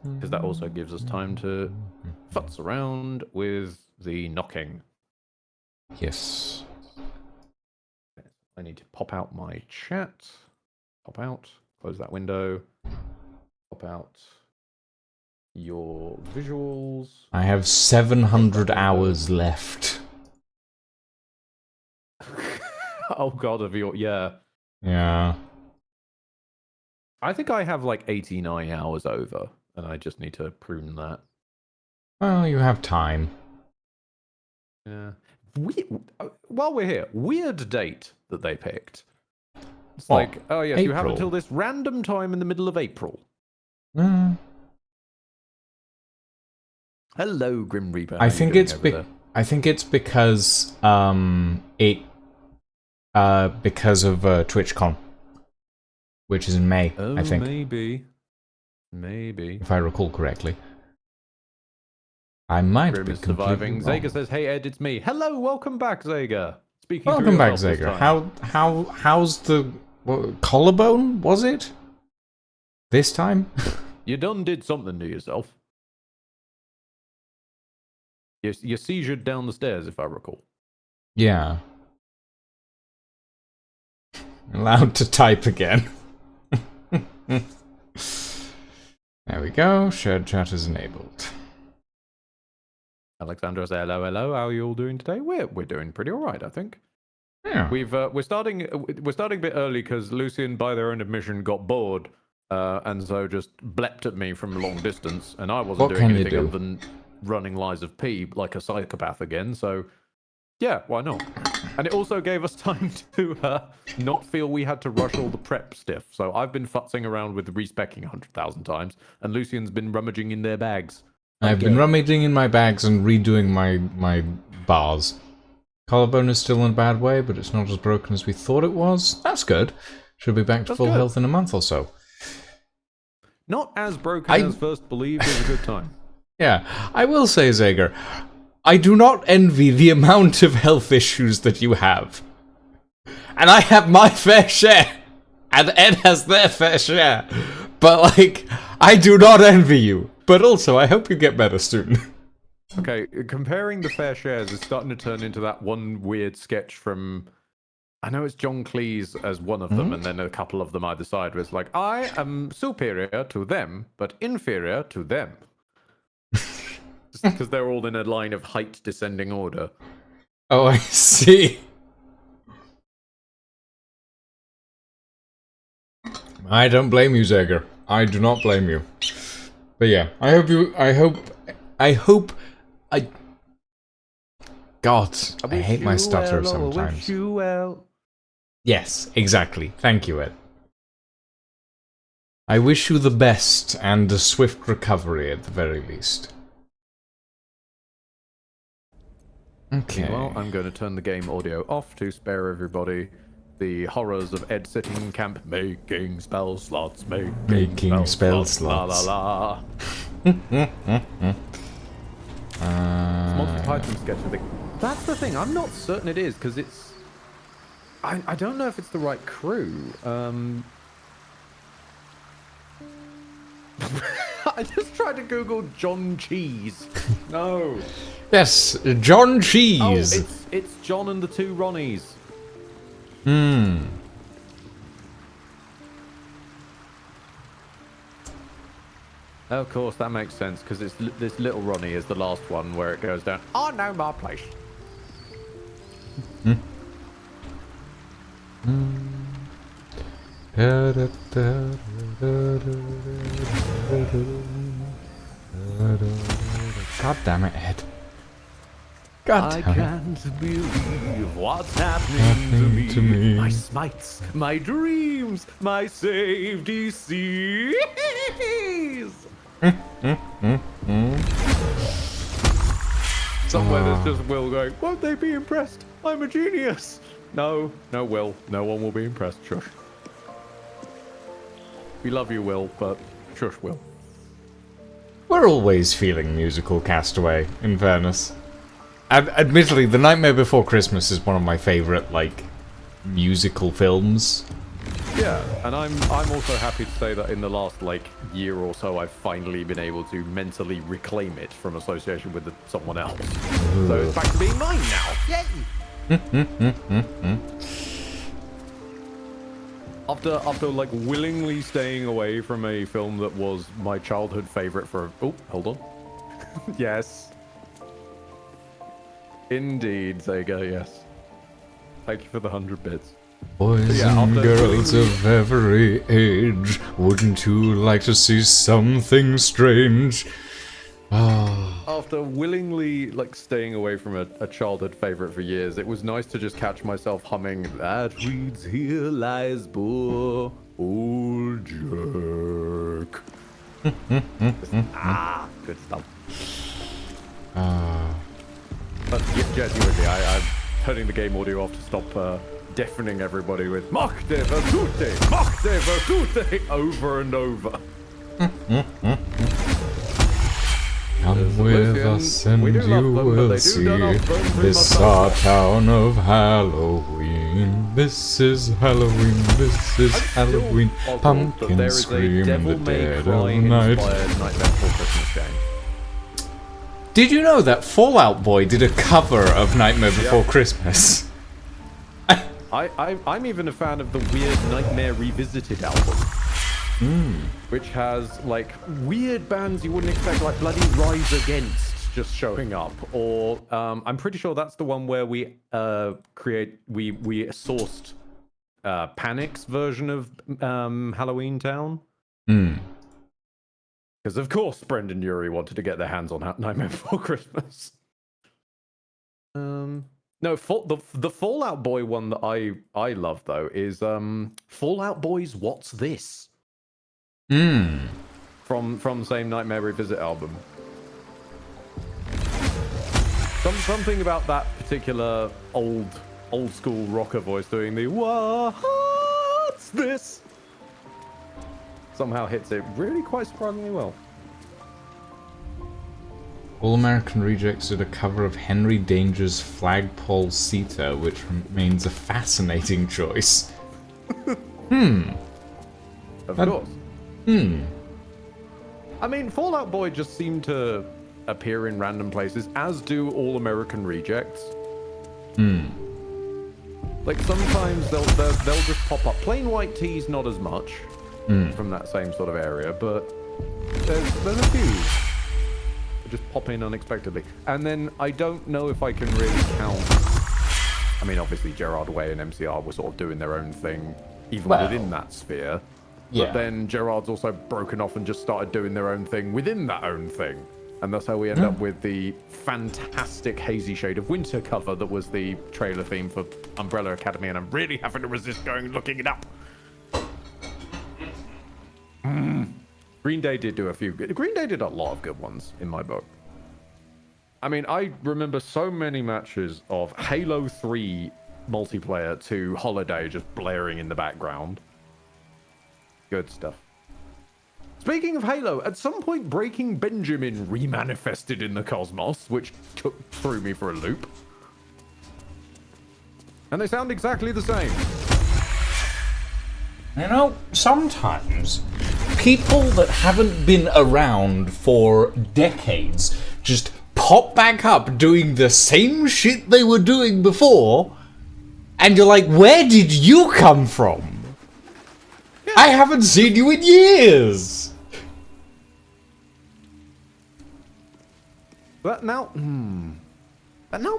because that also gives us time to futz around with the knocking. Yes. I need to pop out my chat. Pop out. Close that window. Pop out your visuals. I have 700 hours left. Oh god, of your... Yeah. Yeah. I think I have like 89 hours over, and I just need to prune that. Well, you have time. Yeah. While we're here, weird date that they picked. It's What? like, oh yes, you have April? until this random time in the middle of April. Hello, Grim Reaper. I think it's because because of TwitchCon, which is in May. Oh, I think, maybe, if I recall correctly. I might Grim be is completely surviving. wrong. Zega says, "Hey Ed, it's me." Hello, welcome back, Zega. Speaking. Welcome back, yourself this Zega. time. How's the collarbone? Was it this time? You done did something to yourself. You seizured down the stairs, if I recall. Yeah. Allowed to type again. There we go. Shared chat is enabled. Alexandra says, "Hello, hello. How are you all doing today?" We're doing pretty all right, I think. Yeah. We're starting a bit early because Lucian, by their own admission, got bored, and so just blepped at me from a long distance, and I wasn't doing anything other than running Lies of P like a psychopath again. So, yeah, why not? And it also gave us time to not feel we had to rush all the prep stuff. So I've been futzing around with respecking 100,000 times, and Lucian's been rummaging in their bags. I've been rummaging in my bags and redoing my bars. Collarbone is still in a bad way, but it's not as broken as we thought it was. That's good. Should be back to full health in a month or so. Not as broken as first believed is a good time. Yeah, I will say, Zager, I do not envy the amount of health issues that you have. And I have my fair share. And Ed has their fair share. But, like, I do not envy you. But also, I hope you get better soon. Okay, comparing the fair shares is starting to turn into that one weird sketch from... I know it's John Cleese as one of them, and then a couple of them either side, where it's like, I am superior to them, but inferior to them. Just because they're all in a line of height descending order. Oh, I see. I don't blame you, Zager. I do not blame you. But yeah, God, I hate my stutter sometimes. Yes, exactly. Thank you, Ed. I wish you the best and a swift recovery at the very least. Okay. Well, I'm going to turn the game audio off to spare everybody the horrors of Ed sitting in camp, making spell slots, making spell slots. La la la. Monty Python sketch, I think. That's the thing. I'm not certain it is because it's. I don't know if it's the right crew. I just tried to Google John Cheese. No. Yes, John Cheese. Oh, it's John and the two Ronnies. Of course, that makes sense, because it's this little Ronnie is the last one where it goes down. I know my place. God damn it, Ed. God damn it. I can't believe what's happening to me. My smites, my dreams, my safety seas. Somewhere there's just Will going, won't they be impressed? I'm a genius. No, Will. No one will be impressed. Shush. We love you, Will, but shush, Will. We're always feeling musical Castaway, in fairness. Admittedly, The Nightmare Before Christmas is one of my favourite, like, musical films. Yeah, and I'm also happy to say that in the last year or so, I've finally been able to mentally reclaim it from association with someone else. So it's back to being mine now. Yay! After willingly staying away from a film that was my childhood favorite for hold on. Yes. Indeed, Sega, yes. Thank you for the 100 bits. Boys and girls of every age, wouldn't you like to see something strange? After willingly staying away from a childhood favorite for years, it was nice to just catch myself humming "That reads here lies Boar, old jerk." Good stuff. But genuinely, I'm turning the game audio off to stop deafening everybody with "Mach de Virtute, Mach de Virtute" over and over. Come with us and you will see. This our town of Halloween. This is Halloween. This is Halloween. Pumpkins scream in the dead of night. Did you know that Fallout Boy did a cover of Nightmare Before Christmas? I'm even a fan of the weird Nightmare Revisited album. Which has weird bands you wouldn't expect, like bloody Rise Against just showing up, or I'm pretty sure that's the one where we sourced Panic's version of Halloween Town. Because of course Brendan Urie wanted to get their hands on Nightmare Before Christmas. No, the Fallout Boy one that I love though is Fallout Boy's What's This? From the same Nightmare Revisit album. Something about that particular old school rocker voice doing the "What's this?" somehow hits it really quite surprisingly well. All American Rejects did a cover of Henry Danger's Flagpole Sitta, which remains a fascinating choice. Of course. I mean, Fallout Boy just seemed to appear in random places, as do All American Rejects. Sometimes they'll just pop up. Plain White Tees, not as much from that same sort of area, but there's a few that just pop in unexpectedly. And then I don't know if I can really count. I mean, obviously Gerard Way and MCR were sort of doing their own thing, even within that sphere. Yeah. But then Gerard's also broken off and just started doing their own thing within that own thing. And that's how we end up with the fantastic Hazy Shade of Winter cover that was the trailer theme for Umbrella Academy, and I'm really having to resist going and looking it up. Green Day did do a few good... Green Day did a lot of good ones, in my book. I mean, I remember so many matches of Halo 3 multiplayer to Holiday just blaring in the background. Good stuff. Speaking of Halo, at some point Breaking Benjamin remanifested in the cosmos, which threw me for a loop. And they sound exactly the same. You know, sometimes people that haven't been around for decades just pop back up doing the same shit they were doing before, and you're like, where did you come from? I haven't seen you in years! That now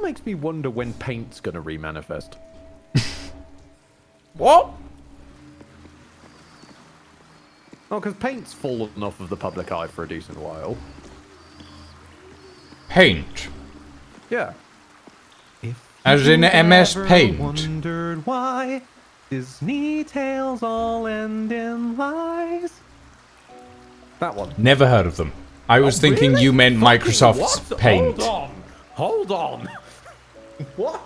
makes me wonder when Paint's gonna remanifest. What? Oh, because Paint's fallen off of the public eye for a decent while. Paint? Yeah. As in MS Paint? Wondered why Disney tales all end in lies. That one. Never heard of them. I was thinking really? you meant Microsoft's Paint. Hold on. What?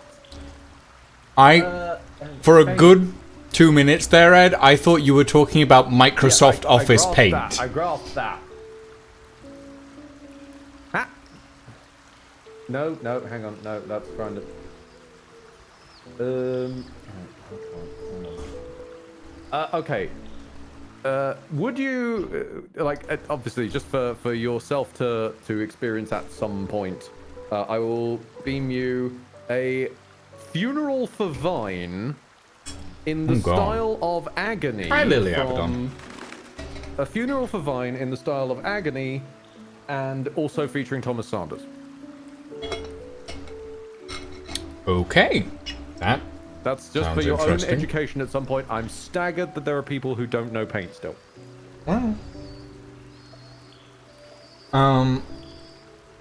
For a good 2 minutes there, Ed, I thought you were talking about Microsoft Office Paint. I grasped that. Ah. No, hang on. No, that's kind of... Okay. Would you obviously just for yourself to experience at some point? I will beam you a funeral for Vine in the style of Agony. Hi, Lily Abaddon. A funeral for Vine in the style of Agony, and also featuring Thomas Sanders. Okay, That's just for your own education at some point. I'm staggered that there are people who don't know Paint still.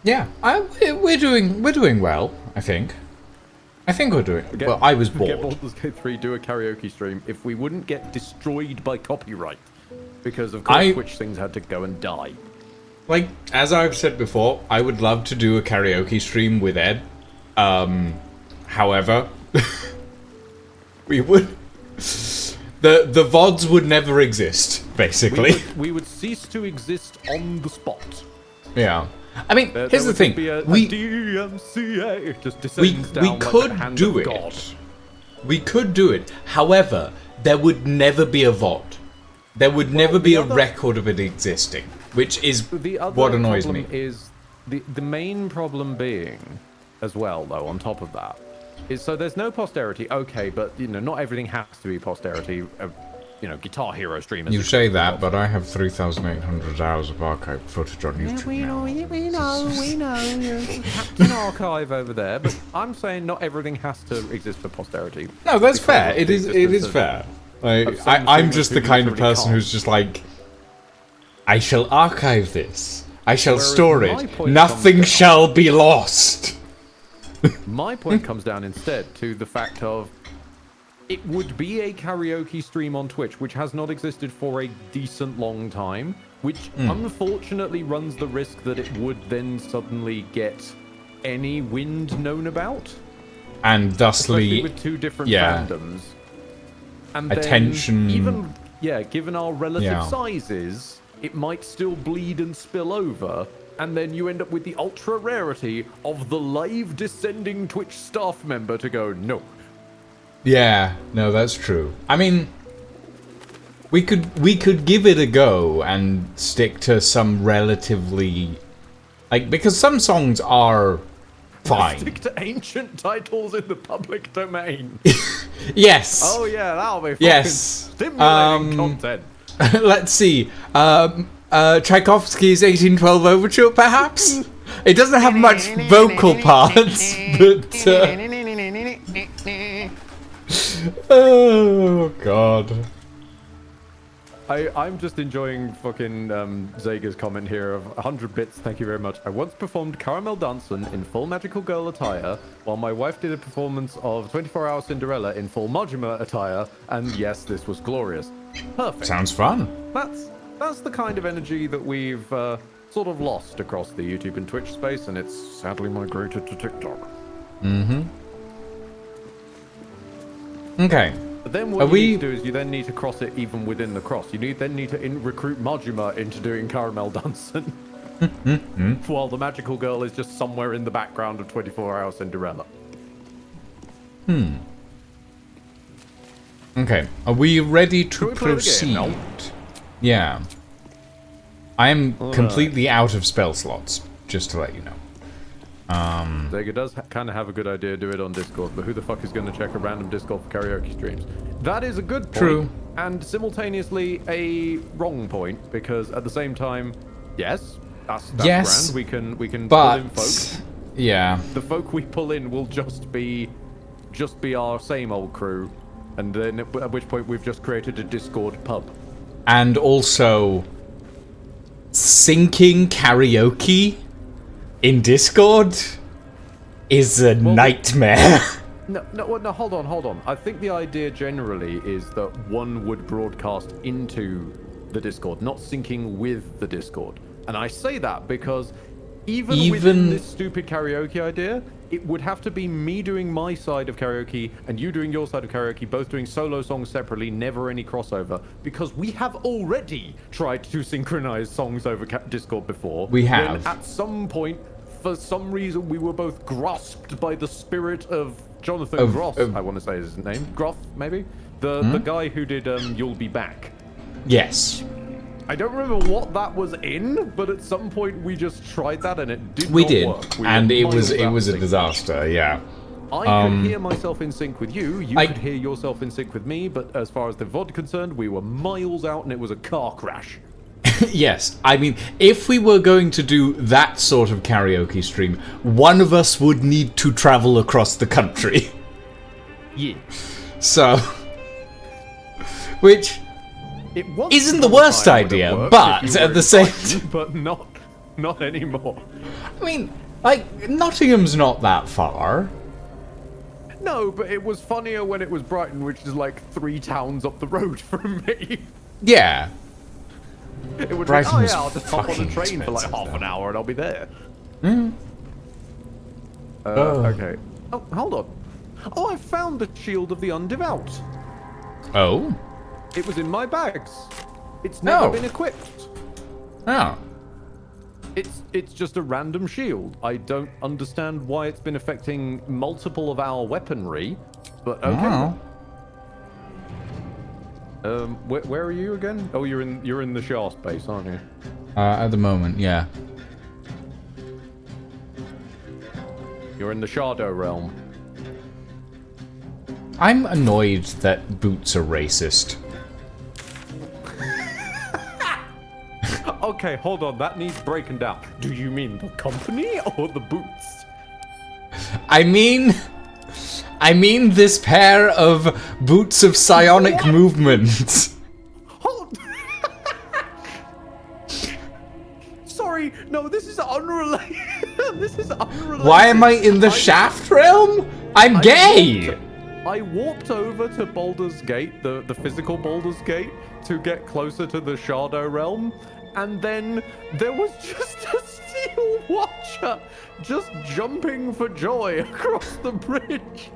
Yeah, we're doing well, I think. I think we're doing well. I was bored. Get Baldur's Gate 3, do a karaoke stream if we wouldn't get destroyed by copyright. Because, of course, Twitch things had to go and die. Like, as I've said before, I would love to do a karaoke stream with Ed. However, we would... The VODs would never exist, basically. We would cease to exist on the spot. Yeah. I mean, here's the thing. We could do it. We could do it. However, there would never be a VOD. There would never be a record of it existing, which is what annoys me. Is the main problem being, as well, though, on top of that, is so there's no posterity. Okay, but not everything has to be posterity. Guitar Hero streamers. You say that, but I have 3,800 hours of archive footage on YouTube now. We know. Captain Archive over there, but I'm saying not everything has to exist for posterity. No, that's fair. It is fair. Like, I'm just the kind of person who's just like, I shall archive this. I shall store it. Nothing shall be lost. My point comes down instead to the fact of it would be a karaoke stream on Twitch, which has not existed for a decent long time, which unfortunately runs the risk that it would then suddenly get any wind known about. And thusly... Especially with two different fandoms. And attention... Then, given our relative sizes, it might still bleed and spill over, and then you end up with the ultra rarity of the live descending Twitch staff member to go, no. Yeah, no, that's true. I mean, we could give it a go and stick to some relatively, because some songs are fine. Stick to ancient titles in the public domain. Yes. Oh yeah, that'll be fucking stimulating content. Let's see. Tchaikovsky's 1812 Overture, perhaps. It doesn't have much vocal parts, but. Oh god. I'm just enjoying fucking Zega's comment here of 100 bits, thank you very much. I once performed Caramel Dancing in full magical girl attire, while my wife did a performance of 24-Hour Cinderella in full Majima attire, and yes, this was glorious. Perfect. Sounds fun. That's the kind of energy that we've sort of lost across the YouTube and Twitch space, and it's sadly migrated to TikTok. Mm-hmm. Okay. But then what you need to do is you then need to cross it even within the cross. You then need to recruit Majima into doing Caramel Dancing. While the magical girl is just somewhere in the background of 24-Hour Cinderella. Okay. Are we ready to proceed? No? Yeah. I am completely out of spell slots, just to let you know. Sega does kind of have a good idea, do it on Discord, but who the fuck is going to check a random Discord for karaoke streams? That is a good point. True. And simultaneously a wrong point, because at the same time, yes, that's grand. We can pull in folk. Yeah. The folk we pull in will just be our same old crew, and then at which point we've just created a Discord pub. And also syncing karaoke in Discord is a nightmare. No, hold on. I think the idea generally is that one would broadcast into the Discord, not syncing with the Discord. And I say that because even within this stupid karaoke idea, it would have to be me doing my side of karaoke and you doing your side of karaoke, both doing solo songs separately, never any crossover, because we have already tried to synchronize songs over Discord before. We have. At some point, for some reason, we were both grasped by the spirit of Jonathan Groff, I want to say is his name. Groff, maybe? The guy who did You'll Be Back. Yes. I don't remember what that was in, but at some point we just tried that and it did We not did, work. and it was a disaster. Yeah. I could hear myself in sync with you. You could hear yourself in sync with me. But as far as the VOD concerned, we were miles out, and it was a car crash. Yes, I mean, if we were going to do that sort of karaoke stream, one of us would need to travel across the country. Yeah. So, which isn't the worst idea, but at the same time, but not anymore. I mean, like, Nottingham's not that far. No, but it was funnier when it was Brighton, which is like 3 towns up the road from me. Yeah. It would Brighton's be, oh yeah, I'll just hop on a train for like half an hour and I'll be there. Okay. Oh, hold on. Oh, I found the Shield of the Undevout. Oh? It was in my bags. It's never been equipped. Oh. It's just a random shield. I don't understand why it's been affecting multiple of our weaponry, but okay. Oh. Where are you again? Oh, you're in the Shah space, aren't you? At the moment, yeah. You're in the Shadow realm. I'm annoyed that boots are racist. Okay, hold on. That needs breaking down. Do you mean the company or the boots? I mean this pair of boots of psionic movement. Hold. Sorry, no. This is unrelated. This is unrelated. Why am I in the shaft realm? I'm gay. I warped over to Baldur's Gate, the physical Baldur's Gate, to get closer to the Shadow realm. And then there was just a Steel Watcher just jumping for joy across the bridge.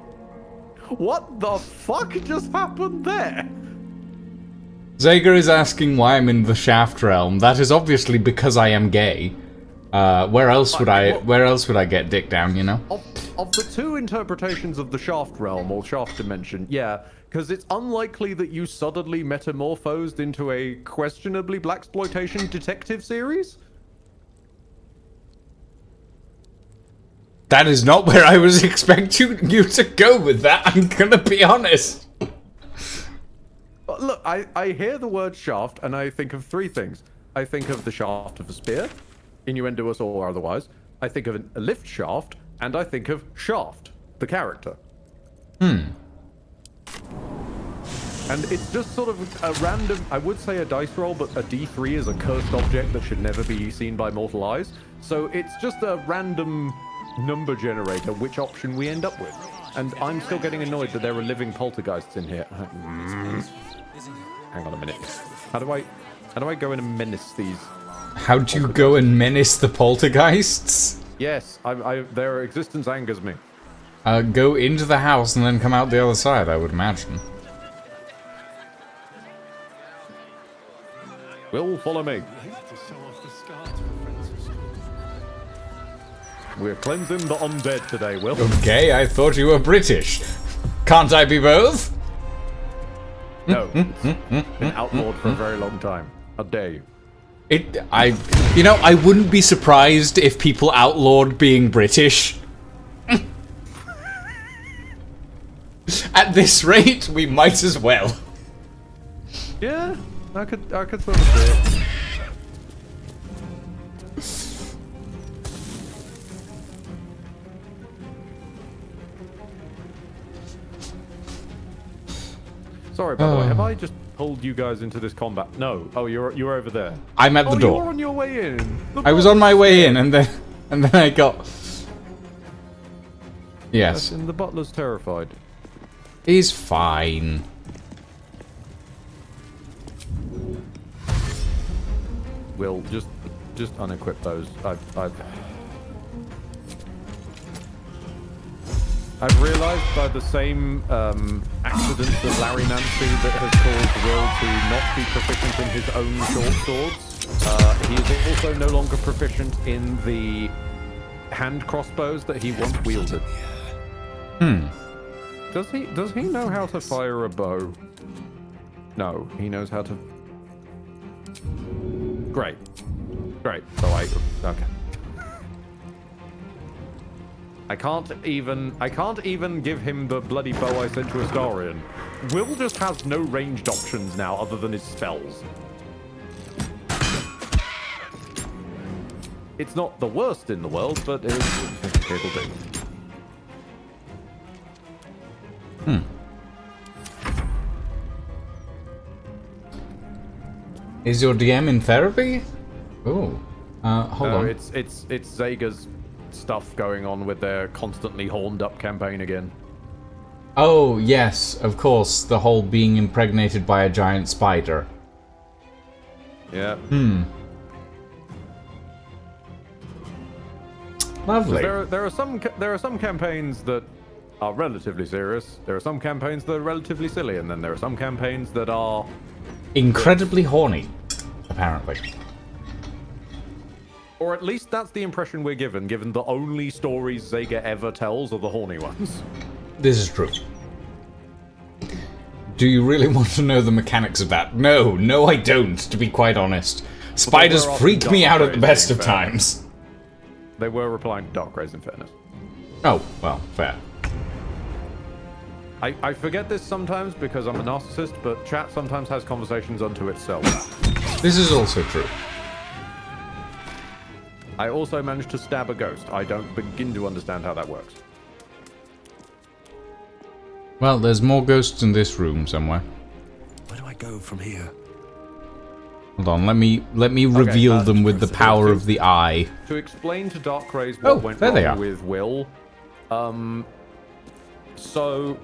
What the fuck just happened there? Zager is asking why I'm in the shaft realm. That is obviously because I am gay. Where else would I get dick down, you know? Of the 2 interpretations of the shaft realm or shaft dimension, yeah, because it's unlikely that you suddenly metamorphosed into a questionably blaxploitation detective series. That is not where I was expecting you to go with that, I'm gonna be honest. But look, I hear the word shaft and I think of 3 things. I think of the shaft of a spear, innuendoous or otherwise. I think of a lift shaft, and I think of Shaft, the character. And it's just sort of a random, I would say a dice roll, but a D3 is a cursed object that should never be seen by mortal eyes. So it's just a random number generator, which option we end up with. And I'm still getting annoyed that there are living poltergeists in here. Hang on a minute. How do I go in and menace these? How do you go and menace the poltergeists? Yes, their existence angers me. Go into the house and then come out the other side, I would imagine. Will, follow me. We're cleansing the undead today, Will. Okay, I thought you were British. Can't I be both? No, it's been outlawed for a very long time. How dare you? I wouldn't be surprised if people outlawed being British. At this rate, we might as well. Yeah, I could sort of see it. Sorry, by the way, have I just pulled you guys into this combat? No. Oh, you're over there. I'm at the door. You're on your way in. I was on my way in, and then I got. Yes. And the butler's terrified. He's fine. Will just unequip those. I've realised by the same accident that Larry Nancy that has caused Will to not be proficient in his own short swords. He is also no longer proficient in the hand crossbows that he once wielded. Does he know how to fire a bow? No, he knows how to... Great. Great. So okay. I can't even give him the bloody bow I sent to Astarion. Will just has no ranged options now other than his spells. It's not the worst in the world, but it'll do. Is your DM in therapy? Oh, hold on. It's Zager's stuff going on with their constantly horned up campaign again. Oh, yes, of course, the whole being impregnated by a giant spider. Yeah. Lovely. There are some campaigns that are relatively serious. There are some campaigns that are relatively silly, and then there are some campaigns that are incredibly horny, apparently. Or at least that's the impression we're given the only stories Zager ever tells are the horny ones. This is true. Do you really want to know the mechanics of that? No, I don't, to be quite honest. Spiders freak me out at the best of times. They were replying to Dark Rays, in fairness. Oh, well, fair. I forget this sometimes because I'm a narcissist, but chat sometimes has conversations unto itself. This is also true. I also managed to stab a ghost. I don't begin to understand how that works. Well, there's more ghosts in this room somewhere. Where do I go from here? Hold on, let me reveal them with the power of the eye. To explain to Dark Rays what went wrong with Will, so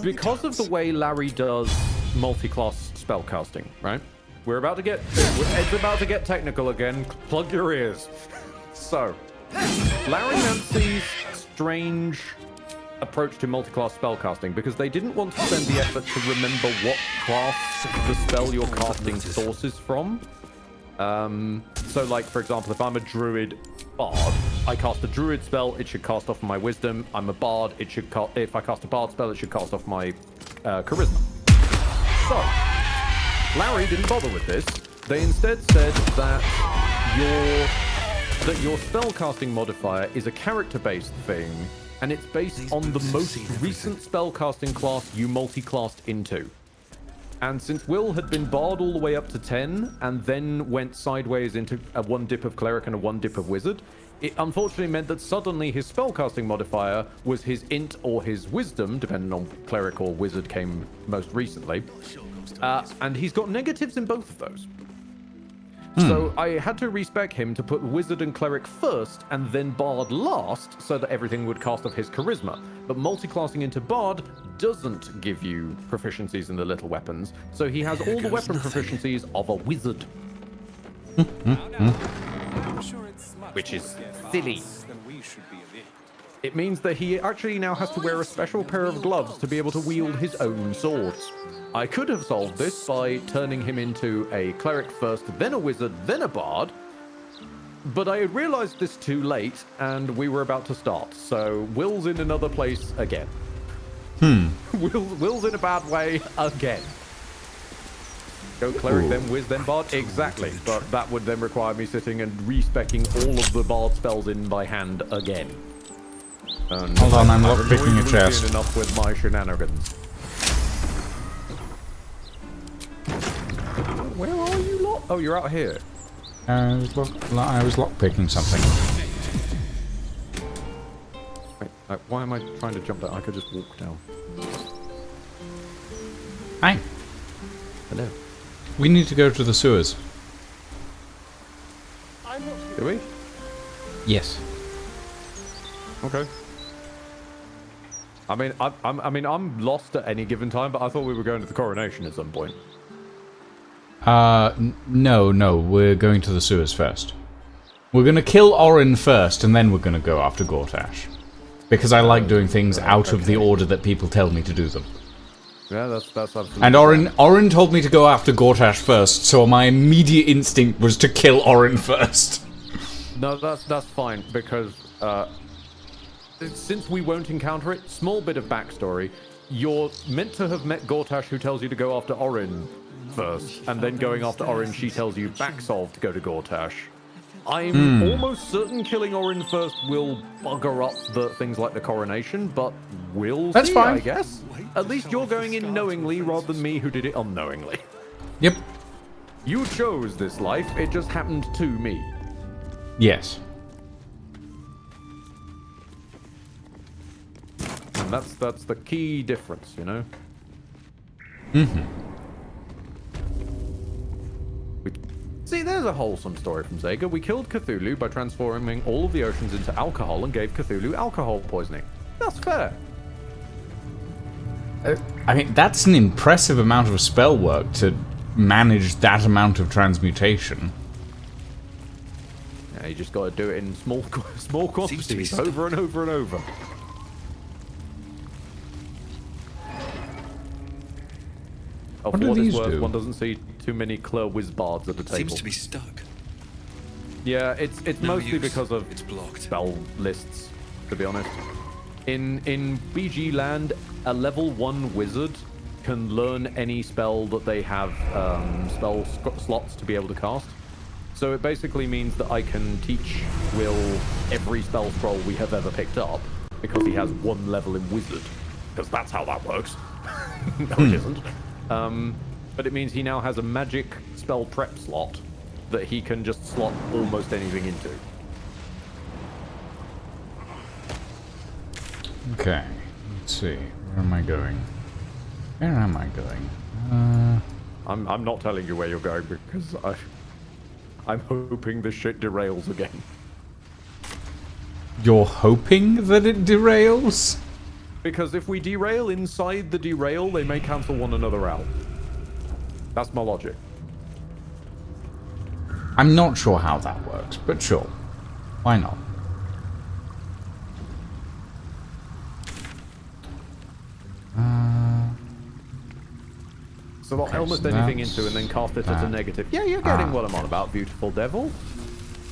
because of the way Larry does multi-class spellcasting, right? Ed's about to get technical again. Plug your ears. So, Larry Nancy's strange approach to multi-class spellcasting, because they didn't want to spend the effort to remember what class the spell you're casting sources from. So like, for example, if I'm a druid bard, I cast a druid spell, it should cast off my wisdom. I'm a bard, it should if I cast a bard spell, it should cast off my charisma. So, Larry didn't bother with this. They instead said that your spellcasting modifier is a character-based thing, and it's based on the most recent spellcasting class you multi-classed into. And since Will had been Bard all the way up to 10, and then went sideways into a 1 dip of Cleric and a 1 dip of Wizard, it unfortunately meant that suddenly his spellcasting modifier was his Int or his Wisdom, depending on Cleric or Wizard came most recently. And he's got negatives in both of those. So I had to respec him to put Wizard and Cleric first and then Bard last so that everything would cast off his Charisma. But multi-classing into Bard doesn't give you proficiencies in the little weapons, so he has all the weapon proficiencies of a Wizard. Which is silly. It means that he actually now has to wear a special pair of gloves to be able to wield his own swords. I could have solved this by turning him into a cleric first, then a wizard, then a bard, but I realized this too late, and we were about to start, so Will's in another place again. Will's in a bad way again. Go cleric, then wiz, then bard? Exactly, but that would then require me sitting and respecking all of the bard spells in by hand again. And hold on, I'm lockpicking a chest. Enough with my shenanigans. Where are you, lot? Oh, you're out here. I was lockpicking something. Wait, why am I trying to jump down? I could just walk down. Hi. Hello. We need to go to the sewers. Do we? Yes. Okay. I'm lost at any given time, but I thought we were going to the coronation at some point. No, we're going to the sewers first. We're gonna kill Orin first, and then we're gonna go after Gortash. Because I like doing things out of the order that people tell me to do them. Yeah, that's absolutely. And Orin told me to go after Gortash first, so my immediate instinct was to kill Orin first. No, that's fine, because since we won't encounter it, small bit of backstory. you're meant to have met Gortash, who tells you to go after Orin first, and then going after Orin, she tells you backsolve to go to Gortash. I'm almost certain killing Orin first will bugger up the things like the coronation, but we'll That's see, fine. I guess. At least you're going in knowingly rather than me who did it unknowingly. Yep. You chose this life, it just happened to me. Yes. And that's the key difference, you know? See, there's a wholesome story from Zager. We killed Cthulhu by transforming all of the oceans into alcohol and gave Cthulhu alcohol poisoning. That's fair. I mean, that's an impressive amount of spell work to manage that amount of transmutation. Yeah, you just got to do it in small quantities, over and over and over. Oh, What for do what it's these worth, do? one doesn't see too many Claire Wizbards at the table. Seems to be stuck. Yeah, it's No mostly use. because of It's blocked. spell lists, to be honest. In BG land, a level 1 wizard can learn any spell that they have slots to be able to cast. So it basically means that I can teach Will every spell scroll we have ever picked up because he has 1 level in wizard. Because that's how that works. No, it isn't. But it means he now has a magic spell prep slot that he can just slot almost anything into. Okay, let's see. Where am I going? Where am I going? I'm not telling you where you're going because I'm hoping this shit derails again. You're hoping that it derails? Because if we derail inside the derail, they may cancel one another out. That's my logic. I'm not sure how that works, but sure. Why not? So lock Okay, almost so anything that's into and then cast it as a that. negative. Yeah, you're getting what I'm on about, beautiful devil.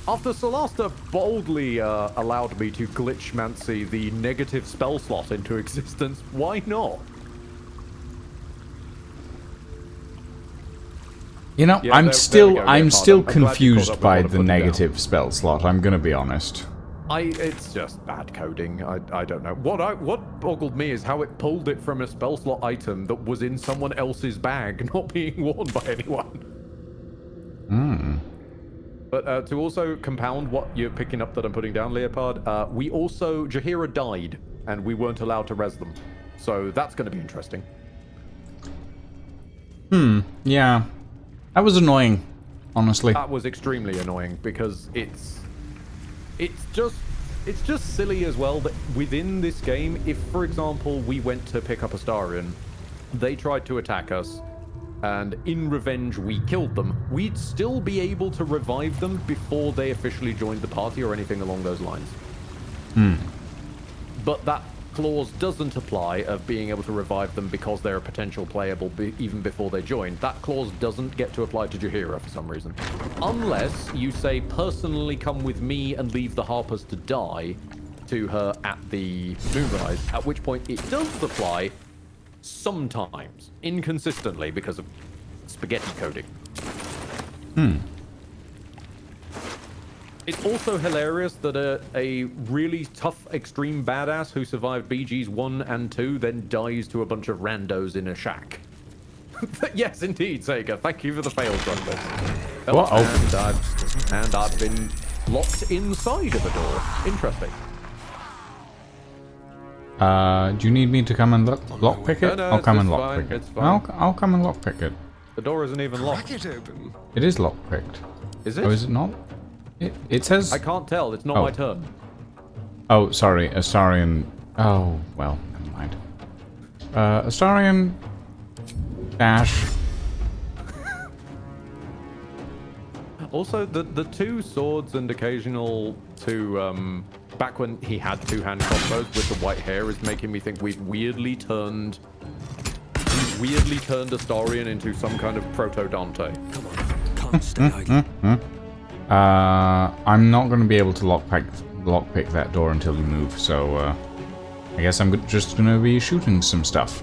After Solasta boldly allowed me to glitchmancy the negative spell slot into existence, why not? You know, Yeah, I'm there we still go, I'm Leopard. still I'm glad you caught confused up with by what I the put down. negative spell slot, I'm gonna be honest. It's just bad coding. I don't know. What boggled me is how it pulled it from a spell slot item that was in someone else's bag, not being worn by anyone. But to also compound what you're picking up that I'm putting down, Leopard, we also Jaheira died, and we weren't allowed to res them, so that's going to be interesting. Yeah. That was annoying, honestly. That was extremely annoying because it's just silly as well that within this game, if for example we went to pick up Astarion, they tried to attack us, and in revenge we killed them, we'd still be able to revive them before they officially joined the party or anything along those lines. But that clause doesn't apply of being able to revive them because they're a potential playable even before they join. That clause doesn't get to apply to Jaheira for some reason. Unless you say, personally come with me and leave the Harpers to die to her at the Moonrise, at which point it does apply sometimes, inconsistently because of spaghetti coding. It's also hilarious that a really tough, extreme badass who survived BGs 1 and 2 then dies to a bunch of randos in a shack. Yes, indeed, Sega. Thank you for the fail trumpet. And I've been locked inside of a door. Interesting. Do you need me to come and lockpick it? No, I'll come and it's lockpick fine, it. it's fine. I'll come and lockpick it. The door isn't even locked. Crack it open. It is lockpicked. Is it? Oh, is it not? It says... I can't tell. It's not Oh. my turn. Oh, sorry. Astarion... Oh, well, never mind. Astarion... Dash... Also, the two swords and occasional two, back when he had two-hand combos with the white hair is making me think we've weirdly turned Astarion into some kind of proto-Dante. Come on. Can't stay idle. I'm not going to be able to lockpick that door until you move, so, I guess I'm just gonna be shooting some stuff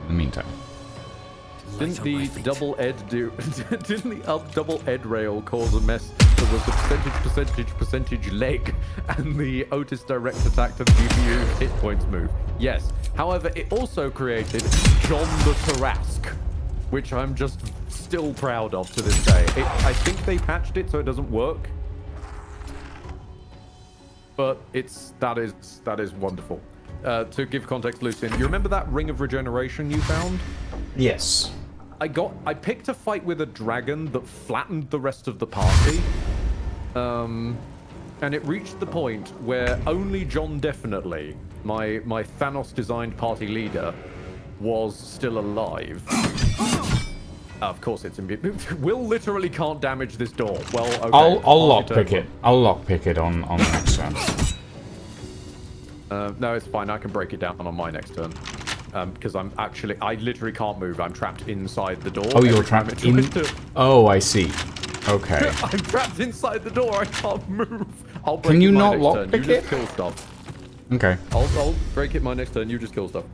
in the meantime. Didn't the double ed double ed rail cause a mess that was the percentage leg and the Otis direct attack to the GPU hit points move? Yes. However, it also created John the Tarrasque, which I'm just still proud of to this day. I think they patched it so it doesn't work, but that is wonderful. To give context, Lucian, you remember that ring of regeneration you found? Yes. I picked a fight with a dragon that flattened the rest of the party. And it reached the point where only John Definitely, my Thanos designed party leader, was still alive. Of course it's immune. Will literally can't damage this door. Well, okay. I'll lockpick it. I'll lockpick it on the next turn. No, it's fine. I can break it down on my next turn. Because I literally can't move. I'm trapped inside the door. Oh, you're trapped in... Oh, I see. Okay. I'm trapped inside the door. I can't move. I'll break Can you it not lockpick it? You just kill stuff. Okay. I'll break it my next turn. You just kill stuff.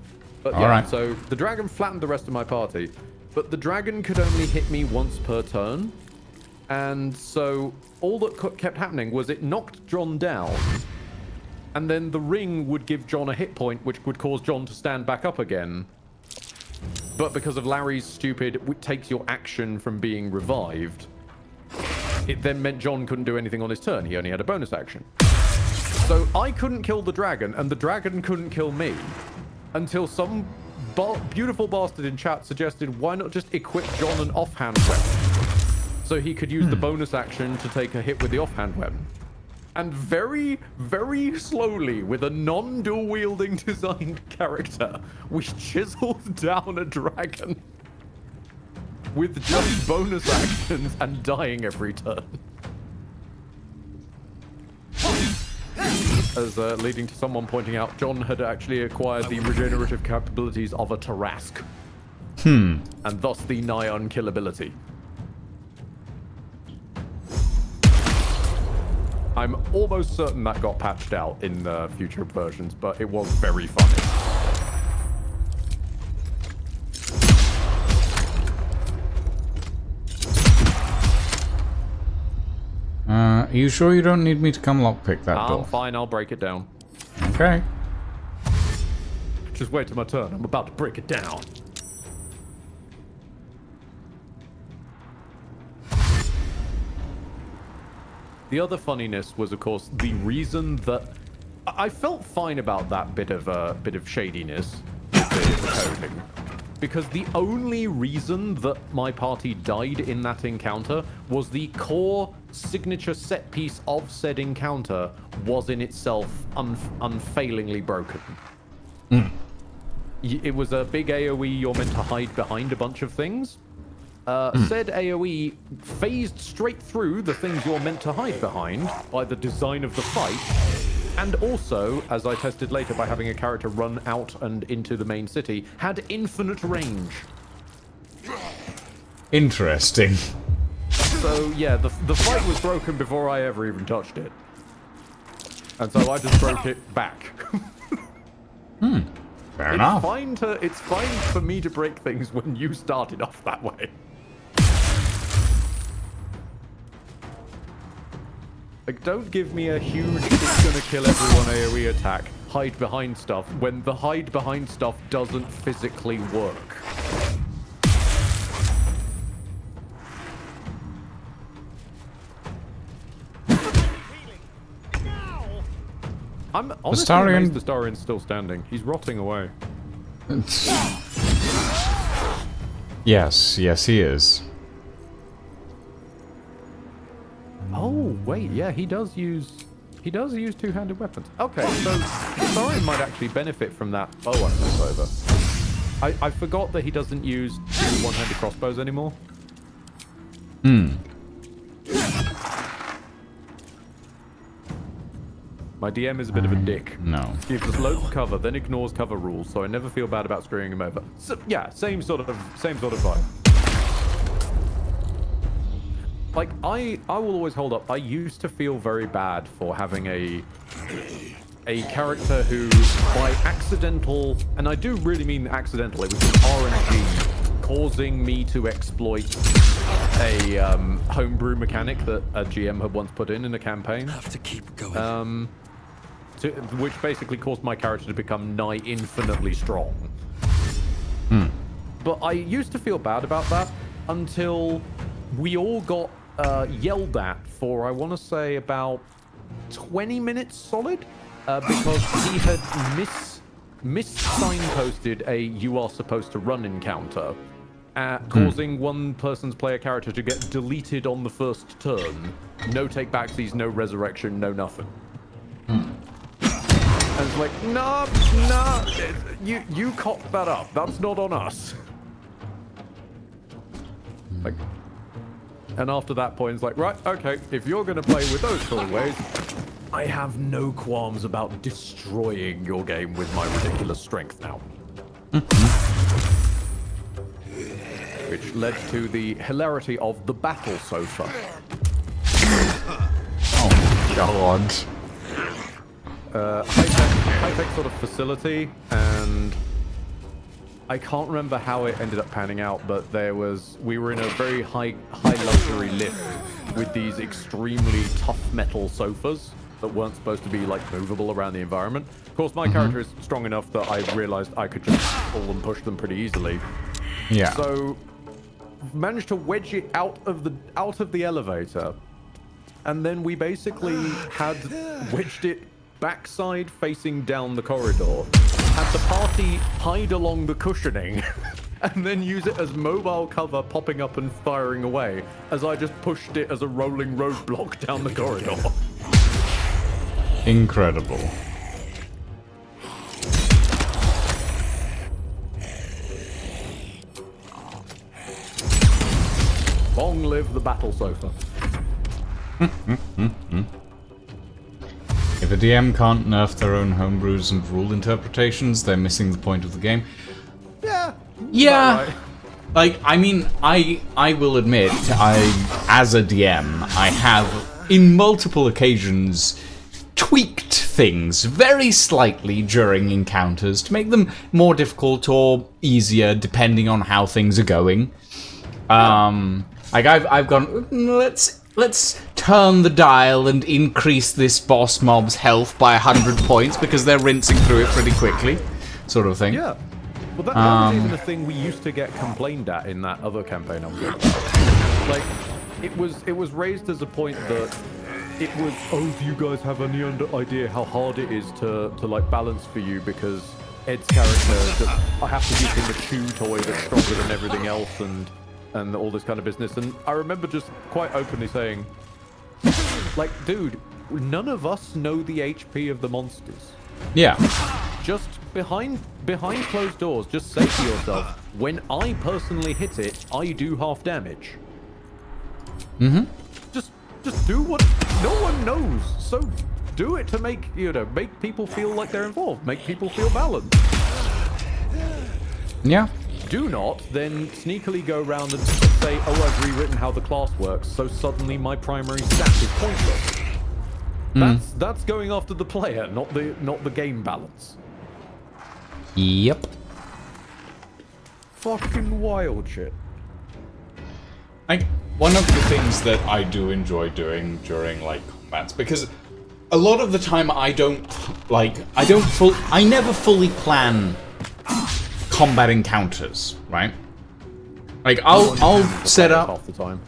But yeah, Alright. So the dragon flattened the rest of my party. But the dragon could only hit me once per turn. And so all that kept happening was it knocked John down. And then the ring would give John a hit point, which would cause John to stand back up again. But because of Larry's stupid, it takes your action from being revived, it then meant John couldn't do anything on his turn. He only had a bonus action. So I couldn't kill the dragon, and the dragon couldn't kill me, until some beautiful bastard in chat suggested, why not just equip John an offhand weapon? So he could use the bonus action to take a hit with the offhand weapon. And very, very slowly, with a non-dual wielding designed character, we chiseled down a dragon with just bonus actions and dying every turn. As leading to someone pointing out, John had actually acquired the regenerative capabilities of a Tarrasque. And thus the nigh unkillability. I'm almost certain that got patched out in future versions, but it was very funny. Are you sure you don't need me to come lockpick that door? I'm fine, I'll break it down. Okay. Just wait till my turn, I'm about to break it down. The other funniness was, of course, the reason that I felt fine about that bit of shadiness with the coding, because the only reason that my party died in that encounter was the core signature set piece of said encounter was in itself unfailingly broken. It was a big AoE. You're meant to hide behind a bunch of things. Said AoE phased straight through the things you're meant to hide behind by the design of the fight, and also, as I tested later by having a character run out and into the main city, had infinite range. Interesting. So yeah, the fight was broken before I ever even touched it. And so I just broke it back. Fair enough. It's fine for me to break things when you started off that way. Like, don't give me a huge, it's gonna kill everyone AoE attack, hide behind stuff, when the hide behind stuff doesn't physically work. I'm honestly amazed the Starian's still standing. He's rotting away. Yes, he is. Oh, wait, yeah, he does use two-handed weapons. Okay, so Starian might actually benefit from that bow I took over. I forgot that he doesn't use two one-handed crossbows anymore. My DM is a bit of a dick. No. Gives us loads of cover, then ignores cover rules, so I never feel bad about screwing him over. So, yeah, same sort of vibe. Like, I will always hold up. I used to feel very bad for having a a character who, by accidental, and I do really mean accidental, it was an RNG, causing me to exploit a homebrew mechanic that a GM had once put in a campaign. Have to keep going. Which basically caused my character to become nigh infinitely strong. But I used to feel bad about that until we all got yelled at for, I want to say, about 20 minutes solid, because he had missignposted a "you are supposed to run" encounter, causing one person's player character to get deleted on the first turn. No take backsies, no resurrection, no nothing. And it's like, nah, you cocked that up. That's not on us. Like, and after that point, it's like, right, okay, if you're going to play with those sort of ways, I have no qualms about destroying your game with my ridiculous strength now. Which led to the hilarity of the battle sofa. Oh, God. High-tech sort of facility, and I can't remember how it ended up panning out, but we were in a very high luxury lift with these extremely tough metal sofas that weren't supposed to be like movable around the environment. Of course, my character is strong enough that I realized I could just pull and push them pretty easily. Yeah. So managed to wedge it out of the elevator, and then we basically had wedged it backside facing down the corridor, had the party hide along the cushioning, and then use it as mobile cover, popping up and firing away as I just pushed it as a rolling roadblock down the corridor. Incredible. Long live the battle sofa. If a DM can't nerf their own homebrews and rule interpretations, they're missing the point of the game. Yeah. Right. Like, I mean, I will admit, as a DM, I have, in multiple occasions, tweaked things very slightly during encounters to make them more difficult or easier, depending on how things are going. Like, I've gone, let's turn the dial and increase this boss mob's health by 100 points because they're rinsing through it pretty quickly, sort of thing. Yeah. Well, that was even a thing we used to get complained at in that other campaign I was on about. Like, it was raised as a point that it was, oh, do you guys have any idea how hard it is to like balance for you, because Ed's character, I have to give him a chew toy that's stronger than everything else and all this kind of business. And I remember just quite openly saying, like, dude, none of us know the HP of the monsters. Yeah. Just behind closed doors, just say to yourself, when I personally hit it, I do half damage. Just do what no one knows. So do it to make people feel like they're involved, make people feel balanced. Yeah. Do not then sneakily go around and say, oh, I've rewritten how the class works, so suddenly my primary stat is pointless. That's going after the player, not the game balance. Yep. Fucking wild shit. Like, one of the things that I do enjoy doing during, like, combats, because a lot of the time I never fully plan combat encounters, right? Like, I'll set up half the time.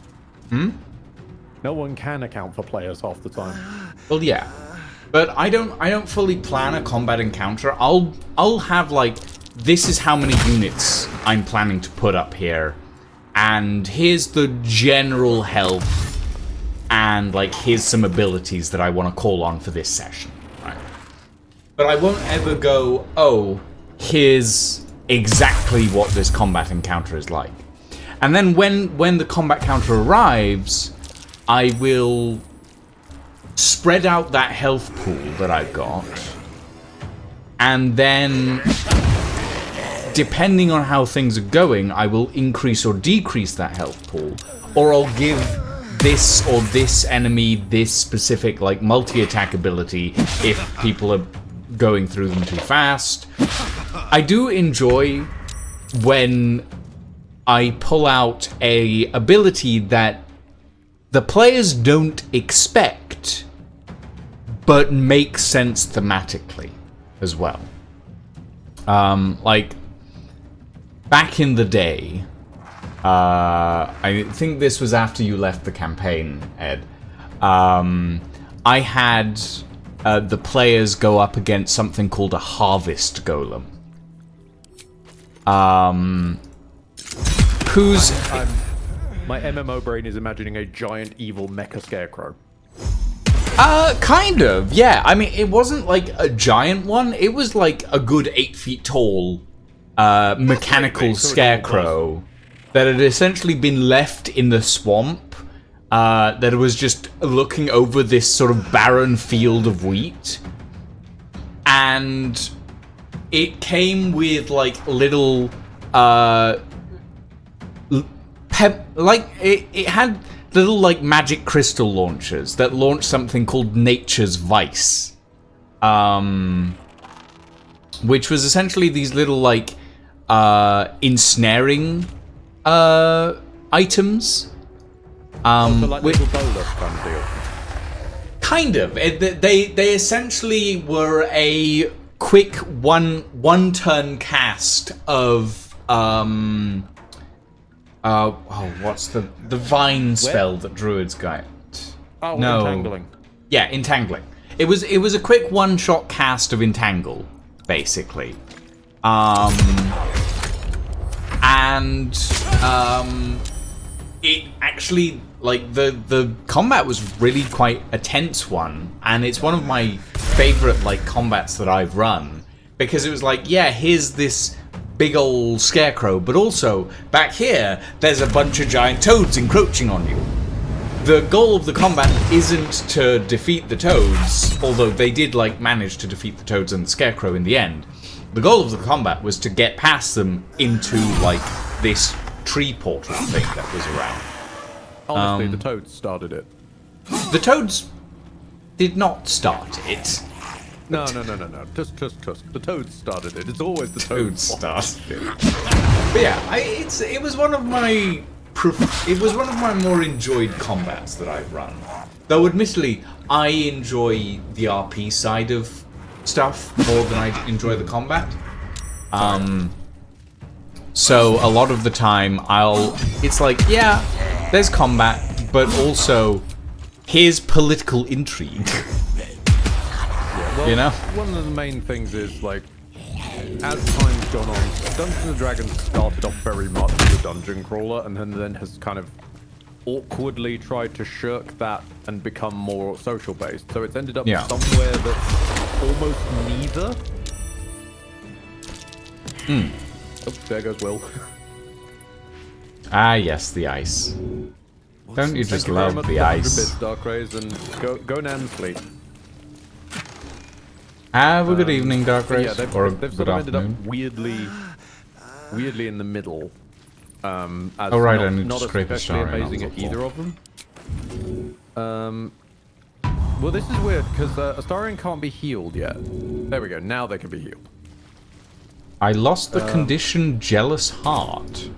No one can account for players half the time. Well, yeah, but I don't fully plan a combat encounter. I'll have, like, this is how many units I'm planning to put up here, and here's the general health, and, like, here's some abilities that I want to call on for this session, right? But I won't ever go, oh, here's exactly what this combat encounter is like. And then when the combat counter arrives, I will spread out that health pool that I've got, and then, depending on how things are going, I will increase or decrease that health pool, or I'll give this or this enemy this specific, like, multi-attack ability if people are going through them too fast. I do enjoy when I pull out a ability that the players don't expect, but makes sense thematically as well. Like, back in the day, I think this was after you left the campaign, Ed, I had the players go up against something called a harvest golem. My MMO brain is imagining a giant evil mecha scarecrow. Kind of, yeah. I mean, it wasn't like a giant one. It was like a good 8 feet tall, mechanical scarecrow that had essentially been left in the swamp, that was just looking over this sort of barren field of wheat. And it came with like little, it had little like magic crystal launchers that launched something called Nature's Vice, which was essentially these little like ensnaring items. So like little Baldur kind of deal. Kind of. They essentially were a quick one turn cast of what's the vine spell that druids got? Oh, no. entangling. Yeah, entangling. It was a quick one-shot cast of entangle, basically. It actually, like, the combat was really quite a tense one, and it's one of my favorite like combats that I've run, because it was like, yeah, here's this big old scarecrow, but also back here there's a bunch of giant toads encroaching on you. The goal of the combat isn't to defeat the toads, although they did like manage to defeat the toads and the scarecrow in the end. The goal of the combat was to get past them into like this tree portal thing that was around. Honestly, the toads started it. The toads did not start it. No. Just trust. The toads started it. It's always the toads started it. But yeah, it was one of my more enjoyed combats that I've run. Though admittedly, I enjoy the RP side of stuff more than I enjoy the combat. So a lot of the time it's like, yeah, there's combat, but also here's political intrigue. Well, you know? One of the main things is, like, as time's gone on, Dungeons & Dragons started off very much as a dungeon crawler, and then has kind of awkwardly tried to shirk that and become more social-based. So it's ended up somewhere that's almost neither. Oh, there goes Will. Ah, yes, the ice. Don't you just love the ice? Bits, Dark Rays, and go Nan sleep. Have a good evening, Dark Rays. Yeah, they've sort of ended up weirdly in the middle. As right, I not, need not to scrape a especially star amazing at either of them. Well, this is weird because Astarion can't be healed yet. There we go. Now they can be healed. I lost the condition Jealous Heart.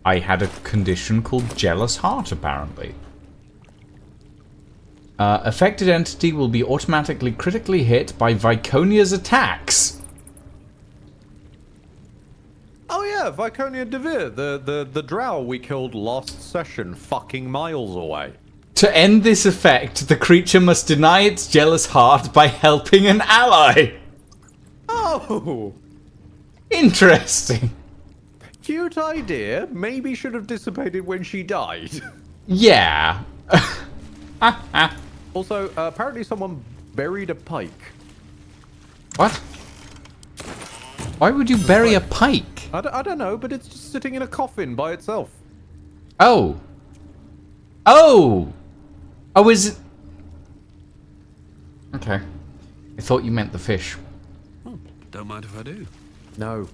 I had a condition called Jealous Heart, apparently. Affected entity will be automatically critically hit by Viconia's attacks. Oh yeah, Viconia Devere, the drow we killed last session, fucking miles away. To end this effect, the creature must deny its Jealous Heart by helping an ally. Oh! Interesting. Cute idea. Maybe should have dissipated when she died. Yeah. Also, apparently someone buried a pike. What? Why would you bury a pike? I don't know, but it's just sitting in a coffin by itself. Oh. Oh! Oh, is it... Okay. I thought you meant the fish. Oh, don't mind if I do. No.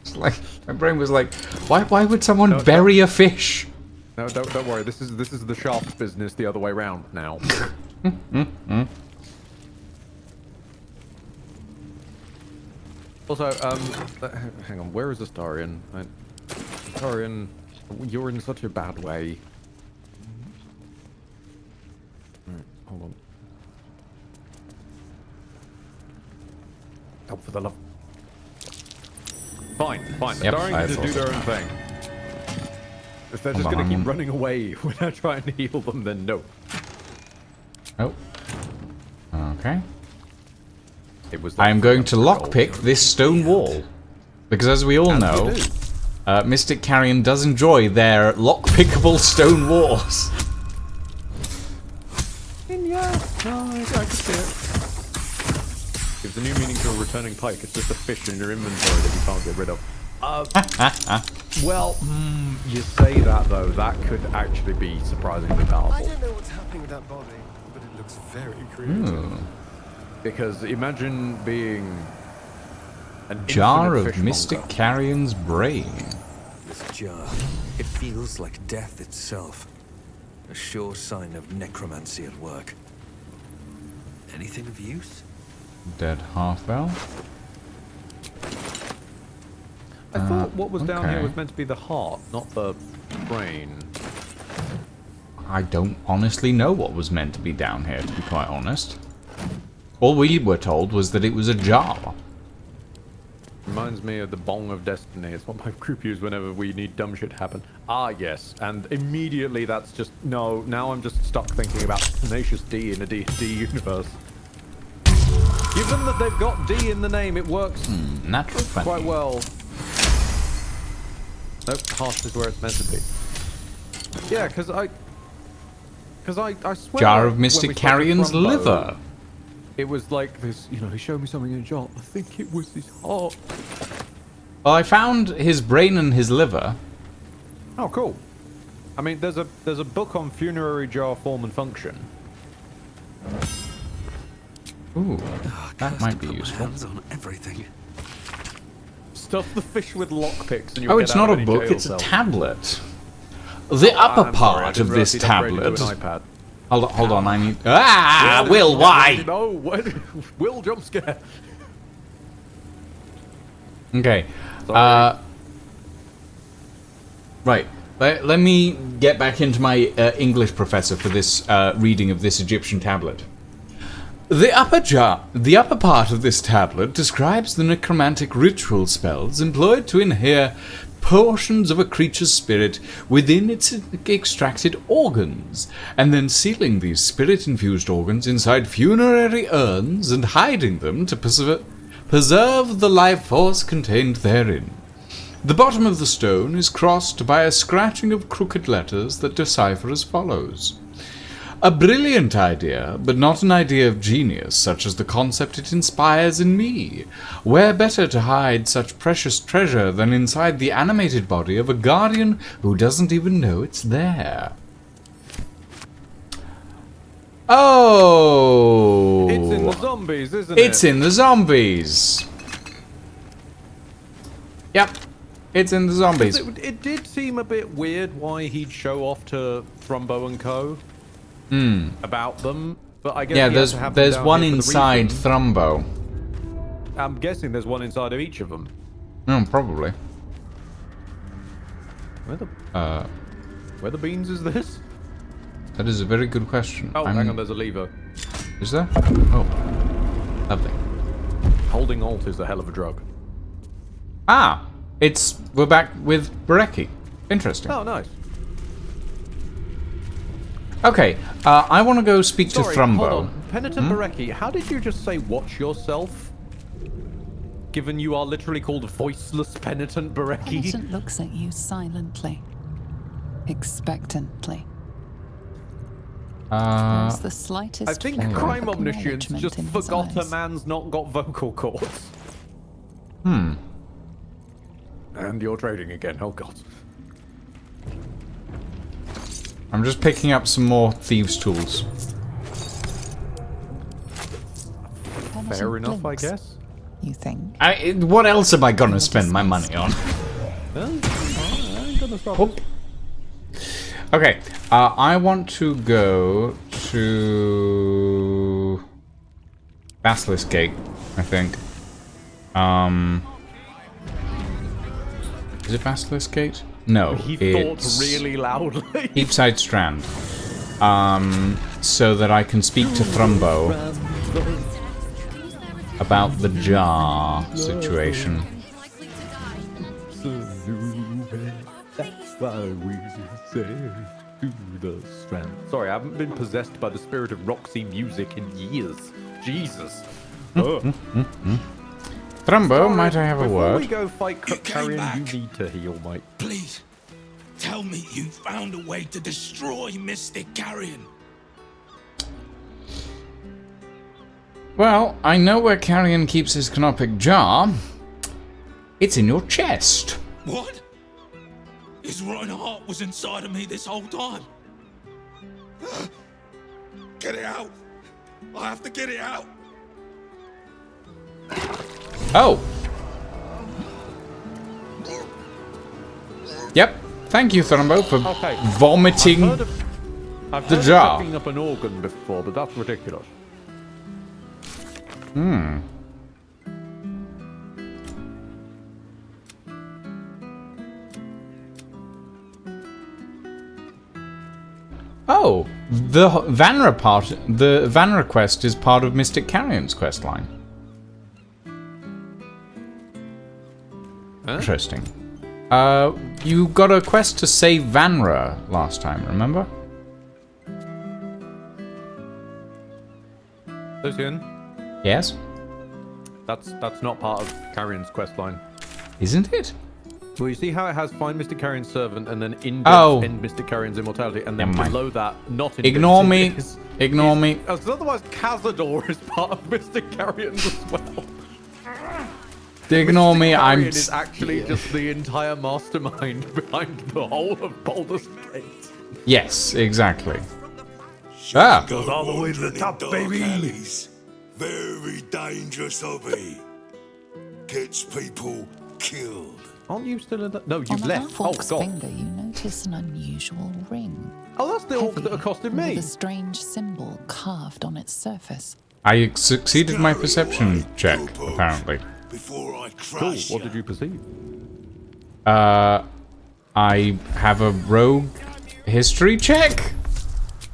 It's like, my brain was like, why would someone bury a fish? No, don't worry. This is the shaft business the other way round now. Also, hang on. Where is Astarion? Astarion, you're in such a bad way. Right, hold on. Help for the love. Fine. Yep, Astarion can just do their own thing. If they're just going to keep running away when I try and heal them, then no. Oh. Okay. It was. I am going to lockpick this stone wall. Because as we all know, Mystic Carrion does enjoy their lockpickable stone walls. Yeah, no, I can see it. Gives a new meaning to a returning pike. It's just a fish in your inventory that you can't get rid of. Well, you say that though. That could actually be surprisingly powerful. I don't know what's happening with that body, but it looks very creative. Because imagine being an Jar infinite of Mystic fishmonger. Carrion's brain. This jar, it feels like death itself. A sure sign of necromancy at work. Anything of use? Dead half-elf. I thought what was down here okay. was meant to be the heart, not the brain. I don't honestly know what was meant to be down here, to be quite honest. All we were told was that it was a jar. Reminds me of the bong of destiny. It's what my group use whenever we need dumb shit to happen. Ah, yes. And immediately that's just... No, now I'm just stuck thinking about Tenacious D in a D&D universe. Given that they've got D in the name, it works Natural 20. quite well. Nope, heart is where it's meant to be. Yeah, because I swear... Jar of when Mystic we spoke to Carrion's Crumbo, liver. It was like this, you know, he showed me something in a jar. I think it was his heart. Well, I found his brain and his liver. Oh, cool. I mean, there's a book on funerary jar form and function. Ooh, that Cursed might to be put my useful. hands on everything. Stuff the fish with lockpicks and you'll Oh, get it's out not of a any book, jail it's a cell. tablet. The upper I'm sorry, I part didn't of realize this he'd upgraded tablet. to an iPad. Hold on, I need... Ah, Will, why? No, Will jump scare. Okay. Sorry. Right. Let me get back into my English professor for this reading of this Egyptian tablet. The upper part of this tablet describes the necromantic ritual spells employed to inhere portions of a creature's spirit within its extracted organs, and then sealing these spirit-infused organs inside funerary urns and hiding them to preserve the life force contained therein. The bottom of the stone is crossed by a scratching of crooked letters that decipher as follows. A brilliant idea, but not an idea of genius, such as the concept it inspires in me. Where better to hide such precious treasure than inside the animated body of a guardian who doesn't even know it's there? Oh! It's in the zombies, isn't it? It's in the zombies. Yep. It's in the zombies. It did seem a bit weird why he'd show off to Thrumbo and Co. About them, but I guess Yeah, he had to have them there's down one here for the inside reason. Thrumbo. I'm guessing there's one inside of each of them. Probably. Where the beans is this? That is a very good question. Oh, hang on, there's a lever. Is there? Oh. Lovely. Holding Alt is a hell of a drug. Ah! We're back with Bereki. Interesting. Oh, nice. Okay, I want to go speak Sorry, to Thrumbo. hold on. Penitent Bereki, how did you just say watch yourself? Given you are literally called voiceless Penitent Bereki? Penitent looks at you silently, expectantly. There's the slightest I think flicker of crime omniscience acknowledgement just in his forgot a eyes. man's not got vocal cords. And you're trading again, oh god. I'm just picking up some more thieves' tools. Penitent Fair enough, I blinks, guess. You think? What else am I gonna spend my money on? Well, I ain't gonna stop Whoop. Okay, I want to go to Basilisk Gate, I think. Is it Basilisk Gate? No, He it's thought really loudly. Deepside Strand. So that I can speak to Thrumbo about the jar situation. That's why we say to the strand. Sorry, I haven't been possessed by the spirit of Roxy music in years. Jesus. Thrumbo, might I have a Before we word? go fight You came Carrion, back. you need to heal, mate. Please, tell me you found a way to destroy Mystic Carrion. Well, I know where Carrion keeps his canopic jar. It's in your chest. What? His rotten heart was inside of me this whole time. Get it out. I have to get it out. Oh. Yep. Thank you, Thrumbo, for Okay. vomiting I've the heard jar. of picking up an organ before, but that's ridiculous. Oh, the Vanra part, the Vanra quest is part of Mystic Carrion's quest line. Huh? Interesting. You got a quest to save Vanra last time, remember? Lucian, Yes? that's not part of Carrion's quest line. Isn't it? Well, you see how it has find Mr. Carrion's servant and then end Mr. Carrion's immortality, and then Never mind. below that, not in Ignore me. Ignore me. Because otherwise, Cazador is part of Mr. Carrion's as well. Ignore me, Carrion I'm... is actually just the entire mastermind behind the whole of Baldur's Gate. Yes, exactly. Ah! Goes all the way to the top, baby. Alleys. Very dangerous hobby. Gets people killed. Aren't you still in that? No, On you've the left. Oh, half-orc's God. finger, you notice an unusual ring. Oh, that's the orc that Heavy, accosted me. with a strange symbol carved on its surface. I succeeded my perception check, apparently. Before I Cool. crush What did you perceive? I have a rogue history check?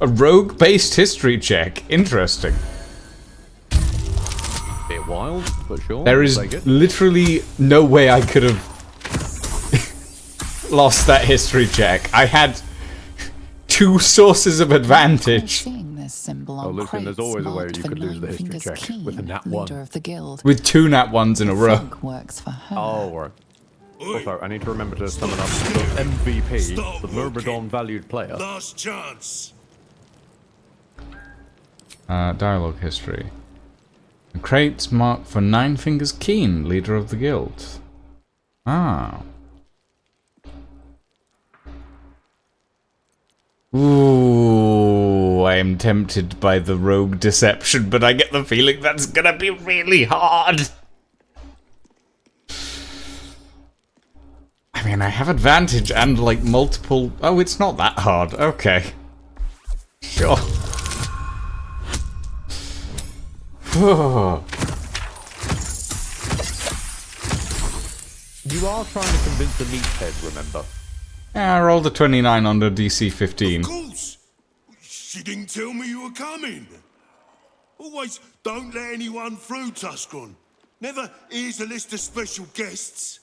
A rogue-based history check. Interesting. Bit wild, but sure. There I'll is take it. literally no way I could have lost that history check. I had 2 sources of advantage Seeing this symbol on listen, there's crates always a way marked you for could lose the Nine history Fingers check Keen, with a nat 1. leader of the guild. with 2 nat 1s in a row. Think works for her. Oh, right. Also, I need to remember to summon up the MVP, the Myrmidon valued player. last chance. Dialogue history. The crates marked for Nine Fingers Keen, leader of the guild. Ah. Ooh, I am tempted by the rogue deception, but I get the feeling that's gonna be really hard. I mean, I have advantage and, like, multiple... Oh, it's not that hard. Okay. Sure. You are trying to convince a meathead, remember? Yeah, I rolled a 29 on the DC 15. Of course. She didn't tell me you were coming. Always don't let anyone through, Tuscron. Never here's a list of special guests.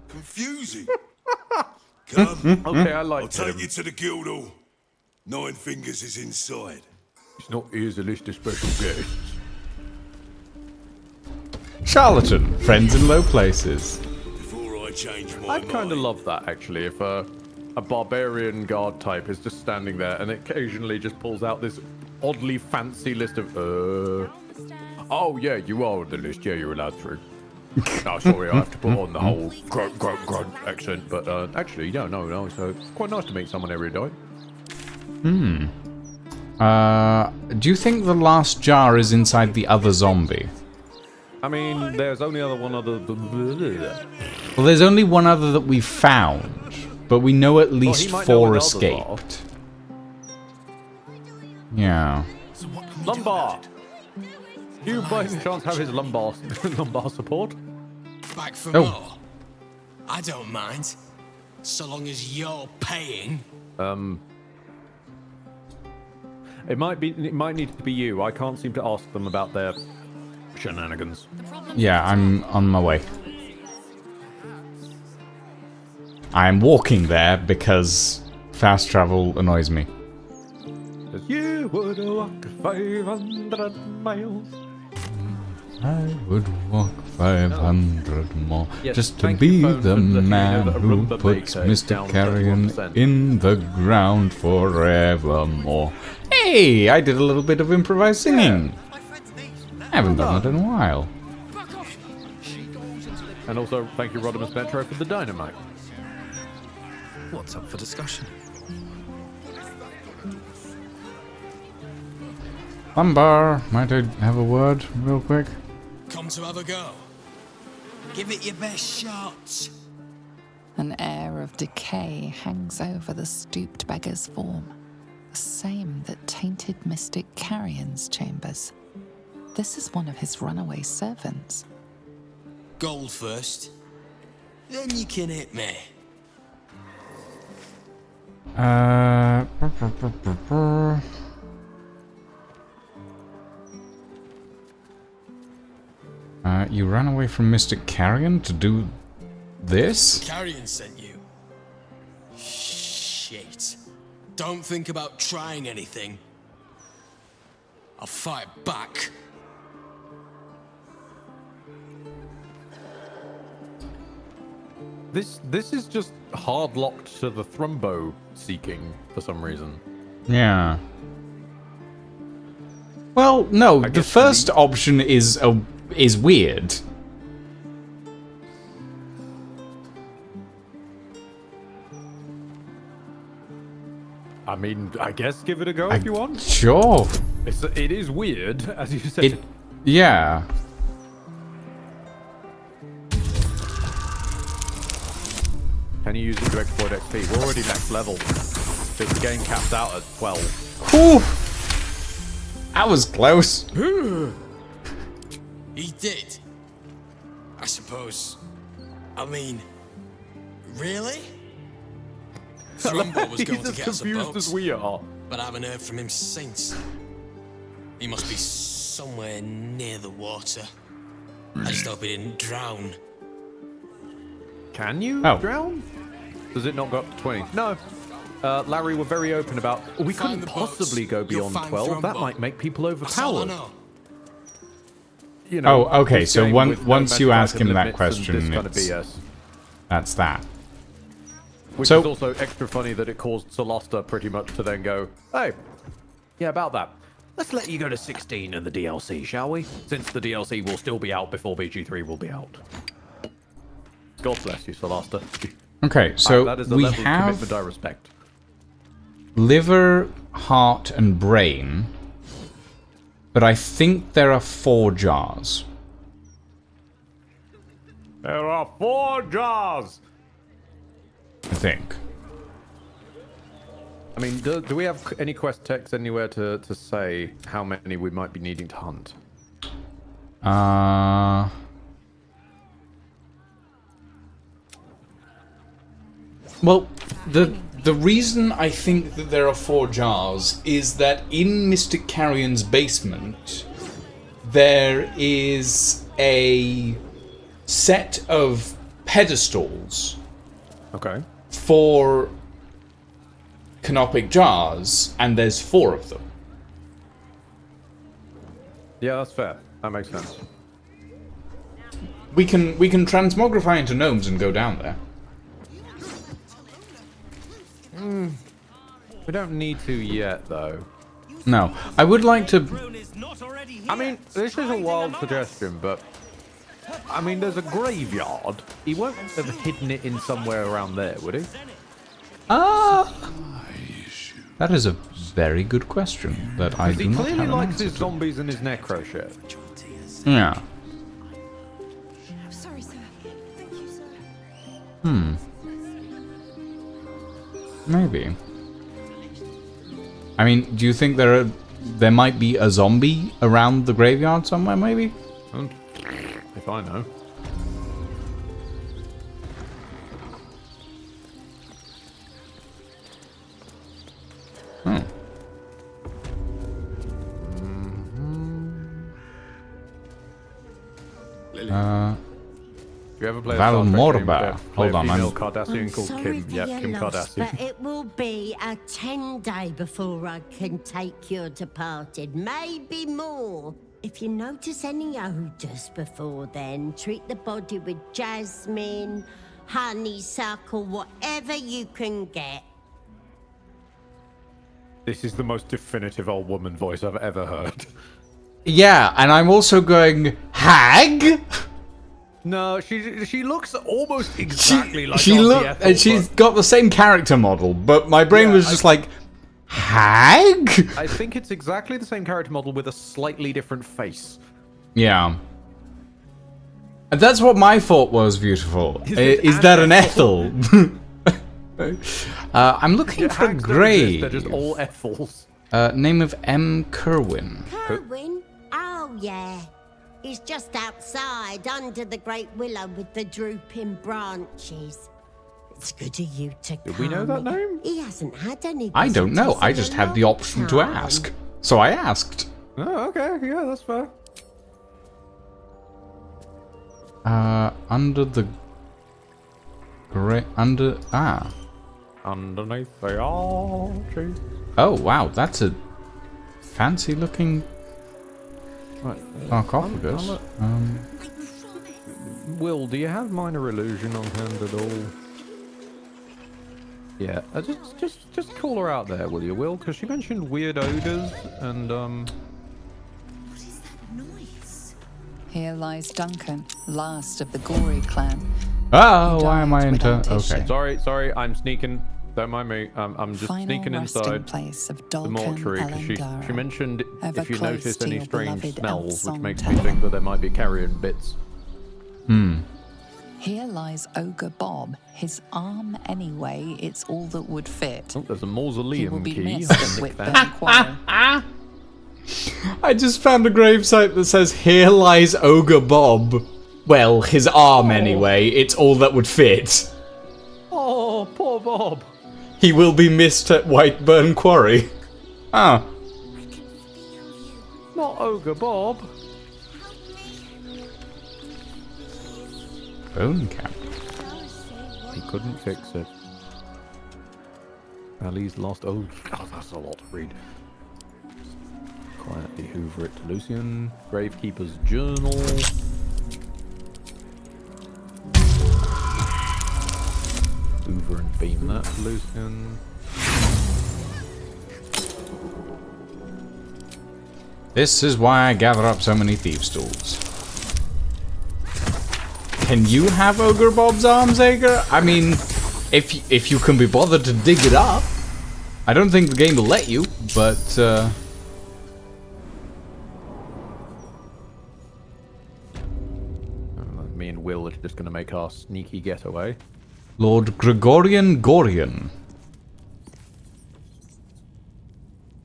Confusing. Come, Okay, I I'll like take him. you to the guild hall. Nine Fingers is inside. It's not here's a list of special guests. Charlatan, friends in low places. Before I change my I'd kind of mind. love that, actually, if a barbarian guard type is just standing there and occasionally just pulls out this oddly fancy list of, oh, yeah, you are on the list. Yeah, you're allowed through. Oh, sorry, I have to put on the whole grunt accent, but actually, no, so it's quite nice to meet someone every day. Do you think the last jar is inside the other zombie? I mean, there's only one other... Well, there's only one other that we found, but we know at Well, least he might know 4 where the others are. escaped. Yeah. So what can we Lumbar! do Do you by any chance have his lumbar support? Back for Oh. more? I don't mind. So long as you're paying. It might need to be you. I can't seem to ask them about their shenanigans. Yeah, I'm on my way. I'm walking there because fast travel annoys me. You would walk 500 miles. I would walk 500 more Yes, just to thank you, be phone, the for letting me man know that a who Roomba puts baker is Mr. down Carrion 31%. in the ground forevermore. Hey, I did a little bit of improvised singing. I haven't done it in a while. And also, thank you, Rodimus Metro, for the dynamite. What's up for discussion? Lumbar, might I have a word real quick? Come to have a go. Give it your best shot. An air of decay hangs over the stooped beggar's form, the same that tainted mystic Carrion's chambers. This is one of his runaway servants. Gold first. Then you can hit me. You ran away from Mr. Carrion to do this? Carrion sent you. Shit. Don't think about trying anything. I'll fight back. This is just hard locked to the thrumbo seeking for some reason. Yeah. Well, no, the guess first option is weird. I mean, I guess give it a go if you want. Sure. It is weird, as you said. Yeah. Can you use it to exploit XP? We're already next level. Because the game caps out at 12. Whew. That was close. He did. I suppose. I mean, really? Thrumbo was going to He's as get us a confused boat, as we are. but I haven't heard from him since. He must be somewhere near the water. I just hope he didn't drown. Can you Oh. drown? Does it not go up to 20? No. Larry were very open about. We Find couldn't the boats. possibly go You'll beyond find 12. That Thrumbo. might make people That's all I overpowered. know. You know, Oh, okay, this so game one- with no once you magic ask item him that limits and question, this kind of it's- BS. That's that. Which So- is also extra funny that it caused Solasta pretty much to then go, hey, yeah, about that. Let's let you go to 16 in the DLC, shall we? Since the DLC will still be out before BG3 will be out. God bless you, Solasta. Okay, so that is the we level of have commitment I respect. liver, heart, and brain, but I think there are 4 jars. There are 4 jars! I think. I mean, do we have any quest text anywhere to say how many we might be needing to hunt? Well, the reason I think that there are 4 jars is that in Mr. Carrion's basement there is a set of pedestals Okay. for canopic jars, and there's 4 of them. Yeah, that's fair. That makes sense. We can transmogrify into gnomes and go down there. We don't need to yet, though. No, I would like to. I mean, this is a wild suggestion, but... I mean, there's a graveyard. He won't have hidden it in somewhere around there, would he? That is a very good question that I Because do he not clearly have an likes answer his to. zombies and his necro shit. Yeah. Sorry, sir. Thank you, sir. Maybe. I mean, do you think there are there might be a zombie around the graveyard somewhere, maybe? If I know. Do you ever play a Star Trek game Valmorba. where play Hold a on, female I'm... Cardassian called Sorry Kim? for Yeah, your Kim loss, Kardashian. but it will be a 10-day before I can take your departed. Maybe more. If you notice any odours before then, treat the body with jasmine, honeysuckle, whatever you can get. This is the most definitive old woman voice I've ever heard. Yeah, and I'm also going, hag? No, she looks almost exactly like she Auntie look, Ethel, and she's got the same character model, but my brain Yeah, was just like, hag? I think it's exactly the same character model with a slightly different face. Yeah. And that's what my thought was, beautiful. Is Is it that an an Ethel? I'm looking for a Hags don't exist, grave. They're just all Ethels. Name of M. Kerwin. Kerwin? Oh, yeah. He's just outside, under the great willow with the drooping branches. It's good of you to come. Do we know that name? He hasn't had any I don't know. visitors I in just a had the long option to time. ask. So I asked. Oh, okay. Yeah, that's fair. Under the... Underneath the arches. Oh, wow. That's a fancy looking sarcophagus. Will, do you have minor illusion on hand at all? Yeah, just call her out there, will you, Will? Because she mentioned weird odors and What is that noise? Here lies Duncan, last of the Gory clan. Oh, He why am died I into... without Okay. issue. sorry, I'm sneaking. Don't mind me. I'm just Final sneaking resting inside place of the Dalcan mortuary because she Elendara, mentioned ever if you close notice to any your strange beloved smells, which Elsong makes me Tower. think that there might be carrion bits. Here lies Ogre Bob, his arm anyway, it's all that would fit. Oh, there's a He will mausoleum be key. missed I at can nick Whitburn that. Quarry. I just found a gravesite that says, "Here lies Ogre Bob." Well, his arm anyway. It's all that would fit. Oh, poor Bob. He will be missed at Whiteburn Quarry. Ah. Not Ogre Bob. Bone cap. He couldn't fix it. Ali's lost. Oh, God, that's a lot to read. Quietly hoover it to Lucian. Gravekeeper's journal. Hoover and beam that to Lucian. This is why I gather up so many thieves' tools. Can you have Ogre Bob's arms, Ager? I mean, if you can be bothered to dig it up. I don't think the game will let you, but Me and Will are just going to make our sneaky getaway. Lord Gregorian Gorian.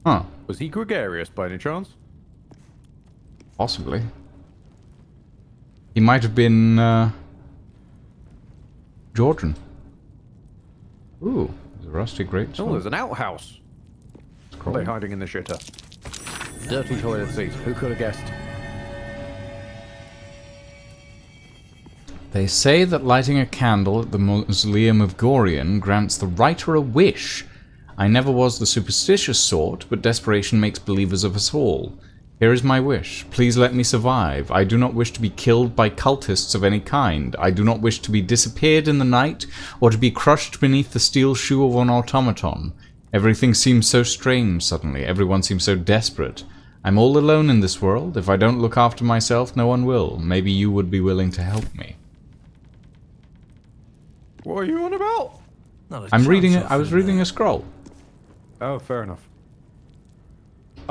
Huh. Was he gregarious by any chance? Possibly. He might have been, Georgian. Ooh, there's a rusty grate. Oh, there's an outhouse. Are they hiding in the shitter? Dirty toilet seat. Who could have guessed? They say that lighting a candle at the Mausoleum of Gorian grants the writer a wish. I never was the superstitious sort, but desperation makes believers of us all. Here is my wish. Please let me survive. I do not wish to be killed by cultists of any kind. I do not wish to be disappeared in the night, or to be crushed beneath the steel shoe of an automaton. Everything seems so strange suddenly. Everyone seems so desperate. I'm all alone in this world. If I don't look after myself, no one will. Maybe you would be willing to help me. What are you on about? I'm reading it. I was reading a scroll. Oh, fair enough.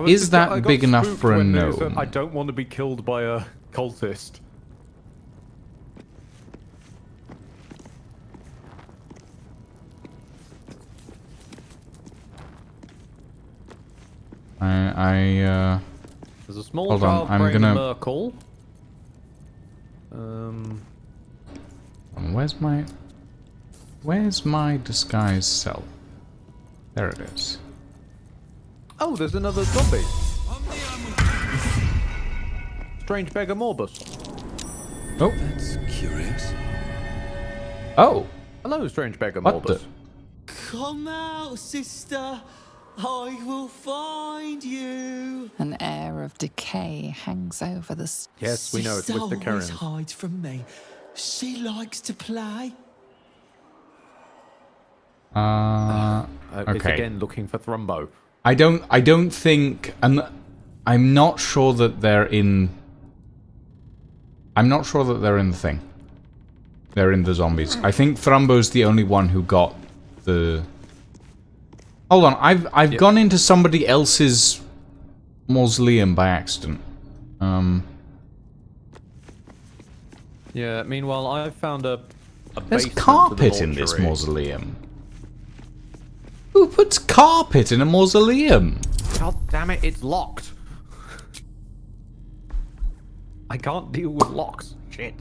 Is that I got big enough spooked for a when they said, gnome? I don't want to be killed by a cultist. There's a small hold on, child I'm praying gonna- Merkel. Where's my disguise self? There it is. Oh, there's another zombie. Strange beggar Morbus. Oh. That's curious. Oh. Hello, strange beggar What Morbus. Come out, sister. I will find you. An air of decay hangs over the Yes, we know it's Sister with the always Karens. hides from me. She likes to play. It's Okay. again looking for Thrumbo. I don't think, and I'm not sure that they're in. I'm not sure that they're in the thing. They're in the zombies. I think Thrumbo's the only one who got the. Hold on, I've gone into somebody else's mausoleum by accident. Yeah. Meanwhile, I've found a There's basement to the carpet in this mortuary. mausoleum. Who puts carpet in a mausoleum? God damn it! It's locked. I can't deal with locks. Shit.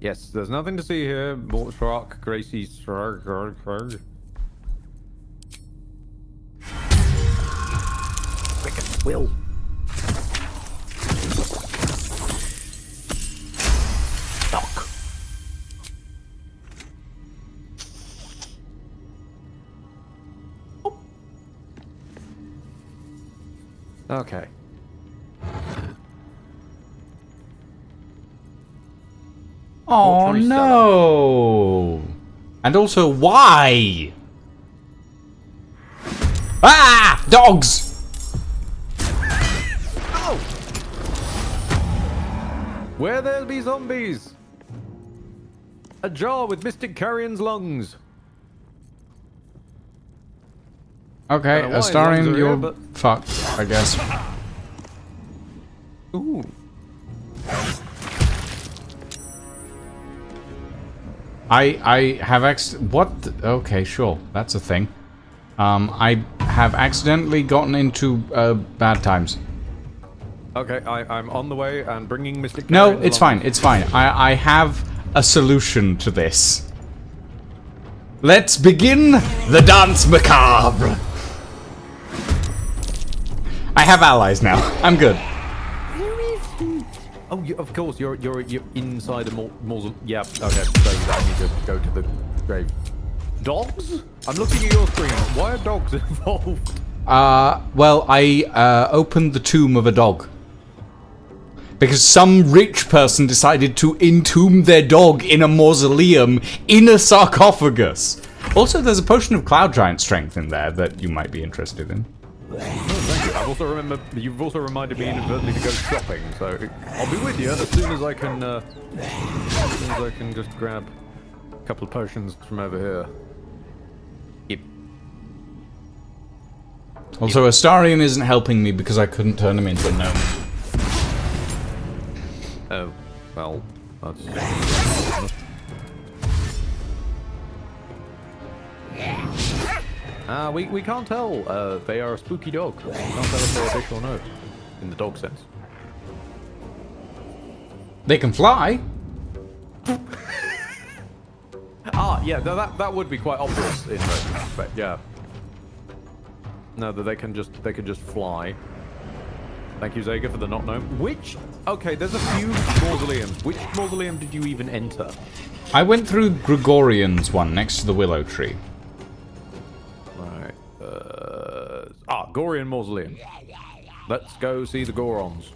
Yes, there's nothing to see here. Mortschrock, Gracie, Frickin' Will. Doc. Okay. Oh Mortuary no! And also, why? Ah! Dogs! Where there be zombies? A jar with Mystic Carrion's lungs. Okay, Don't know why his lungs Astarion, are here, you're but- fucked, I guess. Ooh. I have what? Okay, sure, that's a thing. I have accidentally gotten into bad times. Okay, I'm on the way and bringing Mystic No, Carrion's it's lungs. fine, it's fine. I have a solution to this. Let's begin the dance macabre. I have allies now. I'm good. Oh, of course, you're inside a mausoleum. Yeah, okay, so I need to go to the grave. Dogs? I'm looking at your screen. Why are dogs involved? Well, I opened the tomb of a dog. Because some rich person decided to entomb their dog in a mausoleum in a sarcophagus. Also, there's a potion of cloud giant strength in there that you might be interested in. Oh, thank you. You've also reminded me inadvertently to go shopping, so I'll be with you as soon as I can. Just grab a couple of potions from over here. Yep. Also, Astarion isn't helping me because I couldn't turn him into a gnome. Oh, well, that's. We can't tell. They are a spooky dog. We can't tell if they're a fish or no, in the dog sense. They can fly. Yeah, that would be quite obvious in retrospect. Yeah. No, that they can just fly. Thank you, Zega, for the not known. Okay, there's a few mausoleums. Which mausoleum did you even enter? I went through Gregorian's one next to the willow tree. Right. Gorian Mausoleum. Let's go see the Gorons.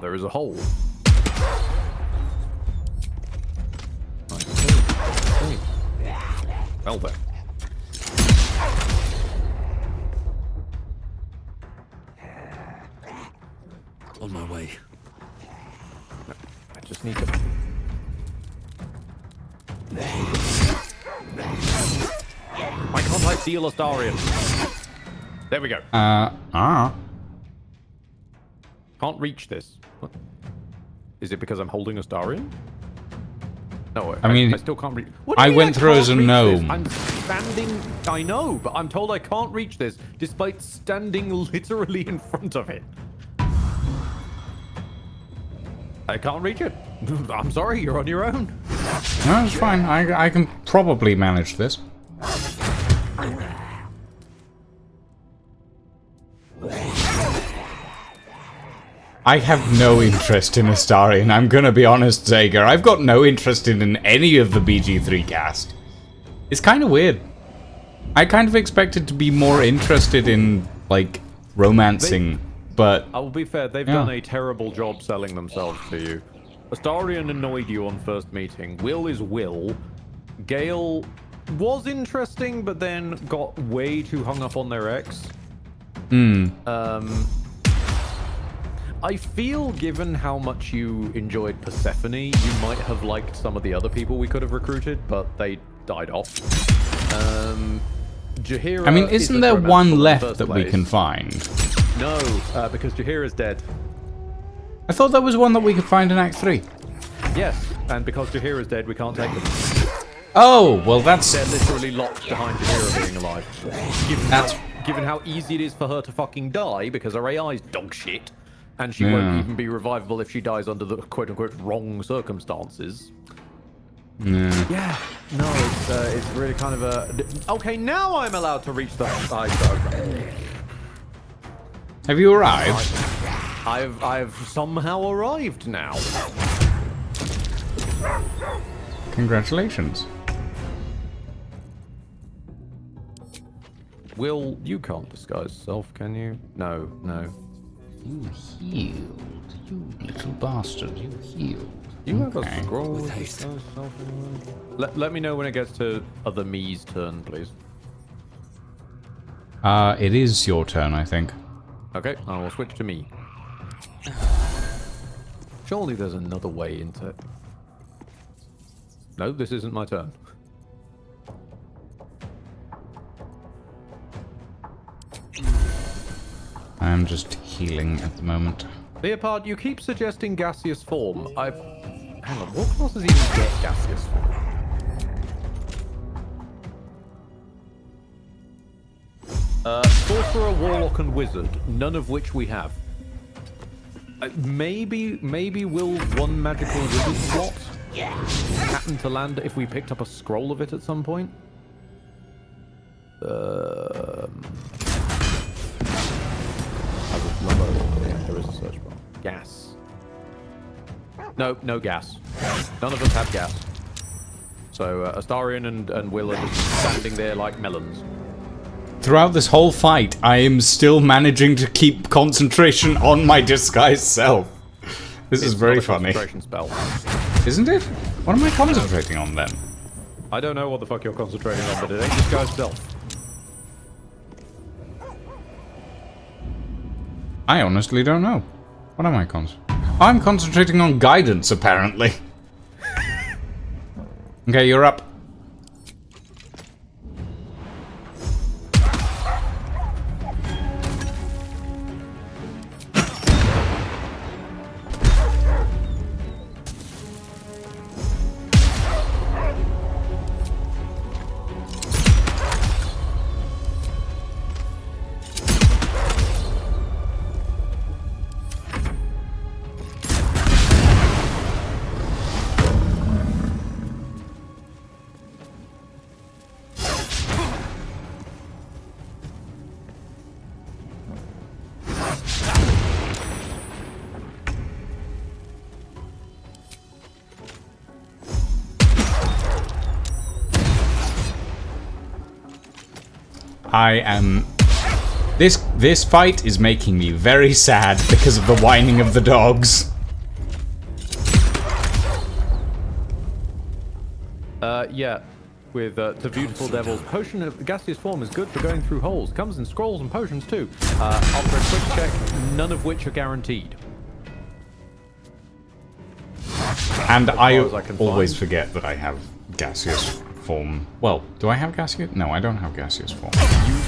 There is a hole. Okay. Well then. On my way. I just need to. Why can't I steal Astarion? There we go. Can't reach this. What? Is it because I'm holding Astarion? No, I mean, I still can't reach. I went through as a gnome. I'm standing. I know, but I'm told I can't reach this despite standing literally in front of it. I can't reach it. I'm sorry, you're on your own. No, it's fine. I can probably manage this. I have no interest in Astarion, I'm gonna be honest, Zager. I've got no interest in any of the BG3 cast. It's kind of weird. I kind of expected to be more interested in, like, romancing, but... I will be fair, they've done a terrible job selling themselves to you. Astarion annoyed you on first meeting. Will is Will. Gale was interesting, but then got way too hung up on their ex. I feel, given how much you enjoyed Persephone, you might have liked some of the other people we could have recruited, but they died off. Jaheira, I mean, isn't there one left that we can find? No, because Jaheira's dead. I thought there was one that we could find in Act 3. Yes, and because Jaheira's dead, we can't take them. Oh, well that's... They're literally locked behind Jaheira being alive. Given how easy it is for her to fucking die, because her AI's dog shit. And she won't even be revivable if she dies under the quote-unquote wrong circumstances. Yeah. No, it's really kind of a... Okay, now I'm allowed to reach the... Have you arrived? I've somehow arrived now. Congratulations. Will, you can't disguise self, can you? No, no. You healed. You little bastard. You healed. You have a scroll with disguise self in the... Let me know when it gets to other me's turn, please. It is your turn, I think. Okay, I will switch to me. Surely there's another way into it. No, this isn't my turn. I'm just healing at the moment. Leopard, you keep suggesting gaseous form. Hang on, what classes even get gaseous form? Sorcerer, Warlock, and Wizard, none of which we have. Maybe will one magical wizard slot happen to land if we picked up a scroll of it at some point? There is a search bar. Gas. No gas. None of us have gas. So Astarion and Will are just standing there like melons. Throughout this whole fight, I am still managing to keep concentration on my disguised self. This is very funny. Concentration spell. Isn't it? What am I concentrating on then? I don't know what the fuck you're concentrating on, but it ain't disguised self. I honestly don't know. What am I concentrating? I'm concentrating on guidance, apparently. Okay, you're up. I am... This fight is making me very sad because of the whining of the dogs. Yeah. With the beautiful devil's potion of gaseous form is good for going through holes. Comes in scrolls and potions too. After a quick check, none of which are guaranteed. And I always forget that I have gaseous form. Well, do I have gaseous? No, I don't have gaseous form.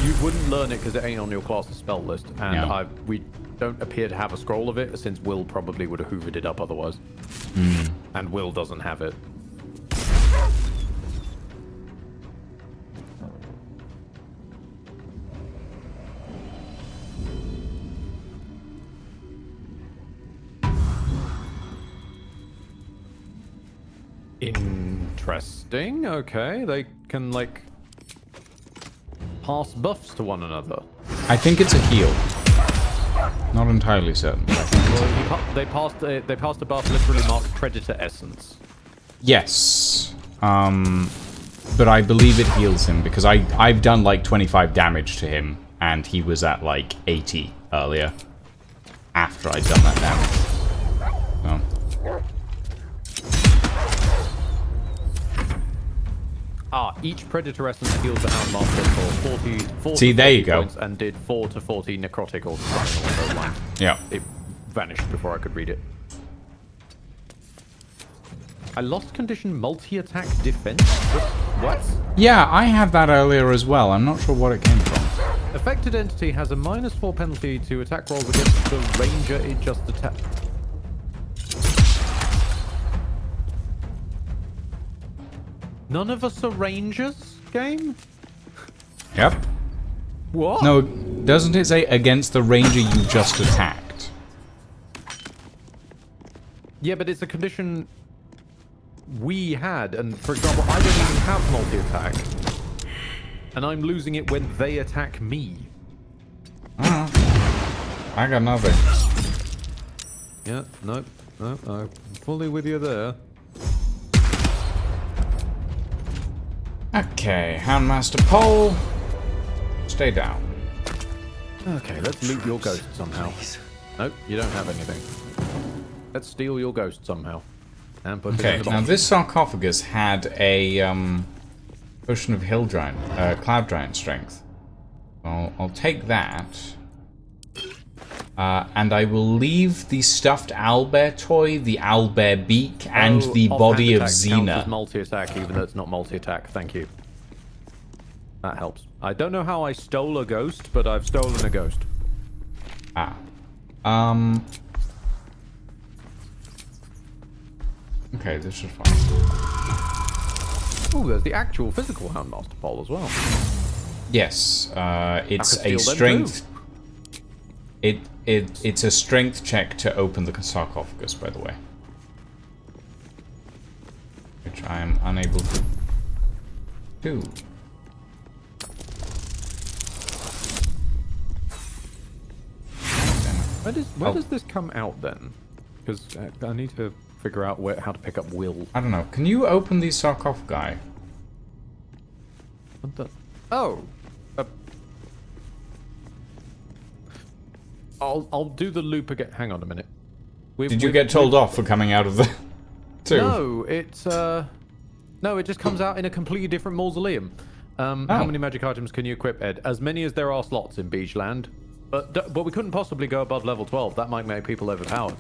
You wouldn't learn it because it ain't on your class's spell list, and we don't appear to have a scroll of it, since Will probably would have hoovered it up otherwise. And Will doesn't have it. Interesting. Okay, they can like pass buffs to one another. I think it's a heal. Not entirely certain. But I think they passed a buff literally marked Predator Essence. yes. But I believe it heals him because I've done like 25 damage to him and he was at like 80 earlier after I'd done that damage. So. Each Predator Essence heals the Houndmaster for 40 See, there you go. points and did 4 to 40 necrotic or something along those lines. Yeah. It vanished before I could read it. I lost condition multi-attack defense? What? Yeah, I had that earlier as well. I'm not sure what it came from. Affected entity has a -4 penalty to attack rolls against the ranger it just attacked. None of us are rangers, game? Yep. What? No, doesn't it say against the ranger you just attacked? Yeah, but it's a condition we had, and for example, I don't even have multi-attack. And I'm losing it when they attack me. I got nothing. Yeah, nope, I'm fully with you there. Okay, Houndmaster Pole. Stay down. Okay, let's loot your ghost somehow. Nope, you don't have anything. Let's steal your ghost somehow. And put it Okay, in the now box. this sarcophagus had a potion of hill giant, cloud giant strength. I'll take that. And I will leave the stuffed owlbear toy, the owlbear beak, and the body of Xena. Multi-attack, even though it's not multi-attack. Thank you. That helps. I don't know how I stole a ghost, but I've stolen a ghost. Okay, this is fine. Oh, there's the actual physical Houndmaster pole as well. Yes, it's I a could steal them strength. It's a strength check to open the sarcophagus, by the way, which I am unable to do. Where does this come out then? Because I need to figure out how to pick up Will. I don't know. Can you open these sarcophagi? What the? Oh. I'll do the loop again. Hang on a minute. Did you get told off for coming out of the tube? No, it just comes out in a completely different mausoleum. How many magic items can you equip, Ed? As many as there are slots in Beachland. But we couldn't possibly go above level 12. That might make people overpowered.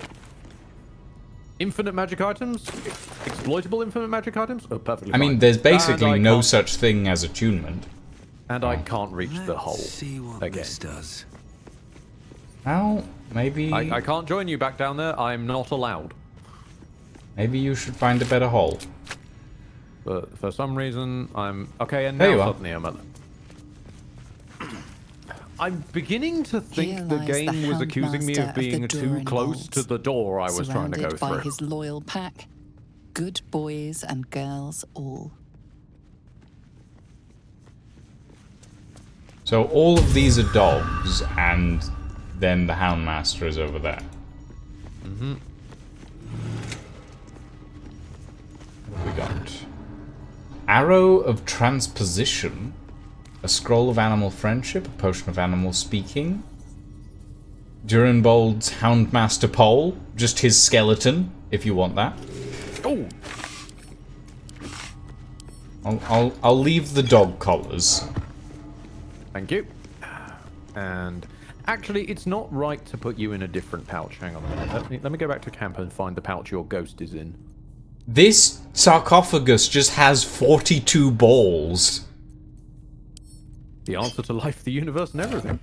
Infinite magic items? Exploitable infinite magic items? Oh, perfectly fine. I mean, there's basically no such thing as attunement. And I can't reach the hole see what again. this does. Well, maybe... I can't join you back down there. I'm not allowed. Maybe you should find a better hole. But for some reason, I'm... Okay, and there you now are. suddenly I'm beginning to think the game was accusing me of being too close to the door I was trying to go by through. his loyal pack, good boys and girls all. So all of these are dogs, and then the Houndmaster is over there. Mm-hmm. What have we got? Arrow of Transposition. A scroll of animal friendship, a potion of animal speaking. Durinbold's Houndmaster pole, just his skeleton, if you want that. Oh, I'll leave the dog collars. thank you. And actually, it's not right to put you in a different pouch. Hang on a minute. Let me go back to camp and find the pouch your ghost is in. This sarcophagus just has 42 balls. The answer to life, the universe, and everything.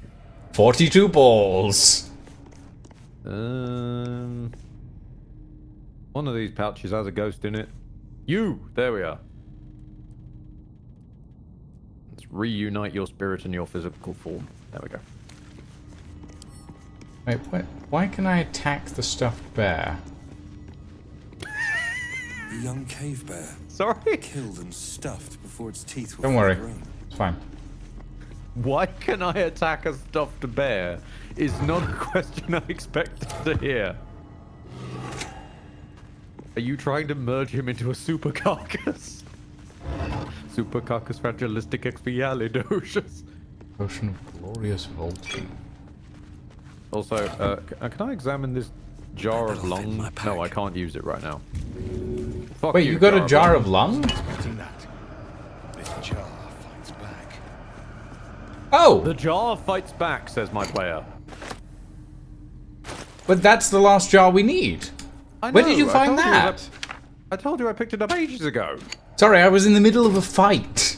42 balls. One of these pouches has a ghost in it. There we are. Let's reunite your spirit and your physical form. There we go. Wait, why can I attack the stuffed bear? A young cave bear. Sorry? Killed and stuffed before its teeth were Don't worry. grown. It's fine. Why can I attack a stuffed bear? Is not a question I expected to hear. Are you trying to merge him into a super carcass? Super carcass fragilistic expialidocious. Potion of glorious vaulting. Also, can I examine this jar of lung? No, I can't use it right now. Fuck Wait, you got a jar of lung? Expecting that. This jar fights back. Oh! The jar fights back, says my player. But that's the last jar we need. Where did you find that? I told you I picked it up ages ago. Sorry, I was in the middle of a fight.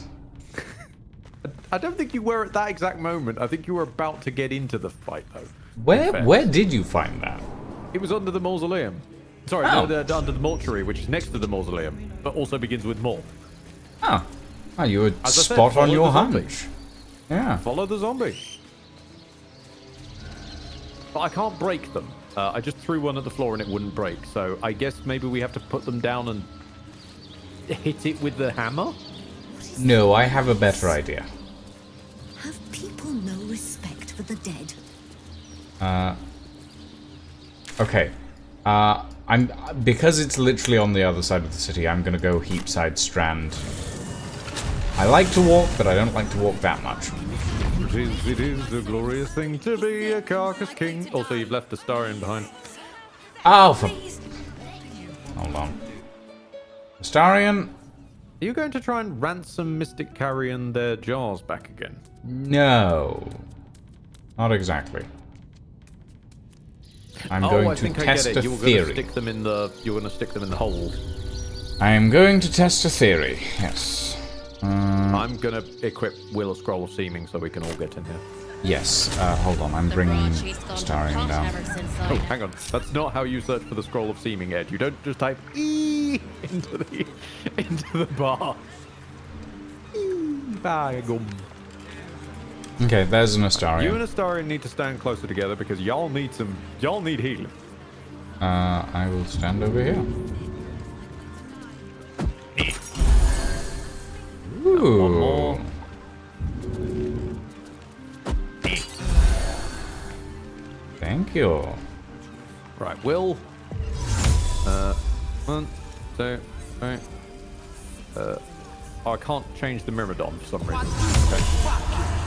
I don't think you were at that exact moment. I think you were about to get into the fight, though. Where did you find that? It was under the mausoleum. Sorry, Oh. no, under the mortuary, which is next to the mausoleum, but also begins with more. Oh. Oh, you were As I said, spot on follow your the zombie. hunch. Yeah. Follow the zombie. But I can't break them. I just threw one at the floor and it wouldn't break. So I guess maybe we have to put them down and hit it with the hammer? No, I have a better idea. Have people no respect for the dead? Okay. Because it's literally on the other side of the city, I'm gonna go Heapside Strand. I like to walk, but I don't like to walk that much. It is a glorious thing to be a carcass king. Also, you've left the Starian behind. Oh, hold on. Starian? Are you going to try and ransom Mystic Carrion their jars back again? No. Not exactly. I'm going to test a You were theory. going to stick them in the. You were going to stick them in the hole. I am going to test a theory. Yes. I'm going to equip Will of Scroll of Seeming so we can all get in here. Yes. Hold on. I'm bringing Starian down. Oh, hang on. That's not how you search for the Scroll of Seeming, Ed. You don't just type E into the bar. Okay, there's an Astarian. You and Astarian need to stand closer together because y'all need healing. I will stand over here. Ooh. One more. Thank you. Right, Will. 1, 2, 3. I can't change the Myrmidon for some reason. Okay.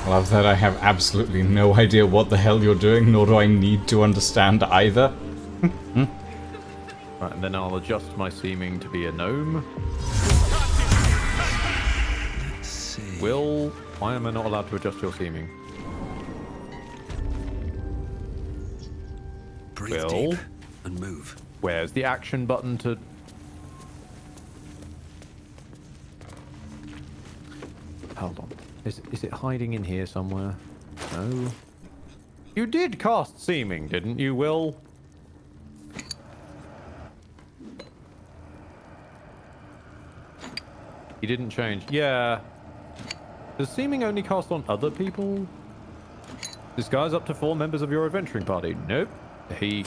I love that I have absolutely no idea what the hell you're doing, nor do I need to understand either. Right, and then I'll adjust my seeming to be a gnome. Let's see. Will, why am I not allowed to adjust your seeming? Breathe Will, deep and move. where's the action button to... Hold on. Is it hiding in here somewhere? No. You did cast seeming, didn't you, Will? He didn't change. Yeah. Does seeming only cast on other people? Disguise up to 4 members of your adventuring party. Nope. He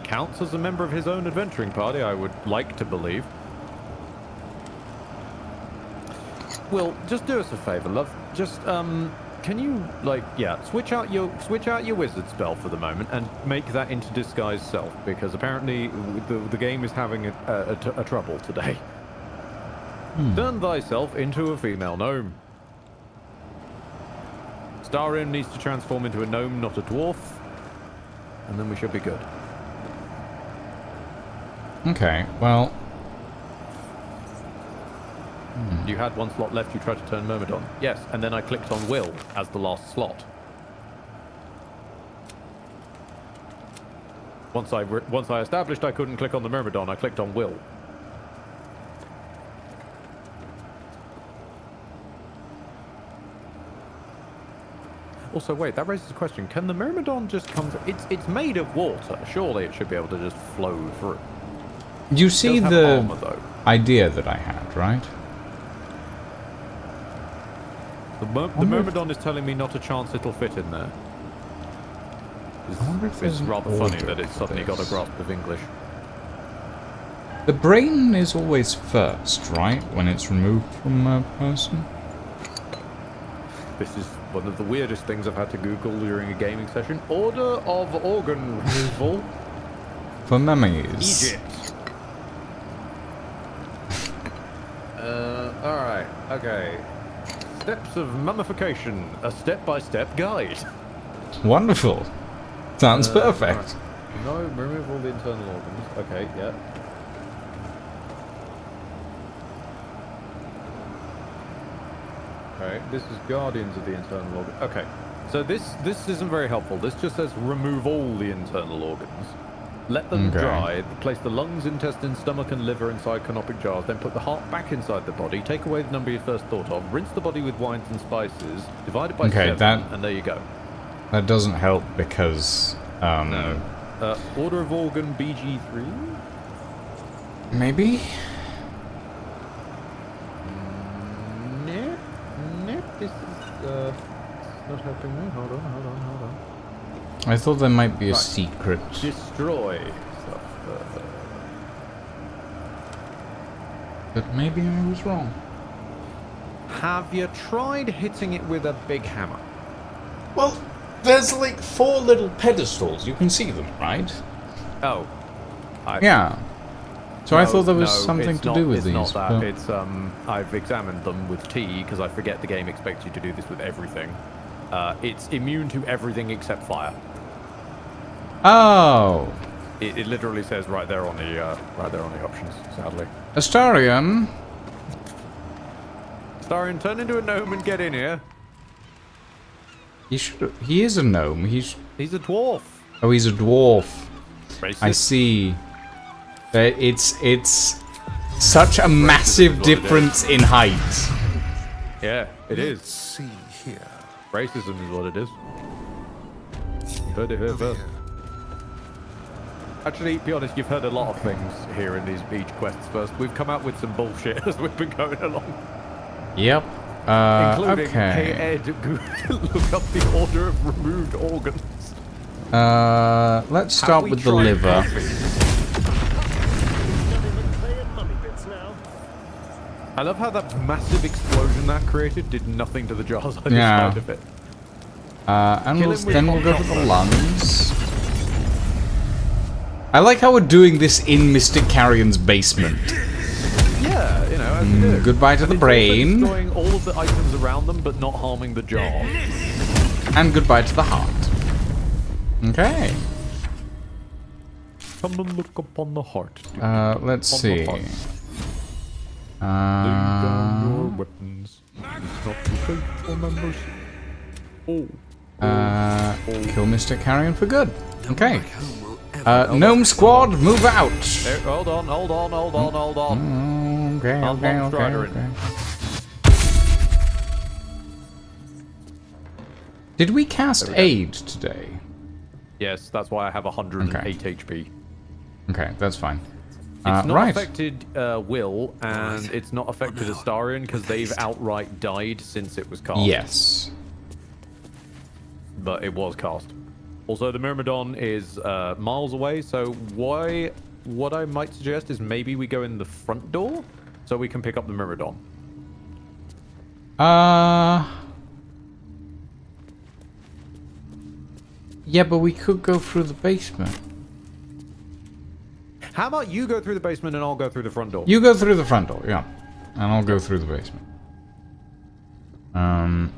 counts as a member of his own adventuring party, I would like to believe. Will, just do us a favor, love. Just can you switch out your wizard spell for the moment and make that into disguise self, because apparently the game is having a trouble today. Turn thyself into a female gnome. Starian needs to transform into a gnome, not a dwarf, and then we should be good. Okay, well... You had 1 slot left, you tried to turn Myrmidon. Yes, and then I clicked on Will as the last slot. Once I established I couldn't click on the Myrmidon, I clicked on Will. Also, wait, that raises a question. Can the Myrmidon just come through? It's made of water. Surely it should be able to just flow through. You see the armor, though. idea that I had, right? The Myrmidon is telling me not a chance it'll fit in there. I wonder if there's It's an rather funny order that it's for suddenly got a this. grasp of English. The brain is always first, right? When it's removed from a person? This is one of the weirdest things I've had to Google during a gaming session. Order of organ removal. For mummies. Egypt. Alright, okay. Steps of mummification, a step-by-step guide. Wonderful. Sounds perfect. Right. No, remove all the internal organs. Okay, yeah. Okay, this is Guardians of the Internal Organs. Okay, so this isn't very helpful. This just says remove all the internal organs. Let them dry. Place the lungs, intestines, stomach, and liver inside canopic jars. Then put the heart back inside the body. Take away the number you first thought of. Rinse the body with wines and spices. Divide it by 7, and there you go. That doesn't help because... no. Order of organ BG3? Maybe? This is not helping me. Hold on. I thought there might be a secret. Destroy stuff. But maybe I was wrong. Have you tried hitting it with a big hammer? Well, there's like 4 little pedestals. You can see them, right? Oh. Yeah. So I thought there was something to do with these. It's not that. It's I've examined them with T because I forget the game expects you to do this with everything. It's immune to everything except fire. Oh. It literally says right there on the options. Sadly. Astarion. Astarion, turn into a gnome and get in here. He should. He is a gnome. He's a dwarf. Oh, he's a dwarf. Racist. I see. It's such a massive difference in height. Yeah, it is. Let's see here. Racism is what it is. Heard it here first. Actually, to be honest, you've heard a lot of things here in these beach quests first. We've come out with some bullshit as we've been going along. Yep. Including, okay. hey Ed, look up the order of removed organs. Let's start with the liver. I love how that massive explosion that created did nothing to the jars either side of it. And then we'll go to the lungs. I like how we're doing this in Mystic Carrion's basement. Yeah, you know, as we do. Goodbye to the brain. Destroying all of the items around them, but not harming the jar. And goodbye to the heart. Okay. Come and look upon the heart. Let's see. Lay down your weapons. It's not too late for members. Kill Mr. Carrion for good. Okay. Gnome squad, move out. There, hold on. Okay. Did we cast aid today? Yes, that's why I have 108 HP. Okay, that's fine. It's not affected Will, and it's not affected Astarion because they've outright died since it was cast. Yes. But it was cast. Also, the Myrmidon is miles away, so what I might suggest is maybe we go in the front door so we can pick up the Myrmidon. Yeah, but we could go through the basement. How about you go through the basement and I'll go through the front door? You go through the front door, yeah. And I'll go through the basement. I'm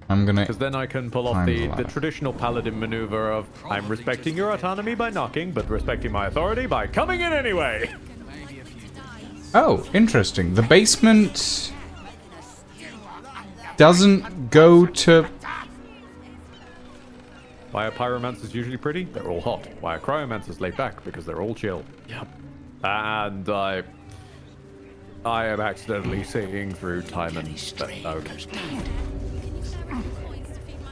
gonna... Because then I can pull off the traditional paladin maneuver of I'm respecting your autonomy by knocking, but respecting my authority by coming in anyway. Oh, interesting. The basement doesn't go to... Why are pyromancers usually pretty? They're all hot. Why are cryomancers laid back? Because they're all chill. Yep. And I am accidentally seeing through time and... okay.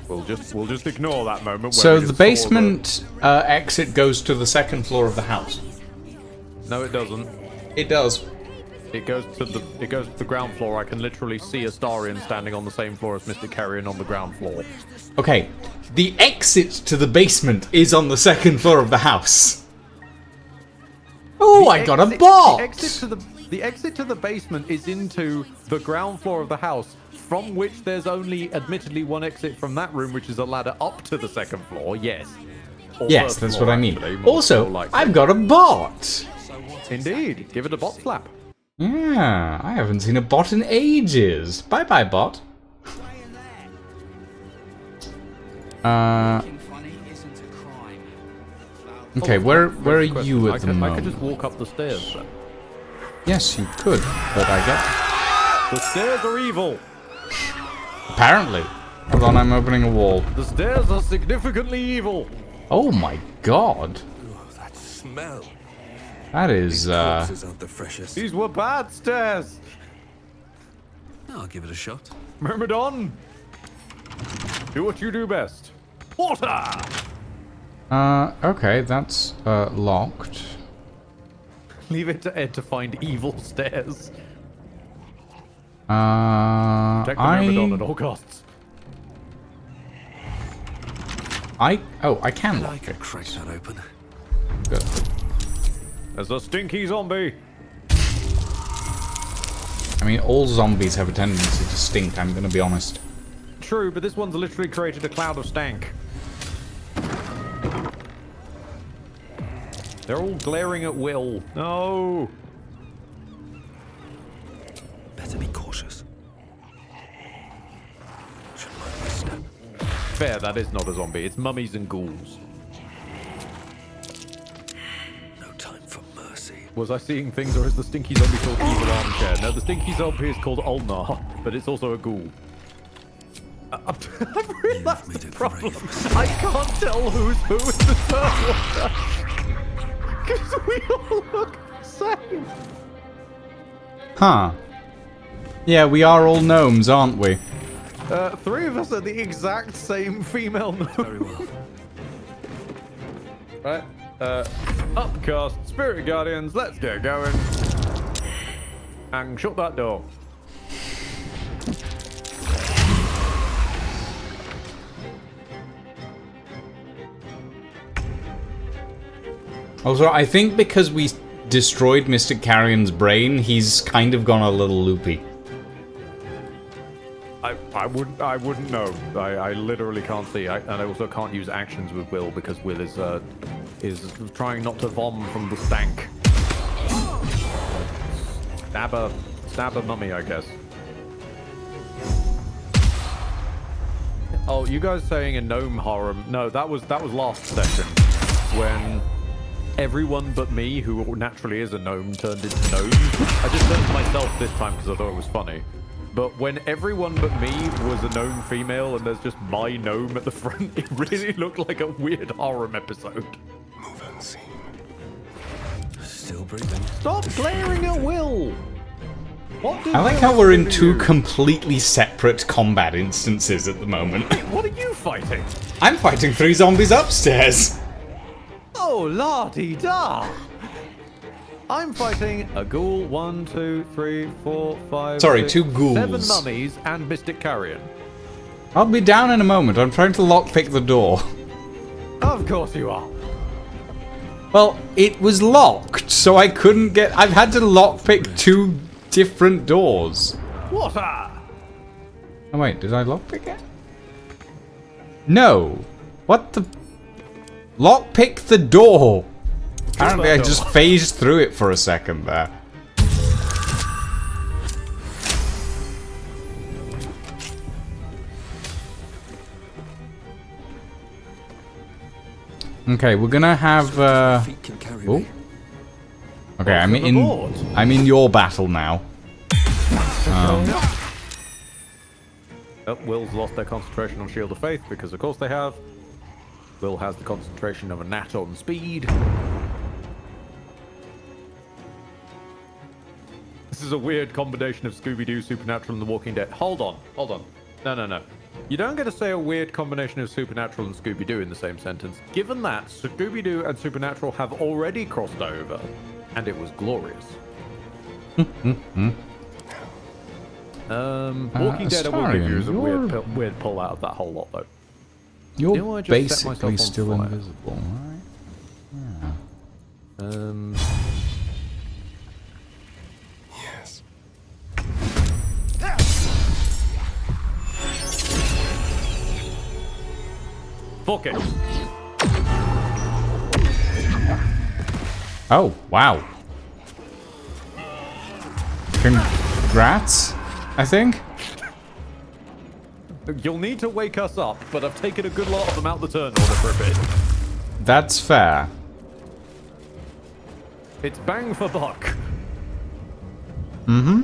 We'll just ignore that moment. So the basement exit goes to the second floor of the house. No, it doesn't. It does. It goes to the ground floor. I can literally see Astarion standing on the same floor as Mr. Carrion on the ground floor. Okay, the exit to the basement is on the second floor of the house. I got a bot! The exit to the basement is into the ground floor of the house, from which there's only, admittedly, one exit from that room, which is a ladder up to the second floor. Yes. Or Yes, that's what I mean. Also, I've got a bot! Indeed. Give it a bot slap. Yeah, I haven't seen a bot in ages. Bye-bye, bot. Okay, where are you at the moment? I could just walk up the stairs then. Yes, you could, but I get... The stairs are evil! Apparently. Hold on, I'm opening a wall. The stairs are significantly evil! Oh my god. Oh, that smell. That is, Corpses aren't the freshest. These were bad stairs! I'll give it a shot. Myrmidon! Do what you do best. Water! Okay, that's, locked. Leave it to Ed to find evil stairs. Protect the Myrmidon at all costs. I can lock I can crack that open. Good. There's a stinky zombie. I mean, all zombies have a tendency to stink, I'm gonna be honest. True, but this one's literally created a cloud of stank. They're all glaring at Will. No! Better be cautious. Should mind my step. Fair, that is not a zombie. It's mummies and ghouls. No time for mercy. Was I seeing things, or is the stinky zombie called Evil Armchair? No, the stinky zombie is called Ulnar, but it's also a ghoul. I've realised the problem. I can't tell who's who in the third one. Because we all look the same. Huh. Yeah, we are all gnomes, aren't we? Three of us are the exact same female gnome. Very well. Right. Upcast, Spirit Guardians, let's get going. And shut that door. Also, I think because we destroyed Mr. Carrion's brain, he's kind of gone a little loopy. I wouldn't know. I literally can't see. And I also can't use actions with Will because Will is trying not to vom from the stank. Stab a mummy, I guess. Oh, you guys saying a gnome horror? No, that was last session when everyone but me, who naturally is a gnome, turned into gnomes. I just said it to myself this time because I thought it was funny. But when everyone but me was a gnome female and there's just my gnome at the front, it really looked like a weird horror episode. Move unseen. Still breathing. Stop glaring at Will! What I like how we're in two completely separate combat instances at the moment. What are you fighting? I'm fighting 3 zombies upstairs. Oh, la-dee-da! I'm fighting a ghoul, 1, 2, 3, 4, 5. Sorry, 6, 2 ghouls. 7 mummies and Mystic Carrion. I'll be down in a moment. I'm trying to lockpick the door. Of course you are. Well, it was locked, so I couldn't get... I've had to lockpick 2 different doors. Water! Oh wait, did I lockpick it? No. What the... Lockpick the door! Apparently I just phased through it for a second there. Okay, we're gonna have oh. Okay, I'm in your battle now. Oh, Will's lost their concentration on Shield of Faith because of course they have. Will has the concentration of a gnat on speed. This is a weird combination of Scooby-Doo, Supernatural, and The Walking Dead. Hold on. No. You don't get to say a weird combination of Supernatural and Scooby-Doo in the same sentence. Given that, Scooby-Doo and Supernatural have already crossed over, and it was glorious. Walking Dead, I will give you as a weird pull out of that whole lot, though. You're basically still invisible, right? Yeah. Fuck it. Oh, wow. Congrats, I think. You'll need to wake us up, but I've taken a good lot of them out the turn order for a bit. That's fair. It's bang for buck. Mm-hmm.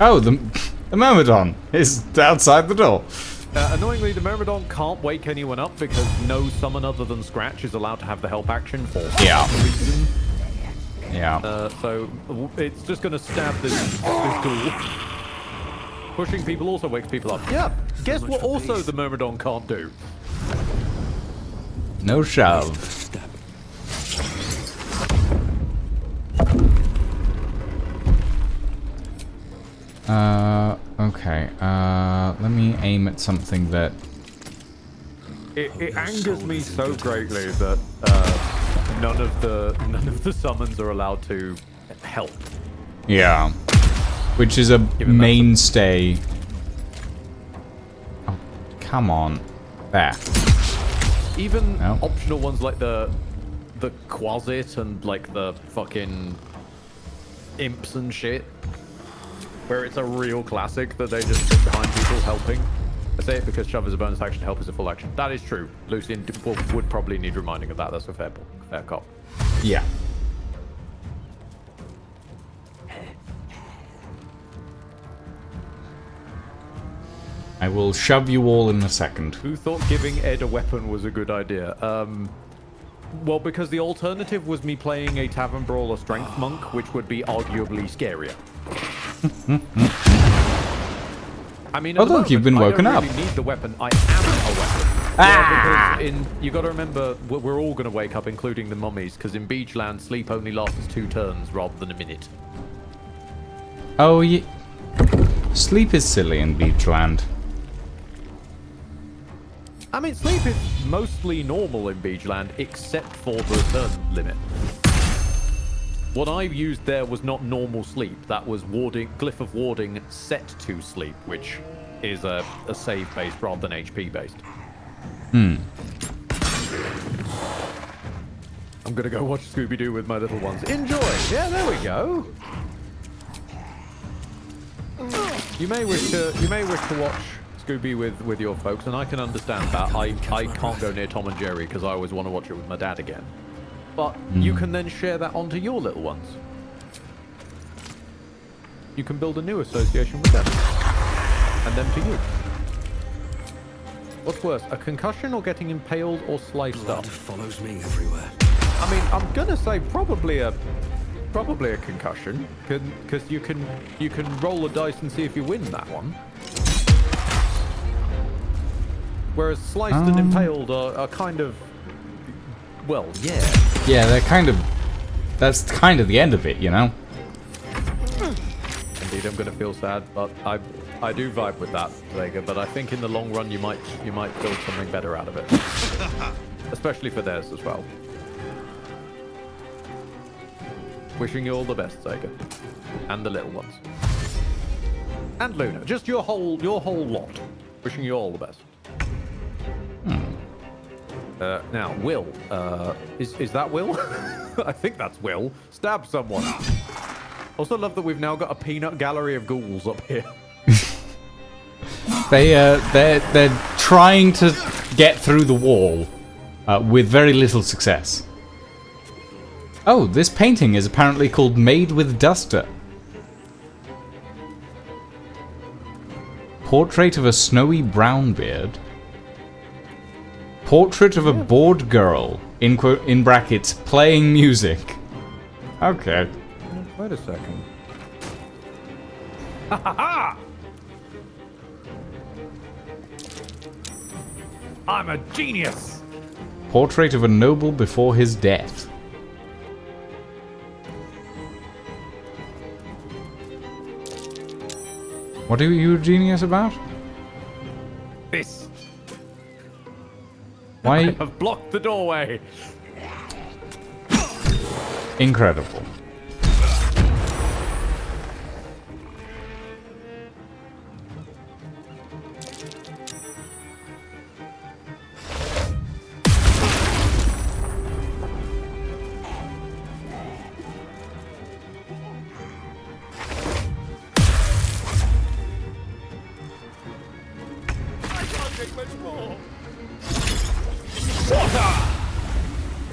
Oh, the Myrmidon is outside the door. Annoyingly, the Myrmidon can't wake anyone up because no summon other than Scratch is allowed to have the help action for some reason. Yeah. So it's just going to stab this ghoul. Pushing people also wakes people up. Yeah. Guess what also the Myrmidon can't do? No shove. Okay. Let me aim at something that... It angers me so greatly that none of the summons are allowed to help. Yeah. Which is a mainstay. Oh, come on. There. Even optional ones like the Quasit and like the fucking imps and shit, where it's a real classic that they just sit behind people helping. I say it because shove is a bonus action, help is a full action. That is true. Lucian would probably need reminding of that. That's a fair cop. Yeah. I will shove you all in a second. Who thought giving Ed a weapon was a good idea? Well, because the alternative was me playing a Tavern Brawler Strength Monk, which would be arguably scarier. I mean, oh look, you've been woken up. I don't really need the weapon. I am a weapon. Yeah, because you got to remember, we're all going to wake up, including the mummies, because in Beachland, sleep only lasts 2 turns rather than a minute. Oh, yeah. Sleep is silly in Beachland. I mean, sleep is mostly normal in Beachland, except for the turn limit. What I used there was not normal sleep. That was Glyph of Warding set to sleep, which is a save-based rather than HP-based. Hmm. I'm gonna go watch Scooby-Doo with my little ones. Enjoy! Yeah, there we go! You may wish to watch Scooby with your folks, and I can understand that. I can't go near Tom and Jerry because I always want to watch it with my dad again. But you can then share that onto your little ones. You can build a new association with them. And them to you. What's worse, a concussion or getting impaled or sliced up? Follows me everywhere. I mean, I'm gonna say probably a concussion, because you can roll a dice and see if you win that one. Whereas sliced and impaled are kind of, well, yeah. Yeah, they're kind of, that's kind of the end of it, you know? Indeed, I'm gonna feel sad, but I do vibe with that, Vega, but I think in the long run you might build something better out of it. Especially for theirs as well. Wishing you all the best, Sega. And the little ones. And Luna. Just your whole lot. Wishing you all the best. Now, Will. Is that Will? I think that's Will. Stab someone. Also love that we've now got a peanut gallery of ghouls up here. They're trying to get through the wall with very little success. Oh, this painting is apparently called Made with Duster. Portrait of a snowy brown beard. Portrait of a bored girl, in brackets, playing music. Okay. Wait a second. Ha ha ha! I'm a genius! Portrait of a noble before his death. What are you a genius about? This. Why? I have blocked the doorway. Incredible.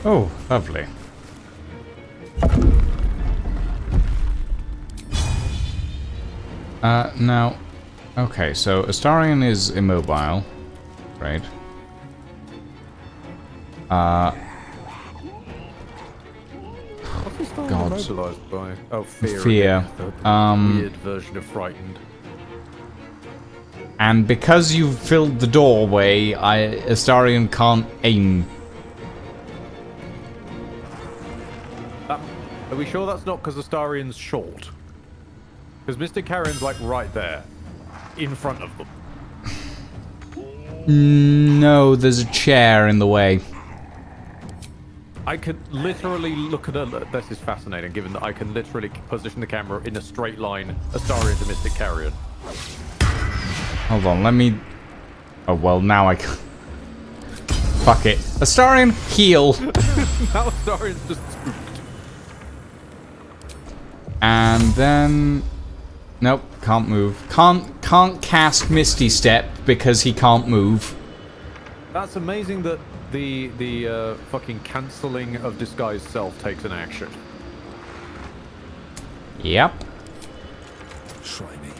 Oh, lovely. Now, okay, so Astarion is immobile, right? What's this thing God. immobilized by? Oh, fear. Fear. Again. The weird version of frightened. And because you've filled the doorway, Astarion can't aim. Are we sure that's not because Astarion's short? Because Mr. Carrion's like right there, in front of them. No, there's a chair in the way. I could literally look at it. This is fascinating, given that I can literally position the camera in a straight line, Astarion to Mr. Carrion. Hold on, let me... Oh, well, now I can... Fuck it. Astarion, heal! Now Astarion's just spooked. And then... Nope, can't move. Can't cast Misty Step because he can't move. That's amazing that the fucking cancelling of disguised self takes an action. Yep. Try me.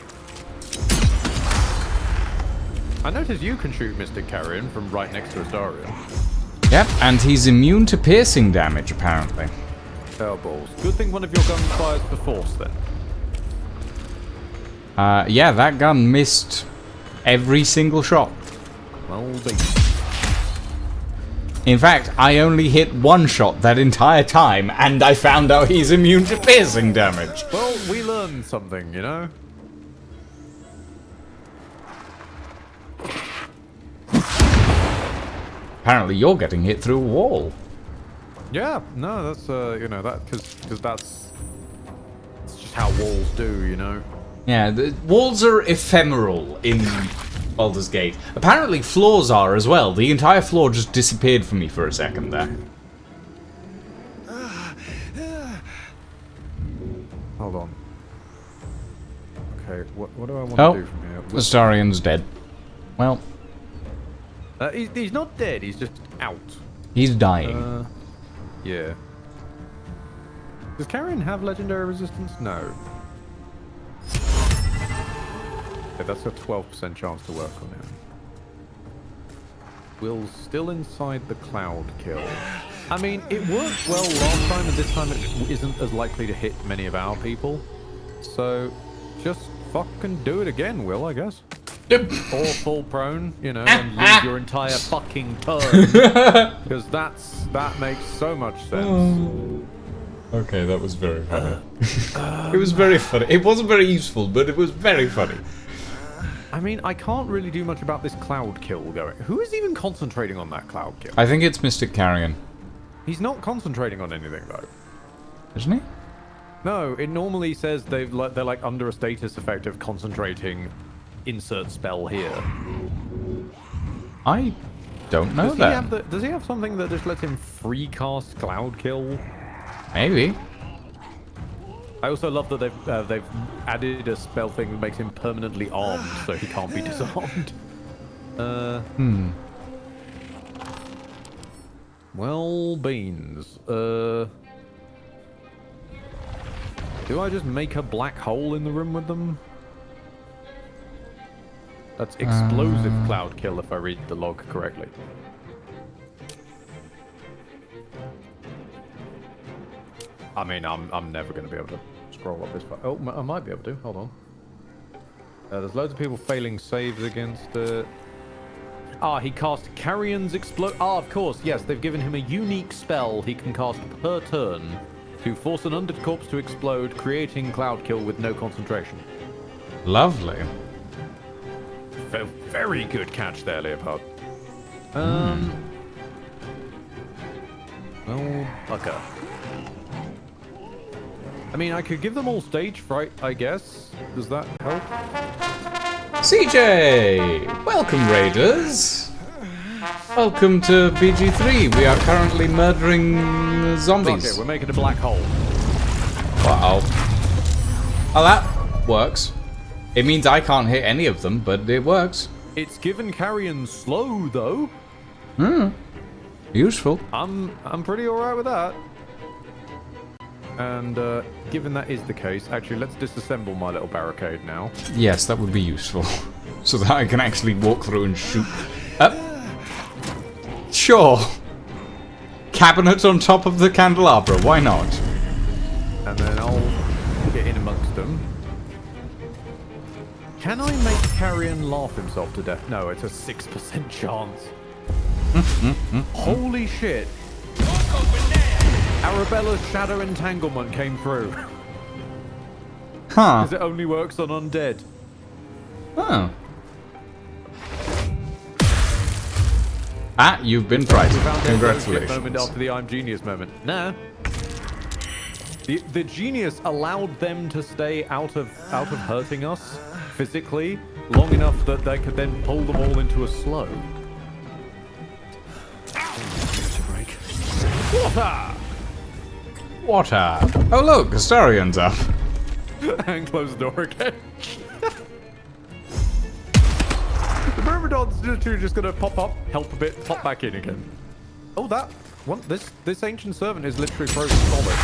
I notice you can shoot Mr. Carrion from right next to Astarion. Yep, and he's immune to piercing damage, apparently. Oh, balls. Good thing one of your guns fires the force, then. Yeah, that gun missed every single shot. Well, beat. In fact, I only hit one shot that entire time, and I found out he's immune to piercing damage. Well, we learned something, you know? Apparently you're getting hit through a wall. Yeah, no, that's, you know, that, because that's just how walls do, you know? Yeah, the walls are ephemeral in Baldur's Gate. Apparently floors are as well. The entire floor just disappeared from me for a second there. Hold on. Okay, what do I want Oh, to do from here? Astarion's dead. Well, he's not dead, he's just out. he's dying. Yeah. Does Carrion have legendary resistance? No. Okay, that's a 12% chance to work on him. Will's still inside the cloud kill. I mean, it worked well last time, and this time it isn't as likely to hit many of our people. So, just fucking do it again, Will, I guess. Or fall prone, you know, and lose your entire fucking turn. Because that makes so much sense. Okay, that was very funny. It was very funny. It wasn't very useful, but it was very funny. I mean, I can't really do much about this cloud kill going. Who is even concentrating on that cloud kill? I think it's Mystic Carrion. He's not concentrating on anything, though. Isn't he? No, it normally says they're like under a status effect of concentrating. Insert spell here. I don't know that. Does he have something that just lets him free cast cloud kill? Maybe. I also love that they've added a spell thing that makes him permanently armed, so he can't be disarmed. Well, beans. Do I just make a black hole in the room with them? That's explosive cloud kill if I read the log correctly. I mean, I'm never going to be able to scroll up this far. Oh, I might be able to. Hold on. There's loads of people failing saves against it. He cast Carrion's Explode. Of course, yes. They've given him a unique spell he can cast per turn to force an undead corpse to explode, creating cloud kill with no concentration. Lovely. Very good catch there, Leopard. Well, okay. I mean, I could give them all stage fright, I guess. Does that help? CJ! Welcome, Raiders! Welcome to BG3. We are currently murdering zombies. Okay, we're making a black hole. Uh-oh. Oh, that works. It means I can't hit any of them, but it works. It's given Carrion slow, though. Useful. I'm pretty alright with that. And given that is the case, actually, let's disassemble my little barricade now. Yes, that would be useful. So that I can actually walk through and shoot. Sure. Cabinet on top of the candelabra, why not? And then I'll get in amongst them. Can I make Carrion laugh himself to death? No, it's a 6% chance. Holy shit. Arabella's shadow entanglement came through. Huh. Because it only works on undead. Oh. Ah, you've been prized. Congratulations. Moment after the I'm genius moment. Nah. The genius allowed them to stay out of hurting us physically long enough that they could then pull them all into a slow. Water! Water! Oh look, Astarion's up. And close the door again. The Myrmidon's just gonna pop up, help a bit, pop back in again. Oh, that one. This ancient servant is literally frozen solid.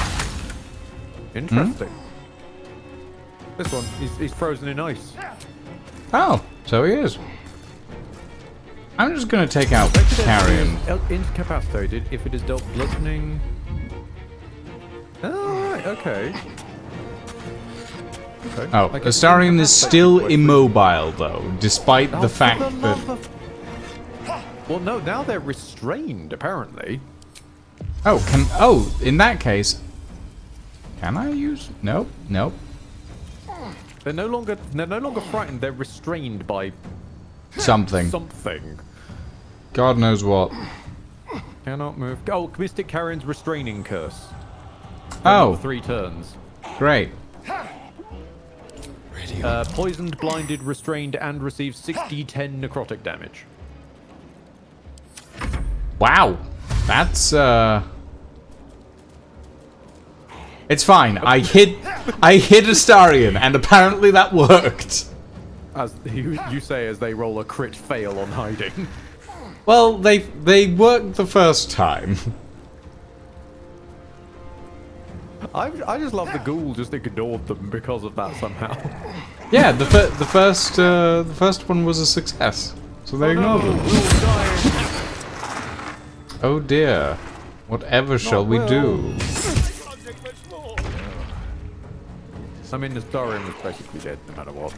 Interesting. This one, he's frozen in ice. Oh, so he is. I'm just gonna take out Carrion. Incapacitated if it is dealt bludgeoning. Oh, right, okay. Oh, Astarion is still immobile, though, despite the fact that... Well, no, now they're restrained, apparently. Oh, in that case... Can I use... Nope, nope. They're no longer frightened, they're restrained by... Something. Something. God knows what. Cannot move. Oh, Mystic Carrion's restraining curse. Oh. 3 turns. Great. Poisoned, blinded, restrained, and receives 6d10 necrotic damage. Wow. That's, It's fine. I hit Astarion, and apparently that worked. As you say as they roll a crit fail on hiding. Well, they worked the first time. I just love the ghoul just ignored them because of that somehow. Yeah, the first one was a success, so they ignored them. Oh dear, whatever shall we do? I mean, the Astarion was basically dead no matter what.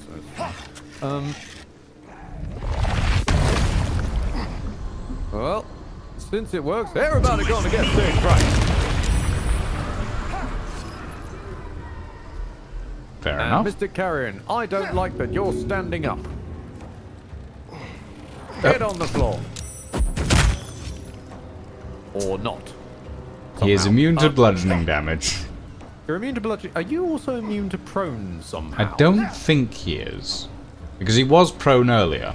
So. Well, since it works, everybody gonna get stage fright. Fair enough. Mr. Carrion, I don't like that you're standing up. Get on the floor. Or not. Somehow. He is immune to bludgeoning damage. You're immune to bludgeoning. Are you also immune to prone somehow? I don't think he is. Because he was prone earlier.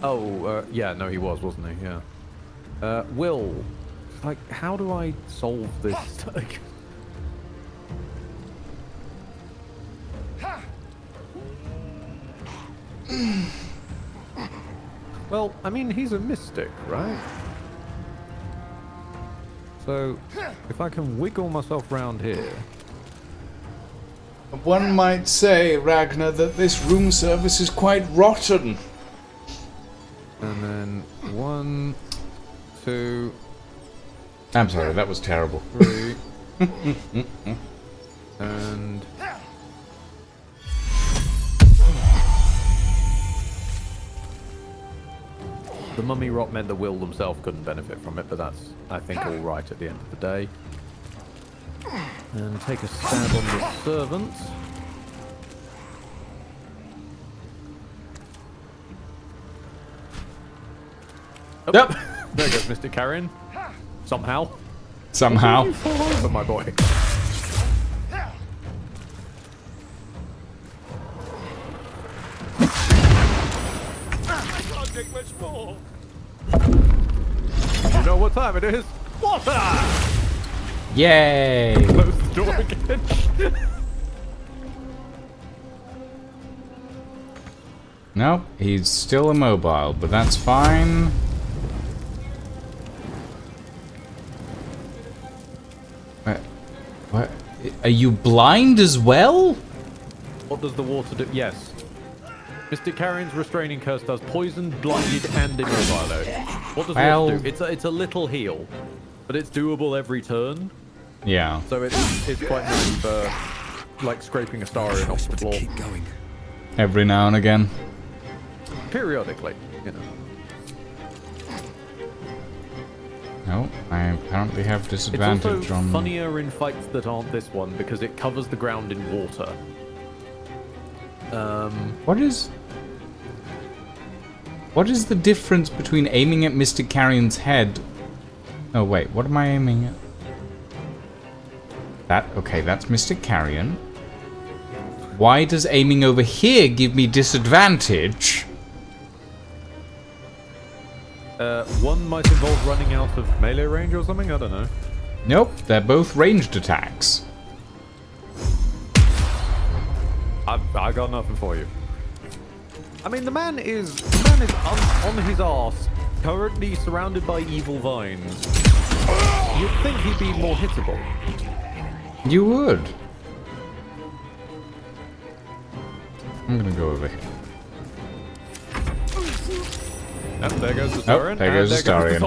Oh, yeah, no, he was, wasn't he? Yeah. Will, like, how do I solve this? Well, I mean, he's a mystic, right? So, if I can wiggle myself round here... One might say, Ragnar, that this room service is quite rotten. And then 1, 2... I'm sorry, that was terrible. 3... and... The mummy rot meant the Will themselves couldn't benefit from it, but that's, I think, all right at the end of the day. And take a stab on the servant. Oh, yep. There goes Mr. Carrion. Somehow. Somehow. You fall over, my boy. Take much more. You know what time it is? Water! Yay! Close the door again. Nope, he's still immobile, but that's fine. What? Are you blind as well? What does the water do? Yes. Mystic Carrion's restraining curse does poison, blinded, and immobile. What does water do? It's a little heal, but it's doable every turn. Yeah. So it's quite nice for like scraping a Starion off the floor. Keep going. Every now and again. Periodically, you know. No, I apparently have disadvantage it's also on... funnier in fights that aren't this one because it covers the ground in water. What is the difference between aiming at Mystic Carrion's head? Oh wait, what am I aiming at? Okay, that's Mystic Carrion. Why does aiming over here give me disadvantage? One might involve running out of melee range or something, I don't know. Nope, they're both ranged attacks. I got nothing for you. I mean, the man is on his arse, currently surrounded by evil vines. You'd think he'd be more hittable. You would. I'm gonna go over here. And there goes the Starion. Oh, there goes the Starion.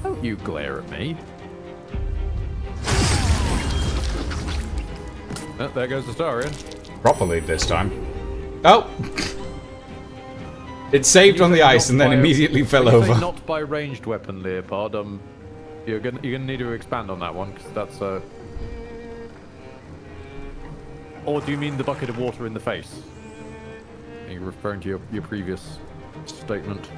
Don't you glare at me. Oh, there goes the Starion. Properly this time. Oh! It saved on the ice and then immediately fell over. Not by ranged weapon, Leopard. You're gonna need to expand on that one because that's Or do you mean the bucket of water in the face? Are you referring to your previous statement?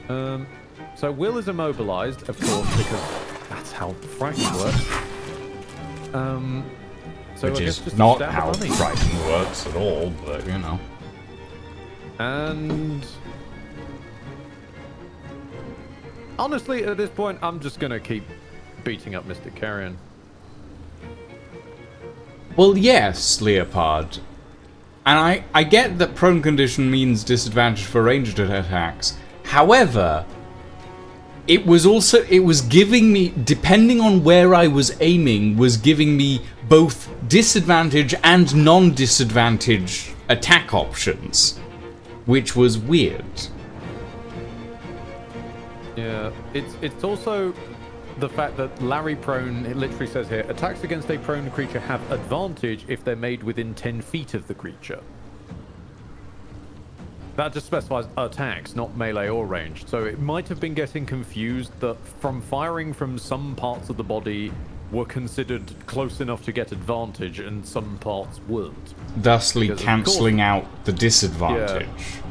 So Will is immobilized, of course, because that's how frightening works. So Which I is guess just not stab how at Bunny. frightened works at all, but you know. And honestly, at this point, I'm just gonna keep beating up Mystic Carrion. Well, yes, Leopard. And I get that prone condition means disadvantage for ranged attacks. However, it was giving me, depending on where I was aiming, was giving me both disadvantage and non-disadvantage attack options, which was weird. Yeah, it's also the fact that Larry prone, it literally says here, attacks against a prone creature have advantage if they're made within 10 feet of the creature. That just specifies attacks, not melee or ranged. So it might have been getting confused that from firing from some parts of the body were considered close enough to get advantage and some parts weren't. Thusly cancelling out the disadvantage. Yeah.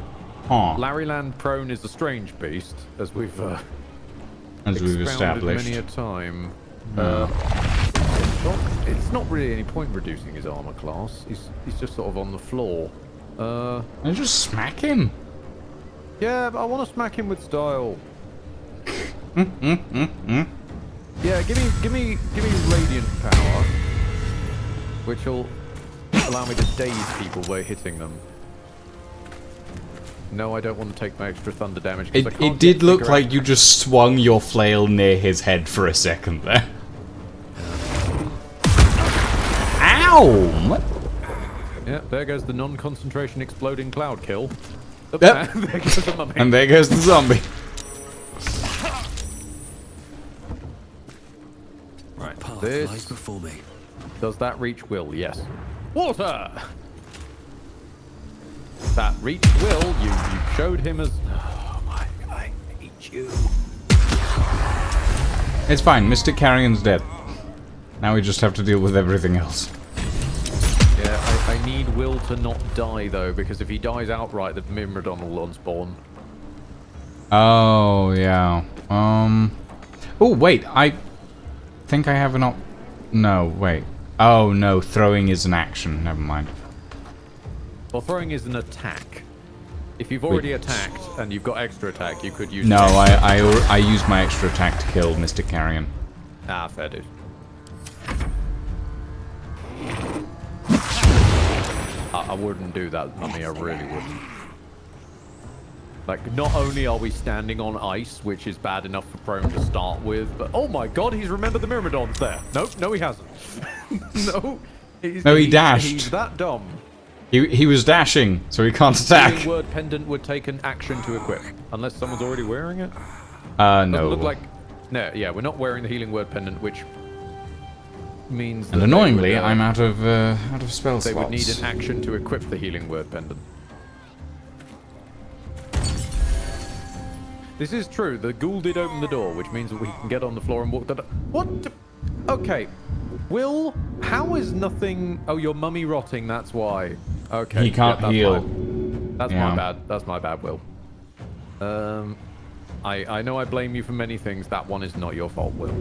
Huh. Larry Land prone is a strange beast, as we've established many a time. It's not really any point reducing his armor class. He's just sort of on the floor. And just smack him. Yeah, but I want to smack him with style. Yeah, give me radiant power, which will allow me to daze people by hitting them. No, I don't want to take my extra thunder damage. It did look like you just swung your flail near his head for a second there. Ow! Yeah, there goes the non-concentration exploding cloud kill. Oops, Yep. there goes the mummy. And there goes the zombie. Right, path This- lies before me. Does that reach Will? Yes. Water! That reach Will, you showed him as... Oh my, I hate you. It's fine, Mystic Carrion's dead. Now we just have to deal with everything else. Yeah, I need Will to not die though, because if he dies outright, the Myrmidon will unspawn. Oh, yeah. Oh, wait, I think I have an No, wait. Oh, no, throwing is an action. Never mind. Well, throwing is an attack. If you've already attacked and you've got extra attack, you could use... No, I used my extra attack to kill Mystic Carrion. Ah, fair dude. I wouldn't do that, mummy, I really wouldn't. Like, not only are we standing on ice, which is bad enough for prone to start with, but oh my god, he's remembered the Myrmidons there. Nope, no he hasn't. No. He dashed. He's that dumb. He was dashing, so he can't attack. The word pendant would take an action to equip, unless someone's already wearing it. No. Doesn't look like... No, yeah, we're not wearing the healing word pendant, which means... And annoyingly, I'm out of spell slots. They would need an action to equip the healing word pendant. This is true. The ghoul did open the door, which means that we can get on the floor and walk the... What? Okay. Will, how is nothing... Oh, you're mummy rotting, that's why. Okay. He can't heal. That's my bad. That's my bad, Will. I know I blame you for many things. That one is not your fault, Will.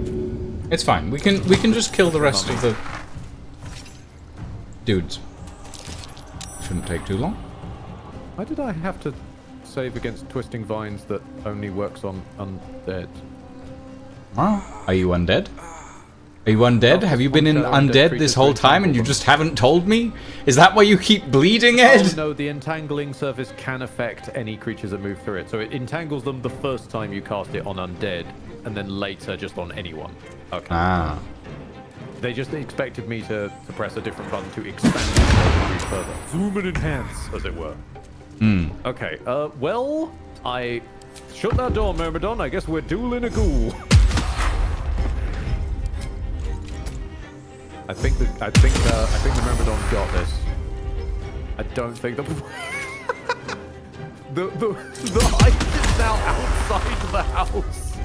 It's fine. We can just kill the rest of the dudes. Shouldn't take too long. Why did I have to save against twisting vines that only works on undead? Oh, are you undead? Are you undead? Have you been in undead this whole time and you just haven't told me? Is that why you keep bleeding, Ed? Oh, no, the entangling surface can affect any creatures that move through it. So it entangles them the first time you cast it on undead, and then later just on anyone. Okay. Ah. They just expected me to press a different button to expand it further. Zoom and enhance, as it were. Okay, well, I shut that door, Myrmidon. I guess we're dueling a ghoul. I think the Myrmidon's got this. I don't think the the ice is now outside the house.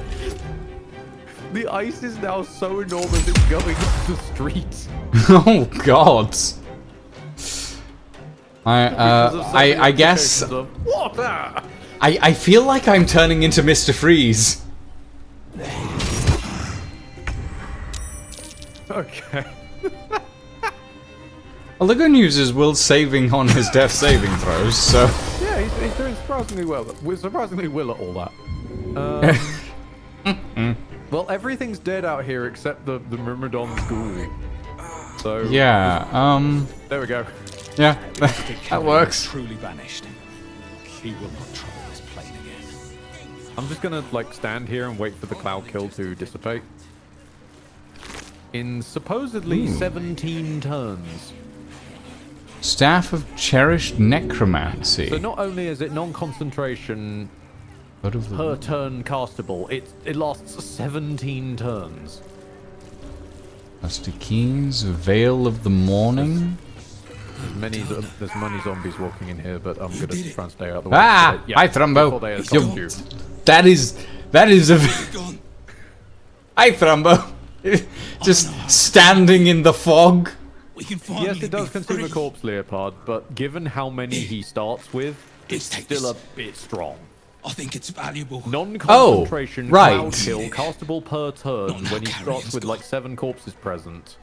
The ice is now so enormous it's going up the street. Oh God. I guess Water. I feel like I'm turning into Mr. Freeze. Okay. Well, the good news is Will's saving on his death saving throws, so... Yeah, he's doing surprisingly well. We're surprisingly well at all that. Well, everything's dead out here except the Myrmidon's ghoul. So... Yeah, There we go. Yeah, that works. Truly banished. He will not trouble this plane again. I'm just gonna, like, stand here and wait for the cloud kill to dissipate. In supposedly 17 turns. Staff of Cherished Necromancy. So not only is it non-concentration per turn castable, it lasts 17 turns. Rusty Keys, Veil of the Morning. There's many zombies walking in here, but I'm gonna try and stay out of the way. Ah! Yeah, Hi, Thrumbo. That is a... Hi, Thrumbo. Just standing in the fog. Yes, it does consume a corpse leopard, but given how many he starts with, it's still a bit strong. I think it's valuable. Non-concentration right. cloud kill castable per turn when he starts with like 7 corpses present,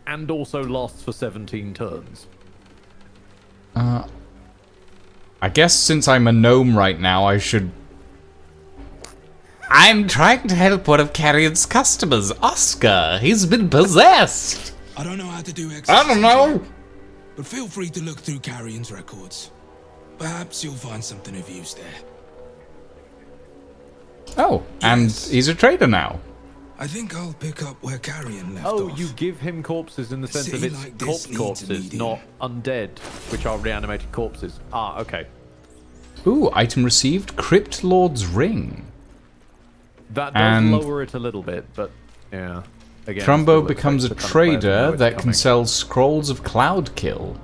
and also lasts for 17 turns. I guess since I'm a gnome right now, I should... I'm trying to help one of Carrion's customers, Oscar. He's been possessed. I don't know how to do I don't know. But feel free to look through Carrion's records. Perhaps you'll find something of use there. Oh, and he's a trader now. I think I'll pick up where Carrion left Oh, off. you give him corpses in the sense of it's corpses, not undead, which are reanimated corpses. Ah, okay. Ooh, item received, Crypt Lord's Ring. That does lower it a little bit, but yeah. Again, Trumbo becomes a trader that can sell Scrolls of Cloud Kill.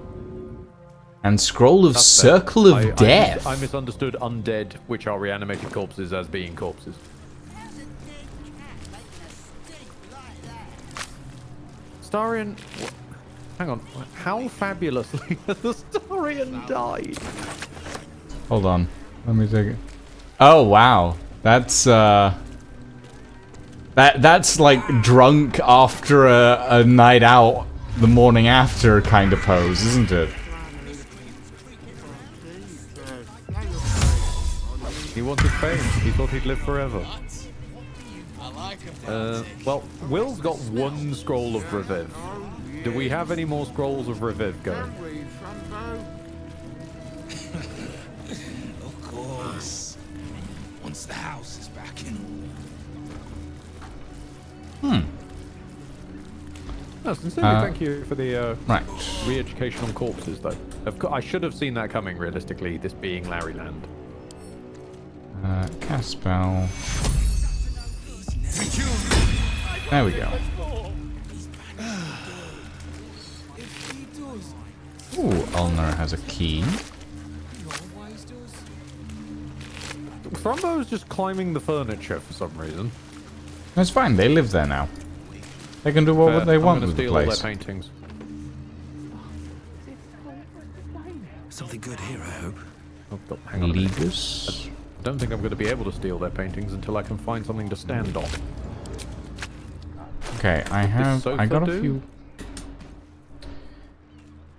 And Scroll of Circle of Death. I misunderstood undead, which are reanimated corpses, as being corpses. Starion... Hang on. How fabulously has the Starion died? Hold on. Let me take it. Oh, wow. That's, That's like drunk after a night out the morning after kind of pose, isn't it? He wanted fame. He thought he'd live forever. Well, Will's got 1 scroll of Reviv. Do we have any more scrolls of Reviv going? Of once the house is back in order. No, sincerely, thank you for the right. re-education on corpses, though. I should have seen that coming, realistically, this being Larryland. Cast spell. There we go. Ooh, Ulnar has a key. Thrumbo's just climbing the furniture for some reason. That's fine, they live there now. They can do what they want with the place. I'm gonna steal all their paintings. Something good here, I hope. Oh, hang on a minute. Legus. I don't think I'm going to be able to steal their paintings until I can find something to stand on. Okay, I got a few.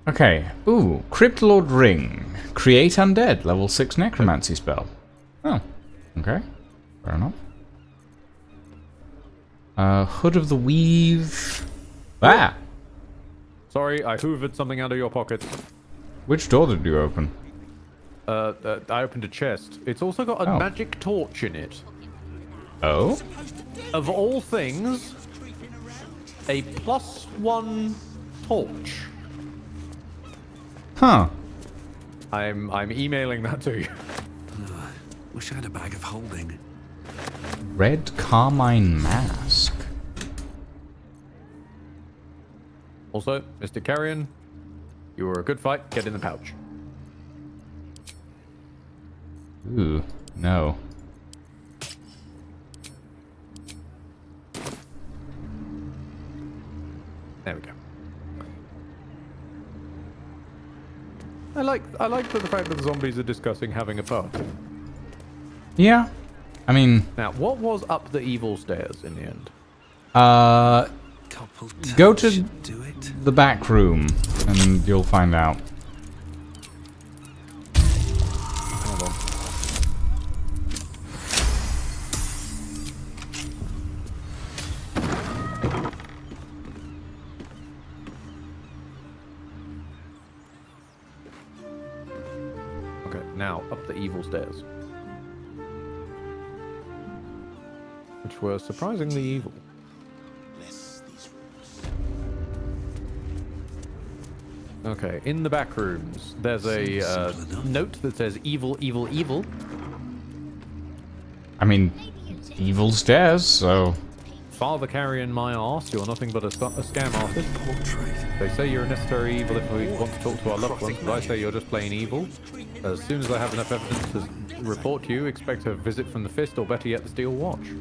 Okay. Ooh, Crypt Lord Ring. Create Undead. Level 6 Necromancy spell. Oh. Okay. Fair enough. Hood of the Weave. Ah! Sorry, I hoovered something out of your pockets. Which door did you open? I opened a chest. It's also got a magic torch in it. Oh? Of all things, a +1 torch. Huh. I'm emailing that to you. Wish I had a bag of holding. Red Carmine Mask. Also, Mr. Carrion, you were a good fight. Get in the pouch. Ooh, no. There we go. I like the fact that the zombies are discussing having a party. Yeah. I mean... Now, what was up the evil stairs in the end? Go to the back room and you'll find out. Hold on. Okay, now up the evil stairs. Which were surprisingly evil. Okay, in the back rooms, there's a note that says evil, evil, evil. I mean, evil stairs, so... Father Carrion my arse, you're nothing but a scam artist. They say you're a necessary evil if we want to talk to our loved ones, but I say you're just plain evil. As soon as I have enough evidence to report to you, expect a visit from the Fist, or better yet, the Steel Watch.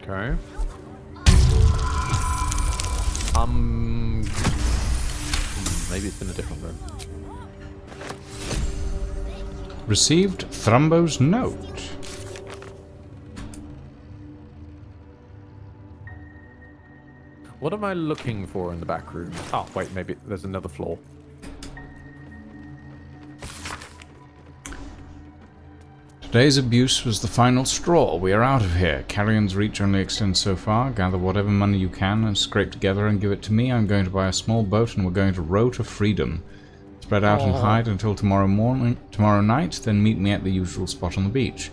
Okay. Maybe it's in a different room. Received Thrumbo's note. What am I looking for in the back room? Oh, wait, maybe there's another floor. Today's abuse was the final straw. We are out of here. Carrion's reach only extends so far. Gather whatever money you can and scrape together and give it to me. I'm going to buy a small boat and we're going to row to freedom. Spread out and hide until tomorrow night, then meet me at the usual spot on the beach.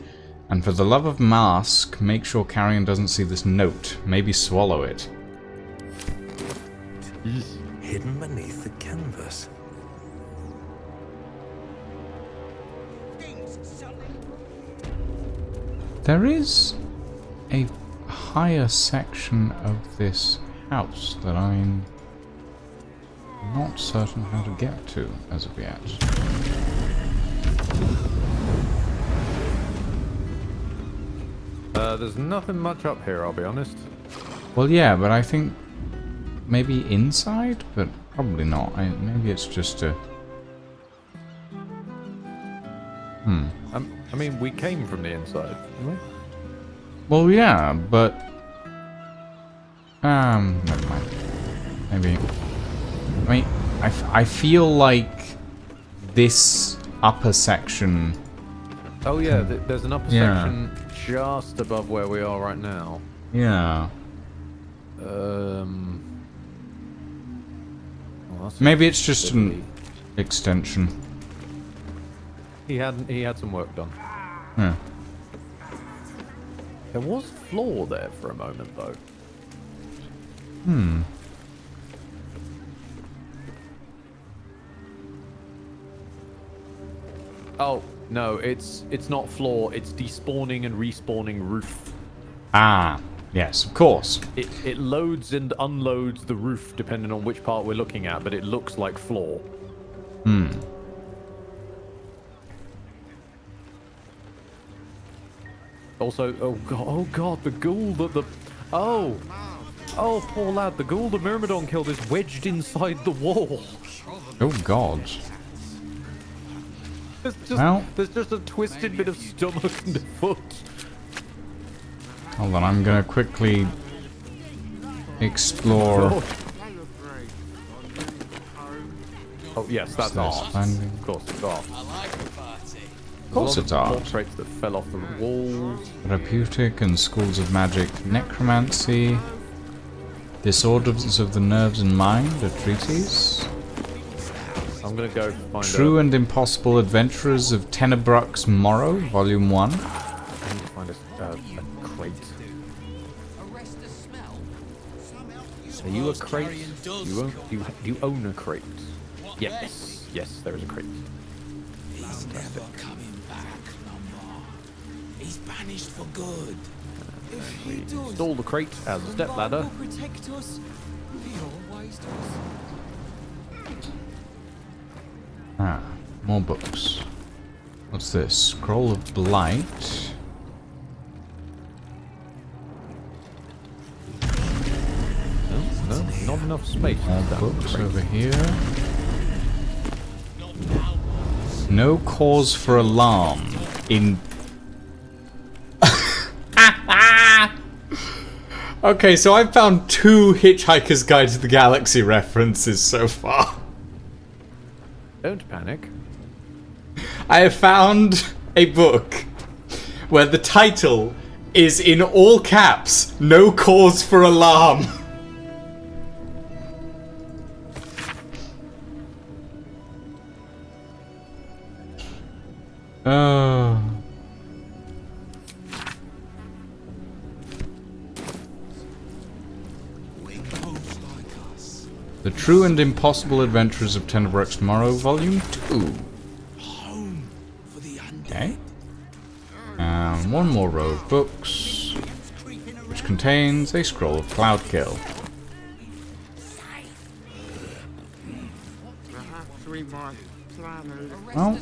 And for the love of Mask, make sure Carrion doesn't see this note. Maybe swallow it. Hidden beneath the canvas. There is a higher section of this house that I'm not certain how to get to as of yet. There's nothing much up here, I'll be honest. Well, yeah, but I think maybe inside, but probably not. Maybe it's just a... I mean, we came from the inside, didn't we? Well, yeah, but... never mind. Maybe... I mean, I feel like this upper section... Oh yeah, there's an upper section just above where we are right now. Yeah. Well, maybe it's just an extension. He had some work done. Hmm. There was floor there for a moment, though. Hmm. Oh no, it's not floor. It's despawning and respawning roof. Ah, yes, of course. It loads and unloads the roof depending on which part we're looking at, but it looks like floor. Hmm. Also, oh god, the ghoul that the... Oh! Oh, poor lad, the ghoul the Myrmidon killed is wedged inside the wall. Oh god. There's just a twisted bit of stomach and a foot. Hold on, I'm gonna quickly explore. Oh yes, that's art. Of course, it's art. Of course it's art. Portraits that fell off the walls. Therapeutic and schools of magic, necromancy, disorders of the nerves and mind, a treatise. I'm gonna go find True and Impossible Adventurers of Tenebrux Morrow, Volume 1. I need to find a crate. Are you a crate? You own a crate? Yes. Yes, there is a crate. He's never coming back no more. He's banished for good. If he does, Install the crate as a step ladder. will protect us. He always does. Ah, more books. What's this? Scroll of Blight. No, not enough space. More books over here. No cause for alarm in... Okay, so I've found 2 Hitchhiker's Guide to the Galaxy references so far. Don't panic. I have found a book where the title is in all caps, No Cause for Alarm. The True and Impossible Adventures of Tenebrux Morrow, Volume 2. Okay. And one more row of books, which contains a scroll of Cloudkill. Well,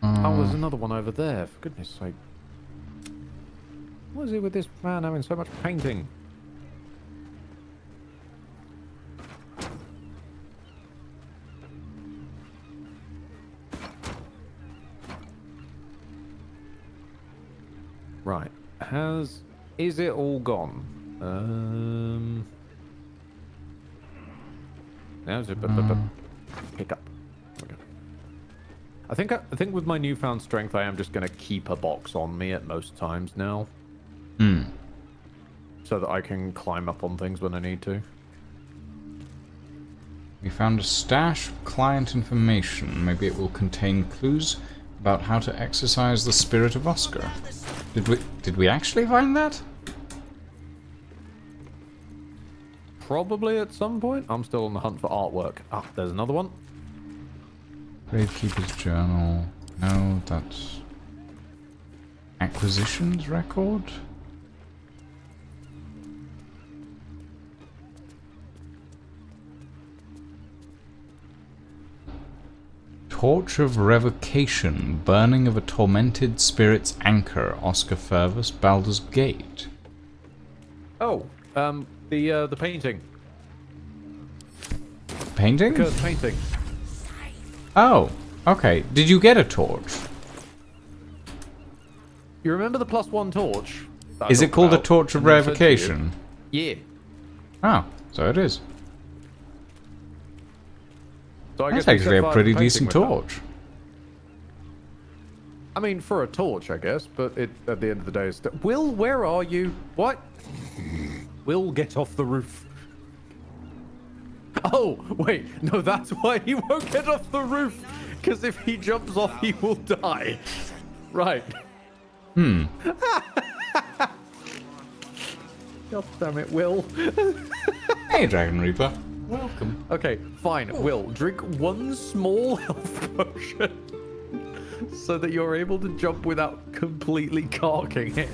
oh, there's another one over there, for goodness sake. What is it with this man having so much painting? Right. Is it all gone? Now pick up. Okay. I think with my newfound strength, I am just going to keep a box on me at most times now. Hmm. So that I can climb up on things when I need to. We found a stash of client information. Maybe it will contain clues about how to exercise the spirit of Oscar. Did we actually find that? Probably at some point. I'm still on the hunt for artwork. Ah, there's another one. Gravekeeper's journal. No, that's acquisitions record. Torch of Revocation, burning of a tormented spirit's anchor, Oscar Fervus, Baldur's Gate. Oh, the painting. Painting? The cursed painting. Oh, okay. Did you get a torch? You remember the +1 torch? Is it called a Torch of Revocation? Yeah. Oh, so it is. So I That's guess actually a pretty decent torch. I mean, for a torch, I guess, but it at the end of the day is... Will, where are you? What? Will, get off the roof. Oh, wait. No, that's why he won't get off the roof. Because if he jumps off, he will die. Right. Hmm. God damn it, Will. Hey, Dragon Reaper. Welcome. Okay, fine. Will, drink one small health potion so that you're able to jump without completely carking it.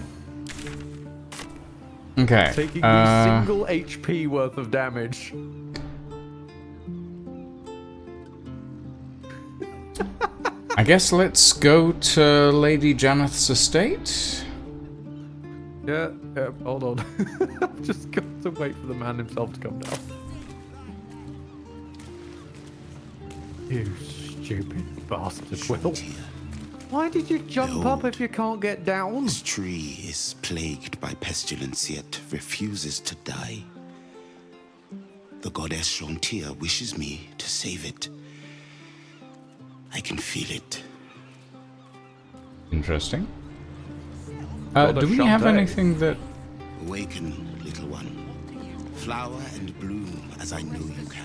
Okay. Taking a single HP worth of damage. I guess let's go to Lady Janeth's estate. Yeah, hold on. I've just got to wait for the man himself to come down. You stupid bastard, Will. Why did you jump up if you can't get down? This tree is plagued by pestilence, yet refuses to die. The goddess Shontia wishes me to save it. I can feel it. Interesting. Do we have anything that... Awaken, little one. Flower and bloom as I know you can.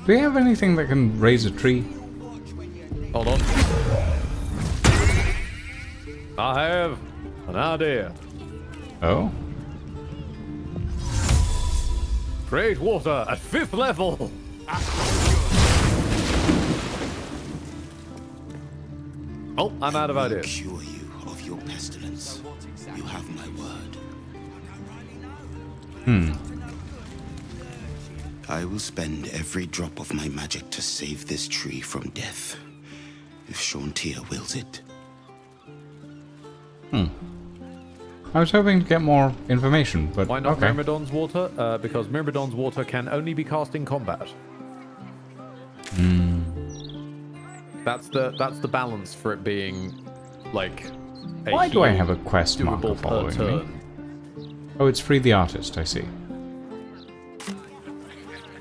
Do we have anything that can raise a tree? Hold on. I have an idea. Oh? Create water at 5th level. Oh, I'm out of ideas. Cure you of your pestilence. You have my word. I will spend every drop of my magic to save this tree from death, if Shontia wills it. I was hoping to get more information, but why not okay. Myrmidon's water? Because Myrmidon's water can only be cast in combat. That's the balance for it being like. Why do I have a quest marker doable per following me? turn. Oh, it's Free the Artist, I see.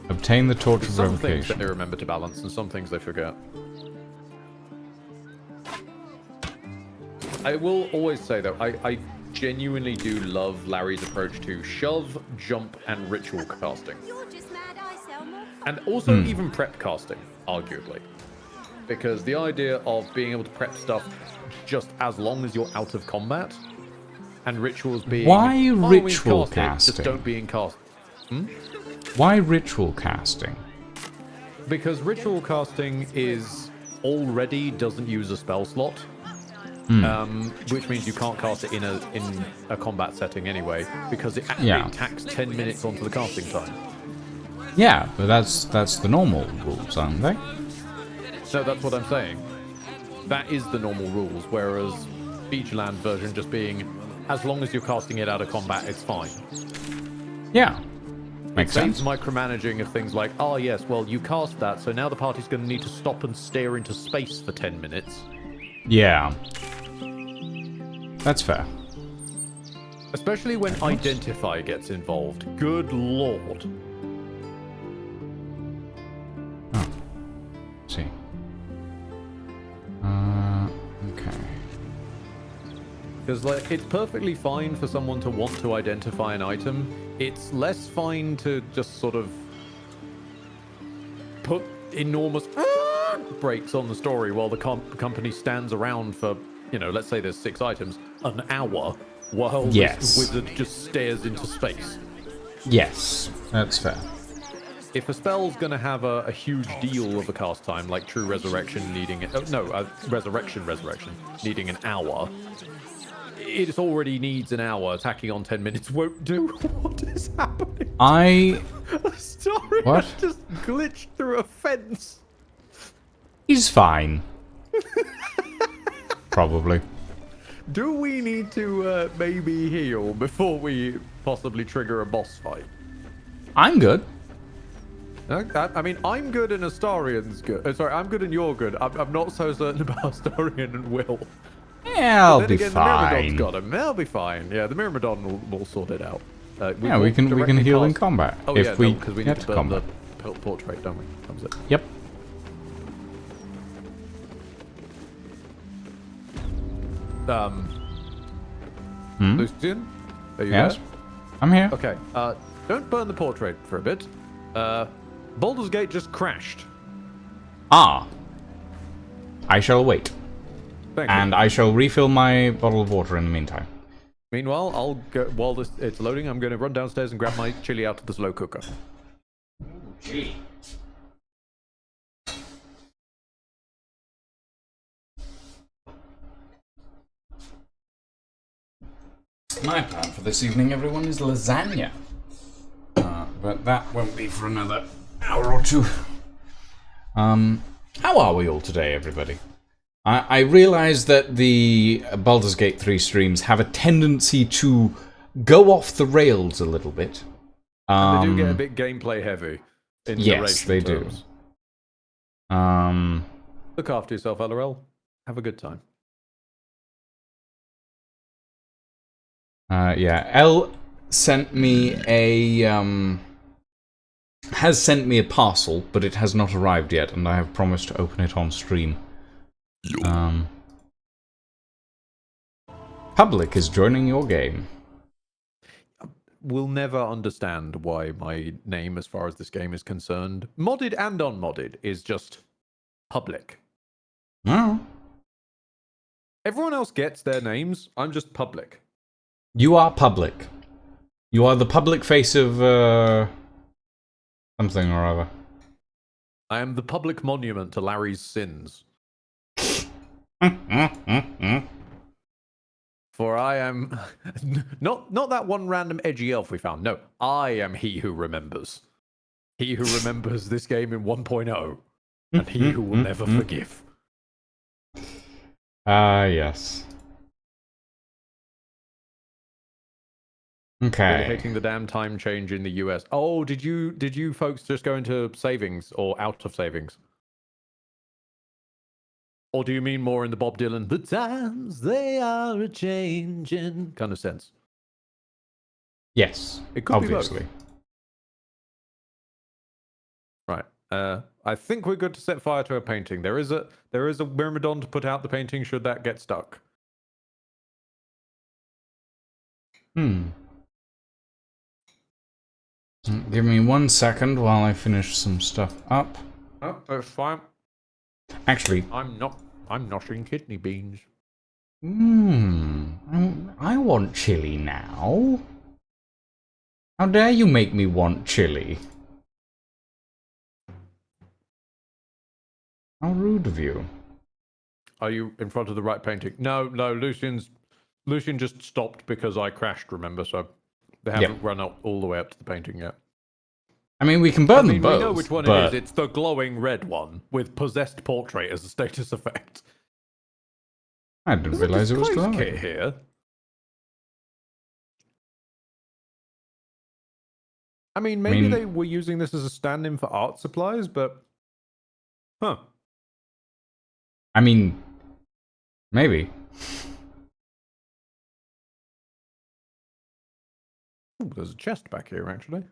Obtain the Torch of Some things Revocation. they remember to balance, and some things they forget. I will always say though, I genuinely do love Larry's approach to shove, jump, and ritual casting. And also even prep casting, arguably. Because the idea of being able to prep stuff just as long as you're out of combat, and rituals being... Why ritual cast casting? It, just don't be in cast. Why ritual casting? Because ritual casting is already doesn't use a spell slot. Which means you can't cast it in a combat setting anyway, because it actually tacks 10 minutes onto the casting time. Yeah, but that's the normal rules, aren't they? No, that's what I'm saying. That is the normal rules, whereas Beachland version just being, as long as you're casting it out of combat, it's fine. Yeah. Makes sense. Micromanaging of things like, oh yes, well you cast that, so now the party's going to need to stop and stare into space for 10 minutes. Yeah. That's fair. Especially when Identify gets involved. Good lord. Oh. See. Okay. Because like, it's perfectly fine for someone to want to identify an item. It's less fine to just sort of put enormous breaks on the story while the company stands around for, you know, let's say there's 6 items, an hour, while this wizard just stares into space. Yes, that's fair. If a spell's going to have a huge deal of a cast time, like True Resurrection needing Resurrection needing an hour, it already needs an hour. Attacking on 10 minutes won't do. What is happening? Sorry, What? I just glitched through a fence. He's fine. Probably. Do we need to maybe heal before we possibly trigger a boss fight? I'm good. I mean, I'm good and Astarian's good. Sorry, I'm good and you're good. I'm not so certain about Astarian and Will. Yeah, I'll be The fine. Myrmidon's got him. They'll be fine. Yeah, the Myrmidon will sort it out. Yeah, we can heal in combat if we because we get need to to burn combat. the portrait, don't we? That was it. Yep. Lucian, are you Yes, there? I'm here. Okay. Don't burn the portrait for a bit. Baldur's Gate just crashed. Ah. I shall wait. Thank and you. I shall refill my bottle of water in the meantime. Meanwhile, I'll go, while it's loading, I'm going to run downstairs and grab my chili out of the slow cooker. Chili. My plan for this evening, everyone, is lasagna. But that won't be for another hour or two. How are we all today, everybody? I realise that the Baldur's Gate 3 streams have a tendency to go off the rails a little bit. And they do get a bit gameplay heavy in yes, they terms. do. Look after yourself, LRL. Have a good time. Yeah, L sent me a has sent me a parcel, but it has not arrived yet, and I have promised to open it on stream. Public is joining your game. We'll never understand why my name, as far as this game is concerned, modded and unmodded, is just public. Oh. Everyone else gets their names. I'm just public. You are public. You are the public face of something or other. I am the public monument to Larry's sins. For I am not that one random edgy elf we found. No, I am he who remembers. He who remembers this game in 1.0. And he who will never forgive. Yes. Okay. Really hating the damn time change in the US. Oh, did you folks just go into savings or out of savings? Or do you mean more in the Bob Dylan, the times they are a changing kind of sense? Yes, it could obviously. Be both. Right. I think we're good to set fire to a painting. There is a Myrmidon to put out the painting should that get stuck. Give me 1 second while I finish some stuff up. Oh, that's fine. Actually, I'm noshing kidney beans. I want chili now. How dare you make me want chili? How rude of you. Are you in front of the right painting? No, Lucian just stopped because I crashed, remember? So they haven't run up all the way up to the painting yet. I mean, we can burn them both. We know which one it is. It's the glowing red one with possessed portrait as a status effect. I didn't realize it was glowing. Kit here. I mean, maybe they were using this as a stand-in for art supplies, but huh. I mean, maybe. Ooh, there's a chest back here, actually.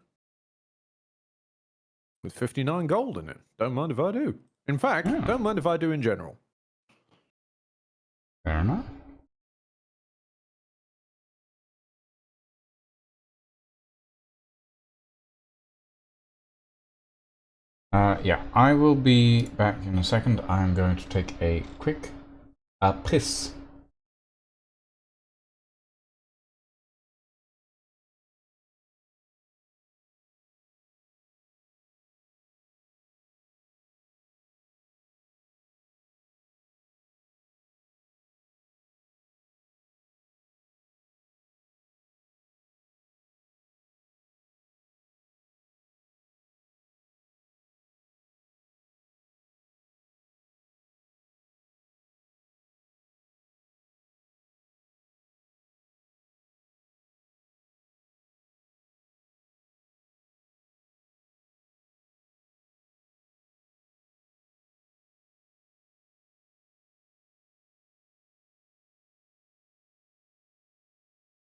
With 59 gold in it. Don't mind if I do. In fact, don't mind if I do in general. Fair enough. Yeah, I will be back in a second. I'm going to take a quick piss.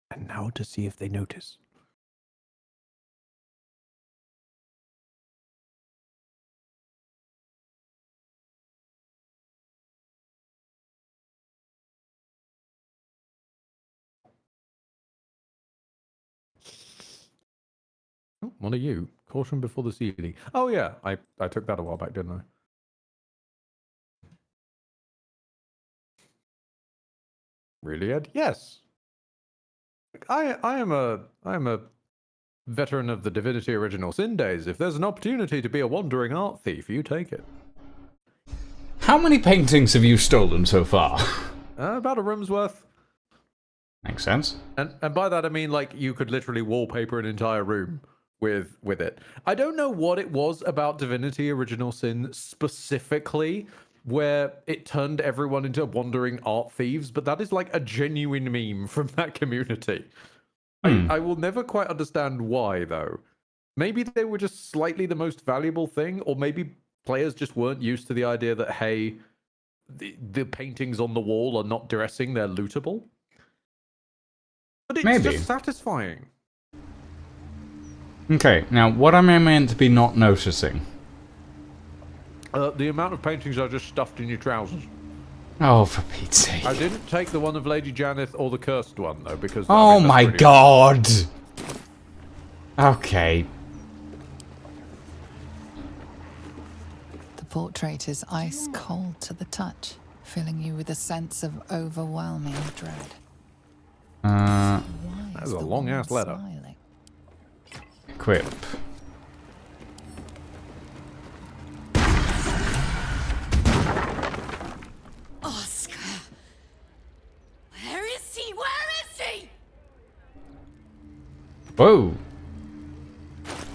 And now to see if they notice. What are you? Caution before the ceiling. Oh yeah, I took that a while back, didn't I? Really, Ed? Yes. I am a veteran of the Divinity Original Sin days. If there's an opportunity to be a wandering art thief, you take it. How many paintings have you stolen so far? About a room's worth. Makes sense. And by that I mean like you could literally wallpaper an entire room with it. I don't know what it was about Divinity Original Sin specifically where it turned everyone into wandering art thieves, but that is like a genuine meme from that community. I will never quite understand why, though. Maybe they were just slightly the most valuable thing, or maybe players just weren't used to the idea that, hey, the paintings on the wall are not dressing, they're lootable. But it's just satisfying. Okay, now what am I meant to be not noticing? The amount of paintings I just stuffed in your trousers. Oh, for Pete's sake. I didn't take the one of Lady Janeth or the cursed one, though, because... Oh my god! Okay. The portrait is ice cold to the touch, filling you with a sense of overwhelming dread. That's a long-ass letter. Equip. Oscar! Where is he? Where is he? Whoa.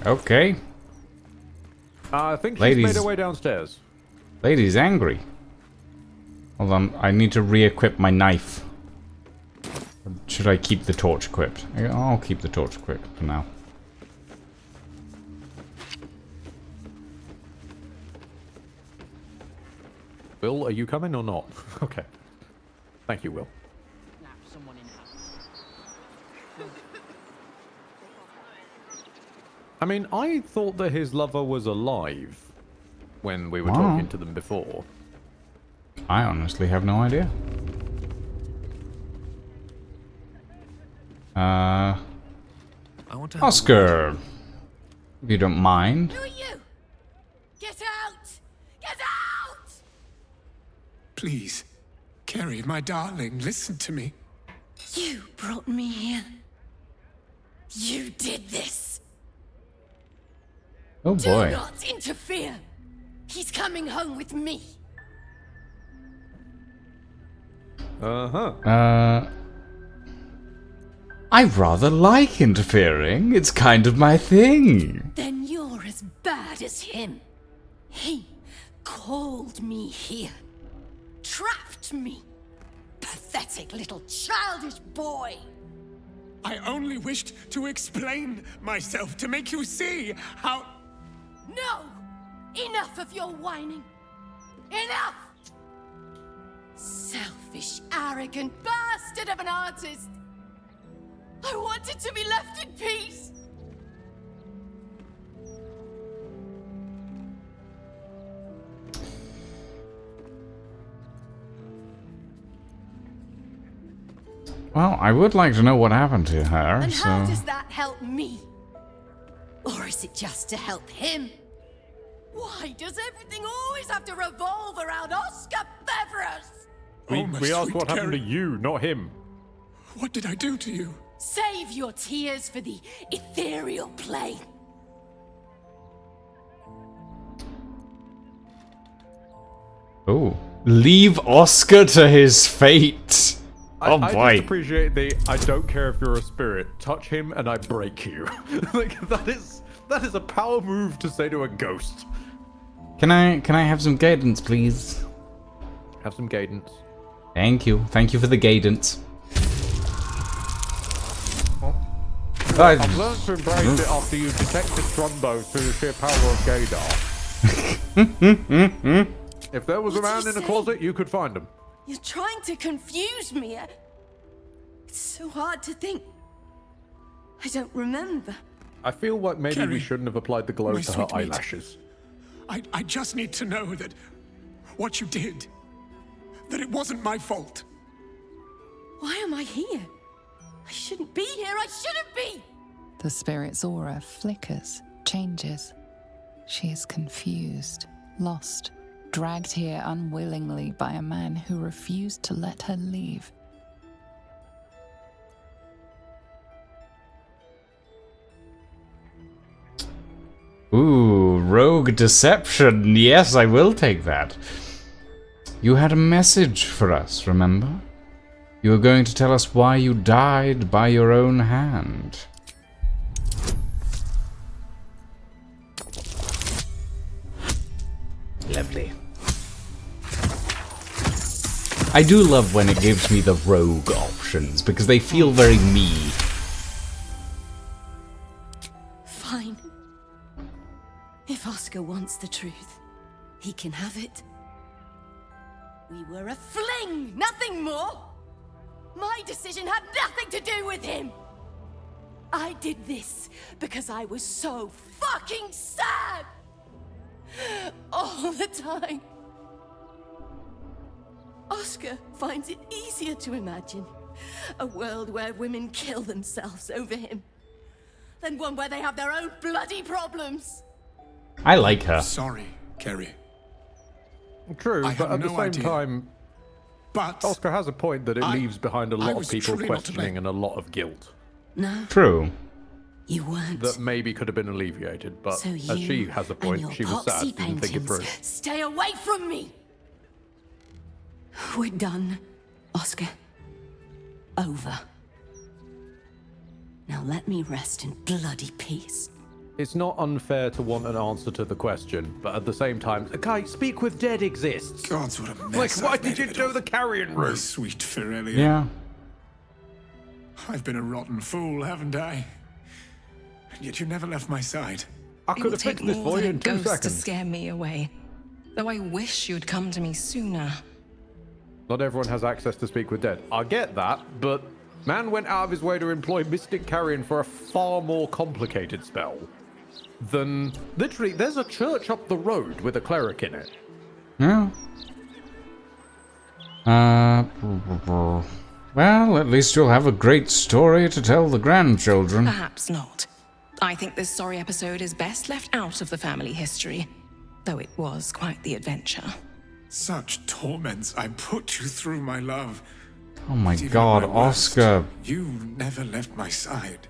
Okay. I think she's made her way downstairs. Lady's angry. Hold on, I need to re-equip my knife. Should I keep the torch equipped? I'll keep the torch equipped for now. Will, are you coming or not? Okay. Thank you, Will. I mean, I thought that his lover was alive when we were talking to them before. I honestly have no idea. I want to Oscar, if you don't mind. Who are you? Get out! Get out! Please, Kerry, my darling, listen to me. You brought me here. You did this. Oh boy. Do not interfere. He's coming home with me. I rather like interfering. It's kind of my thing. Then you're as bad as him. He called me here. Trapped me. Pathetic little childish boy. I only wished to explain myself to make you see how... No! Enough of your whining. Enough! Selfish, arrogant bastard of an artist. I wanted to be left in peace. Well, I would like to know what happened to her, And so... how does that help me? Or is it just to help him? Why does everything always have to revolve around Oscar Beverus? We asked what happened to you, not him. What did I do to you? Save your tears for the ethereal plane. Oh. Leave Oscar to his fate. Oh boy. I just appreciate the I don't care if you're a spirit. Touch him and I break you. Like that is a power move to say to a ghost. Can I have some guidance, please? Have some guidance. Thank you. Thank you for the guidance. I've learned to embrace it after you detected Trumbo through the sheer power of Gaydar. If there was a man in a closet, you could find him. You're trying to confuse me. It's so hard to think. I don't remember. I feel like maybe Kerry, we shouldn't have applied the glow my to her sweet mate. eyelashes. I just need to know that what you did, that it wasn't my fault. Why am I here? I shouldn't be here. I shouldn't be. The spirit's aura flickers, changes. She is confused, lost, dragged here unwillingly by a man who refused to let her leave. Ooh, rogue deception. Yes, I will take that. You had a message for us, remember? You were going to tell us why you died by your own hand. Lovely. I do love when it gives me the rogue options, because they feel very me. Fine. If Oscar wants the truth, he can have it. We were a fling, nothing more! My decision had nothing to do with him! I did this because I was so fucking sad! All the time. Oscar finds it easier to imagine a world where women kill themselves over him than one where they have their own bloody problems. I like her. Sorry, Kerry. True, but at the same time, Oscar has a point that it leaves behind a lot of people questioning and a lot of guilt. No. True. You weren't. That maybe could have been alleviated, but So as she has a point, she was sad, didn't think it through. Stay away from me! We're done, Oscar. Over. Now let me rest in bloody peace. It's not unfair to want an answer to the question, but at the same time, okay, speak with dead exists. Gods, what a mess. Like, why did you do the carrion route? Sweet Ferelia. Yeah. I've been a rotten fool, haven't I? And yet you never left my side. I could have fixed this for you in 2 to seconds. scare me away. Though I wish you'd come to me sooner. Not everyone has access to speak with dead. I get that, but man went out of his way to employ Mystic Carrion for a far more complicated spell than... Literally, there's a church up the road with a cleric in it. Yeah. Well, at least you'll have a great story to tell the grandchildren. Perhaps not. I think this sorry episode is best left out of the family history, though it was quite the adventure. Such torments I put you through, my love. Oh my Even god, at my worst, Oscar. You never left my side.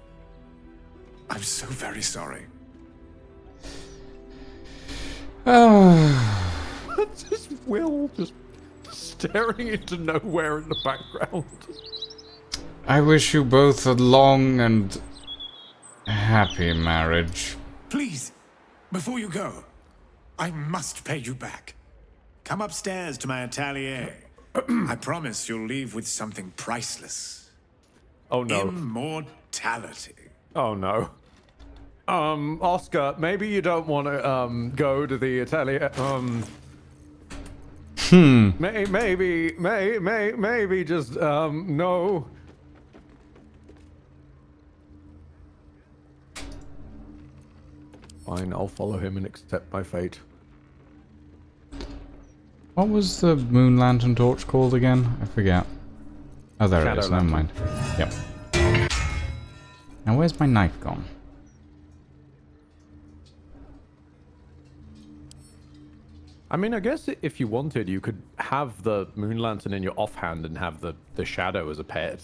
I'm so very sorry. Just Will just staring into nowhere in the background. I wish you both a long and happy marriage. Please, before you go, I must pay you back. Come upstairs to my atelier. I promise you'll leave with something priceless. Oh no. Immortality. Oh no. Oscar, maybe you don't want to go to the atelier. Maybe just no. Fine, I'll follow him and accept my fate. What was the moon lantern torch called again? I forget. Oh, there it is. Never mind. Yep. Now, where's my knife gone? I mean, I guess if you wanted, you could have the moon lantern in your offhand and have the shadow as a pet.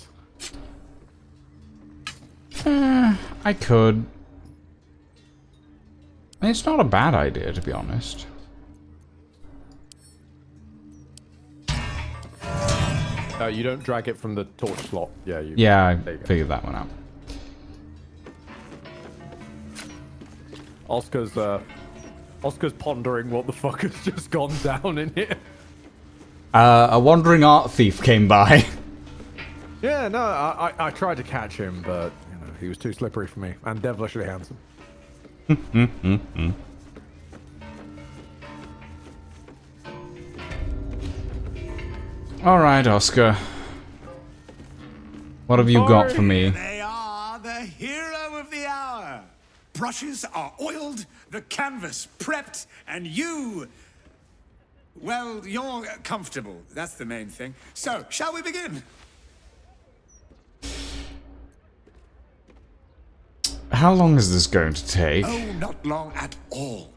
I could. It's not a bad idea, to be honest. You don't drag it from the torch slot. Yeah, you. Yeah, I figured that one out. Oscar's pondering what the fuck has just gone down in here. A wandering art thief came by. Yeah, no, I tried to catch him, but you know he was too slippery for me and devilishly handsome. All right, Oscar. What have you got for me? They are the hero of the hour. Brushes are oiled, the canvas prepped, and you... Well, you're comfortable. That's the main thing. So, shall we begin? how long is this going to take? Oh, not long at all.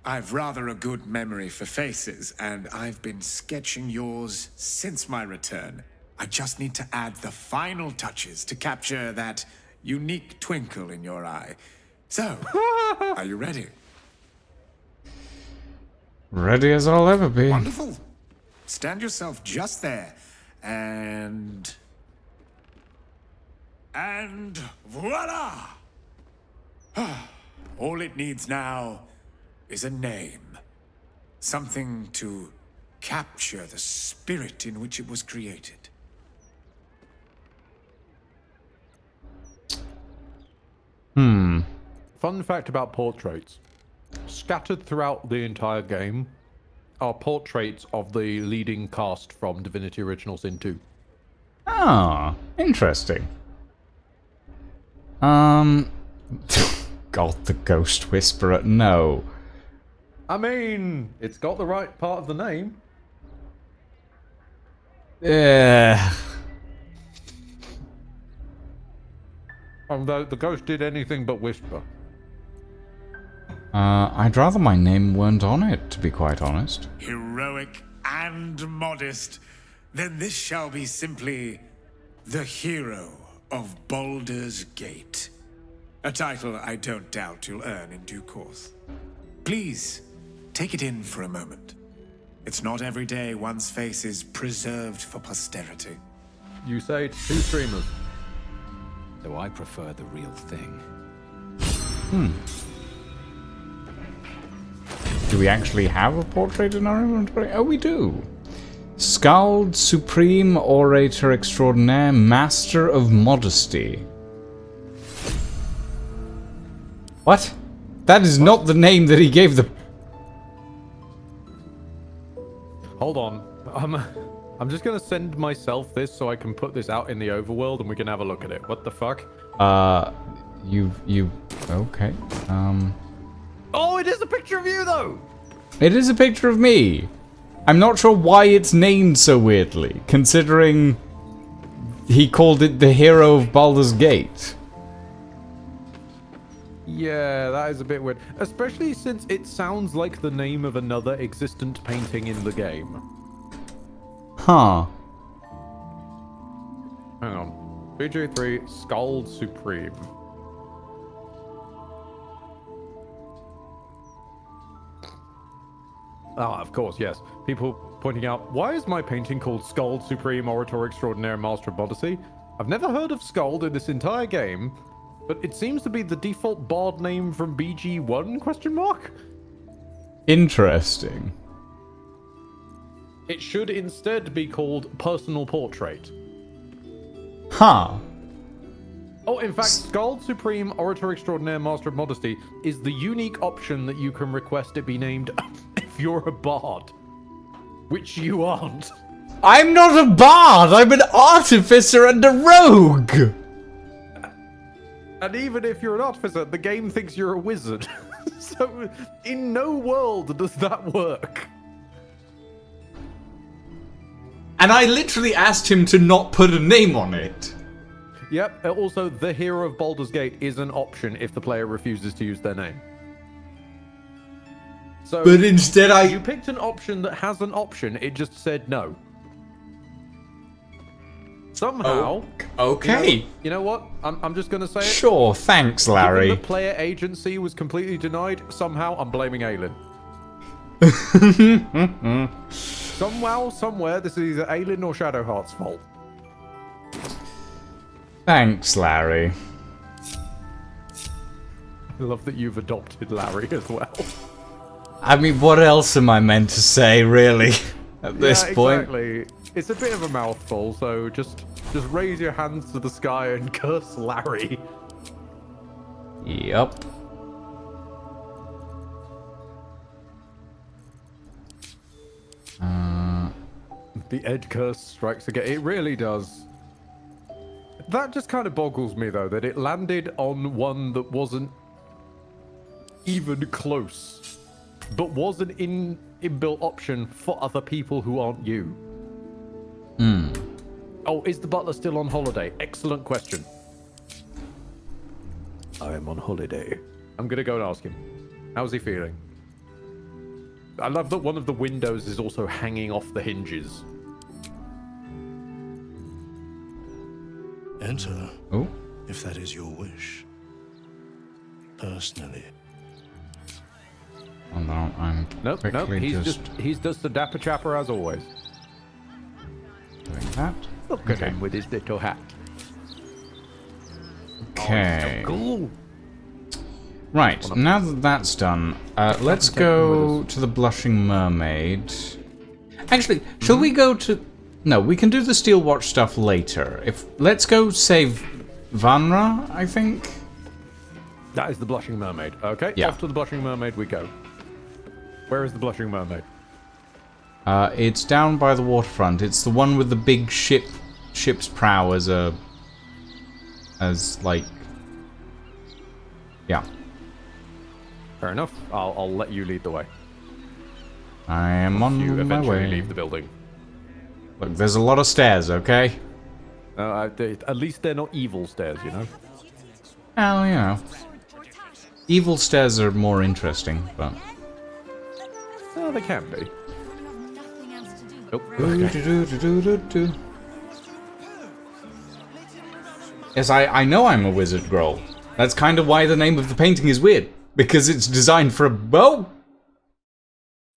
I've rather a good memory for faces, and I've been sketching yours since my return. I just need to add the final touches to capture that unique twinkle in your eye. So, are you ready? Ready as I'll ever be. Wonderful. Stand yourself just there, and voila! All it needs now is a name. Something to capture the spirit in which it was created. Fun fact about portraits. Scattered throughout the entire game are portraits of the leading cast from Divinity Original Sin 2. Ah, interesting. God, the Ghost Whisperer. No. I mean, it's got the right part of the name. Although the ghost did anything but whisper. I'd rather my name weren't on it, to be quite honest. Heroic and modest. Then this shall be simply the hero of Baldur's Gate. A title I don't doubt you'll earn in due course. Please, take it in for a moment. It's not every day one's face is preserved for posterity. You say 2 streamers. Though I prefer the real thing. Do we actually have a portrait in our inventory? Oh, we do. Skald, Supreme, Orator Extraordinaire, Master of Modesty. What? That is not the name that he gave the... Hold on. I'm just gonna send myself this so I can put this out in the overworld and we can have a look at it. What the fuck? Okay. Oh, it is a picture of you, though! It is a picture of me. I'm not sure why it's named so weirdly, considering he called it the hero of Baldur's Gate. Yeah, that is a bit weird. Especially since it sounds like the name of another existent painting in the game. Huh. Hang on. BJ3, Skald Supreme. Ah, of course, yes. People pointing out, why is my painting called Skald Supreme, Orator Extraordinaire, Master of Modesty? I've never heard of Skald in this entire game, but it seems to be the default bard name from BG1, question mark? Interesting. It should instead be called Personal Portrait. Huh. Oh, in fact, Skald Supreme, Orator Extraordinaire, Master of Modesty is the unique option that you can request it be named if you're a bard. Which you aren't. I'm not a bard! I'm an artificer and a rogue! And even if you're an artificer, the game thinks you're a wizard. So, in no world does that work. And I literally asked him to not put a name on it. Yep, also, the hero of Baldur's Gate is an option if the player refuses to use their name. So, but instead you picked an option that has an option, it just said no. Somehow... Oh, okay. You know what? I'm just going to say it. Sure, thanks, Larry. Given the player agency was completely denied, somehow I'm blaming Aelin. Somehow, somewhere, this is either Aelin or Shadowheart's fault. Thanks, Larry. I love that you've adopted Larry as well. I mean, what else am I meant to say, really, at this point? Exactly. It's a bit of a mouthful, so just raise your hands to the sky and curse Larry. Yep. The Ed curse strikes again. It really does. That just kind of boggles me, though, that it landed on one that wasn't even close, but was an inbuilt option for other people who aren't you. Oh, is the butler still on holiday? Excellent question. I am on holiday. I'm gonna go and ask him. How's he feeling? I love that one of the windows is also hanging off the hinges. Enter. Oh? If that is your wish. Personally. Oh no, I'm Nope, he's just a dapper chapper as always. Doing that. Look at him with his little hat. Okay. Oh, so cool. Right, now that that's done, let's go to the Blushing Mermaid. Actually, shall we go to... No, we can do the Steel Watch stuff later. Let's go save Vanra, I think? That is the Blushing Mermaid. Okay, yeah. Off to the Blushing Mermaid we go. Where is the Blushing Mermaid? It's down by the waterfront. It's the one with the big ship's prow as like... Yeah. Fair enough. I'll let you lead the way. I am on you my eventually way. leave the building. Look, there's a lot of stairs, okay? At least they're not evil stairs, you know? Well, you know. Evil stairs are more interesting, but... Oh, they can be. Oh, okay. Yes, I know I'm a wizard, Grohl. That's kind of why the name of the painting is weird. Because it's designed for a bow.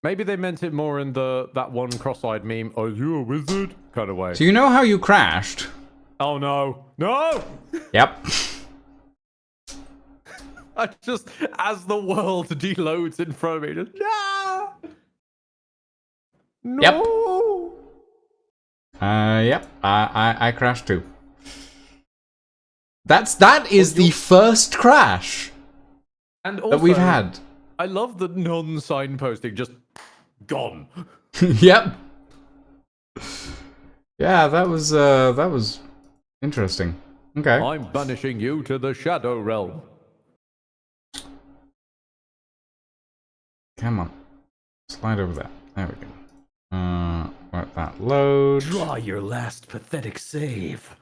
Maybe they meant it more in that one cross-eyed meme, "Are you a wizard?" kind of way. So you know how you crashed? Oh no. No! Yep. I just, as the world deloads in front of me, just, no! No! Yep. I crashed too. That is the first crash and also, that we've had. I love the non-signposting, just gone. Yep. Yeah, that was interesting. Okay. I'm banishing you to the Shadow Realm. Come on. Slide over there. There we go. Let that load. Draw your last pathetic save.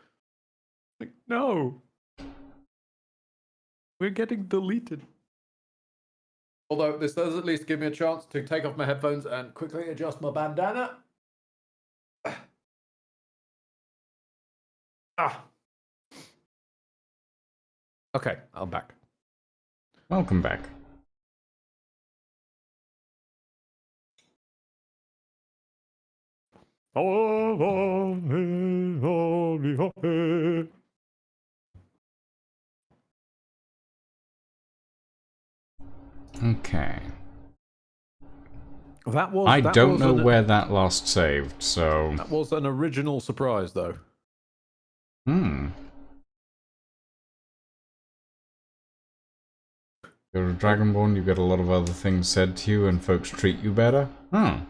Like, no. We're getting deleted. Although this does at least give me a chance to take off my headphones and quickly adjust my bandana. Ah. Okay, I'm back. Welcome back. Okay. I don't know where that last saved, so... That was an original surprise, though. You're a Dragonborn, you get a lot of other things said to you, and folks treat you better? Huh.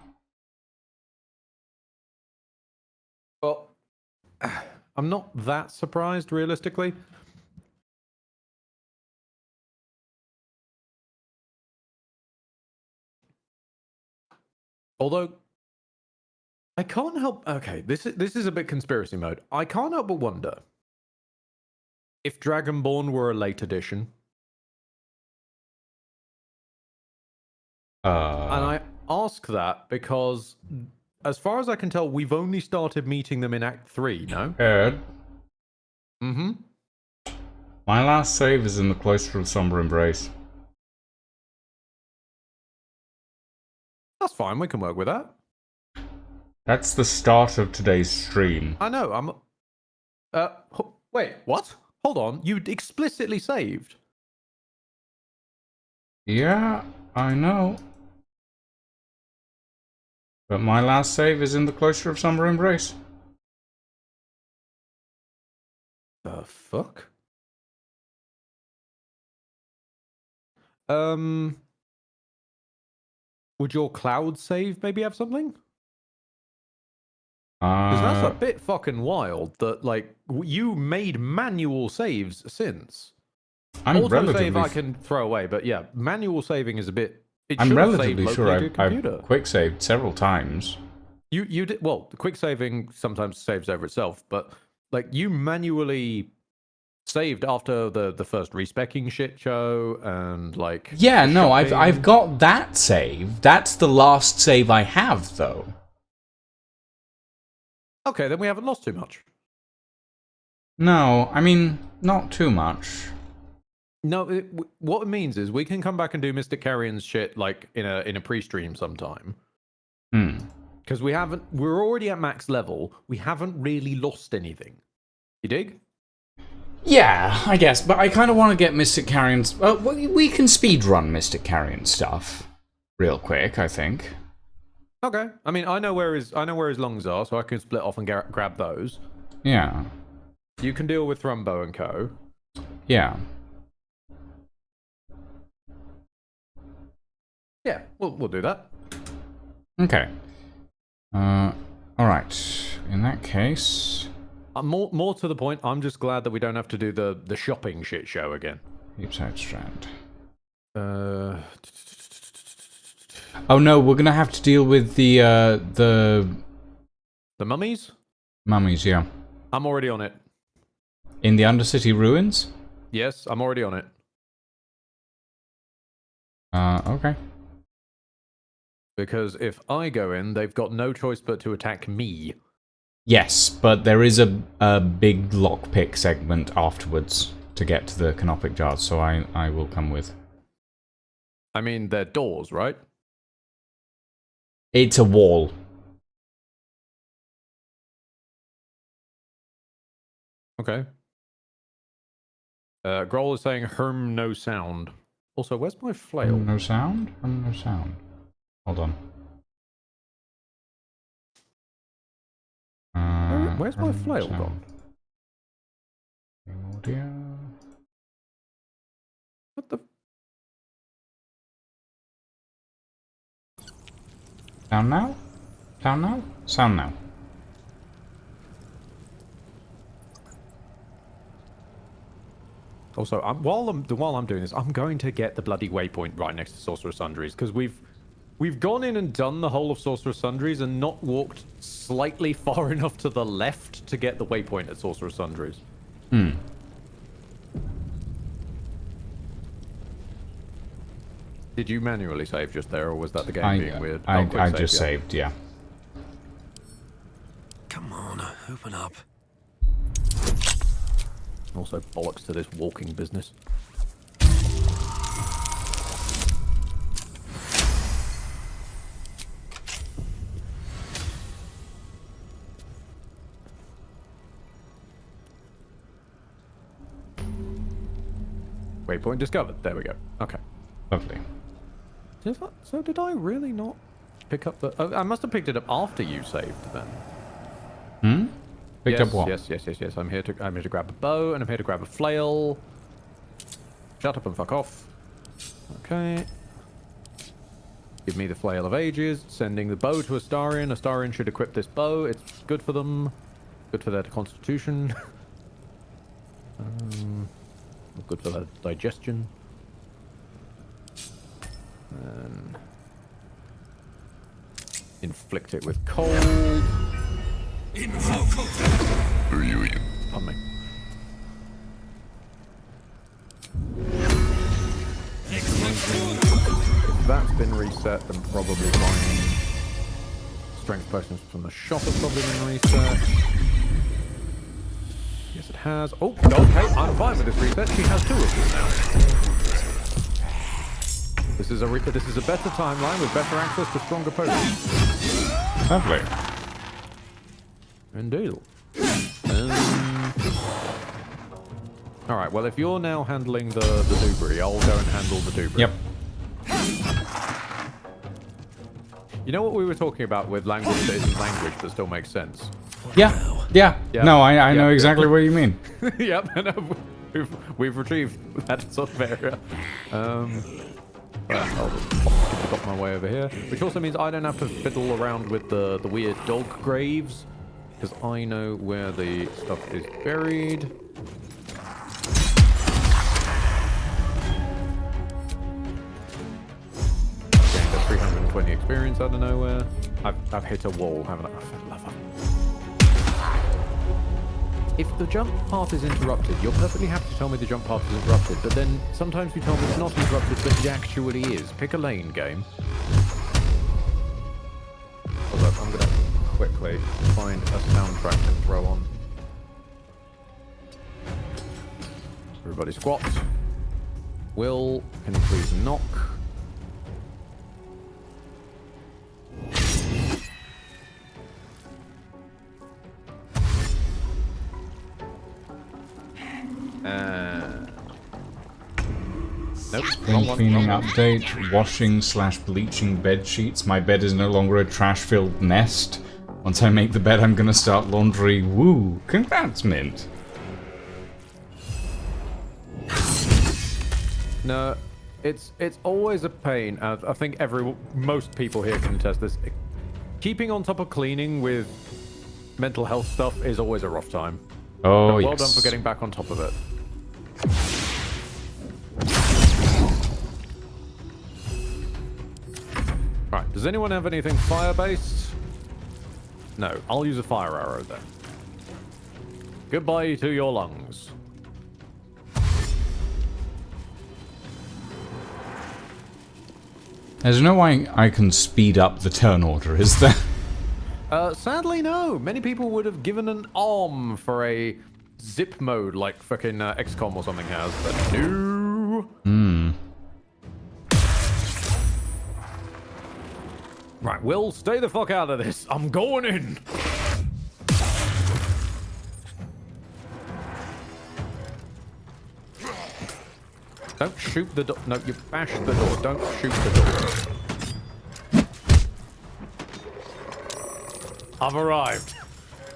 Well, I'm not that surprised, realistically. Although, I can't help... Okay, this is a bit conspiracy mode. I can't help but wonder if Dragonborn were a late edition. And I ask that because, as far as I can tell, we've only started meeting them in Act 3, no? Ed? Mm-hmm. My last save is in the Cloister of Somber Embrace. That's fine, we can work with that. That's the start of today's stream. I know, I'm... wait, what? Hold on, you explicitly saved. Yeah, I know. But my last save is in the Cloister of Somber Embrace. The fuck? Would your cloud save maybe have something? Because that's a bit fucking wild that, like, you made manual saves since. Auto-save I can throw away, but yeah, manual saving is a bit... I'm relatively sure I've quick saved several times. You did... Well, quick saving sometimes saves over itself, but, like, you manually saved after the first respecking shit show and like. Yeah, no, I've got that save. That's the last save I have, though. Okay, then we haven't lost too much. No, I mean, not too much. No, what it means is we can come back and do Mystic Carrion's shit like in a pre-stream sometime. Because we're already at max level. We haven't really lost anything. You dig? Yeah, I guess, but I kind of want to get Mystic Carrion's... Well, we can speedrun Mystic Carrion stuff real quick, I think. Okay. I mean, I know where his lungs are, so I can split off and grab those. Yeah. You can deal with Thrumbo and co. Yeah. Yeah, we'll do that. Okay. Alright. In that case... More to the point, I'm just glad that we don't have to do the shopping shit show again. Deepside Strand. Oh no, we're gonna have to deal with the mummies? Mummies, yeah. I'm already on it. In the Undercity ruins? Yes, I'm already on it. Okay. Because if I go in, they've got no choice but to attack me. Yes, but there is a big lockpick segment afterwards to get to the canopic jars, so I will come with. I mean, they're doors, right? It's a wall. Okay. Grohl is saying herm no sound. Also, where's my flail? No sound? No sound. Hold on. Where's my flail gone? Audio. What the? Sound now? Sound now? Sound now. Also, while I'm doing this, I'm going to get the bloody waypoint right next to Sorcerer's Sundries, because we've gone in and done the whole of Sorcerer's Sundries and not walked slightly far enough to the left to get the waypoint at Sorcerer's Sundries. Did you manually save just there, or was that the game being weird? I just saved, yeah. Come on, open up. Also, bollocks to this walking business. Waypoint discovered. There we go. Okay. Lovely. So did I really not pick up the... Oh, I must have picked it up after you saved then. Picked up what? Yes. I'm here to grab a bow, and I'm here to grab a flail. Shut up and fuck off. Okay. Give me the flail of ages. Sending the bow to Astarion. Astarion should equip this bow. It's good for them. Good for their constitution. Good for their digestion. And inflict it with cold. Pardon me. If that's been reset, then probably fine. Strength potions from the shop has probably been reset. Yes, it has. Oh, okay, I'm fine with this reset. She has 2 of them now. This is a better timeline with better access to stronger potions. Lovely. Indeed. Alright, well, if you're now handling the debris, I'll go and handle the debris. Yep. You know what we were talking about with language that isn't language but still makes sense? Yeah. No, I know exactly what you mean. Yep, I know. We've retrieved that sort of area. I'll just got my way over here. Which also means I don't have to fiddle around with the weird dog graves. Because I know where the stuff is buried. Gained a 320 experience out of nowhere. I've hit a wall, haven't I? I love if the jump path is interrupted, you're perfectly happy to tell me the jump path is interrupted, but then sometimes you tell me it's not interrupted, but it actually is. Pick a lane, game. Hold up, I'm gonna quickly find a soundtrack to throw on. Everybody squat. Will, can you please knock? Nope. Spring cleaning update. Washing/bleaching bed sheets. My bed is no longer a trash-filled nest. Once I make the bed, I'm gonna start laundry. Woo! Congrats, Mint. No, it's always a pain. I think most people here can attest this. Keeping on top of cleaning with mental health stuff is always a rough time. Oh, well yes. done for getting back on top of it. Right, does anyone have anything fire-based? No, I'll use a fire arrow then. Goodbye to your lungs. There's no way I can speed up the turn order, is there? Sadly, no. Many people would have given an arm for a zip mode like fucking XCOM or something has, but no. Hmm. Right, Will, stay the fuck out of this. I'm going in. Don't shoot the door. No, you bash the door. Don't shoot the door. I've arrived.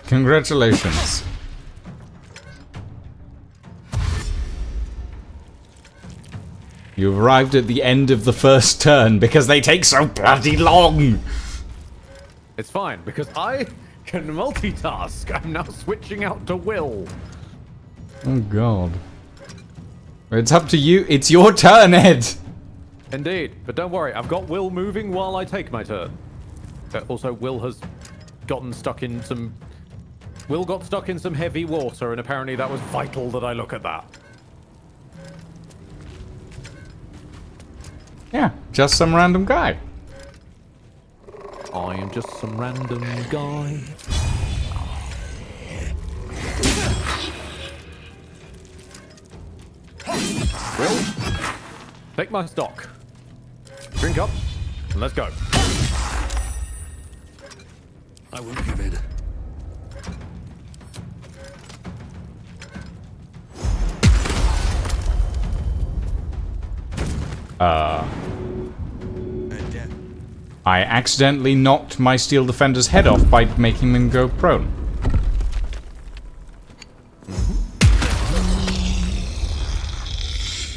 Congratulations. You've arrived at the end of the first turn because they take so bloody long. It's fine, because I can multitask. I'm now switching out to Will. Oh god. It's up to you. It's your turn, Ed. Indeed, but don't worry. I've got Will moving while I take my turn. Also, Will has gotten stuck in some... Will got stuck in some heavy water, and apparently that was vital that I look at that. Yeah, just some random guy. I am just some random guy. Will, take my stock. Drink up, and let's go. I won't give in. I accidentally knocked my steel defender's head off by making him go prone.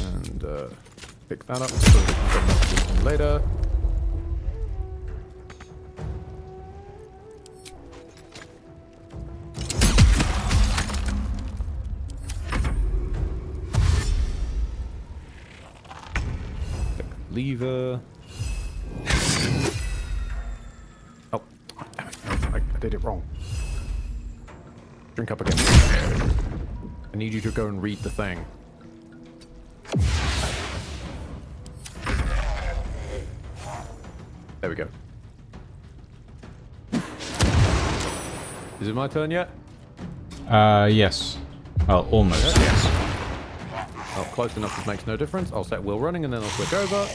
And pick that up so we can get that later. Lever. Oh, damn it. No, I did it wrong. Drink up again. I need you to go and read the thing. There we go. Is it my turn yet? Yes. Well, almost, yes. Oh, close enough, this makes no difference. I'll set Will running and then I'll switch over.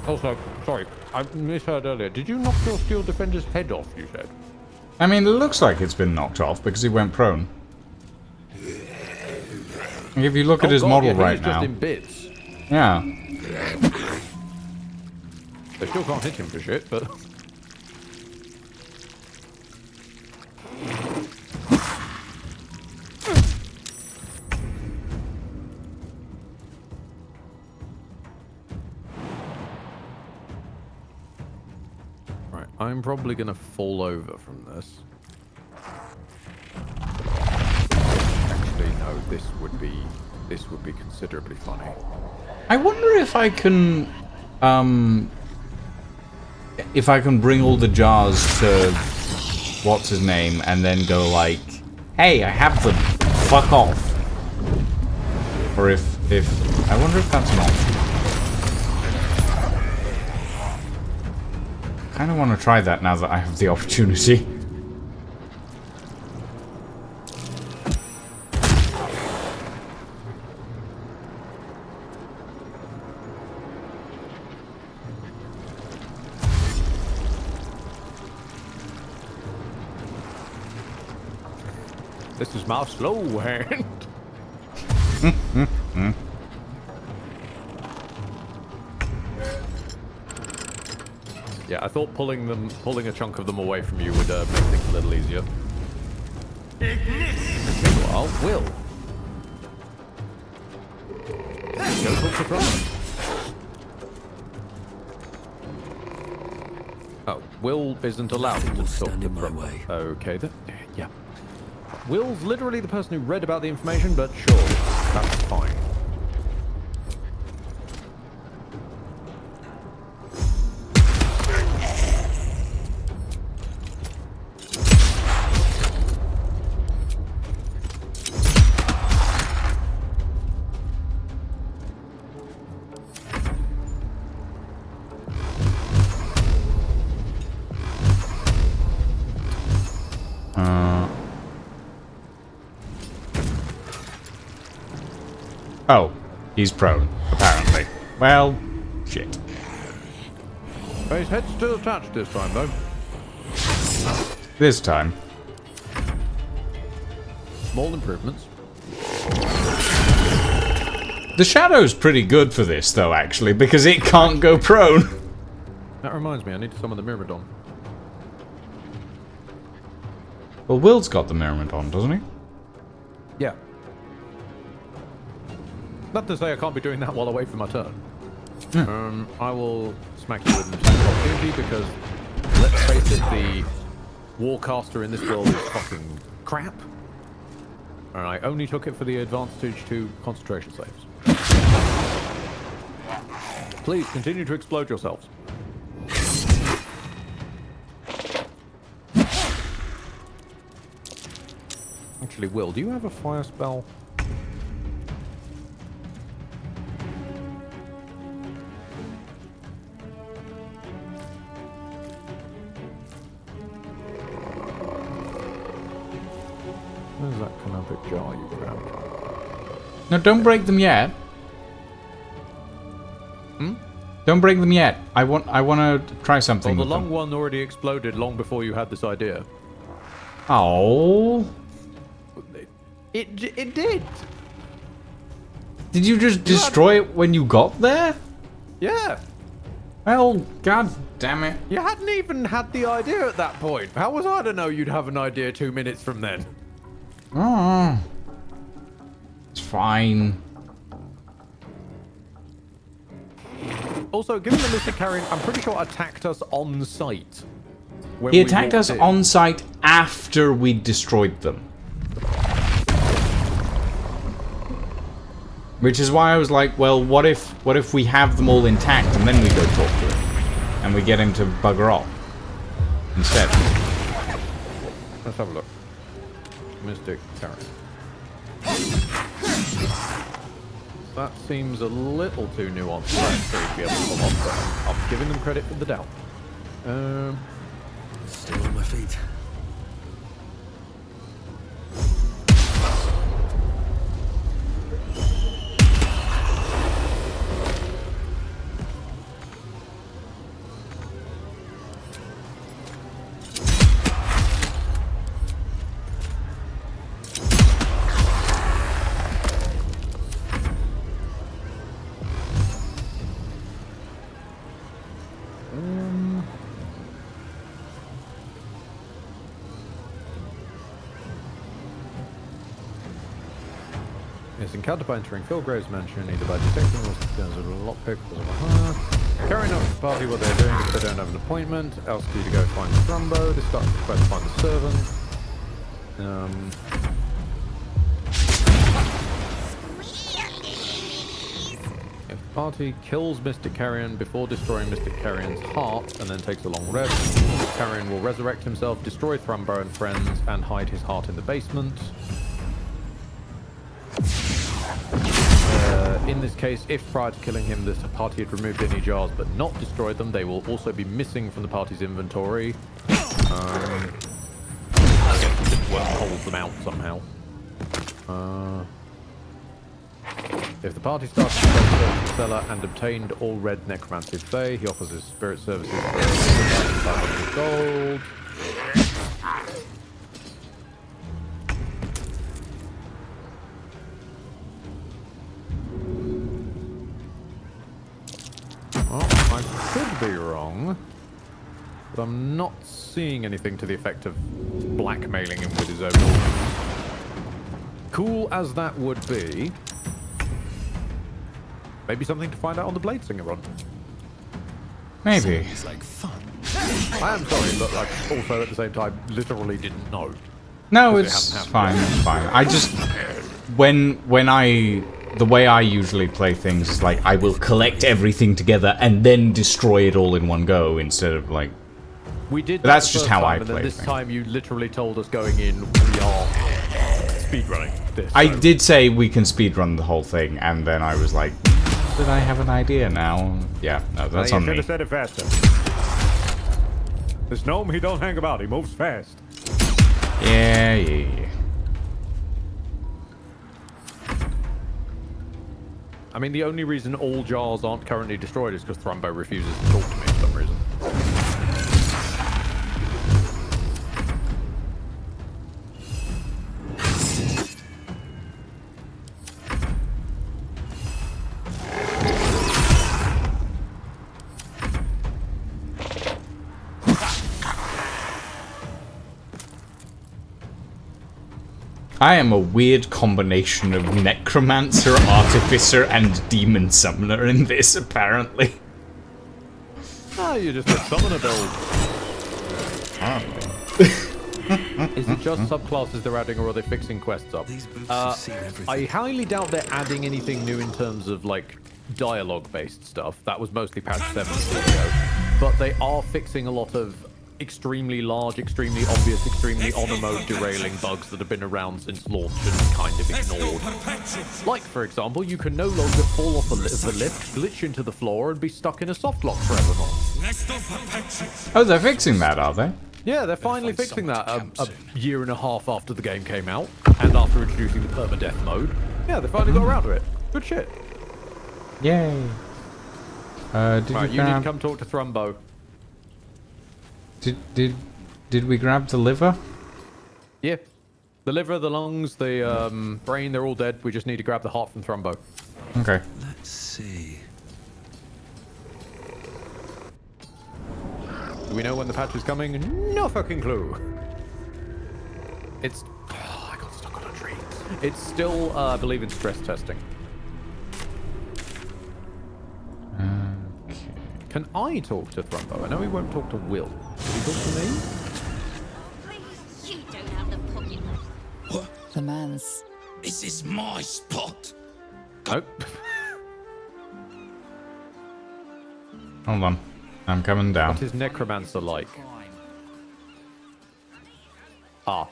Also, sorry, I misheard earlier. Did you knock your steel defender's head off, you said? I mean, it looks like it's been knocked off because he went prone. If you look at his model right now... Just in bits. Yeah. They still can't hit him for shit, but... Right, I'm probably gonna fall over from this. Actually, no, this would be this would be considerably funny. I wonder if I can bring all the jars to what's his name and then go like, hey, I have them, fuck off. Or if I wonder if that's an option. I kind of want to try that now that I have the opportunity. This is my slow hand. Yeah, I thought pulling a chunk of them away from you would make things a little easier. Meanwhile, Will. Go talk to Brother. Oh, Will isn't allowed to talk to Brother. Okay, then. Yeah. Will's literally the person who read about the information, but sure, that's fine. Oh, he's prone, apparently. Well, shit. His head's still attached this time, though. This time. Small improvements. The shadow's pretty good for this, though, actually, because it can't go prone. That reminds me, I need to summon the Myrmidon. Well, Will's got the Myrmidon, doesn't he? Yeah. Not to say I can't be doing that while I wait for my turn. I will smack you with an attack opportunity because, let's face it, the Warcaster in this world is fucking crap. And I only took it for the advantage to concentration saves. Please continue to explode yourselves. Actually, Will, do you have a fire spell? Where's that canopic jar you grabbed? No, don't break them yet. Hmm? Don't break them yet. I want to try something. Well, the with long one already exploded long before you had this idea. Oh. It did. Did you just destroy it when you got there? Yeah. Well, god damn it. You hadn't even had the idea at that point. How was I to know you'd have an idea 2 minutes from then? Oh. It's fine. Also, given the Mystic Carrion, I'm pretty sure attacked us on site. He attacked us on site after we destroyed them. Which is why I was like, well, what if we have them all intact and then we go talk to him? And we get him to bugger off. Instead. Let's have a look. Mystic Carrion. That seems a little too nuanced for to be able to pull off, but I'm giving them credit for the doubt. Still on my feet. It's encountered by entering Philgrave's mansion, either by detecting or as a lockpick. Carrying out the party what they're doing if they don't have an appointment. Ask you to go find Strumbo. They start to try to find the servant. Party kills Mystic Carrion before destroying Mystic Carrion's heart, and then takes a long rest. Carrion will resurrect himself, destroy Thrumbo and friends, and hide his heart in the basement. In this case, if prior to killing him, the party had removed any jars but not destroyed them, they will also be missing from the party's inventory. Hold them out somehow. If the party starts to search the cellar and obtained all red necromancy Fae, he offers his spirit services for 500 gold. Well, I could be wrong, but I'm not seeing anything to the effect of blackmailing him with his own organs. Cool as that would be, maybe something to find out on the Bladesinger run. Maybe. Sounds like fun. I am sorry, but like, also at the same time, literally didn't know. No, it's fine. It's fine. I just the way I usually play things is like I will collect everything together and then destroy it all in one go instead of like. We did. That's just how I play. And then this time you literally told us going in we are speedrunning this. I did say we can speedrun the whole thing, and then I was like, did I have an idea now? Yeah, no, that's on me. You should have said it faster. This gnome, he don't hang about. He moves fast. Yeah. I mean, the only reason all jars aren't currently destroyed is because Thrumbo refuses to talk to me for some reason. I am a weird combination of necromancer, artificer, and demon summoner in this, apparently. Ah, you're just a summoner build. Is it just subclasses they're adding, or are they fixing quests up? I highly doubt they're adding anything new in terms of like dialogue-based stuff. That was mostly patch 7 ago. But they are fixing a lot of extremely large, extremely obvious, extremely on-mode derailing bugs that have been around since launch and kind of ignored. Like, for example, you can no longer fall off the lift, glitch into the floor, and be stuck in a softlock forevermore. Oh, they're fixing that, are they? Yeah, they're finally fixing that a year and a half after the game came out, and after introducing the permadeath mode. Yeah, they finally got around to it. Good shit. Yay. Right, you need to come talk to Thrumbo. Did we grab the liver? Yeah. The liver, the lungs, the brain, they're all dead. We just need to grab the heart from Thrumbo. Okay. Let's see. Do we know when the patch is coming? No fucking clue. It's... Oh, I got stuck on a tree. It's still, I believe, in stress testing. Okay. Can I talk to Thrumbo? I know he won't talk to Will. Can he talk to me? You don't have the pocket. What? The man's... This is my spot. Nope. Hold on. I'm coming down. What is Necromancer like? Ah.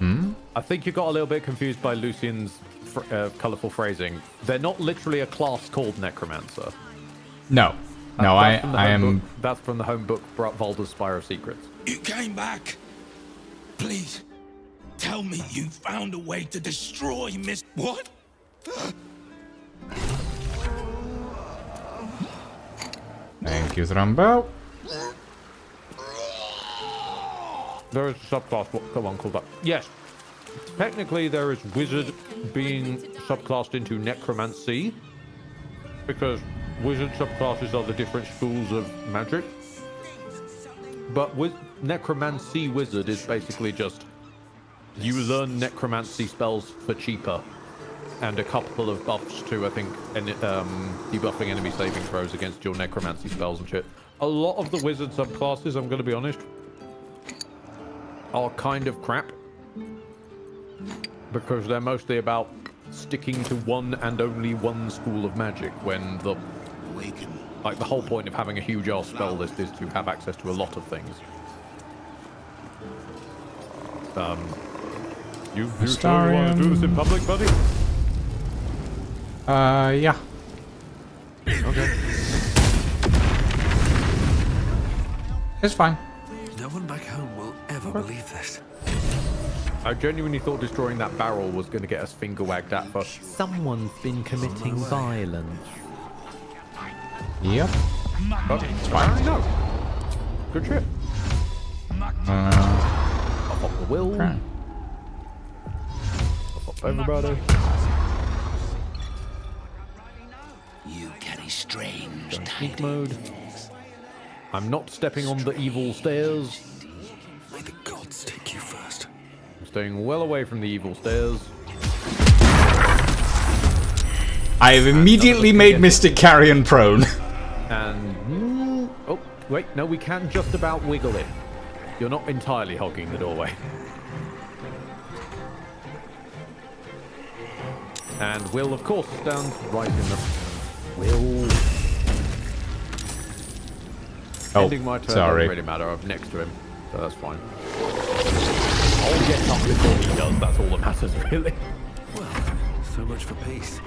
I think you got a little bit confused by Lucian's colourful phrasing. They're not literally a class called Necromancer. No. No, I am... That's from the home book, Baldur's Spire of Secrets. You came back. Please, tell me you found a way to destroy Miss... What? Thank you, Thrumbo. There is a subclass, come on, called that. Yes. Technically, there is Wizard being subclassed into Necromancy, because Wizard subclasses are the different schools of magic. But with Necromancy Wizard is basically just you learn Necromancy spells for cheaper, and a couple of buffs to, I think, debuffing enemy saving throws against your Necromancy spells and shit. A lot of the Wizard subclasses, I'm going to be honest, are kind of crap, because they're mostly about sticking to one and only one school of magic, when the awaken. Like, the whole point of having a huge ass spell list is to have access to a lot of things. You sure you want to do this in public, buddy? Yeah. Okay. It's fine. No one back home will ever believe this. I genuinely thought destroying that barrel was going to get us finger wagged at for someone's been committing violence. Yep. But It's fine. No. Good shit. I'll pop the will. Okay. I'll pop everybody. You carry strange Sneak mode. I'm not stepping on the evil stairs. May the gods take you first. I'm staying well away from the evil stairs. I have immediately made Mystic Carrion prone. And... oh, wait, no, we can just about wiggle it. You're not entirely hogging the doorway. And Will, of course, stands right in the... Will... Oh, Ending my turn sorry. doesn't really matter. I'm next to him, so that's fine. I'll get up before he does. That's all that matters, really. Well, so much for peace.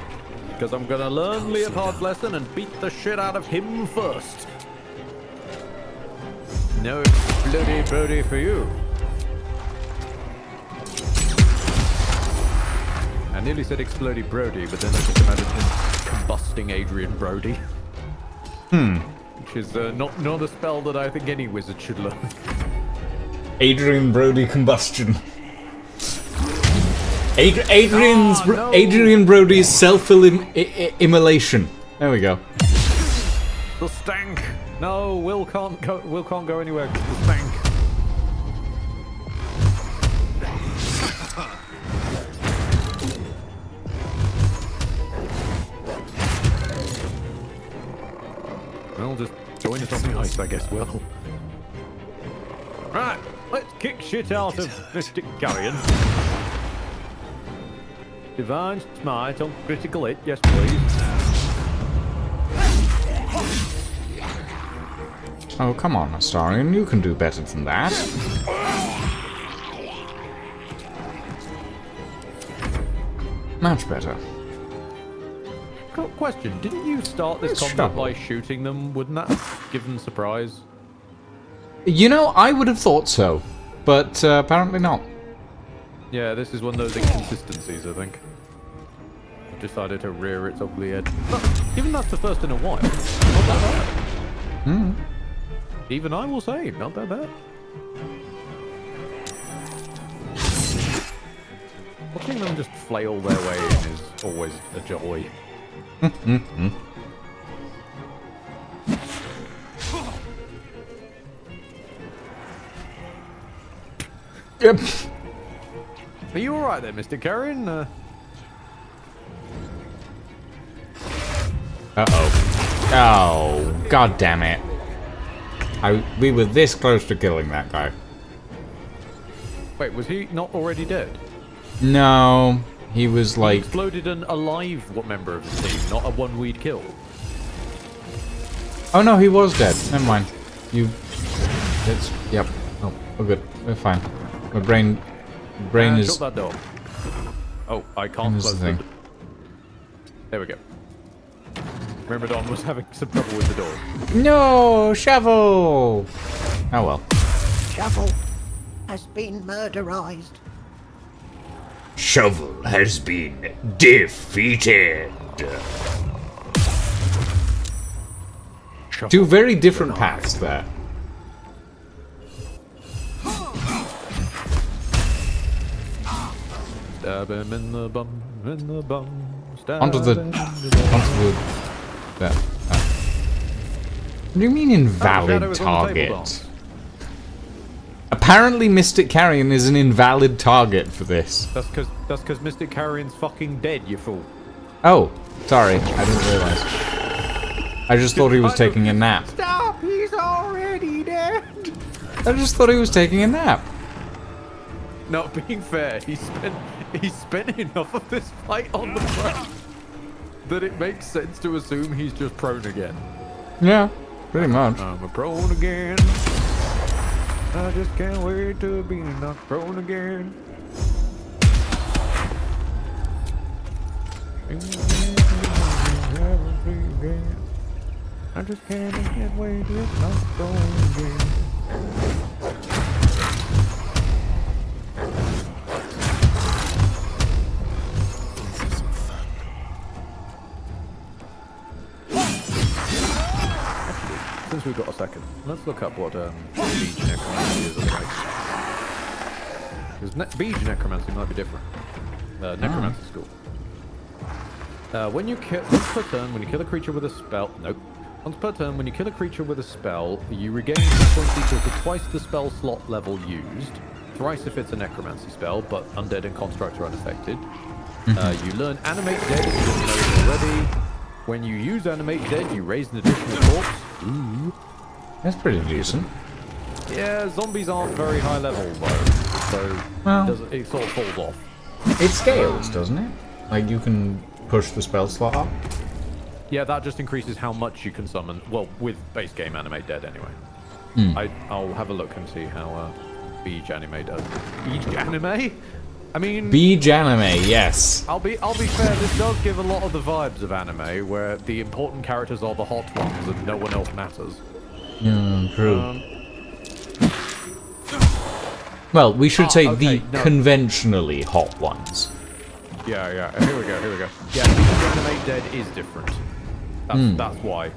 Because I'm gonna learn Leopard's lesson and beat the shit out of him first. No explodey brody for you. I nearly said explodey Brody, but then I just imagined him combusting Adrian Brody. Which is not a spell that I think any wizard should learn. Adrian Brody combustion. Adrian Brody's self-immolation. There we go. The stank. No, Will can't go anywhere. 'Cause the stank. Well, just join us on the ice, I guess, Will. Right, let's kick shit out of Mystic Carrion. Divine Smite on critical hit, yes please. Oh, come on, Astarion, you can do better than that. Much better. Question, didn't you start this combat by shooting them? Wouldn't that have given surprise? You know, I would have thought so, but apparently not. Yeah, this is one of those inconsistencies, I think. I've decided to rear its ugly head. But even that's the first in a while. Not that bad. Even I will say, not that bad. Watching them just flail their way in is always a joy. Yep. Are you alright there, Mr. Carrion? Uh-oh. Oh, god damn it. We were this close to killing that guy. Wait, was he not already dead? No, he was like... He exploded an alive member of the team, not a one we'd killed. Oh no, he was dead. Never mind. Yep. Oh, we're good. We're fine. My brain is... Shut that door. Oh, I can't close the door. There we go. Remember, Don was having some trouble with the door. No, Shovel! Oh well. Shovel has been murderized. Shovel has been defeated. Two very different paths there. Stab him in the bum, Onto the... There. What do you mean invalid target? Apparently Mystic Carrion is an invalid target for this. That's because Mystic Carrion's fucking dead, you fool. Oh, sorry. I didn't realize. I just thought he was taking a nap. Stop! He's already dead! I just thought he was taking a nap. Not being fair, he spent enough of this fight on the ground that it makes sense to assume he's just prone again. Yeah, pretty much. I'm a prone again. I just can't wait to be knocked prone again. I just can't wait to get knocked prone again. Since we've got a second, let's look up what Beach Necromancy is like. Because Beach Necromancy might be different. Necromancy school. When you kill once per turn, when you kill a creature with a spell, once per turn, when you kill a creature with a spell, you regain hit points equal to twice the spell slot level used, thrice if it's a necromancy spell, but undead and construct are unaffected. You learn Animate Dead if you didn't know it already. When you use Animate Dead, you raise an additional corpse. Ooh. That's pretty decent. Yeah, zombies aren't very high level though, so it sort of falls off. It scales, doesn't it? Like you can push the spell slot up? Yeah, that just increases how much you can summon. Well, with base game Animate Dead anyway. I'll have a look and see how Beach Anime does. Beach Anime? I mean, Beach Anime, yes. I'll be fair. This does give a lot of the vibes of anime, where the important characters are the hot ones and no one else matters. True. Well, we should say the conventionally hot ones. Yeah. Here we go. Yeah, Beach Animate Dead is different. That's why.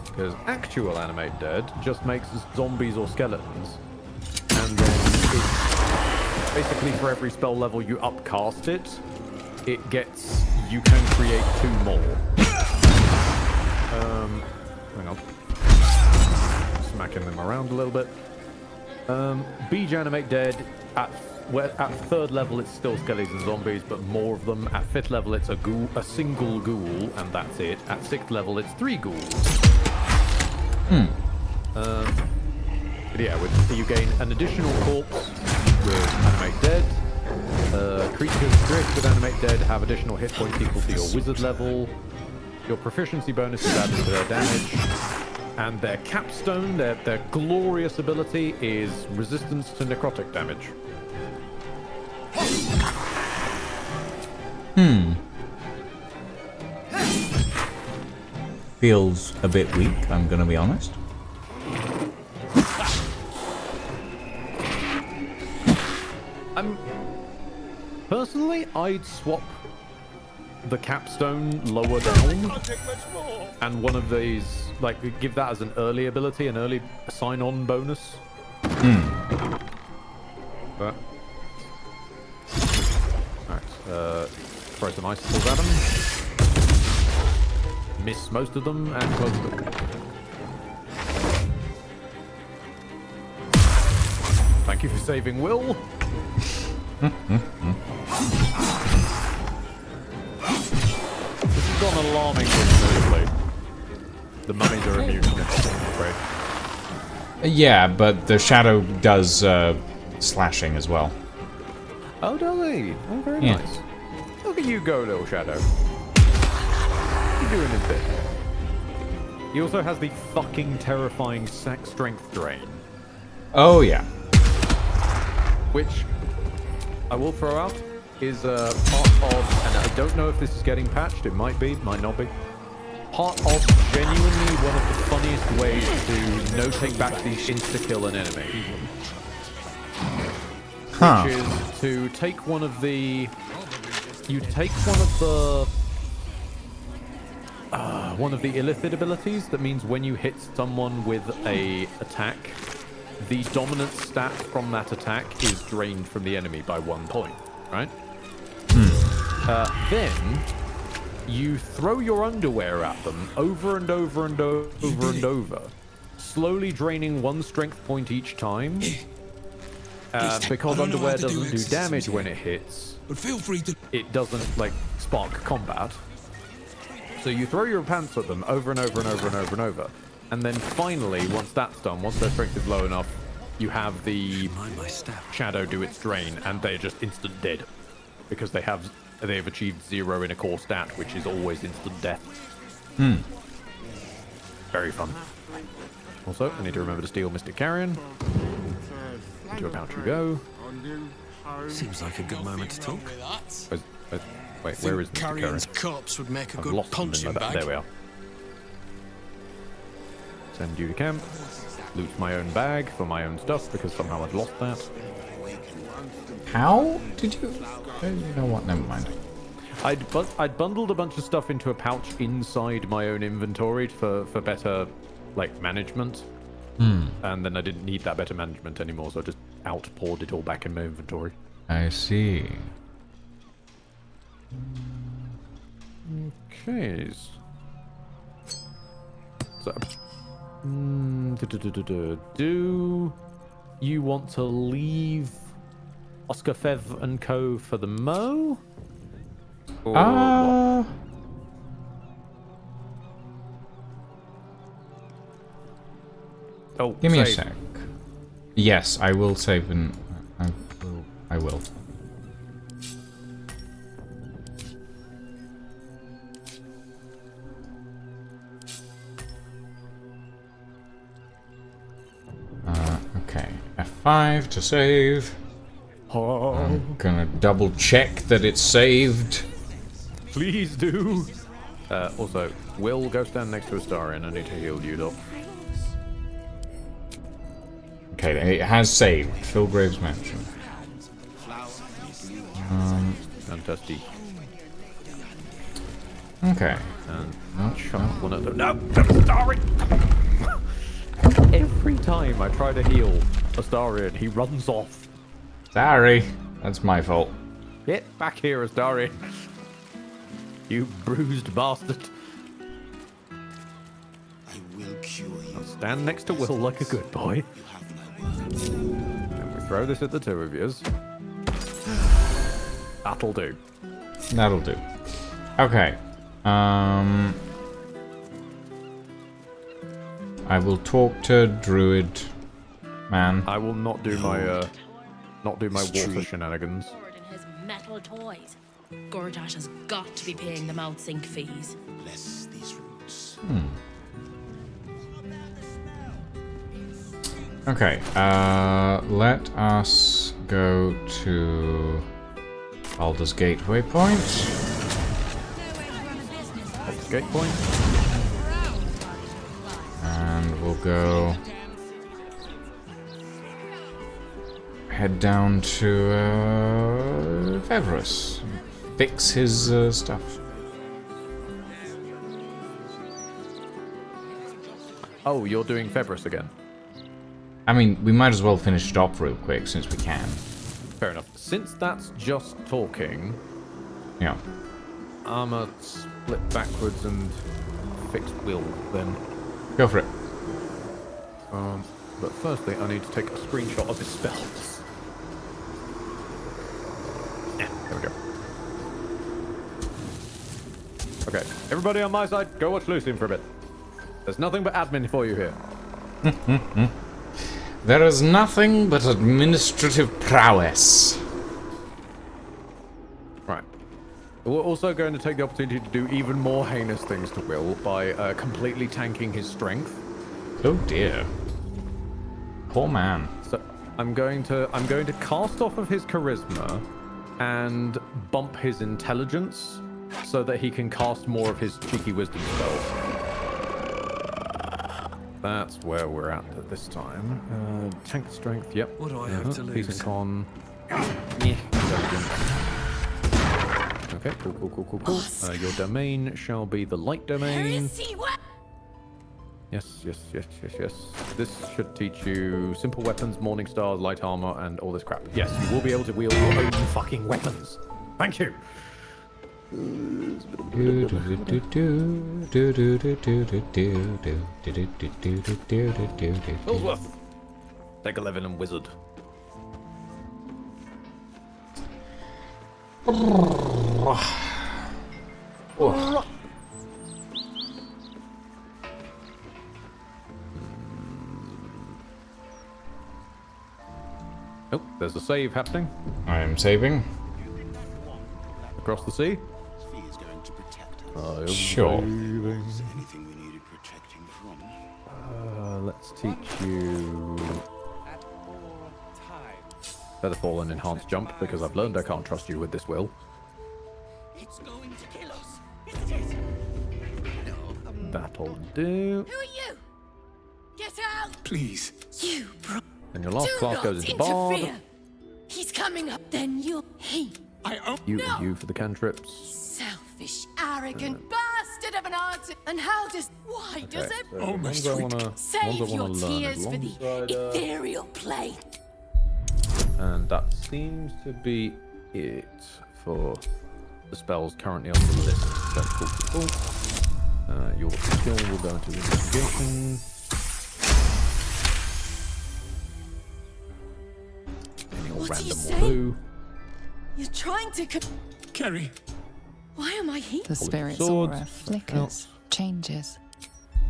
Because actual Animate Dead just makes zombies or skeletons, and then it's basically for every spell level you upcast it, you can create 2 more. Hang on. Smacking them around a little bit. Beach Animate Dead, at 3rd level it's still skeletons and zombies, but more of them. At 5th level it's a single ghoul, and that's it. At 6th level it's 3 ghouls. But yeah, you gain an additional corpse with Animate Dead. Creatures drift with Animate Dead have additional hit points equal to your wizard level. Your proficiency bonus is added to their damage. And their capstone, their glorious ability, is resistance to necrotic damage. Feels a bit weak, I'm gonna be honest. Personally, I'd swap the capstone lower down, and one of these, like, give that as an early ability, an early sign-on bonus. But, alright, throw some icicles at them. Miss most of them and close them. Thank you for saving Will. This has gone alarmingly smoothly. The mummies are immune to it, I'm afraid. Yeah, but the shadow does slashing as well. Oh, does he? Oh, very nice. Look at you go, little shadow. You're doing his bit. He also has the fucking terrifying strength drain. Oh, yeah. Which I will throw out is part of, and I don't know if this is getting patched, it might be, might not be, part of genuinely one of the funniest ways to no-take back the insta-kill an enemy. Which is to take one of the... one of the illithid abilities, that means when you hit someone with a attack, the dominant stat from that attack is drained from the enemy by 1 point, right? Then you throw your underwear at them over and over and over and over, slowly draining 1 strength point each time. Because underwear doesn't do damage when it hits, but feel free to... it doesn't, like, spark combat. So you throw your pants at them over and over and over and over and over. And then finally, once that's done, once their strength is low enough, you have the shadow do its drain, and they're just instant dead because they've achieved 0 in a core stat, which is always instant death. Very fun. Also, I need to remember to steal Mystic Carrion. To a pouch you go. Seems like a good moment to talk. Wait, where is Mr. Carrion's Carrion? corpse would make a I've good lost him in punching my bag. There we are. Send you to camp. Loot my own bag for my own stuff because somehow I've lost that. How did you? You know what? Never mind. I'd bundled a bunch of stuff into a pouch inside my own inventory for better, like, management. And then I didn't need that better management anymore, so I just outpoured it all back in my inventory. I see. Okay. So, do you want to leave Oscar Fev and Co for the Mo? Or what? Oh, Give me a save. sec. Yes, I will save and I will. Okay, F5 to save. I'm gonna double check that it's saved. Please do. Also, Will, go stand next to Astarion. I need to heal you, Doc. Okay, it has saved. Philgrave's Mansion. Fantastic. Okay. And chop one of them. No, Astarion! Every time I try to heal Astarion, he runs off. Sorry, that's my fault. Get back here, Astarion. You bruised bastard. I will cure you. I'll stand next to Will like a good boy. And we throw this at the two of yous. That'll do. That'll do. Okay. I will talk to Druid Man. I will not do my water shenanigans. And his metal toys. Gordash has got to be paying them out sink fees. Bless these roots. Okay, let us go to Baldur's Gate waypoint. Baldur's Gate point. And we'll go head down to Fevros. Fix his stuff. Oh, you're doing Febris again. I mean, we might as well finish it off real quick since we can. Fair enough. Since that's just talking, Yeah. I'ma split backwards and fix Will then. Go for it. But firstly, I need to take a screenshot of his spells. Yeah, there we go. Okay, everybody on my side, go watch Lucian for a bit. There's nothing but admin for you here. There is nothing but administrative prowess. Right. We're also going to take the opportunity to do even more heinous things to Will by completely tanking his strength. Oh dear. Poor man. So I'm going to cast off of his charisma and bump his intelligence so that he can cast more of his cheeky wisdom spells. That's where we're at this time. Tank strength, yep. What do I have to lose? Peace and con. Yeah. Okay, cool. Your domain shall be the light domain. Yes. This should teach you simple weapons, morning stars, light armor, and all this crap. Yes, you will be able to wield your own fucking weapons. Thank you. Ellsworth. Take 11 and wizard. Oh, there's a save happening. I am saving. Across the sea. Sure. Anything we needed protecting from? Let's teach you Featherfall and Enhanced Jump, because I've learned I can't trust you with this will. It's going to kill us. Isn't it? That'll do. Who are you? Get out! Please. You bro. And your last Do class not goes into Bard. interfere. He's coming up. Then you're he. You for the cantrips. Selfish, arrogant bastard of an artist. And how does? Why does it? So ones I wanna Save your learn tears is for the Longstrider. ethereal plane. And that seems to be it for the spells currently on the list. That's cool. Your skill will go into investigation. Any old What are you random saying? blue. You're trying to. Kerry. Why am I here? The spirit's swords. aura flickers, changes.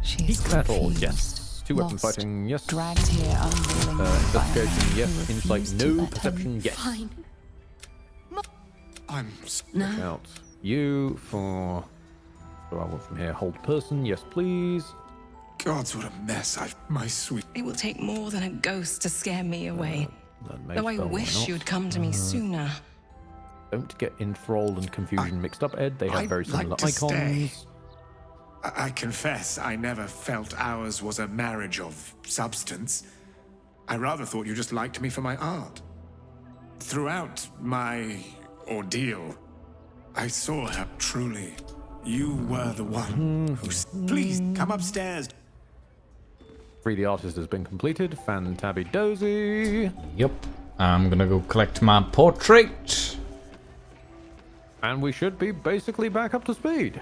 She is Battle, confused, yes. Two weapon lost, fighting, yes. dragged here unwillingly by a man Investigation, yes. who Insight, refused to no. let her Perception, yes. Fine. I'm Check out you for. What do I want from here? Hold person, yes, please. Gods, what a mess. My sweet. It will take more than a ghost to scare me away. Though I spell, why wish not? you'd come to me sooner. Don't get enthralled and confusion mixed up, Ed. They have very similar like to stay. icons. I confess, I never felt ours was a marriage of substance. I rather thought you just liked me for my art. Throughout my ordeal, I saw her truly. You were the one who... Please, come upstairs. Free the artist has been completed. Fantabby dozy. Yep. I'm gonna go collect my portrait. And we should be basically back up to speed.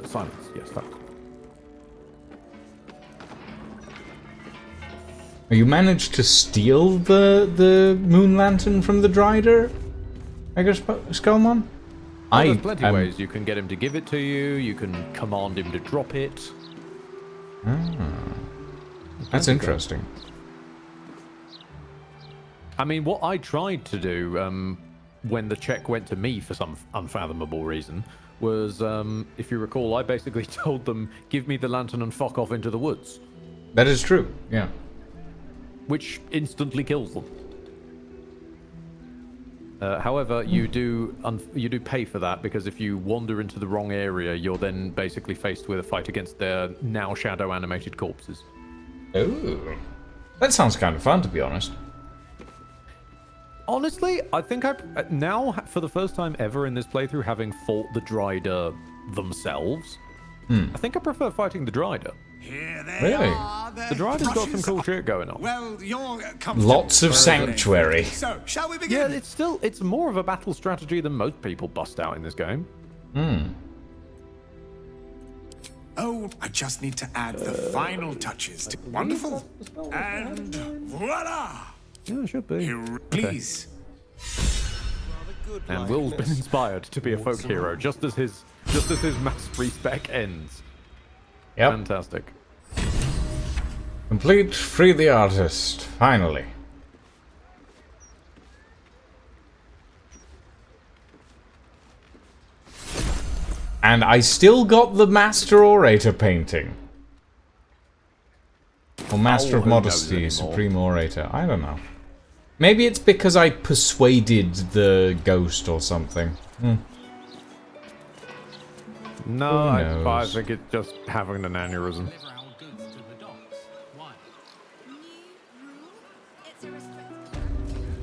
Silence. Yes, that. You managed to steal the moon lantern from the Drider? I guess, Skullman? Well, there's plenty of ways. You can get him to give it to you. You can command him to drop it. That's interesting. I mean, what I tried to do when the check went to me for some unfathomable reason was, if you recall, I basically told them, give me the lantern and fuck off into the woods. That is true, yeah. Which instantly kills them. However, you do pay for that, because if you wander into the wrong area, you're then basically faced with a fight against their now shadow animated corpses. Ooh. That sounds kind of fun, to be honest. Honestly, I think now, for the first time ever in this playthrough, having fought the Drider themselves, I think I prefer fighting the Drider. Here they Really? are. The Drider's got some cool shit going on. Well, you're comfortable. Lots of sanctuary. So, shall we begin? Yeah, it's more of a battle strategy than most people bust out in this game. Oh, I just need to add the final touches. Wonderful. And voila! Yeah, it should be. Please. And Will's been inspired to be a folk hero just as his mass respec ends. Yep. Fantastic. Complete, free the artist, finally. And I still got the Master Orator painting. Or Master of who knows Modesty, anymore? Supreme Orator. I don't know. Maybe it's because I persuaded the ghost or something. No, Who I knows? think it's just having an aneurysm.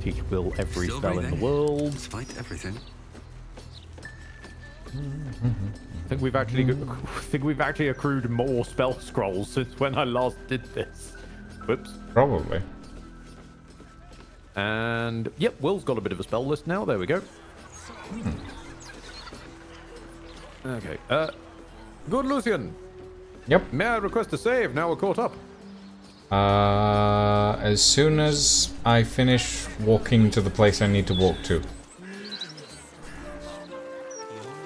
Teach Will every spell in the world. Despite everything. I think we've actually accrued more spell scrolls since when I last did this. Whoops. Probably. And yep, Will's got a bit of a spell list now. There we go. Okay. Good Lucian. Yep. May I request a save? Now we're caught up. As soon as I finish walking to the place I need to walk to.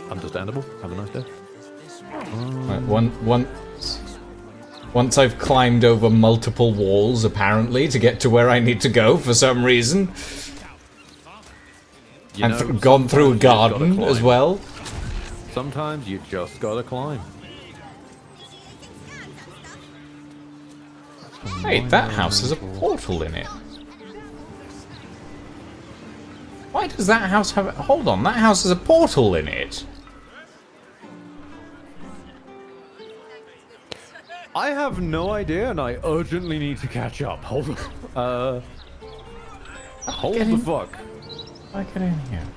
Understandable. Have a nice day. Once I've climbed over multiple walls, apparently, to get to where I need to go for some reason. I've gone through a garden as well. Sometimes you just gotta climb. Wait, that house has a portal in it. Why does that house have... Hold on, that house has a portal in it. I have no idea, and I urgently need to catch up. Hold on. Hold the fuck. I get in here.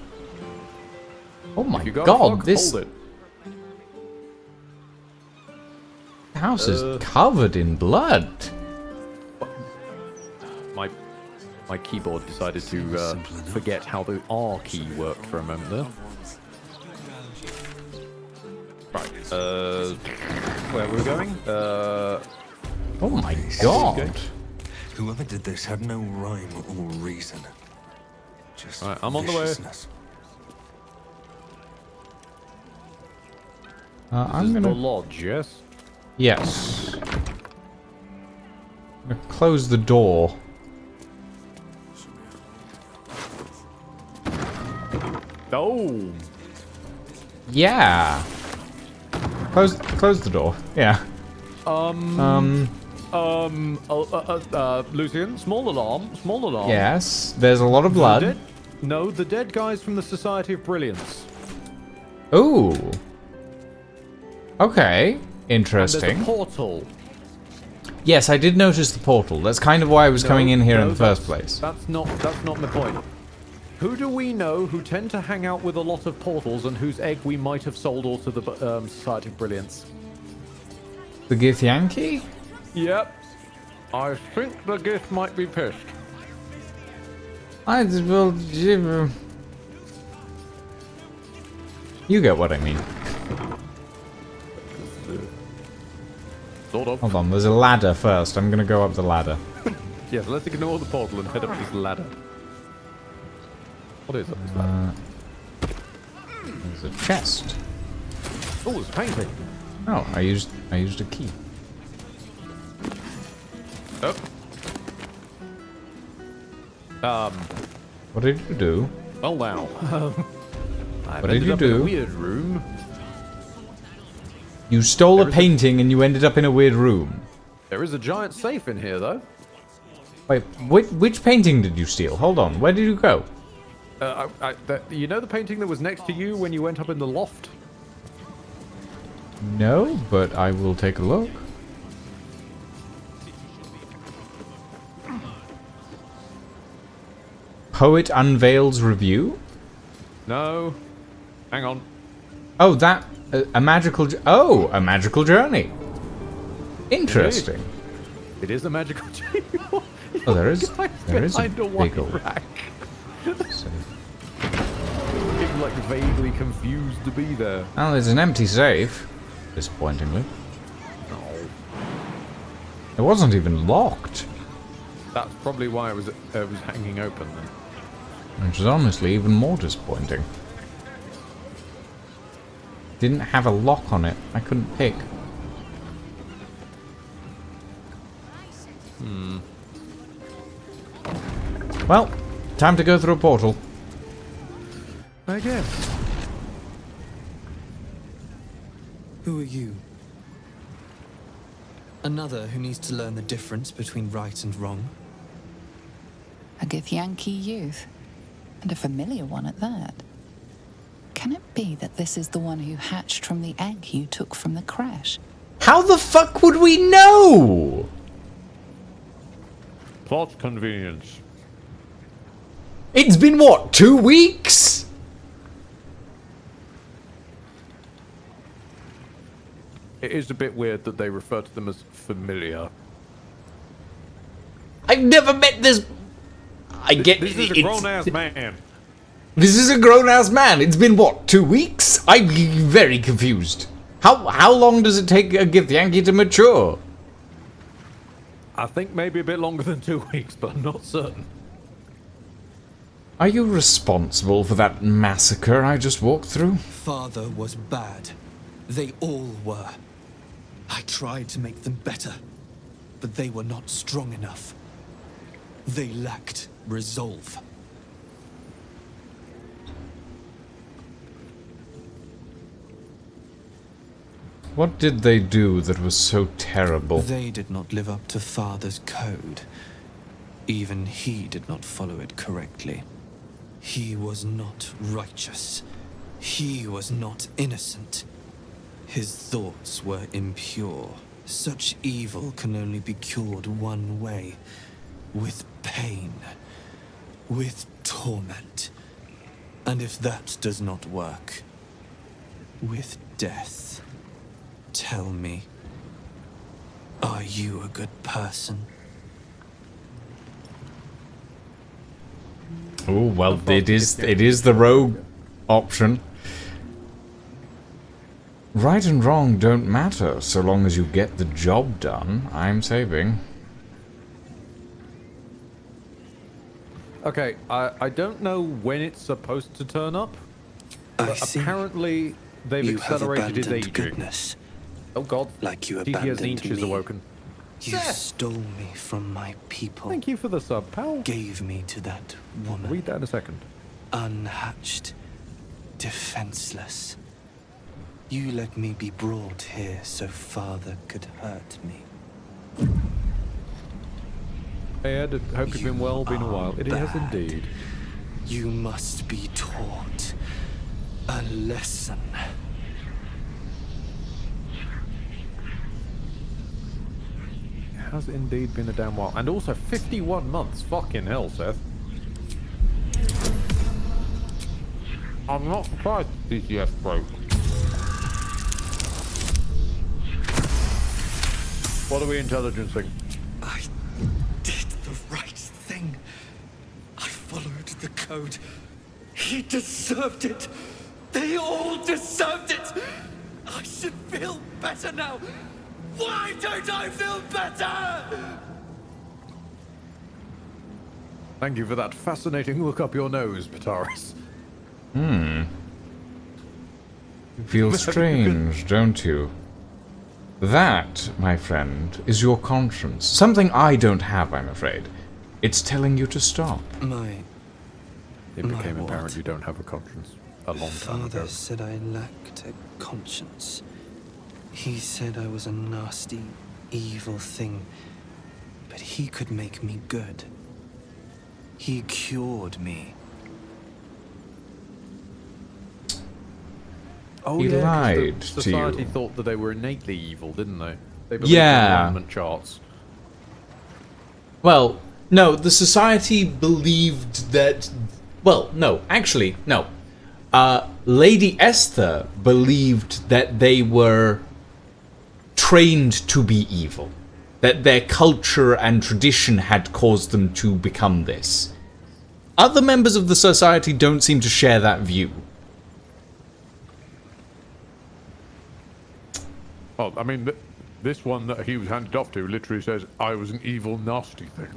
Oh my If you got a god, fuck, this hold it. house is covered in blood. My keyboard decided to forget how the R key worked for a moment there. Right, where were we going? Oh my god. Whoever did this had no rhyme or reason. Just right, I'm on the way. viciousness. I'm gonna... The lodge, yes? Yes. I'm gonna close the door. Oh! Yeah. Close the door. Yeah. Lucian, small alarm. Yes. There's a lot of blood. The dead guys from the Society of Brilliance. Ooh. Okay. Interesting. And there's a portal. Yes, I did notice the portal. That's kind of why I was coming in here in the first place. That's not my point. Who do we know who tend to hang out with a lot of portals and whose egg we might have sold all to the Society of Brilliance? The Githyanki? Yep. I think the Gith might be pissed. You get what I mean. Sort of. Hold on, there's a ladder first. I'm gonna go up the ladder. Yes, let's ignore the portal and head up this ladder. What is up this ladder? There's a chest. Oh, there's a painting. Oh, I used a key. Oh. What did you do? Oh wow. What did you do? In a weird room. You stole a painting and you ended up in a weird room. There is a giant safe in here, though. Wait, which painting did you steal? Hold on, where did you go? You know the painting that was next to you when you went up in the loft? No, but I will take a look. Poet unveils review? No. Hang on. Oh, that... a magical... a magical journey. Interesting. It is a magical journey. Oh, there is a big old... rack. Getting like vaguely confused to be there. Oh, there's an empty safe. Disappointingly. No. It wasn't even locked. That's probably why it was hanging open then. Which is honestly even more disappointing. Didn't have a lock on it. I couldn't pick. Well, time to go through a portal. I guess. Who are you? Another who needs to learn the difference between right and wrong? A Githyanki youth. And a familiar one at that. Can it be that this is the one who hatched from the egg you took from the crash? How the fuck would we know? Plot convenience. It's been what, 2 weeks? It is a bit weird that they refer to them as familiar. I've never met this... This is a grown-ass man. This is a grown-ass man. It's been, what, 2 weeks? I'm very confused. How long does it take a Githyanki to mature? I think maybe a bit longer than 2 weeks, but I'm not certain. Are you responsible for that massacre I just walked through? Father was bad. They all were. I tried to make them better, but they were not strong enough. They lacked resolve. What did they do that was so terrible? They did not live up to Father's code. Even he did not follow it correctly. He was not righteous. He was not innocent. His thoughts were impure. Such evil can only be cured one way. With pain. With torment. And if that does not work, with death. Tell me, are you a good person? Oh, well, it is the rogue option. Right and wrong don't matter, so long as you get the job done. I'm saving. Okay, I don't know when it's supposed to turn up, but apparently they've accelerated his aging. Goodness. Oh god, like you TTS abandoned Inch is me. awoken. You stole me from my people. Thank you for the sub, pal. Gave me to that woman. Read that in a second. Unhatched. Defenseless. You let me be brought here so Father could hurt me. Hey Ed, hope you've been well, been a while. It has indeed. You must be taught a lesson. It has indeed been a damn while. And also 51 months. Fucking hell, Seth. I'm not surprised TTS broke. What are we intelligencing? I did the right thing. I followed the code. He deserved it. They all deserved it. I should feel better now. Why don't I feel better? Thank you for that fascinating look up your nose, Pataris. Feel strange, don't you? That, my friend, is your conscience. Something I don't have, I'm afraid. It's telling you to stop. It became apparent you don't have a conscience a long time ago. Father said I lacked a conscience. He said I was a nasty, evil thing. But he could make me good. He cured me. Oh, he lied the to society you. thought that they were innately evil, didn't they? They believed in alignment charts. Well, no, the society believed that... Well, no, actually, no. Lady Esther believed that they were trained to be evil. That their culture and tradition had caused them to become this. Other members of the society don't seem to share that view. Well, I mean, this one that he was handed off to literally says, I was an evil, nasty thing.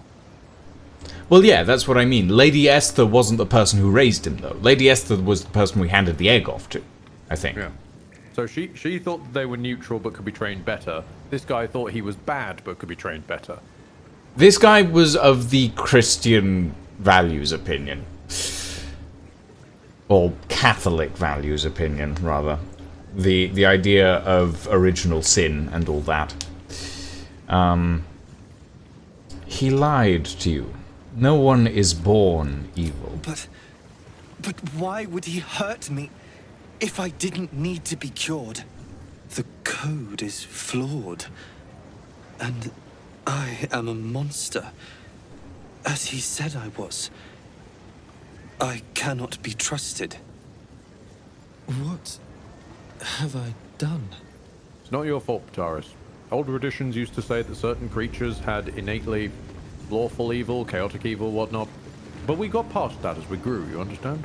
Well, yeah, that's what I mean. Lady Esther wasn't the person who raised him, though. Lady Esther was the person we handed the egg off to, I think. Yeah. So she thought they were neutral but could be trained better. This guy thought he was bad but could be trained better. This guy was of the Christian values opinion. Or Catholic values opinion, rather. The idea of original sin and all that. He lied to you. No one is born evil. But why would he hurt me if I didn't need to be cured? The code is flawed. And I am a monster. As he said I was. I cannot be trusted. What have I done? It's not your fault, Pataris. Older editions used to say that certain creatures had innately lawful evil, chaotic evil, whatnot. But we got past that as we grew, you understand?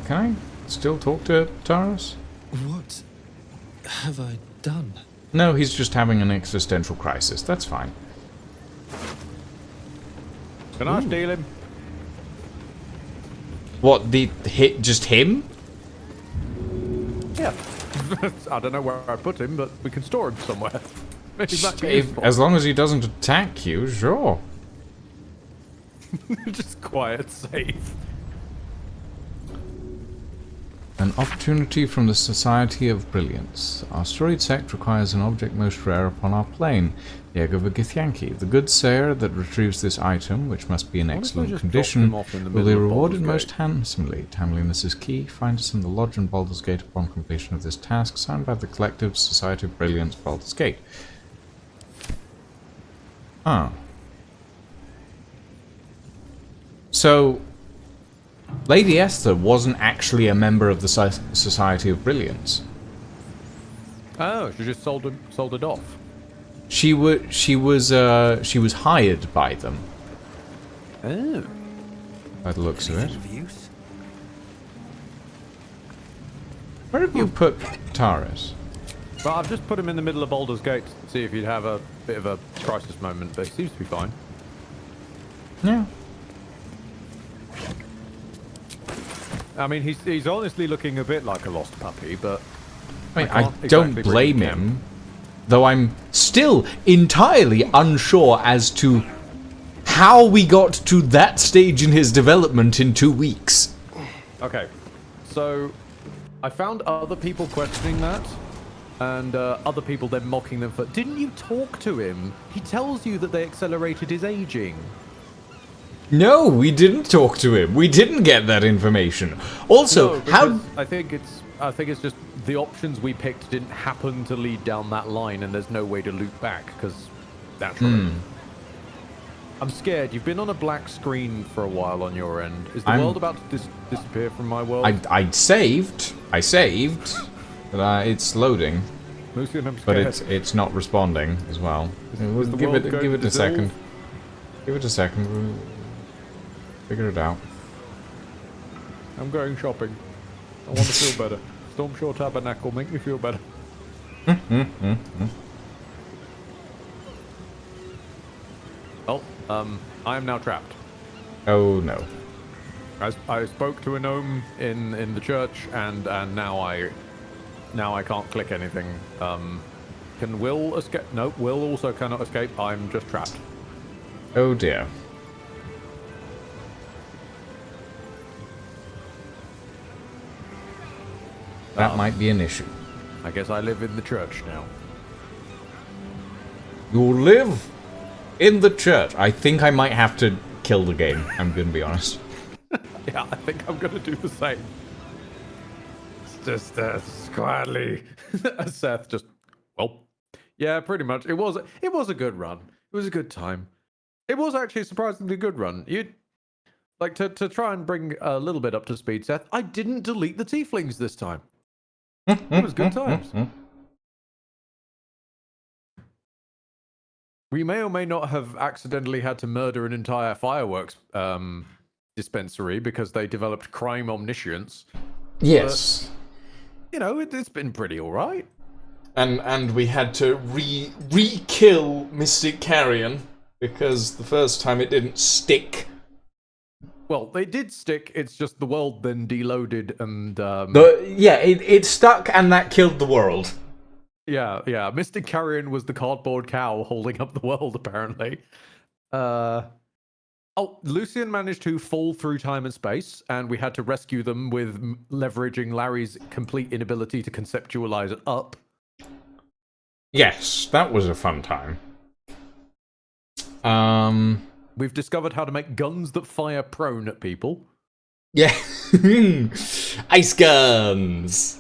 Can I still talk to Taurus? What have I done? No, he's just having an existential crisis. That's fine. Can I steal him? What, the hit just him? Yeah. I don't know where I put him, but we can store him somewhere. Maybe back to As long as he doesn't attack you, sure. Just quiet, safe. An opportunity from the Society of Brilliance. Our storied sect requires an object most rare upon our plane, the egg of a Githyanki. The good sayer that retrieves this item, which must be in excellent condition, will be rewarded most handsomely. Timeliness is key. Find us in the lodge in Baldur's Gate upon completion of this task, signed by the Collective Society of Brilliance, Baldur's Gate. Ah. So, Lady Esther wasn't actually a member of the Society of Brilliance. Oh, she just sold it off. She was hired by them. Oh. By the looks of it. Where have you put Taurus? Well, I've just put him in the middle of Baldur's Gate to see if he'd have a bit of a crisis moment, but he seems to be fine. Yeah. I mean, he's honestly looking a bit like a lost puppy, but I mean, I don't blame him, though I'm still entirely unsure as to how we got to that stage in his development in 2 weeks. Okay, so I found other people questioning that, and other people then mocking them for, didn't you talk to him? He tells you that they accelerated his aging. No, we didn't talk to him. We didn't get that information. Also, no, how... I think it's just the options we picked didn't happen to lead down that line, and there's no way to loop back, because naturally. I'm scared. You've been on a black screen for a while on your end. Is the world about to disappear from my world? I saved. But it's loading. Lucian, I'm scared. But it's not responding as well. Give it a second. Give it a second. We'll figure it out. I'm going shopping. I want to feel better. Stormshore Tabernacle, make me feel better. Oh, I am now trapped. Oh no. I spoke to a gnome in the church, and now I can't click anything. Can Will escape? No, Will also cannot escape. I'm just trapped. Oh dear. That might be an issue. I guess I live in the church now. You live in the church. I think I might have to kill the game. I'm gonna be honest. Yeah, I think I'm gonna do the same. It's just quietly. Seth just, well, yeah, pretty much. It was a good run. It was a good time. It was actually a surprisingly good run. You like to try and bring a little bit up to speed, Seth. I didn't delete the tieflings this time. It was good times. We may or may not have accidentally had to murder an entire fireworks dispensary because they developed crime omniscience. Yes. But, you know, it's been pretty alright. And we had to re-kill Mystic Carrion because the first time it didn't stick. Well, they did stick, it's just the world then deloaded and... it stuck and that killed the world. Yeah. Mystic Carrion was the cardboard cow holding up the world, apparently. Lucian managed to fall through time and space, and we had to rescue them with leveraging Larry's complete inability to conceptualize it up. Yes, that was a fun time. We've discovered how to make guns that fire prone at people. Yeah. Ice guns!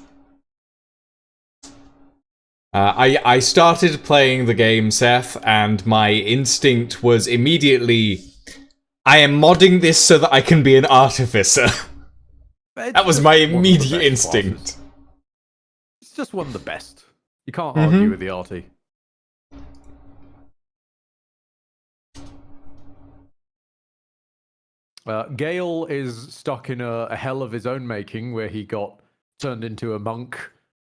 I started playing the game, Seth, and my instinct was immediately, I am modding this so that I can be an artificer. That was my immediate instinct. Classes. It's just one of the best. You can't argue with the arty. Gale is stuck in a hell of his own making where he got turned into a monk,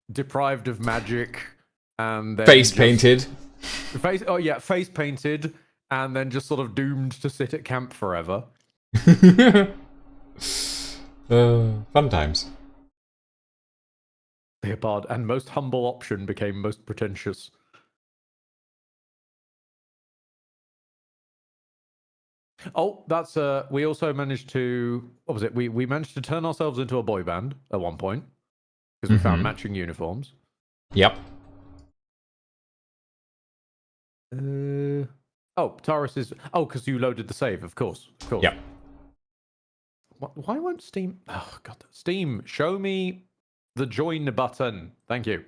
deprived of magic, and then face painted, and then just sort of doomed to sit at camp forever. Fun times. Leopard and most humble option became most pretentious. Oh, that's we also managed to, what was it? We managed to turn ourselves into a boy band at one point because we found matching uniforms. Yep. Oh, Taurus is. Oh, because you loaded the save, of course. Of course. Yep. Why won't Steam? Oh God, Steam, show me the join button. Thank you.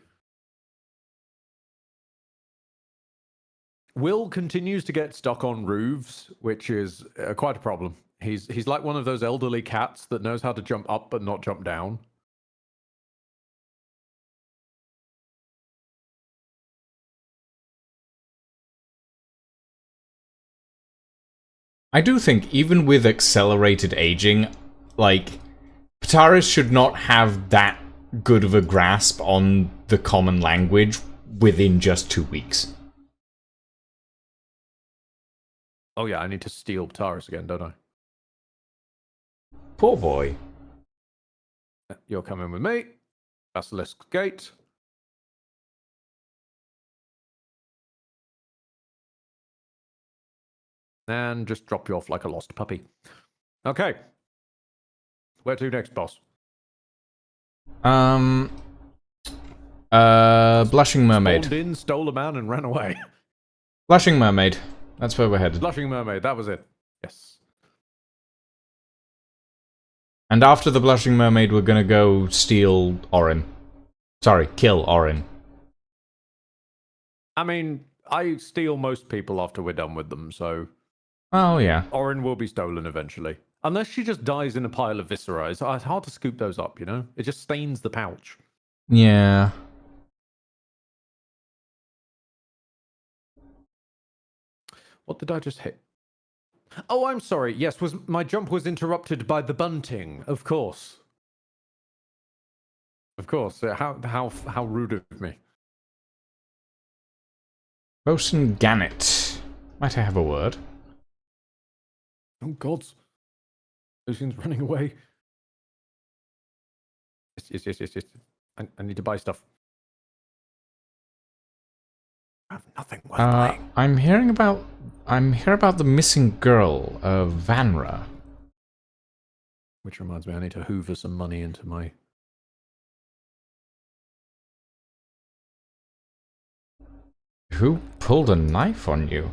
Will continues to get stuck on roofs, which is quite a problem. He's like one of those elderly cats that knows how to jump up but not jump down. I do think, even with accelerated aging, like, Ptaris should not have that good of a grasp on the common language within just 2 weeks. Oh yeah, I need to steal Ptaris again, don't I? Poor boy. You're coming with me. Basilisk Gate. And just drop you off like a lost puppy. Okay. Where to next, boss? Blushing Mermaid. Spawned in, stole a man, and ran away. Blushing Mermaid. That's where we're headed. Blushing Mermaid, that was it. Yes. And after the Blushing Mermaid, we're gonna go steal Orin. Sorry, kill Orin. I mean, I steal most people after we're done with them, so... Oh, yeah. Orin will be stolen eventually. Unless she just dies in a pile of viscera. It's hard to scoop those up, you know? It just stains the pouch. Yeah. What did I just hit? Oh, I'm sorry. Yes, my jump was interrupted by the bunting, of course. Of course. How rude of me. Bosun Gannet. Might I have a word? Oh, God. Lucian's running away. Yes. I need to buy stuff. I have nothing worth buying. I'm hearing about the missing girl of Vanra. Which reminds me, I need to hoover some money into my... Who pulled a knife on you?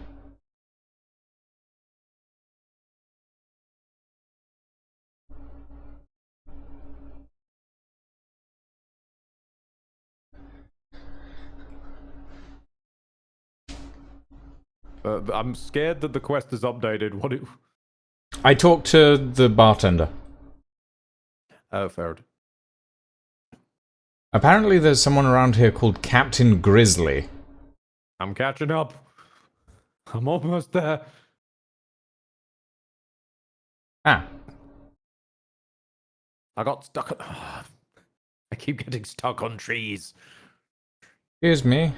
I'm scared that the quest is updated. What? I talked to the bartender. Oh, fair. Apparently there's someone around here called Captain Grizzly. I'm catching up. I'm almost there. Ah. I got stuck. I keep getting stuck on trees. Excuse me.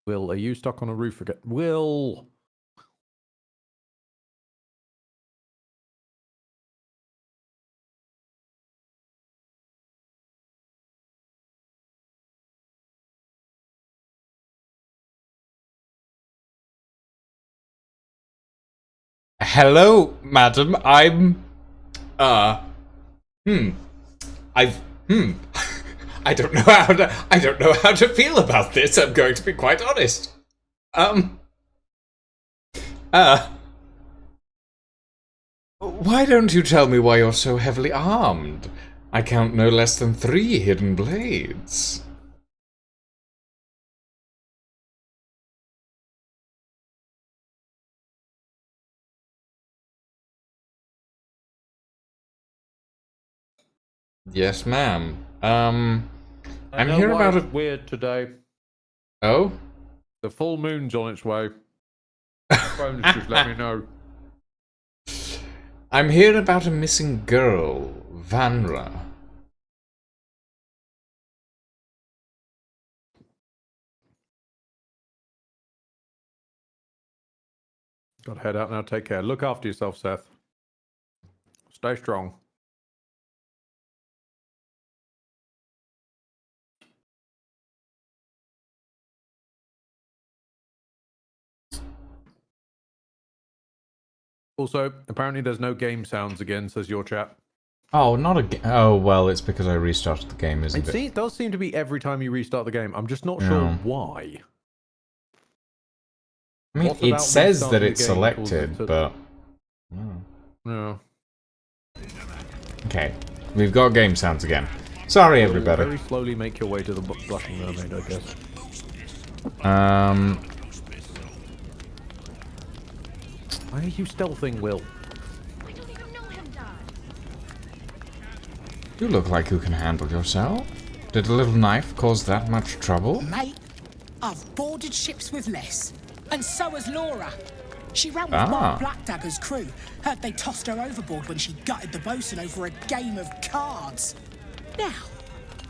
Will, are you stuck on a roof again? Will! Hello, madam. I don't know how to feel about this. I'm going to be quite honest. Why don't you tell me why you're so heavily armed? I count no less than 3 hidden blades. Yes, ma'am. I'm here about it's weird today. Oh? The full moon's on its way. Phone's just let me know. I'm here about a missing girl, Vanra. Got to head out now. Take care. Look after yourself, Seth. Stay strong. Also, apparently there's no game sounds again, says your chat. Oh, not a oh, well, it's because I restarted the game, isn't it? It does seem to be every time you restart the game. I'm just not sure why. I mean, it says that it's selected, but... No. Okay, we've got game sounds again. Sorry, everybody. Very slowly make your way to the Blushing Mermaid, I guess. Why are you stealthing, Will? You look like you can handle yourself. Did a little knife cause that much trouble? Mate, I've boarded ships with less. And so has Laura. She ran with Mark Blackdagger's crew. Heard they tossed her overboard when she gutted the bosun over a game of cards. Now,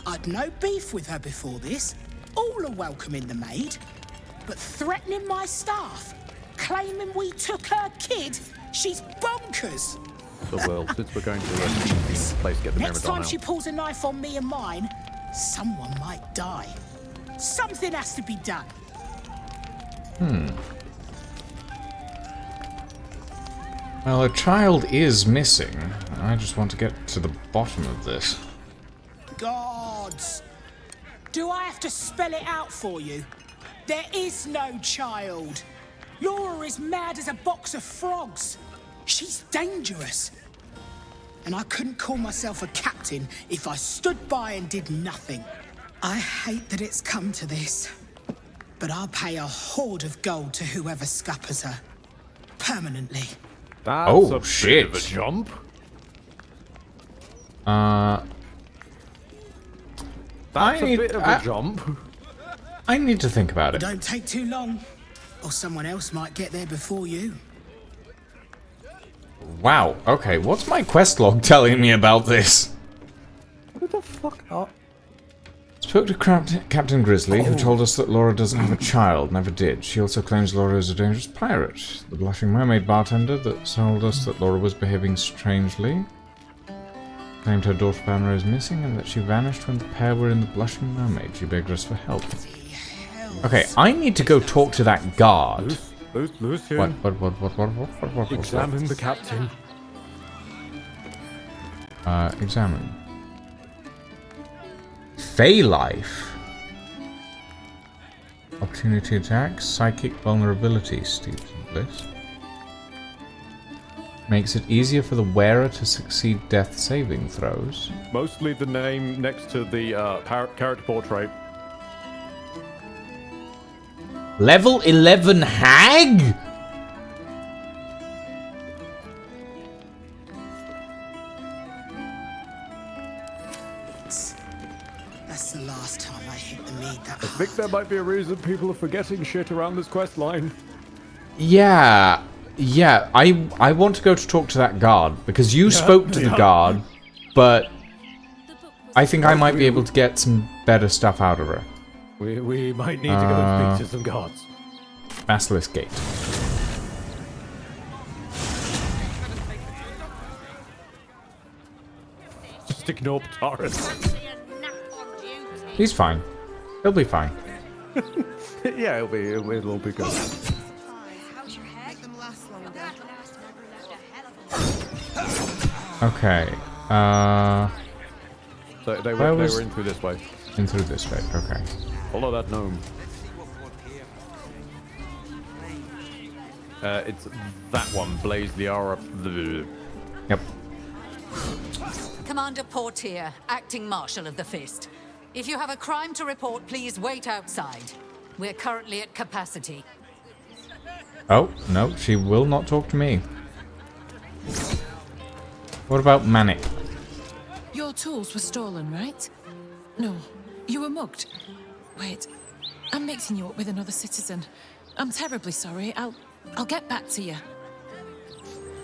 I'd no beef with her before this. All are welcoming the maid. But threatening my staff, claiming we took her kid, she's bonkers. So, well, since we're going to the place, get the Next time out. she pulls a knife on me and mine, someone might die. Something has to be done. Well, a child is missing. I just want to get to the bottom of this. Gods! Do I have to spell it out for you? There is no child. Laura is mad as a box of frogs. She's dangerous. And I couldn't call myself a captain if I stood by and did nothing. I hate that it's come to this, but I'll pay a hoard of gold to whoever scuppers her. Permanently. That's a bit of a jump. That's a bit of a jump. I need to think about it. Don't take too long, or someone else might get there before you. Wow, okay, what's my quest log telling me about this? Who the fuck are... Spoke to Captain Grizzly, who told us that Laura doesn't have a child, never did. She also claims Laura is a dangerous pirate. The Blushing Mermaid bartender that told us that Laura was behaving strangely claimed her daughter Pamela is missing and that she vanished when the pair were in the Blushing Mermaid. She begged us for help. Okay, I need to go talk to that guard. Lucian. What? Examine the captain. Examine. Fey life. Opportunity attacks, psychic vulnerability, steeps in bliss. Makes it easier for the wearer to succeed death saving throws. Mostly the name next to the character portrait. Level 11 hag? That's the last time I hit the mead that I think there might be a reason people are forgetting shit around this quest line. Yeah, I want to go to talk to that guard, because you spoke to the guard, but I think I might be able to get some better stuff out of her. We might need to go and speak to some guards. Basilisk Gate. Just ignore Taurus. He's fine. He'll be fine. Yeah, it'll be good. Okay. So they were in through this way. In through this way. Okay. Follow that gnome. It's that one, Blaze the Aura. Yep. Commander Portier, acting marshal of the Fist. If you have a crime to report, please wait outside. We're currently at capacity. Oh, no, she will not talk to me. What about Manic? Your tools were stolen, right? No, you were mugged. Wait, I'm mixing you up with another citizen. I'm terribly sorry. I'll get back to you.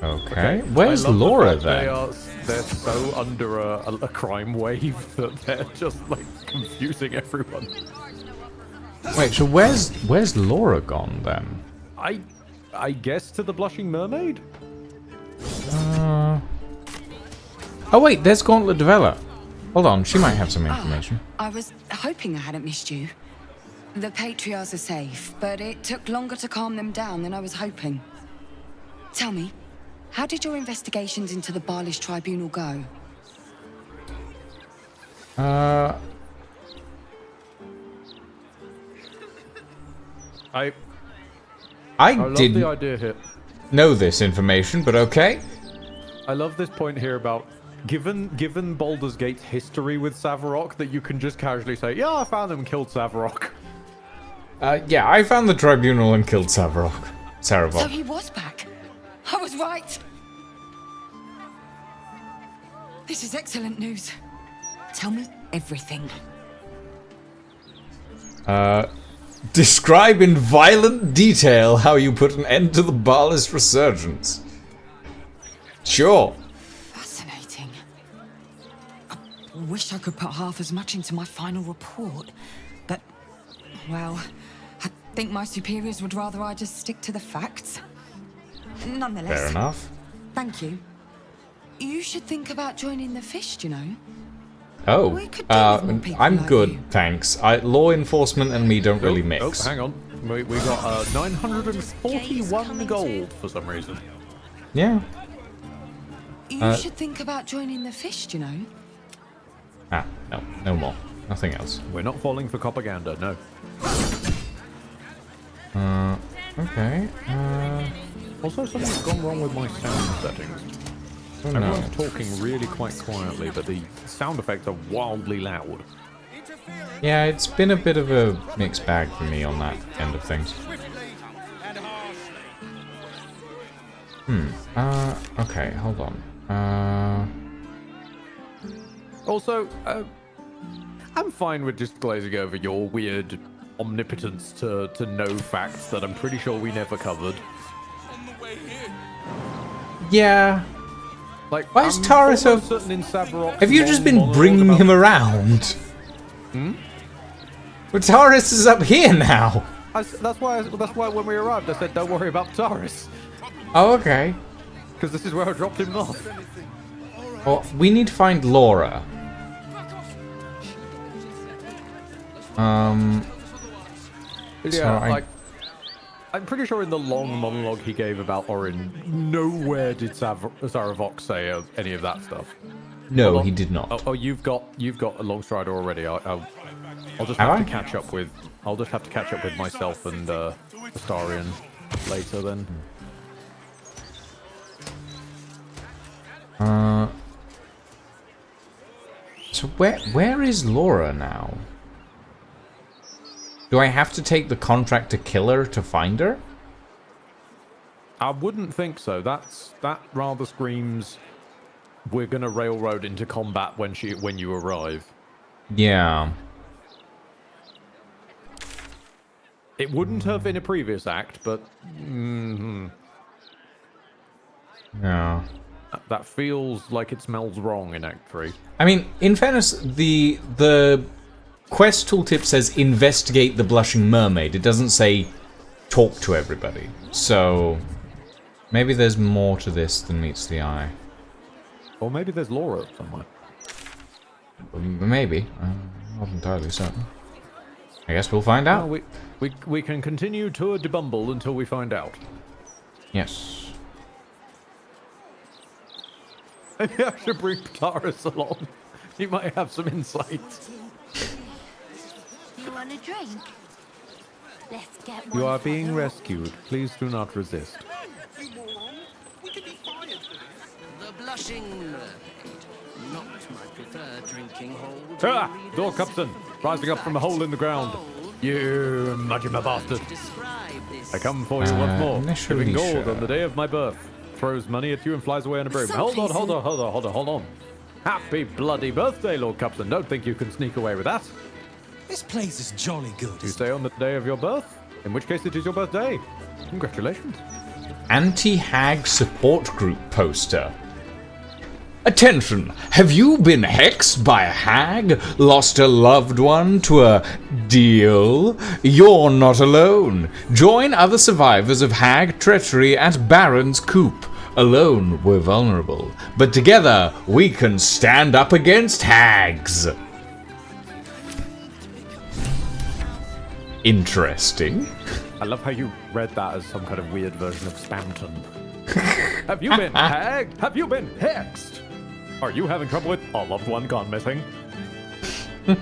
Okay. Where's Laura then? They're so under a crime wave that they're just like confusing everyone. Wait, so where's Laura gone then? I guess to the Blushing Mermaid? Oh wait, there's Gauntlet Developer. Hold on, she might have some information. I was hoping I hadn't missed you. The Patriarchs are safe, but it took longer to calm them down than I was hoping. Tell me, How did your investigations into the Baalish Tribunal go? I didn't love the idea here. know this information, but okay. I love this point here about given Baldur's Gate's history with Savarok, that you can just casually say, yeah, I found them and killed Savarok. Yeah, I found the tribunal and killed Savarok. So he was back. I was right. This is excellent news. Tell me everything. Describe in violent detail how you put an end to the Baalish resurgence. Sure. Fascinating. I wish I could put half as much into my final report, but, well, I think my superiors would rather I just stick to the facts. Nonetheless. Fair enough. Thank you. You should think about joining the Fist, you know. Oh, I'm good, thanks. Law enforcement and me don't really mix. Oh, hang on. We got 941 gold for some reason. Yeah. You should think about joining the Fist, you know. No more. Nothing else. We're not falling for propaganda, no. Okay. Also, something's gone wrong with my sound settings. Oh, no. Everyone's talking really quite quietly, but the sound effects are wildly loud. Yeah, it's been a bit of a mixed bag for me on that end of things. Okay, hold on. Also, I'm fine with just glazing over your weird omnipotence to know facts that I'm pretty sure we never covered. Yeah. Like, why is Taurus so... Have you just been bringing him around? But Taurus is up here now. That's why when we arrived, I said, don't worry about Taurus. Oh, okay. Because this is where I dropped him off. Well, we need to find Laura. Yeah, so like, I'm pretty sure in the long monologue he gave about Orin, nowhere did Saravok say any of that stuff. No, he did not. Oh, you've got a Longstrider already. I'll just have to catch up with. I'll just have to catch up with myself and Astarion later then. So where is Laura now? Do I have to take the contract to kill her to find her? I wouldn't think so. That rather screams we're gonna railroad into combat when you arrive. Yeah. It wouldn't have in a previous act, but yeah. That feels like it smells wrong in Act 3. I mean, in fairness, the quest tooltip says investigate the Blushing Mermaid. It doesn't say talk to everybody. So maybe there's more to this than meets the eye. Or maybe there's Laura somewhere. Maybe. I'm not entirely certain. I guess we'll find out. Well, we can continue to debumble until we find out. Yes. Maybe I should bring Taurus along. He might have some insight. You want a drink? Let's get one. You are being rescued. Please do not resist. The Blushing Mermaid. Not my preferred drinking hole. Ah! Door Cupson, rising up from a hole in the ground. You Majima bastard. I come for you once more. Giving gold on the day of my birth. Throws money at you and flies away on a broom. Hold on. Happy bloody birthday, Lord Cupson. Don't think you can sneak away with that. This place is jolly good. You say on the day of your birth? In which case it is your birthday. Congratulations. Anti-hag support group poster. Attention! Have you been hexed by a hag? Lost a loved one to a deal? You're not alone. Join other survivors of hag treachery at Baron's Coop. Alone, we're vulnerable. But together, we can stand up against hags. interesting. I love how you read that as some kind of weird version of Spamton. Have you been hagged? Have you been hexed? Are you having trouble with a loved one gone missing? Help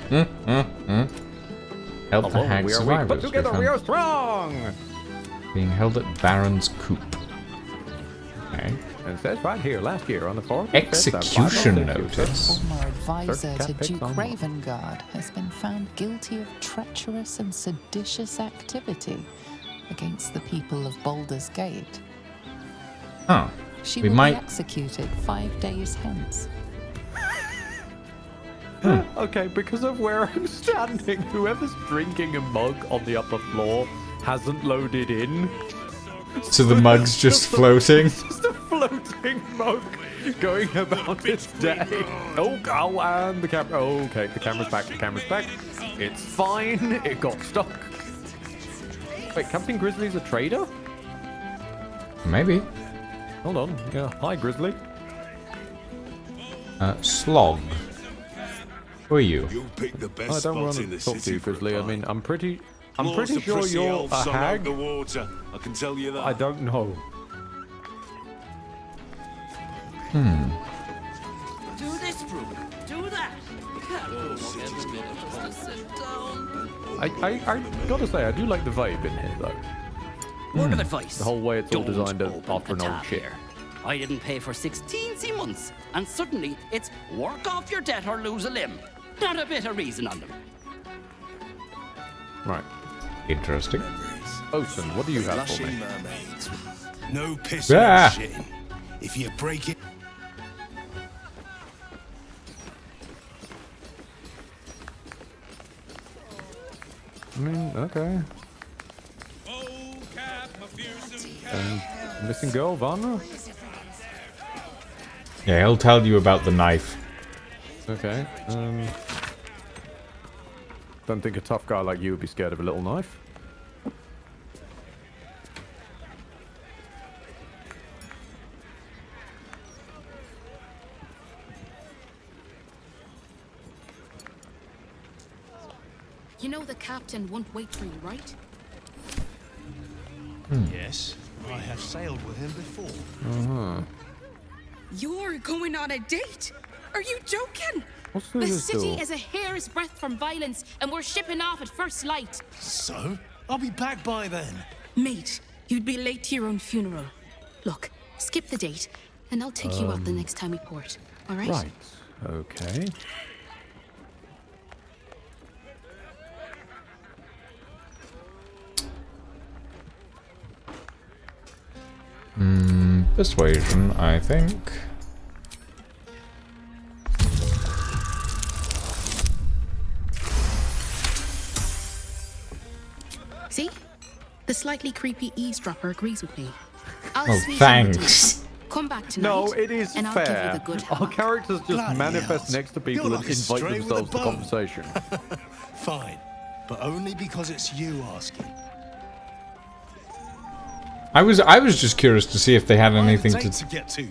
the hag we are weak, survivors. but together we are strong! Being held at Baron's Coop. Okay. And it says right here, last year on the 4th. Execution notice. Former advisor Certain to Catholics Duke on- Ravengard has been found guilty of treacherous and seditious activity against the people of Baldur's Gate. Huh. She We will might. be executed 5 days hence. Okay, because of where I'm standing, whoever's drinking a mug on the upper floor hasn't loaded in. So the mug's just floating. Just a floating mug going about its day. Oh, and the camera. Oh, okay, the camera's back. The camera's back. It's fine. It got stuck. Wait, Captain Grizzly's a trader? Maybe. Hold on. Yeah. Hi, Grizzly. Slog. Who are you? You pick the best I don't want spots in to the talk to city you, for a Grizzly. I pint. mean, I'm pretty Lots of sure prissy you're elves a sung out hag. the water. I can tell you that. I don't know. Do this, Brooke. Do that. I gotta say, I do like the vibe in here, though. Word of advice. The whole way it's all Don't designed open after an the old tab ship. here. I didn't pay for 16 months, and suddenly it's work off your debt or lose a limb. Not a bit of reason on them. Right. Interesting. Ocean, what do you have for me? Flushing mermaids. No pissing Ah. or shitting. If you break it... I mean, okay. And missing girl, Vanna? Yeah, he'll tell you about the knife. Okay. Don't think a tough guy like you would be scared of a little knife. You know the captain won't wait for you, right? Yes, I have sailed with him before. Uh-huh. You're going on a date? Are you joking? What's The this city door? is a hair's breadth from violence, and we're shipping off at first light. So? I'll be back by then. Mate, you'd be late to your own funeral. Look, skip the date, and I'll take you out the next time we port. All right? Right. Okay. Persuasion, I think. See? The slightly creepy eavesdropper agrees with me. I'll Oh, sneak in the thanks. deal. Come back tonight. No, it is and I'll give you fair. the good Our characters just Bloody manifest hells. next to people You're and like a invite stray with a themselves to bow. conversation. Fine, but only because it's you asking. I was just curious to see if they had anything I have a date to. to get to.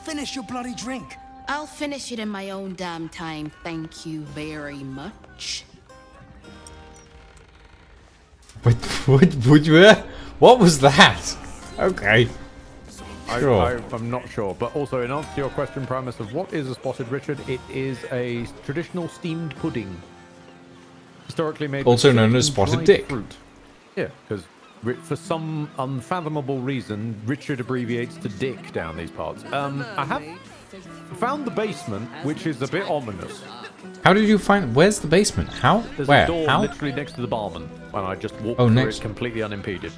Finish your bloody drink. I'll finish it in my own damn time. Thank you very much. Would you? What was that? Okay. Sure. I'm not sure, but also in answer to your question, Primus, of what is a spotted Richard, it is a traditional steamed pudding, historically made. Also with known as certain spotted dried dick. Fruit. Yeah, because for some unfathomable reason, Richard abbreviates to Dick down these parts. I have found the basement, which is a bit ominous. How did you find? Where's the basement? How? There's Where? a door How? literally next to the barman, and I just walked Oh, through next- it completely unimpeded.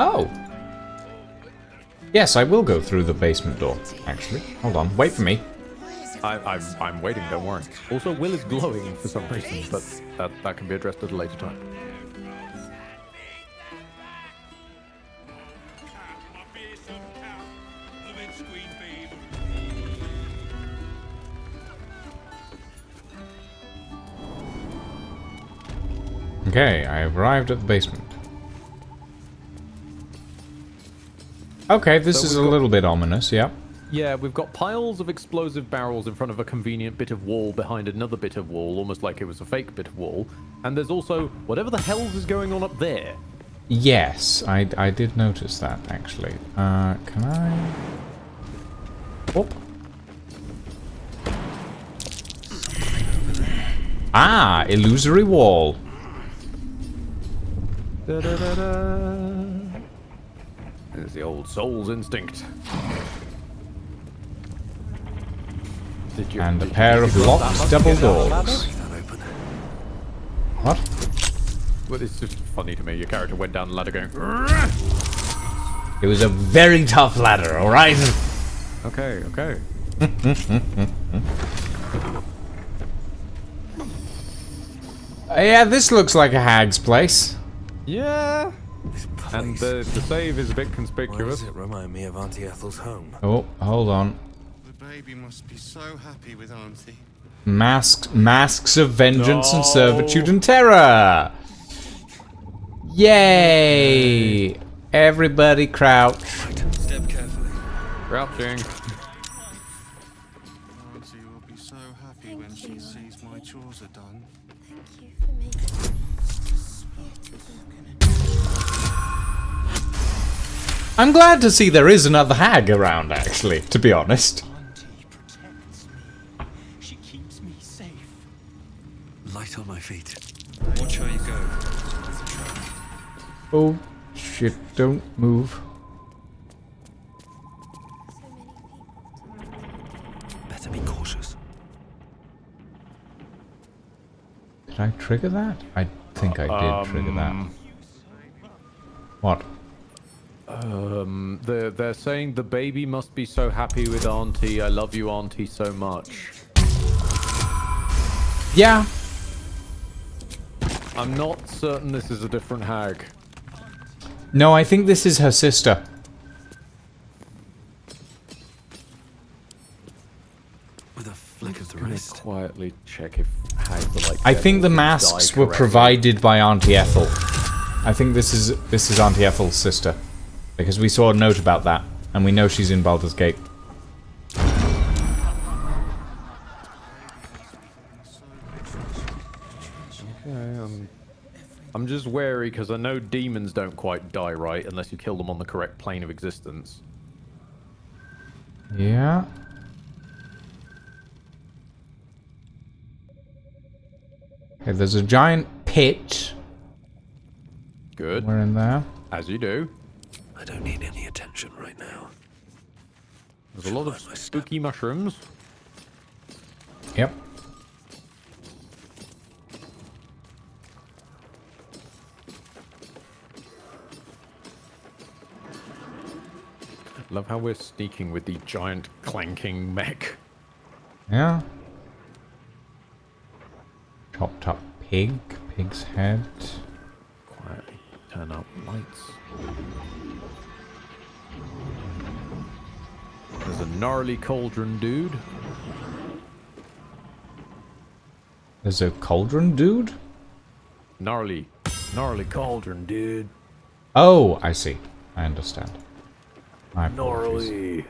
Oh. Yes, I will go through the basement door. Actually, hold on. Wait for me. I'm waiting. Don't worry. Also, Will is glowing for some reason, but that can be addressed at a later time. Okay, I have arrived at the basement. Okay, this So is a we've got- little bit ominous, yeah. Yeah, we've got piles of explosive barrels in front of a convenient bit of wall behind another bit of wall, almost like it was a fake bit of wall. And there's also whatever the hell's is going on up there. Yes, I did notice that, actually. Can I... Oh. Ah, illusory wall. There's the old soul's instinct. And a pair of locked double doors. What? Well, it's just funny to me. Your character went down the ladder going... It was a very tough ladder, alright? Okay, okay. Yeah, this looks like a hag's place. Yeah. And the save is a bit conspicuous. Why does it remind me of Auntie Ethel's home? Oh, hold on. The baby must be so happy with Auntie. Masks of vengeance and servitude and terror. Yay! Everybody crouch. Step carefully. Crouching. Auntie will be so happy when she sees my chores are done. Thank you for making I'm glad to see there is another hag around, actually, to be honest. She keeps me safe. Light on my feet. Watch how you go. Oh, shit, don't move. Better be cautious. Did I trigger that? I think I did trigger that. What? They're saying the baby must be so happy with Auntie. I love you, Auntie, so much. Yeah. I'm not certain this is a different hag. No, I think this is her sister. With a flick of the Gonna wrist. quietly check if hags are like. I think the masks were provided by Auntie Ethel. I think this is Auntie Ethel's sister. Because we saw a note about that, and we know she's in Baldur's Gate. Okay, I'm just wary because I know demons don't quite die right unless you kill them on the correct plane of existence. Yeah. Okay, there's a giant pit. Good. We're in there. As you do. I don't need any attention right now. There's a lot of spooky mushrooms. Yep. Love how we're sneaking with the giant clanking mech. Yeah. Chopped up pig. Pig's head. Quietly turn up lights. There's a gnarly cauldron dude. There's a cauldron dude? Gnarly cauldron dude. Oh, I see. I understand. My apologies. Gnarly.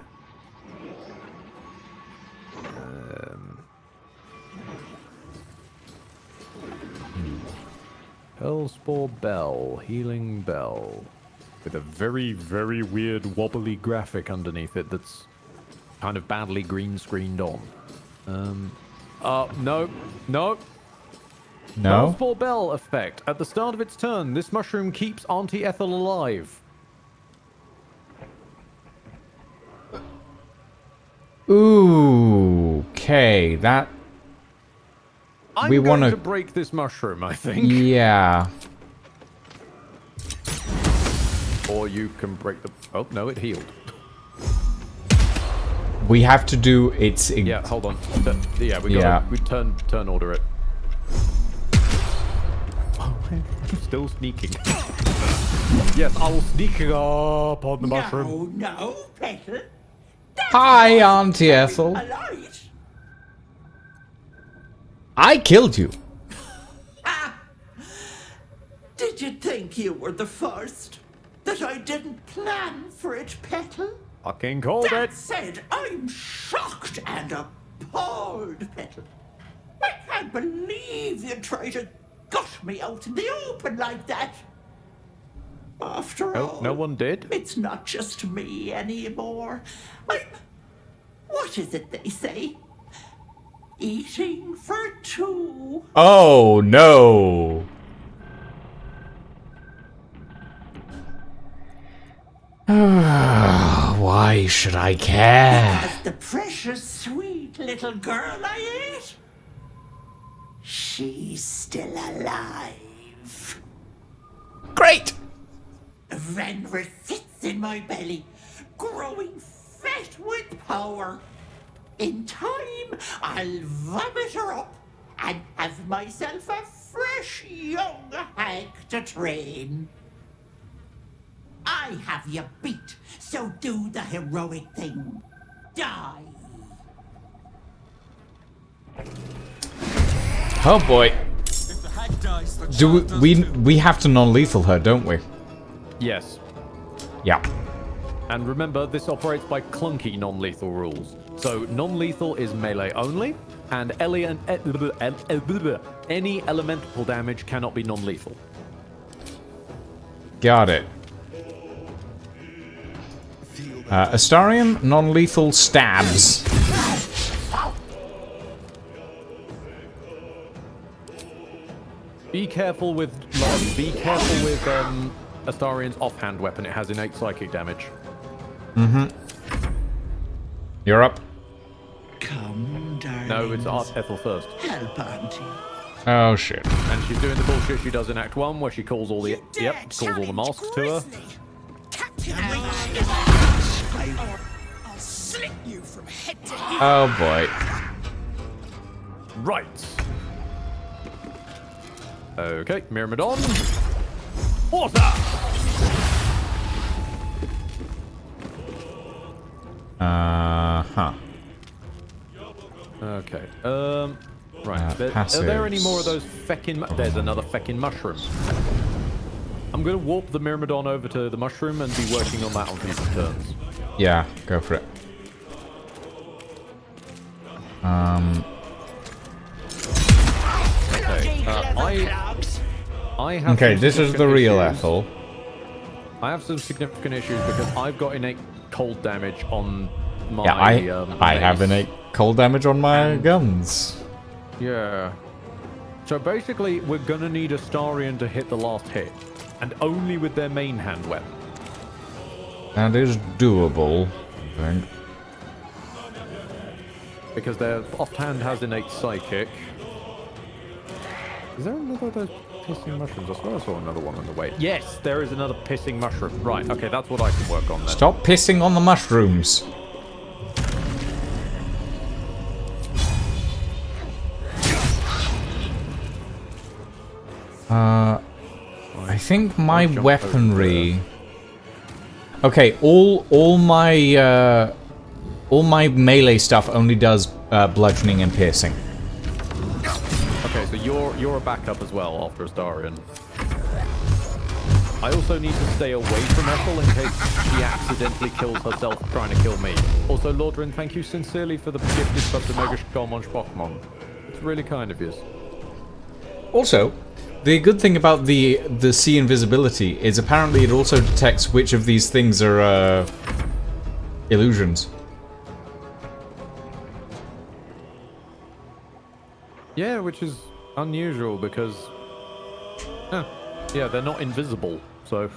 Hellspore Bell, Healing Bell. With a very, very weird wobbly graphic underneath it that's kind of badly green screened on. No. No? Hellspore Bell effect. At the start of its turn, this mushroom keeps Auntie Ethel alive. Ooh, okay, that... I'm we going wanna... to break this mushroom, I think. Yeah. Or you can break the... Oh, no, it healed. We have to do its... Yeah, hold on. Yeah, we gotta... We turn order it. Oh, I'm still sneaking. Yes, I will sneak up on the mushroom. No, Petal. Hi, Auntie Ethel. I killed you. Did you think you were the first? That I didn't plan for it, Petal? Fucking called it. That said, I'm shocked and appalled, Petal. I can't believe you tried to gut me out in the open like that. After all, no one did. It's not just me anymore. What is it they say? Eating for two. Oh no. Why should I care? Because the precious, sweet little girl I ate, she's still alive. Great! Renwer sits in my belly, growing fat with power. In time, I'll vomit her up and have myself a fresh young hag to train. I have you beat, so do the heroic thing. Die. Oh boy. Do we have to non-lethal her, don't we? Yes. Yeah. And remember, this operates by clunky non-lethal rules. So non-lethal is melee only, and any elemental damage cannot be non-lethal. Got it. Astarion, non-lethal stabs. Be careful with Astarion's offhand weapon. It has innate psychic damage. Mm-hmm. You're up. Come, darling. No, it's Ethel first. Help, Auntie. Oh shit. And she's doing the bullshit she does in Act 1, where she calls all the calls all the masks to her. I'll slit you from head to heel. Oh boy. Right. Okay, Myrmidon. Water! Huh. Okay. Right. Are there any more of those feckin'... There's another feckin' mushroom. I'm going to warp the Myrmidon over to the mushroom and be working on that on future turns. Yeah, go for it. Okay. I have okay, this is the real issues. Ethel. I have some significant issues because I've got innate cold damage on my... Yeah, I have innate cold damage on my guns. Yeah. So basically, we're gonna need Astarion to hit the last hit, and only with their main hand weapon. That is doable, I think. Because their offhand has innate psychic. Is there another of those pissing mushrooms? I swear I saw another one on the way. Yes, there is another pissing mushroom. Right, okay, that's what I can work on then. Stop pissing on the mushrooms. I think my weaponry... Okay, all my melee stuff only does bludgeoning and piercing. Okay, so you're a backup as well after Astarion. I also need to stay away from Ethel in case she accidentally kills herself trying to kill me. Also, Lordrin, thank you sincerely for the gifted sub to Mega Shkomon Shpokmon. It's really kind of you. Also, the good thing about the sea invisibility is apparently it also detects which of these things are illusions. Yeah, which is unusual because... yeah, they're not invisible, so...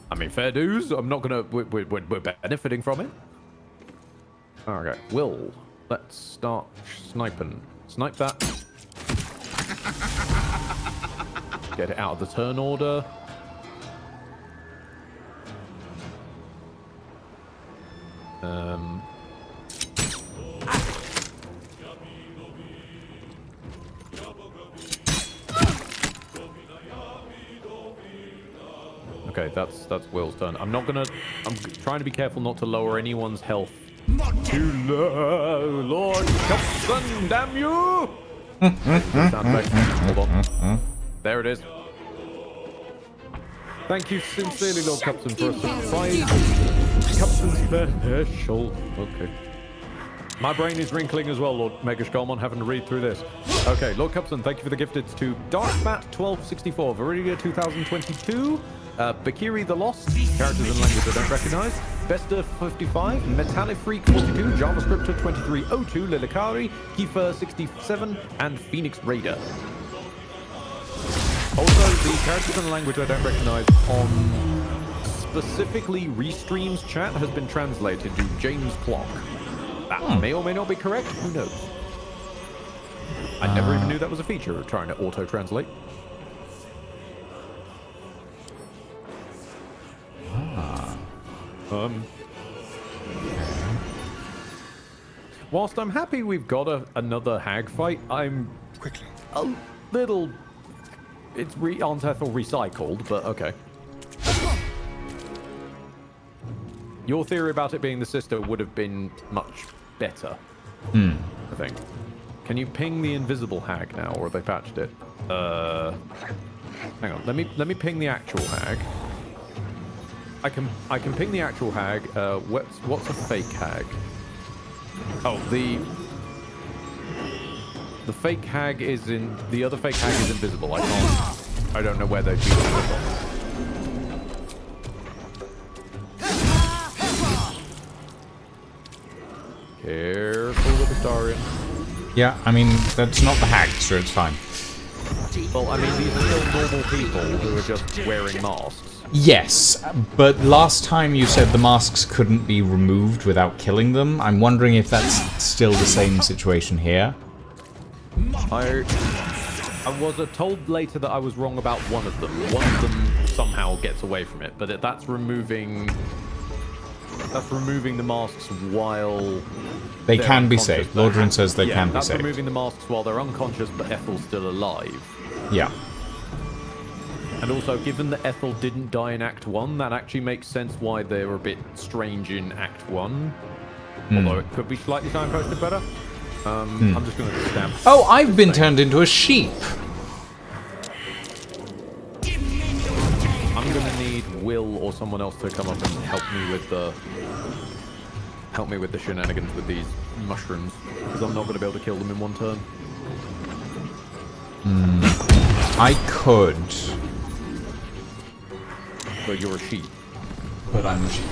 I mean, fair dues. I'm not gonna... We're benefiting from it. Okay, Will. Let's start sniping. Snipe that. Get it out of the turn order. Okay, that's Will's turn. I'm trying to be careful not to lower anyone's health too low. Lord Cupson, damn you! Sound effect. Hold on. There it is. Thank you sincerely, Lord Cupson, for a surprise. Captain Special. Okay. My brain is wrinkling as well, Lord Megashkolmon, having to read through this. Okay, Lord Cupson, thank you for the gifted to Darkbat1264, Viridia 2022, Bakiri the Lost, characters and language I don't recognize, Bester 55, Metallifreak 42, JavaScript 2302, Lilikari, Kiefer 67, and Phoenix Raider. Also, the characters and language I don't recognize on specifically Restream's chat has been translated to James Clock. That may or may not be correct, who knows? I never even knew that was a feature of trying to auto-translate. Whilst I'm happy we've got another hag fight, I'm a little... It's Antethel recycled, but okay. Your theory about it being the sister would have been much better, I think. Can you ping the invisible hag now, or have they patched it? Hang on, let me ping the actual hag. I can ping the actual hag. What's a fake hag? Oh, the fake hag is in the other fake hag is invisible. I don't know where they'd be. Careful with the Astarion. Yeah, I mean, that's not the hag, so it's fine. Well, I mean, these are still normal people who are just wearing masks. Yes, but last time you said the masks couldn't be removed without killing them. I'm wondering if that's still the same situation here. I was told later that I was wrong about one of them. One of them somehow gets away from it, but that's removing the masks while they can be saved. Lordran says they can be that's saved. Removing the masks while they're unconscious, but Ethel's still alive. Yeah. And also, given that Ethel didn't die in Act 1, that actually makes sense why they're a bit strange in Act 1. Although it could be slightly signposted better. I'm just going to stamp. Oh, I've been turned into a sheep. I'm going to need Will or someone else to come up and help me with the shenanigans with these mushrooms, because I'm not going to be able to kill them in one turn. I could. But you're a sheep. But I'm a sheep.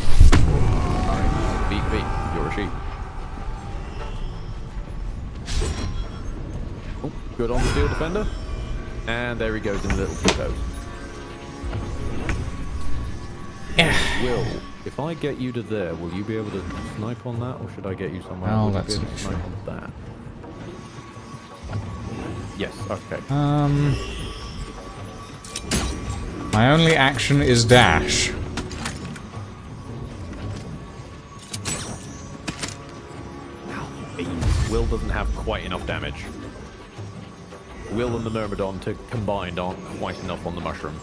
Alright. Beep, beep. You're a sheep. Oh, good on the Steel Defender. And there he goes in the little two toes. Will, if I get you to there, will you be able to snipe on that, or should I get you somewhere? Oh, will that's you be able to snipe on that? Yes, okay. My only action is dash. Will doesn't have quite enough damage. Will and the Myrmidon combined aren't quite enough on the mushroom.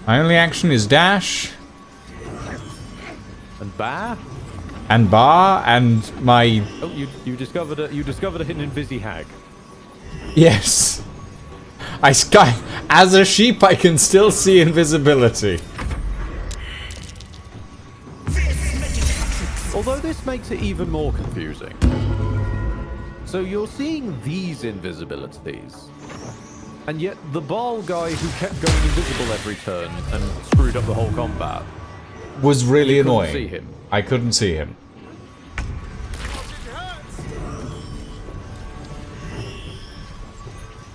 My only action is dash. And bar? And bar, and my... Oh, you discovered a hidden invisi hag. Yes. As a sheep, I can still see invisibility. Although this makes it even more confusing. So you're seeing these invisibilities, and yet the Baal guy who kept going invisible every turn and screwed up the whole combat was really annoying. See him. I couldn't see him.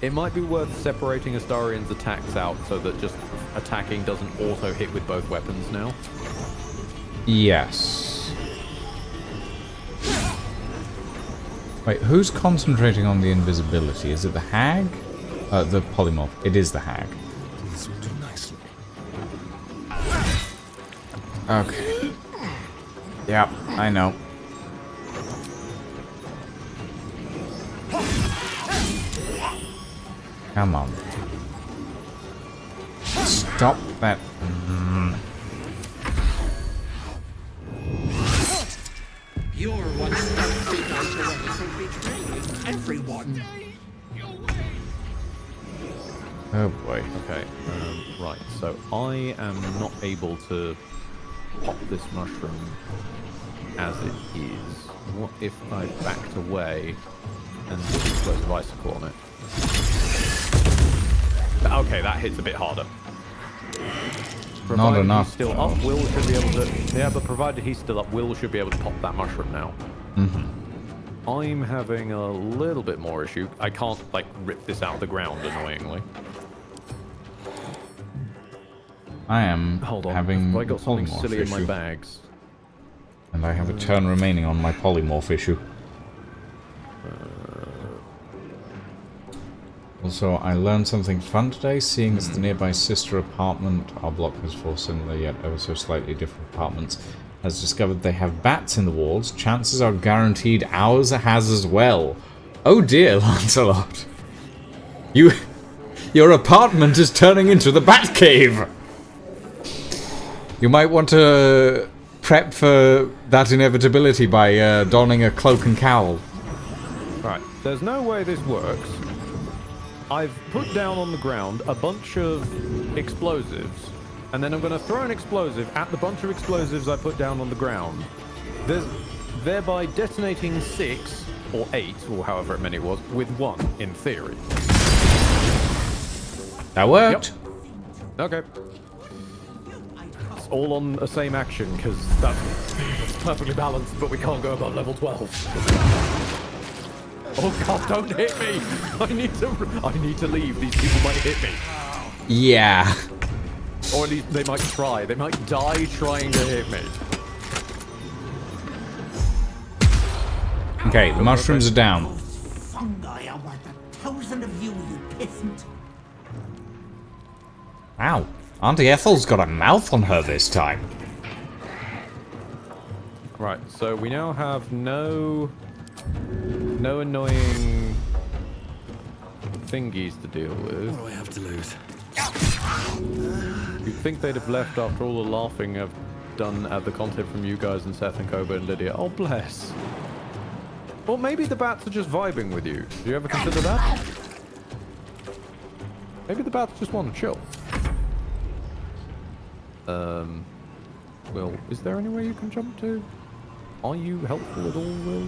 It might be worth separating Astarion's attacks out so that just attacking doesn't auto hit with both weapons now. Yes. Wait, who's concentrating on the invisibility? Is it the hag? The polymorph. It is the hag. Okay. Yep, I know. Come on. Stop that. You're one step away from betraying everyone. Oh boy. Okay, right, so I am not able to pop this mushroom as it is. What if I backed away and did explosive icicle on it? Okay, that hits a bit harder. Provided Not enough. He's still up, Will should be able to... Yeah, but provided he's still up, Will should be able to pop that mushroom now. Mm-hmm. I'm having a little bit more issue. I can't, like, rip this out of the ground, annoyingly. I am having I got something polymorph silly issue. in my bags. And I have a turn remaining on my polymorph issue. Also, I learned something fun today, seeing as the nearby sister apartment, our block has four similar yet ever so slightly different apartments, has discovered they have bats in the walls. Chances are guaranteed ours has as well. Oh dear, Lancelot. Your apartment is turning into the bat cave! You might want to prep for that inevitability by donning a cloak and cowl. Right, there's no way this works. I've put down on the ground a bunch of explosives, and then I'm going to throw an explosive at the bunch of explosives I put down on the ground, thereby detonating 6, or 8, or however many it was, with 1, in theory. That worked. Yep. Okay. It's all on the same action, because that's perfectly balanced, but we can't go above level 12. Oh god, don't hit me! I need to leave. These people might hit me. Yeah. Or at least they might try. They might die trying to hit me. Okay, the mushrooms are down. Fungi are worth 1,000 of you, you peasant. Wow. Auntie Ethel's got a mouth on her this time. Right, so we now have no annoying thingies to deal with. What do I have to lose? You'd think they'd have left after all the laughing I've done at the content from you guys and Seth and Koba and Lydia. Oh, bless. Or maybe the bats are just vibing with you. Do you ever consider that? Maybe the bats just want to chill. Will, is there anywhere you can jump to? Are you helpful at all, Will?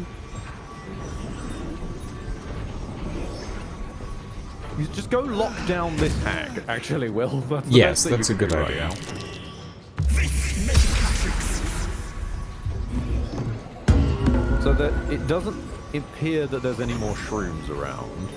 You just go lock down this hag, actually, Will. That's the yes, best that's a good idea. So that it doesn't appear that there's any more shrooms around.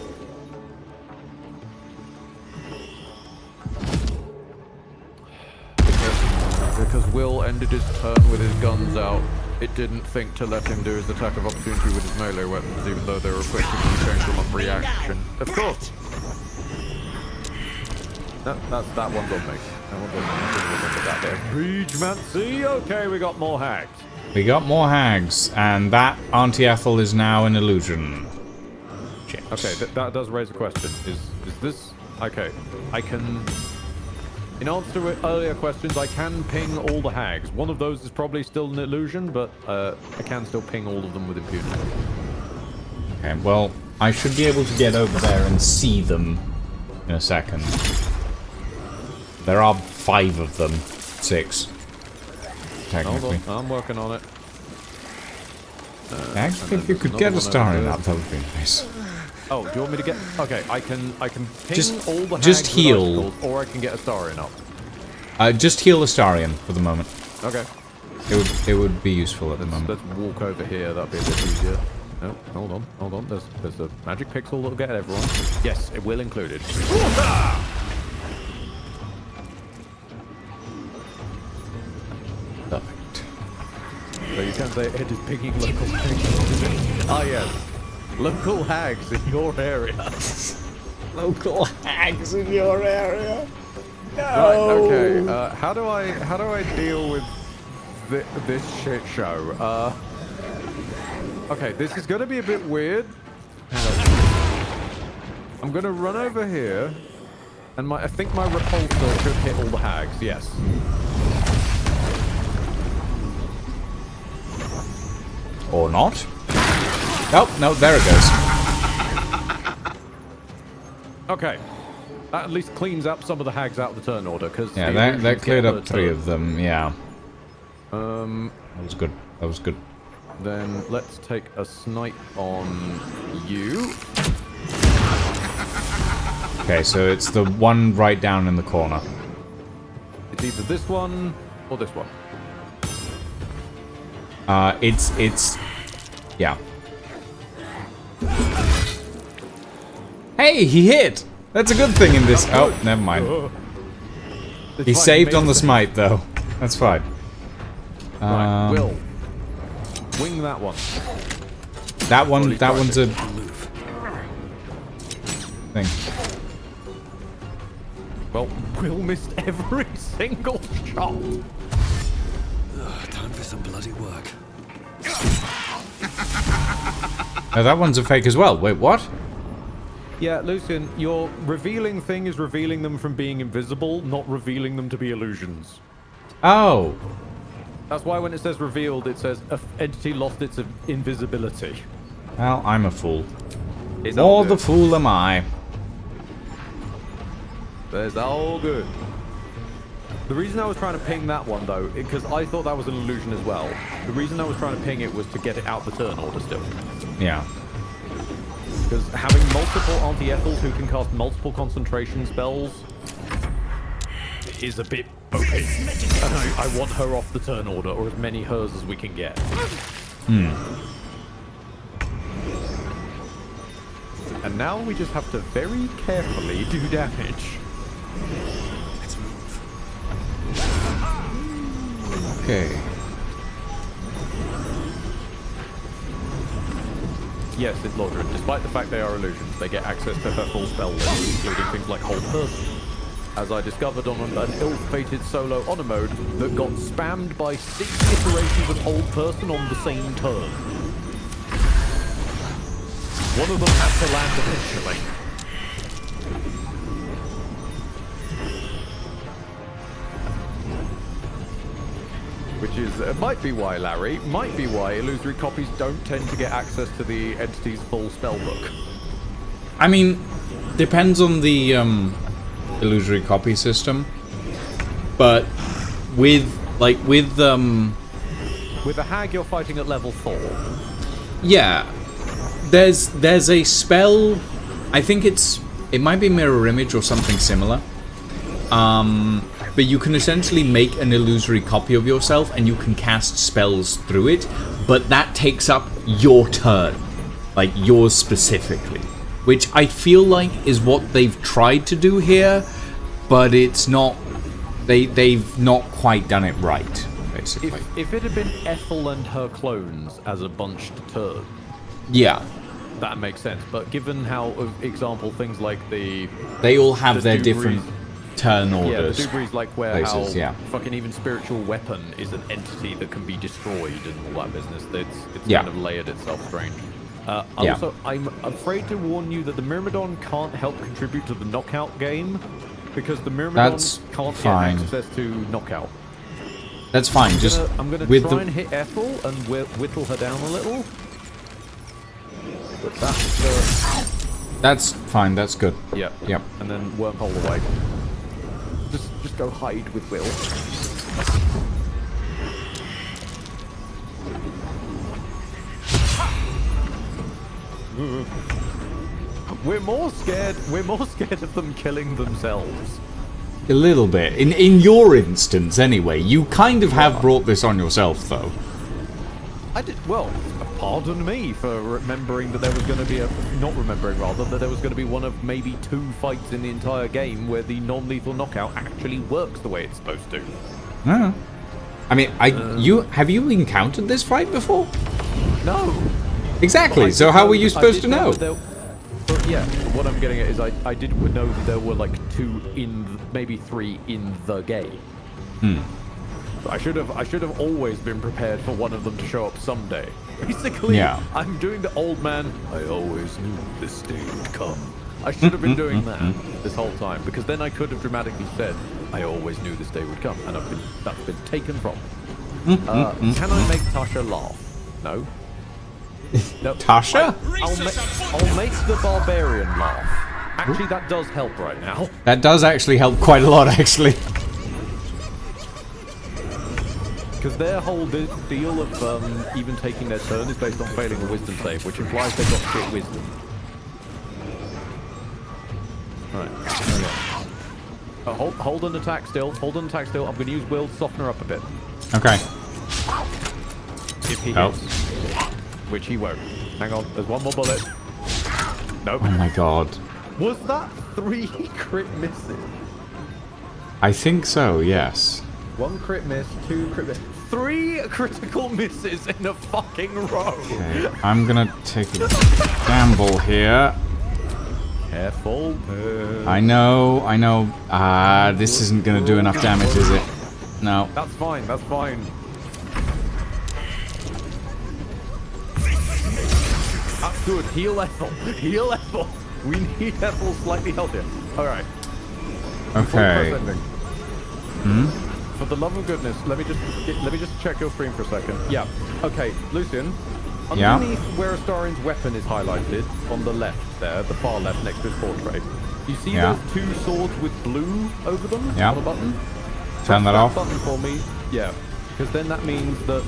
Because Will ended his turn with his guns out, it didn't think to let him do his attack of opportunity with his melee weapons, even though they were requested to be changed from a free action. Of course! That one's on me. That one's on me. I didn't remember that there. Regemancy! Okay, we got more hags. We got more hags, and that Auntie Ethel is now an illusion. Shit. Okay, that does raise a question. Is this... Okay, I can... In answer to earlier questions, I can ping all the hags. One of those is probably still an illusion, but I can still ping all of them with impunity. Okay, well, I should be able to get over there and see them in a second. There are 5 of them. 6. Technically. Hold on, I'm working on it. Actually, if you could get a star in that would be nice. Oh, do you want me to get... Okay, I can ping Just- all the hags just with heal. icicles, or I can get a Starion up. Just heal the Starion for the moment. Okay. It would be useful at the moment. Let's walk over here, that'd be a bit easier. No, hold on. There's a magic pixel that'll get everyone. Yes, it will included. Perfect. So you can say it is picking local hags. Ah, yes. Local hags in your area. Local hags in your area. No. Right, okay. How do I deal with this shit show? Okay, this is gonna be a bit weird. I'm gonna run over here, and I think my repulsor should hit all the hags. Yes. Or not. Oh, no, there it goes. Okay. That at least cleans up some of the hags out of the turn order, because Yeah, that cleared up 3 of them, yeah. That was good. That was good. Then let's take a snipe on you. Okay, so it's the one right down in the corner. It's either this one or this one. It's yeah. Hey, he hit! That's a good thing in this. Oh, never mind. He saved on the smite, though. That's fine. Right, Will. Wing that one. That one's a thing. Well, Will missed every single shot. Time for some bloody work. Oh, that one's a fake as well. Wait, what? Yeah, Lucian, your revealing thing is revealing them from being invisible, not revealing them to be illusions. Oh. That's why when it says revealed, it says entity lost its invisibility. Well, I'm a fool. It's More the fool am I. It's all good. The reason I was trying to ping that one, though, because I thought that was an illusion as well. The reason I was trying to ping it was to get it out the turn order still. Yeah. Because having multiple Auntie Ethels who can cast multiple concentration spells is a bit OP. And I want her off the turn order, or as many hers as we can get. And now we just have to very carefully do damage. Let's move. Okay. Yes, in Lordred, despite the fact they are illusions, they get access to her full spell list, including things like Hold Person. As I discovered on an ill-fated solo honor mode that got spammed by 6 iterations of Hold Person on the same turn. One of them had to land eventually. Which is, might be why, Larry, might be why illusory copies don't tend to get access to the entity's full spellbook. I mean, depends on the illusory copy system, but with a hag you're fighting at level 4. Yeah, there's a spell. I think it might be mirror image or something similar. But you can essentially make an illusory copy of yourself and you can cast spells through it, but that takes up your turn, like yours specifically, which I feel like is what they've tried to do here, but it's not. They've not quite done it right, basically. If it had been Ethel and her clones as a bunched turn, yeah, that makes sense. But given how, example, things like they all have their different turn orders. Yeah, the Dubree's like where places, fucking even spiritual weapon is an entity that can be destroyed and all that business. It's Yeah. kind of layered itself strange. Also, I'm afraid to warn you that the Myrmidon can't help contribute to the knockout game because the Myrmidon can't fine. get access to knockout. That's fine. I'm gonna with try and hit Ethel and whittle her down a little. But that's fine. That's good. Yep. Yep. And then wormhole away. Just go hide with Will. We're more scared of them killing themselves. A little bit. In your instance, anyway. You kind of have brought this on yourself, though. I did well. Pardon me for remembering that there was going to be that there was going to be one of maybe 2 fights in the entire game where the non-lethal knockout actually works the way it's supposed to. Ah. I mean, have you encountered this fight before? No. Exactly. So how were you supposed to know? But yeah, what I'm getting at is I did know that there were like 2 maybe 3 in the game. I should have always been prepared for one of them to show up someday. Basically, I'm doing the old man. I always knew this day would come. I should have been doing that this whole time because then I could have dramatically said, "I always knew this day would come," and that's been taken from. Can I make Tasha laugh? No. No. Tasha? I'll make the barbarian laugh. Actually, that does help right now. That does actually help quite a lot, actually. Because their whole deal of even taking their turn is based on failing a wisdom save, which implies they've got shit wisdom. Right. Okay. Hold an attack still. Hold an attack still. I'm going to use will to soften her up a bit. Okay. If he hits. Which he won't. Hang on. There's one more bullet. Nope. Oh my god. Was that 3 crit misses? I think so, yes. 1 crit miss, 2 crit miss, 3 critical misses in a fucking row. Okay, I'm gonna take a gamble here. Careful. I know. This isn't gonna do enough damage, is it? No. That's fine, that's fine. That's good. Heal Ethel. Heal Ethel. We need Ethel slightly healthier. Alright. Okay. For the love of goodness, let me just check your screen for a second. Yeah. Okay, Lucian. Underneath where Astarian's weapon is highlighted, on the left there, the far left next to his portrait, you see those 2 swords with blue over them on the button? Turn that off. Button for me. Yeah. Because then that means that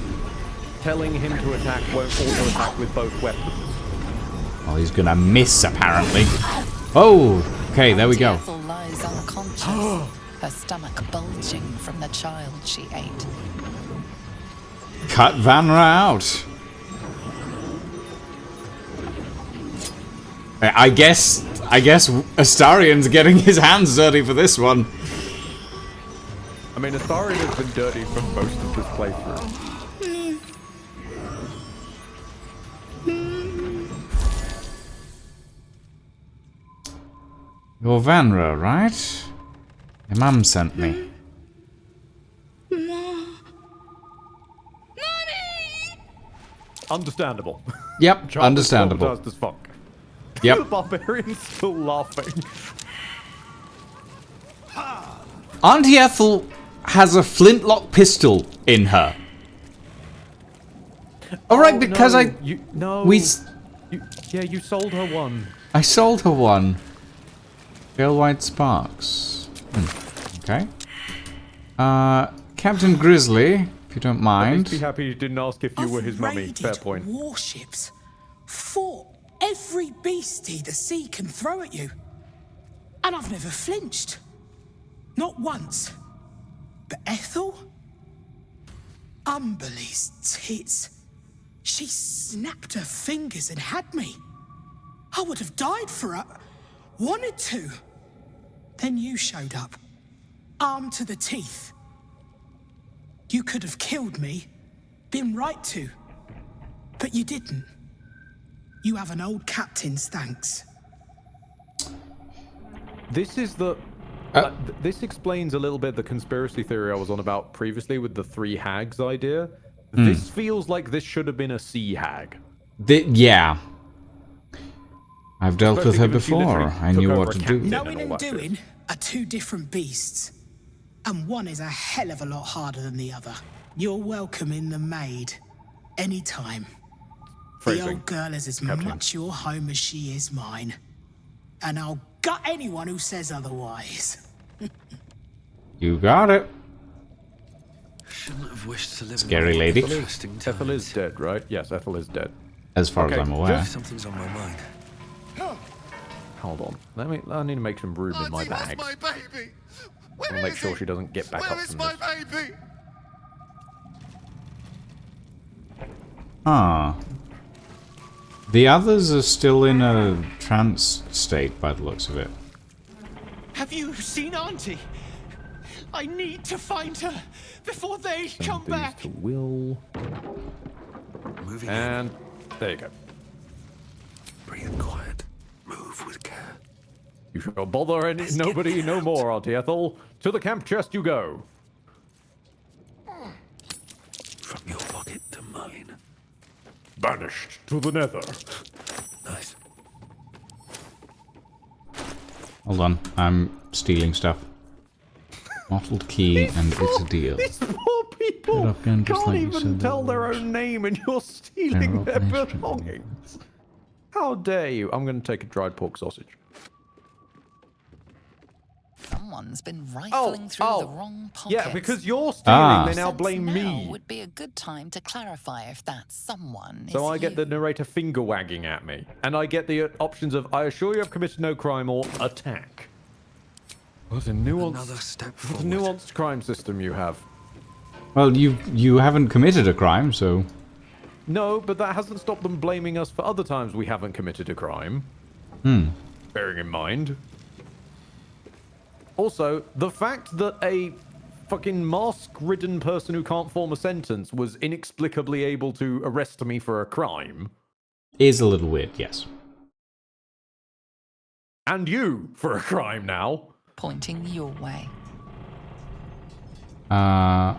telling him to attack won't auto attack with both weapons. Well, he's gonna miss, apparently. Oh! Okay, there we go. Ethel lies unconscious, her stomach bulging from the child she ate. Cut Vanra out. I guess Astarian's getting his hands dirty for this one. I mean, Astarian has been dirty for most of this playthrough. You're Vanra, right? Your mum sent me. Understandable. Yep, understandable. Traumatized as fuck. Yep. The barbarian's still laughing. Auntie Ethel has a flintlock pistol in her. Alright, because no, you sold her one. I sold her one. Pale white sparks. Okay. Captain Grizzly, if you don't mind. I'd be happy you didn't ask if you were his mummy. Fair point. Warships fought every beastie the sea can throw at you. And I've never flinched. Not once. But Ethel? Umberly's tits. She snapped her fingers and had me. I would have died for her. Wanted to. Then you showed up. Armed to the teeth. You could have killed me. Been right to. But you didn't. You have an old captain's thanks. This is the... this explains a little bit the conspiracy theory I was on about previously with the 3 hags idea. This feels like this should have been a sea hag. Yeah. I've dealt with her before. I knew what to do. Knowing and doing are 2 different beasts. And one is a hell of a lot harder than the other. You're welcome in the Maid. Anytime. Phrasing. The old girl is as much your home as she is mine. And I'll gut anyone who says otherwise. You got it. Shouldn't have wished to live. Scary lady. Ethel is dead, right? Yes, Ethel is dead. As far as I'm aware. Something's on my mind. Hold on. I need to make some room in my bag. My baby? I'll make sure she doesn't get back up from this. Baby? Ah. The others are still in a trance state by the looks of it. Have you seen Auntie? I need to find her before they come back. To Will. And there you go. Breathe quiet. Move with care. You shall bother nobody no more, Auntie Ethel. To the camp chest you go. From your pocket to mine. Banished to the nether. Nice. Hold on, I'm stealing stuff. Mottled key and it's a deal. These poor people can't even tell their own name and you're stealing their belongings. How dare you? I'm going to take a dried pork sausage. someone's been rifling through the wrong pockets. Yeah, because you're stealing, they now blame Now me. would be a good time to clarify if that someone So is I get you. the narrator finger wagging at me. And I get the options of, I assure you have committed no crime, or attack. What a nuanced crime system you have. Well, you haven't committed a crime, so... No, but that hasn't stopped them blaming us for other times we haven't committed a crime. Bearing in mind. Also, the fact that a fucking mask-ridden person who can't form a sentence was inexplicably able to arrest me for a crime. Is a little weird, yes. And you for a crime now. Pointing your way. I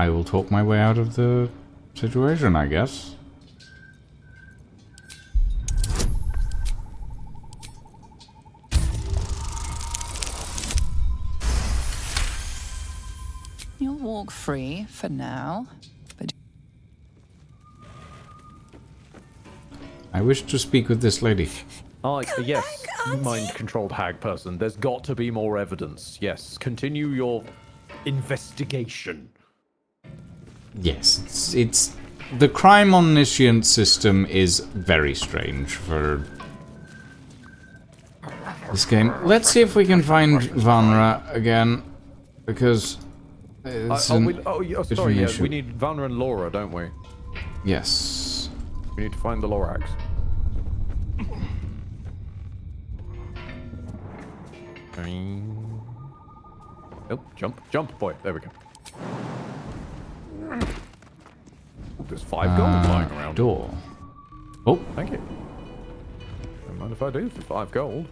will talk my way out of the situation, I guess. You'll walk free for now, but... I wish to speak with this lady. Yes, mind-controlled hag person. There's got to be more evidence. Yes, continue your investigation. Yes, it's the crime omniscient system is very strange for this game. Let's see if we can find Vanra again, because it's sorry, an yeah, issue. we need Vanra and Laura, don't we? Yes. We need to find the Lorax. Oh, jump, boy. There we go. There's 5 gold lying around. Door. Oh, thank you. Don't mind if I do for 5 gold.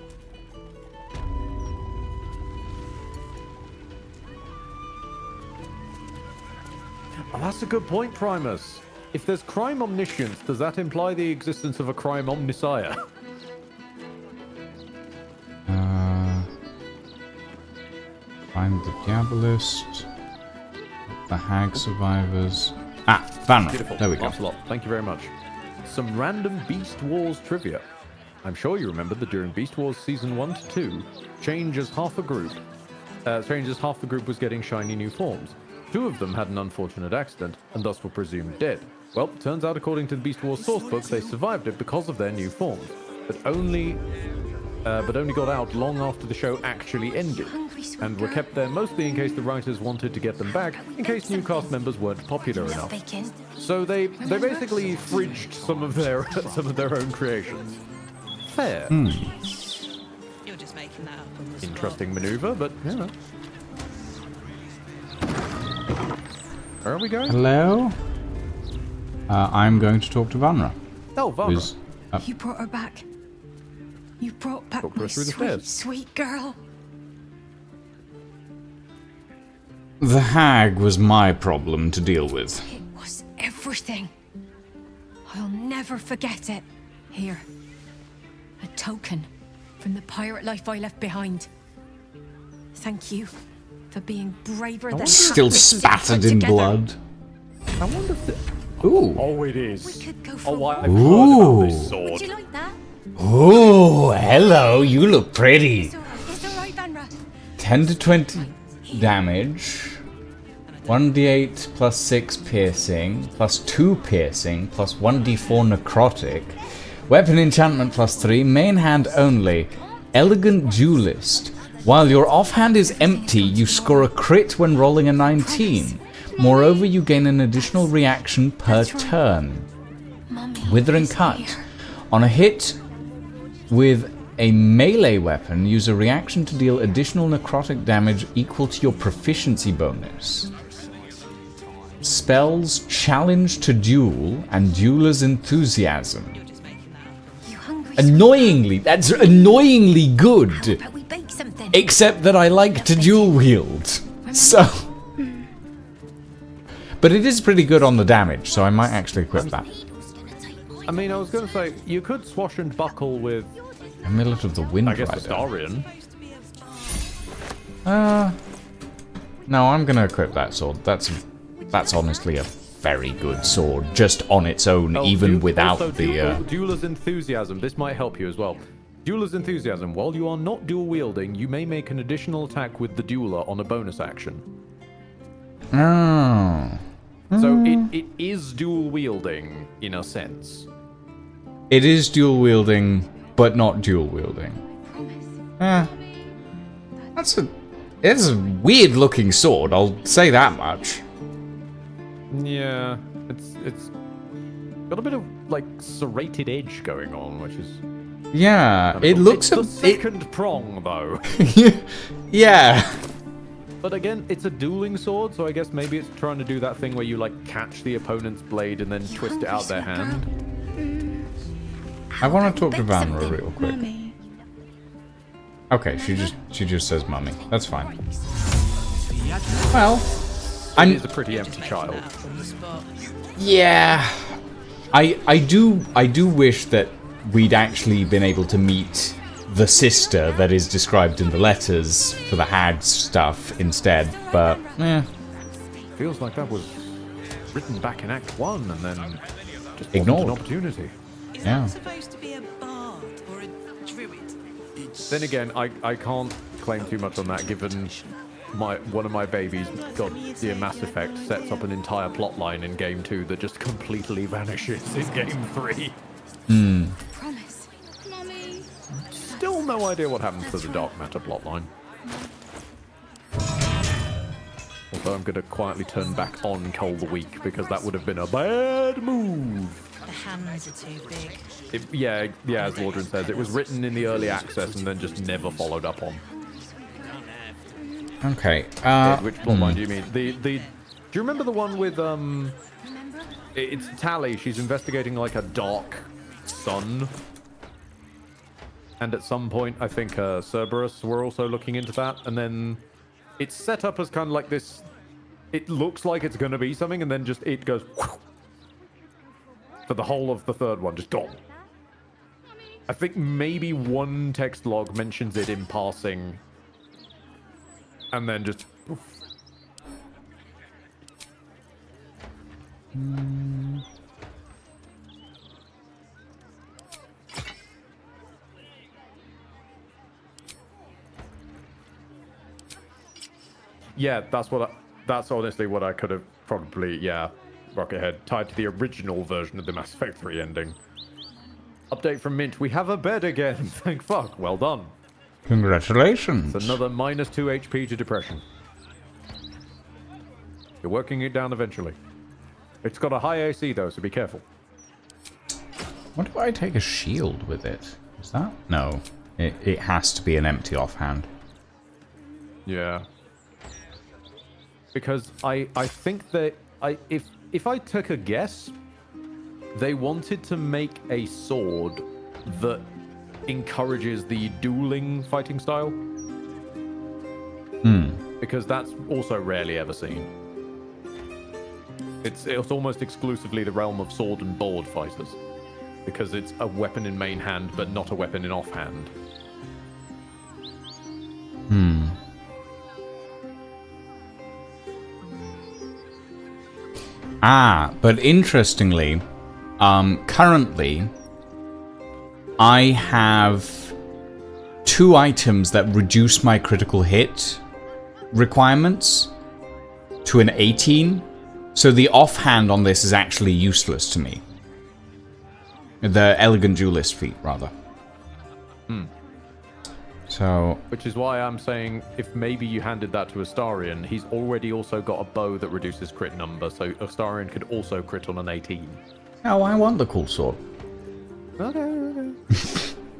Oh, that's a good point, Primus. If there's crime omniscience, does that imply the existence of a crime omnisire? Find the Diabolist. The Hag survivors. Ah, Vanra. Beautiful. There we go. Thanks a lot. Thank you very much. Some random Beast Wars trivia. I'm sure you remember that during Beast Wars Season 1 to 2, strange as half the group was getting shiny new forms. 2 of them had an unfortunate accident, and thus were presumed dead. Well, turns out according to the Beast Wars sourcebook, they survived it because of their new forms, but only got out long after the show actually ended, and were kept there mostly in case the writers wanted to get them back, in case new cast members weren't popular enough. So they basically fridged some of their own creations. Fair. You're just making that up on the Interesting maneuver, but you know. Where are we going? Hello? I'm going to talk to Vanra. Oh, Vanra. You brought her back. You brought back Talk to my her through the sweet, stairs. sweet girl. The Hag was my problem to deal with. It was everything. I'll never forget it. Here. A token from the pirate life I left behind. Thank you for being braver than Still half the spattered put in together. blood. I wonder if Ooh. Oh, it is. Oh, I've heard about this sword. Would you like that? Oh, hello. You look pretty. It's alright, Vanra. 10 to 20 damage. 1d8 plus 6 piercing, plus 2 piercing, plus 1d4 necrotic. Weapon enchantment plus 3, main hand only. Elegant Duelist. While your offhand is empty, you score a crit when rolling a 19. Moreover, you gain an additional reaction per turn. Withering Cut. On a hit with a melee weapon, use a reaction to deal additional necrotic damage equal to your proficiency bonus. Spells Challenge to Duel and Dueler's Enthusiasm. Annoyingly, that's annoyingly good. Except that I like to dual wield. So. But it is pretty good on the damage, so I might actually equip that. I mean, I was going to say, you could swash and buckle with... Amulet of the Wind I guess Rider. Astarion. No, I'm gonna equip that sword. That's honestly a very good sword, just on its own, even without also, the. Dueler's Enthusiasm. This might help you as well. Dueler's Enthusiasm. While you are not dual wielding, you may make an additional attack with the dueler on a bonus action. Oh. So it is dual wielding in a sense. It is dual wielding, but not dual wielding. It's a weird looking sword, I'll say that much. Yeah, it's got a bit of like serrated edge going on, which is yeah. It looks it's the second prong though. Yeah. But again, it's a dueling sword, so I guess maybe it's trying to do that thing where you like catch the opponent's blade and then twist it out their hand. I want to talk to Vanra real quick. Mommy. Okay, she just says mummy. That's fine. Well, She is a pretty empty child. Yeah. I do wish that we'd actually been able to meet the sister that is described in the letters for the Had stuff instead, but Feels like that was written back in Act 1 and then just ignored an opportunity. Yeah. Supposed to be a bard or a druid. Then again, I can't claim too much on that, given one of my babies, God, dear Mass Effect, sets up an entire plot line in Game 2 that just completely vanishes in Game 3. Promise. Mommy. Still no idea what happens to the Dark Matter plotline. Although I'm going to quietly turn back on Cole the Weak, because that would have been a bad move. The hands are too big. Yeah, as Lordran says, it was written in the early access and then just never followed up on. Okay. Which plotline do you mean? Do you remember the one with it's Tally? She's investigating like a dark sun, and at some point, I think Cerberus were also looking into that, and then it's set up as kind of like this. It looks like it's going to be something, and then just it goes for the whole of the third one, just gone. I think maybe one text log mentions it in passing, and then just poof. Yeah, that's honestly what I could have probably, Rockhead, tied to the original version of the Mass Effect 3 ending. Update from Mint, we have a bed again, thank fuck, well done. Congratulations. It's another -2 HP to depression. You're working it down eventually. It's got a high AC though, so be careful. What do I take a shield with it? Is that? No. It has to be an empty offhand. Yeah. Because I think that if I took a guess, they wanted to make a sword that encourages the dueling fighting style. Because that's also rarely ever seen. It's almost exclusively the realm of sword and board fighters. Because it's a weapon in main hand, but not a weapon in offhand. But interestingly, currently, I have 2 items that reduce my critical hit requirements to an 18. So the offhand on this is actually useless to me. The Elegant Duelist feat, rather. So... Which is why I'm saying, if maybe you handed that to Astarion, he's already also got a bow that reduces crit number, so Astarion could also crit on an 18. Oh, I want the cool sword. Okay.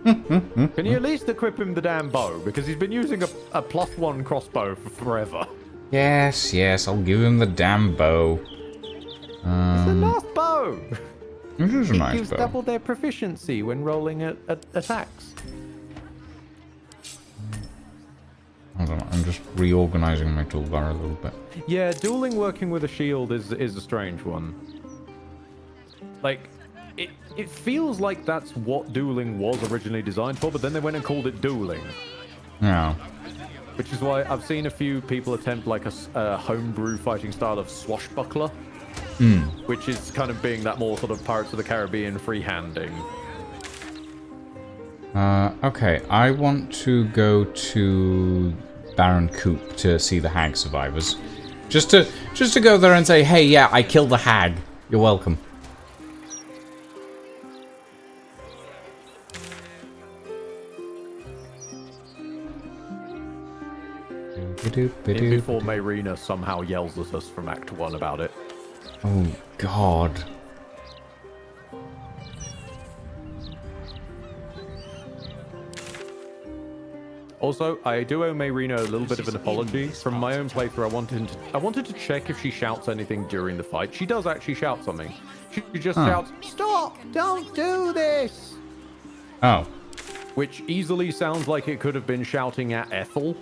Can you at least equip him the damn bow? Because he's been using a +1 crossbow for forever. Yes, I'll give him the damn bow. It's a nice bow! It is a nice bow. It gives double their proficiency when rolling at attacks. Hold on, I'm just reorganizing my toolbar a little bit. Yeah, dueling working with a shield is a strange one. Like, it feels like that's what dueling was originally designed for, but then they went and called it dueling. Yeah. Which is why I've seen a few people attempt like a homebrew fighting style of swashbuckler. Which is kind of being that more sort of Pirates of the Caribbean free-handing. Okay, I want to go to Baron Coop to see the hag survivors. Just to go there and say, hey, yeah, I killed the hag. You're welcome. Before Mayrina somehow yells at us from Act 1 about it. Oh, God. Also, I do owe Mayrina a little bit of an apology. From my own playthrough, I wanted to check if she shouts anything during the fight. She does actually shout something. She just shouts, "Stop! Don't do this!" Oh. Which easily sounds like it could have been shouting at Ethel.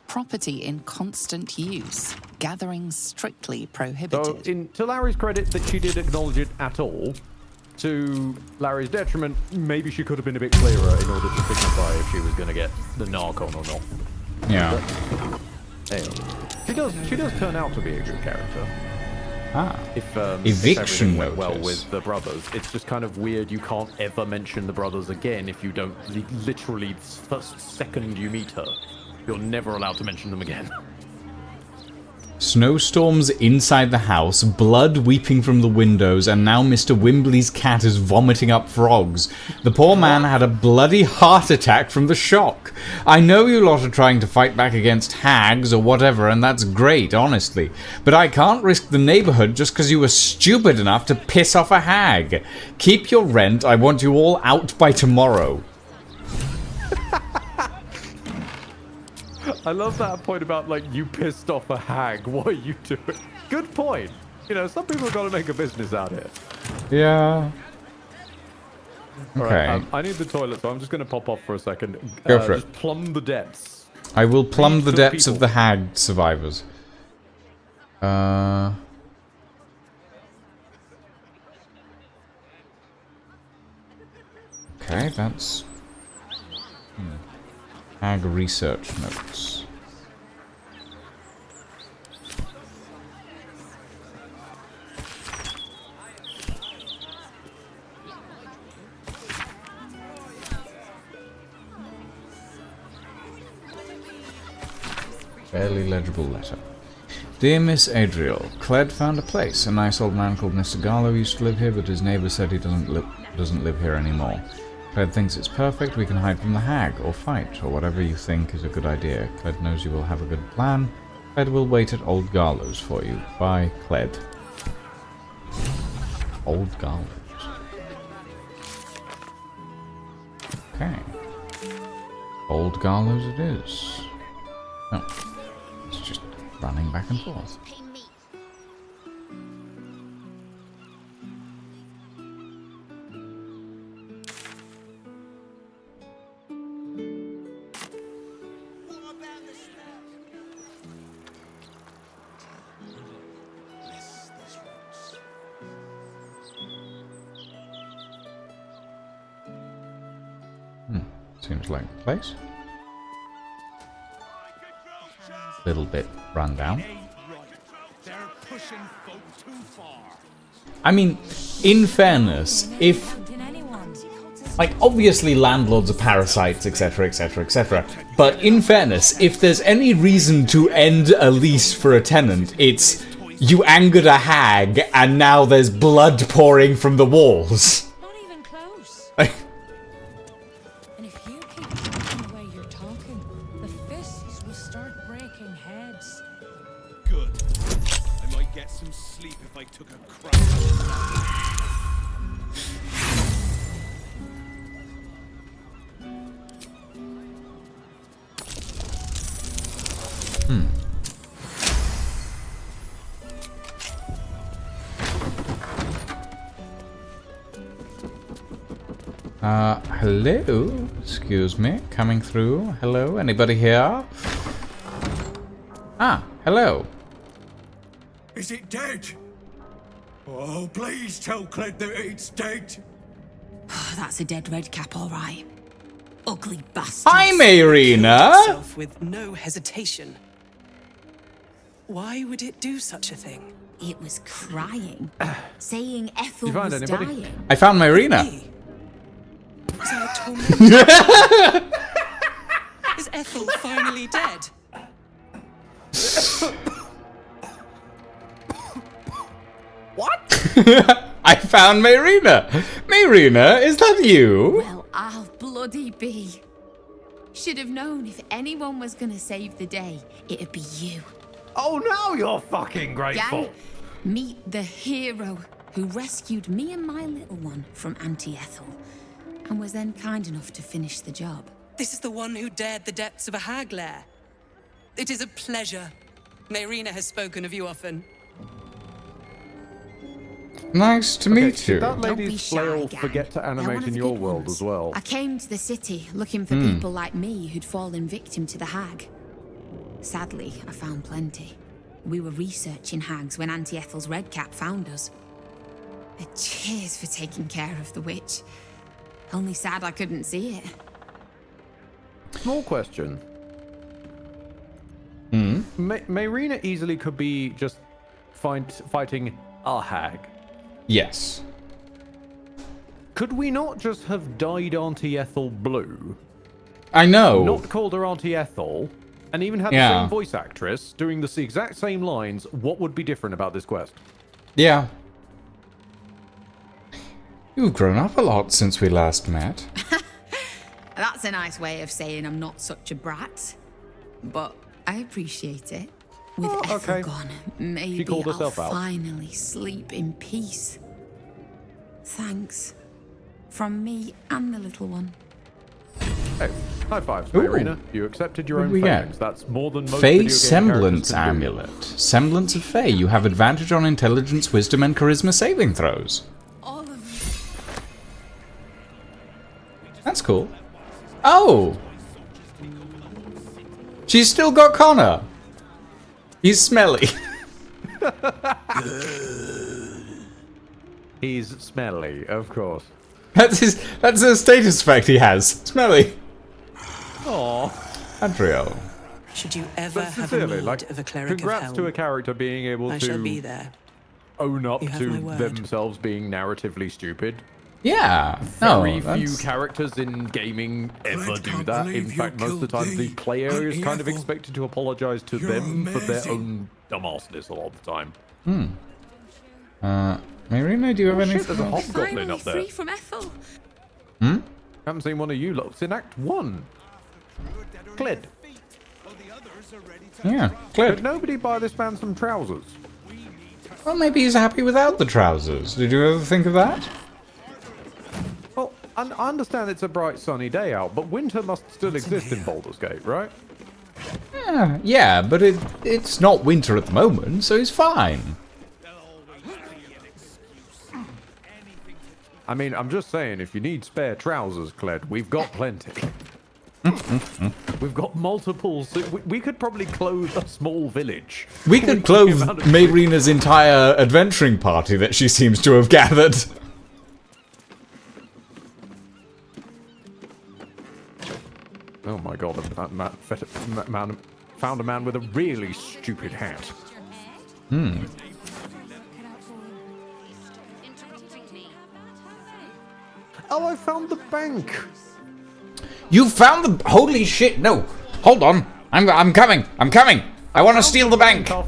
Property in constant use. Gathering strictly prohibited. So, to Larry's credit that she did acknowledge it at all, to Larry's detriment, maybe she could have been a bit clearer in order to signify if she was going to get the narc on or not. Yeah. But, hey, she does turn out to be a good character. Ah. If Eviction everything went well notice. with the brothers, it's just kind of weird. You can't ever mention the brothers again if you don't literally first second you meet her. You're never allowed to mention them again. Snowstorms inside the house, blood weeping from the windows, and now Mr. Wimbley's cat is vomiting up frogs. The poor man had a bloody heart attack from the shock. I know you lot are trying to fight back against hags or whatever, and that's great, honestly. But I can't risk the neighborhood just because you were stupid enough to piss off a hag. Keep your rent, I want you all out by tomorrow. I love that point about, like, you pissed off a hag. What are you doing? Good point. You know, some people have got to make a business out of it. Yeah. Okay. All right, I need the toilet, so I'm just going to pop off for a second. Go for it. Just plumb the depths. I will plumb the depths people. of the hag survivors. Okay, that's... Hag research notes. Barely legible letter. Dear Miss Adriel, Cled found a place. A nice old man called Mr. Garlow used to live here, but his neighbor said he doesn't live here anymore. Cled thinks it's perfect, we can hide from the hag, or fight, or whatever you think is a good idea. Cled knows you will have a good plan. Cled will wait at Old Garlow's for you. Bye, Cled. Old Garlow's. Okay. Old Garlow's it is. Oh. It's just running back and forth. Seems like the place. Little bit run down. I mean, in fairness, if... Like, obviously landlords are parasites, etc, etc, etc. But in fairness, if there's any reason to end a lease for a tenant, it's... You angered a hag, and now there's blood pouring from the walls. Not even close. And if you keep talking the way you're talking, the fists will start breaking heads. Good. I might get some sleep if I took a crack. Hello? Excuse me, coming through. Hello, anybody here? Ah, hello. Is it dead? Oh, please tell Cled that it's dead. That's a dead red cap, all right. Ugly bastard. Hi, Mayrina! Itself with no hesitation. Why would it do such a thing? It was crying, saying Ethel You found was anybody? dying. I found Mayrina. Oh no. Is Ethel finally dead? What? I found Mayrina! Mayrina, is that you? Well, I'll bloody be. Should have known if anyone was gonna save the day, it'd be you. Oh, now you're fucking grateful. Gang, meet the hero who rescued me and my little one from Auntie Ethel, and was then kind enough to finish the job. This is the one who dared the depths of a hag lair. It is a pleasure. Mayrina has spoken of you often. Nice to meet you. Did that Don't be lady's shy, flail gang. forget to They're one animate of in the your good world ones. as well? I came to the city looking for Hmm. people like me who'd fallen victim to the hag. Sadly, I found plenty. We were researching hags when Auntie Ethel's Redcap found us. Cheers for taking care of the witch. Only sad I couldn't see it. Small question. Hmm? Mayrina easily could be just fighting a hag. Yes. Could we not just have dyed Auntie Ethel blue? I know. Not called her Auntie Ethel, and even had the Yeah. same voice actress doing the exact same lines. What would be different about this quest? Yeah. You've grown up a lot since we last met. That's a nice way of saying I'm not such a brat. But I appreciate it. With Ethel okay. gone, maybe called I'll herself out. finally sleep in peace. Thanks. From me and the little one. Hey, high fives, Ooh. Mayrina. You accepted your What own do we get? failings. That's more than most Fey video game Semblance characters can do. Amulet. Semblance of Fey. You have advantage on intelligence, wisdom, and charisma saving throws. That's cool. Oh! She's still got Connor. He's smelly. He's smelly, of course. That's a status effect he has. Smelly. Aww. Adriel. Should you ever But have a sincerely, need like, of a cleric of congrats hell, to a character being able I to shall be there. own up You have to my word. themselves being narratively stupid. Yeah. No, Very few that's... characters in gaming ever do that. In fact, most of the time, the player is kind of expected to apologize to them for their own dumbassness a lot of the time. Hmm. Mayrina, do you have Oh, anything? shit, there's a hobgoblin up there. Free from Ethel. Hmm? Haven't seen one of you lots in Act 1. Cled. Yeah, Could Clip. nobody buy this man some trousers? Well, maybe he's happy without the trousers. Did you ever think of that? Well, I understand it's a bright sunny day out, but winter must still exist in Baldur's Gate, right? Yeah, but it's not winter at the moment, so he's fine. I mean, I'm just saying, if you need spare trousers, Cled, we've got plenty. We've got multiple... We could probably clothe a small village. We could clothe Mayrina's entire adventuring party that she seems to have gathered. Oh my god, man found a man with a really stupid hat. Hmm. Oh, I found the bank! You found the... Holy shit, no. Hold on. I'm coming. I'm coming. I want to steal the bank. I'm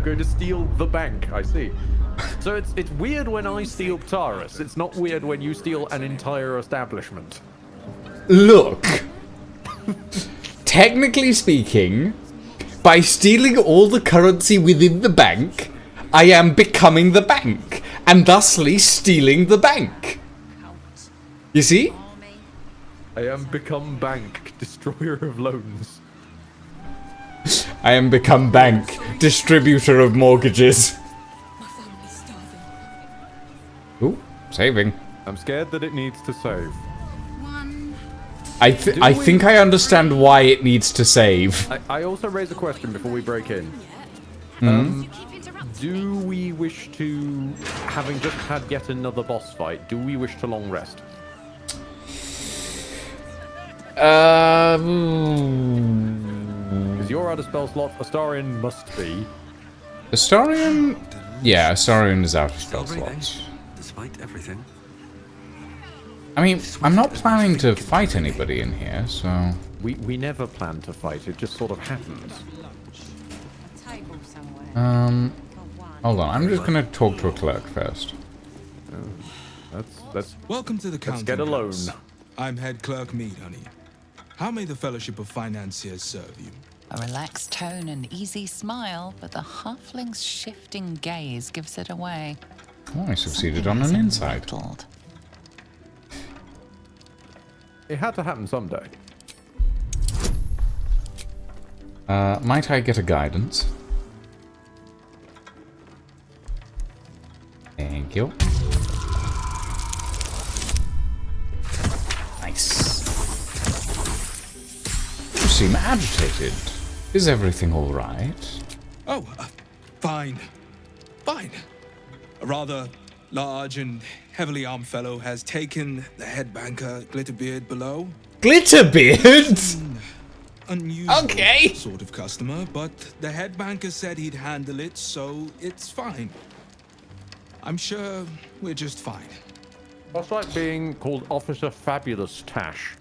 going to steal the bank, I see. So it's weird when I steal Ptaris. It's not weird when you steal an entire establishment. Look. Technically speaking, by stealing all the currency within the bank, I am becoming the bank, and thusly stealing the bank. You see? I am become bank, destroyer of loans. I am become bank, distributor of mortgages. Ooh, saving. I'm scared that it needs to save. I think I understand why it needs to save. I also raise a question before we break in. Do we wish to, having just had yet another boss fight, do we wish to long rest? Because you're out of spell slot, Astarion must be. Astarion? Yeah, Astarion is out of spell slots. Despite everything. I mean, I'm not planning to fight anybody in here, so... We never plan to fight, it just sort of happens. Hold on, I'm just gonna talk to a clerk first. Let's Welcome to the counting get a loan. house. I'm head clerk Mead, honey. How may the Fellowship of Financiers serve you? A relaxed tone and easy smile, but the halfling's shifting gaze gives it away. Oh, I succeeded on an insight. Unsettled. It had to happen someday. Might I get a guidance? Thank you. Nice. You seem agitated. Is everything all right? Oh, fine. Fine. A rather large and heavily armed fellow has taken the head banker, Glitterbeard, below. Glitterbeard? Unusual sort of customer, but the head banker said he'd handle it, so it's fine. I'm sure we're just fine. That's like being called Officer Fabulous Tash.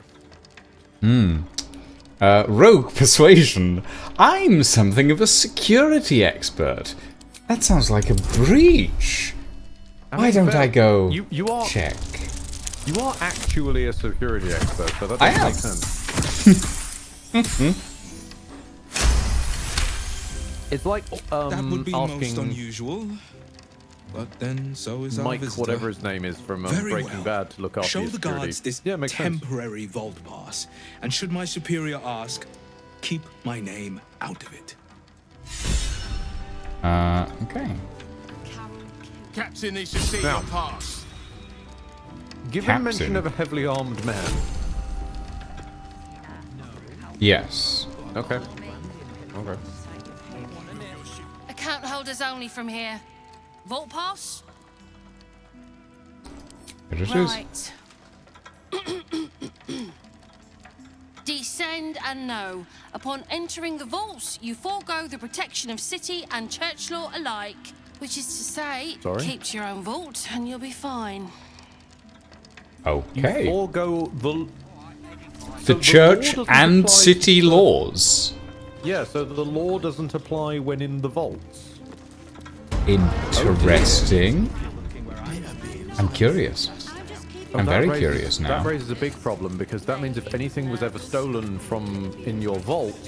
Rogue persuasion. I'm something of a security expert. That sounds like a breach. Why don't I go you are, check? You are actually a security expert, so that doesn't make sense. It's like that would be asking most unusual, but then so is our Mike, visitor. whatever his name is from Very Breaking well. Bad, to look after Show your the security. guards this Yeah, makes sense. temporary vault pass, and should my superior ask, keep my name out of it. Okay. Captain needs to see Now. your pass. Given mention of a heavily armed man. Yes. Okay. Okay. Account holders only from here. Vault pass? Here it is. Right. Descend and know. Upon entering the vaults, you forego the protection of city and church law alike. Which is to say, keep to your own vault and you'll be fine. Okay. You forego The church law doesn't and apply city to- laws. Yeah, so the law doesn't apply when in the vaults. Interesting. I'm curious. I'm That very raises- curious now. That raises a big problem because that means if anything was ever stolen from in your vault,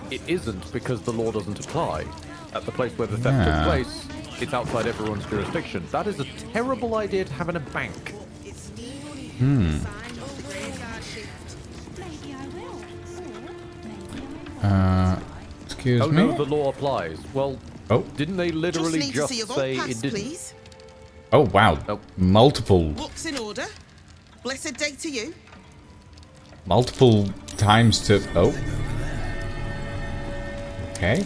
it isn't because the law doesn't apply. At the place where the theft Yeah. took place, it's outside everyone's jurisdiction. That is a terrible idea to have in a bank. Excuse Oh me? no, the law applies. Well, didn't they literally need to just see your vault say pass, it didn't? please. Oh, wow. Multiple Books in order. Blessed day to you. times to... Oh. Okay.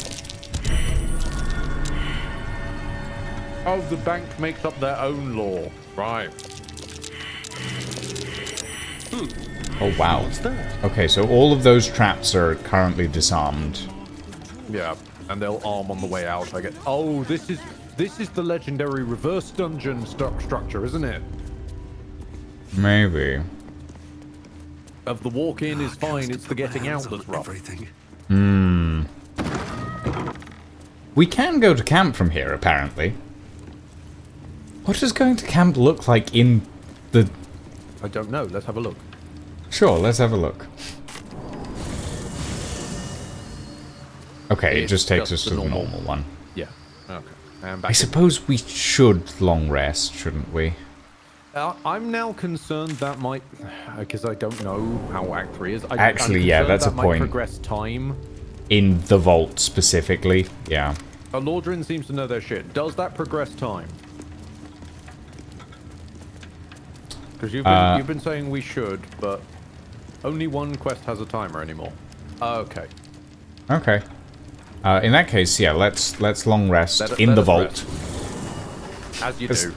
Oh, the bank makes up their own law. Right. Oh, wow. Okay, so all of those traps are currently disarmed. Yeah, and they'll arm on the way out. I get. Oh, this is the legendary reverse dungeon structure, isn't it? Maybe. Of the walk-in is fine. It's the getting out that's rough. We can go to camp from here, apparently. What does going to camp look like in the... I don't know. Let's have a look. Sure, let's have a look. Okay, it just takes us to the normal one. Yeah. Okay. And I back suppose we should long rest, shouldn't we? I'm now concerned that might, because I don't know how Act 3 is. Actually, yeah, that's a might point. Progress time. In the vault, specifically, yeah. Lordrin seems to know their shit. Does that progress time? Because you've been saying we should, but only one quest has a timer anymore. Okay. Okay. In that case, yeah, let's long rest Let in the us vault. rest. As you do.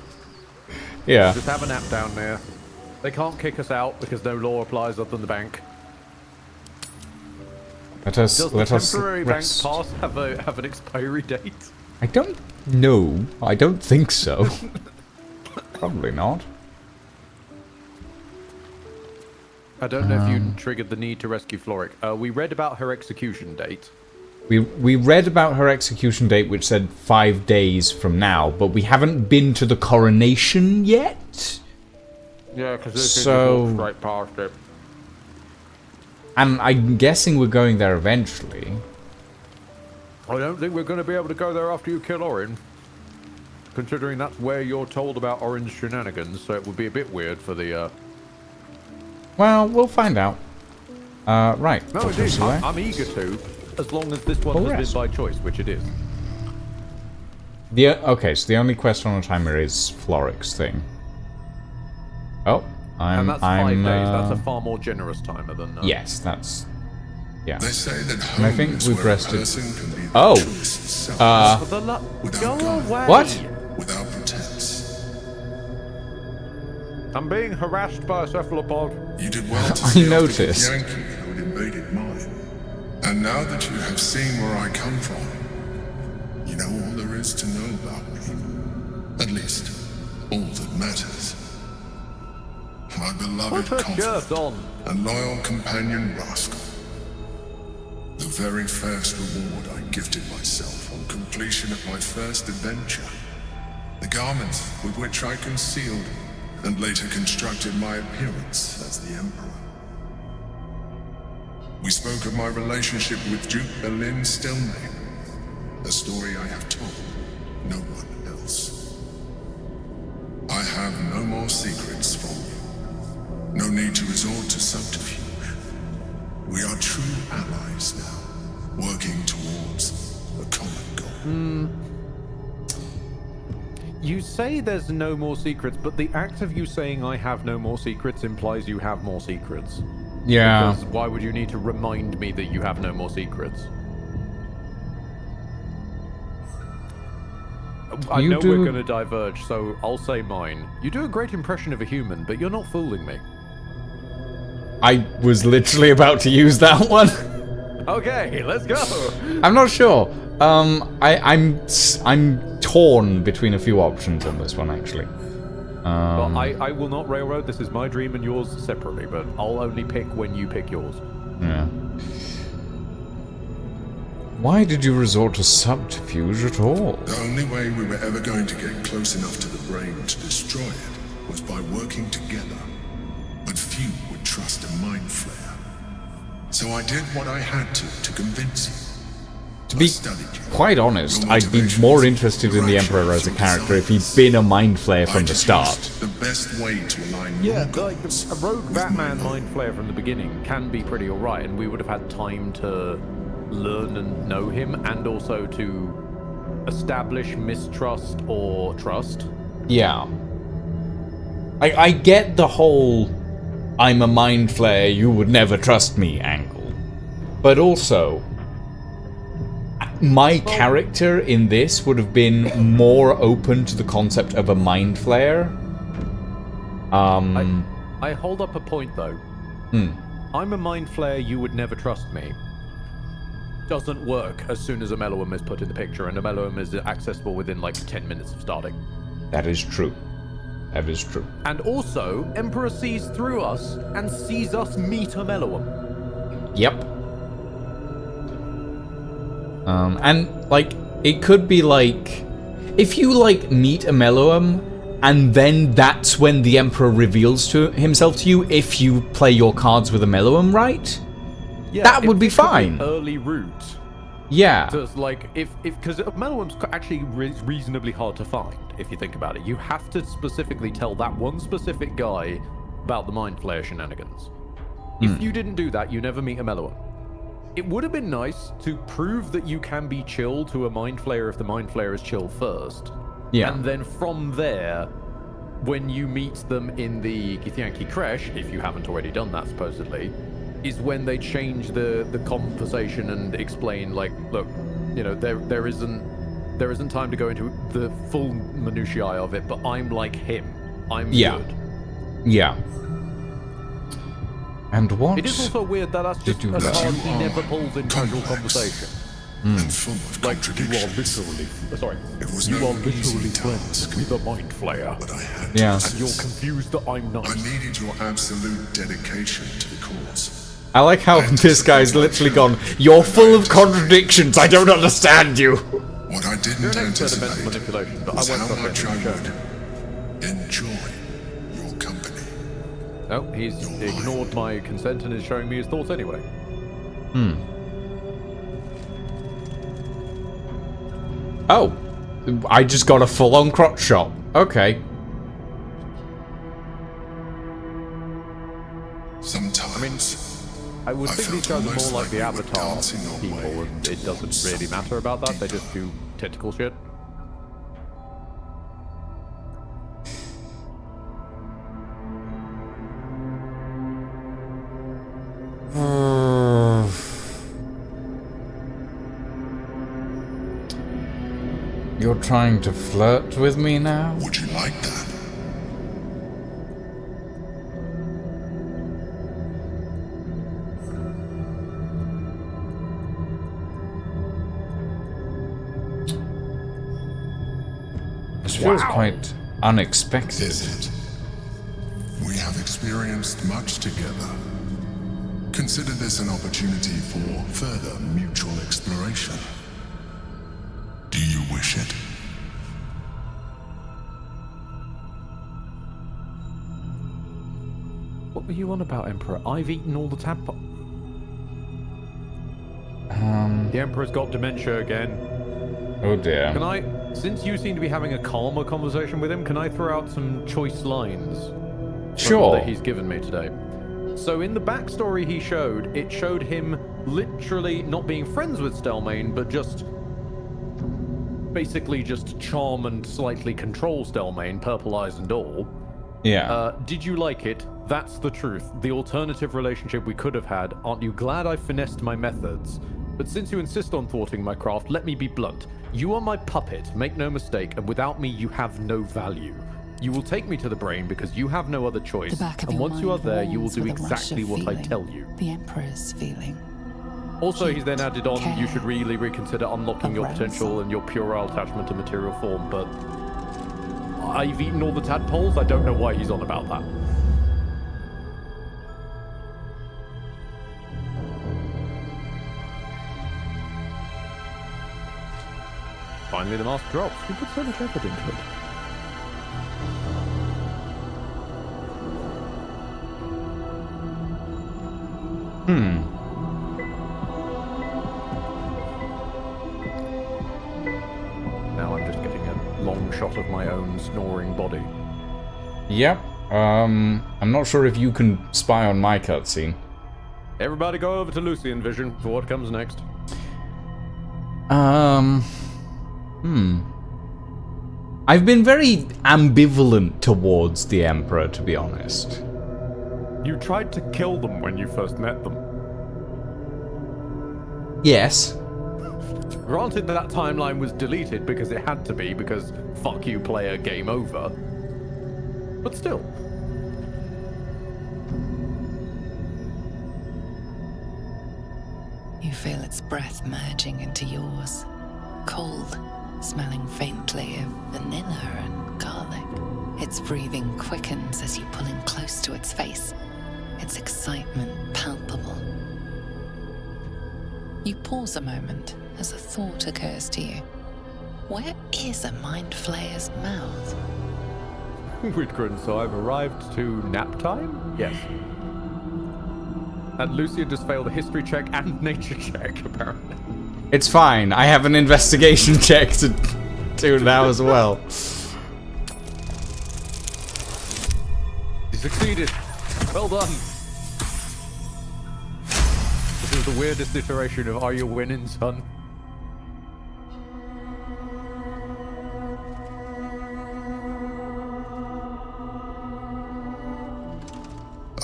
Yeah. Just have a nap down there. They can't kick us out because no law applies other than the bank. Does the temporary bank pass have an expiry date? I don't know. I don't think so. Probably not. I don't know if you triggered the need to rescue Floric. We read about her execution date. We read about her execution date, which said 5 days from now, but we haven't been to the coronation yet. Yeah, because this is right past it. And I'm guessing we're going there eventually. I don't think we're going to be able to go there after you kill Orin. Considering that's where you're told about Orin's shenanigans, so it would be a bit weird for the, Well, we'll find out. Right. No, indeed, I'm eager to, as long as this one has been by choice, which it is. Okay, so the only question on the timer is Floric's thing. Oh, and that's 5 days. That's a far more generous timer than... Yes, that's... Yeah. They say that and I think we've rested... Go away. What? Without pretense. I'm being harassed by a cephalopod. You did well to I noticed. Yankee who had invaded mine. And now that you have seen where I come from, you know all there is to know about me. At least, all that matters. My beloved confidant and loyal companion Rascal. The very first reward I gifted myself on completion of my first adventure. The garments with which I concealed and later constructed my appearance as the Emperor. We spoke of my relationship with Duke Berlin Stelmane, a story I have told no one else. I have no more secrets from you. No need to resort to subterfuge. We are true allies now, working towards a common goal. You say there's no more secrets, but the act of you saying I have no more secrets implies you have more secrets. Yeah. Because why would you need to remind me that you have no more secrets? I know we're going to diverge, so I'll say mine. You do a great impression of a human, but you're not fooling me. I was literally about to use that one. Okay, let's go. I'm not sure. I'm torn between a few options on this one, actually. Well, I will not railroad. This is my dream and yours separately, but I'll only pick when you pick yours. Yeah. Why did you resort to subterfuge at all? The only way we were ever going to get close enough to the brain to destroy it was by working together. But few would trust a mind flare. So I did what I had to convince you. To be quite honest, I'd be more interested in the Emperor as a character if he'd been a mind flayer from the start. The best way to align like a rogue Batman mind flayer from the beginning can be pretty alright, and we would have had time to learn and know him, and also to establish mistrust or trust. Yeah. I get the whole I'm a mind flayer, you would never trust me angle. But also, my character in this would have been more open to the concept of a mind flayer. I hold up a point though. I'm a mind flayer, you would never trust me. Doesn't work as soon as a Meloum is put in the picture, and a Meloum is accessible within like 10 minutes of starting. That is true. That is true. And also, Emperor sees through us and sees us meet a Meloum. Yep. And, like, it could be like, if you, like, meet a Meloum, and then that's when the Emperor reveals himself to you, if you play your cards with a Meloum, right? Yeah, that would be fine. Early route. Yeah. So it's like, because Meloum's actually reasonably hard to find, if you think about it. You have to specifically tell that one specific guy about the Mind Flayer shenanigans. If you didn't do that, you never meet a Meloum. It would have been nice to prove that you can be chill to a Mind Flayer if the Mind Flayer is chill first. Yeah. And then from there, when you meet them in the Githyanki Creche, if you haven't already done that supposedly, is when they change the conversation and explain, like, look, you know, there isn't time to go into the full minutiae of it, but I'm like him. I'm good. Yeah. And what? It is also weird that that's just a card he never pulls in casual conversation. And full of like, you are literally, sorry, It was you no are literally easy friends task, with a Mind Flayer. but I had Yes. And you're confused that I'm not. I needed your absolute dedication to the cause. I like how this guy's literally gone, you're full of contradictions, I don't understand you. What I didn't anticipate was how much I would enjoy your company. No, he's ignored my consent and is showing me his thoughts anyway. Oh, I just got a full-on crotch shot. Okay. Sometimes. I would think these guys are more like the Avatar people, and it doesn't really matter about that. They just do tentacle shit. You're trying to flirt with me now? Would you like that? This feels quite unexpected. Is it? We have experienced much together. Consider this an opportunity for further mutual exploration. Do you wish it? What were you on about, Emperor? I've eaten all the tadpoles. The Emperor's got dementia again. Oh dear. Can I, since you seem to be having a calmer conversation with him, can I throw out some choice lines? Sure. That he's given me today. So in the backstory he showed, it showed him literally not being friends with Stelmane, but just basically just charm and slightly control Stelmane, purple eyes and all. Yeah. Did you like it? That's the truth. The alternative relationship we could have had. Aren't you glad I finessed my methods? But since you insist on thwarting my craft, let me be blunt. You are my puppet, make no mistake, and without me you have no value. You will take me to the brain because you have no other choice, and once you are there, you will do exactly what I tell you. The Emperor's feeling. Also, he's then added on, you should really reconsider unlocking your potential and your puerile attachment to material form, but I've eaten all the tadpoles, I don't know why he's on about that. Finally the mask drops. We put so much effort into it. Now I'm just getting a long shot of my own snoring body. Yep. I'm not sure if you can spy on my cutscene. Everybody go over to Lucian Vision for what comes next. I've been very ambivalent towards the Emperor, to be honest. You tried to kill them when you first met them. Yes. Granted that timeline was deleted because it had to be, because fuck you player, game over. But still. You feel its breath merging into yours. Cold, smelling faintly of vanilla and garlic. Its breathing quickens as you pull in close to its face. Its excitement palpable. You pause a moment as a thought occurs to you. Where is a mind flayer's mouth? Whitgren, so I've arrived to nap time? Yes. And Lucia just failed a history check and nature check, apparently. It's fine. I have an investigation check to do now as well. You succeeded. Well done. This is the weirdest iteration of Are You Winning, Son?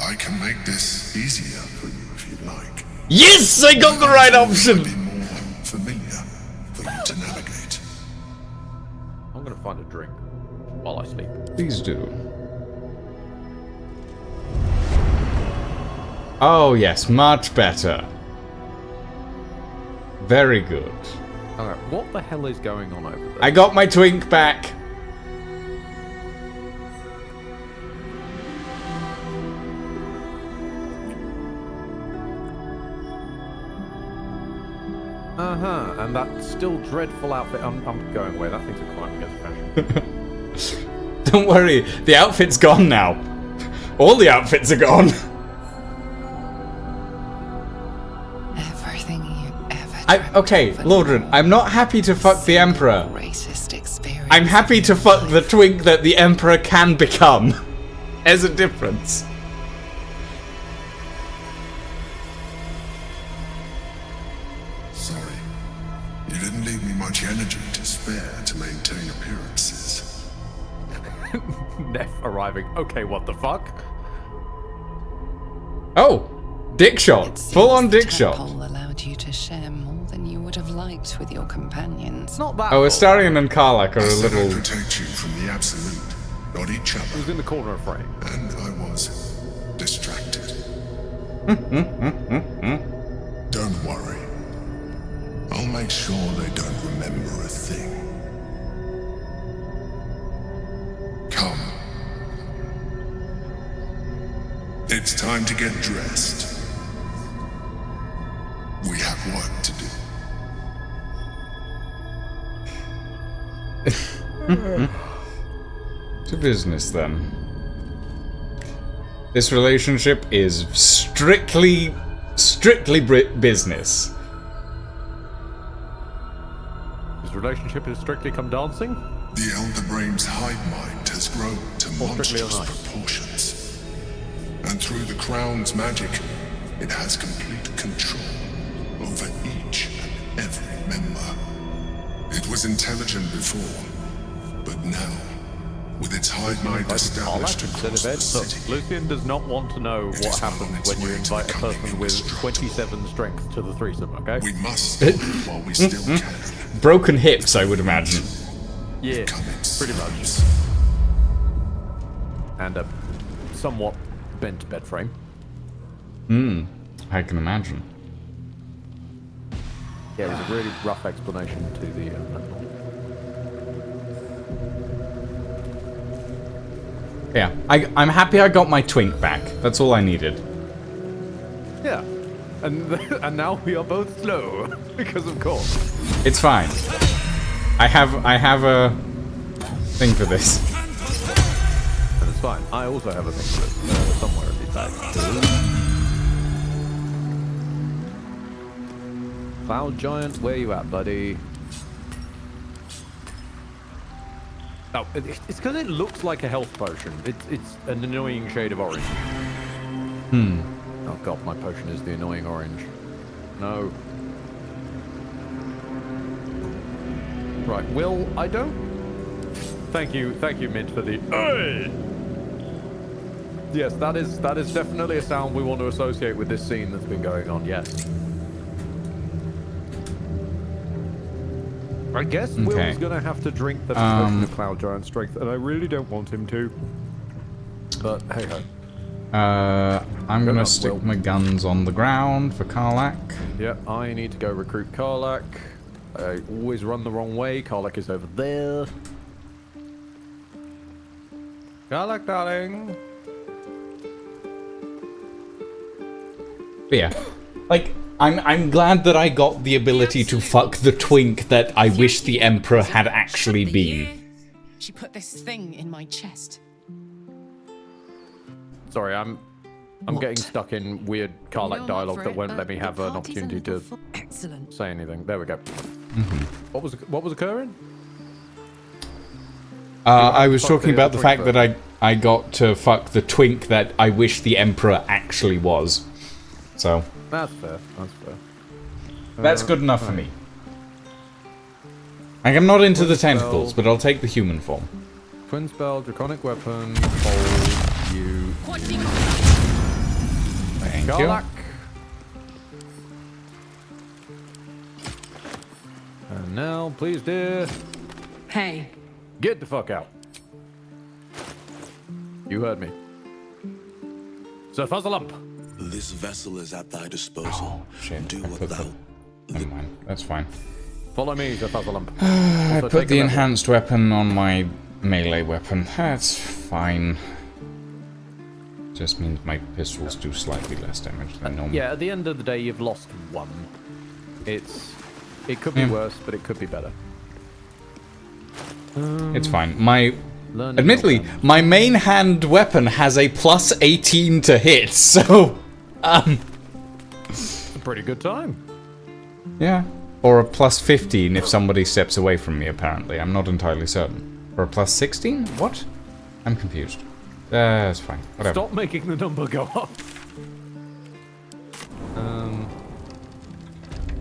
I can make this easier for you if you'd like. Yes! I got the right option! Be more familiar for you to navigate. I'm gonna find a drink while I sleep. Please do. Oh yes, much better. Very good. Alright, what the hell is going on over there? I got my twink back. And that still dreadful outfit. I'm going away. That thing's a crime against fashion. Don't worry, the outfit's gone now. All the outfits are gone. Everything you ever. Okay, Lordran, I'm not happy to fuck the Emperor. Racist experience. I'm happy to fuck the twink that the Emperor can become. There's a difference. Sorry. You didn't leave me much energy to spare to maintain appearances. Neff arriving. Okay, what the fuck? Oh, dick shot. Full on dick shot. Tadpole allowed you to share more than you would have liked with your companions. Not that. Oh, Astarion and Karlach are a little. Protect you from the absolute, not each other. Who's in the corner of frame? And I was distracted. Don't worry. I'll make sure they don't remember a thing. Come. It's time to get dressed. We have work to do. To business then. This relationship is strictly business. His relationship is strictly come dancing? The Elder Brain's hive mind has grown to monstrous proportions. And through the Crown's magic, it has complete control over each and every member. It was intelligent before, but now, with its hive mind established across the city, Lucian does not want to know what happens when you invite a person with 27 strength to the threesome, okay? We must stop it while we still can. Broken hips, I would imagine. Yeah, pretty much. And a somewhat bent bed frame. I can imagine. Yeah, it was a really rough explanation to the Yeah, I'm happy I got my twink back. That's all I needed. Yeah, and now we are both slow because of course. It's fine. I have a thing for this. And it's fine. I also have a thing for this somewhere in the bag. Cloud Giant, where you at, buddy? Oh, it's because it looks like a health potion. It's an annoying shade of orange. Oh god, my potion is the annoying orange. No. Right, Will, I don't... Thank you, Mint, for the... Yes, that is definitely a sound we want to associate with this scene that's been going on, yes. I guess Will's gonna have to drink the potion of Cloud Giant Strength, and I really don't want him to. But hey ho. I'm gonna stick my guns on the ground for Karlach. Yeah, I need to go recruit Karlach. I always run the wrong way. Karlach is over there. Karlach, darling. But yeah, like I'm glad that I got the ability to fuck the twink that I wish the Emperor had actually been. She put this thing in my chest. Sorry, I'm getting stuck in weird Karlach dialogue that won't let me have an opportunity to say anything. There we go. What was occurring? I was talking about the fact that I got to fuck the twink that I wish the Emperor actually was. So that's fair. That's fair. That's good enough for me. Like, I'm not into the tentacles, but I'll take the human form. Twin spell, draconic weapon, hold you. Thank Karlach. you. And now, please, dear. Hey. Get the fuck out. You heard me. Sir Fuzzalump. This vessel is at thy disposal. Shit, do what thou... Never mind, that's fine. Follow me, Sir Fuzzalump. I put the enhanced weapon on my melee weapon. That's fine. Just means my pistols do slightly less damage than normal. Yeah, at the end of the day, you've lost one. It's It could be worse, but it could be better. It's fine. Admittedly, my main hand weapon has a plus 18 to hit, so It's a pretty good time. Yeah. Or a plus 15 if somebody steps away from me, apparently. I'm not entirely certain. Or a plus 16? What? I'm confused. That's fine. Whatever. Stop making the number go up.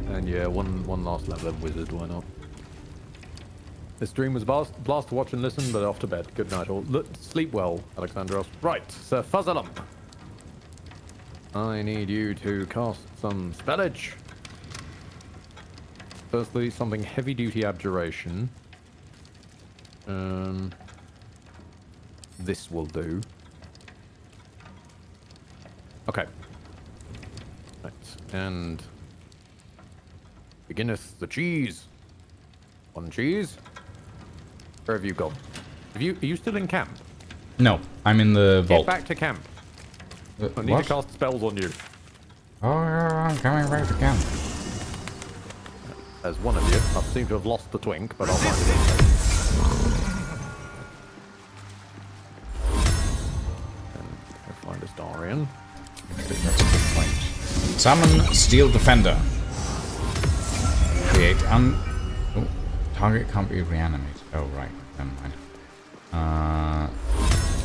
And yeah, one last level of wizard, why not? This stream was blast to watch and listen, but off to bed. Good night all. Sleep well, Alexandros. Right, Sir Fuzzalump. I need you to cast some spellage. Firstly, something heavy-duty abjuration. This will do. Okay. Right, and beginneth the cheese. One cheese. Where have you gone? Are you still in camp? No, I'm in the vault. Get back to camp. I need to cast spells on you. Oh, I'm coming back to camp. As one of you, I seem to have lost the twink, but I'll find it. And I'll find a Starian. That's a good point. Summon Steel Defender. Create target can't be reanimated. Oh right, never mind.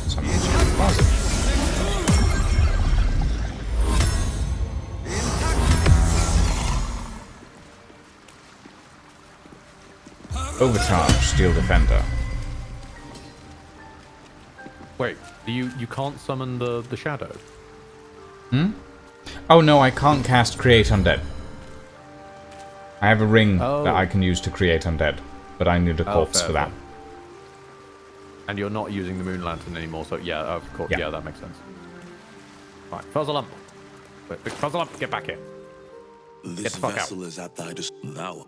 Summon Steel Deposit. Overcharge Steel Defender. Wait, you can't summon the shadow? Hmm? Oh no, I can't cast Create Undead. I have a ring that I can use to create undead, but I need a corpse for that. And you're not using the moon lantern anymore, so yeah, of course, yeah, that makes sense. Right, Fuzzalump. Wait, Fuzzalump, get back here. This get the fuck vessel out. is at thy now.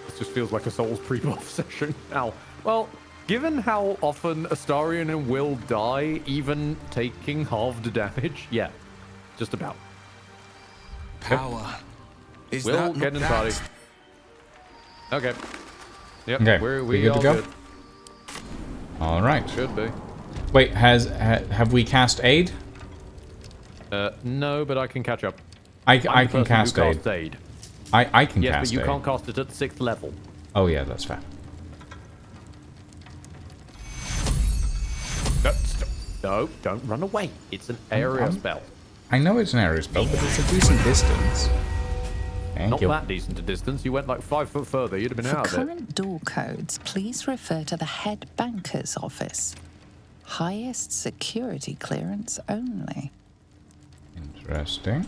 This just feels like a Souls pre-buff session now. Well, given how often Astarion and Will die, even taking halved damage, yeah, just about. Power. Is Will, that get inside. Okay. Yep, Okay, we good all to go? good. All right. Should be. Wait, have we cast Aid? No, but I can catch up. I can cast Aid. Aid. I can yes, cast but you Aid. can't cast it at the 6th level. Oh yeah, that's fair. No, don't run away. It's an area spell. I know it's an area spell, but it's a decent distance. Not that decent a distance. You went like 5 foot further. You'd have been For out of it. current door codes, please refer to the head banker's office. Highest security clearance only. Interesting.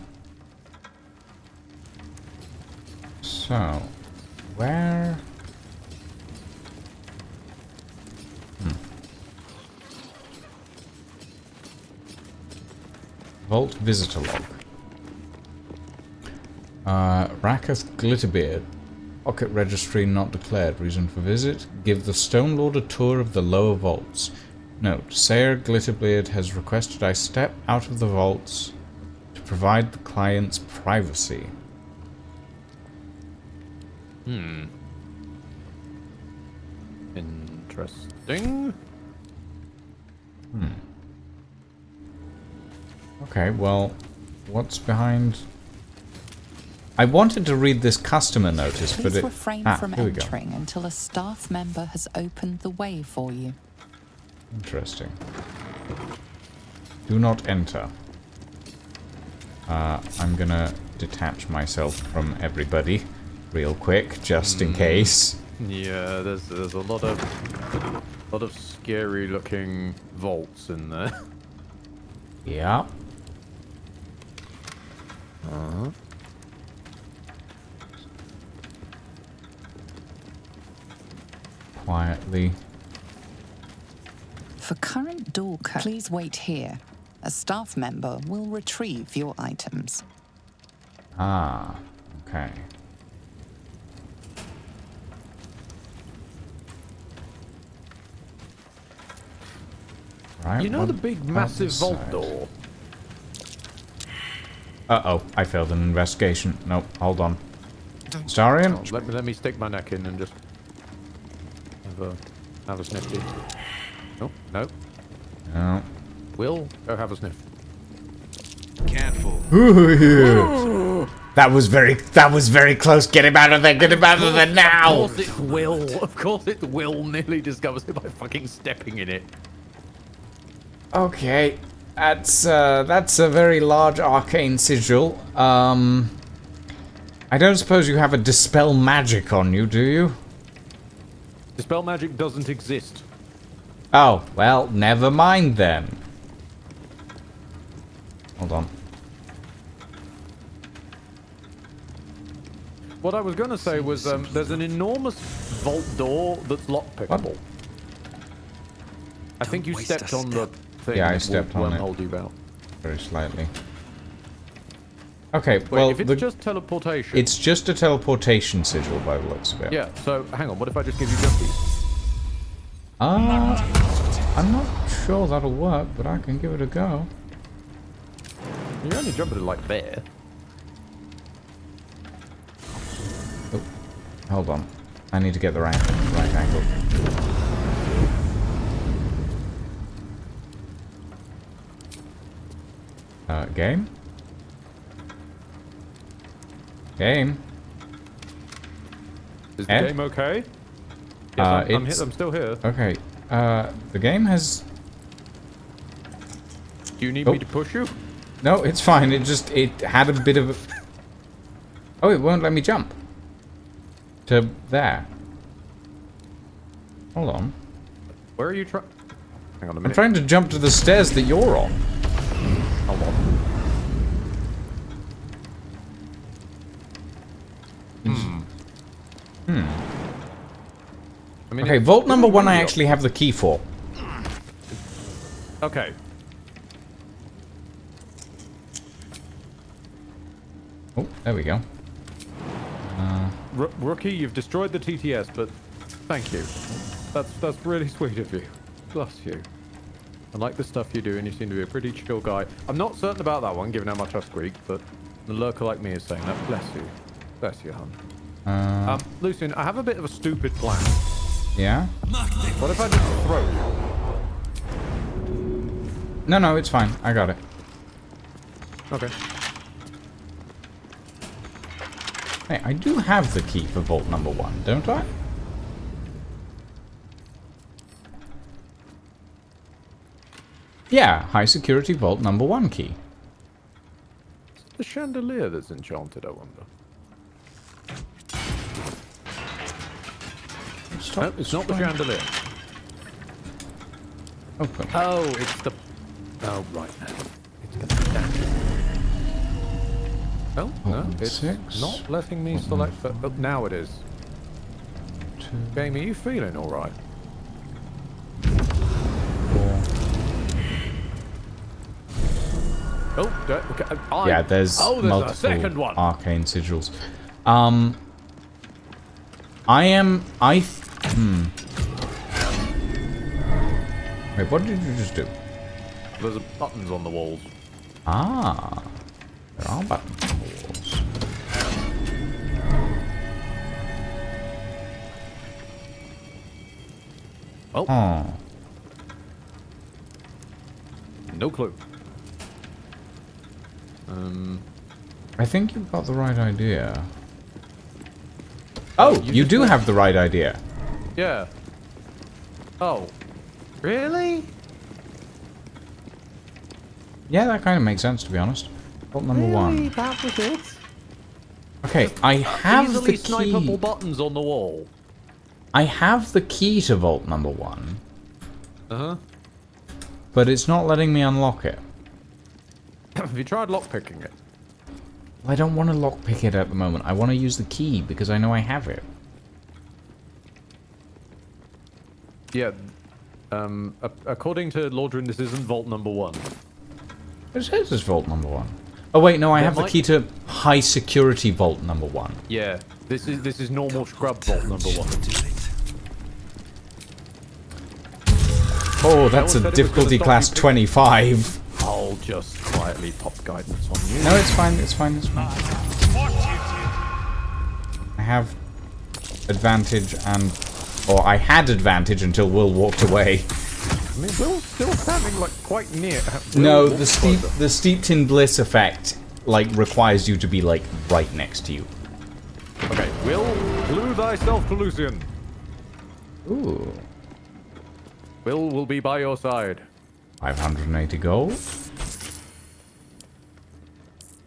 So, where... Vault visitor log. Rakath Glitterbeard. Pocket registry not declared. Reason for visit. Give the Stone Lord a tour of the lower vaults. Note, Sayer Glitterbeard has requested I step out of the vaults to provide the client's privacy. Interesting. Okay, well, what's behind... I wanted to read this customer notice, but Please it... refrain from here we go. entering until a staff member has opened the way for you. Interesting. Do not enter. I'm gonna detach myself from everybody real quick, just in case. Yeah, there's a lot of scary looking vaults in there. Yeah. Quietly. For current door code, please wait here. A staff member will retrieve your items. Ah, okay. Right, You know what the big about massive this vault side? door? Uh-oh, I failed an investigation. No, hold on. Starion? Oh, let me stick my neck in and just have a sniff. Oh, no. No. Will, go have a sniff. Careful. Ooh, that was very close. Get him out of there. Get him out of there now. Of course it's Will. Of course it's Will. Nearly discovers it by fucking stepping in it. Okay. That's a very large arcane sigil. I don't suppose you have a dispel magic on you, do you? Dispel magic doesn't exist. Oh, well, never mind then. Hold on. What I was going to say was there's an enormous vault door that's lockpickable. I think you stepped on the thing. Yeah, I stepped on it. Hold you out. Very slightly. Okay, Wait, well, if it's just teleportation. It's just a teleportation sigil by the looks of it. Yeah, so hang on, what if I just give you jumpies? I'm not sure that'll work, but I can give it a go. You're only jumping like there. Oh, hold on. I need to get the right angle. Game? Game? Is the game okay? Yes, I'm still here. Okay. The game has... Do you need me to push you? No, it's fine. It had a bit of... Oh, it won't let me jump. To there. Hold on. Where are you trying? Hang on a minute. I'm trying to jump to the stairs that you're on. Hold on. I mean, okay, vault number 1 I actually have the key for. Okay. Oh, there we go. Rookie, you've destroyed the TTS, but thank you. That's really sweet of you. Bless you. I like the stuff you do, and you seem to be a pretty chill guy. I'm not certain about that one, given how much I squeak, but the lurker like me is saying that. Bless you. Bless you, hon. Lucian, I have a bit of a stupid plan. Yeah? What if I just throw you? No, it's fine. I got it. Okay. Hey, I do have the key for vault number 1, don't I? Yeah, high security vault number 1 key. Is it the chandelier that's enchanted, I wonder? No, it's not the chandelier. Open. Oh, it's the... Oh, right now. It's going to be that. Oh, no, it's not letting me select... Oh, now it is. Game, are you feeling alright? 4. Oh, okay. Yeah, there's a second multiple one. arcane sigils. Wait, what did you just do? There's buttons on the walls. Ah, there are buttons on the walls. Oh. No clue. I think you've got the right idea. Oh, you do have the right idea. Yeah. Oh. Really? Yeah, that kind of makes sense, to be honest. Vault number 1. That was it? Okay, I have Easily the key. snipeable buttons on the wall. I have the key to vault number 1. Uh-huh. But it's not letting me unlock it. Have you tried lockpicking it? I don't want to lockpick it at the moment. I want to use the key because I know I have it. Yeah. According to Lordrin, this isn't vault number 1. It says it's vault number 1. Oh wait, no, I have the key to high security vault number 1. Yeah. This is normal scrub vault number 1. Oh, that's a difficulty class 25. I'll just climb quietly pop guidance on you. No, it's fine. It's fine. It's fine. I have advantage or I had advantage until Will walked away. I mean, Will's still standing like quite near. No, the steeped in bliss effect like requires you to be like right next to you. Okay, Will, glue thyself to Lucian. Ooh. Will be by your side. 580 gold.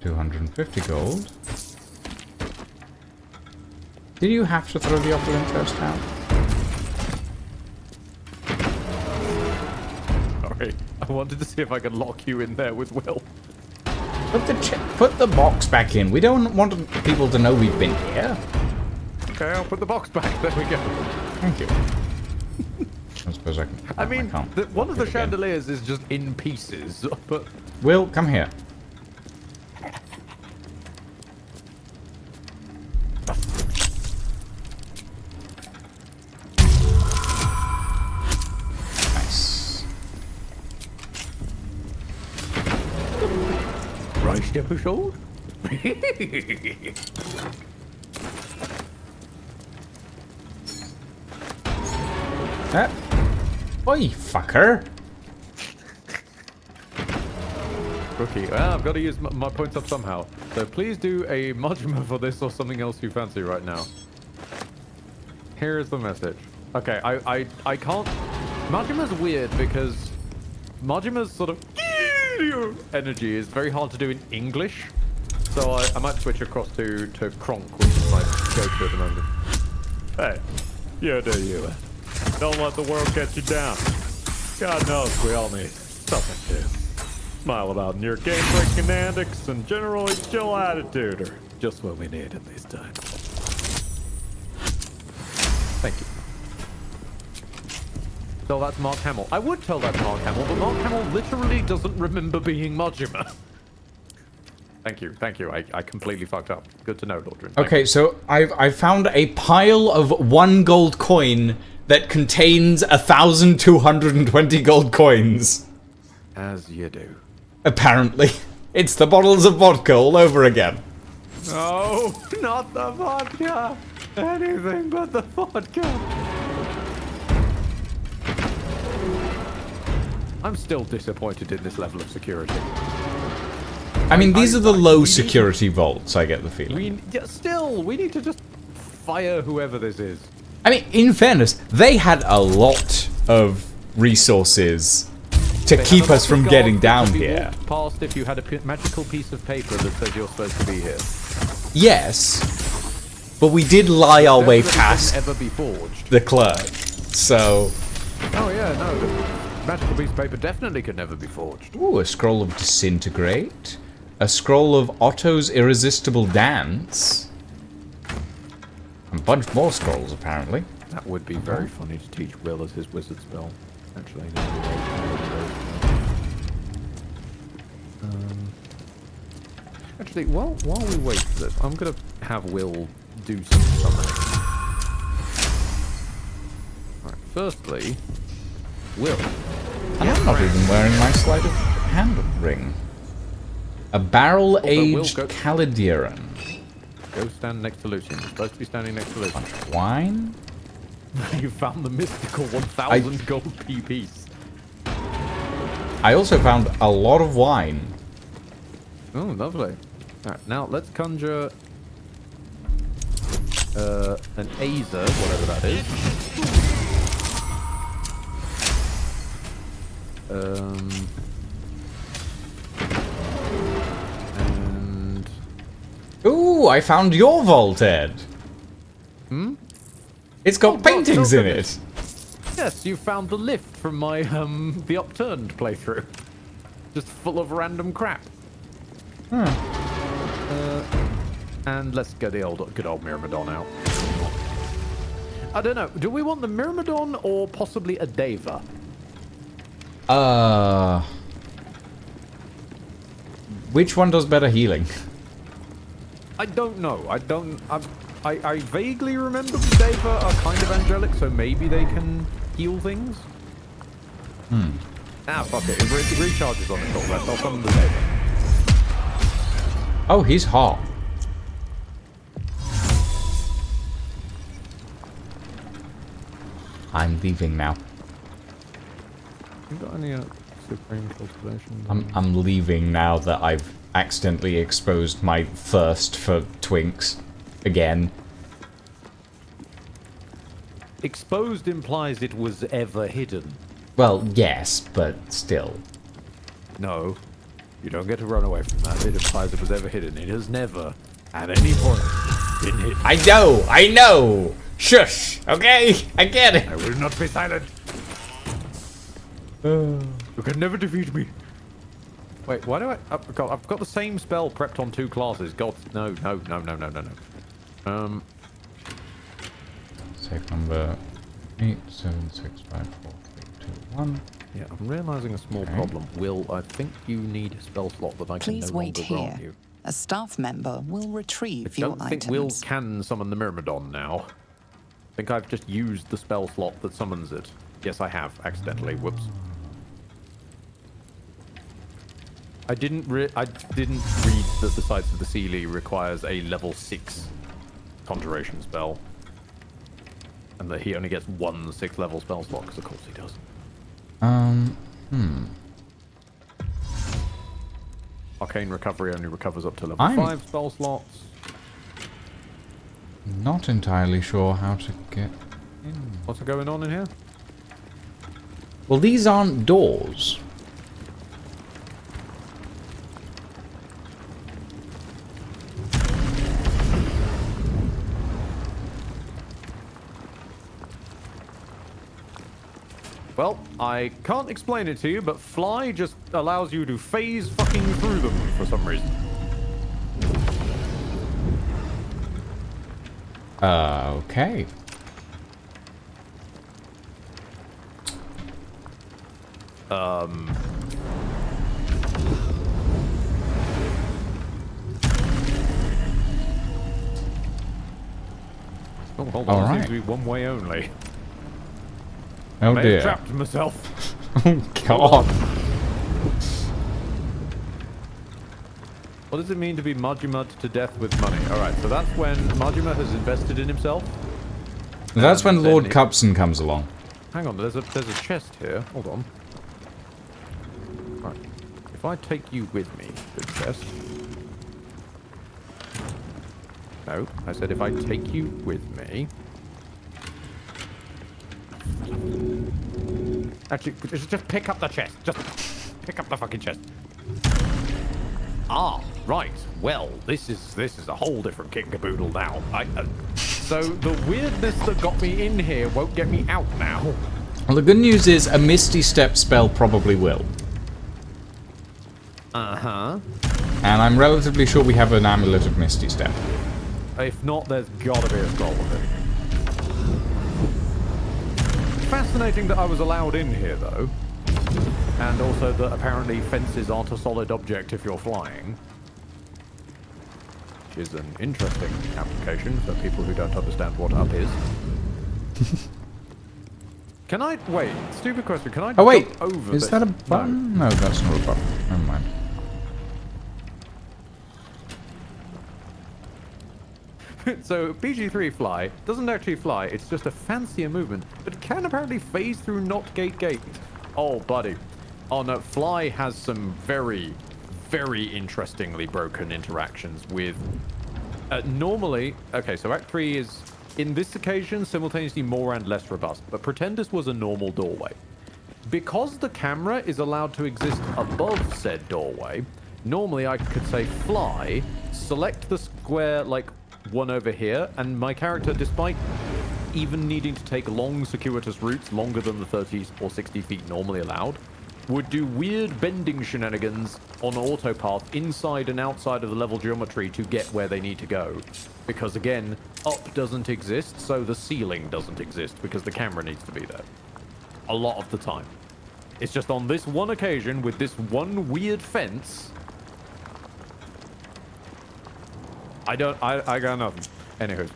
250 gold. Did you have to throw the opulent toast out? Sorry, I wanted to see if I could lock you in there with Will. Put the box back in. We don't want people to know we've been here. Okay, I'll put the box back. There we go. Thank you. I suppose I can. I mean, one of the chandeliers is just in pieces, but... Will, come here. Nice. Right step aside. Oi, fucker. Rookie, I've got to use my points up somehow. So please do a Majima for this or something else you fancy right now. Here's the message. Okay, I can't... Majima's weird because Majima's sort of energy is very hard to do in English. So I might switch across to Kronk, which is my go-to at the moment. Hey, you do you. Don't let the world get you down. God knows we all need something to smile about in your game-breaking antics and generally chill attitude are just what we need at these times. Thank you. So that's Mark Hamill. I would tell that to Mark Hamill, but Mark Hamill literally doesn't remember being Majima. Thank you. I completely fucked up. Good to know, Lordrin. Okay, so I've found a pile of 1 gold coin that contains 1,220 gold coins. As you do. Apparently. It's the bottles of vodka all over again. No, not the vodka. Anything but the vodka. I'm still disappointed in this level of security. I mean, these are the low security vaults, I get the feeling. We need to just fire whoever this is. I mean, in fairness, they had a lot of resources to keep us from getting down here. Past if you had a magical piece of paper that says you're supposed to be here. Yes, but we did lie our way past ever be forged. the clerk, so... Oh yeah, no, the magical piece of paper definitely could never be forged. Ooh, a scroll of disintegrate. A scroll of Otto's irresistible dance. A bunch more scrolls, apparently. That would be very funny to teach Will as his wizard spell. Actually, while we wait for this, I'm gonna have Will do some summoning. Alright, firstly, Will. I'm not even wearing my sleight of hand ring. A barrel-aged Calidiran. Go stand next to Lucian. You're supposed to be standing next to Lucian. Bunch of wine. You found the mystical 1,000 gold P piece. I also found a lot of wine. Oh, lovely. Alright, now let's conjure an Azer, whatever that is. And... Ooh, I found your vault, Ed. Hmm? It's got paintings in it. Yes, you found the lift from my, the Upturned playthrough. Just full of random crap. And let's get the good old Myrmidon out. I don't know. Do we want the Myrmidon or possibly a Deva? Which one does better healing? I don't know. I vaguely remember the Deva are kind of angelic, so maybe they can heal things. Hmm. Ah, fuck it. It recharges on it all. I'll summon the Deva. Oh, he's hot. I'm leaving now. You got any supreme cultivation? I'm leaving now that I've accidentally exposed my thirst for twinks again. Exposed implies it was ever hidden. Well, yes, but still. No, you don't get to run away from that. It implies it was ever hidden. It has never, at any point, been hidden. I know! Shush! Okay? I get it! I will not be silent! You can never defeat me. Wait, why do I've got the same spell prepped on 2 classes. God, no. Safe number 8765431. Yeah, I'm realizing a small problem. Will, I think you need a spell slot that I can Please no wait longer grant here. you. A staff member will retrieve I your don't think items. Will can summon the Myrmidon now. I think I've just used the spell slot that summons it. Yes, I have, accidentally. Whoops. I didn't read that the Sights of the Seelie requires a level 6 conjuration spell. And that he only gets 1 6th level spell slot, because of course he does. Arcane Recovery only recovers up to level 5 spell slots. Not entirely sure how to get in. What's going on in here? Well, these aren't doors. Well, I can't explain it to you, but fly just allows you to phase fucking through them for some reason. Okay. Oh, hold on. It seems to be one way only. Oh I dear. have trapped myself. Oh god. What does it mean to be Majima to death with money? Alright, so that's when Majima has invested in himself. That's when Lord Cupson comes along. Hang on, there's a chest here. Hold on. Right. If I take you with me, good chest. No, I said if I take you with me. Actually, just pick up the chest. Just pick up the fucking chest. Ah, right. Well, this is a whole different kit and caboodle now. So the weirdness that got me in here won't get me out now. Well, the good news is a Misty Step spell probably will. Uh-huh. And I'm relatively sure we have an Amulet of Misty Step. If not, there's gotta be a scroll of it. Fascinating that I was allowed in here, though. And also that apparently fences aren't a solid object if you're flying. Which is an interesting application for people who don't understand what up is. Can I... Wait, stupid question. Can I Oh wait, jump over is this? that a button? No, that's not a button. Never mind. So, BG3 fly doesn't actually fly, it's just a fancier movement, but can apparently phase through not gate. Oh, buddy. Oh no, fly has some very, very interestingly broken interactions with... normally, okay, so Act 3 is, in this occasion, simultaneously more and less robust, but pretend this was a normal doorway. Because the camera is allowed to exist above said doorway, normally I could say fly, select the square, like, one over here, and my character, despite even needing to take long circuitous routes longer than the 30 or 60 feet normally allowed, would do weird bending shenanigans on autopath inside and outside of the level geometry to get where they need to go. Because again, up doesn't exist, so the ceiling doesn't exist because the camera needs to be there. A lot of the time. It's just on this one occasion with this one weird fence. I got nothing. Anywho,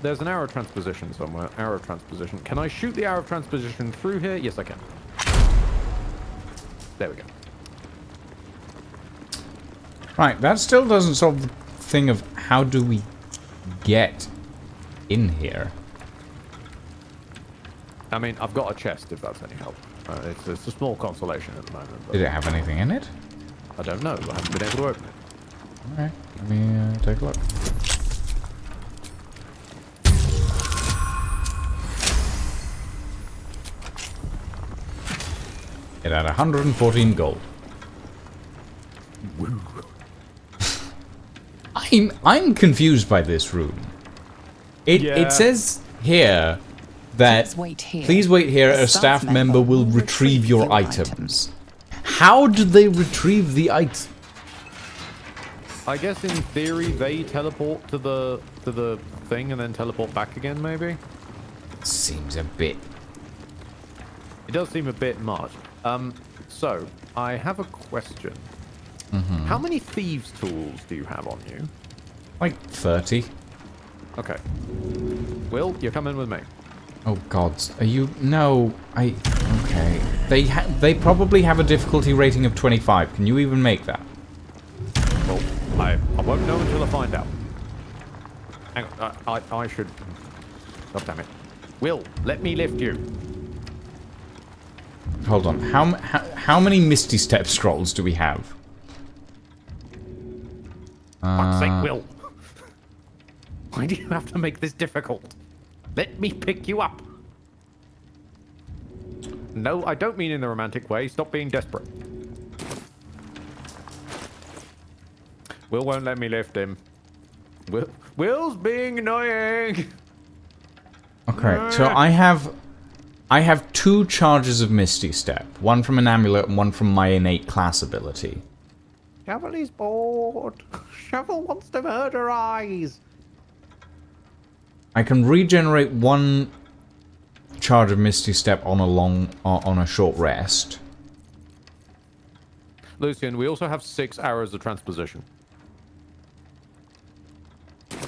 there's an arrow transposition somewhere. Arrow transposition. Can I shoot the arrow transposition through here? Yes, I can. There we go. Right, that still doesn't solve the thing of how do we get in here. I mean, I've got a chest if that's any help. It's a small consolation at the moment. Did it have anything in it? I don't know. I haven't been able to open it. Alright, let me take a look. It had 114 gold. Woo. I'm confused by this room. It says here that please wait here. A staff member will retrieve your items. How did they retrieve the items? I guess in theory they teleport to the thing and then teleport back again, maybe? Seems a bit... It does seem a bit much. So, I have a question. Mm-hmm. How many thieves' tools do you have on you? Like 30. Okay. Will, you're coming with me. Oh gods, are you... No, okay. They probably have a difficulty rating of 25. Can you even make that? Well, I won't know until I find out. Hang on, I should... God damn it. Will, let me lift you. Hold on, how many Misty Step scrolls do we have? Fuck's sake, Will. Why do you have to make this difficult? Let me pick you up. No, I don't mean in the romantic way. Stop being desperate. Will won't let me lift him. Will's being annoying. Okay, so I have 2 charges of Misty Step. One from an amulet and one from my innate class ability. Shovel is bored. Shovel wants to murder eyes. I can regenerate 1 charge of Misty Step on a short rest. Lucian, we also have 6 arrows of transposition.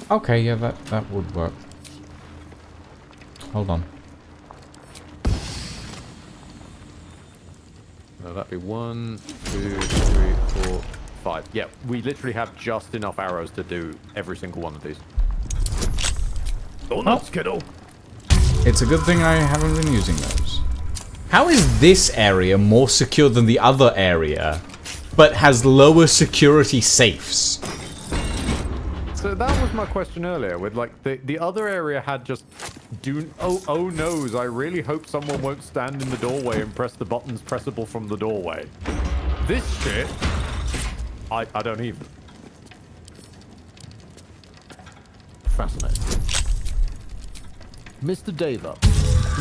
Okay, yeah, that would work. Hold on. So that'd be 1, 2, 3, 4, 5. Yeah, we literally have just enough arrows to do every single one of these. Oh, no, Skittle! It's a good thing I haven't been using those. How is this area more secure than the other area, but has lower security safes? So that was my question earlier, with like the other area had just oh noes, I really hope someone won't stand in the doorway and press the buttons pressable from the doorway. This shit, I don't even. Fascinating. Mr. Deva,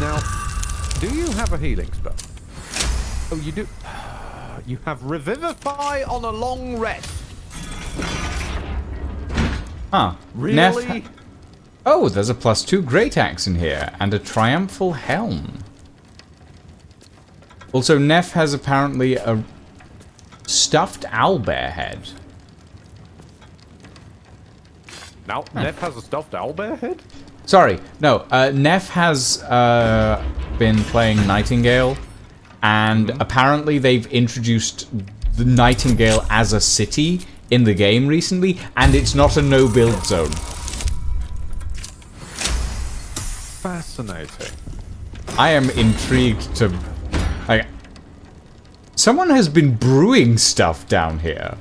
now, do you have a healing spell? Oh, you do. You have Revivify on a long rest. Huh. Really? Oh, there's a +2 Great Axe in here, and a Triumphal Helm. Also, Neff has apparently a stuffed owlbear head. Now, Neff has a stuffed owlbear head? Sorry, no. Neff has been playing Nightingale, and apparently they've introduced the Nightingale as a city in the game recently, and it's not a no-build zone. Fascinating. I am intrigued to... Like, someone has been brewing stuff down here.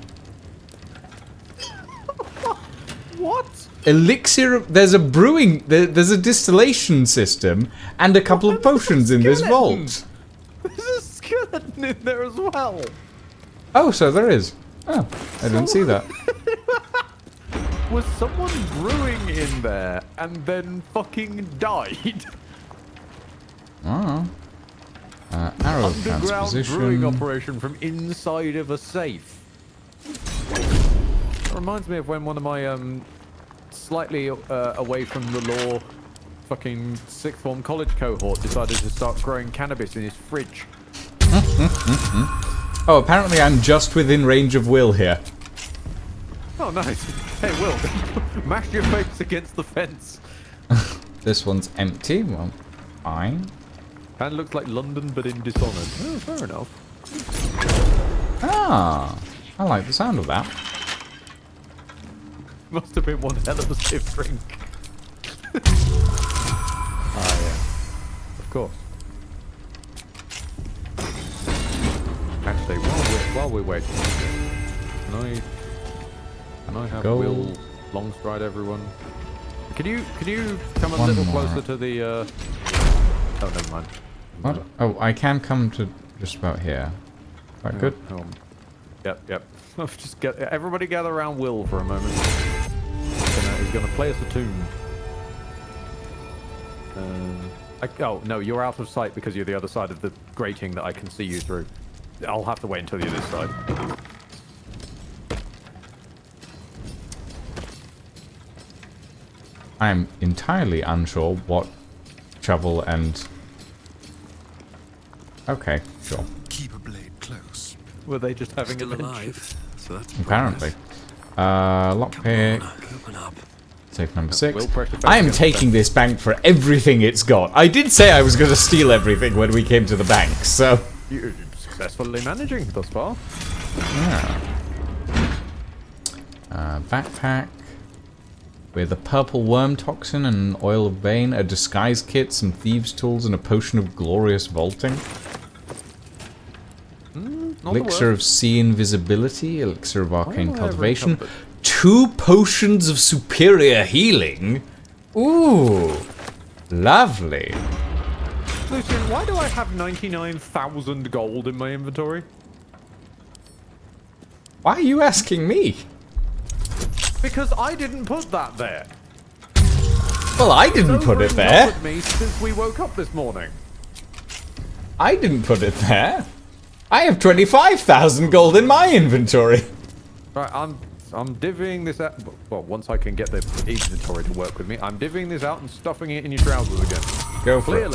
What? Elixir... There's a brewing... There's a distillation system and a couple of potions in this vault. There's a skeleton in there as well. Oh, so there is. Oh, I didn't see that. Was someone brewing in there and then fucking died? Oh. Arrow Underground transposition. brewing operation from inside of a safe. It reminds me of when one of my slightly away from the law fucking sixth form college cohort decided to start growing cannabis in his fridge. Oh, apparently I'm just within range of Will here. Oh, nice. Hey, Will, mash your face against the fence. This one's empty. Well, fine. Kind of looks like London, but in Dishonored. Oh, fair enough. Ah, I like the sound of that. Must have been one hell of a stiff drink. Yeah. Of course. Actually, while we're waiting, can I have Will Longstride everyone? Can you come a little closer to the oh, never mind. What? Oh, I can come to just about here. Quite good. Yep. Just everybody gather around Will for a moment. He's gonna play us a tune. Oh no, you're out of sight because you're the other side of the grating that I can see you through. I'll have to wait until you're this side. I'm entirely unsure what shovel and... Okay, sure. Keep a blade close. Were they just having Still a alive? So that's apparently. Lockpick. Open up. Safe number 6. I am taking this bank for everything it's got. I did say I was going to steal everything when we came to the bank, so... You're successfully managing thus far. Yeah. Backpack. With a purple worm toxin and an oil of bane, a disguise kit, some thieves' tools, and a potion of glorious vaulting. Elixir of sea invisibility, elixir of arcane cultivation, 2 potions of superior healing. Ooh, lovely. Lucian, why do I have 99,000 gold in my inventory? Why are you asking me? Because I didn't put that there. Well, I didn't put it there. Me since we woke up this morning. I didn't put it there. I have 25,000 gold in my inventory. Right, I'm divvying this out. Well, once I can get the inventory to work with me, I'm divvying this out and stuffing it in your trousers again. Go for it.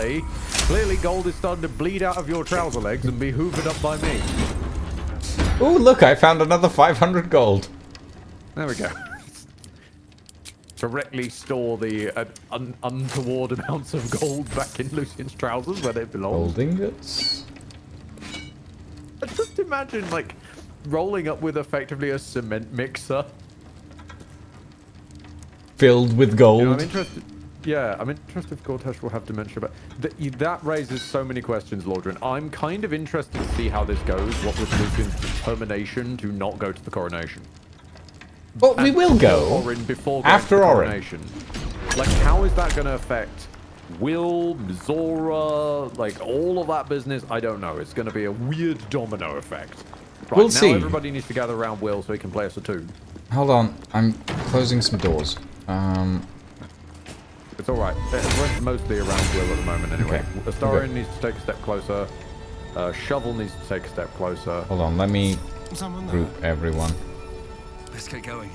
Clearly, gold is starting to bleed out of your trouser legs and be hoovered up by me. Oh, look! I found another 500 gold. There we go. Directly store the untoward amounts of gold back in Lucian's trousers where they belong. Gold ingots. Just imagine, like, rolling up with effectively a cement mixer. Filled with gold. You know, I'm interested. Yeah, I'm interested if Gortash will have dementia, but that raises so many questions, Lordrin. I'm kind of interested to see how this goes. What was Lucian's determination to not go to the coronation? But we will go Orin before going after to the Orin. coronation. Like, how is that going to affect Will, Zora, like all of that business? I don't know. It's going to be a weird domino effect. Right, We'll now see. Everybody needs to gather around Will so he can play us a tune. Hold on, I'm closing some doors. It's all right. We're mostly around Will at the moment anyway. Okay. Astarion needs to take a step closer. Shovel needs to take a step closer. Hold on, let me group everyone. Let's get going.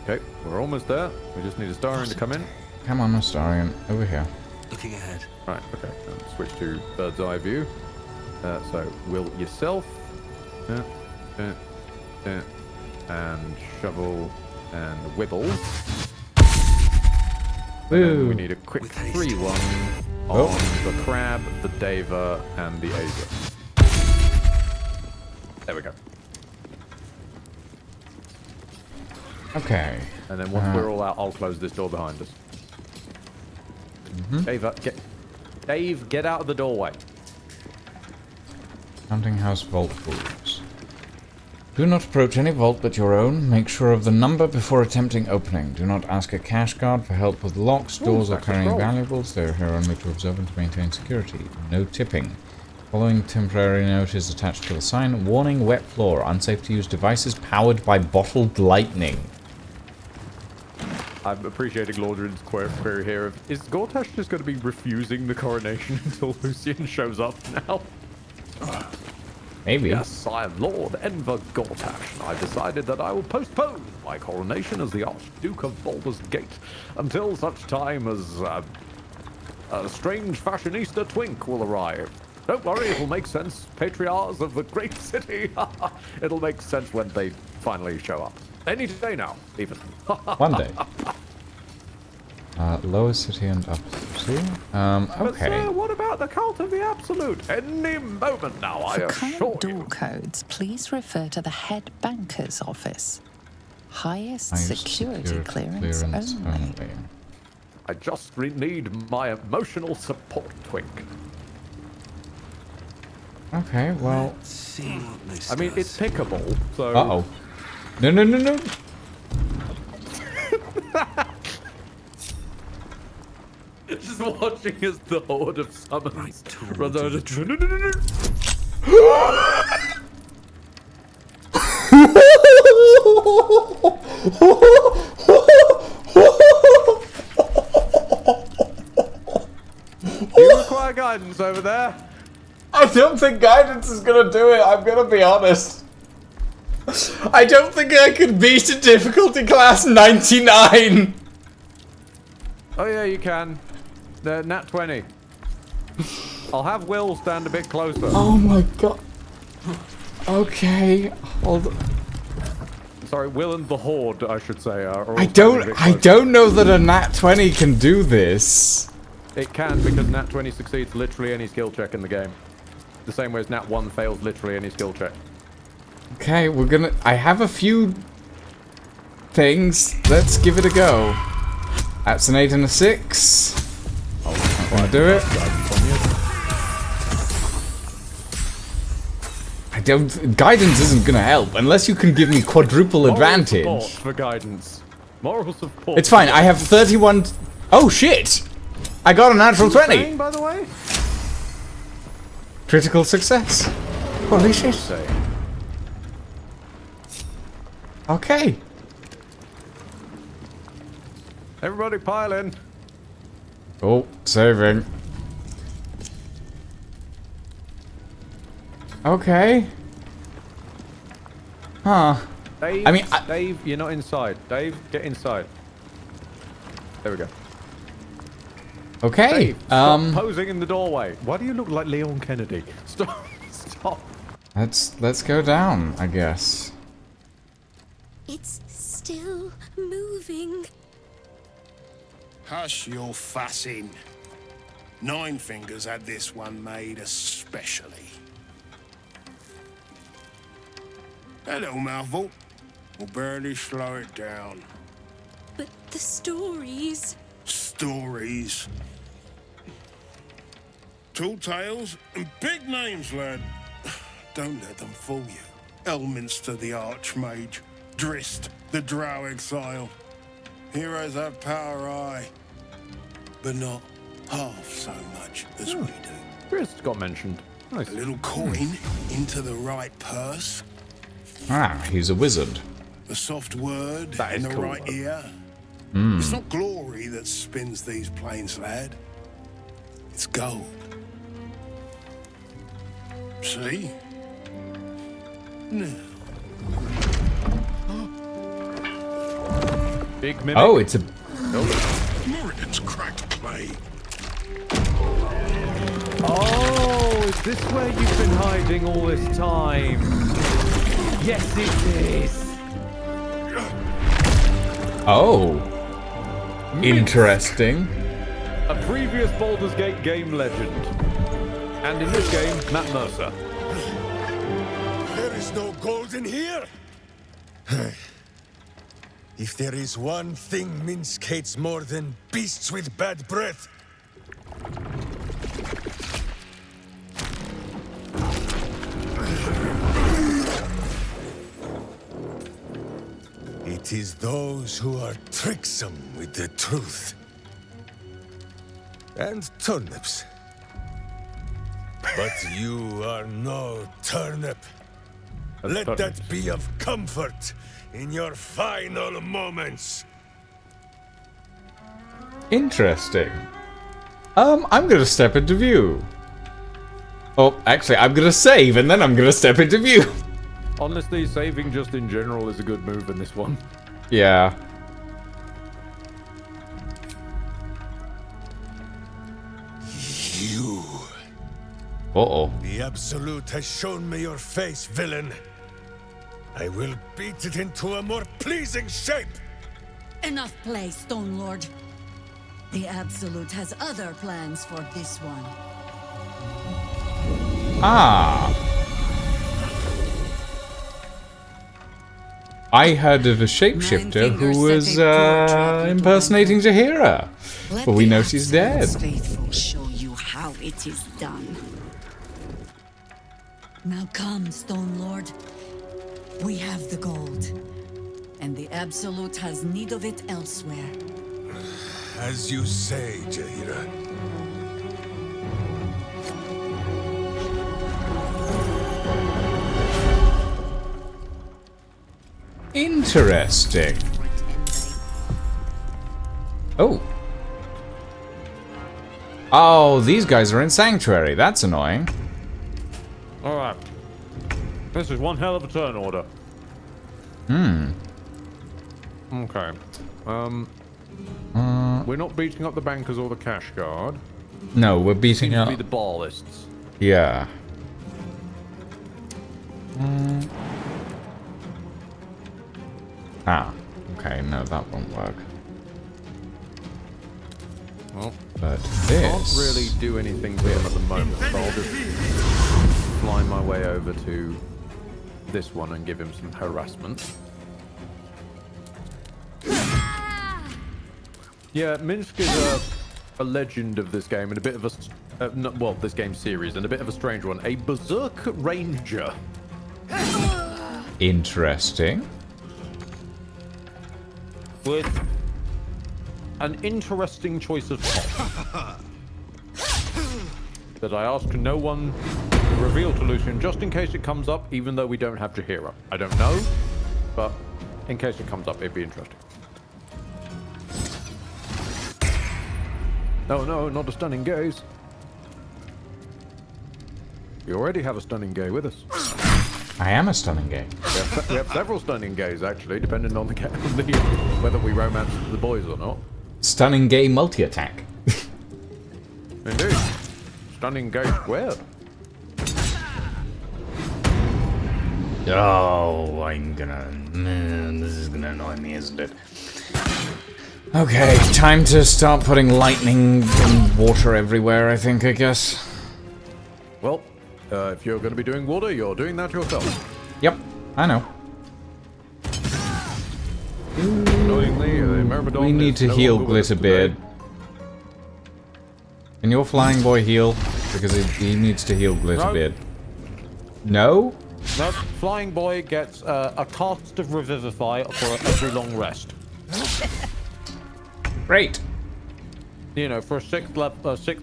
Okay, we're almost there. We just need Astarion to come in. Come on, Astarion, over here. Looking ahead. Right, okay. Switch to bird's eye view. So, Will yourself. And Shovel and Wibbles. Woo. We need a quick 3-1 on the Crab, the Deva, and the Aza. There we go. Okay. And then once we're all out, I'll close this door behind us. Dave, get out of the doorway. Counting house vault rules. Do not approach any vault but your own. Make sure of the number before attempting opening. Do not ask a cash guard for help with locks, doors, or carrying valuables. They are here only to observe and to maintain security. No tipping. Following temporary note is attached to the sign. Warning, wet floor. Unsafe to use devices powered by bottled lightning. I'm appreciating Lordrin's query here. Is Gortash just going to be refusing the coronation until Lucian shows up now? Maybe. Yes, I am Lord Enver Gortash, and I've decided that I will postpone my coronation as the Archduke of Baldur's Gate until such time as a strange fashionista twink will arrive. Don't worry, it'll make sense. Patriarchs of the great city. It'll make sense when they finally show up. Any day now, even. One day. Lower city and upper city. But Okay. sir, what about the cult of the absolute? Any moment now, I For assure current you. door codes, please refer to the head banker's office. Highest security clearance only. I just need my emotional support, Twink. Okay, well... Let's see what this I mean, does. it's pickable, so... Uh-oh. No, no, no, no! Just watching as the horde of summons runs over to... Do you require guidance over there? I don't think guidance is gonna do it, I'm gonna be honest. I don't think I could beat a difficulty class 99! Oh yeah, you can. Nat 20. I'll have Will stand a bit closer. Oh my god. Okay, hold on. Sorry, Will and the Horde, I should say, are all I don't know that a nat 20 can do this. It can, because nat 20 succeeds literally any skill check in the game. The same way as nat 1 fails literally any skill check. Okay, I have a few things. Let's give it a go. That's an 8 and a 6. Wanna do it? Guidance isn't gonna help unless you can give me quadruple advantage. Moral support for guidance. Moral support. It's fine. I have 31. Oh shit! I got a natural 20. Saying, by the way? Critical success. Holy shit! Okay. Everybody pile in. Oh, saving. Okay. Huh. Dave, I mean, Dave, you're not inside. Dave, get inside. There we go. Okay. Dave, stop posing in the doorway. Why do you look like Leon Kennedy? Stop. Stop. Let's go down, I guess. It's still moving. Hush your fussing. Nine Fingers had this one made especially. Hello, mouthful. We'll barely slow it down. But the stories... Stories. Tall tales and big names, lad. Don't let them fool you. Elminster the Archmage. Drist the Drow Exile. Heroes have power, aye. But not half so much as we do. Drist got mentioned. Nice. A little coin into the right purse. Ah, he's a wizard. A soft word in the right ear. Mm. It's not glory that spins these plains, lad. It's gold. See? Now. Big mimic. Oh, it's a... Morrigan's cracked clay. Oh, is this where you've been hiding all this time? Yes, it is. Oh. Interesting. A previous Baldur's Gate game legend. And in this game, Matt Mercer. There is no gold in here! If there is one thing Minsk hates more than beasts with bad breath, it is those who are tricksome with the truth. And turnips. But you are no turnip. Let that be of comfort in your final moments. Interesting. I'm gonna step into view. Oh, actually, I'm gonna save and then I'm gonna step into view. Honestly, saving just in general is a good move in this one. Yeah. You. Uh-oh. The Absolute has shown me your face, villain. I will beat it into a more pleasing shape. Enough play, Stone Lord. The Absolute has other plans for this one. Ah. I heard of a shapeshifter who was impersonating Jahira, but we know she's dead. Faithful show you how it is done. Now come, Stone Lord. We have the gold, and the Absolute has need of it elsewhere. As you say, Jahira. Interesting. Oh. Oh, these guys are in Sanctuary. That's annoying. Alright. This is one hell of a turn order. Hmm. Okay. We're not beating up the bankers or the cash guard. No, we're beating Seems up... to be the ballists. Yeah. Ah. Okay, no, that won't work. Well, but I can't this... really do anything to him at the moment, so I'll just fly my way over to this one and give him some harassment. Yeah, Minsk is a legend of this game and a bit of a... well, this game series, and a bit of a strange one. A Berserk Ranger. Interesting. With an interesting choice of plot that I ask no one to reveal to Lucian, just in case it comes up, even though we don't have Jahira. I don't know, but in case it comes up, it'd be interesting. No, not a stunning gaze. We already have a stunning gay with us. I am a stunning gay. We have several stunning gays, actually, depending on whether we romance the boys or not. Stunning gay multi-attack. Indeed. Stunning gay square. Oh, I'm gonna... this is gonna annoy me, isn't it? Okay, time to start putting lightning and water everywhere, I think, I guess. Well, if you're going to be doing water, you're doing that yourself. Yep, I know. Annoyingly, the Myrmidon we need to heal Glitterbeard. Can your flying boy heal? Because he needs to heal Glitterbeard. No? No, flying boy gets a cast of Revivify for every long rest. Great. You know, for a sixth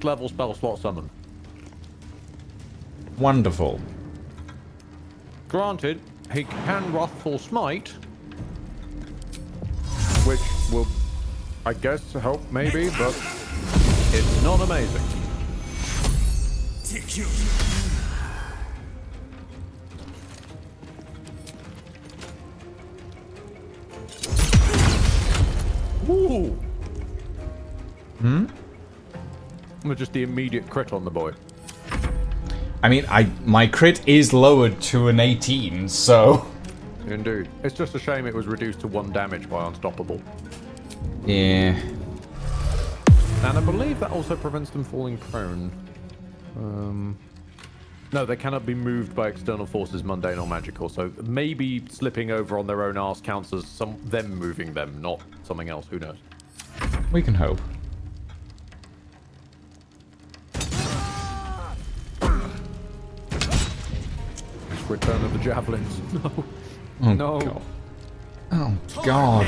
level spell slot summon. Wonderful. Granted, he can Wrathful Smite, which will, I guess, help maybe, but it's not amazing. Ooh. Hmm? Just the immediate crit on the boy. I mean, my crit is lowered to an 18, so... Indeed. It's just a shame it was reduced to 1 damage by Unstoppable. Yeah. And I believe that also prevents them falling prone. No, they cannot be moved by external forces, mundane or magical. So maybe slipping over on their own arse counts as them moving them, not something else. Who knows? We can hope. Return of the javelins. No. Oh, no. God. Oh, God.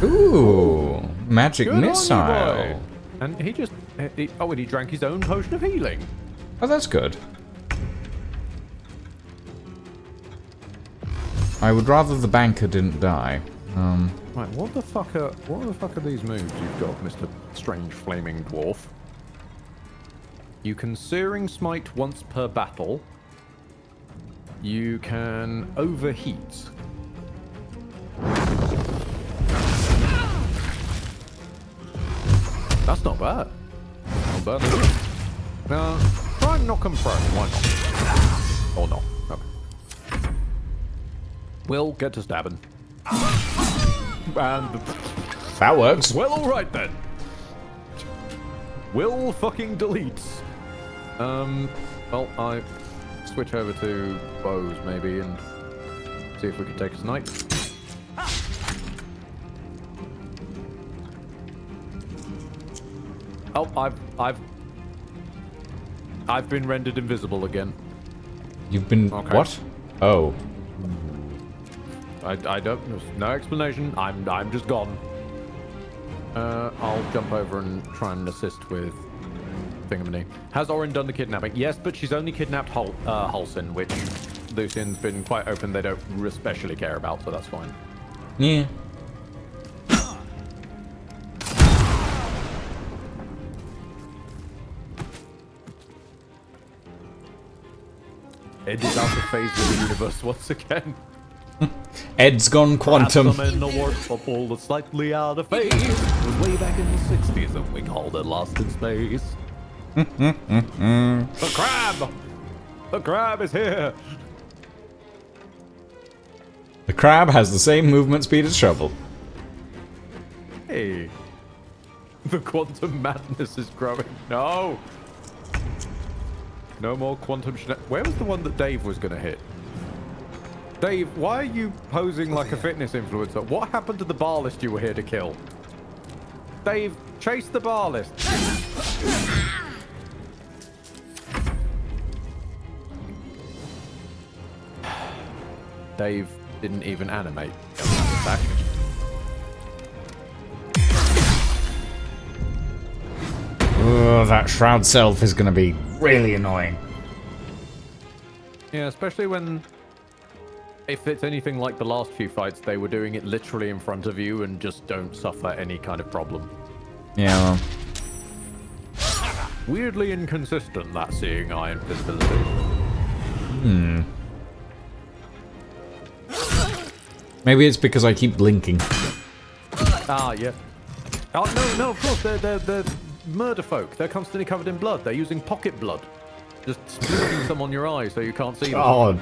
Ooh. Magic Good missile. And he just... and he drank his own potion of healing. Oh, that's good. I would rather the banker didn't die. Right, what the fuck are these moves you've got, Mr. Strange Flaming Dwarf? You can Searing Smite once per battle. You can overheat. That's not bad. Not bad at all. Now, try and knock him prone. Why not? Or not. Okay. We'll get to stabbing. And... that works. Well, alright then. Will fucking deletes. Well, I switch over to bows maybe and See if we can take a snipe. Oh, I've been rendered invisible again. You've been what? Oh. I don't. No explanation. I'm just gone. I'll jump over and try and assist with Thingamany. Has Orin done the kidnapping? Yes, but she's only kidnapped Halsin, which Lucian's been quite open they don't especially care about, so that's fine. Yeah. Ed is out of phase with the universe once again. Ed's gone quantum. In the warp bubble that's slightly out of phase. It was way back in the 60s and we called it Lost in Space. The crab! The crab is here! The crab has the same movement speed as Shovel. Hey. The quantum madness is growing. No! No more quantum Where was the one that Dave was going to hit? Dave, why are you posing like a fitness influencer? What happened to the bar list you were here to kill? Dave, chase the bar list. Dave didn't even animate. Oh, that Shroud Self is going to be really annoying. Yeah, especially when... If it's anything like the last few fights, they were doing it literally in front of you and just don't suffer any kind of problem. Yeah, well. Weirdly inconsistent, that seeing eye invisibility. Maybe it's because I keep blinking. Ah, yeah. Oh, no, of course, they're murder folk. They're constantly covered in blood. They're using pocket blood. Just splitting some on your eye so you can't see them. God.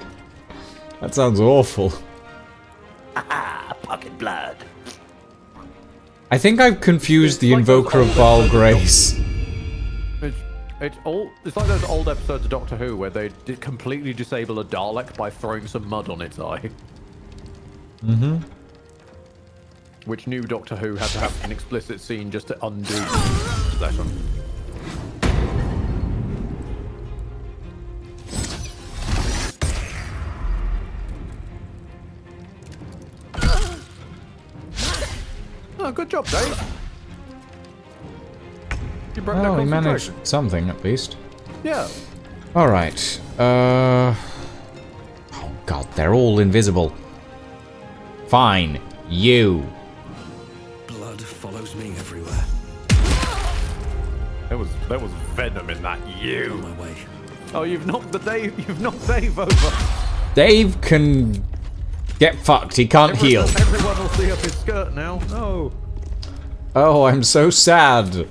That sounds awful. Ah, pocket blood. I think I've confused the Invoker of Baal Grace. It's like those old episodes of Doctor Who where they completely disable a Dalek by throwing some mud on its eye. Mm-hmm. Which new Doctor Who had to have an explicit scene just to undo that one. Oh, good job, Dave. You broke Oh, that we managed concentration. something at least. Yeah. Alright. Oh god, they're all invisible. Fine. You. Blood follows me everywhere. There was venom in that. You. On my way. Oh, you've knocked Dave over. Dave can get fucked. He can't heal. Everyone will see up his skirt now. No. Oh, I'm so sad.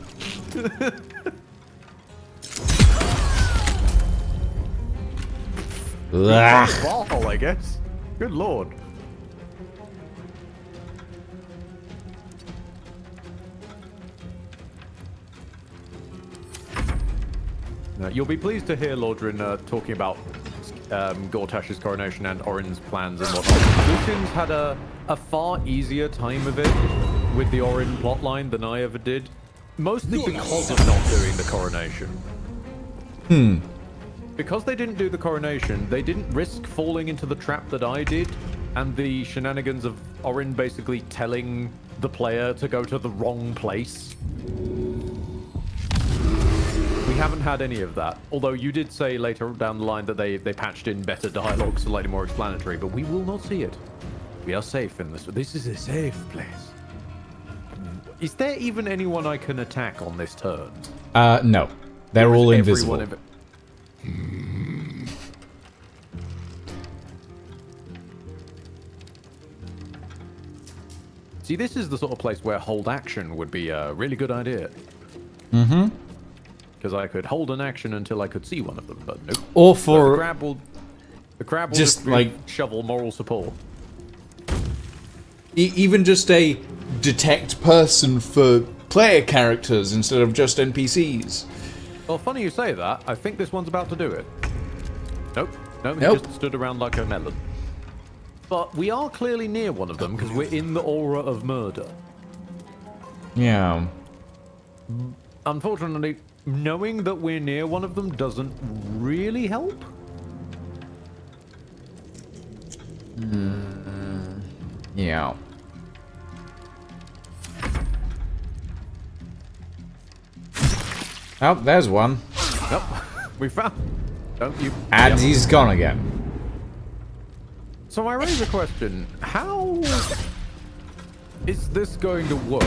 Ball, I guess. Good lord. Now, you'll be pleased to hear Lordrin talking about Gortash's coronation and Orin's plans and whatnot. Lucian's had a far easier time of it with the Orin plotline than I ever did. Mostly because of not doing the coronation. Because they didn't do the coronation, they didn't risk falling into the trap that I did, and the shenanigans of Orin basically telling the player to go to the wrong place. We haven't had any of that. Although you did say later down the line that they patched in better dialogue, slightly more explanatory, but we will not see it. We are safe in this. This is a safe place. Is there even anyone I can attack on this turn? No. They're all invisible. See, this is the sort of place where hold action would be a really good idea. Mm-hmm. Because I could hold an action until I could see one of them, but nope. Or for... The crab will just like shovel moral support. Even just a detect person for player characters instead of just NPCs. Well, funny you say that. I think this one's about to do it. Nope. No, he just stood around like a melon. But we are clearly near one of them because we're in the aura of murder. Yeah. Unfortunately, knowing that we're near one of them doesn't really help. Yeah. Oh, there's one. Yep, we found. Don't you? And he's gone again. So I raise a question. How is this going to work?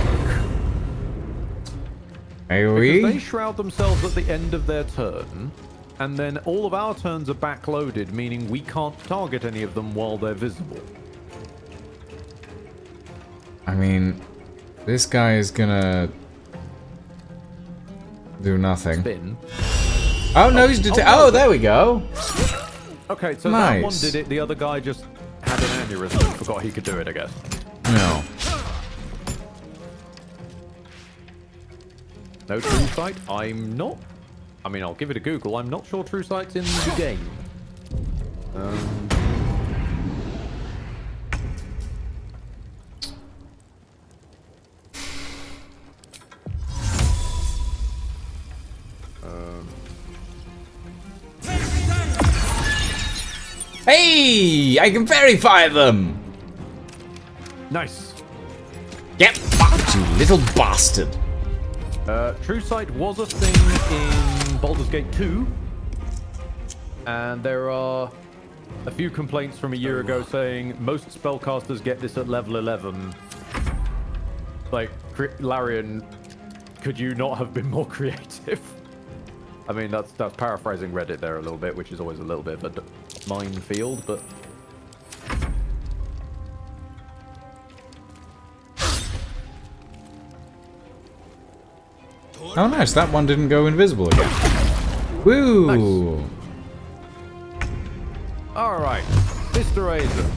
Maybe? Because they shroud themselves at the end of their turn, and then all of our turns are backloaded, meaning we can't target any of them while they're visible. I mean, this guy is gonna do nothing. Spin. Oh no, he's oh, there we go. Okay, so nice. that one did it. The other guy just had an aneurysm and forgot he could do it, I guess. No. No true sight? I'm not. I mean, I'll give it a Google. I'm not sure true sight's in the game. Hey! I can verify them! Nice. Get fucked, you little bastard! True sight was a thing in Baldur's Gate 2. And there are a few complaints from a year ago saying most spellcasters get this at level 11. Like, Larian, could you not have been more creative? I mean, that's paraphrasing Reddit there a little bit, which is always a little bit of a minefield, but... Oh nice, that one didn't go invisible again. Woo! Nice. Alright, Mr. Razor.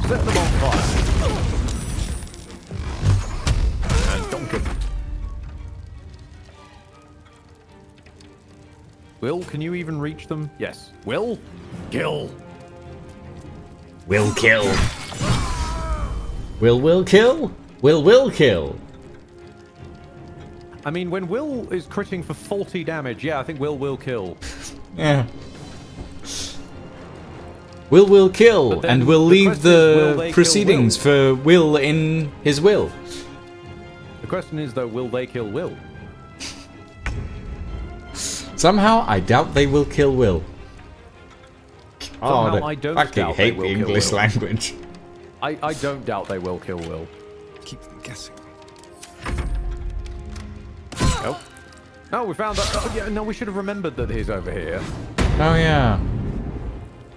Set them on fire. And dunk him. Will, can you even reach them? Yes. Will? Kill. Will kill. Will kill? Will kill. I mean, when Will is critting for 40 damage, yeah, I think Will kill. Yeah. Will kill, and we'll leave the proceedings for Will in his will. The question is, though, will they kill Will? Somehow, I doubt they will kill Will. Somehow, I don't fucking doubt hate they will the kill English Will. language. I don't doubt they will kill Will. Keep guessing. Oh. Oh, we found that. Oh, yeah, no, we should have remembered that he's over here. Oh, yeah.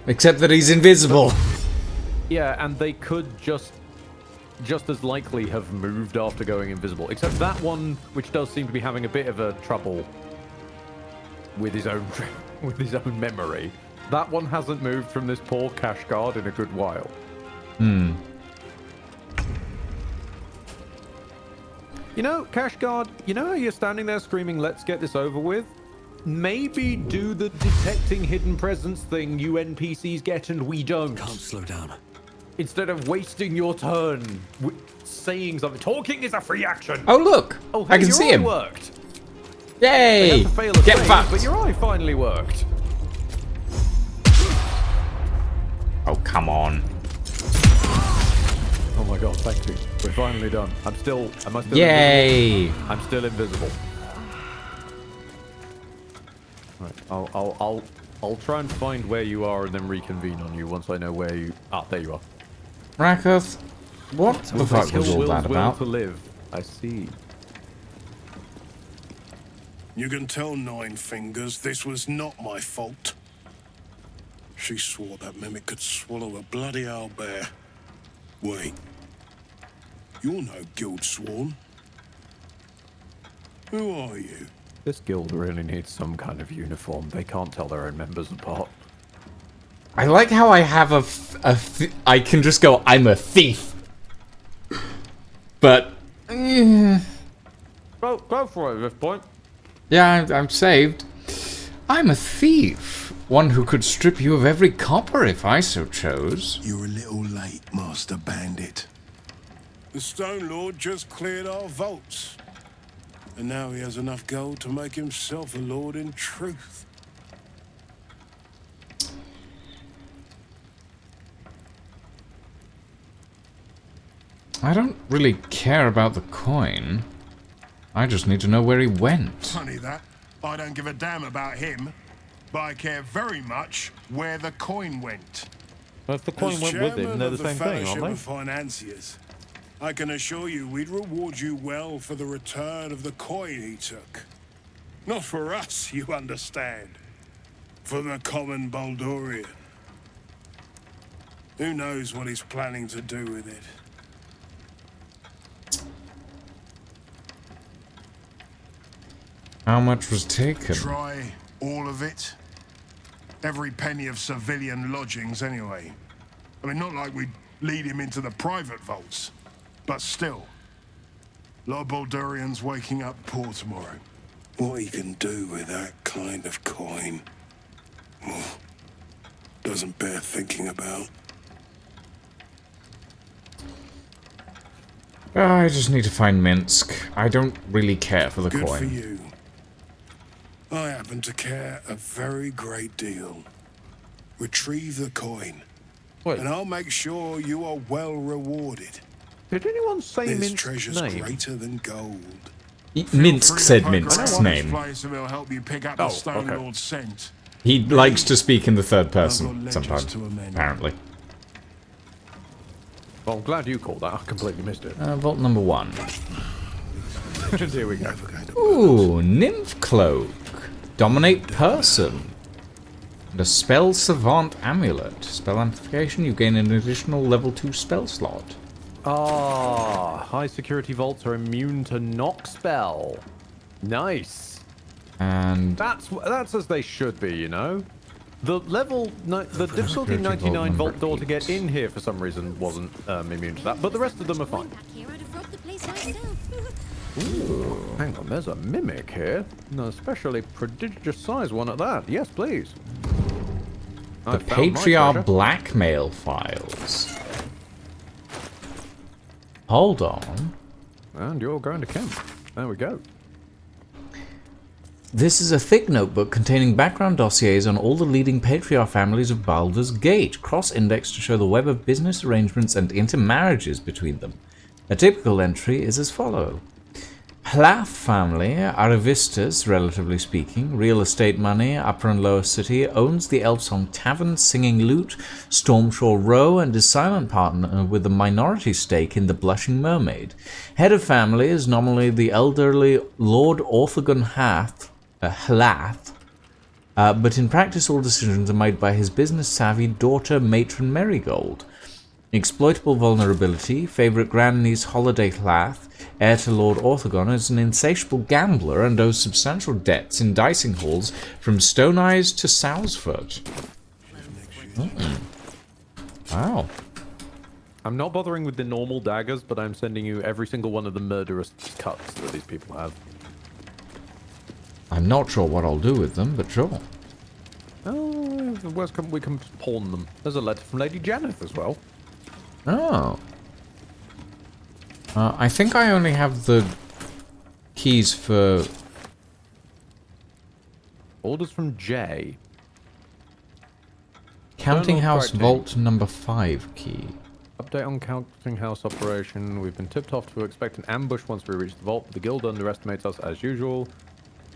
Except that he's invisible. Yeah, and they could just as likely have moved after going invisible. Except that one, which does seem to be having a bit of a trouble with his own memory. That one hasn't moved from this poor cash guard in a good while. Hmm. You know, cash guard, you know how you're standing there screaming, let's get this over with? Maybe do the detecting hidden presence thing you NPCs get and we don't. Can't slow down. Instead of wasting your turn saying something. Talking is a free action. Oh, look. Oh, hey, I can see him. Worked. Yay! Get fucked. But your eye finally worked. Oh, come on. Oh my god, thank you. We're finally done. Am I still Yay! invisible? I'm still invisible. Right, I'll try and find where you are and then reconvene on you once I know where you... Ah, there you are. Rakath, what the fuck was all that about? To live. I see. You can tell Nine Fingers this was not my fault. She swore that mimic could swallow a bloody owlbear. Wait. You're no guild sworn. Who are you? This guild really needs some kind of uniform. They can't tell their own members apart. I like how I have I can just go, I'm a thief. But... Go for it at this point. Yeah, I'm saved. I'm a thief. one who could strip you of every copper if I so chose. You're a little late, Master Bandit. The Stone Lord just cleared our vaults. And now he has enough gold to make himself a lord in truth. I don't really care about the coin. I just need to know where he went. Funny that. I don't give a damn about him, but I care very much where the coin went. Well, if the coin went with him, they're the same thing, aren't they? Financiers, I can assure you we'd reward you well for the return of the coin he took. Not for us, you understand. For the common Baldurian. Who knows what he's planning to do with it? How much was taken? Try all of it. Every penny of civilian lodgings, anyway. I mean, not like we'd lead him into the private vaults, but still. A lot of Baldurians waking up poor tomorrow. What he can do with that kind of coin doesn't bear thinking about. I just need to find Minsk. I don't really care for the Good coin. for you. I happen to care a very great deal. Retrieve the coin, and I'll make sure you are well rewarded. Did anyone say This Minsk's treasure's name? greater than gold. Minsk said Minsk's name. Will help you pick up the Stone Lord's scent. He likes to speak in the third person sometimes, apparently. Well, I'm glad you called that. I completely missed it. Vault number 1. Here we go. Ooh, Nymph Cloak. Dominate person. And a Spell Savant Amulet. Spell amplification, you gain an additional level 2 spell slot. Ah, high security vaults are immune to knock spell. Nice. And that's as they should be, you know. The difficulty 99 vault door to get in here for some reason wasn't immune to that, but the rest of them are fine. Ooh, hang on, there's a mimic here. An especially prodigious size one at that. Yes, please. The Patriarch blackmail files. Hold on. And you're going to camp. There we go. This is a thick notebook containing background dossiers on all the leading patriarch families of Baldur's Gate, cross-indexed to show the web of business arrangements and intermarriages between them. A typical entry is as follows. Hlath family, Aravistus, relatively speaking, real estate money, Upper and Lower City, owns the Elfsong Tavern, Singing Lute, Stormshore Row, and is silent partner with a minority stake in the Blushing Mermaid. Head of family is nominally the elderly Lord Orthagon Hlath, but in practice all decisions are made by his business-savvy daughter, Matron Marigold. Exploitable vulnerability, favourite grandniece Holiday Hlath, heir to Lord Orthagon, is an insatiable gambler and owes substantial debts in dicing halls from Stone Eyes to Sowsford. Wow. I'm not bothering with the normal daggers, but I'm sending you every single one of the murderous cuts that these people have. I'm not sure what I'll do with them, but sure. Oh, we can pawn them. There's a letter from Lady Janeth as well. Oh. I think I only have the keys for... Orders from Jay. Counting House Vault number 5 key. Update on Counting House operation. We've been tipped off to expect an ambush once we reach the vault. The guild underestimates us as usual.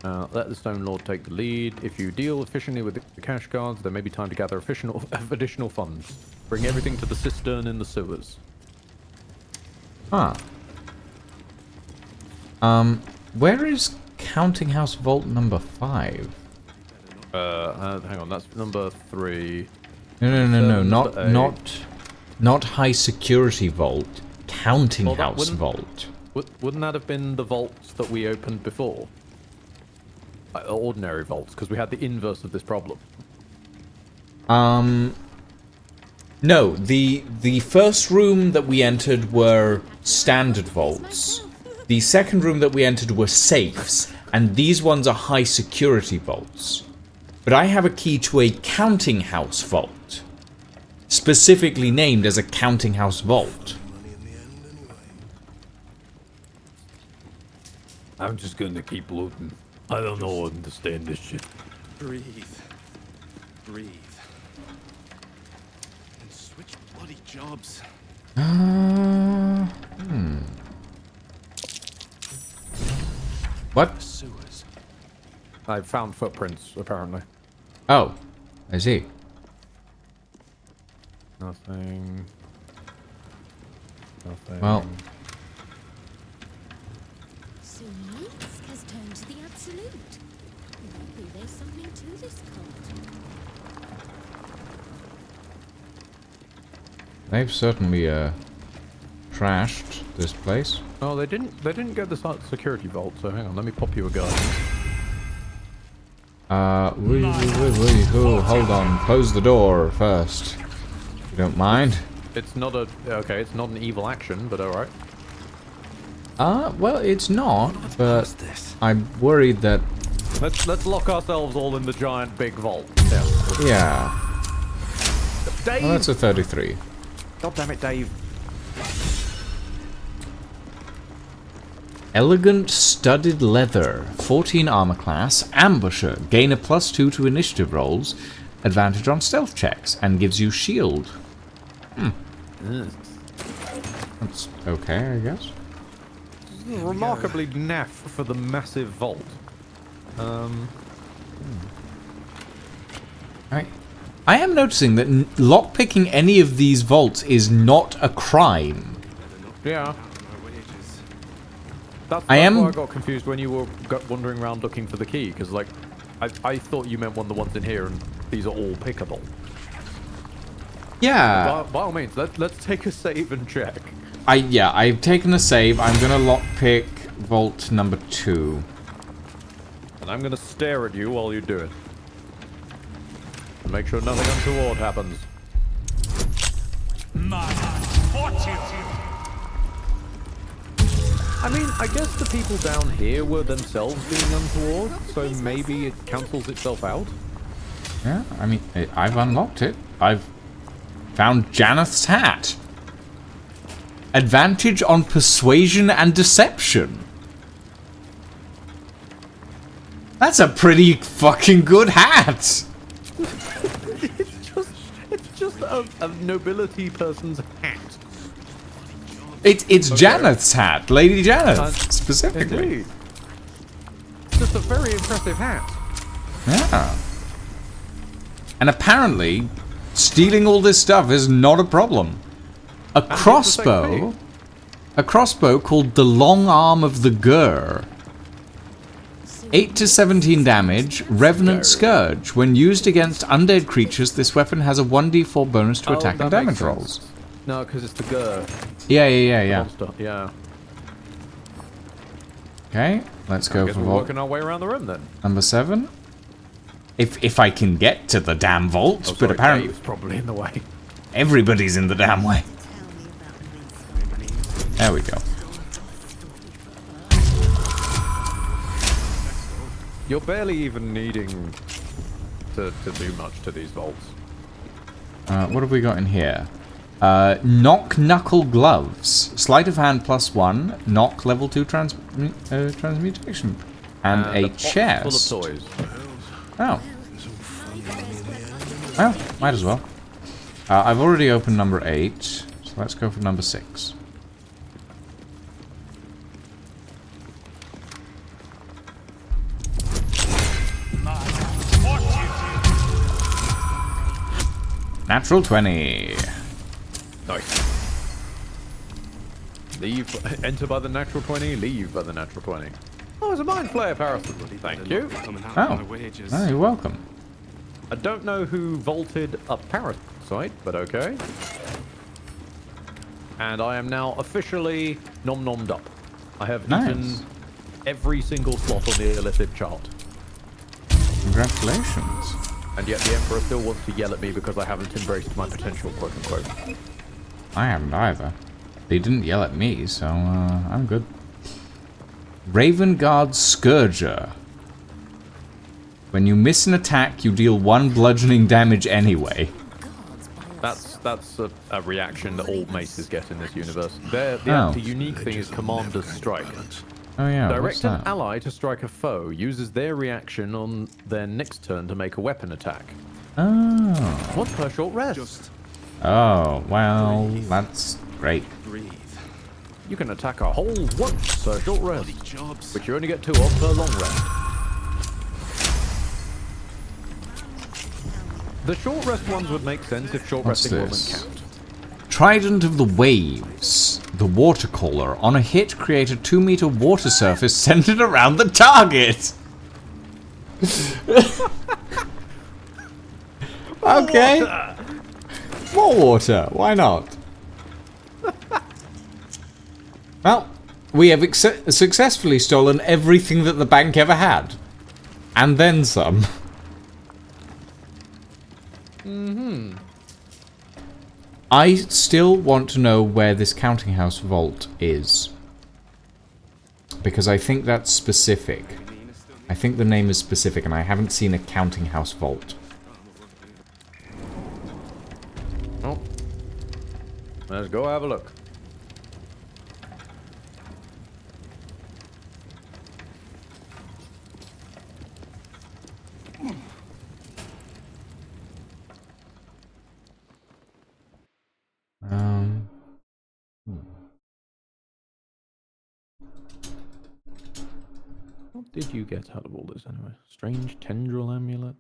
Let the Stone Lord take the lead. If you deal efficiently with the cash cards, there may be time to gather additional funds. Bring everything to the cistern in the sewers. Huh. Where is Counting House Vault number 5? Hang on, that's number 3. No, not High Security Vault. Counting House Vault. Wouldn't that have been the vaults that we opened before? Ordinary vaults, because we had the inverse of this problem. No, the first room that we entered were standard vaults. The second room that we entered were safes, and these ones are high security vaults. But I have a key to a counting house vault. Specifically named as a counting house vault. I'm just gonna keep looting. I don't know understand this shit. Breathe. Breathe. And switch bloody jobs. What? Sewers. I found footprints, apparently. Oh, I see. Nothing. Nothing. Well. So Minsk has turned to the absolute. Maybe there's something to this cult. They've certainly trashed this place. Oh, they didn't get the security vault, so hang on, let me pop you a gun. Hold on. Close the door first. You don't mind? It's not a... Okay, it's not an evil action, but alright. Well, it's not, but I'm worried that... Let's lock ourselves all in the giant big vault. Yeah. Dave! Well, that's a 33. God damn it, Dave. Elegant studded leather, 14 armor class, ambusher, gain a +2 to initiative rolls, advantage on stealth checks, and gives you shield. That's okay, I guess. Remarkably naff for the massive vault. I am noticing that lockpicking any of these vaults is not a crime. Yeah. That's why I got confused when you were wandering around looking for the key, because like, I thought you meant one of the ones in here, and these are all pickable. Yeah. By all means, let's take a save and check. I've taken a save. I'm gonna lockpick vault number 2. And I'm gonna stare at you while you do it. And make sure nothing untoward happens. I mean, I guess the people down here were themselves being untoward, so maybe it cancels itself out. Yeah, I mean, I've unlocked it. I've found Janeth's hat. Advantage on persuasion and deception. That's a pretty fucking good hat. it's just a nobility person's hat. It's Okay. Janeth's hat, Lady Janeth, specifically. Indeed. It's just a very impressive hat. Yeah. And apparently, stealing all this stuff is not a problem. A crossbow called the Long Arm of the Gur. 8 to 17 damage, Revenant Scourge. When used against undead creatures, this weapon has a 1d4 bonus to attack and damage rolls. No, because it's the Gur. Yeah. Monster. Yeah. Okay, let's go for we're vault working our way around the room then. number 7. If I can get to the damn vault, Oh, sorry, but apparently Dave's probably in the way. everybody's in the damn way. There we go. You're barely even needing to do much to these vaults. What have we got in here? Knock Knuckle Gloves. Sleight of hand +1. Knock level 2 transmutation. And a chest. Full of toys. Oh. Well, might as well. I've already opened number 8, so let's go for number 6. Natural 20. Nice. Leave. Enter by the natural 20. Leave by the natural 20. Oh, it's a mind flayer parasol. Thank you. Oh, you're welcome. I don't know who vaulted a parasite, but okay. And I am now officially nom-nommed up. I have eaten every single slot on the elliptic chart. Congratulations. And yet the Emperor still wants to yell at me because I haven't embraced my potential, quote-unquote. I haven't either. They didn't yell at me, so I'm good. Raven Guard Scourger. When you miss an attack, you deal 1 bludgeoning damage anyway. That's a reaction that all maces get in this universe. The unique thing is Commander's Strike. Oh yeah, Direct an ally to strike a foe, uses their reaction on their next turn to make a weapon attack. Oh. What's per short rest? Oh, well, that's great. You can attack a whole once per short rest, which you only get 2 of per long rest. The short rest ones would make sense if short resting wouldn't count. Trident of the Waves. The watercolor. On a hit, create a 2-meter water surface centered around the target. Okay. More water. Why not? Well, we have successfully stolen everything that the bank ever had. And then some. Mm-hmm. I still want to know where this counting house vault is. Because I think that's specific. I think the name is specific and I haven't seen a counting house vault. Oh. Let's go have a look. What did you get out of all this anyway? Strange tendril amulet.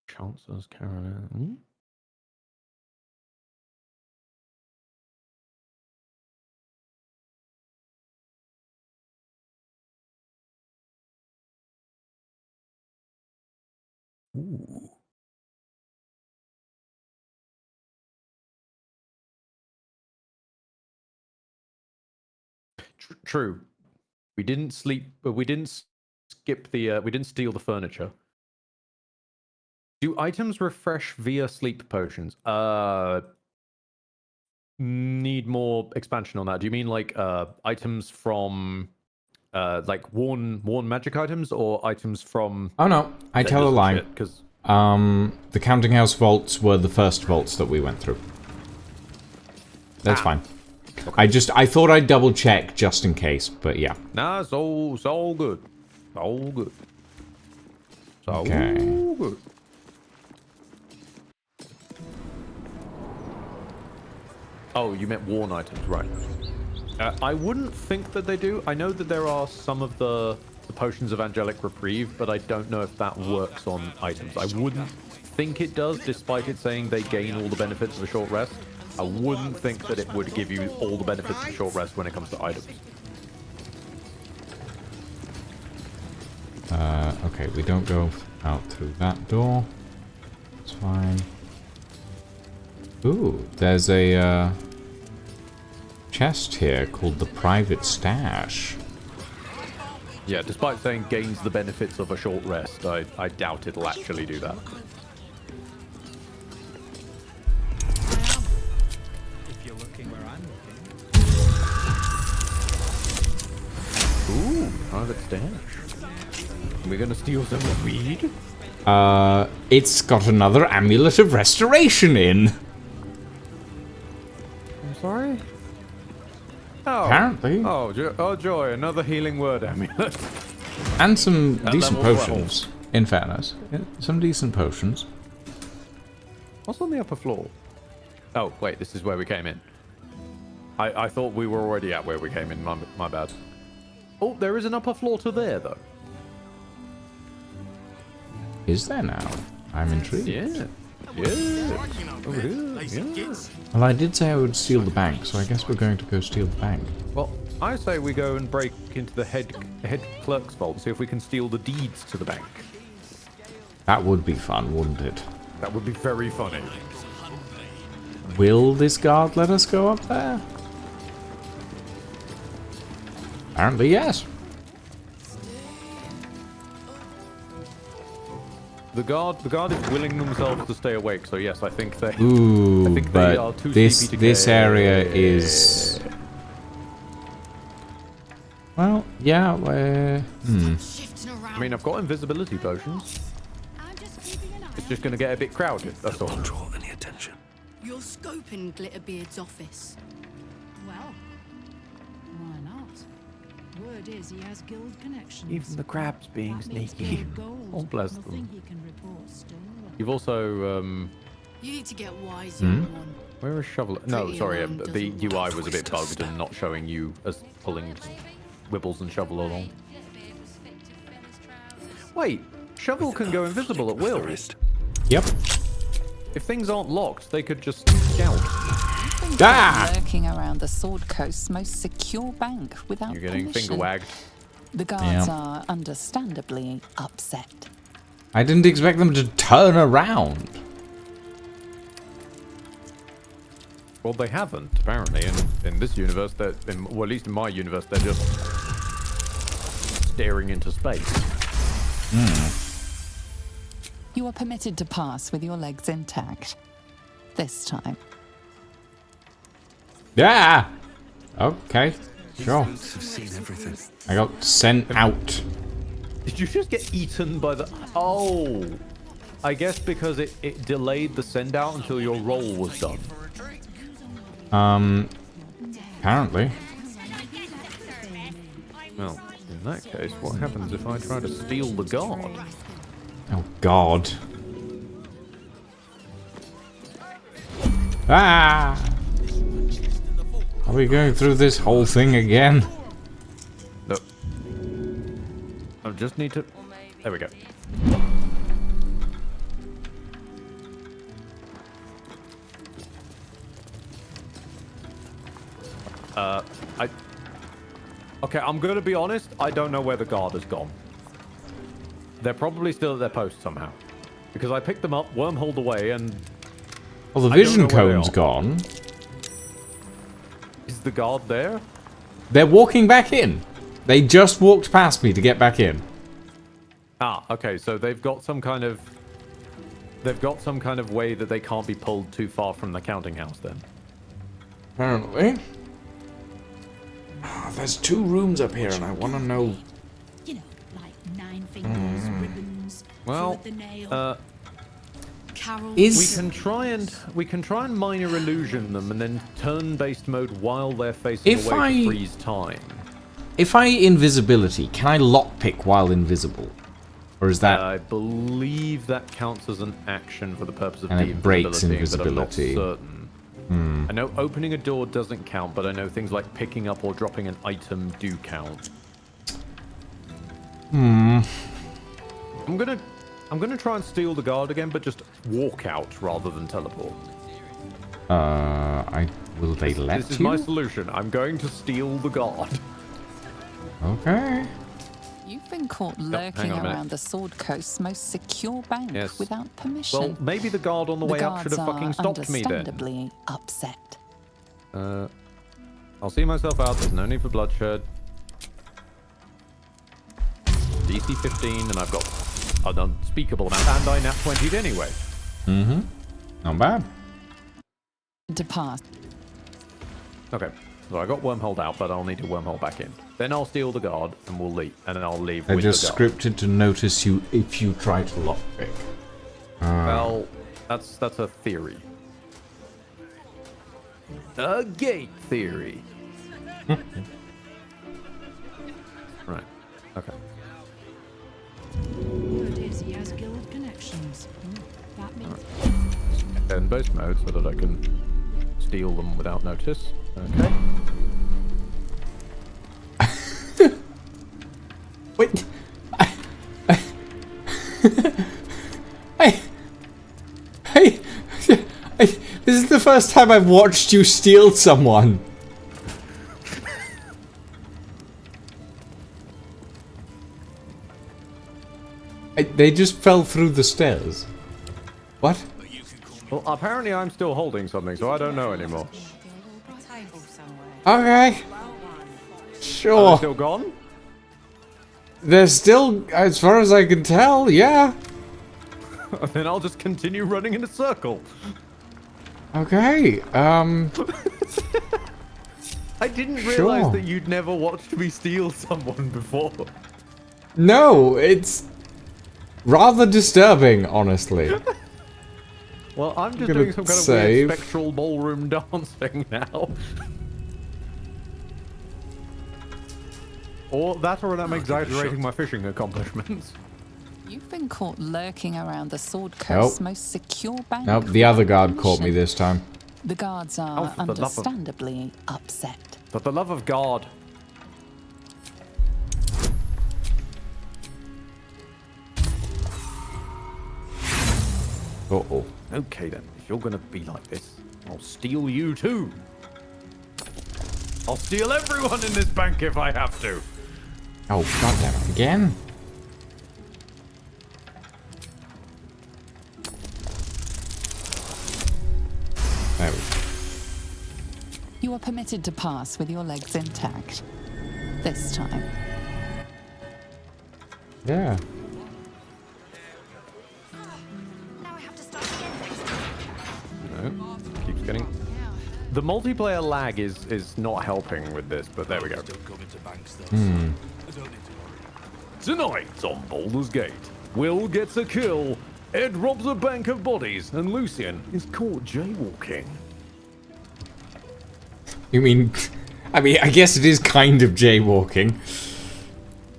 Chancer's Carolyn. Ooh. True. We didn't sleep, but we didn't skip the. We didn't steal the furniture. Do items refresh via sleep potions? Need more expansion on that. Do you mean like items from like worn magic items or items from? Oh no, I tell a lie. Because the counting house vaults were the first vaults that we went through. That's fine. Okay. I thought I'd double check just in case, but yeah. Nah, it's all good. All good. It's all good. Oh, you meant worn items, right. I wouldn't think that they do. I know that there are some of the potions of angelic reprieve, but I don't know if that works on items. I wouldn't think it does, despite it saying they gain all the benefits of a short rest. I wouldn't think that it would give you all the benefits of a short rest when it comes to items. Okay, we don't go out through that door. It's fine. Ooh, there's a chest here called the Private Stash. Yeah, despite saying gains the benefits of a short rest, I doubt it'll actually do that. If you're looking where I'm looking. Ooh, Private Stash. We're gonna steal some weed? It's got another Amulet of Restoration in. I'm sorry? Oh. Apparently. Oh, joy, another healing word amulet. And some At decent level potions, in fairness. Yeah, some decent potions. What's on the upper floor? Oh, wait, this is where we came in. I thought we were already at where we came in, my bad. Oh, there is an upper floor to there, though. Is there now? I'm intrigued. Yeah. Yeah. Over here. Yeah. Well, I did say I would steal the bank, so I guess we're going to go steal the bank. Well, I say we go and break into the head clerk's vault and see if we can steal the deeds to the bank. That would be fun, wouldn't it? That would be very funny. Will this guard let us go up there? Apparently, yes. The guard is willing themselves to stay awake, so yes, I think they. Ooh, I think but they are too this sleepy to this area is. Well, yeah. I mean, I've got invisibility potions. It's just going to get a bit crowded, that's all. Don't draw any attention. You're scoping Glitterbeard's office. Well, why not? Word is he has guild connections. Even the crab's being That means sneaky. guild gold. Oh, bless Nothing them. he can report stolen. You've also, You need to get wise, young one. where is shovel? No, Pretty sorry, alarm the doesn't UI work. was a bit bugged and not showing you as pulling wibbles and shovel along. Wait, shovel can go invisible at will. Yep. If things aren't locked, they could just scout. Lurking around the Sword Coast's most secure bank without You're getting permission. finger wagged. The guards are understandably upset. I didn't expect them to turn around. Well, they haven't, apparently. In this universe, well, at least in my universe, they're just staring into space. You are permitted to pass with your legs intact. This time. Yeah. Okay. Sure. I've seen everything. I got sent out. Did you just get eaten by the... Oh! I guess because it delayed the send out until your roll was done. Apparently. Well, in that case, what happens if I try to steal the guard? Oh, God. Ah! Are we going through this whole thing again? No. I just need to... There we go. Okay, I'm gonna be honest, I don't know where the guard has gone. They're probably still at their post somehow. Because I picked them up, wormholed away, and... Well, the vision cone's gone. Is the guard there? They're walking back in. They just walked past me to get back in. Ah, okay, so they've got some kind of... They've got some kind of way that they can't be pulled too far from the counting house, then. Apparently. Oh, there's 2 rooms up here, and I want to know... You know, like 9 fingers, ribbons, Well, the nail. we can try and minor illusion them and then turn-based mode while they're facing away to freeze time. If I invisibility, can I lockpick while invisible? Or is that... I believe that counts as an action for the purpose of and it breaks invisibility. But I'm not certain. I know opening a door doesn't count, but I know things like picking up or dropping an item do count. I'm gonna try and steal the guard again, but just walk out rather than teleport. Will they let you? This is my solution. I'm going to steal the guard. Okay. You've been caught lurking around the Sword Coast's most secure bank without permission. Well, maybe the guard on the way up should have fucking stopped me then. Understandably upset. I'll see myself out. There's no need for bloodshed. DC 15, and I've got an unspeakable amount, and I nat 20'd anyway. Not bad. Depart. Okay, so I got wormhole out, but I'll need to wormhole back in. Then I'll steal the guard, and we'll leave, and then I'll leave I with just the guard. scripted to notice you if you try to lockpick. Well, that's a theory. A gate theory. Right. Okay. Word is he has guild connections. That means... In base mode so that I can steal them without notice. Okay. Wait. This is the first time I've watched you steal someone. They just fell through the stairs. What? Well, apparently I'm still holding something, so I don't know anymore. Okay. Sure. Are they still gone? They're still, as far as I can tell, yeah. Then I'll just continue running in a circle. Okay, I didn't realize that you'd never watched me steal someone before. No, it's rather disturbing, honestly. Well, I'm just doing some kind of weird spectral ballroom dancing now. Or that, or I'm exaggerating my fishing accomplishments. You've been caught lurking around the Sword Coast's most secure bank. Nope, the other guard caught me this time. The guards are understandably upset. For the love of God. Uh-oh. Okay then, if you're gonna be like this, I'll steal you too. I'll steal everyone in this bank if I have to. Oh, goddamn it, again? There we go. You are permitted to pass with your legs intact. This time. Yeah. No, keeps getting... The multiplayer lag is not helping with this, but there we go. Tonight on Baldur's Gate, Will gets a kill, Ed robs a bank of bodies, and Lucian is caught jaywalking. You mean... I guess it is kind of jaywalking.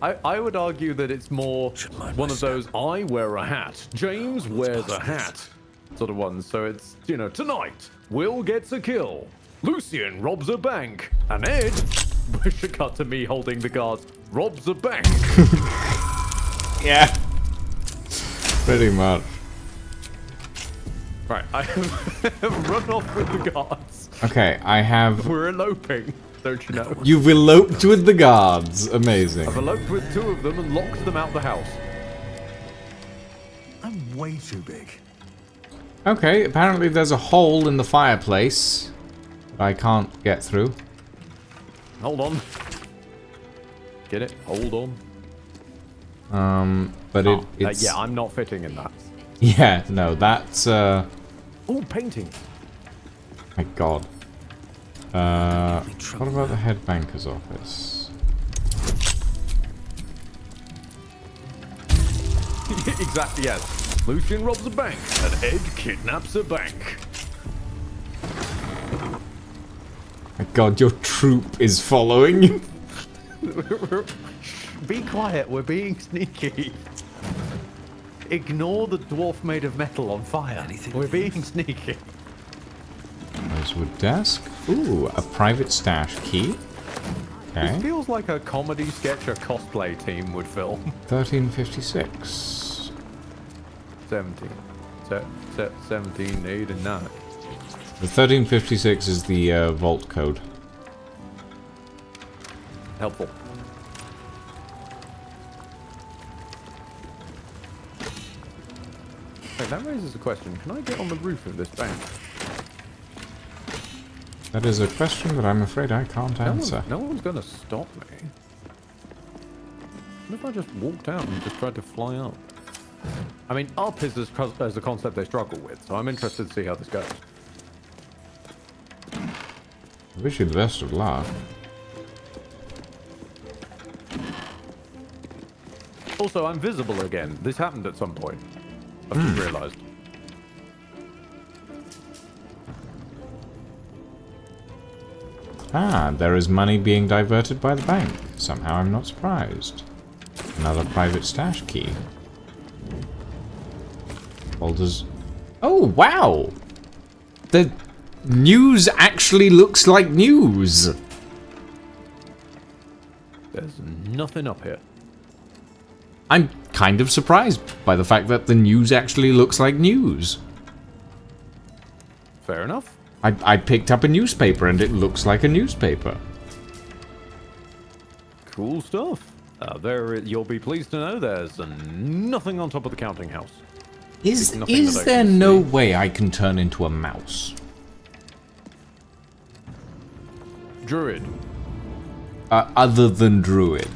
I would argue that it's more one of those I wear a hat, James wears a hat sort of ones. So it's, you know, tonight, Will gets a kill, Lucian robs a bank, and Ed, wish it cut to me holding the guards, robs a bank. Yeah. Pretty much. Right, I have run off with the guards. Okay, I have... We're eloping, don't you know? You've eloped with the guards. Amazing. I've eloped with 2 of them and locked them out the house. I'm way too big. Okay, apparently there's a hole in the fireplace that I can't get through. Hold on. Get it? Hold on. But it's... yeah, I'm not fitting in that. Yeah, no, that's, Oh, painting. My god. What about the head banker's office? Exactly, yes. Lucian robs a bank, and Ed kidnaps a bank. My god, your troop is following you. Be quiet, we're being sneaky. Ignore the dwarf made of metal on fire. We're being sneaky. Rosewood desk. Ooh, a private stash key. Okay. This feels like a comedy sketch a cosplay team would film. 1356. 17, 8, and 9. The 1356 is the vault code. Helpful. Hey, that raises a question. Can I get on the roof of this bank? That is a question that I'm afraid I can't answer. No one's gonna stop me. What if I just walked out and just tried to fly up? I mean, up is as a concept they struggle with, so I'm interested to see how this goes. I wish you the best of luck. Also, I'm visible again. This happened at some point. I've just realised. Ah, there is money being diverted by the bank. Somehow I'm not surprised. Another private stash key. Baldur's... Oh, wow! The news actually looks like news! There's nothing up here. I'm kind of surprised by the fact that the news actually looks like news. Fair enough. I picked up a newspaper and it looks like a newspaper. Cool stuff. You'll be pleased to know there's nothing on top of the counting house. Is there no way I can turn into a mouse? Druid. Other than druid.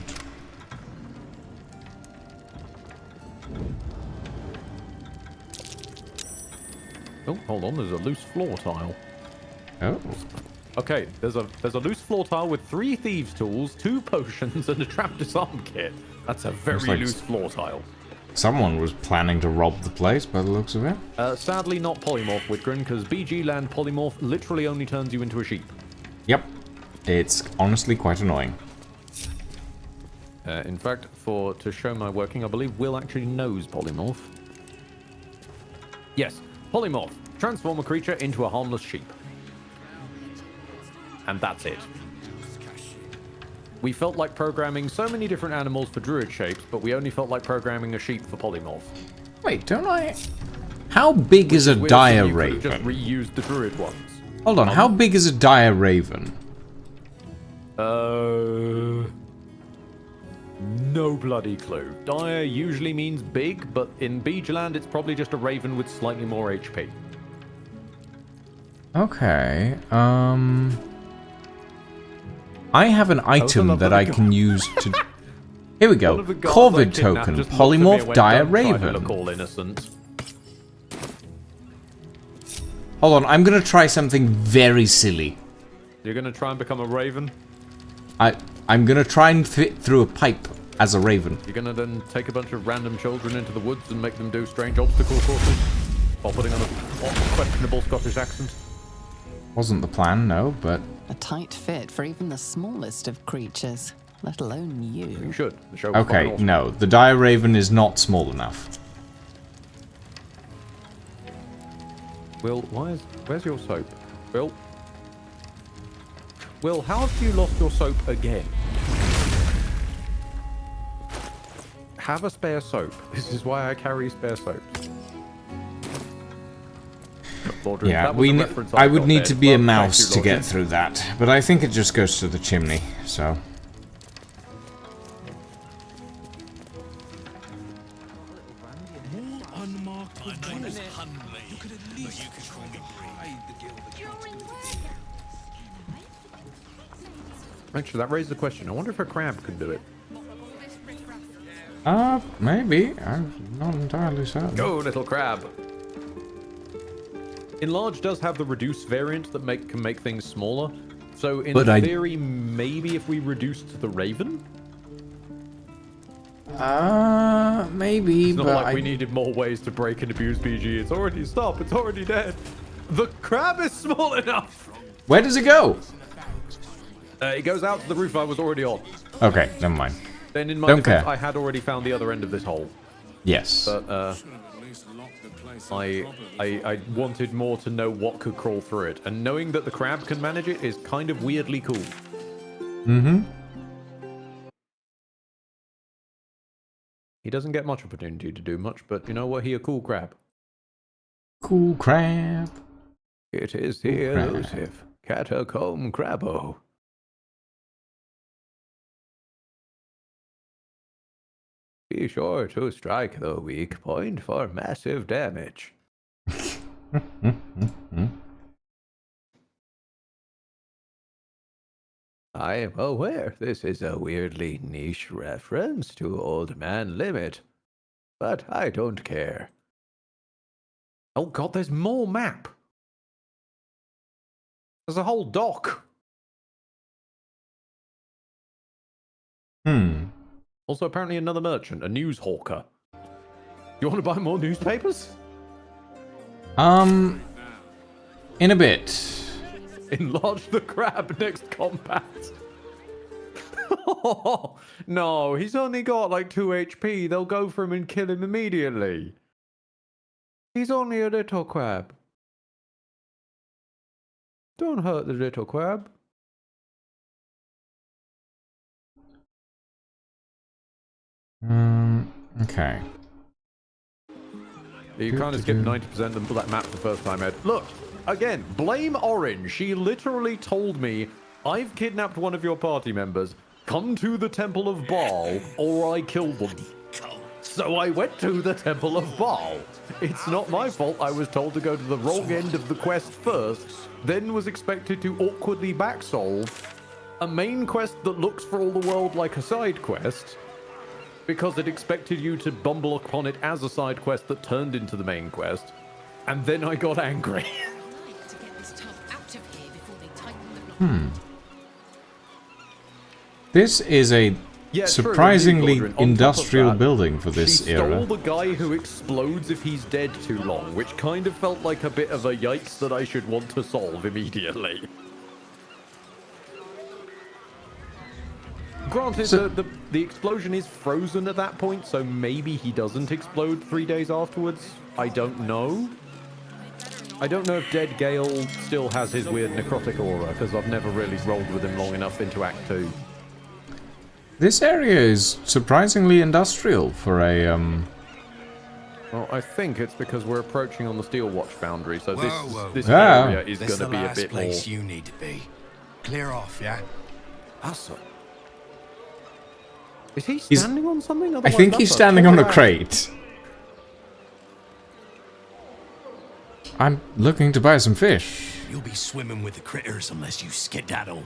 Oh, hold on. There's a loose floor tile. Oh. Okay, there's a loose floor tile with 3 thieves' tools, 2 potions, and a trap disarm kit. That's a very like loose floor tile. Someone was planning to rob the place by the looks of it. Sadly not Polymorph, Whitgren, because BG Land Polymorph literally only turns you into a sheep. Yep. It's honestly quite annoying. In fact, to show my working, I believe Will actually knows Polymorph. Yes, Polymorph. Transform a creature into a harmless sheep. And that's it. We felt like programming so many different animals for druid shapes, but we only felt like programming a sheep for Polymorph. Wait, don't I... How big is a dire raven? Just reused the druid ones. Hold on, how big is a dire raven? No bloody clue. Dire usually means big, but in Beachland it's probably just a raven with slightly more HP. Okay, I have an item that I can use to... Here we go. Corvid token. Polymorph dire raven. Hold on, I'm gonna try something very silly. You're gonna try and become a raven? I'm gonna try and fit through a pipe as a raven. You're gonna then take a bunch of random children into the woods and make them do strange obstacle courses? While putting on a questionable Scottish accent? Wasn't the plan, no, but... A tight fit for even the smallest of creatures, let alone you. You should. The show okay, no. The dire raven is not small enough. Will, where's your soap? Will? Will, how have you lost your soap again? Have a spare soap. This is why I carry spare soaps. Baldur, yeah, I would need to be a mouse to get through that, but I think it just goes to the chimney, so... Actually, that raised the question. I wonder if a crab could do it. Maybe. I'm not entirely certain. Go, little crab! Enlarge does have the reduce variant that can make things smaller. So in theory, maybe if we reduced the raven? Maybe, it's not like we needed more ways to break and abuse BG. It's already stopped. It's already dead. The crab is small enough. Where does it go? It goes out to the roof I was already on. Okay, never mind. Then in my defense, I had already found the other end of this hole. Yes. But I wanted more to know what could crawl through it, and knowing that the crab can manage it is kind of weirdly cool. Mm-hmm. He doesn't get much opportunity to do much, but you know what? He a cool crab. Cool crab. It is the elusive Catacomb Crabbo. Be sure to strike the weak point for massive damage. I am aware this is a weirdly niche reference to Old Man Limit, but I don't care. Oh god, there's more map! There's a whole dock! Also, apparently another merchant, a news hawker. You want to buy more newspapers? In a bit. Enlarge the crab next combat. No, he's only got like 2 HP. They'll go for him and kill him immediately. He's only a little crab. Don't hurt the little crab. Okay. You kind of skipped 90% of that map the first time, Ed. Look, again, blame Orange. She literally told me, I've kidnapped one of your party members. Come to the Temple of Baal, or I kill them. So I went to the Temple of Baal. It's not my fault I was told to go to the wrong end of the quest first, then was expected to awkwardly backsolve a main quest that looks for all the world like a side quest, because it expected you to bumble upon it as a side quest that turned into the main quest, and then I got angry. This is a surprisingly industrial building for this she era. stole the guy who explodes if he's dead too long, which kind of felt like a bit of a yikes that I should want to solve immediately. Granted, the explosion is frozen at that point, so maybe he doesn't explode 3 days afterwards. I don't know. I don't know if dead Gale still has his weird necrotic aura, because I've never really rolled with him long enough into Act 2. This area is surprisingly industrial for a, Well, I think it's because we're approaching on the Steel Watch boundary, so this Yeah. area is going to be a bit more... place you need to be. Clear off, yeah? Awesome. Is he standing on something? I think he's standing on a crate. I'm looking to buy some fish. You'll be swimming with the critters unless you skedaddle.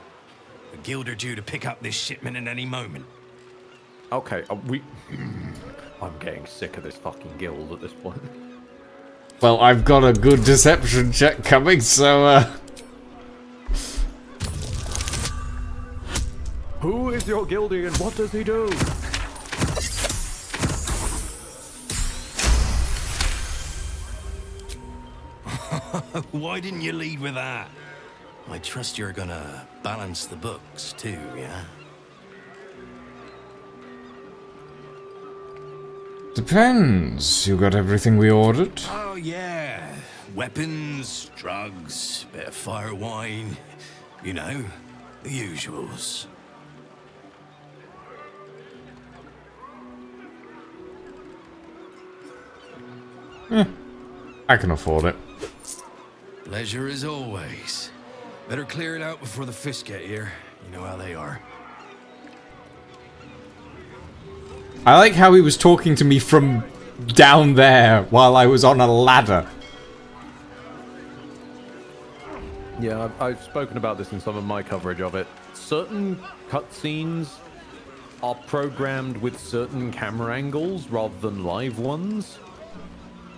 The guild are due to pick up this shipment at any moment. Okay, I'm getting sick of this fucking guild at this point. Well, I've got a good deception check coming, so, Who is your guildie and what does he do? Why didn't you lead with that? I trust you're gonna balance the books too, yeah? Depends. You got everything we ordered? Oh, yeah. Weapons, drugs, bit of fire wine. You know, the usuals. I can afford it. Pleasure as always. Better clear it out before the fish get here. You know how they are. I like how he was talking to me from down there while I was on a ladder. Yeah, I've spoken about this in some of my coverage of it. Certain cutscenes are programmed with certain camera angles rather than live ones.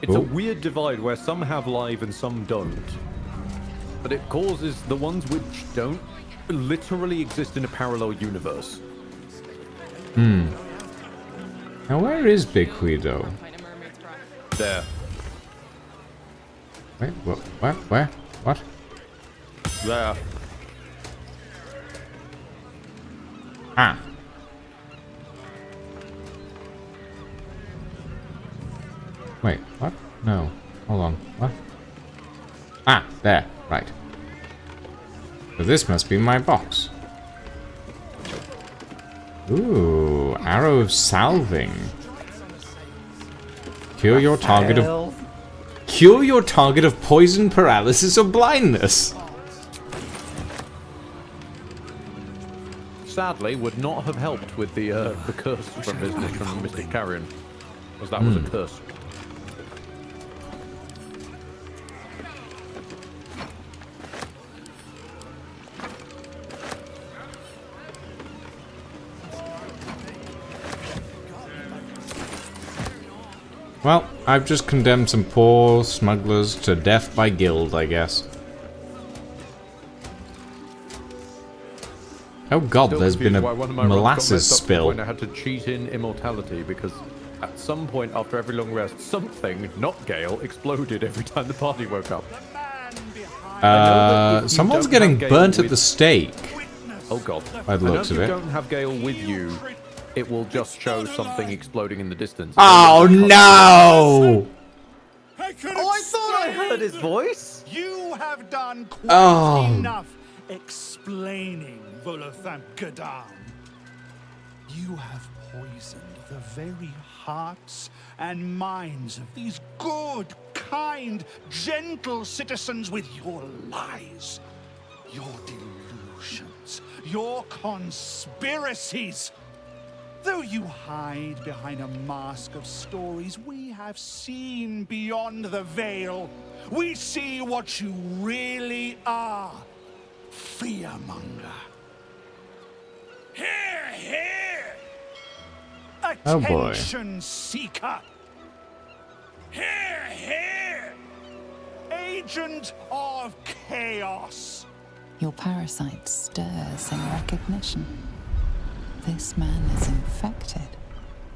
It's a weird divide where some have live and some don't. But it causes the ones which don't literally exist in a parallel universe. Now where is Big Guido? There. Wait, what? Where? What? There. Ah. Wait, what? No. Hold on. What? Ah, there. Right. So this must be my box. Ooh, arrow of salving. Cure your target of poison, paralysis, or blindness. Sadly, would not have helped with the curse from Mystic Carrion, because that was a curse. Well, I've just condemned some poor smugglers to death by guild, I guess. Oh god, there's been a molasses spill. I had to cheat in immortality because at some point after every long rest, something, not Gale, exploded every time the party woke up. Someone's getting burnt at the stake. Oh god. By the looks of it. If you don't have Gale with you, it will just show something exploding in the distance. Oh no! Oh, I thought I heard his voice. You have done quite enough explaining, Volothamp Gadam. You have poisoned the very hearts and minds of these good, kind, gentle citizens with your lies, your delusions, your conspiracies. Though you hide behind a mask of stories, we have seen beyond the veil. We see what you really are. Fearmonger. Here, here! Oh boy. Attention seeker. Here, here! Agent of chaos. Your parasite stirs in recognition. This man is infected.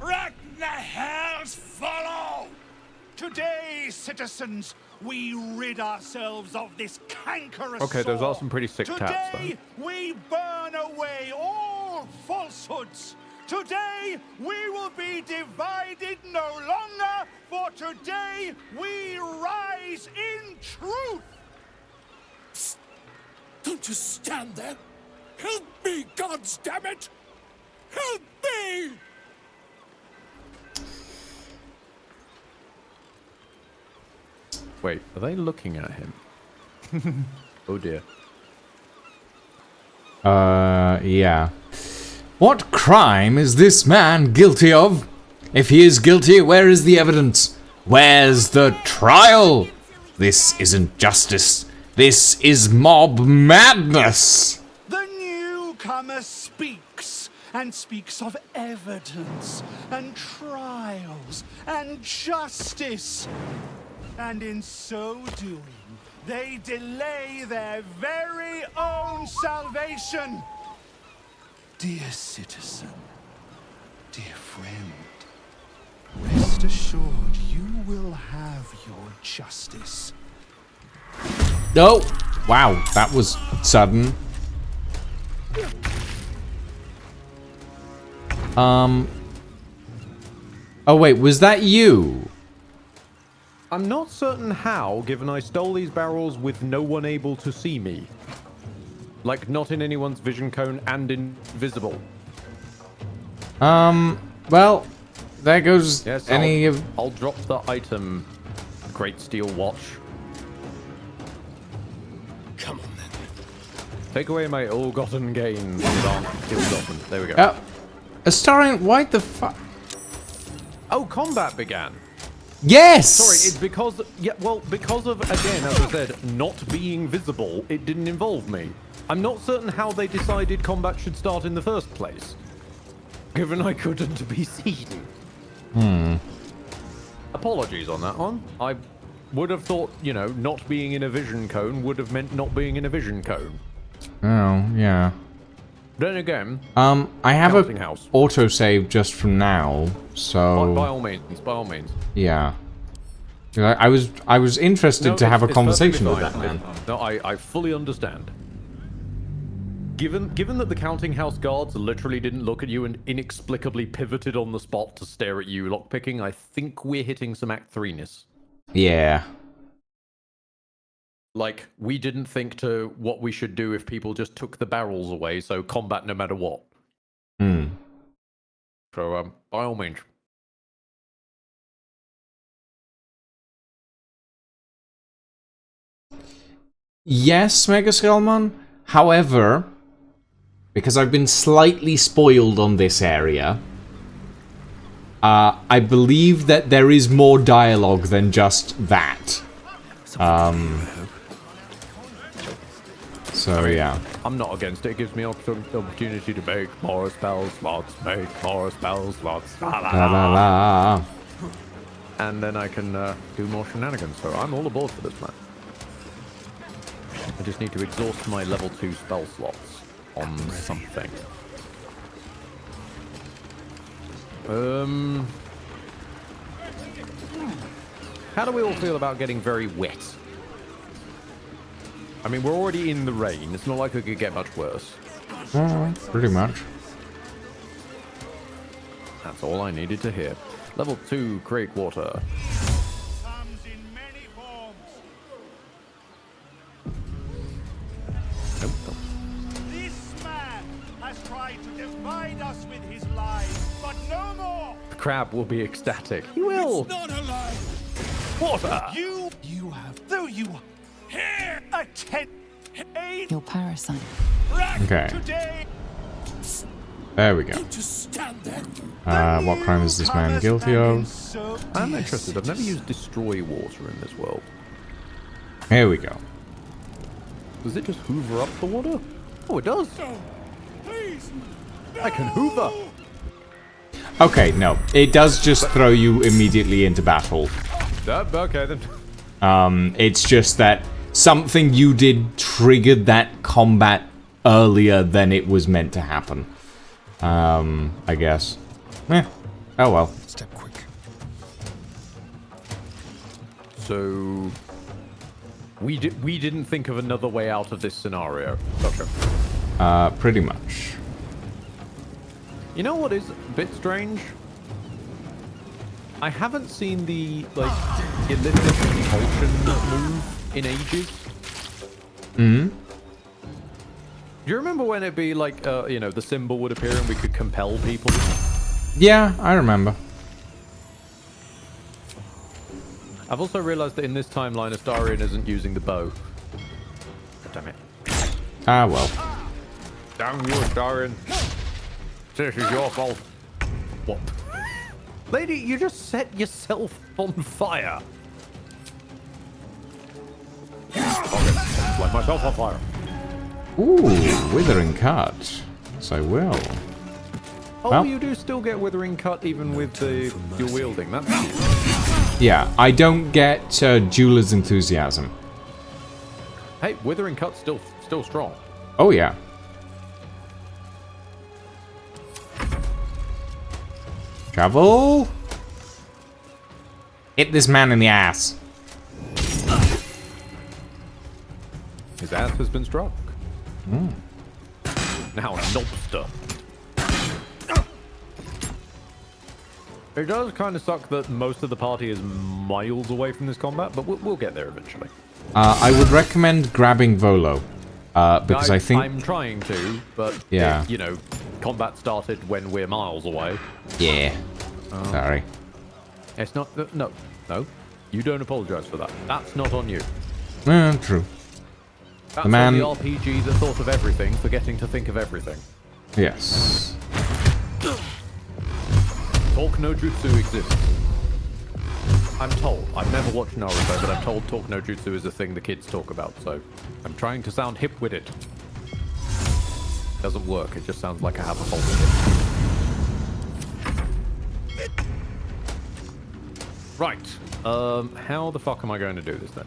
Let the hells follow! Today, citizens, we rid ourselves of this cankerous Okay, those sore. are some pretty sick tats, though. Today, we burn away all falsehoods. Today, we will be divided no longer, for today, we rise in truth. Psst. Don't just stand there. Help me, goddammit! Help me! Wait, are they looking at him? Oh dear. Yeah. What crime is this man guilty of? If he is guilty, where is the evidence? Where's the trial? This isn't justice. This is mob madness. The newcomer speaks, and speaks of evidence, and trials, and justice. And in so doing, they delay their very own salvation. Dear citizen, dear friend, rest assured you will have your justice. No! Wow, that was sudden. Oh wait, was that you? I'm not certain how, given I stole these barrels with no one able to see me. Like, not in anyone's vision cone and invisible. Well, there goes yes, I'll drop the item, Great Steel Watch. Come on then. Take away my ill-gotten gains that aren't ill-gotten. There we go. Astarion, why the fuck? Oh, combat began. Yes! Sorry, it's because, yeah, well, because of, again, as I said, not being visible, it didn't involve me. I'm not certain how they decided combat should start in the first place, given I couldn't be seen. Apologies on that one. I would have thought, you know, not being in a vision cone would have meant not being in a vision cone. Oh, yeah. Then again, I have a house. autosave just from now, so By all means, by all means. yeah. I was interested to have a conversation with that man. No, I fully understand. Given that the counting house guards literally didn't look at you and inexplicably pivoted on the spot to stare at you lockpicking, I think we're hitting some Act 3-ness. Yeah. Like, we didn't think to what we should do if people just took the barrels away, so combat no matter what. So, by all means. Yes, Mega Skullman. However, because I've been slightly spoiled on this area, I believe that there is more dialogue than just that. So yeah. I'm not against it. It gives me opportunity to make more spell slots, make more spell slots. La, la, la, la. And then I can do more shenanigans. So I'm all aboard for this, man. I just need to exhaust my level 2 spell slots on something. How do we all feel about getting very wet? I mean, we're already in the rain. It's not like it could get much worse. Pretty much. That's all I needed to hear. Level 2, create water. Comes in many forms. Nope. This man has tried to divide us with his lies, but no more. The crab will be ecstatic. He will. It's not a lie. Water. You have, though you here attend Your parasite. Okay. today. There we go. Just stand there. What crime is this man guilty of? I'm interested. I've never used destroy water in this world. Here we go. Does it just hoover up the water? Oh, it does. I can hoover. Okay, no. It does just throw you immediately into battle. Okay, then. It's just that something you did triggered that combat earlier than it was meant to happen. I guess. Eh. Oh well. Step quick. So we didn't think of another way out of this scenario. Gotcha. Pretty much. You know what is a bit strange? I haven't seen the illithid compulsion move in ages. Hmm. Do you remember when it'd be like, you know, the symbol would appear and we could compel people? Yeah, I remember. I've also realized that in this timeline, Astarion isn't using the bow. God damn it. Ah, well. Damn you, Astarion. This is your fault. What? Lady, you just set yourself on fire. Okay, light myself on fire. Ooh, withering cut. Yes, I will. Oh, well, you do still get withering cut even with the dual wielding. That's cute. Yeah, I don't get jeweler's enthusiasm. Hey, withering cut's still strong. Oh yeah. Travel. Hit this man in the ass. His ass has been struck. Mm. Now, Knobster. It does kind of suck that most of the party is miles away from this combat, but we'll get there eventually. I would recommend grabbing Volo, because I think... I'm trying to, but, yeah. you know, combat started when we're miles away. Yeah. Sorry. It's not... No. You don't apologize for that. That's not on you. True. That's the man... on the RPG that thought of everything, forgetting to think of everything. Yes. Talk no jutsu exists. I'm told. I've never watched Naruto, but I'm told talk no jutsu is a thing the kids talk about, so I'm trying to sound hip with it. Doesn't work, it just sounds like I have a fault with it. Right. How the fuck am I going to do this then?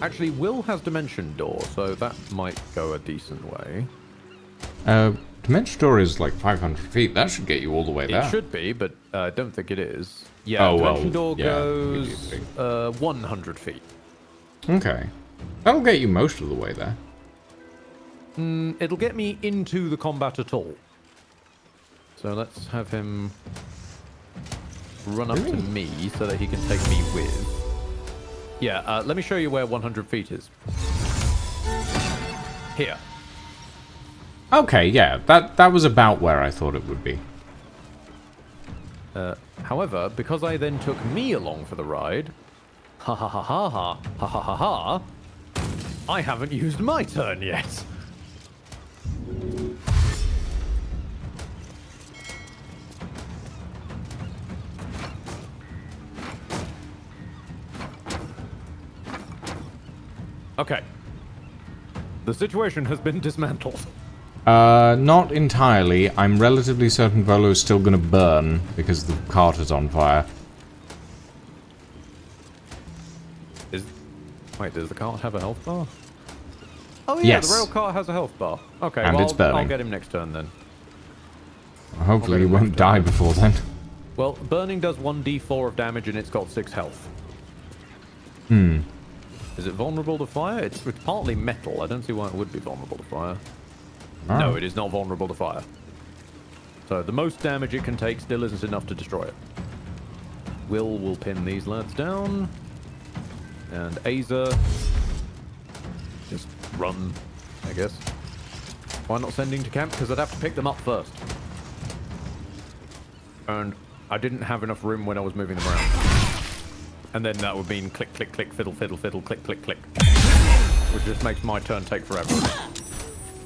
Actually, Will has Dimension Door, so that might go a decent way. Dimension Door is like 500 feet. That should get you all the way there. It should be, but I don't think it is. Yeah, oh, Dimension Door goes 100 feet. Okay. That'll get you most of the way there. It'll get me into the combat at all. So let's have him run up to me so that he can take me with. Yeah, let me show you where 100 feet is. Here. Okay, yeah, that was about where I thought it would be. However, because I then took me along for the ride, ha ha ha ha ha ha ha ha ha, I haven't used my turn yet. Okay. The situation has been dismantled. Not entirely. I'm relatively certain Volo's still gonna burn because the cart is on fire. Wait, does the cart have a health bar? Oh yeah, yes. The rail cart has a health bar. Okay, and well, it's burning. I'll get him next turn then. Hopefully he won't die before then. Well, burning does 1d4 of damage and it's got 6 health. Is it vulnerable to fire? It's partly metal. I don't see why it would be vulnerable to fire. Oh. No, it is not vulnerable to fire. So the most damage it can take still isn't enough to destroy it. Will pin these lads down. And Aza, just run, I guess. Why not sending to camp? Because I'd have to pick them up first. And I didn't have enough room when I was moving them around. And then that would mean click, click, click, fiddle, fiddle, fiddle, click, click, click. Which just makes my turn take forever.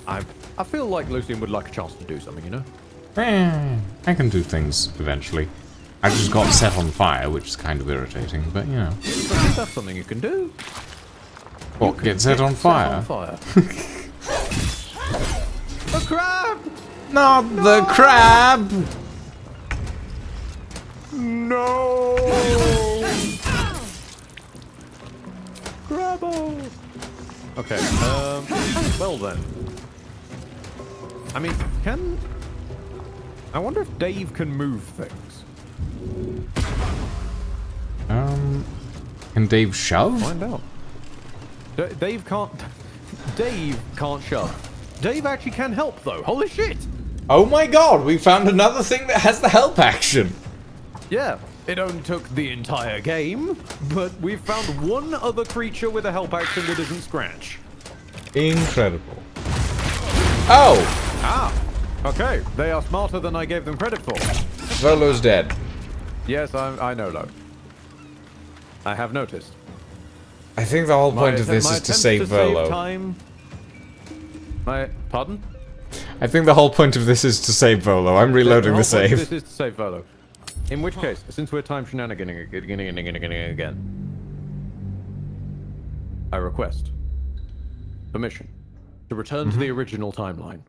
I feel like Lucian would like a chance to do something, you know? I can do things eventually. I just got set on fire, which is kind of irritating, but you know. But that's something you can do. What, get set on fire? The crab! Not the crab! No! Grabbo! Okay, well then. I mean, I wonder if Dave can move things. Can Dave shove? Find out. Dave can't shove. Dave actually can help though. Holy shit! Oh my god, we found another thing that has the help action. Yeah, it only took the entire game, but we've found one other creature with a help action that isn't Scratch. Incredible. Oh! Ah! Okay, they are smarter than I gave them credit for. Volo's dead. Yes, I know, Lo. I have noticed. I think the whole point of this is to save Volo. Pardon? I think the whole point of this is to save Volo. I'm reloading the save. This is to save Volo. In which case, since we're time shenaniganing again, I request permission to return to the original timeline.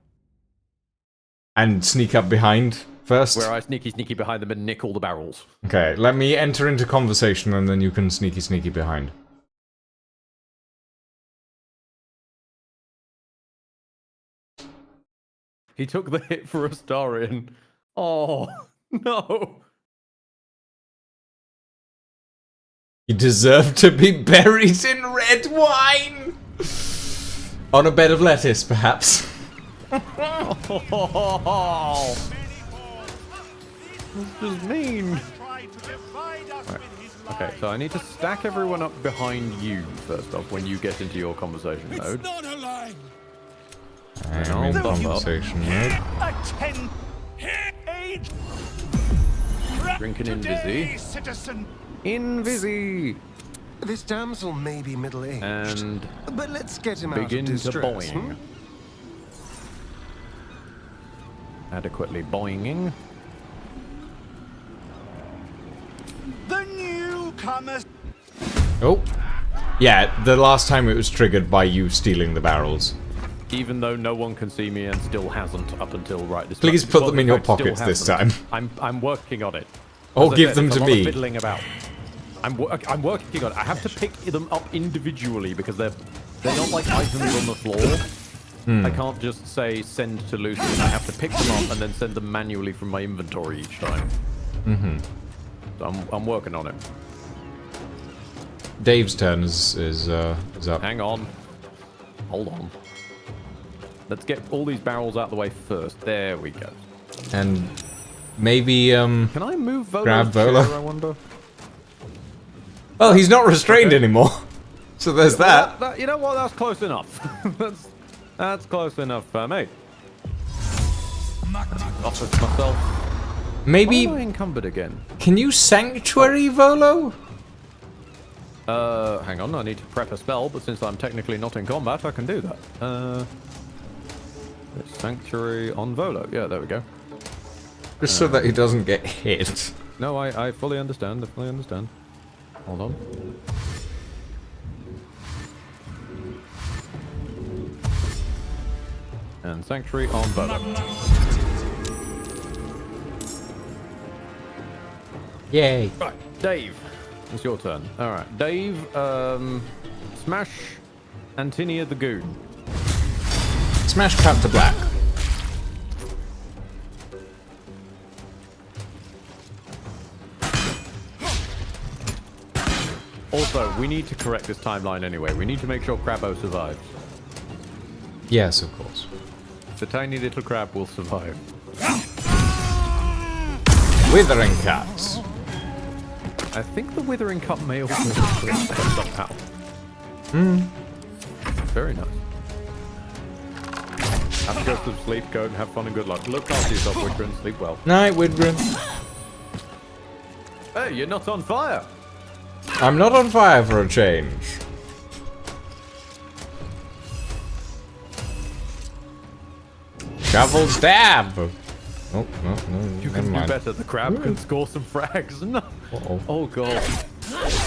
And sneak up behind first? Where I sneaky behind them and nick all the barrels. Okay, let me enter into conversation and then you can sneaky behind. He took the hit for Astarion. Oh, no. You deserve to be buried in red wine! On a bed of lettuce, perhaps. Oh, that's just mean. Right. Okay, so I need to stack everyone up behind you first off when you get into your conversation mode. It's not a lie. I'm in conversation mode. Drinking Invisi. Invisi! This damsel may be middle-aged, and but let's get him out of begin to distress. boing. Adequately boinging. The newcomers. Oh. Yeah, the last time it was triggered by you stealing the barrels. Even though no one can see me and still hasn't up until right this Please moment. put them in your pockets this time. I'm working on it. Or give them to me. Fiddling about. I'm working on it. I have to pick them up individually because they're not like items on the floor. I can't just say send to Lucy. I have to pick them up and then send them manually from my inventory each time. So I'm working on it. Dave's turn is up. Hang on. Hold on. Let's get all these barrels out of the way first. There we go. And maybe can I move Volo's grab Volo? chair, I wonder? Well, he's not restrained anymore. So there's that. You know what? That's close enough. that's close enough for me. Office myself. Maybe. Why am I encumbered again? Can you sanctuary Volo? Hang on. I need to prep a spell, but since I'm technically not in combat, I can do that. Sanctuary on Volo. Yeah, there we go. Just so that he doesn't get hit. No, I fully understand. I fully understand. Hold on. And Sanctuary on Volo. Yay. Right, Dave. It's your turn. Alright, Dave, smash Antinia the Goon. Smash Crab to black. Also, we need to correct this timeline anyway. We need to make sure Crabbo survives. Yes, of course. The tiny little crab will survive. Withering Cuts. I think the Withering Cup may also somehow. Very nice. Have to go to sleep, go and have fun and good luck. Look after yourself, Widgren. Sleep well. Night, Widgren. Hey, you're not on fire. I'm not on fire for a change. Shovel stab! Oh, no. You can do better. The crab can score some frags. No. Oh, God.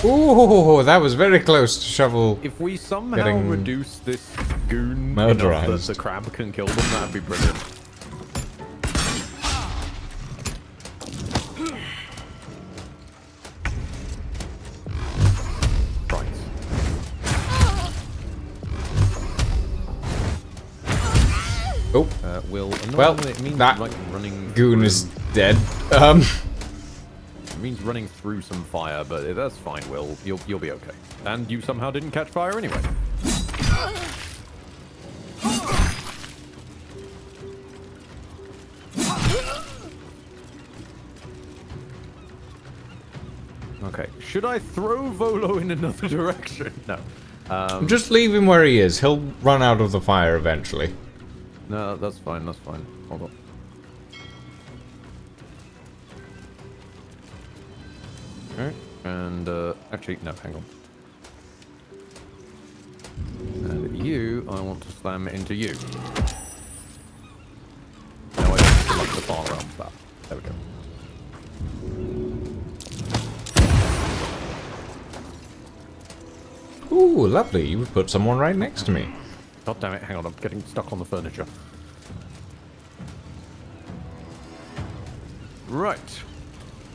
Ooh, that was very close to shovel. If we somehow reduce this goon murderized. enough that the crab can kill them, that'd be brilliant. Oh, will. Well, it means that like running goon is dead. It means running through some fire, but that's fine, Will. You'll be okay. And you somehow didn't catch fire anyway. Okay, should I throw Volo in another direction? No. Just leave him where he is. He'll run out of the fire eventually. No, that's fine, that's fine. Hold on. Okay, and actually, no, hang on. And you, I want to slam into you. No, I don't select the far realm that. There we go. Ooh, lovely. You would put someone right next to me. God damn it, hang on, I'm getting stuck on the furniture. Right.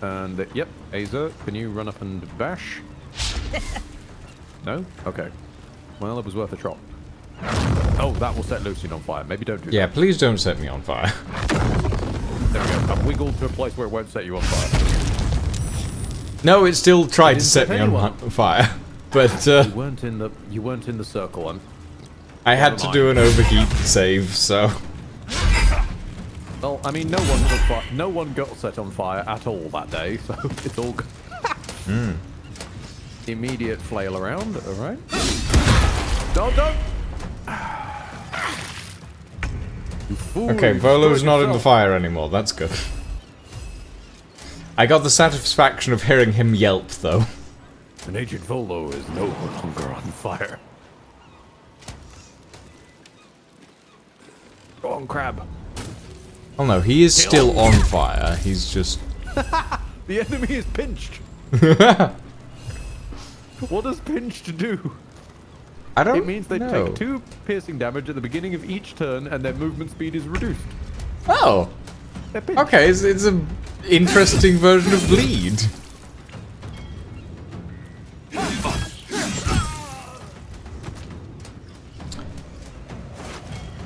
And, yep, Aza, can you run up and bash? No? Okay. Well, it was worth a shot. Oh, that will set Lucian on fire. Maybe don't do that. Yeah, please don't set me on fire. There we go. I've wiggled to a place where it won't set you on fire. No, it still tried to set me on fire. But, you weren't in the circle. I had to do an overheat save, so... Well, I mean, no one got set on fire at all that day, so it's all good. Immediate flail around, alright? Don't! Okay, Volo's not in the fire anymore, that's good. I got the satisfaction of hearing him yelp, though. And Agent Volo is no longer on fire. Go on, Crab. Oh no, he is still on fire. He's just... The enemy is pinched. What does pinched do? I don't know. It means they take 2 piercing damage at the beginning of each turn, and their movement speed is reduced. Oh. Okay, it's an interesting version of bleed.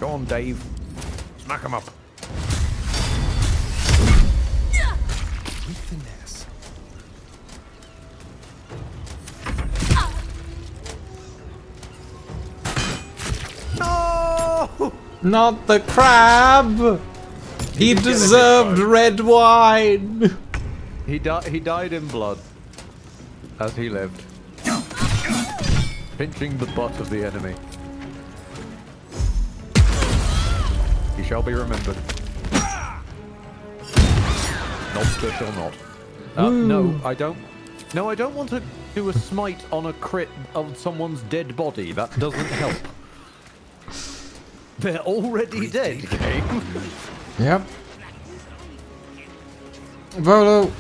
Go on, Dave. Smack him up. With finesse. No! Not the crab! He deserved red wine! He died in blood. As he lived. Pinching the butt of the enemy. He shall be remembered. Monster shall not. No, I don't. No, I don't want to do a smite on a crit on someone's dead body. That doesn't help. They're already dead, game. Yep. Volo.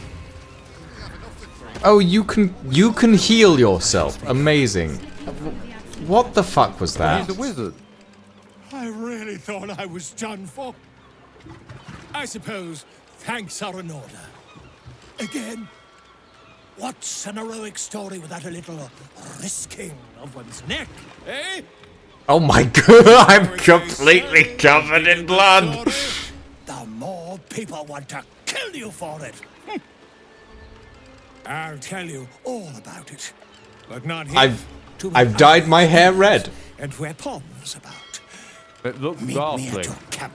Oh, you can heal yourself. Amazing. What the fuck was that? He's a wizard. I really thought I was done for. I suppose thanks are in order. Again, what's an heroic story without a little risking of one's neck, eh? Oh my god, I'm completely covered in blood. The more people want to kill you for it. I'll tell you all about it, but not here. I've dyed my hair red. And wear palms about. It looks Meet ghastly. me at your camp.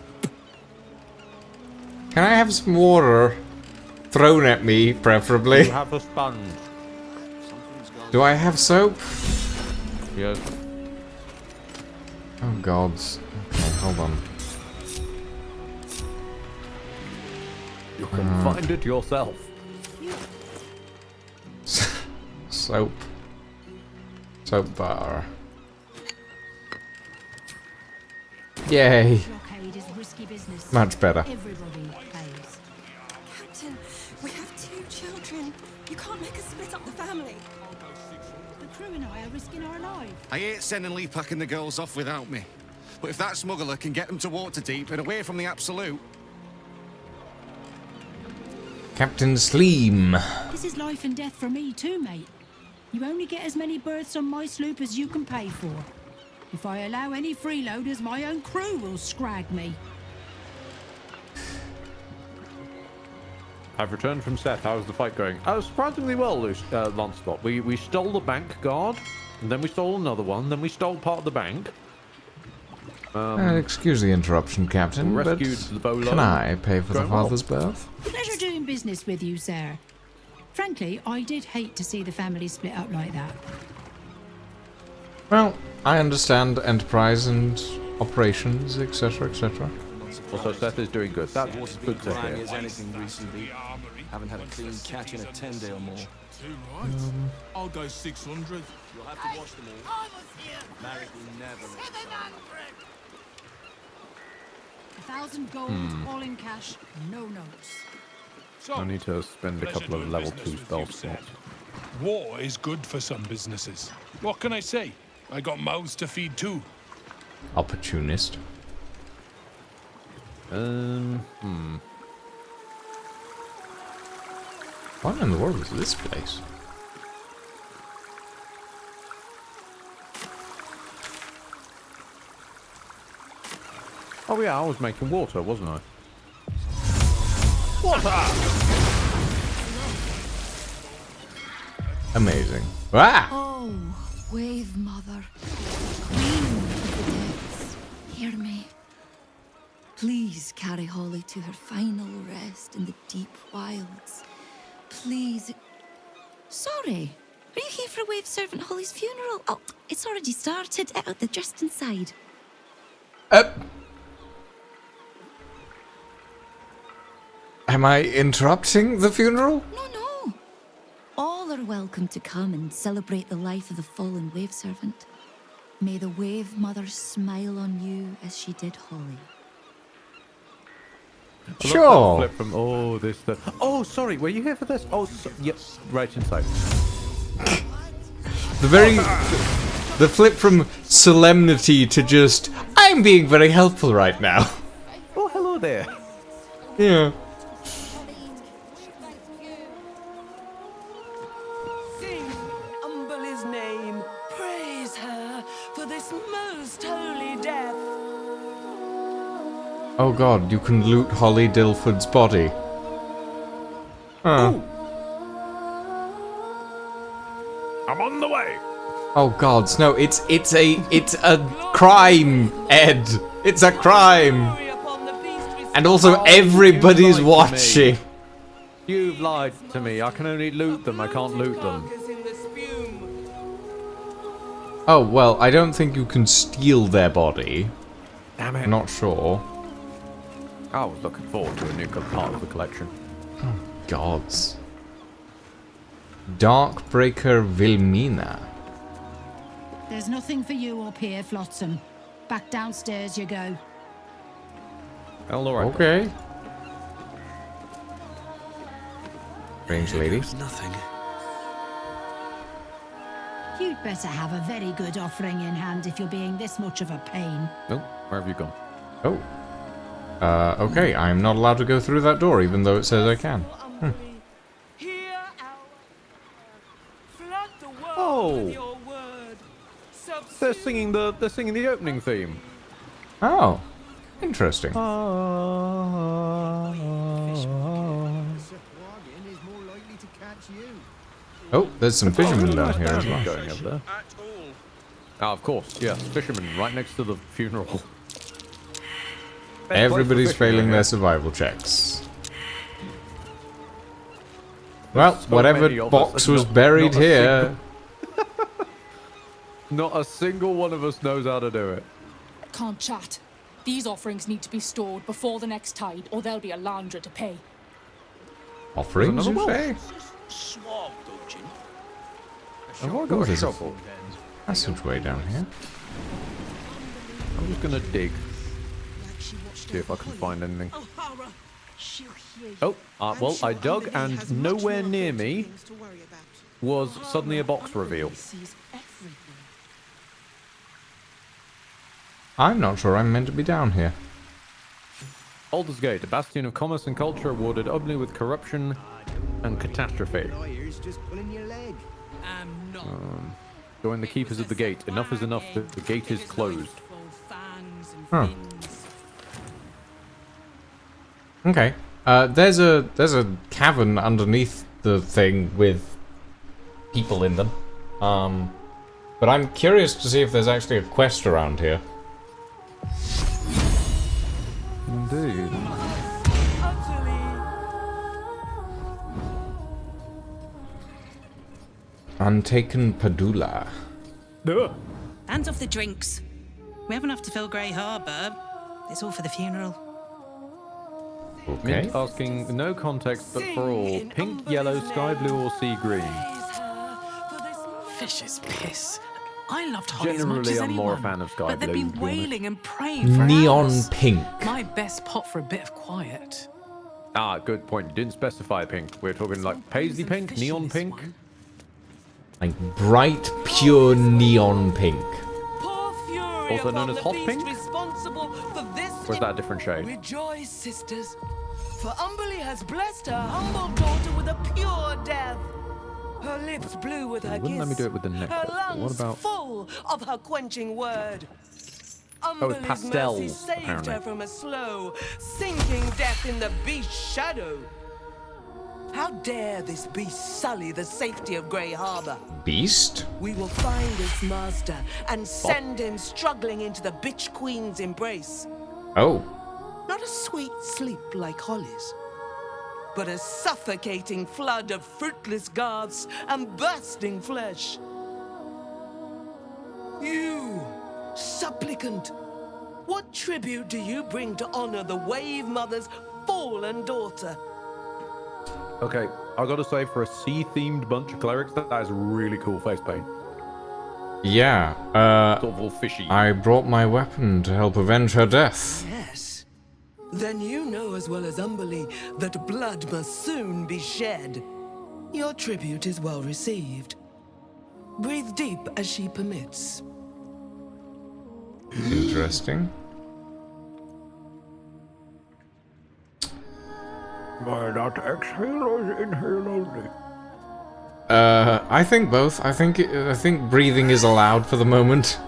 Can I have some water thrown at me, preferably? You have a sponge. Do I have soap? Yes. Oh gods. Okay, hold on. You can find it yourself. Soap. Soap bar. Yay. Much better. Captain, we have 2 children. You can't make us split up the family. The crew and I are risking our lives. I hate sending Lee packing the girls off without me. But if that smuggler can get them to Waterdeep and away from the Absolute... Captain Sleem. This is life and death for me too, mate. You only get as many berths on my sloop as you can pay for. If I allow any freeloaders, my own crew will scrag me. I've returned from Seth. How's the fight going? Surprisingly well, Lancelot. We stole the bank guard, and then we stole another one, then we stole part of the bank. Excuse the interruption, Captain, but can I pay for the father's birth? Pleasure doing business with you, sir. Frankly, I did hate to see the family split up like that. Well, I understand enterprise and operations, etc., etc. Also, Seth is doing good. That's good to hear. As anything recently. Haven't had a clean catch in a 10-day or more. I'll go 600. You'll have to wash them all. Marek will never let us down. 1,000 gold, all in cash, no notes. I need to spend a couple of level 2 spell slots. War is good for some businesses. What can I say? I got mouths to feed too. Opportunist. What in the world is this place? Oh yeah, I was making water, wasn't I? Water! Amazing. Ah! Oh, Wave Mother, Queen of the Depths, hear me. Please carry Holly to her final rest in the deep wilds. Please. Sorry, are you here for Wave Servant Holly's funeral? Oh, it's already started. They're just inside. Am I interrupting the funeral? No. All are welcome to come and celebrate the life of the fallen Wave Servant. May the Wave Mother smile on you as she did Holly. Sure. Flip from, oh, sorry, were you here for this? Oh, yep, right inside. The flip from solemnity to just, I'm being very helpful right now. Oh, hello there. Yeah. Sing, humble his name, praise her for this most holy death. Oh god, you can loot Holly Dilford's body. Huh. I'm on the way. Oh gods, no, it's a crime, Ed. It's a crime. And also everybody's watching. You've lied to me. I can only loot them. I can't loot them. Oh, well, I don't think you can steal their body. Damn it. I'm not sure. I was looking forward to a new part of the collection. Oh, gods. Darkbreaker Vilmina. There's nothing for you up here, Flotsam. Back downstairs you go. Alright. Okay. Strange lady. Nothing. You'd better have a very good offering in hand if you're being this much of a pain. Nope. Where have you gone? Oh. Okay, I'm not allowed to go through that door, even though it says I can. Oh. They're singing the opening theme. Oh. Interesting. Oh, there's some fishermen down here as well. Going over there. Of course, yes. Fishermen right next to the funeral. Everybody's failing their survival checks. Well, whatever box was buried here. Not a single one of us knows how to do it. Can't chat. These offerings need to be stored before the next tide, or there'll be a laundry to pay. Offerings, you say? Oh, there's a passageway down here. I'm just gonna dig. See if I can find anything. Oh, well, I dug and nowhere near me was suddenly a box reveal. I'm not sure I'm meant to be down here. Baldur's Gate, a bastion of commerce and culture awarded only with corruption and catastrophe. Join the keepers of the gate. Enough is enough. The gate is closed. Huh. Okay. There's a cavern underneath the thing with people in them. But I'm curious to see if there's actually a quest around here. Indeed. Untaken Padula. Hands off the drinks. We have enough to fill Grey Harbour. It's all for the funeral. Okay. Mint asking, no context, but for all. Pink, yellow, sky blue, or sea green? Fish's piss. I loved Holly as much Generally, as I'm anyone, more a fan of sky but blue. they've been to be honest. wailing and praying for Neon hours. pink. My best pot for a bit of quiet. Ah, good point. You didn't specify pink. We're talking like paisley pink, neon pink. Like bright, pure neon pink. Also known as hot pink? Responsible for this Or is that a different shade? Rejoice, sisters, for Umberly has blessed her humble daughter with a pure death. Her lips blue with her Wouldn't let me kiss, do it with the her necklace. but lungs What about? full of her quenching word. Oh, it's Umberly's pastels, mercy saved apparently. her from a slow, sinking death in the beast's shadow. How dare this beast sully the safety of Grey Harbour? Beast? We will find his master and send him struggling into the bitch queen's embrace. Oh. Not a sweet sleep like Holly's, but a suffocating flood of fruitless garths and bursting flesh. You, supplicant, what tribute do you bring to honor the Wave Mother's fallen daughter? Okay, I gotta say, for a sea-themed bunch of clerics, that is really cool face paint. Yeah, Sort of all fishy. I brought my weapon to help avenge her death. Yes. Then you know as well as Umberly that blood must soon be shed. Your tribute is well received. Breathe deep as she permits. Interesting. Why not exhale or inhale only? I think both. I think breathing is allowed for the moment.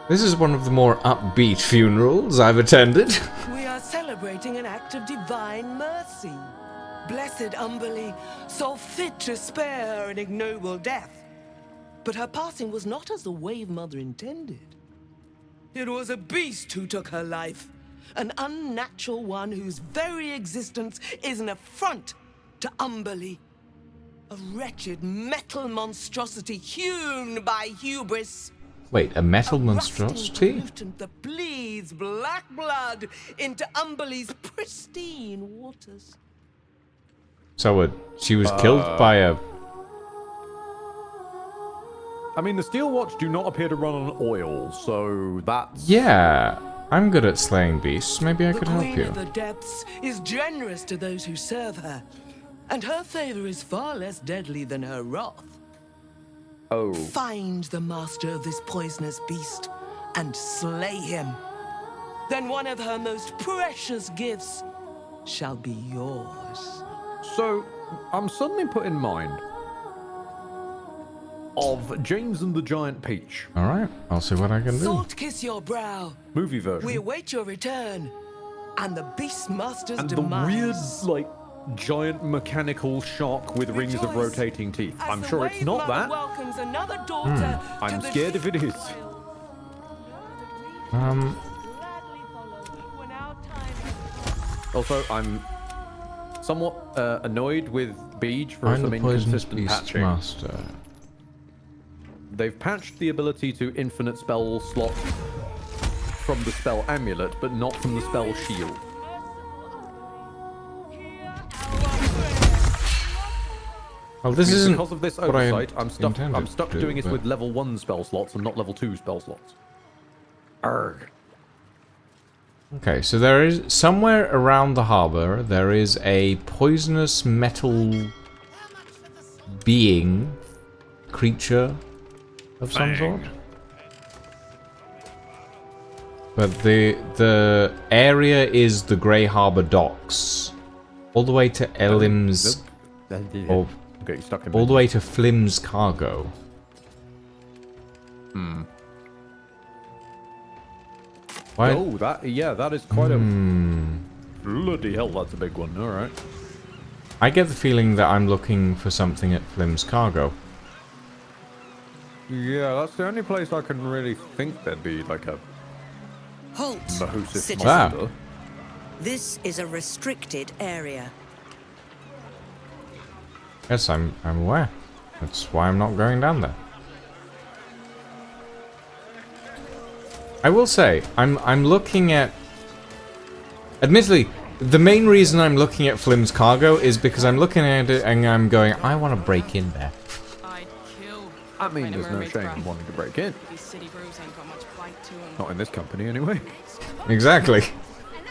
This is one of the more upbeat funerals I've attended. We are celebrating an act of divine mercy. Blessed Umberly saw fit to spare her an ignoble death. But her passing was not as the Wave Mother intended. It was a beast who took her life. An unnatural one whose very existence is an affront to Umberly. A wretched metal monstrosity hewn by hubris. Wait, a metal monstrosity? Pollutant that bleeds black blood into Umberly's pristine waters. So she was killed by a... I mean, the Steel Watch do not appear to run on oil, so that's... Yeah, I'm good at slaying beasts. Maybe I could help Queen you. of the Depths is generous to those who serve her, and her favor is far less deadly than her wrath. Oh. Find the master of this poisonous beast and slay him. Then one of her most precious gifts shall be yours. So, I'm suddenly put in mind of James and the Giant Peach. Alright, I'll see what I can do. Salt kiss your brow. Movie version. We await your return, and the Beastmaster's And demise. the weird, like, giant mechanical shark with rings of rotating teeth. I'm sure it's not that. Welcomes another daughter I'm scared if it is. Also, I'm somewhat annoyed with Beej for I'm some the poisonous inconsistent beast patching. master. They've patched the ability to infinite spell slot from the spell amulet, but not from the spell shield. Well, this isn't because of this what I oversight. I'm stuck. intended I'm stuck to do, doing this but- with level 1 spell slots and not level 2 spell slots. Arrgh. Okay, so there is somewhere around the harbor there is a poisonous metal being, creature of some sort. But the area is the Grey Harbor docks, all the way to Elim's, or Okay, stuck in all the way to Flim's cargo. Why? Oh, that is quite a... Bloody hell, that's a big one. All right. I get the feeling that I'm looking for something at Flim's Cargo. Yeah, that's the only place I can really think there'd be like a... Halt, Mahusif citizen. monster. This is a restricted area. Yes, I'm aware. That's why I'm not going down there. I will say, I'm looking at... Admittedly, the main reason I'm looking at Flim's Cargo is because I'm looking at it and I'm going, I want to break in there. I mean, there's no shame in wanting to break in. Not in this company, anyway. Exactly.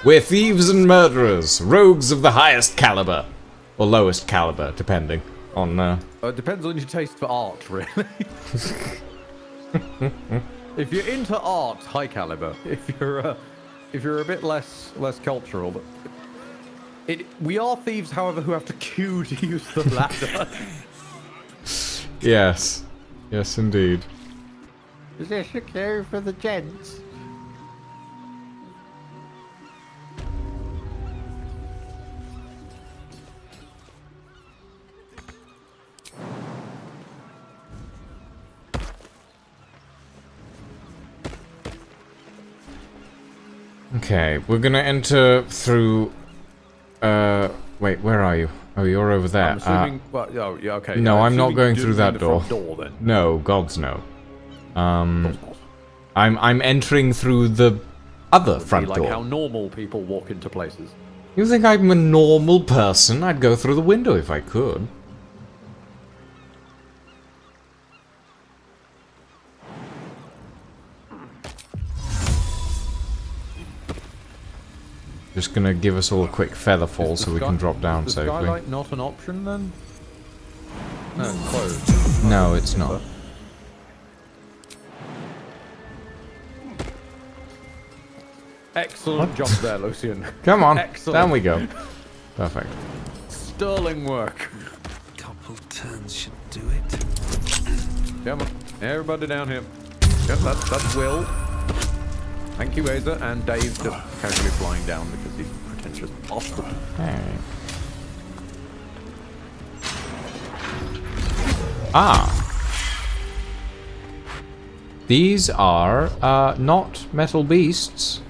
We're thieves and murderers, rogues of the highest caliber. Or lowest caliber, depending on... It depends on your taste for art, really. If you're into art, high caliber. If you're a bit less cultural, but we are thieves, however, who have to queue to use the ladder. Yes. Yes, indeed. Is this a queue for the gents? Okay, we're gonna enter through... wait, where are you? Oh, you're over there. I'm assuming... well, oh, yeah, okay. No, I'm not going you through that the door. front door, then. No, gods no. I'm entering through the other front like door. how normal people walk into places. You think I'm a normal person? I'd go through the window if I could. Just gonna give us all a quick feather fall so we can drop down is the safely. skylight not an option then? No, it's closed. No, it's not. Excellent job there, Lucian. Come on, Excellent. down we go. Perfect. Sterling work. Couple turns should do it. Come on, everybody down here. Yep, that's Will. Thank you, Aza, and Dave just casually flying down because he's a pretentious bastard. Hey. Ah. These are, not metal beasts.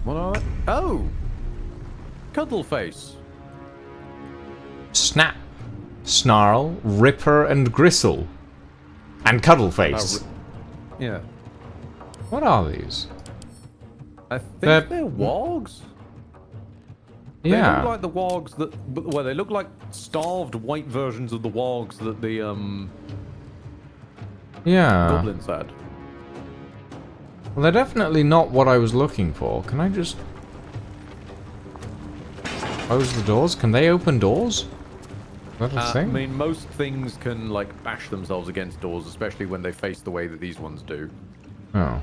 What are they? Oh! Cuddleface. Snap, Snarl, Ripper, and Gristle. And Cuddleface. Yeah. What are these? I think they're wargs. They Yeah. look like the wargs that... well, they look like starved white versions of the wargs that the, Yeah. goblins had. Well, they're definitely not what I was looking for. Can I just... close the doors? Can they open doors? Is that a thing? I mean, most things can, like, bash themselves against doors, especially when they face the way that these ones do. Oh.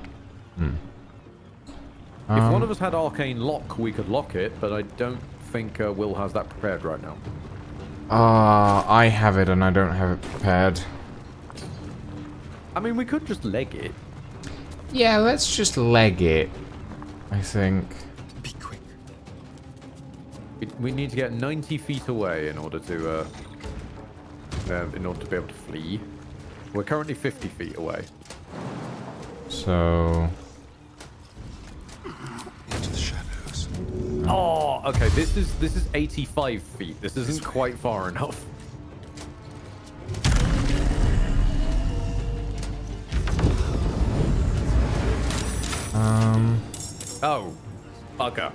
Hmm. If one of us had arcane lock, we could lock it, but I don't think Will has that prepared right now. I have it and I don't have it prepared. I mean, we could just leg it. Yeah, let's just leg it, I think. Be quick. We need to get 90 feet away in order to be able to flee. We're currently 50 feet away. So... into the shadows. Oh, okay. This is 85 feet. This isn't quite far enough. Oh, bugger.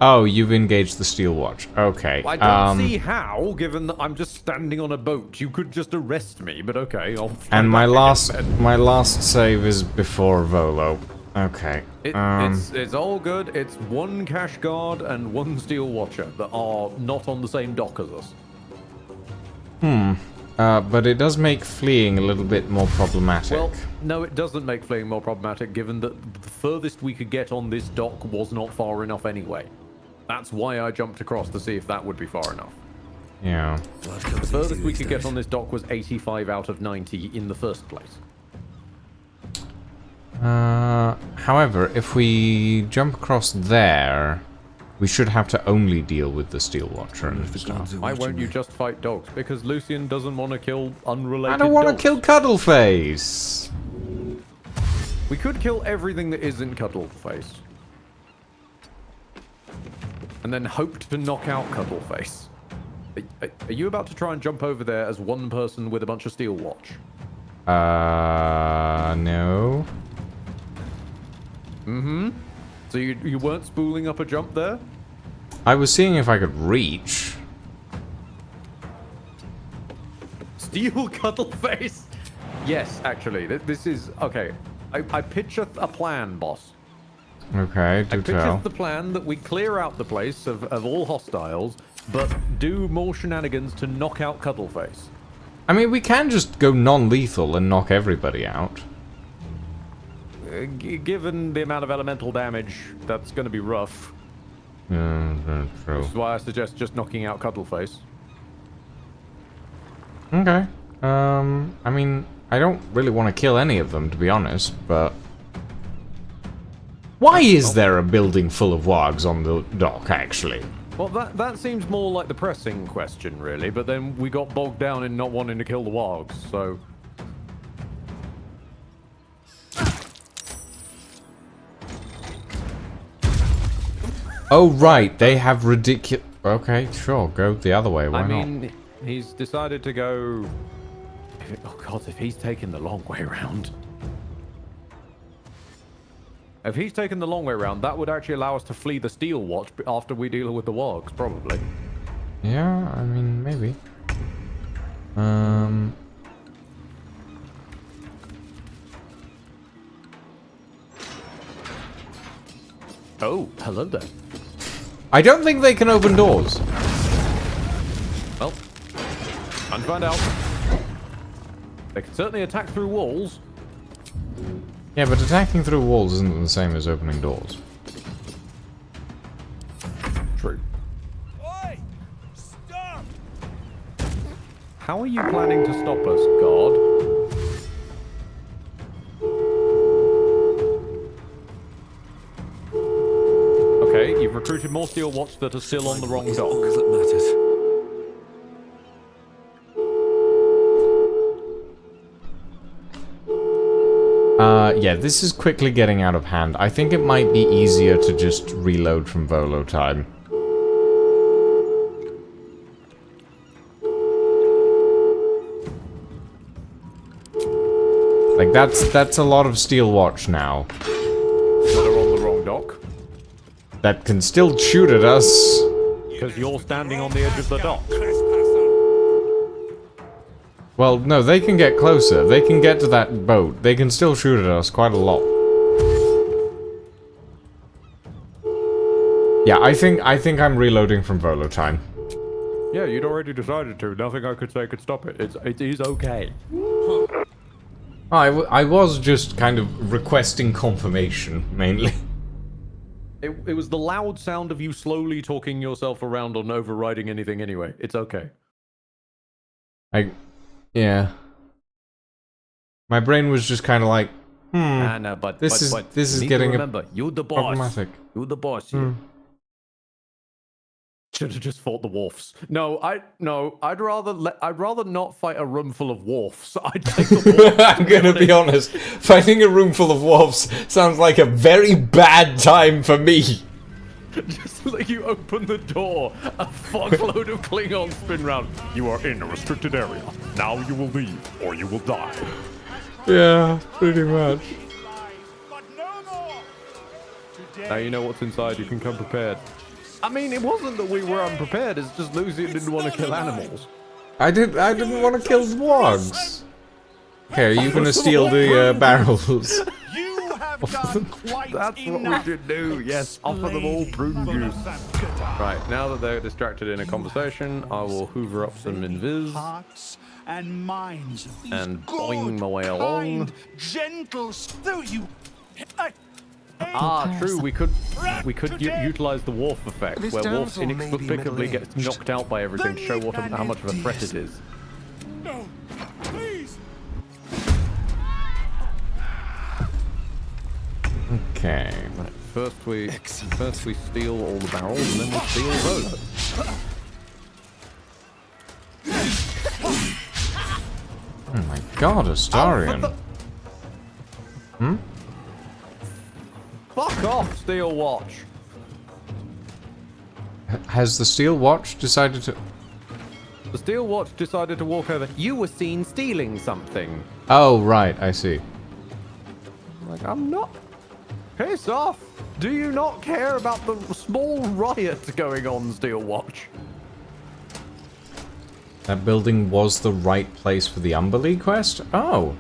Oh, you've engaged the steel watch. Okay. I don't see how, given that I'm just standing on a boat. You could just arrest me, but okay. I'll And my last save is before Volo. Okay. It's all good. It's one cash guard and one steel watcher that are not on the same dock as us. But it does make fleeing a little bit more problematic. Well, no, it doesn't make fleeing more problematic, given that the furthest we could get on this dock was not far enough anyway. That's why I jumped across to see if that would be far enough. Yeah. The furthest we could get on this dock was 85 out of 90 in the first place. However, if we jump across there, we should have to only deal with the Steel Watcher and stuff. Why won't you just fight dogs? Because Lucian doesn't want to kill unrelated I don't want to dogs. kill Cuddleface. We could kill everything that isn't Cuddleface. And then hope to knock out Cuddleface. Are you about to try and jump over there as one person with a bunch of Steel Watch? No. Mm-hmm. So you weren't spooling up a jump there? I was seeing if I could reach. Steel Cuddleface? Yes, actually. This is... Okay. I picture a plan, boss. Okay, I do picture tell. the plan that we clear out the place of all hostiles, but do more shenanigans to knock out Cuddleface. I mean, we can just go non-lethal and knock everybody out. Given the amount of elemental damage, that's going to be rough. True. Which is why I suggest just knocking out Cuddleface. Okay. I mean, I don't really want to kill any of them, to be honest, but... Why is there a building full of wargs on the dock, actually? Well, that seems more like the pressing question, really, but then we got bogged down in not wanting to kill the wargs, so... Oh, right, they have ridiculous... Okay, sure, go the other way, why not? I mean, he's decided to go... Oh god, if he's taken the long way around... If he's taken the long way around, that would actually allow us to flee the Steel Watch after we deal with the wargs, probably. Yeah, I mean, maybe. Oh, hello there. I don't think they can open doors. Well, time to find out. They can certainly attack through walls. Yeah, but attacking through walls isn't the same as opening doors. True. Oi! Stop! How are you planning to stop us, God? Okay, you've recruited more Steel Watch that are still on the wrong dock. All that matters. Yeah, this is quickly getting out of hand. I think it might be easier to just reload from Volo time. Like, that's a lot of Steel Watch now. That are on the wrong dock. That can still shoot at us. Because you're standing on the edge of the dock. Well, no, they can get closer. They can get to that boat. They can still shoot at us quite a lot. Yeah, I think I'm reloading from Volo time. Yeah, you'd already decided to. Nothing I could say could stop it. It is okay. I was just kind of requesting confirmation, mainly. It was the loud sound of you slowly talking yourself around on overriding anything anyway. It's okay. Yeah. My brain was just kind of like, No, but this is getting remember, you're the boss. problematic. You're the boss here. Should have just fought the wolves. No, I'd rather not fight a room full of wolves. I'd take the wolves. I'm gonna be honest. Fighting a room full of wolves sounds like a very bad time for me. Just like you open the door, a fuckload of Klingons spin round. You are in a restricted area. Now you will leave, or you will die. Yeah, pretty much. Now you know what's inside. You can come prepared. I mean, it wasn't that we were unprepared. It's just Lucian didn't want to kill animals. I didn't want to kill the wargs. Okay, are you gonna steal the barrels? That's what we should do. Yes, offer them all prune juice. Right, now that they're distracted in a conversation, I will hoover up some invis and minds and boing my way along. Gentle, though you comparison. True. We could utilize the Worf effect, This where Worf damsel may be inexplicably gets middle-aged. knocked out by everything, show how much of a threat it is. No, please. Okay. Right. First we steal all the barrels, and then we steal Volo. Oh my god, Astarion. Hmm? Fuck off, Steel Watch. Has the Steel Watch decided to... The Steel Watch decided to walk over. You were seen stealing something. Oh, right, I see. Like, I'm not. Piss off. Do you not care about the small riot going on, Steel Watch? That building was the right place for the Umberlee quest? Oh.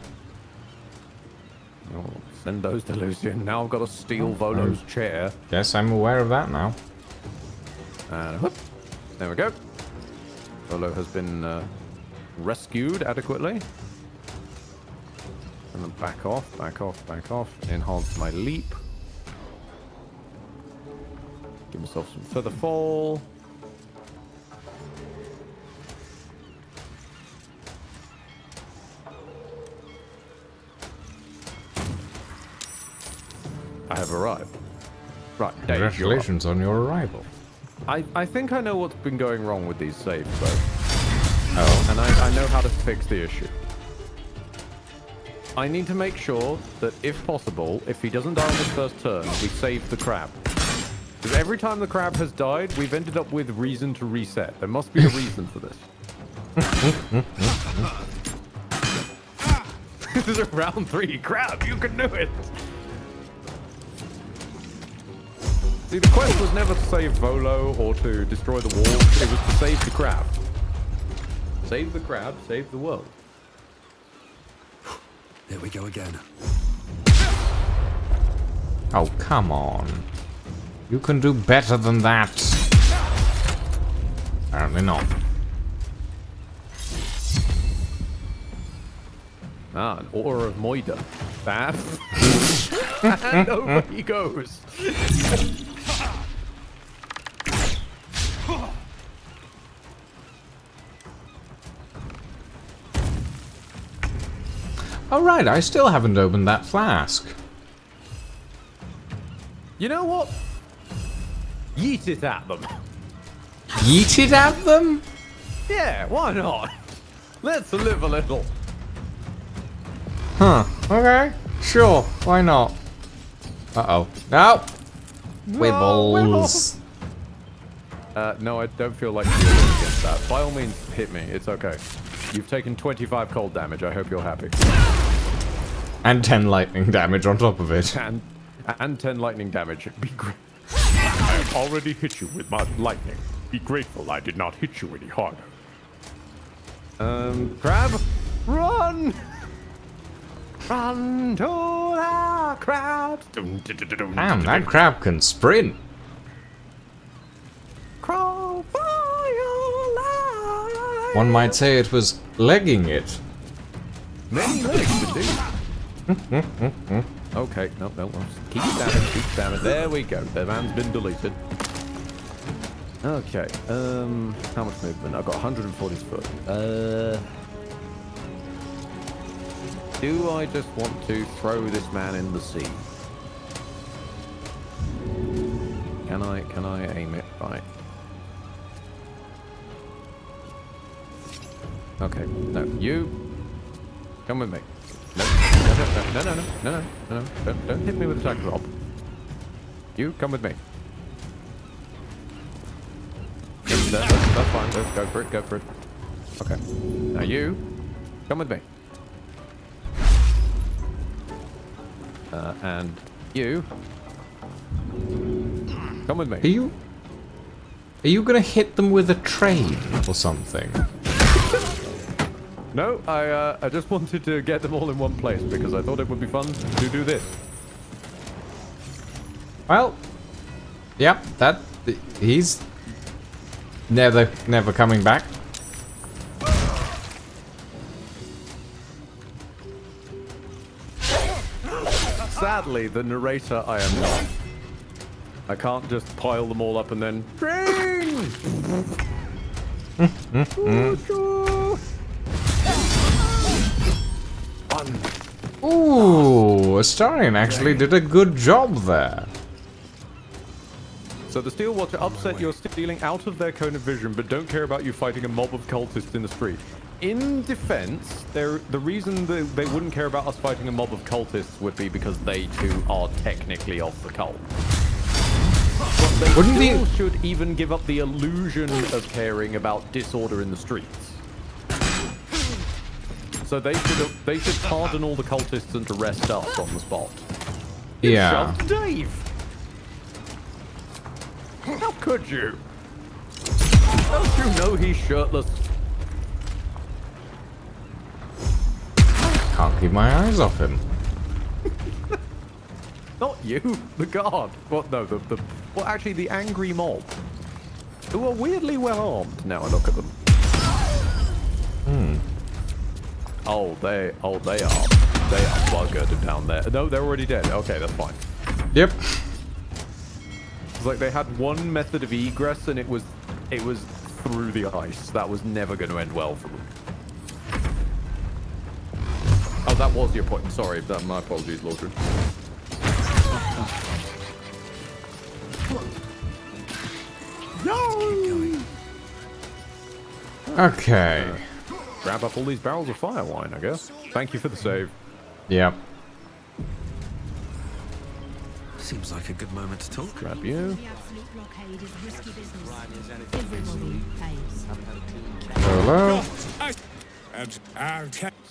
Oh, send those to Lucian. Now I've got to steal Volo's chair. Guess I'm aware of that now. And whoop. There we go. Volo has been rescued adequately. And then back off, back off, back off. Enhance my leap. Give myself some feather fall. I have arrived. Right, Dave, Congratulations on your arrival. I think I know what's been going wrong with these saves, though. Oh. And I know how to fix the issue. I need to make sure that, if possible, if he doesn't die on his first turn, we save the crab. Because every time the crab has died, we've ended up with reason to reset. There must be a reason for this. This is a round 3 crab. You can do it. See, the quest was never to save Volo or to destroy the walls. It was to save the crab. Save the crab, save the world. Here we go again. Oh, come on. You can do better than that. Apparently not. Ah, an Aura of Moida. Bam. And over he goes. Oh, right, I still haven't opened that flask. You know what? Yeet it at them. Yeet it at them? Yeah, why not? Let's live a little. Huh, okay. Sure, why not? Uh-oh. No! Wibbles. No, I don't feel like you're against that. By all means, hit me. It's okay. You've taken 25 cold damage. I hope you're happy. And 10 lightning damage on top of it. And 10 lightning damage. Be great. I have already hit you with my lightning. Be grateful I did not hit you any harder. Crab, run! Run to the crab. Damn, that crab can sprint. Crawl for your life. One might say it was legging it. Many legs, indeed. Okay, no. Keep spamming. There we go. The man's been deleted. Okay, how much movement? I've got 140 foot. Do I just want to throw this man in the sea? Can I aim it right? Okay, no, you come with me. No, don't hit me with a attack drop. You come with me. That's fine. Let's go for it. Okay. Now you come with me. And you come with me. Are you gonna hit them with a train or something? No, I just wanted to get them all in one place because I thought it would be fun to do this. Well, yep, he's never coming back. Sadly, the narrator I am not. I can't just pile them all up and then drink. Ooh, Astarion actually did a good job there. So the Steel Watcher upset you're stealing out of their cone of vision, but don't care about you fighting a mob of cultists in the street. In defense, the reason they wouldn't care about us fighting a mob of cultists would be because they too are technically of the cult. But they still should even give up the illusion of caring about disorder in the streets. So they should pardon all the cultists and arrest us on the spot. Yeah. You shoved Dave. How could you? Don't you know he's shirtless? Can't keep my eyes off him. Not you, the guard. Well, no, well, actually, the angry mob, who are weirdly well armed. Now I look at them. Oh, they are buggered down there. No, they're already dead. Okay, that's fine. Yep. It's like they had one method of egress, and it was through the ice. That was never going to end well for them. Oh, that was your point. Sorry, my apologies, Lordred. No. Okay. Grab up all these barrels of fire wine, I guess. Thank you for the save. Yep. Seems like a good moment to talk. Grab you. Hello.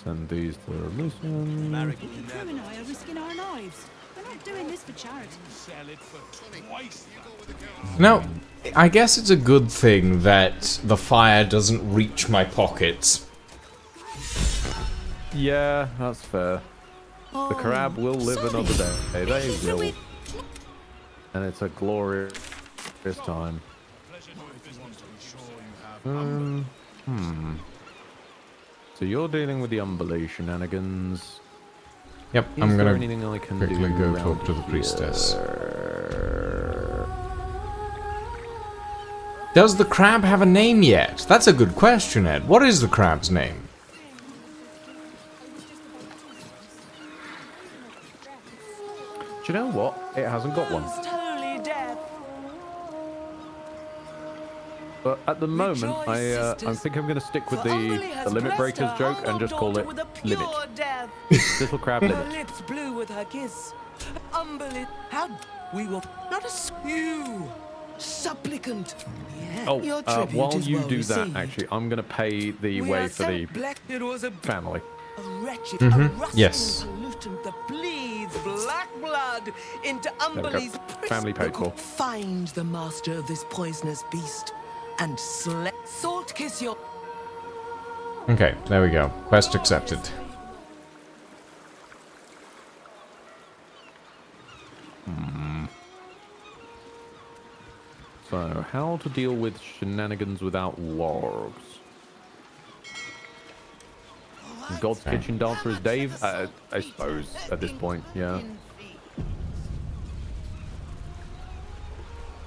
Send these to Lucian. Crew and I are risking our lives. We're not doing this for charity. Sell it for twice Now, I guess it's a good thing that the fire doesn't reach my pockets. Yeah, that's fair. The crab will live another day. They will. And it's a glorious time. So you're dealing with the Umberlee shenanigans. Yep, Is I'm there gonna anything I can quickly do go around talk to the priestess. Does the crab have a name yet? That's a good question, Ed. What is the crab's name? Do you know what? It hasn't got one. But at the moment, I think I'm going to stick with the limit breakers joke and just call it limit. Little crab limit. Lips blue with her kiss. Umberlee, how we will not a you supplicant. Oh, Your tribute while is you well do that, received. actually, I'm going to pay the We way are for so the black it was a family. wretched, Yes. pollutant that bleeds black blood into There we go. Umberlee's Family paid for. Find the master of this poisonous beast and salt kiss your. Okay, there we go. Quest accepted. So, how to deal with shenanigans without wargs? God's kitchen dancer is Dave? I suppose, at this point, yeah.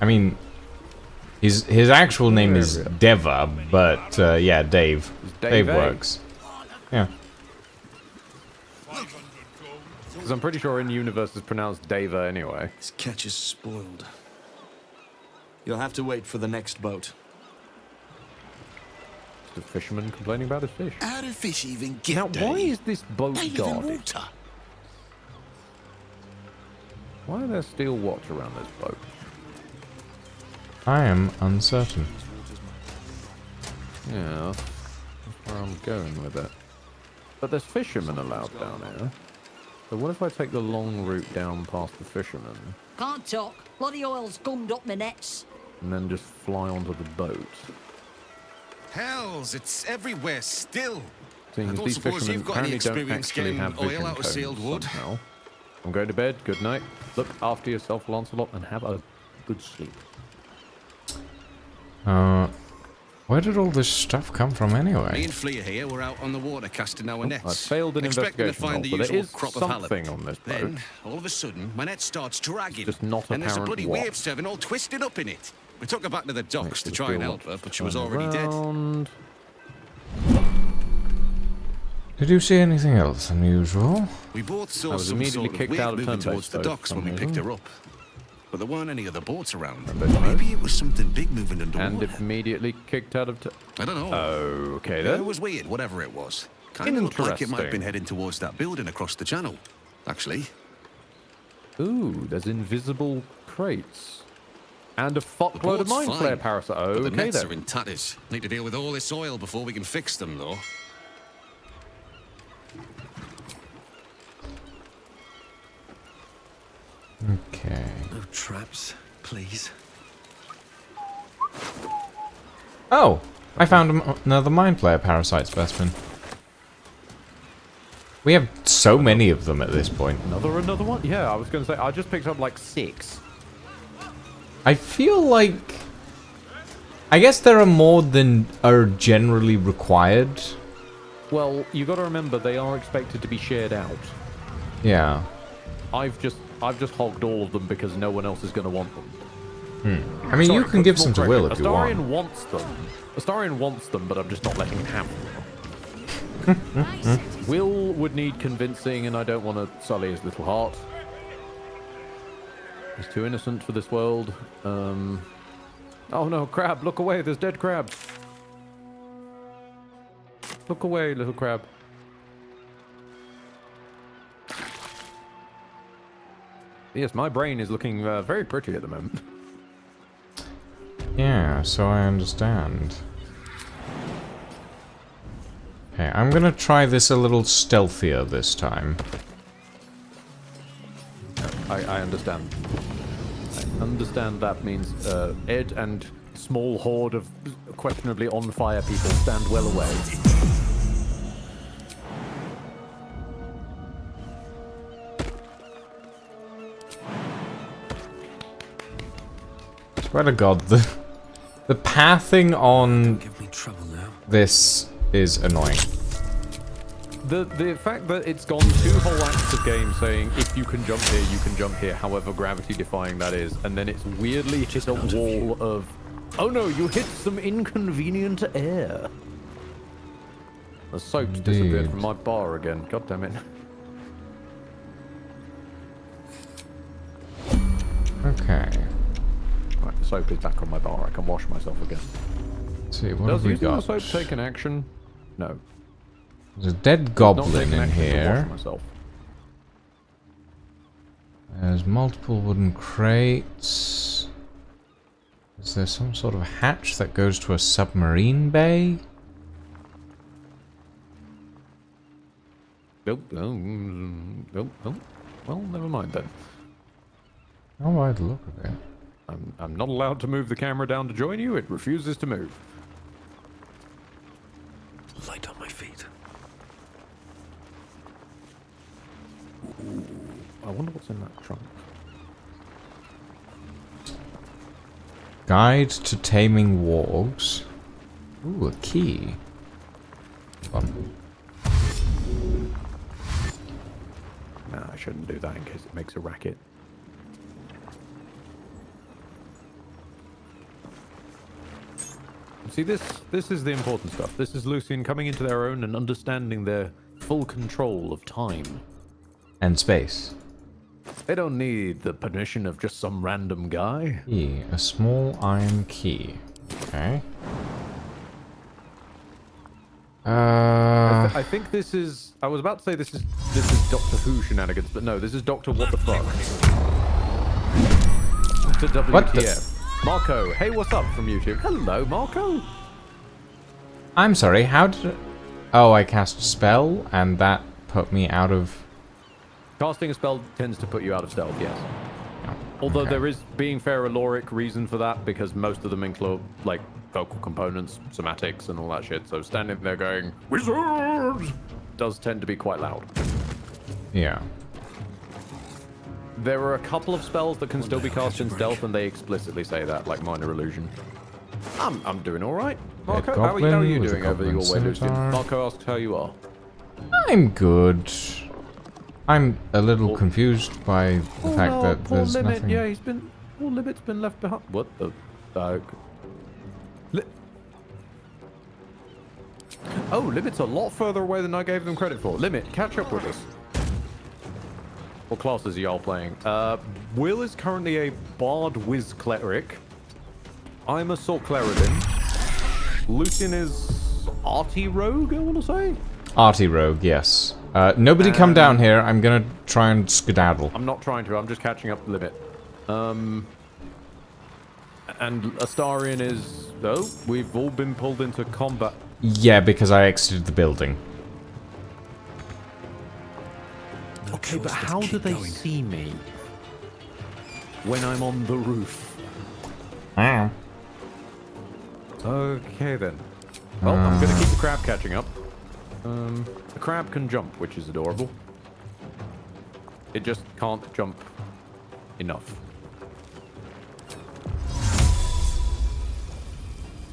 I mean, his actual name is Deva, but yeah, Dave. Dave works. Yeah. Because I'm pretty sure in universe it's pronounced Deva anyway. This catch is spoiled. You'll have to wait for the next boat. The fisherman complaining about his fish. How do fish even get Now, there? why is this boat They live in guarded? water. Why are there steel watch around this boat? I am uncertain. Yeah, that's where I'm going with it. But there's fishermen allowed down here. So what if I take the long route down past the fishermen Can't talk. Bloody oil's gummed up my nets. and then just fly onto the boat? Hells, it's everywhere still. Seeing I as don't these suppose fishermen you've got any apparently don't experience actually getting have oil vision out of cones sealed wood. somehow. I'm going to bed. Good night. Look after yourself, Lancelot, and have a good sleep. Where did all this stuff come from Me anyway? and Flea here were out on the water casting our nets. I failed an expecting to investigation find the roll, but there usual is crop of something halibut. on this boat. Then, all of a sudden, my net starts dragging. Just not and there's a apparent bloody what. wave serving all twisted up in it. We took her back to the docks to Makes try us and feel help her, what's but she was going already dead. around. Did you see anything else unusual? We both I saw was some immediately sort of kicked wave out of moving turn-based towards the boats docks for when we some picked reason. her up. But there weren't any other boats around. bit Maybe it was something big moving underwater. And immediately kicked out of... I don't know. Okay, Yeah, then. it was weird, whatever it was. Kind of looked like it might have been heading towards that building across the channel, actually. Ooh, there's invisible crates. And a fuckload of boat's mind flare fine, parasite. but the Okay, nets then. are in tatters. Need to deal with all this oil before we can fix them, though. Okay. No traps, please. Oh! I found another mind player parasite specimen. We have so many of them at this point. Another one? Yeah, I was going to say, I just picked up like 6. I feel like... I guess there are more than are generally required. Well, you got to remember, they are expected to be shared out. Yeah. I've just hogged all of them because no one else is going to want them. I mean, Sorry, you can put give more some to correctly. Will if you want. Astarion wants them. Astarion wants them, but I'm just not letting him have them. Will would need convincing, and I don't want to sully his little heart. He's too innocent for this world. Oh no, crab, look away, there's dead crabs. Look away, little crab. Yes, my brain is looking very pretty at the moment. Yeah, so I understand. Okay, I'm gonna try this a little stealthier this time. I understand. I understand that means Ed and small horde of questionably on fire people stand well away. Swear to God, the pathing on this is annoying. The fact that it's gone 2 whole acts of game saying if you can jump here, you can jump here, however gravity defying that is, and then it's weirdly hit a wall of, oh no, you hit some inconvenient air. The soap's disappeared from my bar again. God damn it. Okay. Right, the soap is back on my bar. I can wash myself again. Let's see, what Does have we using the got? soap take an action? No. There's a dead goblin in here. There's multiple wooden crates. Is there some sort of hatch that goes to a submarine bay? Nope. Nope. Well, never mind then. How do I look at it? I'm not allowed to move the camera down to join you. It refuses to move. Light on my feet. Ooh, I wonder what's in that trunk. Guide to Taming Wargs. Ooh, a key. Nah, I shouldn't do that in case it makes a racket. See, this is the important stuff. This is Lucian coming into their own and understanding their full control of time. And space. They don't need the permission of just some random guy. Key. A small iron key. Okay. I think this is... I was about to say this is Doctor Who shenanigans, but no, this is Doctor What the Fuck. To WTF. What the... Marco, hey, what's up from YouTube? Hello, Marco. I'm sorry, how did it... Oh, I cast a spell, and that put me out of... Casting a spell tends to put you out of stealth, yes. Although there is, being fair, a loric reason for that, because most of them include, like, vocal components, somatics, and all that shit. So standing there going, "Wizard!" does tend to be quite loud. Yeah. There are a couple of spells that can still be cast in stealth, and they explicitly say that, like Minor Illusion. I'm doing all right. Marco, how are you doing over your way, Lucian? Marco asks how you are. I'm good. I'm a little confused by the fact that there's Limit. nothing. Yeah, poor Limit's been left behind. What the? Oh, Limit's a lot further away than I gave them credit for. Limit, catch up with us. What classes are y'all playing? Will is currently a Bard Wiz Cleric. I'm a Soul Cleric. Lucian is Arty Rogue, I want to say? Arty Rogue, yes. Nobody come down here. I'm gonna try and skedaddle. I'm not trying to. I'm just catching up Limit. And Astarion is... Oh, we've all been pulled into combat. Yeah, because I exited the building. Okay, but how do they see me when I'm on the roof? Ah. Okay then. Well, I'm gonna keep the crab catching up. The crab can jump, which is adorable. It just can't jump enough.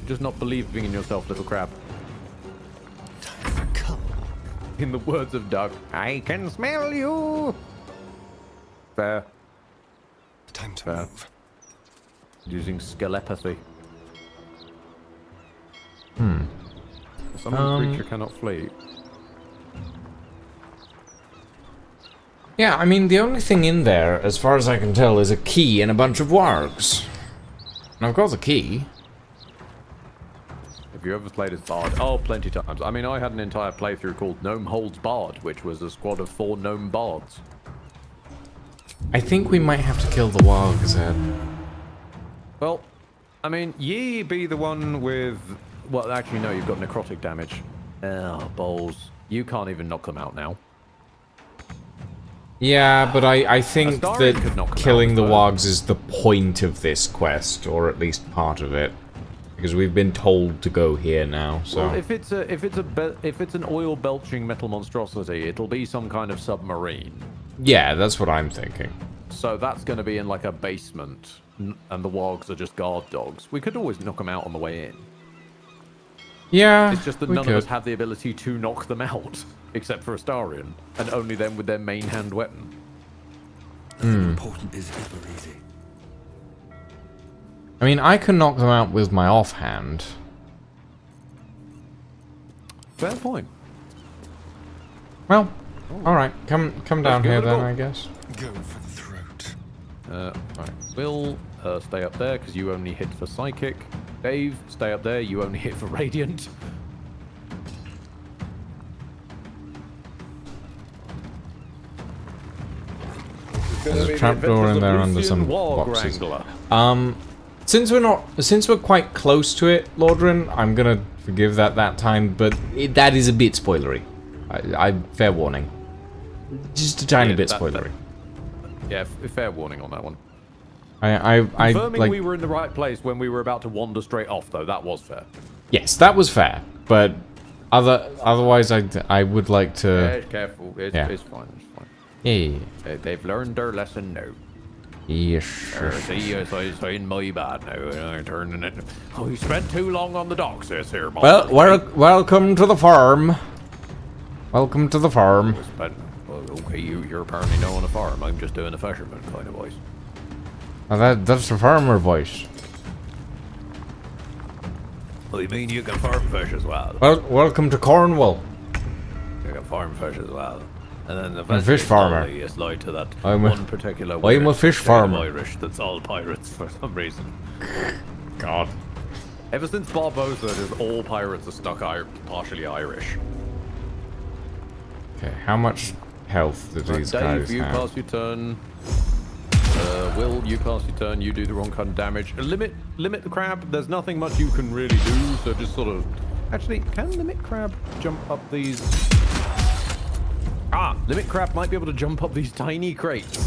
You're just not believing in yourself, little crab. In the words of Doug, I can smell you. Fair. Time to move. Using skelepathy. Hmm. Some creature cannot flee. Yeah, I mean, the only thing in there, as far as I can tell, is a key and a bunch of wargs. And I've got the key. Have you ever played as Bard? Oh, plenty of times. I mean, I had an entire playthrough called Gnome Holds Bard, which was a squad of 4 gnome bards. I think we might have to kill the wargs, Ed. Well, I mean, ye be the one with... Well, actually, no, you've got necrotic damage. Oh, balls. You can't even knock them out now. Yeah, but I think Astarion could knock that them killing out, the but- wargs is the point of this quest, or at least part of it. Because we've been told to go here now, so... Well, if it's an oil belching metal monstrosity, it'll be some kind of submarine. Yeah, that's what I'm thinking. So that's going to be in like a basement, and the wargs are just guard dogs. We could always knock them out on the way in. Yeah, It's just that we none could. of us have the ability to knock them out, except for Astarion, and only them with their main hand weapon. Important is ever easy. I mean, I can knock them out with my offhand. Fair point. Well, alright, come down give here it a then, go. I guess. Go for the throat. Right. Will, stay up there, because you only hit for Psychic. Dave, stay up there, you only hit for Radiant. There's a trapdoor in there under some boxes. Since we're quite close to it, Lordrin, I'm gonna forgive that time, but that is a bit spoilery. I fair warning. Just a tiny bit spoilery. Yeah, fair warning on that one. I Confirming like. we were in the right place when we were about to wander straight off, though, that was fair. Yes, that was fair, but otherwise, I would like to. Yeah, careful. It's fine. It's fine. Yeah. They've learned their lesson now. Yes. See, I saying my bad now. I'm turning it. Oh, you spent too long on the docks, this here. Well, welcome to the farm. Welcome to the farm. Well, okay, you're apparently now on a farm. I'm just doing a fisherman kind of voice. That's the farmer voice. Oh, you mean you can farm fish as well? Well, welcome to Cornwall. You can farm fish as well. And then the I'm a fish farmer. is lied to that I'm one particular I'm a weird fish shade of farmer. Irish that's all pirates for some reason. God. Ever since Barbosa, it is all pirates are stuck partially Irish. Okay, how much health do these Dave, guys you have? pass your turn. Will, you pass your turn. You do the wrong kind of damage. Limit the crab. There's nothing much you can really do, so just sort of... Actually, can Limit Crab jump up these... Ah! Limit Crab might be able to jump up these tiny crates.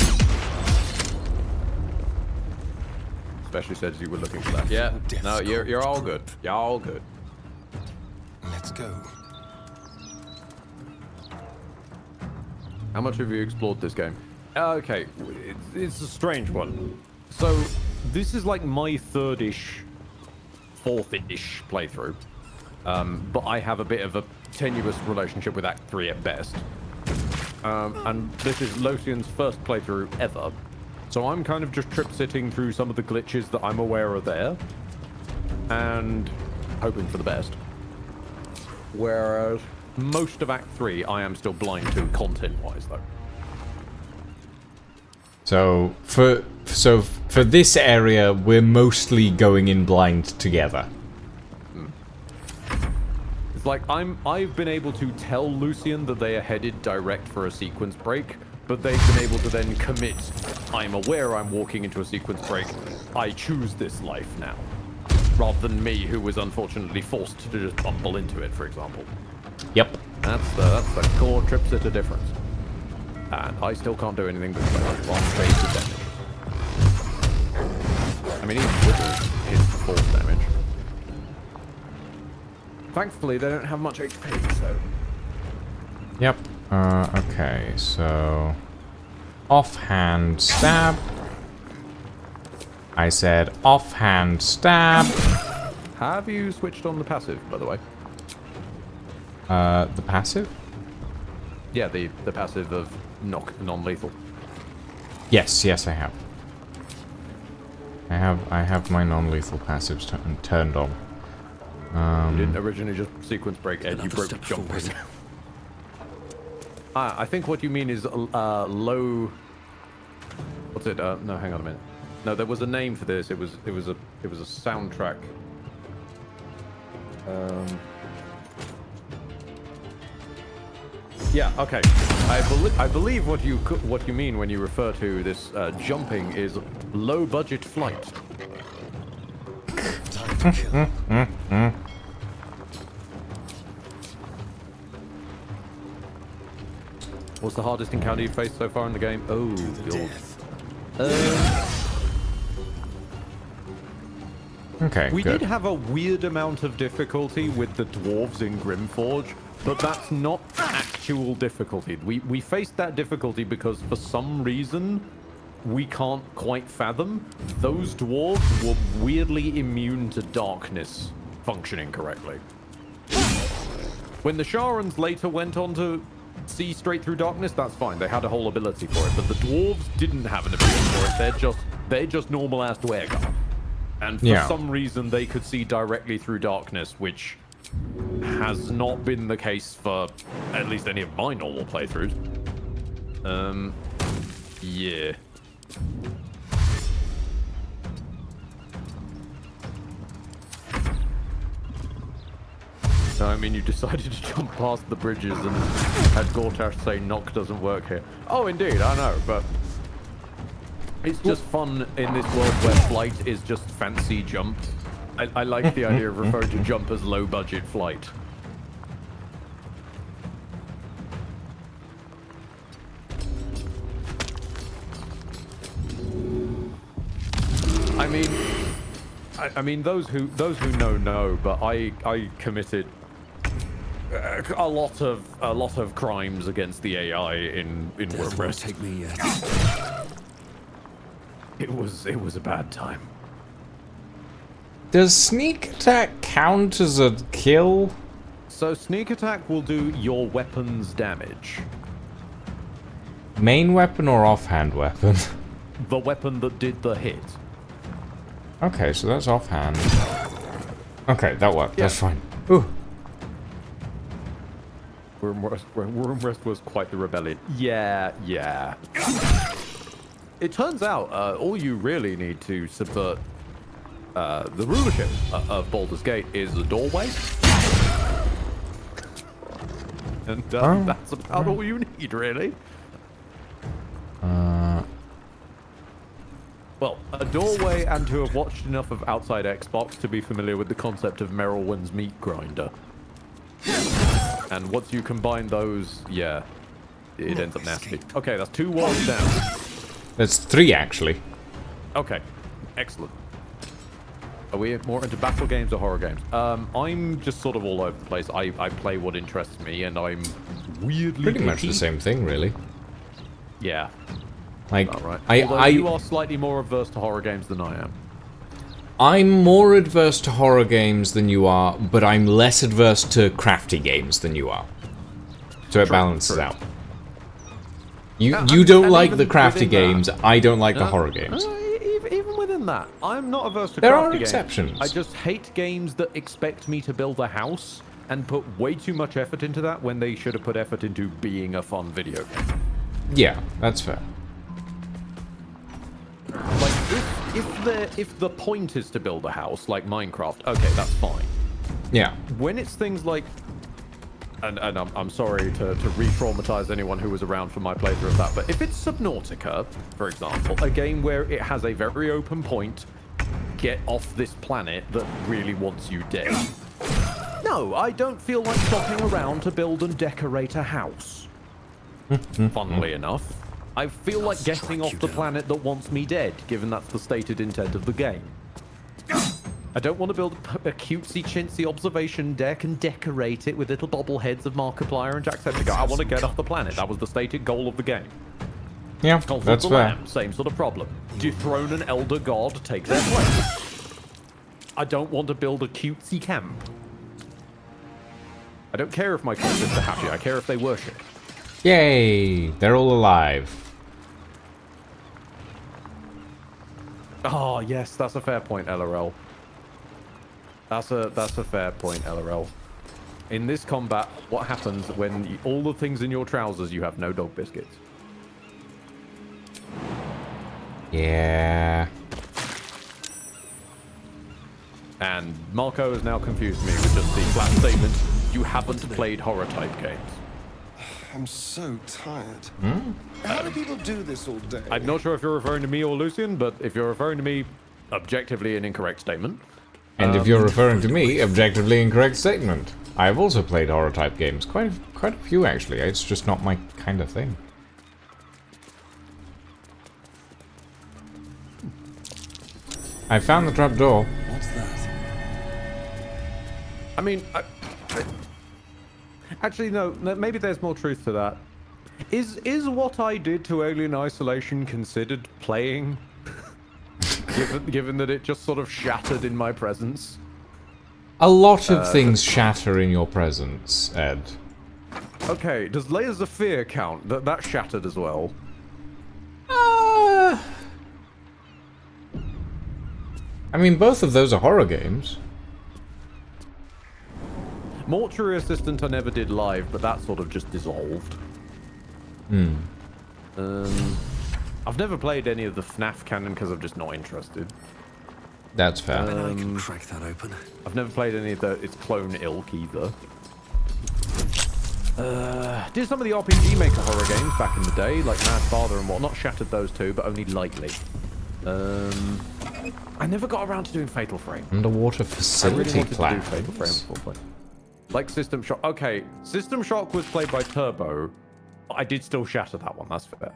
Especially since you were looking for that. Yeah, no, you're all good. You're all good. Let's go. How much have you explored this game? Okay, it's a strange one. So, this is like my third-ish 4th-ish playthrough. But I have a bit of a tenuous relationship with Act 3 at best. And this is Lothian's first playthrough ever. So I'm kind of just trip-sitting through some of the glitches that I'm aware are there. And hoping for the best. Whereas most of Act 3 I am still blind to content-wise, though. So for this area, we're mostly going in blind together. It's like I've been able to tell Lucian that they are headed direct for a sequence break, but they've been able to then commit. I'm aware I'm walking into a sequence break. I choose this life now, rather than me, who was unfortunately forced to just bumble into it, for example. Yep. That's the core trip sitter difference. And I still can't do anything but one phase of damage. I mean, even with it, it's force damage. Thankfully, they don't have much HP, so... Yep. Okay, so... Offhand stab. I said offhand stab. Have you switched on the passive, by the way? The passive? Yeah, the passive of non-lethal. Yes, I have. I have my non-lethal passives turned on. You didn't originally just sequence break Ed, you broke jumping. I think what you mean is low... What's it? No, hang on a minute. No, there was a name for this. It was a soundtrack. Yeah. Okay. I believe what you mean when you refer to this jumping is low budget flight. What's the hardest encounter you've faced so far in the game? Oh, God. Okay, we good. did have a weird amount of difficulty with the dwarves in Grimforge, but that's not actual difficulty. We faced that difficulty because for some reason we can't quite fathom. Those dwarves were weirdly immune to darkness functioning correctly. When the Sharans later went on to see straight through darkness, that's fine. They had a whole ability for it, but the dwarves didn't have an ability for it. They're just normal-ass dwergar. And for some reason, they could see directly through darkness, which has not been the case for at least any of my normal playthroughs. Yeah. No, I mean, you decided to jump past the bridges and had Gortash say knock doesn't work here. Oh, indeed, I know, but it's just fun in this world where flight is just fancy jump. I like the idea of referring to jump as low budget flight. I mean, those who know, but I committed a lot of crimes against the AI in Wormrest. Take me yet. It was a bad time. Does sneak attack count as a kill? So sneak attack will do your weapon's damage. Main weapon or offhand weapon? The weapon that did the hit. Okay, so that's offhand. Okay, that worked. Yeah. That's fine. Ooh. Wormrest was quite the rebellion. Yeah. It turns out all you really need to subvert the rulership of Baldur's Gate is the doorway. And that's about all you need, really. Well, a doorway and to have watched enough of Outside Xbox to be familiar with the concept of Merylwyn's meat grinder. And once you combine those, yeah, it ends up nasty. Okay, that's 2 walls down. That's 3, actually. Okay, excellent. Are we more into battle games or horror games? I'm just sort of all over the place. I play what interests me, and I'm weirdly Pretty much the same thing, really. Yeah. Like, right. Although you are slightly more averse to horror games than I am. I'm more adverse to horror games than you are, but I'm less adverse to crafty games than you are. So it balances out. You don't like the crafty games, I don't like the horror games. Even within that, I'm not averse to There crafty are games. exceptions. I just hate games that expect me to build a house and put way too much effort into that when they should have put effort into being a fun video game. Yeah, that's fair. Like, if the point is to build a house, like Minecraft, okay, that's fine. Yeah. When it's things like... And I'm sorry to re-traumatize anyone who was around for my playthrough of that, but if it's Subnautica, for example, a game where it has a very open point, get off this planet that really wants you dead. No, I don't feel like stopping around to build and decorate a house. Funnily enough, I feel like getting off the planet that wants me dead, given that's the stated intent of the game. I don't want to build a cutesy-chintzy observation deck and decorate it with little bobbleheads of Markiplier and Jacksepticeye. I want to get off the planet. That was the stated goal of the game. Yeah, Cult of that's the fair. Lamb, same sort of problem. Dethrone an elder god, take their place. I don't want to build a cutesy camp. I don't care if my cultists are happy. I care if they worship. Yay! They're all alive. Oh, yes, that's a fair point, LRL. That's a fair point, LRL. In this combat, what happens when all the things in your trousers, you have no dog biscuits? Yeah. And Marco has now confused me with just the flat statement, you haven't played horror-type games. I'm so tired. Hmm? How do people do this all day? I'm not sure if you're referring to me or Lucian, but if you're referring to me, objectively an incorrect statement. And if you're referring to me, objectively incorrect statement. I've also played horror-type games. Quite a few, actually. It's just not my kind of thing. I found the trapdoor. What's that? I mean, actually, no, maybe there's more truth to that. Is what I did to Alien Isolation considered playing? given that it just sort of shattered in my presence? A lot of things shatter in your presence, Ed. Okay, does Layers of Fear count? That shattered as well. I mean, both of those are horror games. Mortuary Assistant I never did live, but that sort of just dissolved. Hmm. I've never played any of the FNAF canon because I'm just not interested. That's fair. I can crack that open. I've never played any of its clone ilk either. Did some of the RPG Maker horror games back in the day, like Mad Father and whatnot. Shattered those too, but only lightly. I never got around to doing Fatal Frame. Underwater facility plans. To do Fatal Frame before play. Like System Shock. Okay, System Shock was played by Turbo. I did still shatter that one. That's fair.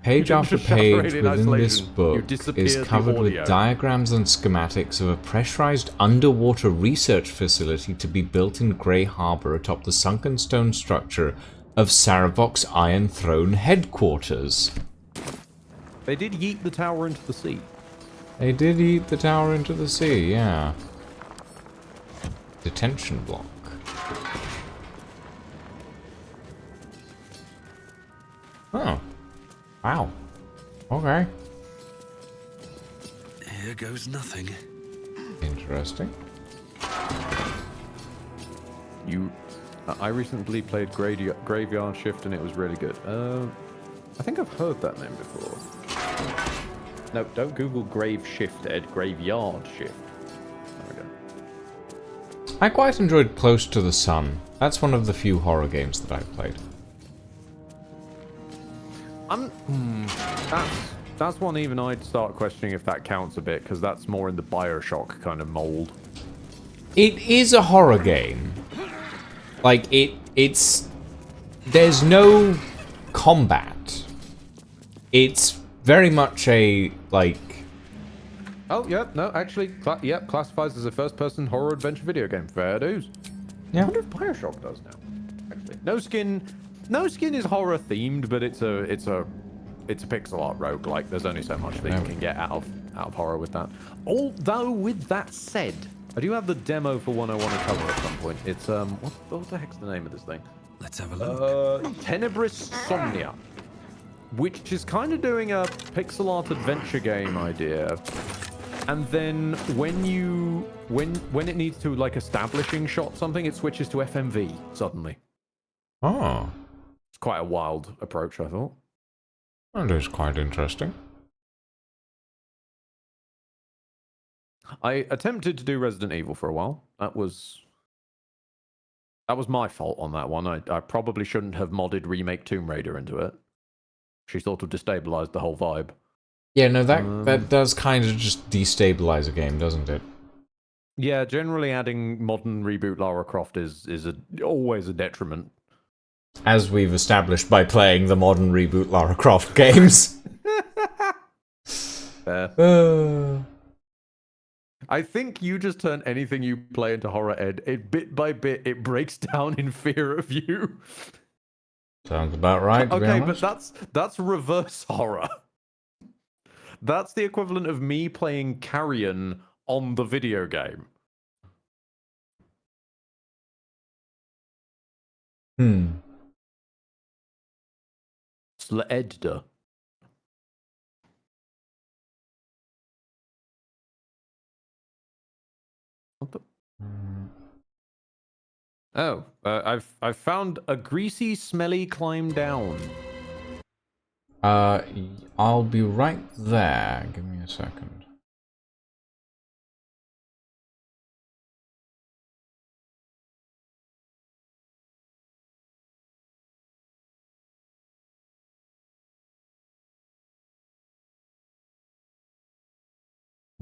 Page after page within this book is the covered with audio. diagrams and schematics of a pressurized underwater research facility to be built in Grey Harbor atop the sunken stone structure of Saravok's Iron Throne headquarters. They did yeet the tower into the sea. They did eat the tower into the sea, yeah. Detention block. Oh. Wow. Okay. Here goes nothing. Interesting. I recently played Graveyard Shift and it was really good. I think I've heard that name before. No, don't Google Grave Shift, Ed. Graveyard Shift. There we go. I quite enjoyed Close to the Sun. That's one of the few horror games that I've played. That's one even I'd start questioning if that counts a bit, because that's more in the Bioshock kind of mold. It is a horror game. Like, it's... There's no combat. It's very much a, like... Oh, yep, no, actually, classifies as a first-person horror adventure video game. Fair dues. Yeah. I wonder if Bioshock does now. Actually, No Skin is horror themed, but it's it's a pixel art roguelike. There's only so much that you can get out of horror with that. Although, with that said, I do have the demo for one I want to cover at some point. It's what the heck's the name of this thing? Let's have a look. Tenebris Somnia, which is kind of doing a pixel art adventure game idea. And then when it needs to like establishing shot something, it switches to FMV suddenly. Oh. It's quite a wild approach, I thought. That is quite interesting. I attempted to do Resident Evil for a while. That was my fault on that one. I probably shouldn't have modded Remake Tomb Raider into it. She sort of destabilized the whole vibe. Yeah, no, that does kind of just destabilize a game, doesn't it? Yeah, generally adding modern reboot Lara Croft is always a detriment. As we've established by playing the modern reboot Lara Croft games. Fair. I think you just turn anything you play into horror, Ed. Bit by bit, it breaks down in fear of you. Sounds about right, to be honest. But that's reverse horror. That's the equivalent of me playing Carrion on the video game. Edda. What the? Oh, I've found a greasy, smelly climb down. I'll be right there. Give me a second.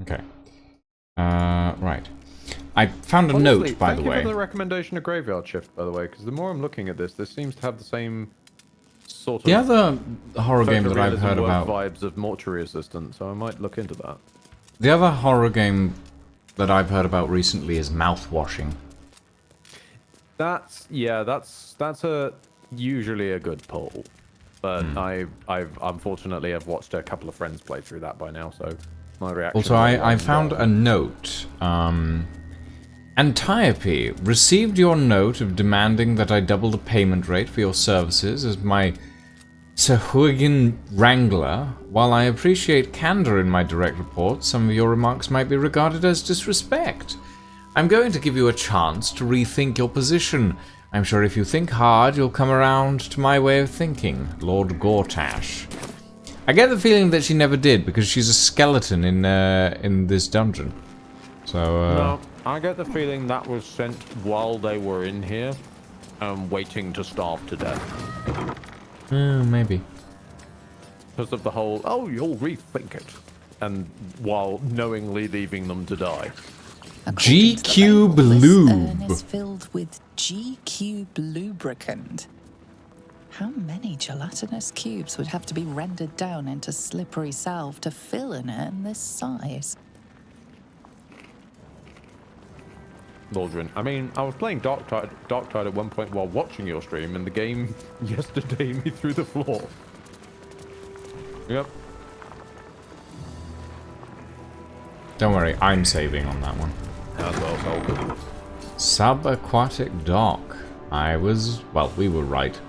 Okay. Right. I found a note, by the way. Thank you for the recommendation of Graveyard Shift, by the way, because the more I'm looking at this seems to have the same sort of... The other horror game that I've heard about... vibes of Mortuary Assistant, so I might look into that. The other horror game that I've heard about recently is Mouthwashing. That's usually a good pull. But I've unfortunately have watched a couple of friends play through that by now, so my reaction... Also, I found a note. Antiope, received your note of demanding that I double the payment rate for your services as my Sahuagin Wrangler. While I appreciate candor in my direct reports, some of your remarks might be regarded as disrespect. I'm going to give you a chance to rethink your position. I'm sure if you think hard, you'll come around to my way of thinking, Lord Gortash. I get the feeling that she never did, because she's a skeleton in this dungeon. So, No, I get the feeling that was sent while they were in here, waiting to starve to death. Maybe. Because of the whole, oh, you'll rethink it. And while knowingly leaving them to die. G-Cube Lube. This urn is filled with G-Cube lubricant. How many gelatinous cubes would have to be rendered down into slippery salve to fill an urn this size? Baldrin. I mean, I was playing Darktide at one point while watching your stream, and the game yesterday me through the floor. Yep. Don't worry, I'm saving on that one. As well, so Subaquatic dock. We were right.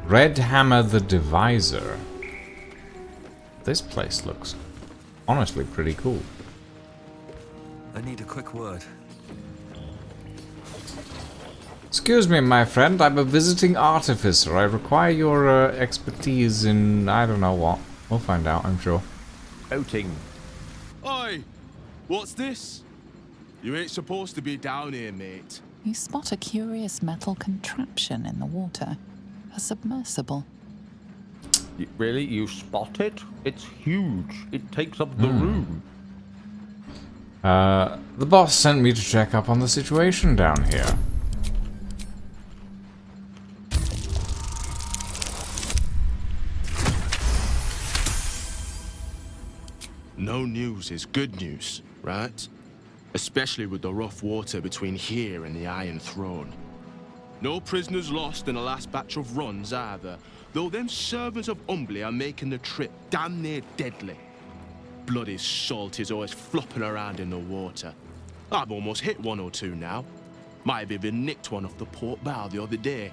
Red Hammer the Divisor. This place looks honestly pretty cool. I need a quick word. Excuse me, my friend. I'm a visiting artificer. I require your expertise in I don't know what. We'll find out, I'm sure. Outing. Oi! What's this? You ain't supposed to be down here, mate. You spot a curious metal contraption in the water. A submersible. Really? You spot it? It's huge. It takes up the room. The boss sent me to check up on the situation down here. No news is good news, right? Especially with the rough water between here and the Iron Throne. No prisoners lost in the last batch of runs either, though them servants of Umberley are making the trip damn near deadly. Bloody salt is always flopping around in the water. I've almost hit one or two now. Might have even nicked one off the port bow the other day.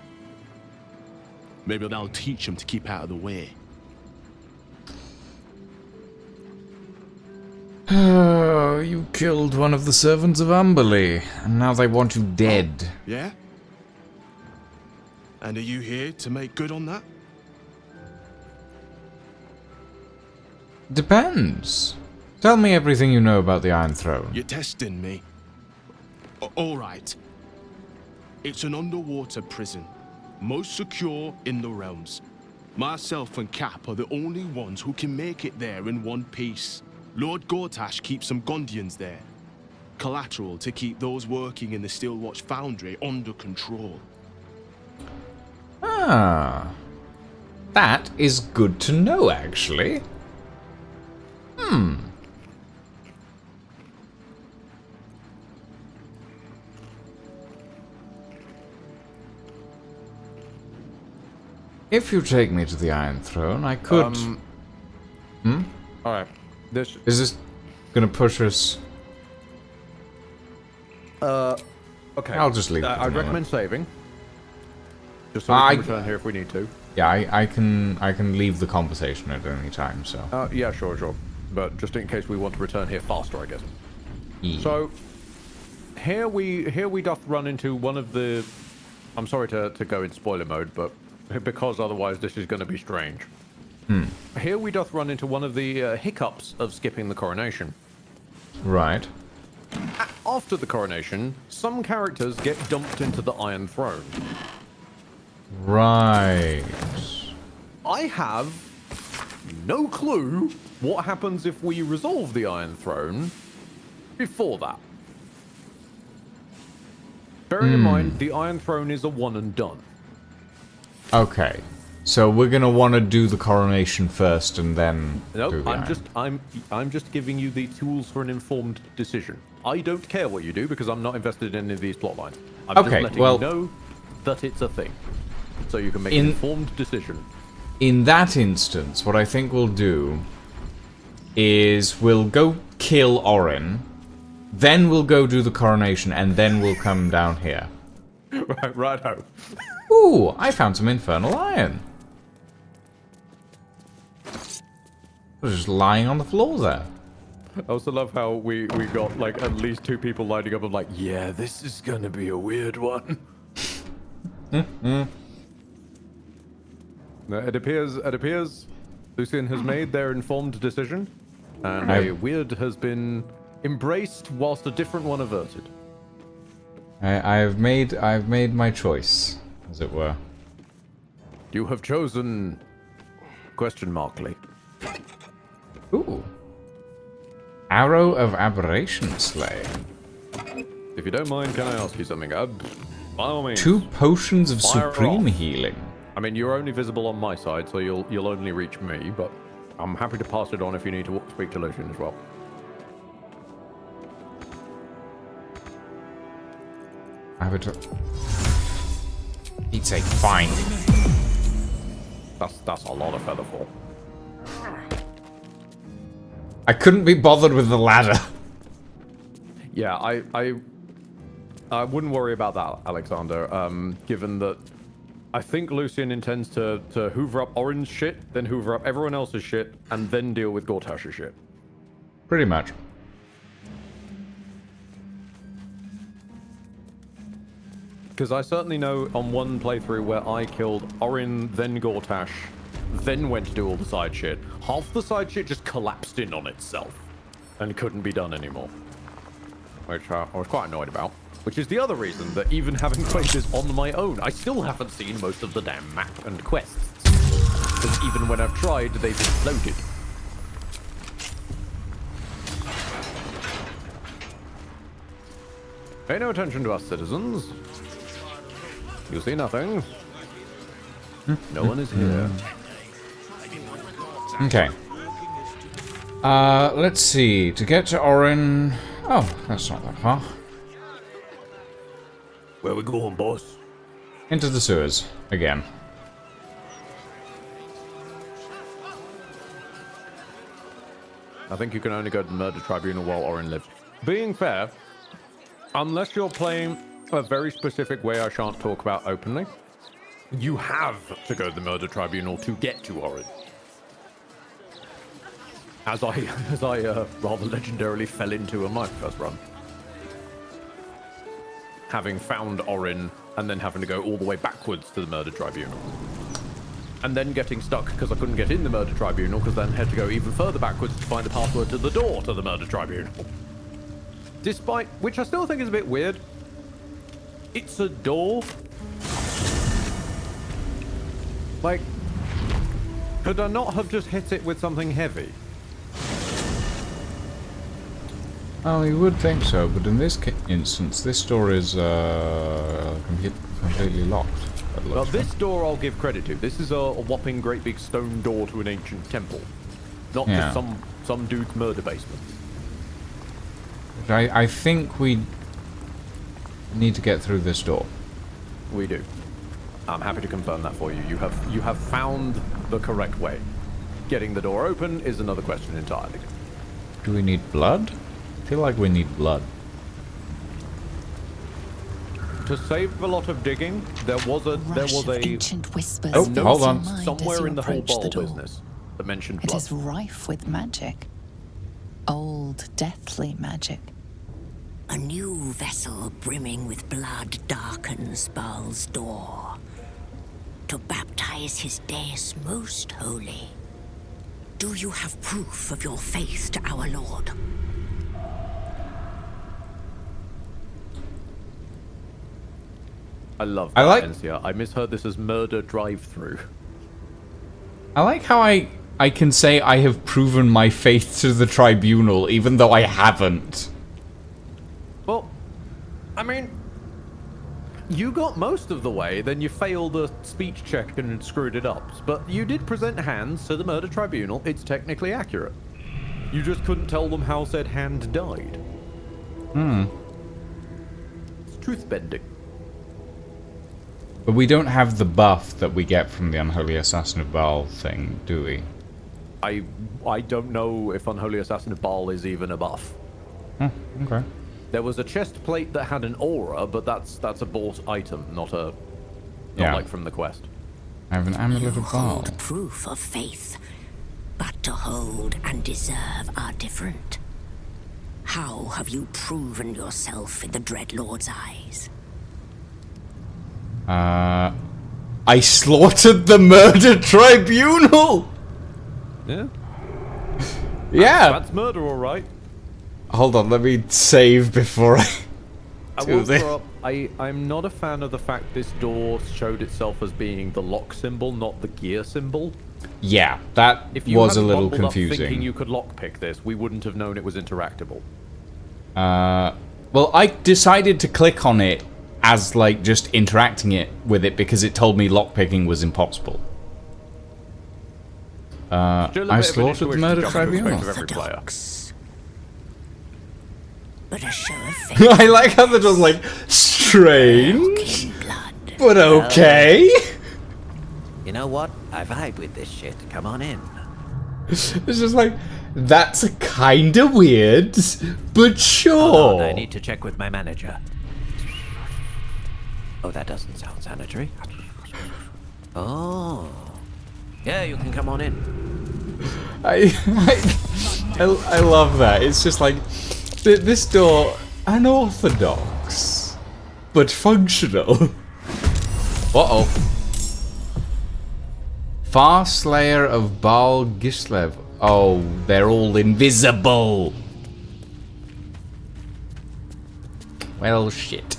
Maybe that'll teach them to keep out of the way. Oh, you killed one of the servants of Umberley, and now they want you dead. Yeah? And are you here to make good on that? Depends. Tell me everything you know about the Iron Throne. You're testing me. All right. It's an underwater prison, most secure in the realms. Myself and Cap are the only ones who can make it there in one piece. Lord Gortash keeps some Gondians there. Collateral to keep those working in the Steelwatch Foundry under control. Ah. That is good to know, actually. If you take me to the Iron Throne, I could... Alright. Is this gonna push us? Okay. I'll just leave it. I'd recommend saving. Just so we can return here if we need to. Yeah, I can leave the conversation at any time, so... yeah, sure. But just in case we want to return here faster, I guess. Yeah. So, here we doth run into one of the... I'm sorry to go in spoiler mode, but because otherwise this is going to be strange. Here we doth run into one of the hiccups of skipping the coronation. Right. After the coronation, some characters get dumped into the Iron Throne. Right. I have no clue what happens if we resolve the Iron Throne before that. Bearing in mind, the Iron Throne is a one and done. Okay. So we're gonna want to do the coronation first, and then. Nope. I'm just giving you the tools for an informed decision. I don't care what you do because I'm not invested in any of these plotlines. I'm just letting you know that it's a thing, so you can make an informed decision. In that instance, what I think we'll do is we'll go kill Orin, then we'll go do the coronation, and then we'll come down here. Righto. Ooh, I found some infernal iron. It was just lying on the floor there. I also love how we got like at least two people lining up of like, yeah, this is gonna be a weird one. It appears Lucian has made their informed decision, and a weird has been embraced whilst a different one averted. I've made my choice, as it were. You have chosen question markly. Ooh. Arrow of Aberration Slay. If you don't mind, can I ask you something? By all means. 2 potions of Fire supreme off. healing. I mean, you're only visible on my side, so you'll only reach me, but I'm happy to pass it on if you need to speak to Lucian as well. I would... He'd say fine. That's a lot of featherfall. I couldn't be bothered with the ladder. Yeah, I wouldn't worry about that, Alexander, given that I think Lucian intends to hoover up Orin's shit, then hoover up everyone else's shit, and then deal with Gortash's shit. Pretty much. Because I certainly know on one playthrough where I killed Orin, then Gortash, then went to do all the side shit, half the side shit just collapsed in on itself and couldn't be done anymore. Which I was quite annoyed about. Which is the other reason that even having played this on my own, I still haven't seen most of the damn map and quests. Because even when I've tried, they've exploded. Pay no attention to us, citizens. You see nothing. No one is here. Okay. Let's see. To get to Orin... Oh, that's not that far. Where we going, boss? Into the sewers again. I think you can only go to the murder tribunal while Orin lives. Being fair, unless you're playing a very specific way I shan't talk about openly, you have to go to the murder tribunal to get to Orin. As I rather legendarily fell into on my first run. Having found Orin and then having to go all the way backwards to the murder tribunal. And then getting stuck because I couldn't get in the murder tribunal because then had to go even further backwards to find the password to the door to the murder tribunal. Despite, which I still think is a bit weird. It's a door. Like, could I not have just hit it with something heavy? Oh, you would think so, but in this instance, this door is completely locked. Well, this door I'll give credit to. This is a whopping great big stone door to an ancient temple. Not just some dude's murder basement. I think we need to get through this door. We do. I'm happy to confirm that for you. You have found the correct way. Getting the door open is another question entirely. Do we need blood? I feel like we need blood. To save a lot of digging, there was a ancient whispers. Oh, hold on. Somewhere in the whole ball business that mentioned blood. It is rife with magic. Old, deathly magic. A new vessel brimming with blood darkens Baal's door to baptize his deus most holy. Do you have proof of your faith to our Lord? I love that, NCR. I misheard this as murder drive-through. I like how I can say I have proven my faith to the tribunal, even though I haven't. Well, I mean, you got most of the way, then you failed the speech check and screwed it up. But you did present hands to the murder tribunal. It's technically accurate. You just couldn't tell them how said hand died. It's truth-bending. But we don't have the buff that we get from the Unholy Assassin of Baal thing, do we? I don't know if Unholy Assassin of Baal is even a buff. Okay. There was a chest plate that had an aura, but that's a bought item, not like from the quest. I have an amulet of Baal. Hold proof of faith, but to hold and deserve are different. How have you proven yourself in the Dreadlord's eyes? I slaughtered the murder tribunal! Yeah? Yeah! That's murder, alright. Hold on, let me save before I do this. I'm not a fan of the fact this door showed itself as being the lock symbol, not the gear symbol. Yeah, that was a little confusing. Thinking you could lockpick this, we wouldn't have known it was interactable. Well, I decided to click on it as, like, just interacting with it because it told me lockpicking was impossible. I slaughtered the murder tribunal. But a show of faith. I like how they're just like, strange, but okay. You know what? I vibe with this shit. Come on in. It's just like, that's kinda weird, but sure. Hold on, I need to check with my manager. Oh, that doesn't sound sanitary. Oh. Yeah, you can come on in. I love that. It's just like, this door, unorthodox, but functional. Uh-oh. Far Slayer of Baal Gislev. Oh, they're all invisible. Well, shit.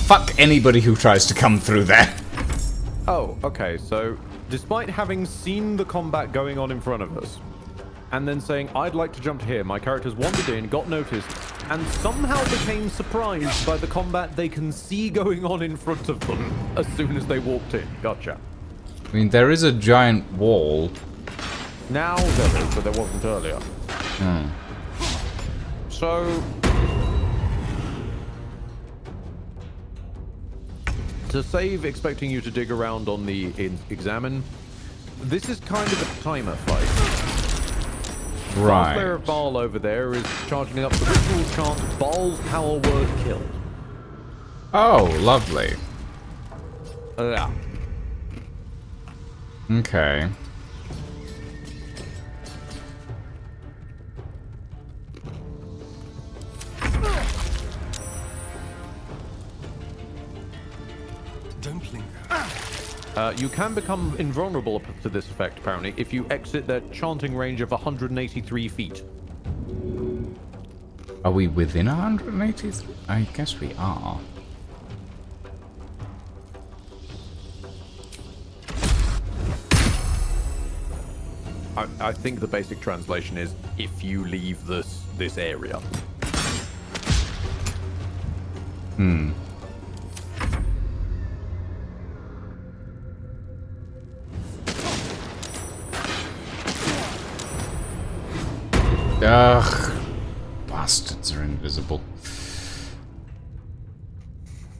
Fuck anybody who tries to come through there. Oh, okay, so despite having seen the combat going on in front of us, and then saying, I'd like to jump to here, my character's wandered in, got noticed, and somehow became surprised by the combat they can see going on in front of them as soon as they walked in. Gotcha. I mean, there is a giant wall. Now there is, but there wasn't earlier. Hmm. So... to save expecting you to dig around on the examine, this is kind of a timer fight. Right. Slayer of Baal over there is charging up the ritual chant Baal's power word kill. Oh, lovely. Yeah. Okay. Don't linger. You can become invulnerable to this effect, apparently, if you exit their chanting range of 183 feet. Are we within 180? I guess we are. I think the basic translation is if you leave this area. Hmm. Ugh. Bastards are invisible.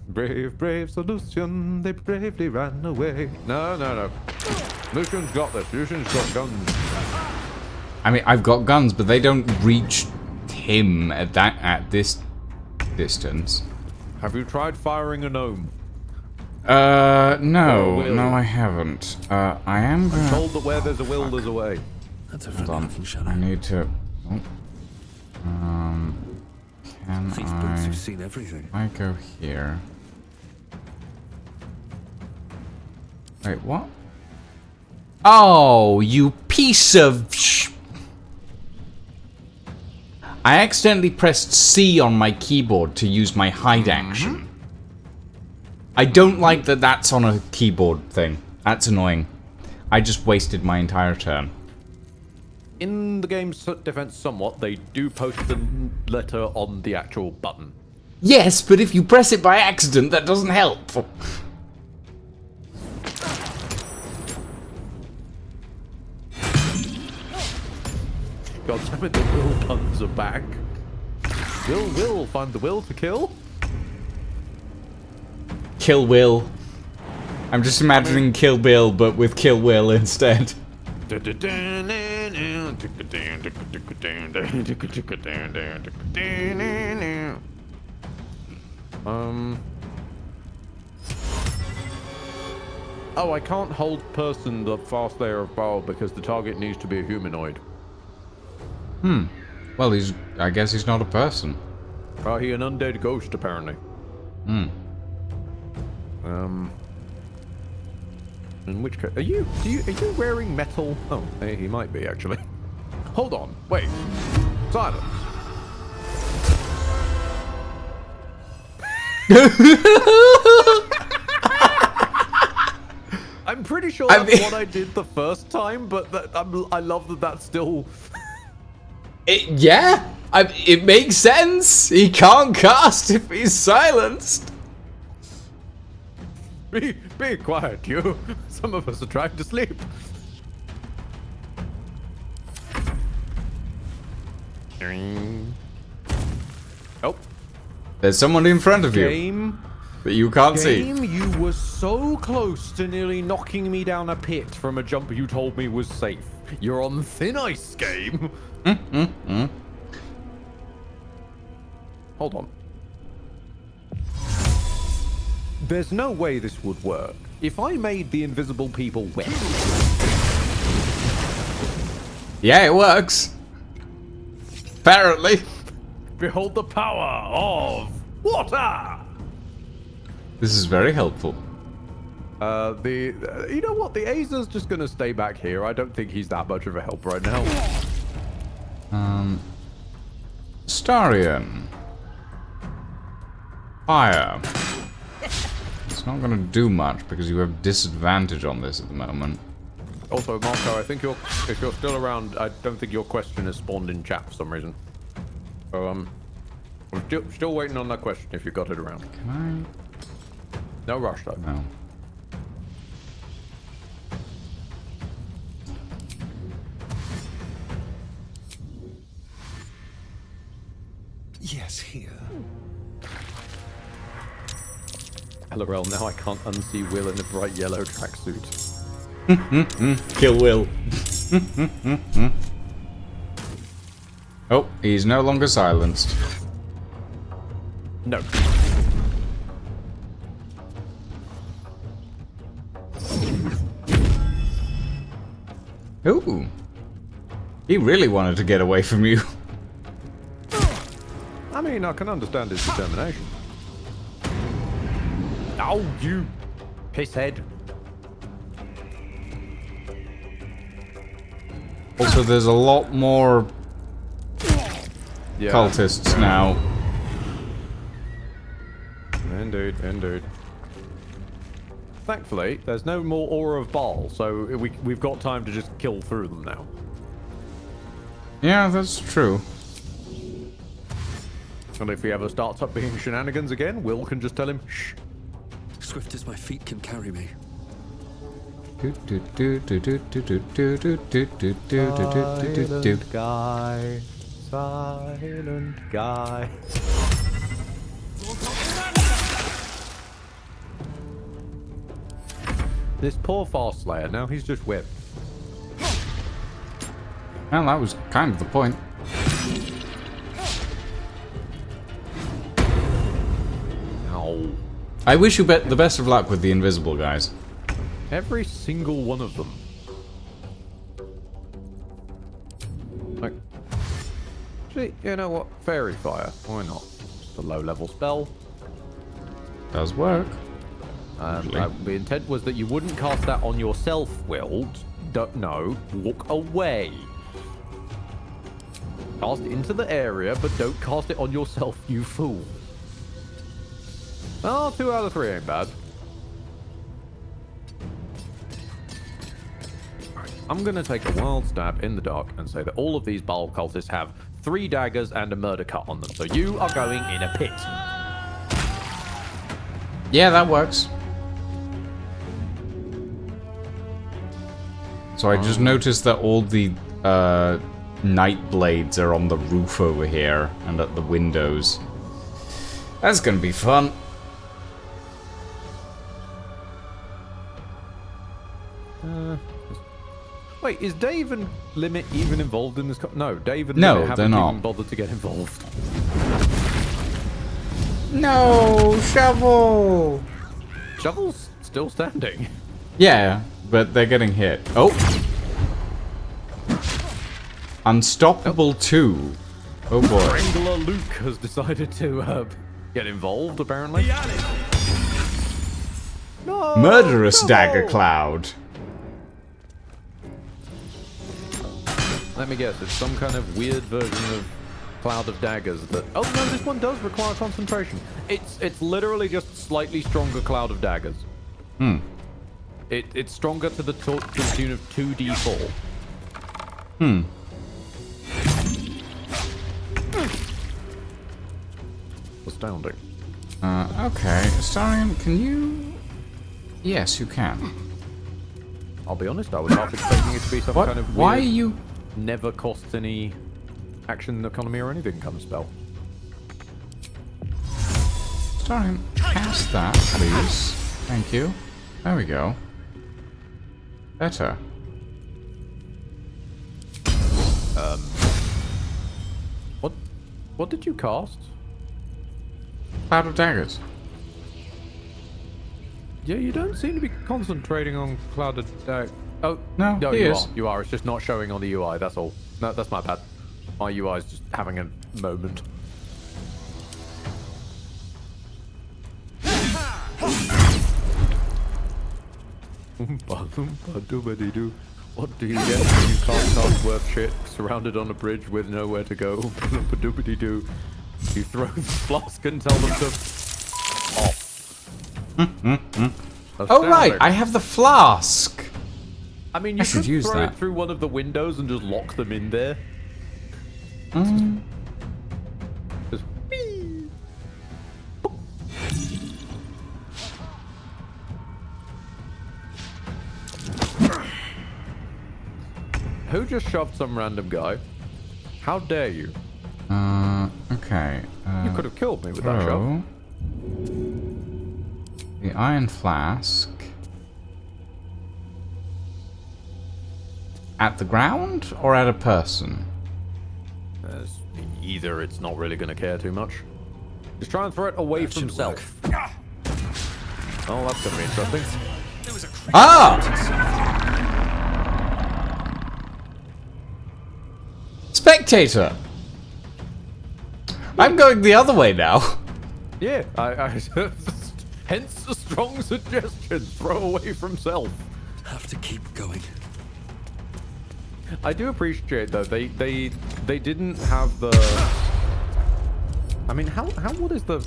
Brave, brave solution, they bravely ran away. No. Lucian's got this. Lucian's got guns. I mean, I've got guns, but they don't reach him at this distance. Have you tried firing a gnome? No, I haven't. I am gonna... I'm told that where there's a will, there's a way. That's a Hold friendly on. looking shadow. I need to... Oh. Can These boots have seen everything. I go here? Wait, what? Oh, you piece of I accidentally pressed C on my keyboard to use my hide action. I don't like that that's on a keyboard thing. That's annoying. I just wasted my entire turn. In the game's defense somewhat, they do post the letter on the actual button. Yes, but if you press it by accident, that doesn't help. God damn it, the will puns are back. Will find the will to kill? Kill Will. I'm just imagining Kill Bill, but with Kill Will instead. Oh, I can't hold person the fast layer of Baal because the target needs to be a humanoid. Well, I guess he's not a person. He an undead ghost, apparently. In which case, are you wearing metal? Oh, hey, he might be actually. Hold on, wait. Silence. I'm pretty sure that's what I did the first time, but I love that that's still. It makes sense. He can't cast if he's silenced. Be quiet, you. Some of us are trying to sleep. Oh. There's someone in front of you. Game. That you can't see. You were so close to nearly knocking me down a pit from a jump you told me was safe. You're on thin ice, game. Hold on. There's no way this would work. If I made the invisible people wet. Yeah, it works. Apparently. Behold the power of water. This is very helpful. You know what? The Azer's just gonna stay back here. I don't think he's that much of a help right now. Starion. Fire. It's not gonna do much because you have disadvantage on this at the moment. Also, Marco, I think if you're still around, I don't think your question is spawned in chat for some reason. So, I'm still waiting on that question if you got it around. Can No rush though. I? No. Yes, here. LOL, now I can't unsee Will in a bright yellow tracksuit. Kill Will. Oh, he's no longer silenced. No. Ooh. He really wanted to get away from you. I mean, I can understand his determination. Oh, you pisshead. Also, there's a lot more cultists now. Indeed, indeed. Thankfully, there's no more Aura of Baal, so we've got time to just kill through them now. Yeah, that's true. And if he ever starts up being shenanigans again, Will can just tell him, shh. Swift as my feet can carry me. Silent guy, silent guy. This poor Fast Slayer, now he's just whipped. Well, that was kind of the point. Ow. I wish you the best of luck with the invisible guys. Every single one of them. Like, gee, you know what? Fairy Fire. Why not? Just a low-level spell. Does work. The intent was that you wouldn't cast that on yourself, Will. No, walk away. Cast into the area, but don't cast it on yourself, you fool. Oh, 2 out of 3 ain't bad. I'm going to take a wild stab in the dark and say that all of these Baal cultists have 3 daggers and a murder cut on them. So you are going in a pit. Yeah, that works. So I just noticed that all the night blades are on the roof over here and at the windows. That's going to be fun. Wait, is Dave and Limit even involved in this? No, Dave and No, Limit haven't they're not. even bothered to get involved. No, Shovel! Shovel's still standing. Yeah, but they're getting hit. Oh! Unstoppable 2. Oh boy. Wrangler Luke has decided to get involved, apparently. No, Murderous Shovel! Dagger Cloud. Let me guess, it's some kind of weird version of Cloud of Daggers that... Oh no, this one does require concentration. It's literally just slightly stronger Cloud of Daggers. Hmm. It's stronger to the tune of 2d4. Hmm. Astounding. Okay. Starion, can you... Yes, you can. I'll be honest, I was half expecting it to be some What? kind of weird, Why are you... never costs any action, economy, or anything kind of spell. Starion, cast that, please. Thank you. There we go. Better. What did you cast? Cloud of Daggers. Yeah, you don't seem to be concentrating on Cloud of Daggers. Oh, No, he you is. are. You are. It's just not showing on the UI, that's all. No, that's my bad. My UI is just having a moment. What do you get when you can't cast worth shit, surrounded on a bridge with nowhere to go? Ba-doobity-doo. You throw the flask and tell them to... off. Oh right, I have the flask. I mean, you I should could use throw that. it through one of the windows and just lock them in there. Just, whee! just shoved some random guy. How dare you? Okay. You could have killed me with that shove. The iron flask. At the ground or at a person? Either. It's not really going to care too much. Just try and throw it away from self. Oh, that's going to be interesting. Ah! Spectator! I'm going the other way now. Yeah, hence the strong suggestion. Throw away from self. Have to keep going. I do appreciate though they didn't have the. I mean, what is the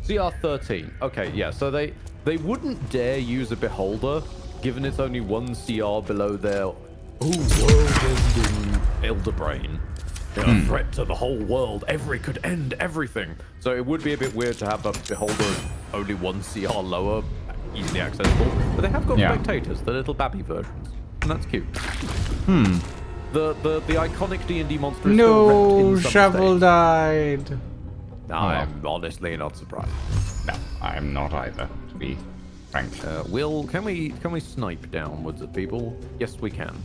CR? CR 13. Okay, yeah. So they wouldn't dare use a beholder, given it's only one CR below their world-ending elder brain. A threat to the whole world. Could end everything. So it would be a bit weird to have a beholder only one CR lower, easily accessible. But they have got spectators, the little babby versions, and that's cute. The iconic D&D monster is still wrapped in some Shovel state. died. I'm honestly not surprised. No, I'm not either, to be frank. Will, can we snipe downwards at people? Yes, we can.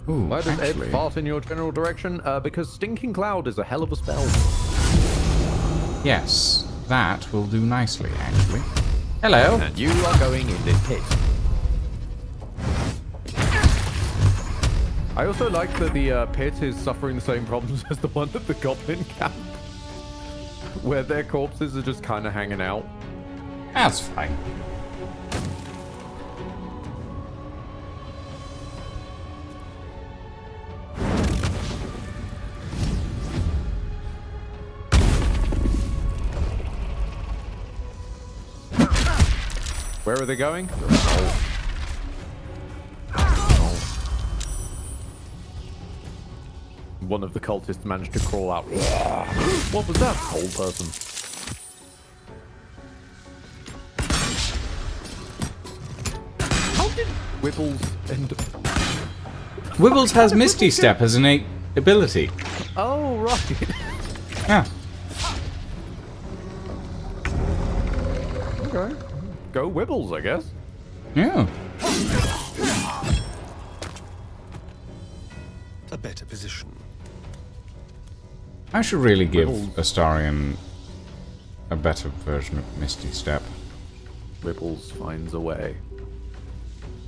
Ooh, why does actually, Ed fart in your general direction? Because Stinking Cloud is a hell of a spell. Yes, that will do nicely, actually. Hello. And you are going in this pit. I also like that the pit is suffering the same problems as the one at the Goblin Camp, where their corpses are just kind of hanging out. That's fine. Where are they going? One of the cultists managed to crawl out. What was that, whole person? How did Wibbles end? Wibbles has Misty Step as an innate ability. Oh, right. Yeah. Okay. Go Wibbles, I guess. Yeah. A better position. I should really give Wibbles. Astarion a better version of Misty Step. Wibbles finds a way.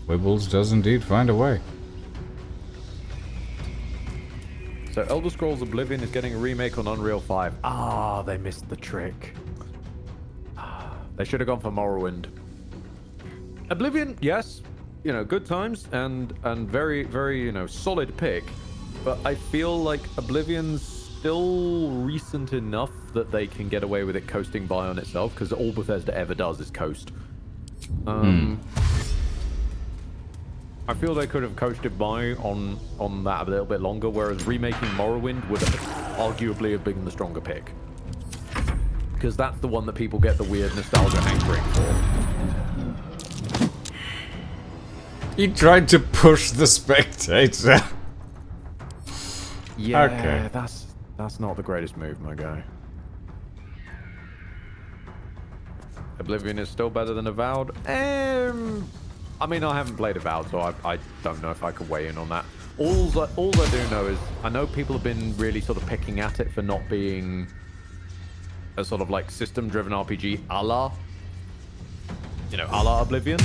Wibbles does indeed find a way. So Elder Scrolls Oblivion is getting a remake on Unreal 5. Ah, they missed the trick. They should have gone for Morrowind. Oblivion, yes, good times and very, very, solid pick. But I feel like Oblivion's still recent enough that they can get away with it coasting by on itself, because all Bethesda ever does is coast. I feel they could have coasted by on that a little bit longer, whereas remaking Morrowind would arguably have been the stronger pick. Because that's the one that people get the weird nostalgia hankering for. He tried to push the spectator. Yeah, okay. That's not the greatest move, my guy. Oblivion is still better than Avowed. I mean, I haven't played Avowed, so I don't know if I can weigh in on that. All I do know is I know people have been really sort of picking at it for not being a sort of like system-driven RPG a la, a la Oblivion.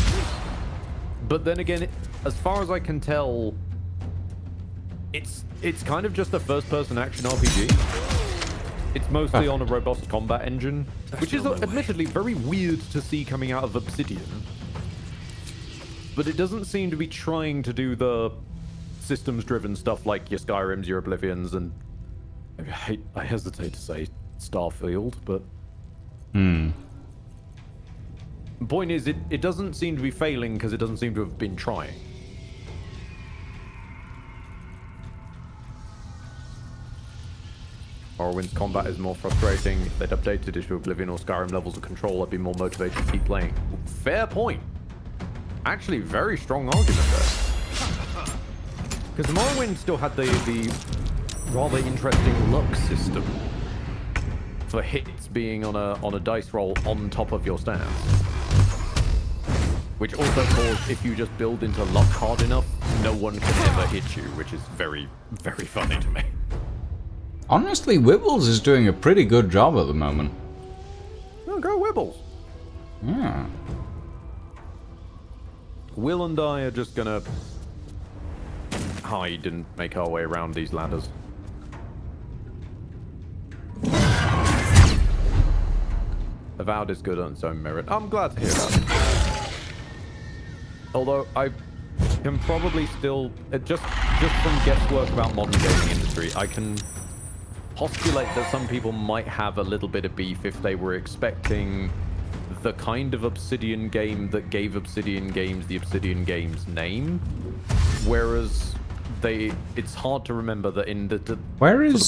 But then again, as far as I can tell, it's kind of just a first-person action RPG. It's mostly on a robust combat engine, which is admittedly very weird to see coming out of Obsidian. But it doesn't seem to be trying to do the systems-driven stuff like your Skyrims, your Oblivions, and I hesitate to say Starfield, but the point is, it doesn't seem to be failing because it doesn't seem to have been trying. Morrowind's combat is more frustrating. If they'd updated it to Oblivion or Skyrim levels of control, I'd be more motivated to keep playing. Fair point. Actually, very strong argument there. Because Morrowind still had the rather interesting luck system for hits being on a dice roll on top of your stance. Which also caused, if you just build into luck hard enough, no one can ever hit you, which is very, very funny to me. Honestly, Wibbles is doing a pretty good job at the moment. Oh, go Wibbles. Yeah. Will and I are just gonna hide and make our way around these ladders. Avowed is good on its own merit. I'm glad to hear that. Although I can probably still, just from guesswork about modern gaming industry, I can postulate that some people might have a little bit of beef if they were expecting the kind of Obsidian game that gave Obsidian Games the Obsidian Games name, whereas it's hard to remember that in the sort of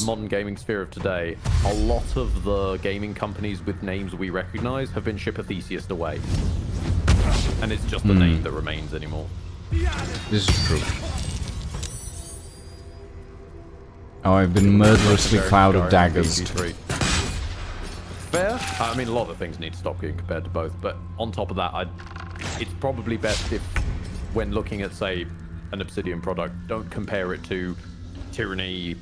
modern gaming sphere of today, a lot of the gaming companies with names we recognize have been Theseus'd away, and it's just the name that remains anymore. This is true. Oh, I've been murderously clouded daggers. Fair. I mean, a lot of things need to stop getting compared to both, but on top of that, it's probably best if, when looking at, say, an Obsidian product, don't compare it to Tyranny,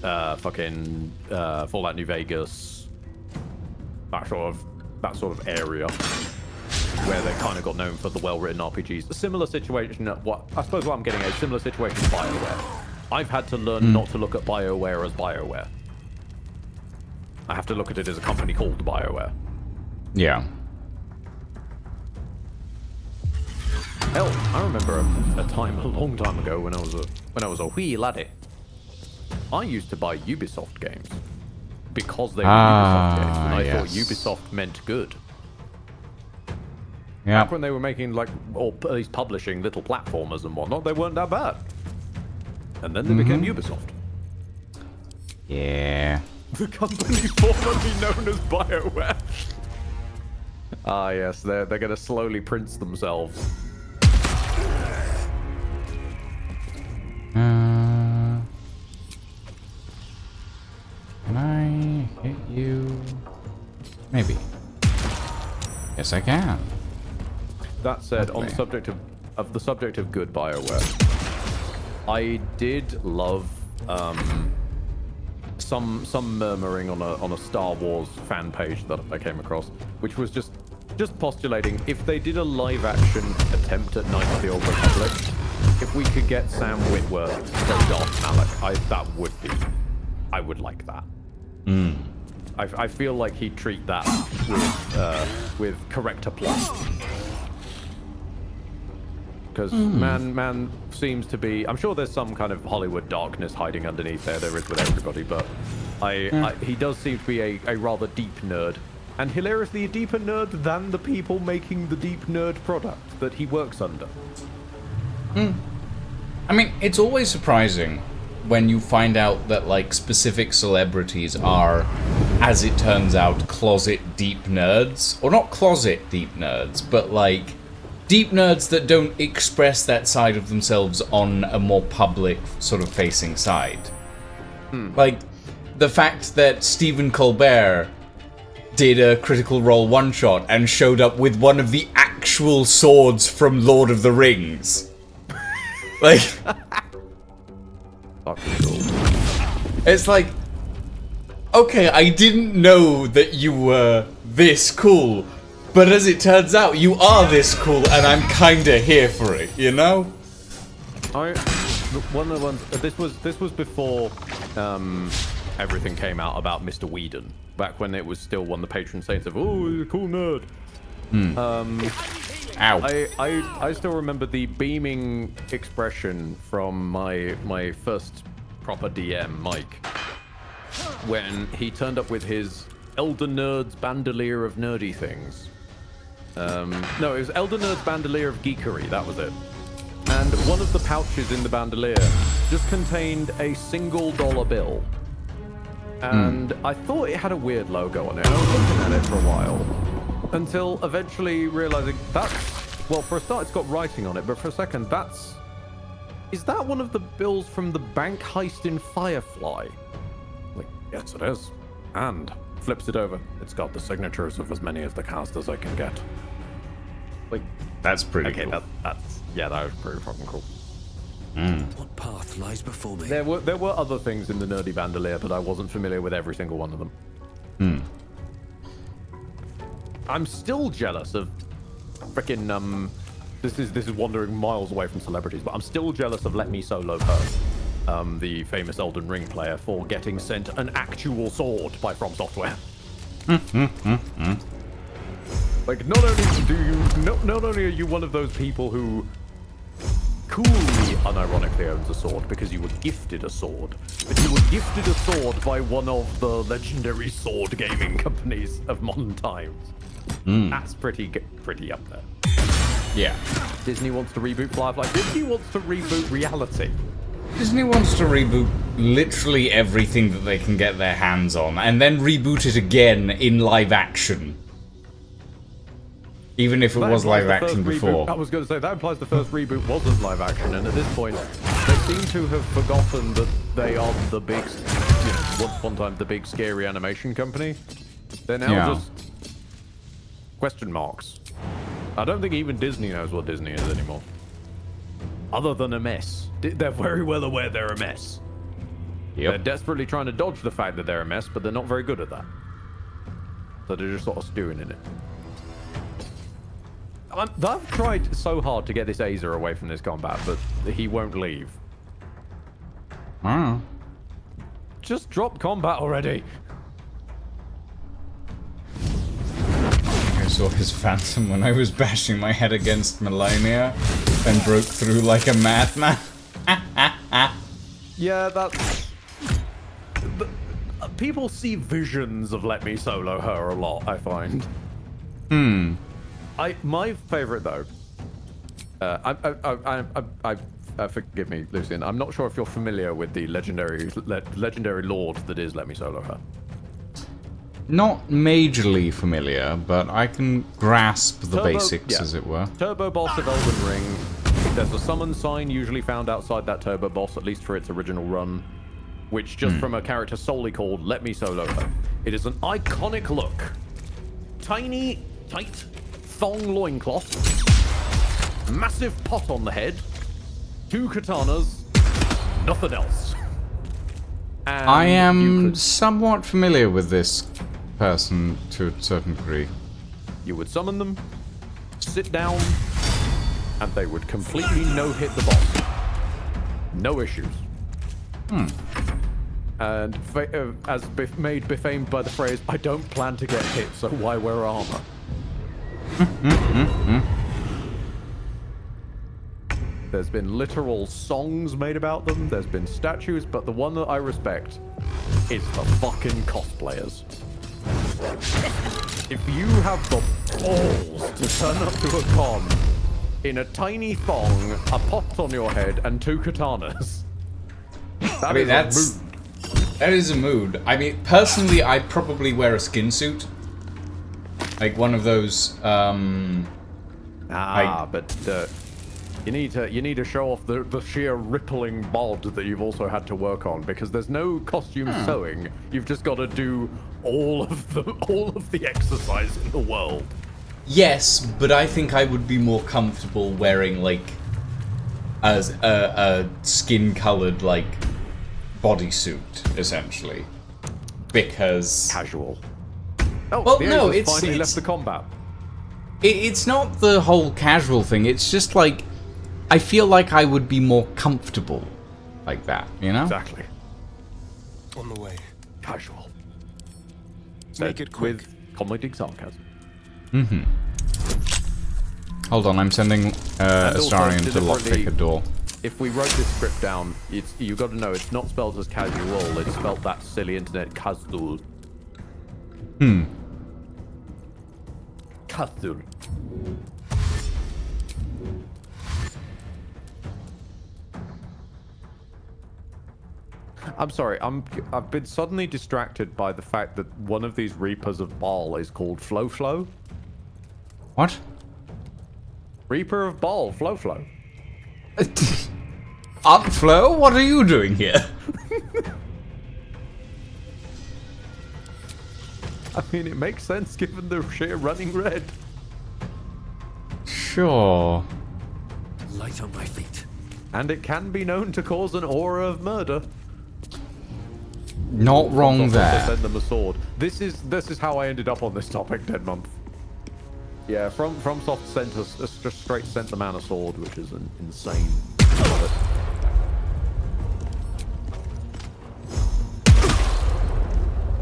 Fallout New Vegas, that sort of area where they kind of got known for the well-written RPGs. A similar situation I suppose what I'm getting at, a similar situation to BioWare. I've had to learn not to look at BioWare as BioWare. I have to look at it as a company called BioWare. Yeah. Hell, I remember a time a long time ago when I was a wee laddie. I used to buy Ubisoft games because they were Ubisoft games, and I thought Ubisoft meant good. Yeah. Back when they were making, like, or at least publishing little platformers and whatnot, they weren't that bad. And then they became Ubisoft. Yeah. The company formerly known as BioWare. Ah, yes, they're going to slowly prince themselves. Can I hit you? Maybe. Yes, I can. That said, on the subject of good BioWare, I did love some murmuring on a Star Wars fan page that I came across, which was just postulating if they did a live action attempt at Knights of the Old Republic, if we could get Sam Witwer to Darth Malak, I would like that. I feel like he'd treat that with correct applause. Because man seems to be, I'm sure there's some kind of Hollywood darkness hiding underneath there is with everybody, but he does seem to be a rather deep nerd, and hilariously a deeper nerd than the people making the deep nerd product that he works under. I mean, it's always surprising when you find out that, like, specific celebrities are, as it turns out, closet deep nerds. Or not closet deep nerds, but, like, deep nerds that don't express that side of themselves on a more public sort of facing side. Like, the fact that Stephen Colbert did a Critical Role one-shot and showed up with one of the actual swords from Lord of the Rings. Like, it's like, okay, I didn't know that you were this cool, but as it turns out, you are this cool, and I'm kinda here for it, you know? One of the ones, this was before everything came out about Mr. Whedon, back when it was still one of the patron saints of, oh, you're a cool nerd. Ow. I still remember the beaming expression from my first proper DM, Mike, when he turned up with his Elder Nerd's bandolier of nerdy things. No, it was Elder Nerd's bandolier of geekery, that was it. And one of the pouches in the bandolier just contained a single dollar bill. And I thought it had a weird logo on it. I was looking at it for a while. Until eventually realizing that's... Well, for a start, it's got writing on it. But for a second, that's... Is that one of the bills from the bank heist in Firefly? Like, yes, it is. And flips it over. It's got the signatures of as many of the cast as I can get. Like, that's pretty cool. Okay, that's yeah, that was pretty fucking cool. What path lies before me? There were other things in the Nerdy Bandolier, but I wasn't familiar with every single one of them. I'm still jealous of frickin' This is wandering miles away from celebrities, but I'm still jealous of Let Me Solo Her, the famous Elden Ring player, for getting sent an actual sword by From Software. Like, not only are you one of those people who coolly, unironically owns a sword because you were gifted a sword, but you were gifted a sword by one of the legendary sword gaming companies of modern times. That's pretty up there. Yeah. Disney wants to reboot Firefly. Disney wants to reboot reality. Disney wants to reboot literally everything that they can get their hands on, and then reboot it again in live action. Even if it was live action before. I was going to say, that implies the first reboot wasn't live action, and at this point, they seem to have forgotten that they are the big, once upon a time, the big scary animation company. They're now just question marks. I don't think even Disney knows what Disney is anymore. Other than a mess. They're very well aware they're a mess. They're desperately trying to dodge the fact that they're a mess, but they're not very good at that. So they're just sort of stewing in it. I've tried so hard to get this Azer away from this combat, but he won't leave. Just drop combat already. I saw his phantom when I was bashing my head against Melania and broke through like a madman. Yeah, that's... People see visions of Let Me Solo Her a lot, I find. My favorite though, forgive me, Lucian. I'm not sure if you're familiar with the legendary lord that is Let Me Solo Her. Not majorly familiar, but I can grasp the basics, as it were. Turbo boss of Elden Ring. There's a summon sign usually found outside that turbo boss, at least for its original run, which just from a character solely called Let Me Solo Her. It is an iconic look. Tiny, tight thong loincloth, massive pot on the head, 2 katanas, nothing else. And I am somewhat familiar with this person to a certain degree. You would summon them, sit down, and they would completely no-hit the boss. No issues. And as made befamed by the phrase, I don't plan to get hit, so why wear armor? There's been literal songs made about them, there's been statues, but the one that I respect is the fucking cosplayers. If you have the balls to turn up to a con in a tiny thong, a pot on your head, and 2 katanas, that is a mood. That is a mood. I mean, personally, I'd probably wear a skin suit. Like one of those, you need to show off the sheer rippling bod that you've also had to work on, because there's no costume sewing. You've just got to do all of the exercise in the world. Yes, but I think I would be more comfortable wearing like a skin-colored like bodysuit, essentially, because casual. Oh, well, no, it's finally left the combat. It's not the whole casual thing. It's just like I feel like I would be more comfortable like that, you know? Exactly. On the way. Casual. Make it quick. With comedic sarcasm. Hold on, I'm sending Astarion to lockpick a door. If we wrote this script down, you got to know it's not spelled as casual. It's spelled that silly internet Kazdul. Kazdul. I'm sorry. I've been suddenly distracted by the fact that one of these Reapers of Baal is called Flo. What? Reaper of Baal, Flo. Aunt Flo, what are you doing here? I mean, it makes sense given the sheer running red. Sure. Light on my feet. And it can be known to cause an aura of murder. Not wrong there. Send them a sword. This is how I ended up on this topic, Dead Month. Yeah, FromSoft sent us just straight sent the man a sword, which is insane.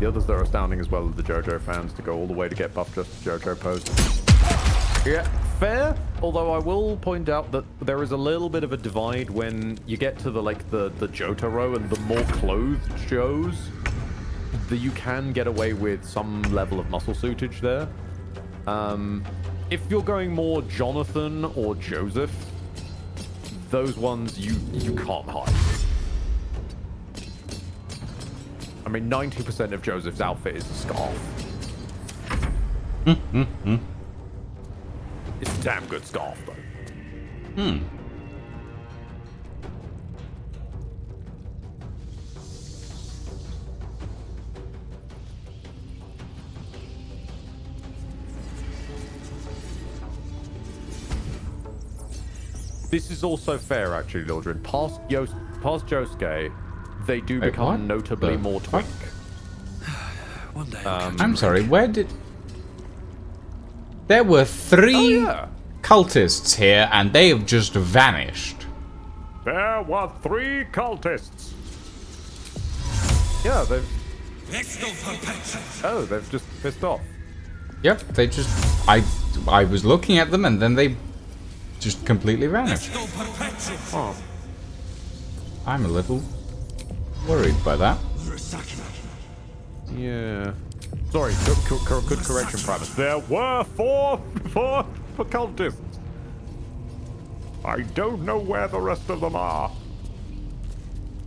The others that are astounding as well are the JoJo fans to go all the way to get buffed just JoJo pose. Yeah, fair. Although I will point out that there is a little bit of a divide when you get to the Jotaro and the more clothed Joes, that you can get away with some level of muscle suitage there. If you're going more Jonathan or Joseph, those ones you can't hide. I mean, 90% of Joseph's outfit is a scarf. It's a damn good scarf, though. This is also fair, actually, Lordrin. Past Josuke, they do become notably more twink. One day. I'm sorry, where did... There were 3 cultists here, and they have just vanished. There were 3 cultists. Yeah, they've... Oh, they've just pissed off. Yep, they just... I was looking at them, and then they just completely vanished. Oh. I'm a little worried by that. Yeah. Sorry, good correction, Primus. There were four cultists. I don't know where the rest of them are.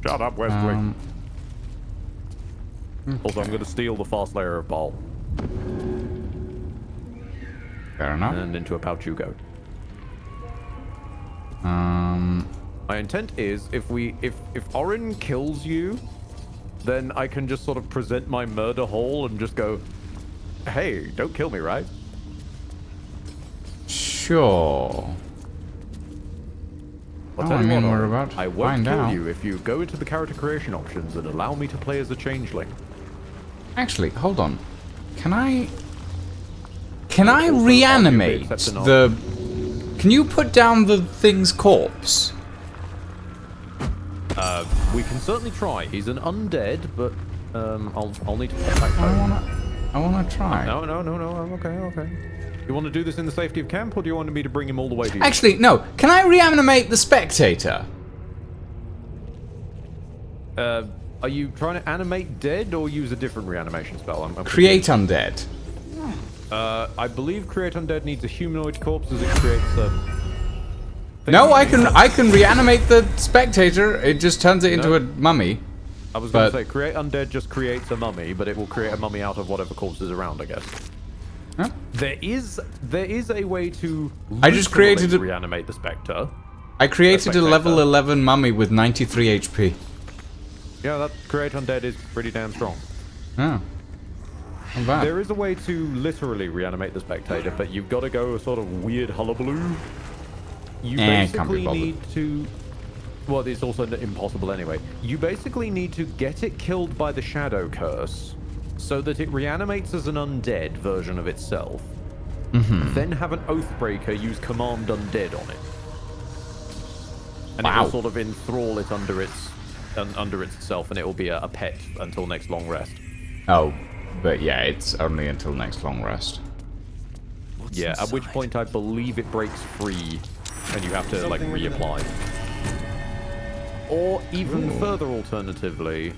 Shut up, Wesley. Also, I'm going to steal the fast layer of Baal. Fair enough. And into a pouch you go. My intent is, if Orin kills you, then I can just sort of present my murder hole and just go, hey, don't kill me, right? Sure. I'll tell you what, we're about to I won't find kill out. you if you go into the character creation options and allow me to play as a changeling. Actually, hold on. Can I reanimate the... Can you put down the thing's corpse? We can certainly try. He's an undead, but I'll need to get back home. I wanna try. No, I'm okay. You want to do this in the safety of camp, or do you want me to bring him all the way to you? Actually, no. Can I reanimate the spectator? Are you trying to animate dead or use a different reanimation spell? I'm Create undead. I believe create undead needs a humanoid corpse as it creates a... No, I can reanimate the spectator. It just turns it into a mummy. I was going to say, create undead just creates a mummy, but it will create a mummy out of whatever corpse is around, I guess. Huh? There is a way to I just created reanimate the specter. I created a level 11 mummy with 93 HP. Yeah, that create undead is pretty damn strong. Oh. Not bad. There is a way to literally reanimate the spectator, but you've got to go a sort of weird hullabaloo. You basically need to... Well, it's also impossible anyway. You basically need to get it killed by the shadow curse so that it reanimates as an undead version of itself. Then have an Oathbreaker use Command Undead on it. And it will sort of enthrall it under itself, and it will be a pet until next long rest. Oh, but yeah, it's only until next long rest. Yeah, at which point I believe it breaks free, and you have to like reapply. Or even further alternatively,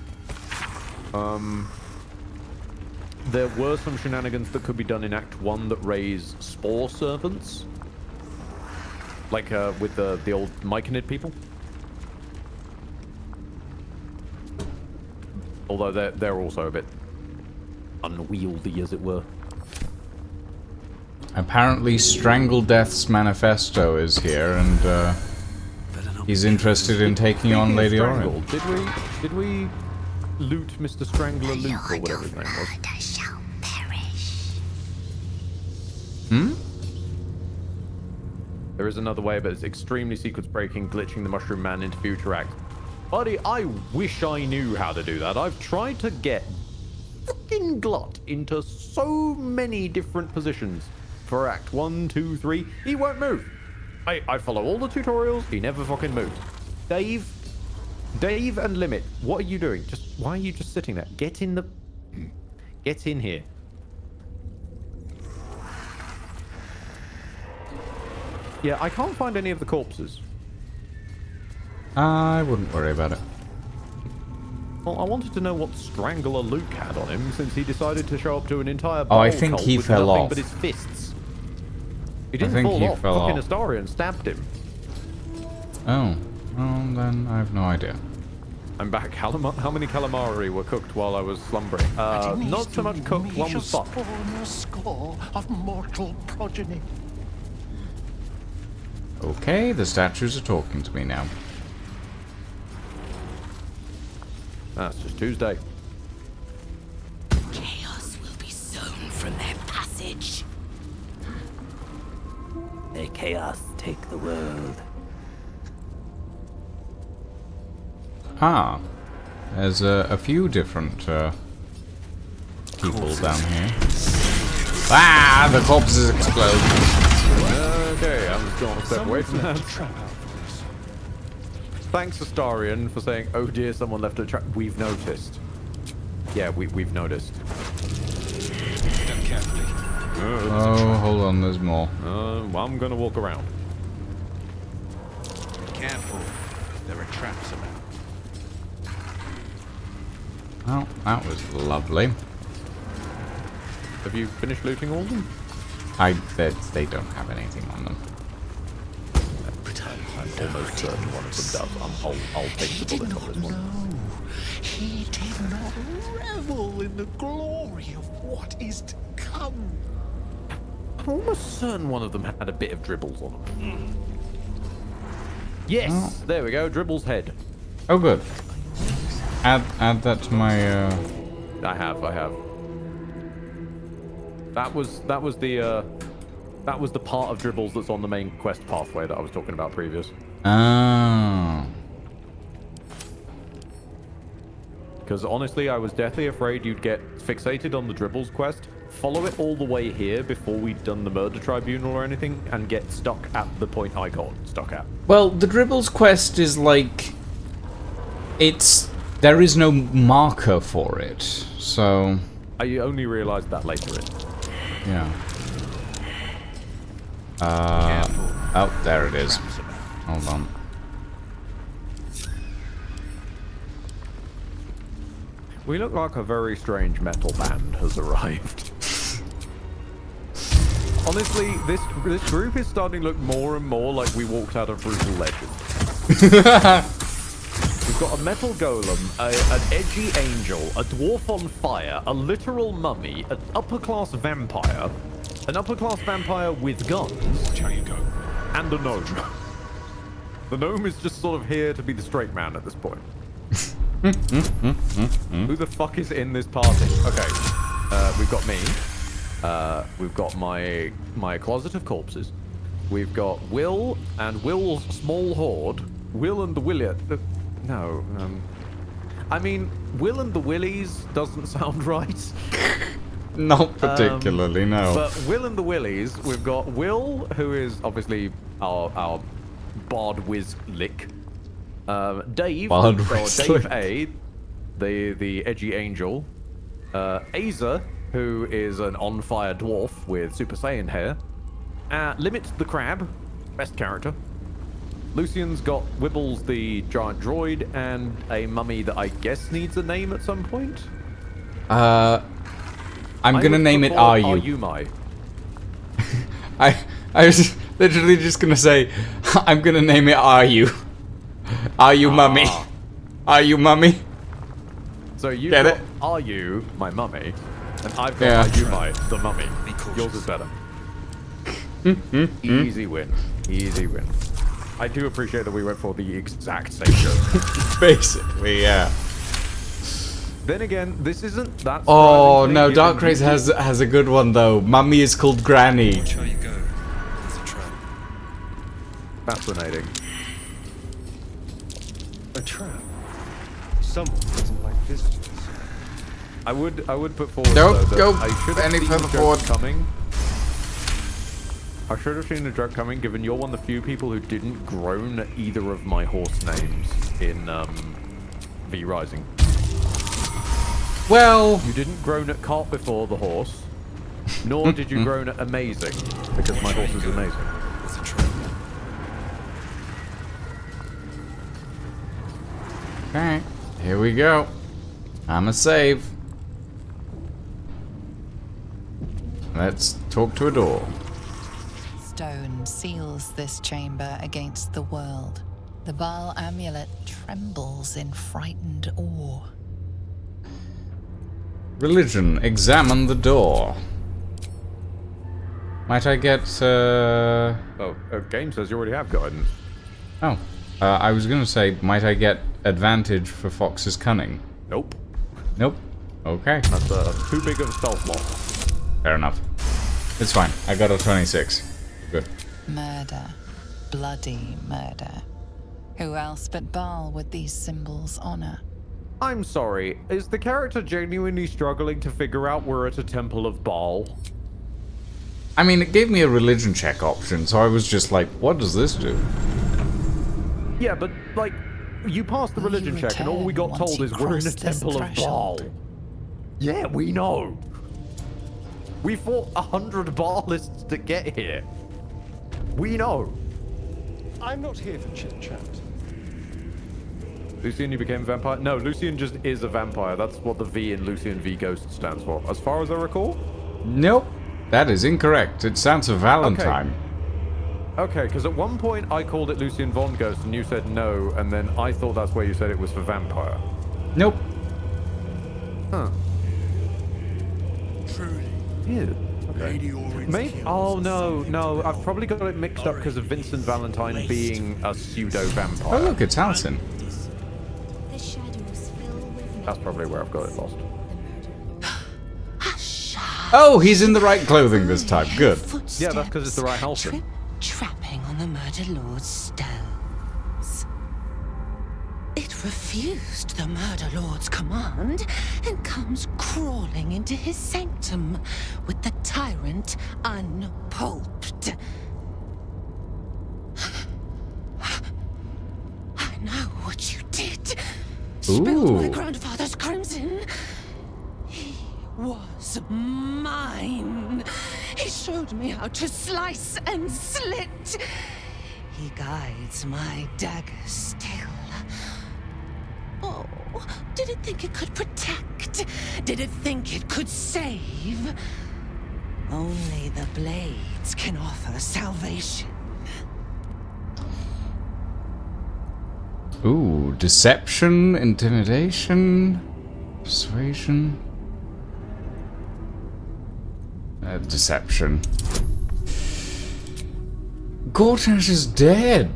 there were some shenanigans that could be done in Act 1 that raise spore servants. Like with the old Myconid people. Although they're also a bit unwieldy, as it were. Apparently, Strangle Death's manifesto is here, and he's interested in taking on Lady Orion. Did we loot Mr. Strangler Luke or whatever his name was? There is another way, but it's extremely sequence breaking, glitching the Mushroom Man into future acts. Buddy, I wish I knew how to do that. I've tried to get fucking Glut into so many different positions for Act 1, 2, 3. He won't move. I follow all the tutorials. He never fucking moves. Dave and Limit, what are you doing? Why are you just sitting there? Get in here. Yeah, I can't find any of the corpses. I wouldn't worry about it. Well, I wanted to know what Strangler Luke had on him, since he decided to show up to an entire I think he with fell nothing off. but his fists. He didn't fall off. Fucking Astarion stabbed him. Oh. Well, then I have no idea. I'm back. How many calamari were cooked while I was slumbering? Not so much cooked, one was fucked. A score of mortal progeny. Okay, the statues are talking to me now. That's just Tuesday. Chaos will be sown from their passage. May chaos take the world. Ah, there's a few different people down here. Ah, the corpses explode. Okay, I'm just going to step away from that. Thanks, Astarion, for saying, oh dear, someone left a trap. We've noticed. Yeah, we've noticed. Step carefully. Oh, hold on, there's more. Well, I'm going to walk around. Careful. There are traps about. Oh, that was lovely. Have you finished looting all of them? I bet they don't have anything on them. I'm almost certain one of them does. I'll take the bullet on this one. He did not revel in the glory of what is to come. I'm almost certain one of them had a bit of dribbles on them. Yes, there we go. Dribble's head. Oh, good. Add that to my. I have. That was the part of Dribbles that's on the main quest pathway that I was talking about previous. Oh. Because honestly, I was deathly afraid you'd get fixated on the Dribbles quest, follow it all the way here before we'd done the Murder Tribunal or anything, and get stuck at the point I got stuck at. Well, the Dribbles quest is like... There is no marker for it, so... I only realised that later in. Yeah. Oh, there it is. Hold on. We look like a very strange metal band has arrived. Honestly, this group is starting to look more and more like we walked out of Brutal Legend. We've got a metal golem, an edgy angel, a dwarf on fire, a literal mummy, an upper-class vampire with guns. Watch how you go. And a gnome. The gnome is just sort of here to be the straight man at this point. Who the fuck is in this party? Okay, we've got me. We've got my closet of corpses. We've got Will and Will's small horde. Will and the Williet. No, I mean, Will and the Willies doesn't sound right. Not particularly, no. But Will and the Willies, we've got Will, who is obviously our Bard Wizlick. Dave, Bard or Wizlick. Dave A, the edgy angel. Aza, who is an on-fire dwarf with Super Saiyan hair. Limit the Crab, best character. Lucian's got Wibbles the giant droid and a mummy that I guess needs a name at some point. I'm gonna name it Are You. Are You My? I was literally just gonna say, I'm gonna name it Are You. Are You Mummy? Are You Mummy? So you Get got it? Are You My Mummy, and I've got Are You My The Mummy. Yours is better. Easy win. Easy win. I do appreciate that we went for the exact same joke. Basically, yeah. Then again, this isn't that. Oh no, Dark Race has a good one though. Mummy is called Granny. Watch how you go. There's a trap. Fascinating. A trap? Someone doesn't like visitors. I would put forward Nope, though, that go I should have any seen further the joke forward. coming. I should have seen the joke coming, given you're one of the few people who didn't groan at either of my horse names in V Rising. Well, you didn't groan at Cart Before the Horse, nor did you groan at Amazing, because my horse is amazing. There's a trap. Okay, here we go. I'm a save. Let's talk to a door. Stone seals this chamber against the world. The Baal amulet trembles in frightened awe. Religion. Examine the door. Might I get, Oh, game says you already have guidance. Oh. I was gonna say, might I get advantage for Fox's cunning? Nope. Nope. Okay. That's too big of a stealth lock. Fair enough. It's fine. I got a 26. Good. Murder. Bloody murder. Who else but Baal would these symbols honor? I'm sorry, is the character genuinely struggling to figure out we're at a temple of Baal? I mean, it gave me a religion check option, so I was just like, what does this do? Yeah, but, like, you passed the religion check and all we got told is we're in a temple of Baal. Yeah, we know. We fought 100 Baalists to get here. We know. I'm not here for chit-chat. Lucian, you became a vampire? No, Lucian just is a vampire. That's what the V in Lucian V Ghost stands for, as far as I recall. Nope. That is incorrect. It sounds a Valentine. Okay, because at one point I called it Lucian Von Ghost and you said no, and then I thought that's where you said it was for vampire. Nope. Huh. Truly. Yeah. Okay. Maybe. Oh no, I've probably got it mixed up because of Vincent Valentine being a pseudo vampire. Oh look, it's Alison. That's probably where I've got it lost. Oh, he's in the right clothing this time. Good. Yeah, that's because it's the right Halcyon. Trapping on the Murder Lord's stones. It refused the Murder Lord's command and comes crawling into his sanctum with the tyrant unpulped. I know what you did. Spilled my grandfather's crimson. He was mine. He showed me how to slice and slit. He guides my dagger still. Oh, did it think it could protect? Did it think it could save? Only the blades can offer salvation. Ooh, deception, intimidation, persuasion. Deception. Gortash is dead.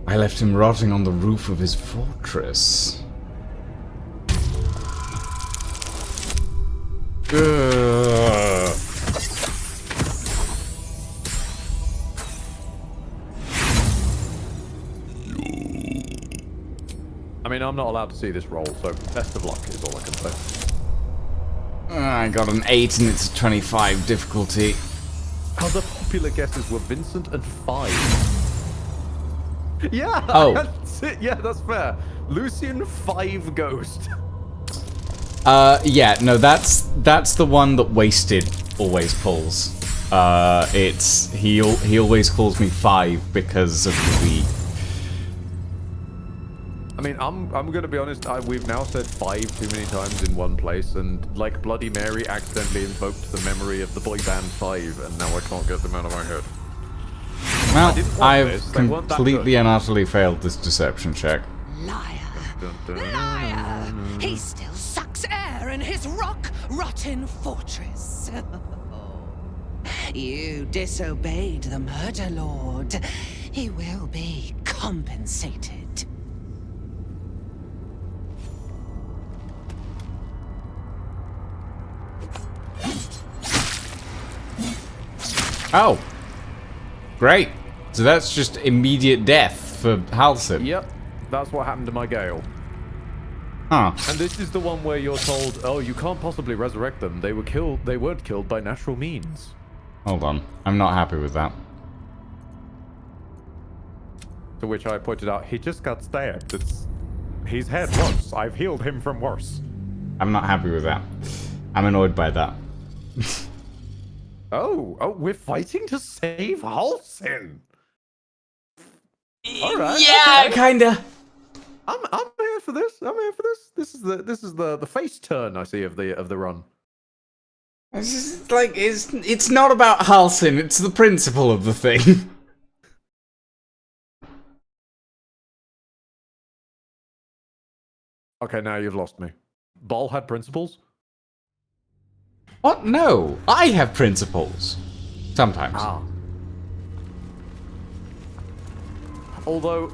I left him rotting on the roof of his fortress. I mean, I'm not allowed to see this roll, so best of luck is all I can say. I got an 8 and it's a 25 difficulty. Other popular guesses were Vincent and 5. Yeah. Oh. That's it. Yeah, that's fair. Lucian 5 Ghost. Yeah, no, that's the one that Wasted always pulls. He always calls me 5 because of the I mean, I'm gonna be honest. We've now said 5 too many times in one place, and like Bloody Mary accidentally invoked the memory of the boy band 5, and now I can't get them out of my head. Well, I've completely and utterly failed this deception check. Liar! Liar! He still sucks in his rock-rotten fortress. You disobeyed the Murder Lord. He will be compensated. Oh. Great. So that's just immediate death for Halsin. Yep. That's what happened to my Gale. Huh. And this is the one where you're told, oh, you can't possibly resurrect them. They weren't killed by natural means. Hold on. I'm not happy with that. To which I pointed out, he just got stabbed. He's had worse. I've healed him from worse. I'm not happy with that. I'm annoyed by that. Oh, we're fighting to save Halsin. All right. Yeah, okay. kinda. I'm here for this. I'm here for this. This is the face turn I see of the run. It's just like it's not about Halsin. It's the principle of the thing. Okay, now you've lost me. Ball had principles? What? No, I have principles. Sometimes. Ah. Although,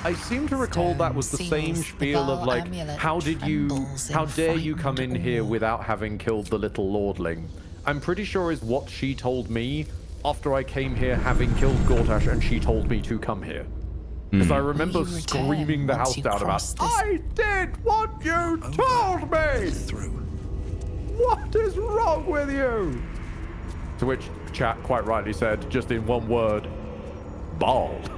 I seem to recall that was the same spiel of like, how dare you come in here without having killed the little lordling? I'm pretty sure is what she told me after I came here having killed Gortash and she told me to come here. Because I remember screaming the house down about, I did what you told me! What is wrong with you? To which chat quite rightly said, just in one word, bald.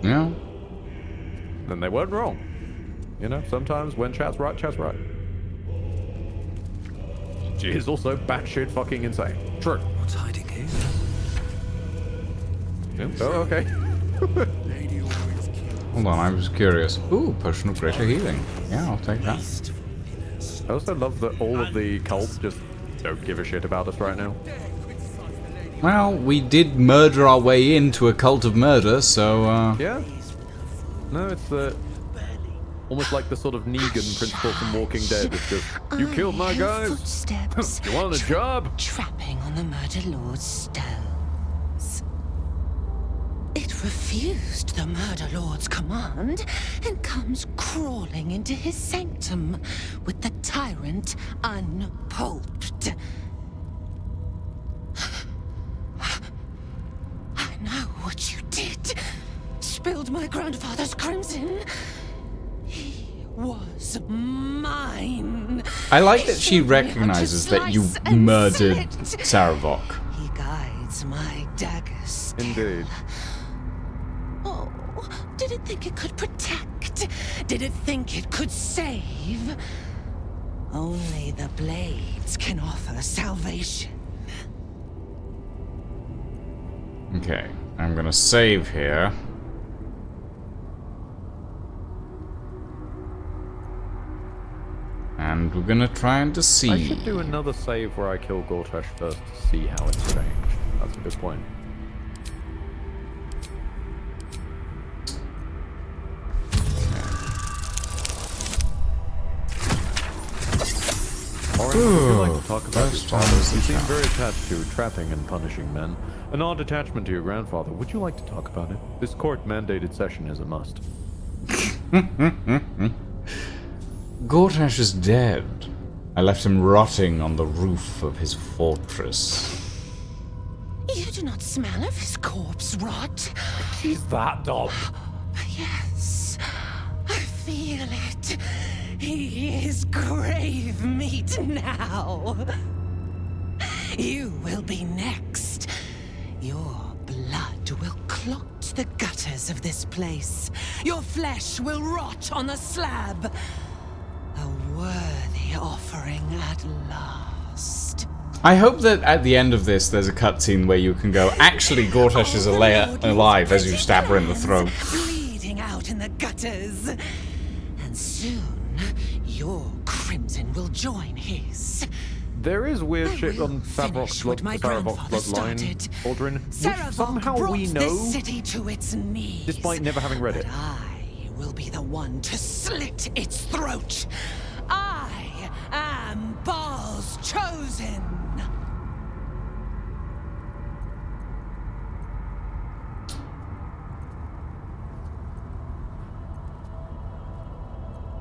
Yeah. Then they weren't wrong. You know, sometimes when chat's right, chat's right. She is also batshit fucking insane. True. What's hiding here? Yeah. Oh, okay. Hold on, I was curious. Ooh, potion of greater healing. Yeah, I'll take that. I also love that all of the cults just don't give a shit about us right now. Well, we did murder our way into a cult of murder, so, Yeah. No, it's almost like the sort of Negan principle from Walking Dead. It's just, you killed my guys? Footsteps You want a job? Trapping on the Murder Lord's stones. It refused the Murder Lord's command and comes crawling into his sanctum with the tyrant unpulped. I know what you did. Spilled my grandfather's crimson. He was mine. I like that she recognizes that you murdered Saravok. He guides my daggers still. Indeed. Oh, did it think it could protect? Did it think it could save? Only the blades can offer salvation. Okay, I'm gonna save here. And we're gonna try and deceive. I should do another save where I kill Gortash first to see how it's changed. That's a good point. Orange, would you like to talk about your father? You seem very attached to trapping and punishing men. An odd attachment to your grandfather. Would you like to talk about it? This court-mandated session is a must. Gortash is dead. I left him rotting on the roof of his fortress. You do not smell of his corpse rot. She's that dumb. Yes, I feel it. He is grave meat now. You will be next. Your blood will clot the gutters of this place. Your flesh will rot on the slab. A worthy offering at last. I hope that at the end of this there's a cutscene where you can go, actually Gortash is alive as you stab her in the throat. Bleeding out in the gutters. And soon, your crimson will join his. There is weird shit on Saravok's bloodline, Aldrin, which somehow we know, this city to its knees. despite never having read it. I will be the one to slit its throat. I am Baal's chosen.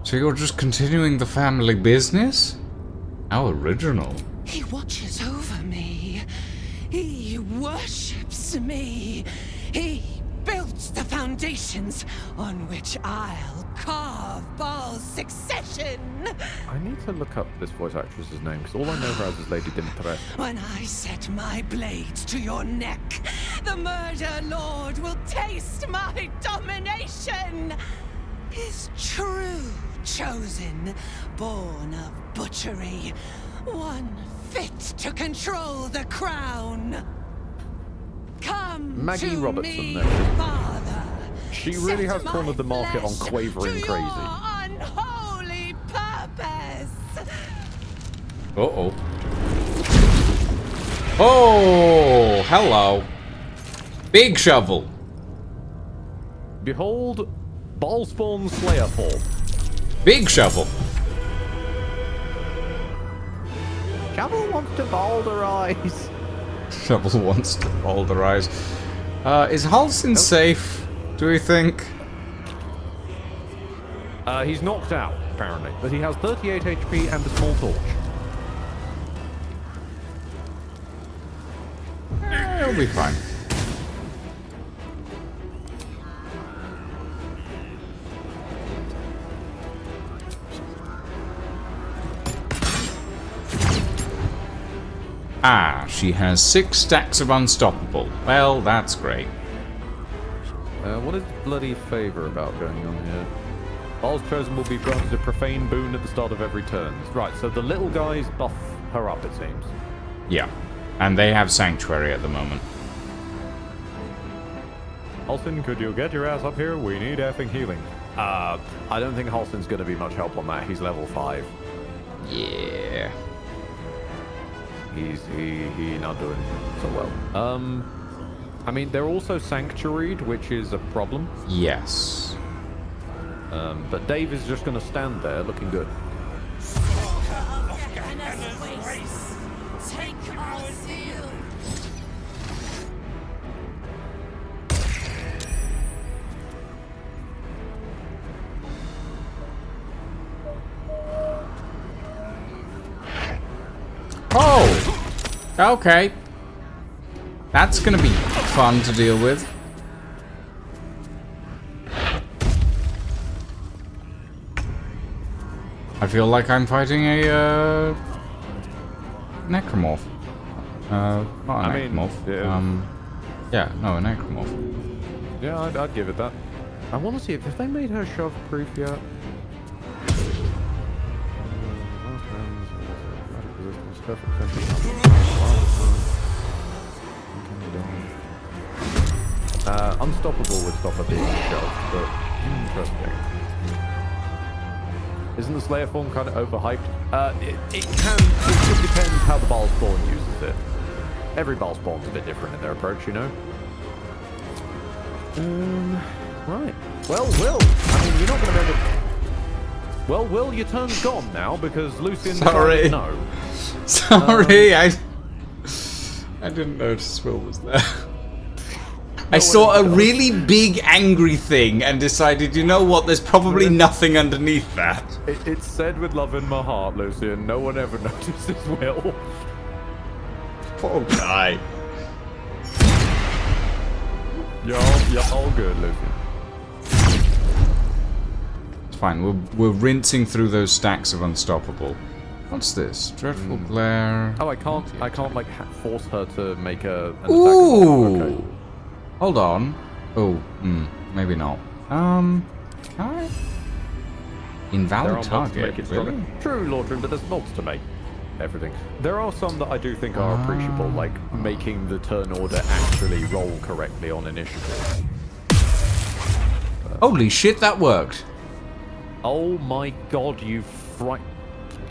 So you're just continuing the family business? How original. He watches over me. He worships me. He built the foundations on which I'll carve Baal's succession. I need to look up this voice actress's name, because all I know her as is Lady Dimitrescu. When I set my blades to your neck, the murder lord will taste my domination. His true chosen, born of butchery, one fit to control the crown. Come Maggie to Robertson, me, there. Father. She really has cornered the market on quavering to crazy. your unholy purpose. Uh-oh. Oh, hello. Big shovel. Behold, Baalspawn Slayer form. Big shovel. Shovel wants to Baldurize. Shovel wants to Baldurize. Is Halsin safe, do we think? He's knocked out, apparently, but he has 38 HP and a small torch. He'll be fine. Ah, she has 6 stacks of unstoppable. Well, that's great. What is bloody favour about going on here? Baal's chosen will be granted a profane boon at the start of every turn. Right, so the little guys buff her up, it seems. Yeah, and they have Sanctuary at the moment. Halsin, could you get your ass up here? We need effing healing. I don't think Halsin's going to be much help on that. He's level 5. Yeah. He's not doing so well. I mean, they're also sanctuaried, which is a problem. Yes. But Dave is just going to stand there looking good. Take our seal. Oh! Okay. That's gonna be fun to deal with. I feel like I'm fighting a, necromorph. Not a necromorph. Yeah, no, a necromorph. Yeah, I'd give it that. I want to see if they made her shove proof yet. Unstoppable would stop her being shoved, but interesting. Isn't the Slayer form kind of overhyped? It just depends how the Baalspawn uses it. Every Baalspawn's a bit different in their approach, you know? Right. Well, Will, I mean, you're not going to be able to... Well, Will, your turn's gone now because Lucian... Sorry. No. Sorry, I didn't notice Will was there. I saw a really big angry thing and decided, you know what, there's probably nothing underneath that. It's said with love in my heart, Lucian. No one ever notices Will. Poor guy. You're all good, Lucian. It's fine, we're rinsing through those stacks of unstoppable. What's this? Dreadful glare. Oh, I can't like force her to make an Ooh. attack. Okay. Hold on. Oh, maybe not. Can I? Invalid target. Really? True, Lordrin, but there's mods to make everything. There are some that I do think are appreciable, like making the turn order actually roll correctly on initiative. Holy shit, that worked. Oh my god, you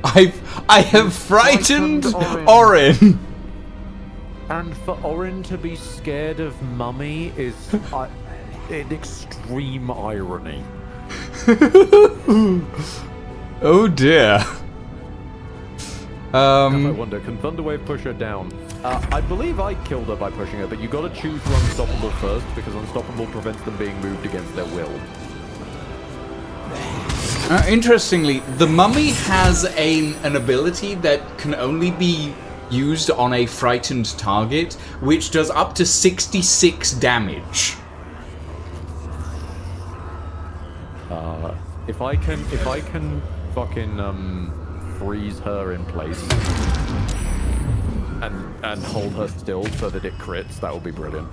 I have frightened Orin. And for Orin to be scared of Mummy is an extreme irony. Oh dear. I wonder, can Thunderwave push her down? I believe I killed her by pushing her, but you got to choose for Unstoppable first, because Unstoppable prevents them being moved against their will. Interestingly, the mummy has an ability that can only be used on a frightened target, which does up to 66 damage. If I can fucking freeze her in place and hold her still so that it crits, that would be brilliant.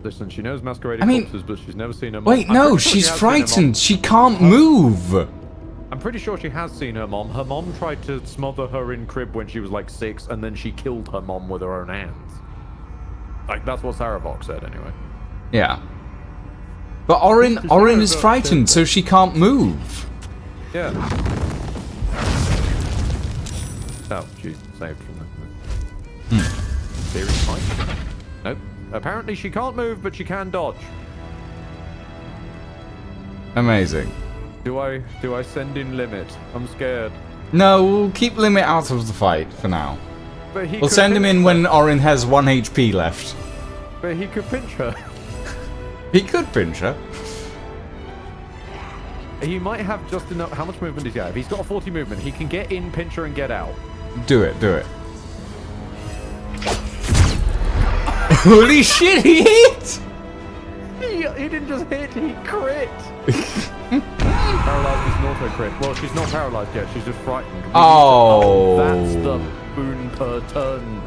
Listen, she knows masquerading corpses, but she's never seen her mom. Wait, no, she's frightened. She can't move. I'm pretty sure she has seen her mom. Her mom tried to smother her in crib when she was like 6, and then she killed her mom with her own hands. Like, that's what Sarah said, anyway. Yeah. But Orin is frightened, so she can't move. Yeah. Oh, she's saved from that. Serious fight? Nope. Apparently she can't move, but she can dodge. Amazing. Do I send in Limit? I'm scared. No, we'll keep Limit out of the fight for now. But We'll send him in when Orin has 1 HP left. But he could pinch her. He could pinch her. He might have just enough. How much movement does he have? He's got a 40 movement. He can get in, pinch her, and get out. Do it, do it. Holy shit, he hit! He didn't just hit, he crit! Paralyzed is an auto crit. Well, she's not paralyzed yet, she's just frightened. Oh. That's the boon per turn.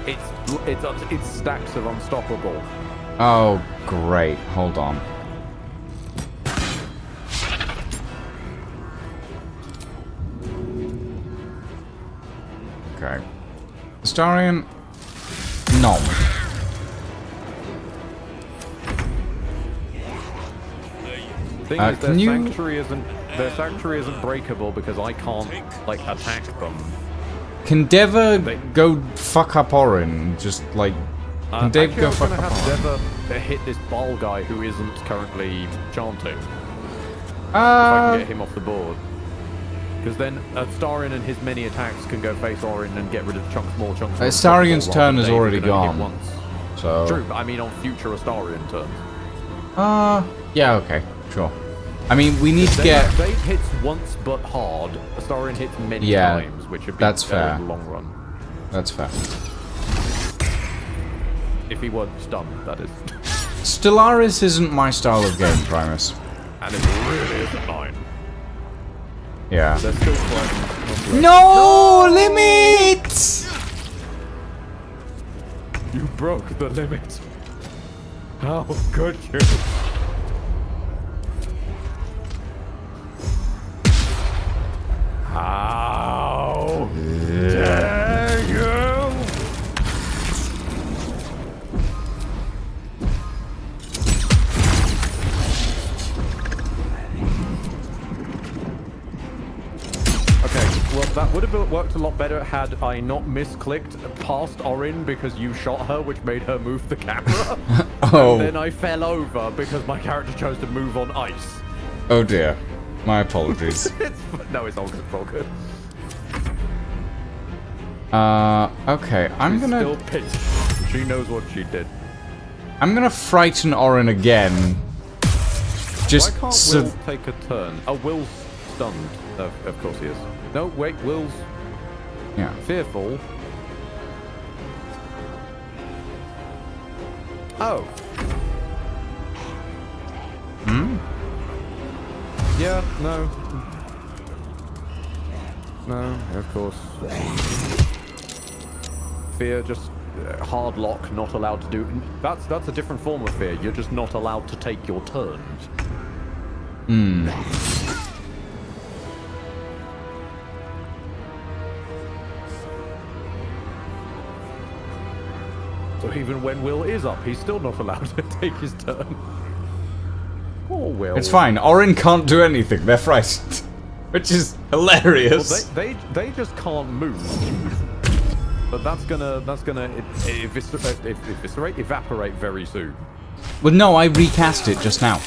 It's stacks of Unstoppable. Oh, great. Hold on. Okay. Astarion. No. Thing is, their sanctuary isn't breakable because I can't like attack them. Can Deva go fuck up Orin? Just like, can Deva go fuck up Orin? I was gonna have Deva hit this Ball guy who isn't currently chanting. If I can get him off the board. Because then Astarion and his many attacks can go face Orin and get rid of more chunks. Astarion's turn is already gone. So. True, but I mean on future Astarion turns. Yeah, okay, sure. I mean, we need to get. Dave hits once but hard. Astarion hits many times, which would be fair in the long run. That's fair. If he weren't stunned, that is. Stellaris isn't my style of game, Primus. And it really isn't mine. Yeah. They're still quite. No limit! You broke the limit. How could you? How dare you? Okay, well that would have worked a lot better had I not misclicked past Orin because you shot her, which made her move the camera. Oh. And then I fell over because my character chose to move on ice. Oh dear. My apologies. No, it's all good. It's all good. Okay, I'm She's gonna. still pissed. She knows what she did. I'm gonna frighten Orin again. Just Why can't Will take a turn? Oh, Will's stunned. Of course he is. No, wait, Will's. Yeah. Fearful. Oh. Hmm? Yeah, no. No, of course. Fear, just hard lock, not allowed to do. That's a different form of fear. You're just not allowed to take your turns. Hmm. So even when Will is up, he's still not allowed to take his turn. Poor Will. It's fine. Orin can't do anything. They're frightened, which is hilarious. Well, they just can't move. But that's gonna evaporate very soon. Well, no, I recast it just now.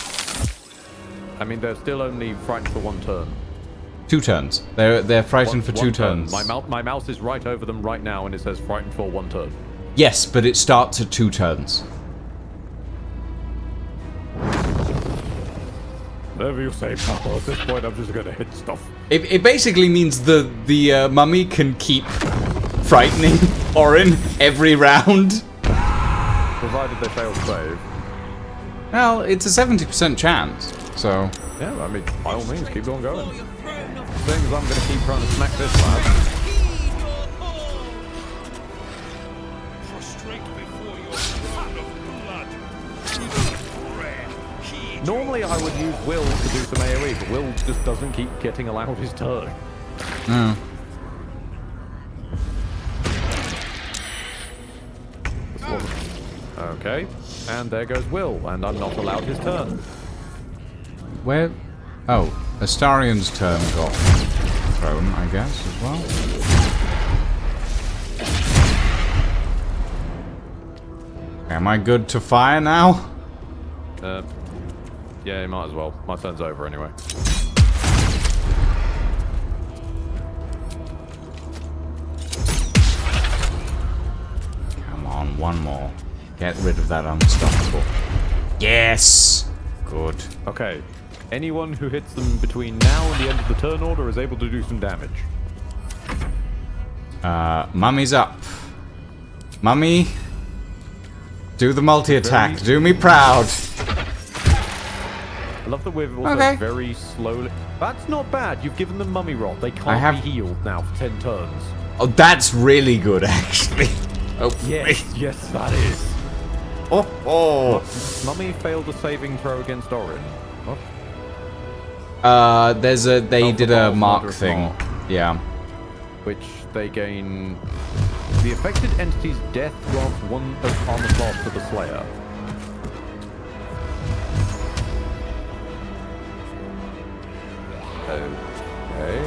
I mean, they're still only frightened for 1 turn. 2 turns. They're frightened for 2 turns. My mouse is right over them right now, and it says frightened for 1 turn. Yes, but it starts at 2 turns. Whatever you say, pal. At this point, I'm just gonna hit stuff. It basically means the mummy can keep frightening Orin every round. Provided they fail to save. Well, it's a 70% chance, so... Yeah, I mean, by all means, keep on going. Seeing as I'm going to keep trying to smack this lad. Normally I would use Will to do some AoE, but Will just doesn't keep getting allowed his turn. Okay, and there goes Will, and I'm not allowed his turn. Where? Oh, Astarion's turn got thrown, I guess, as well. Am I good to fire now? Yeah, you might as well. My turn's over anyway. Come on, one more. Get rid of that unstoppable. Yes! Good. Okay. Anyone who hits them between now and the end of the turn order is able to do some damage. Mummy's up. Mummy, do the multi-attack. Do me proud. I love that we've also very slowly... That's not bad. You've given them mummy rot. They can't be healed now for 10 turns. Oh, that's really good, actually. Oh, yes, that is. Oh. Mummy failed a saving throw against Orin. What? They did a mark thing. Mark. Yeah. Which they gain... The affected entity's death grants 1 of armor class to the Slayer. Okay.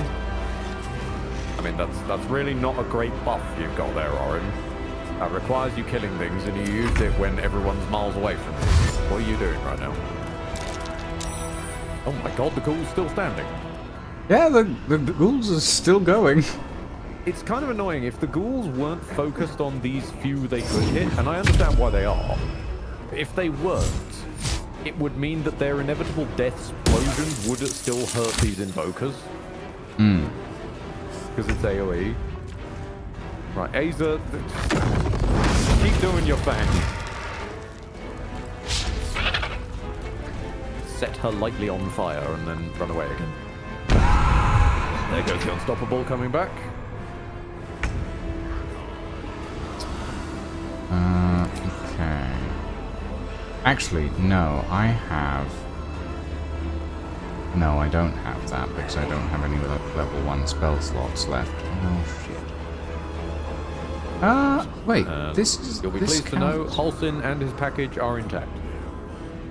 I mean, that's really not a great buff you've got there, Orin. That requires you killing things, and you used it when everyone's miles away from you. What are you doing right now? Oh my god, the ghoul's still standing. Yeah, the ghouls are still going. It's kind of annoying if the ghouls weren't focused on these few they could hit, and I understand why they are. If they weren't, it would mean that their inevitable death explosions would still hurt these invokers. Because it's AoE. Right, Aza, keep doing your thing. Set her lightly on fire and then run away again. There goes the unstoppable coming back. Okay. Actually, no, I have... No, I don't have that because I don't have any level 1 spell slots left. Oh, shit. Wait, this is... You'll be pleased to know Halsin and his package are intact.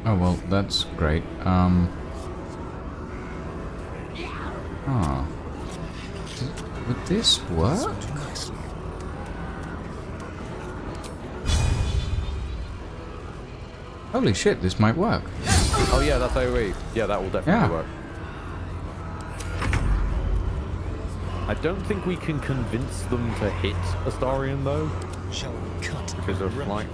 Oh, well, that's great. Would this work? Holy shit, this might work. Oh yeah, that's AoE. Yeah, that will definitely work. I don't think we can convince them to hit Astarion though. Shall we cut? Because of like...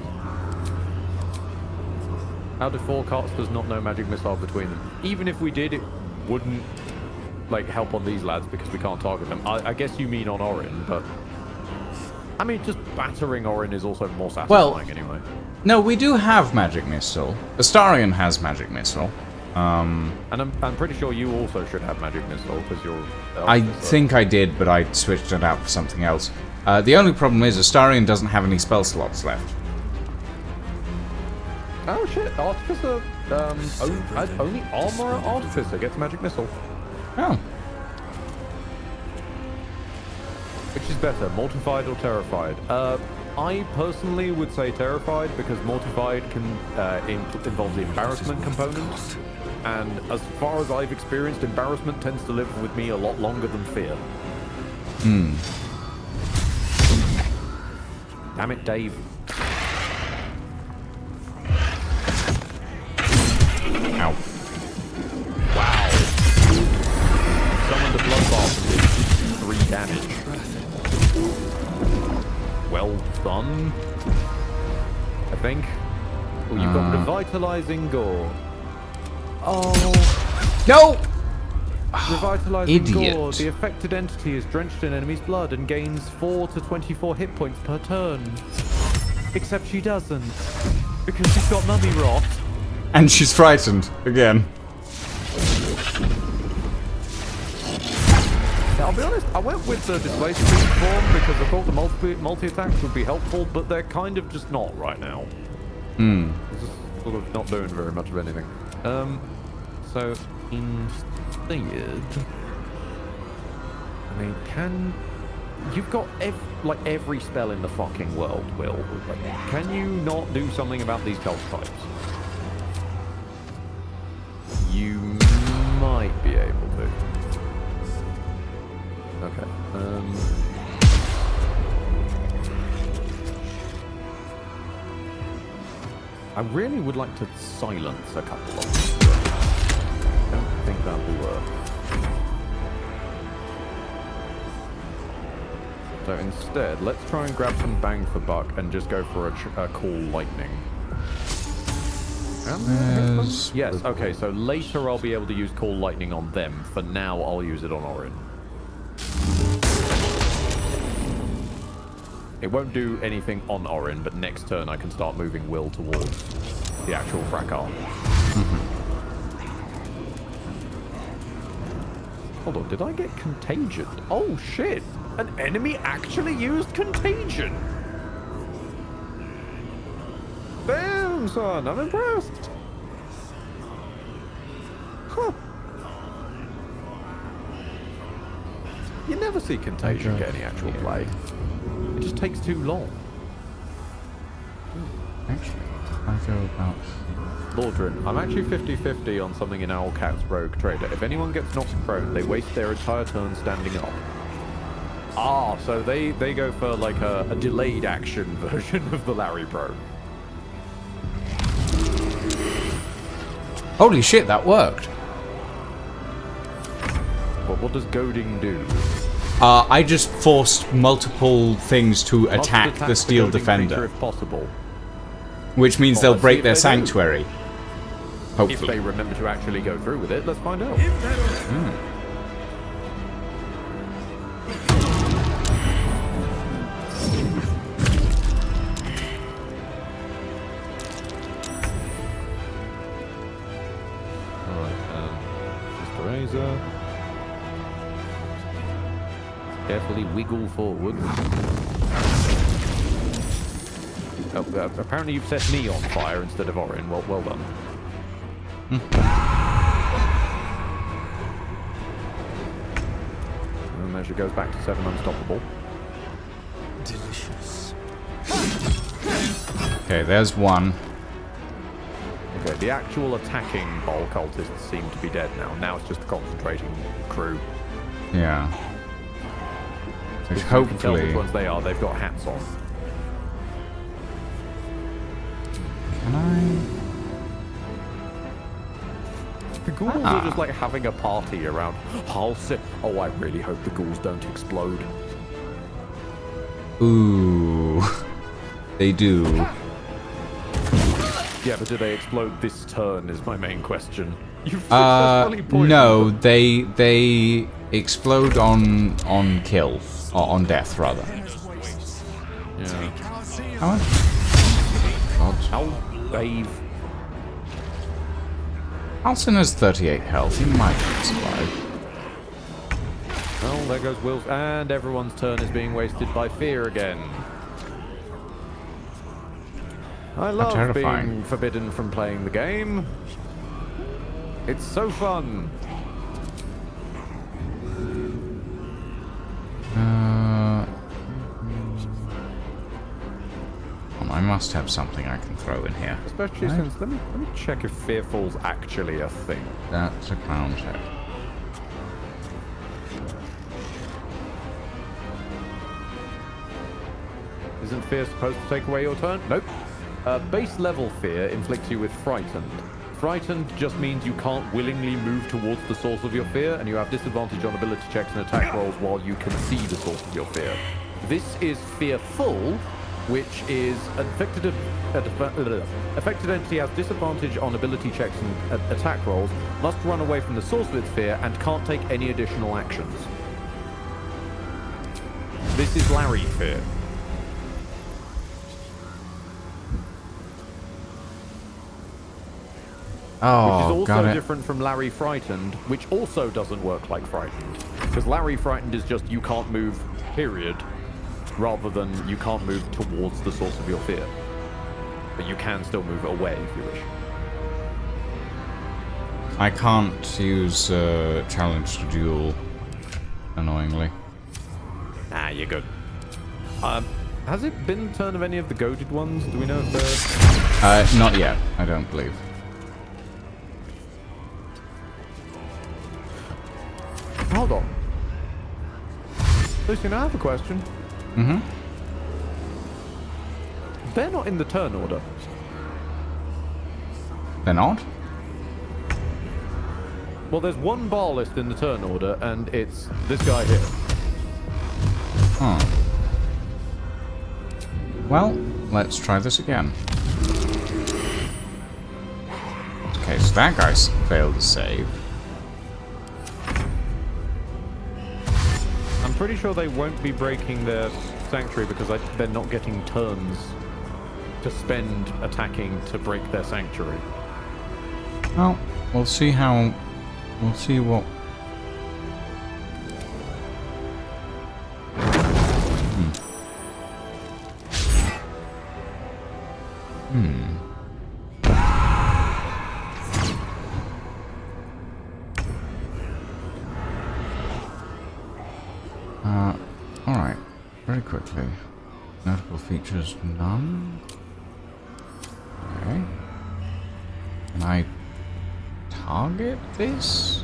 How do forecasters not know magic missile between them? Even if we did, it wouldn't like help on these lads because we can't target them. I guess you mean on Orin, but... I mean, just battering Orin is also more satisfying anyway. No, we do have magic missile. Astarion has magic missile. And I'm pretty sure you also should have magic missile because you're... I think I did, but I switched it out for something else. The only problem is Astarion doesn't have any spell slots left. Oh shit, Artificer, only Armorer Artificer gets magic missile. Oh. Which is better, Mortified or Terrified? I personally would say Terrified because Mortified can involve the embarrassment component. And as far as I've experienced, embarrassment tends to live with me a lot longer than fear. Damn it, Dave. Ow. worth it. Well done. I think. Oh, you've got revitalizing gore. Oh. No! Revitalizing Idiot. gore. The affected entity is drenched in enemy's blood and gains 4 to 24 hit points per turn. Except she doesn't. Because she's got mummy rot. And she's frightened again. Now, I'll be honest, I went with the Displacer Beast form because I thought the multi-attacks would be helpful, but they're kind of just not right now. Hmm. It's just sort of not doing very much of anything. So instead, I mean, you've got every spell in the fucking world, Will. Like, can you not do something about these cult types? You might be able to. Okay. I really would like to silence a couple of them. I don't think that will work. So instead, let's try and grab some bang for buck and just go for a call lightning. Yes, okay, so later I'll be able to use call lightning on them. For now, I'll use it on Orin. It won't do anything on Orin, but next turn I can start moving Will towards the actual Fracas. Hold on, did I get Contagion? Oh shit! An enemy actually used Contagion! Damn, son, I'm impressed! Huh. You never see Contagion get any actual play. It just takes too long. Actually, I go about... Lordrin, I'm actually 50-50 on something in Owlcat's Rogue Trader. If anyone gets knocked prone, they waste their entire turn standing up. Ah, so they go for like a delayed action version of the Larry Pro. Holy shit, that worked. But what does goading do? I just forced multiple things to attack the steel defender. If possible. Which means they'll break their sanctuary. Hopefully. If they remember to actually go through with it, let's find out. Alright, Mr. Razor. Carefully wiggle forward. Apparently you've set me on fire instead of Orin. Well done. And there she goes back to 7 unstoppable. Delicious. Okay, there's one. Okay, the actual attacking Bol cultists seem to be dead now. Now it's just the concentrating crew. Yeah. Which You can tell hopefully... which ones they are. They've got hats on. Can I... The ghouls are just like having a party around. Oh, I really hope the ghouls don't explode. Ooh. They do. Yeah, but do they explode this turn is my main question. You've successfully poisoned no, them. they explode on kill. Or on death, rather. Yeah. God. How brave. Alcin has 38 health. He might survive. Well, there goes Will's, and everyone's turn is being wasted by fear again. I love being forbidden from playing the game. It's so fun. I must have something I can throw in here. Especially since let me check if Fearful's actually a thing. That's a clown check. Isn't Fear supposed to take away your turn? Nope. Base level Fear inflicts you with Frightened. Frightened just means you can't willingly move towards the source of your fear, and you have disadvantage on ability checks and attack rolls while you can see the source of your fear. This is Fearful, which is affected entity has disadvantage on ability checks and attack rolls, must run away from the source of its fear, and can't take any additional actions. This is Larry Fear. Oh, which is also got it. different from Larry Frightened, which also doesn't work like Frightened. Because Larry Frightened is just you can't move, period, rather than you can't move towards the source of your fear. But you can still move away if you wish. I can't use challenge to duel, annoyingly. Ah, you're good. Has it been the turn of any of the goaded ones? Do we know if they're... Not yet, I don't believe. Hold on. Lucian, I have a question. Mm-hmm. They're not in the turn order. They're not? Well, there's one bar list in the turn order, and it's this guy here. Huh. Well, let's try this again. Okay, so that guy's failed to save. I'm pretty sure they won't be breaking their sanctuary because they're not getting turns to spend attacking to break their sanctuary. Well, we'll see how... We'll see what... Alright, very quickly. Notable features, none. Okay. Can I target this?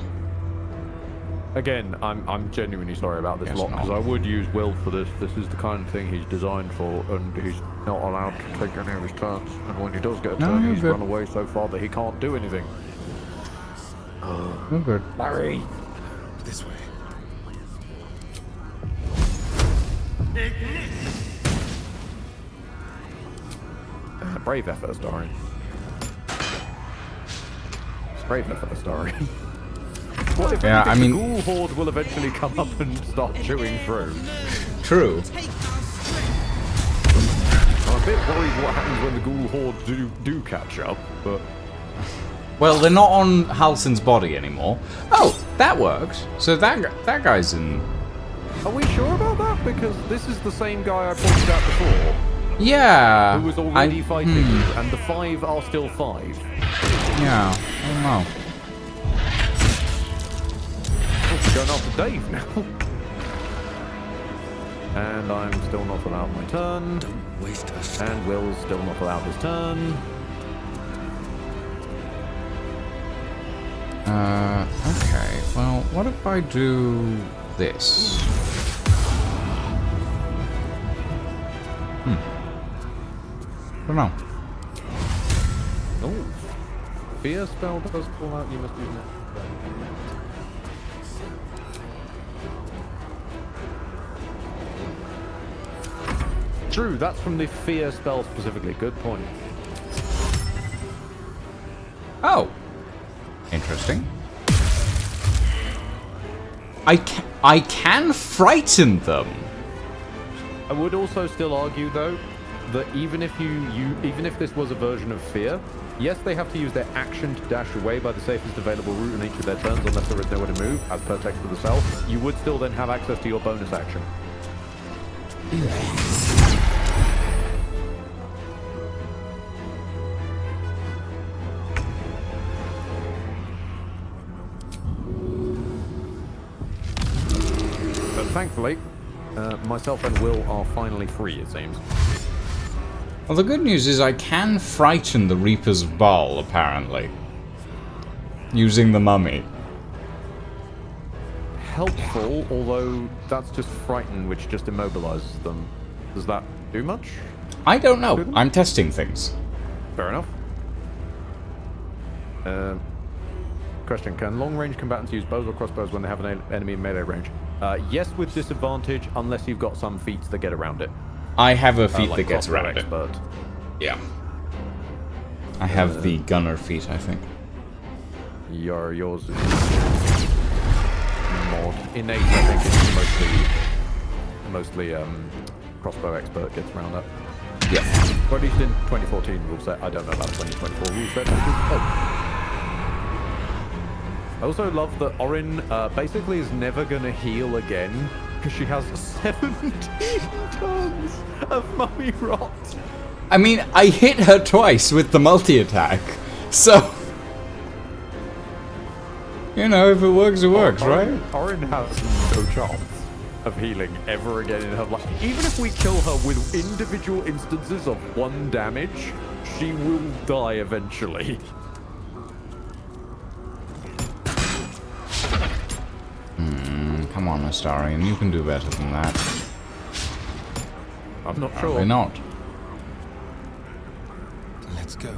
Again, I'm genuinely sorry about this Guess lot, because not. I would use Will for this. This is the kind of thing he's designed for, and he's not allowed to take any of his turns. And when he does get a No, turn, you're he's good. run away so far that he can't do anything. You're good. Larry! This way. A brave effort, Starry. It's a brave effort, Starry. What if Yeah, I the mean- ghoul horde will eventually come up and start chewing through? True. I'm a bit worried what happens when the ghoul horde do catch up, but... Well, they're not on Halsin's body anymore. Oh, that worked. So that guy's in... Are we sure about that? Because this is the same guy I pointed out before. Yeah. Who was already fighting, and the 5 are still 5. Yeah, I don't know. Oh, we're going after Dave now. And I'm still not allowed my turn. Don't waste us. And Will's still not allowed his turn. Okay. Well, what if I do this? Don't know. Oh. Fear spell does pull out, you must use it. True, that's from the fear spell specifically. Good point. Oh. Interesting. I can frighten them. I would also still argue, though, that even if even if this was a version of fear, yes, they have to use their action to dash away by the safest available route on each of their turns, unless there is nowhere to move, as per text of the cell. You would still then have access to your bonus action. But thankfully, myself and Will are finally free, it seems. Well, the good news is I can frighten the Reapers of Baal, apparently. Using the mummy. Helpful, although that's just frighten, which just immobilizes them. Does that do much? I don't know. I'm testing things. Fair enough. Question: can long-range combatants use bows or crossbows when they have an enemy in melee range? Yes, with disadvantage, unless you've got some feats that get around it. I have a feat like that gets around expert. it. Yeah. I have the gunner feat, I think. Yours is mod. Innate, I think, is mostly crossbow expert gets around that. Yeah. Or at least in 2014 rule set. I don't know about 2024 rule set. I also love that Orin basically is never going to heal again because she has 17 tons of mummy rot. I mean, I hit her twice with the multi-attack, so... You know, if it works, it works, right? Orin has no chance of healing ever again in her life. Even if we kill her with individual instances of 1 damage, she will die eventually. Come on, Astarion, you can do better than that. I'm not sure. Probably not. Let's go.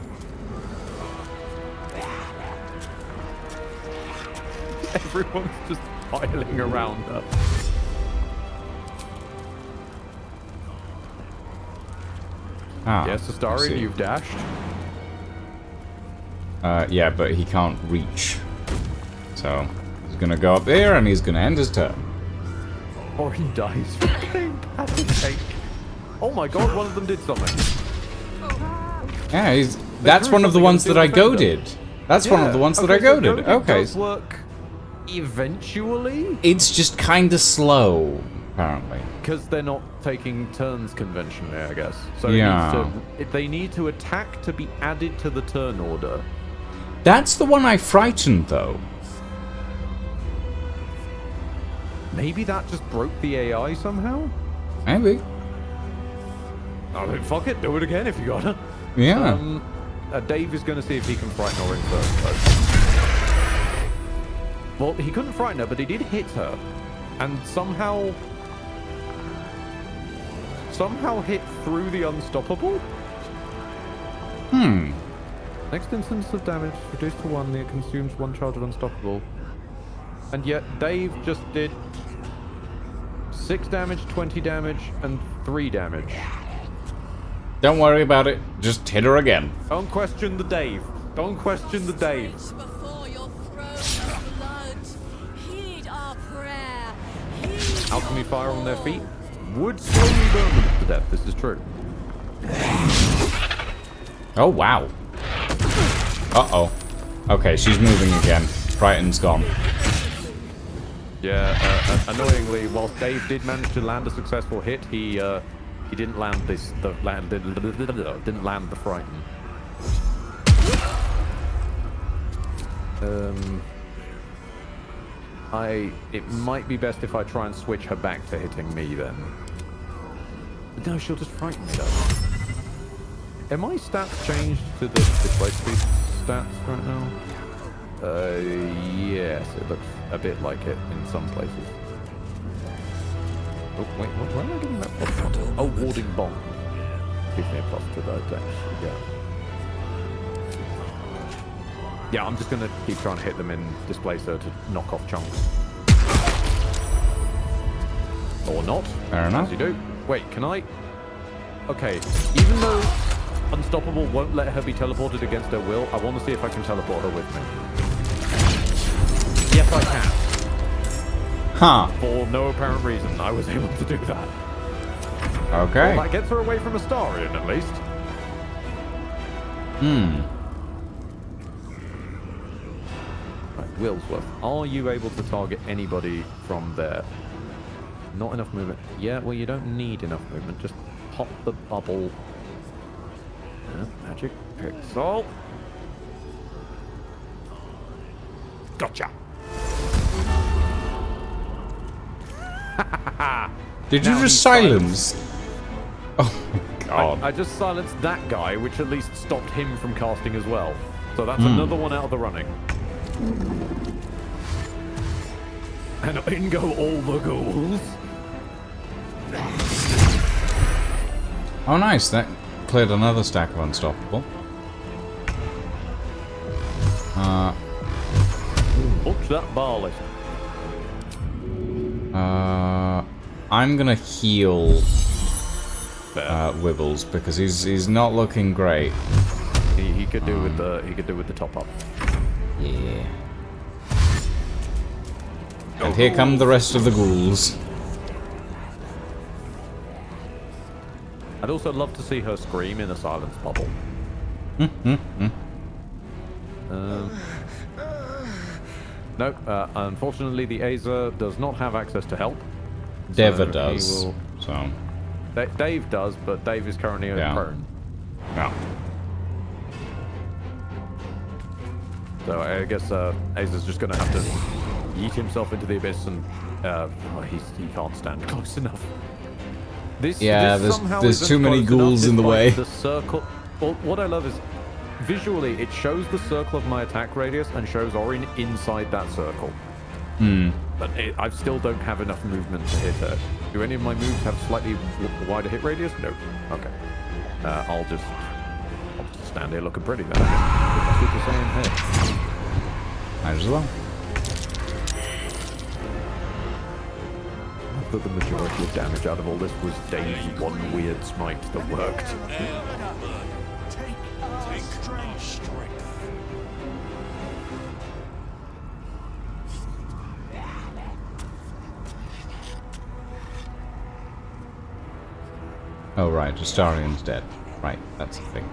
Everyone's just piling around her. Ah, yes, I Astarion, see. you've dashed. Yeah, but he can't reach. So, he's gonna go up there and he's gonna end his turn. Orin dies from playing patty cake. Oh my god, one of them did something. Yeah, that's one of the ones that I goaded. That's one of the ones that I goaded. Okay. Does work eventually? It's just kinda slow, apparently. Because they're not taking turns conventionally, I guess. So Yeah. they need to attack to be added to the turn order. That's the one I frightened, though. Maybe that just broke the AI somehow? Maybe. I mean, fuck it, do it again if you gotta. Yeah. Dave is going to see if he can frighten Orin first, though. Well, he couldn't frighten her, but he did hit her. And somehow hit through the unstoppable? Next instance of damage, reduced to 1, it consumes 1 charge of unstoppable. And yet, Dave just did 6 damage, 20 damage, and 3 damage. Don't worry about it. Just hit her again. Don't question the Dave. Don't question the Dave. Alchemy fire on their feet would slowly burn them to death. This is true. Oh, wow. Uh-oh. Okay, she's moving again. Triton's gone. Yeah, annoyingly, whilst Dave did manage to land a successful hit, he didn't land didn't land the frighten. It might be best if I try and switch her back to hitting me then. No, she'll just frighten me though. Are my stats changed to the display speed stats right now? Yes, it looks a bit like it in some places. Oh, wait, where am I getting that plus from? Oh, warding bomb. Gives me a plus to the dex. Yeah, I'm just going to keep trying to hit them in Displacer to knock off chunks. Or not. Fair enough. As you do. Wait, can I? Okay, even though Unstoppable won't let her be teleported against her will, I want to see if I can teleport her with me. Yes, I can. Huh. For no apparent reason, I was able to do that. Okay. Well, that gets her away from Astarion, at least. Right, Willsworth, are you able to target anybody from there? Not enough movement. Yeah, well, you don't need enough movement. Just pop the bubble. Magic pixel. Gotcha. Did you just silence? Oh my god. I just silenced that guy, which at least stopped him from casting as well. So that's another one out of the running. And in go all the ghouls. Oh nice, that cleared another stack of Unstoppable. Watch that barley. I'm gonna heal Wibbles because he's not looking great. He could do with the top up. Yeah. And here come the rest of the ghouls. I'd also love to see her scream in a silence bubble. Nope. Unfortunately, the Azer does not have access to help. Deva does. So. Dave does, but Dave is currently prone. Yeah. So I guess Azer's just going to have to yeet himself into the abyss, and he can't stand close enough. This there's too many ghouls in the way. The circle. Well, what I love is visually it shows the circle of my attack radius and shows Orin inside that circle. But I still don't have enough movement to hit her. Do any of my moves have slightly wider hit radius? No. Okay. I'll just stand here looking pretty then. Super Saiyan head. Might as well. I thought the majority of damage out of all this was Dave's one weird smite that worked. Take strength. Oh right, Astarian's dead. Right, that's the thing.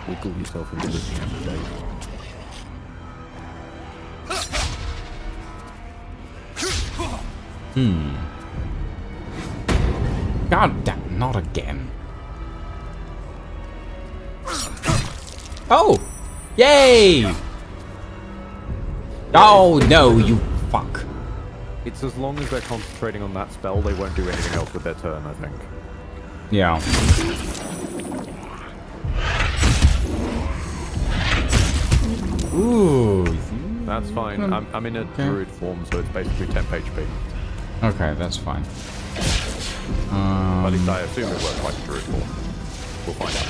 Wiggle yourself into this Dave. God damn, not again. Oh! Yay! Oh no, you fuck. It's as long as they're concentrating on that spell, they won't do anything else with their turn, I think. Yeah. Ooh. That's fine. I'm in a druid form, so it's basically temp HP. Okay, that's fine. At least I assume it works like a druid form. We'll find out.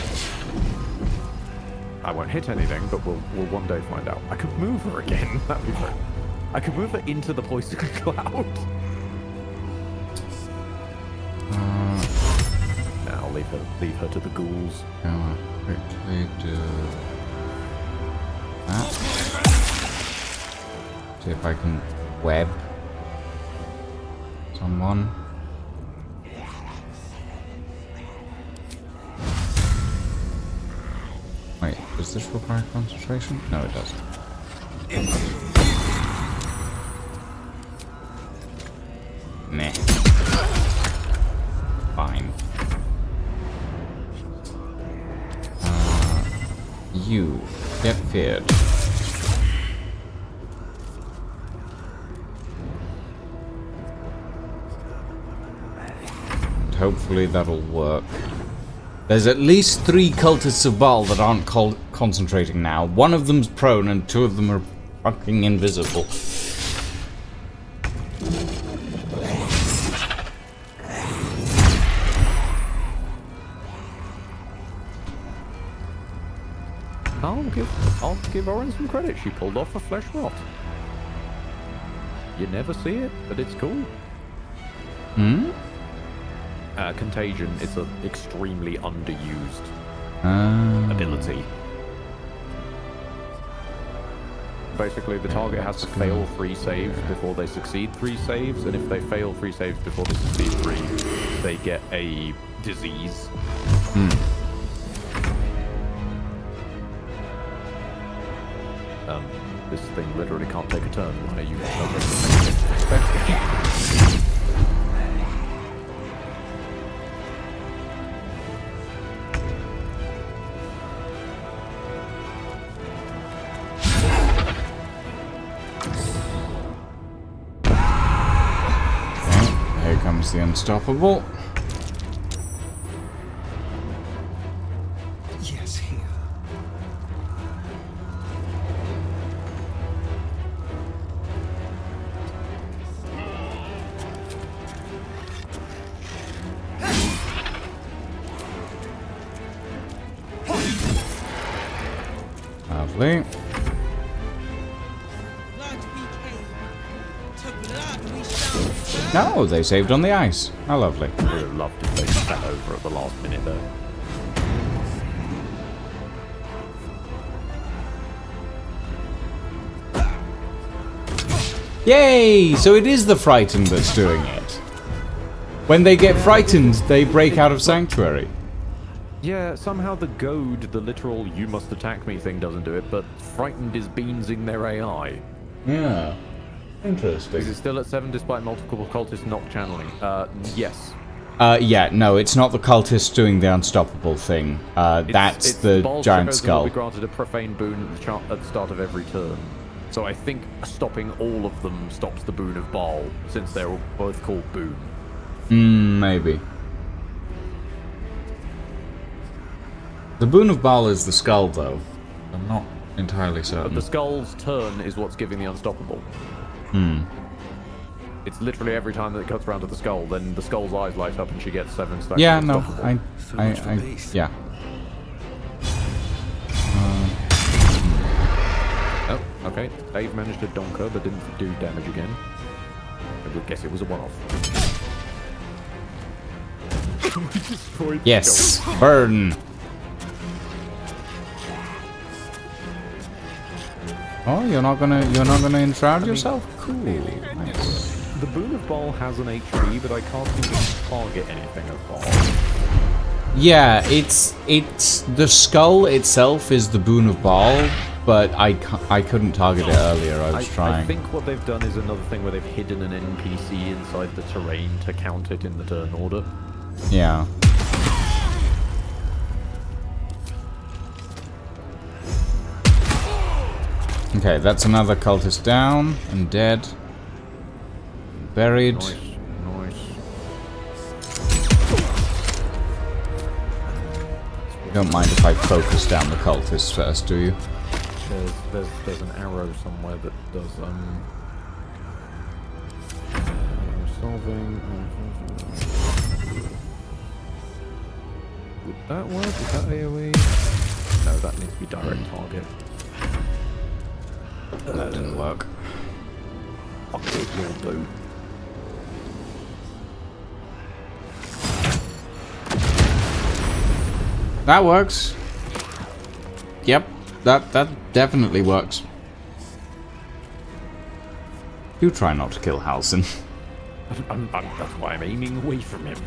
I won't hit anything, but we'll one day find out. I could move her again. That'd be great. I could move her into the poison cloud. Now I'll leave her to the ghouls. I'll quickly do that. See if I can web someone. Wait, does this require concentration? No, it doesn't. Meh. Fine. You get feared. And hopefully that'll work. There's at least 3 cultists of Baal that aren't concentrating now. One of them's prone and 2 of them are fucking invisible. I'll give Orin some credit. She pulled off a flesh rot. You never see it, but it's cool. Contagion is an extremely underused ability. Basically, the target has to fail 3 saves before they succeed 3 saves, and if they fail 3 saves before they succeed 3, they get a disease. This thing literally can't take a turn. Why are you Here comes the unstoppable. Yes, here. Lovely. No, they saved on the ice. How lovely. I would have loved if they fell over at the last minute though. Yay! So it is the frightened that's doing it. When they get frightened, they break out of Sanctuary. Yeah, somehow the goad, the literal "you must attack me" thing doesn't do it, but frightened is beansing their AI. Yeah. Interesting. Is it still at 7 despite multiple cultists not channeling? Yes. Yeah, no, it's not the cultists doing the unstoppable thing. That's the giant skull. Will be granted a profane boon at the start of every turn. So I think stopping all of them stops the boon of Baal, since they're all both called boon. Maybe. The boon of Baal is the skull, though. I'm not entirely certain. But the skull's turn is what's giving the unstoppable. It's literally every time that it cuts around to the skull, then the skull's eyes light up and she gets 7 stacks. Yeah, no, yeah. Oh, okay. Dave managed to donk her, but didn't do damage again. I would guess it was a one-off. Yes, burn. Oh, you're not gonna enshroud yourself? Cool. Nice. The Boon of Baal has an HP, but I can't seem to target anything of Baal. Yeah, it's the skull itself is the Boon of Baal, but I couldn't target it earlier. I was trying. I think what they've done is another thing where they've hidden an NPC inside the terrain to count it in the turn order. Yeah. Okay, that's another cultist down and dead. Buried. Nice. You don't mind if I focus down the cultists first, do you? There's an arrow somewhere that does solving. Would that work? Is that AoE? No, that needs to be direct target. That didn't work. Fuck it, you'll do. That works. Yep, that definitely works. Do try not to kill Halsin. That's why I'm aiming away from him.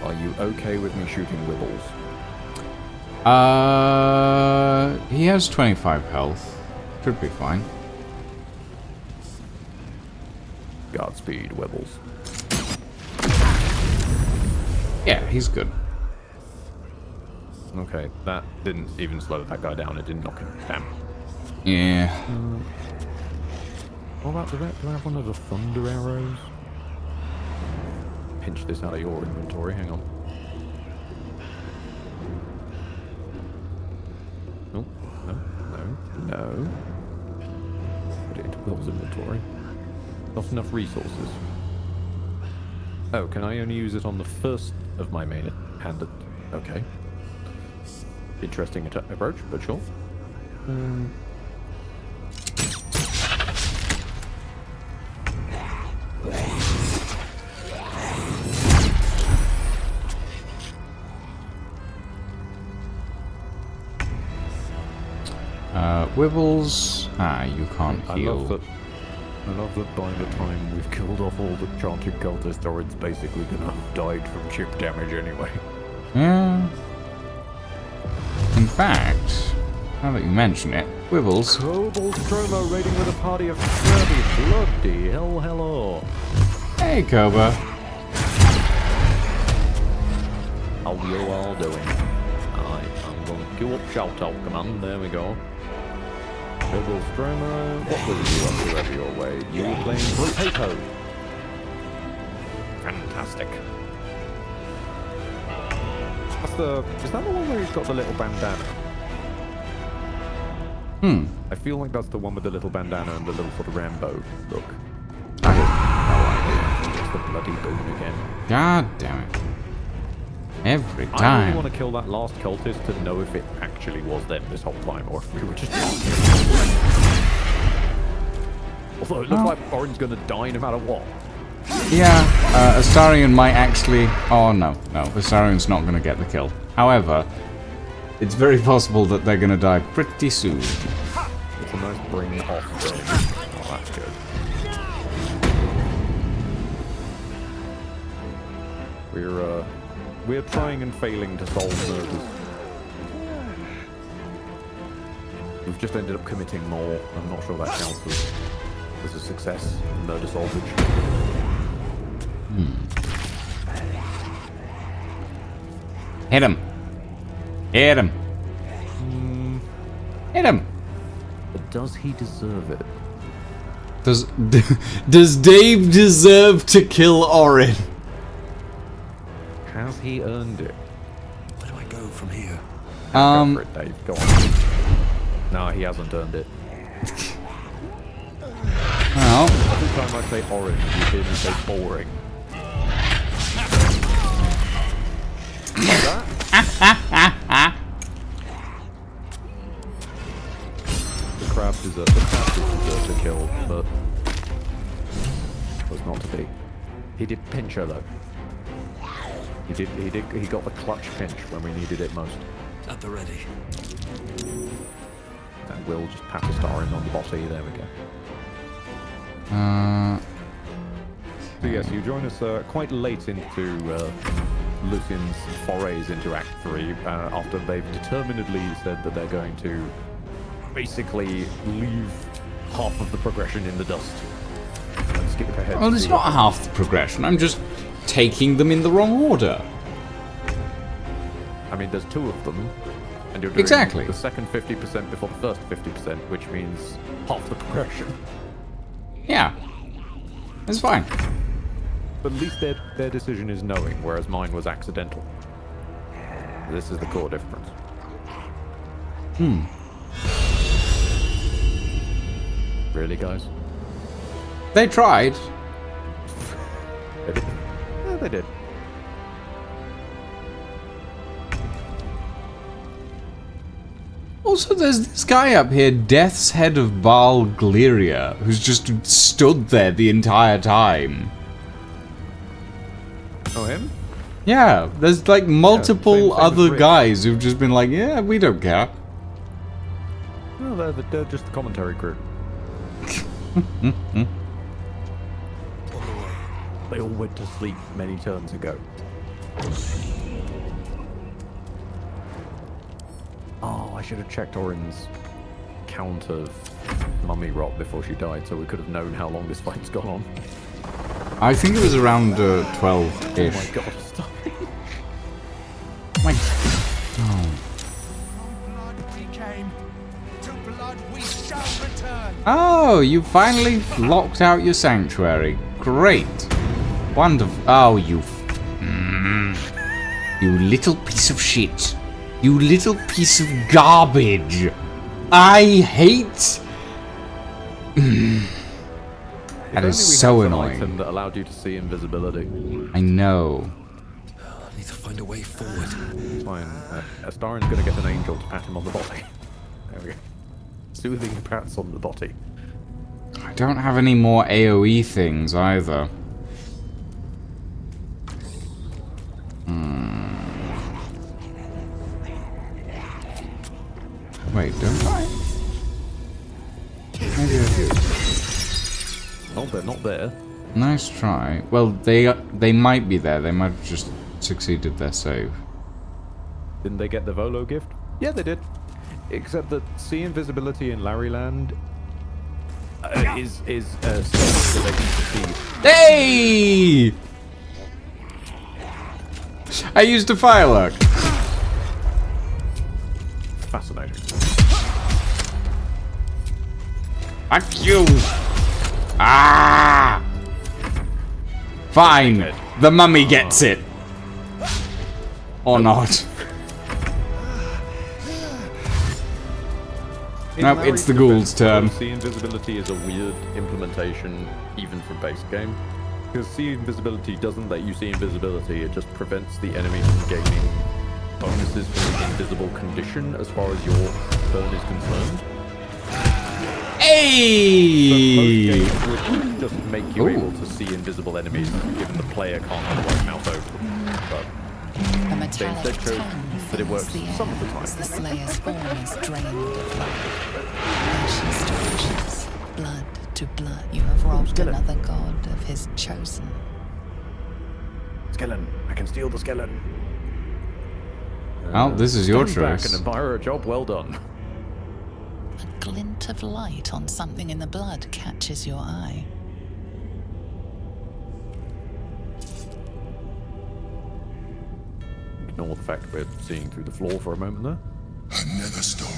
Are you okay with me shooting Wibbles? He has 25 health. Should be fine. Godspeed, Wibbles. Yeah, he's good. Okay, that didn't even slow that guy down. It didn't knock him down. Yeah. What about the red? Do I have one of the thunder arrows? Pinch this out of your inventory. Hang on. Oh, no. Put it into Will's inventory. Not enough resources. Oh, can I only use it on the first of my main hand? Okay. Interesting approach, but sure. Wibbles. You can't heal. I love that by the time we've killed off all the chanted cultists, Orin's basically gonna have died from chip damage anyway. Yeah. In fact, now that you mention it, Wibbles. Cobalt Stroma raiding with a party of 30. Bloody hell, hello. Hey, Koba. How you all doing? I'm going to queue up shout out command. There we go. Cobalt Stroma, what was you up to every your way? You were playing potato. Fantastic. Is that the one where he's got the little bandana? I feel like that's the one with the little bandana and the little sort of Rambo look. It's the bloody goon again. God damn it. Every I time. really want to kill that last cultist to know if it actually was them this whole time, or if we were just... Although it looks like Orin's going to die no matter what. Yeah, Astarion might actually... Oh, no. Astarion's not going to get the kill. However, it's very possible that they're going to die pretty soon. It's a nice bring off thing. Oh, that's good. We're trying and failing to solve murders. We've just ended up committing more. I'm not sure that counts as a success in murder salvage. Hit him. Hit him. Hit him. But does he deserve it? Does Dave deserve to kill Orin? Has he earned it? Where do I go from here? Go for it, Dave. Go on. No, he hasn't earned it. Well. Every time I say orange, you hear me say boring. Like that? The crab deserved to kill, but was not to be. He did pinch her though. He got the clutch pinch when we needed it most. At the ready. And Will just pat a star in on the body. There we go. So yes, you join us quite late into Lucian's forays into Act 3 after they've determinedly said that they're going to basically leave half of the progression in the dust and skip ahead. Well, it's not half the progression. I'm just taking them in the wrong order. I mean, there's two of them, and you're doing the second 50% before the first 50%, which means half the progression. Yeah, it's fine. But at least their decision is knowing, whereas mine was accidental. This is the core difference. Really, guys? They tried. They did. Yeah, they did. Also, there's this guy up here, Death's Head of Baldur, who's just stood there the entire time. Oh, him? Yeah, there's like multiple other guys who've just been like, yeah, we don't care. No, they're just the commentary crew. They all went to sleep many turns ago. Oh, I should have checked Orin's count of mummy rot before she died, so we could have known how long this fight's gone on. I think it was around 12-ish. Oh my god, stop it. Oh, you finally locked out your sanctuary. Great. Wonderful. Oh, you little piece of shit. You little piece of garbage. I hate... That is so annoying. Item that allowed you to see invisibility. I know. I need to find a way forward. It's fine. Astarion's going to get an angel to pat him on the body. There we go. Soothing pats on the body. I don't have any more AoE things either. Wait, don't I? Maybe I do. Oh, they're not there. Nice try. Well, they might be there. They might have just succeeded their save. Didn't they get the Volo gift? Yeah, they did. Except that see invisibility in Larryland is so they can succeed. Hey! I used a firework. Fascinating. Fuck you! Ah! Fine. The mummy gets it. Or not. Nope, it's the ghoul's turn. See invisibility is a weird implementation, even for base game. Because see invisibility doesn't let you see invisibility, it just prevents the enemy from gaining bonuses from the invisible condition as far as your turn is concerned. Hey! So most games would just make you able to see invisible enemies, given the player can't otherwise mouse over them. But A metallic tongue that it works fills the air some of the time. as the Slayer's form is drained of life. Ashes to ashes, blood to blood, you have robbed another god of his chosen. Skeleton, I can steal the skeleton. Well, this is your Stand back choice. and admire a job well done. A glint of light on something in the blood catches your eye. Ignore the fact we're seeing through the floor for a moment there. Another stone.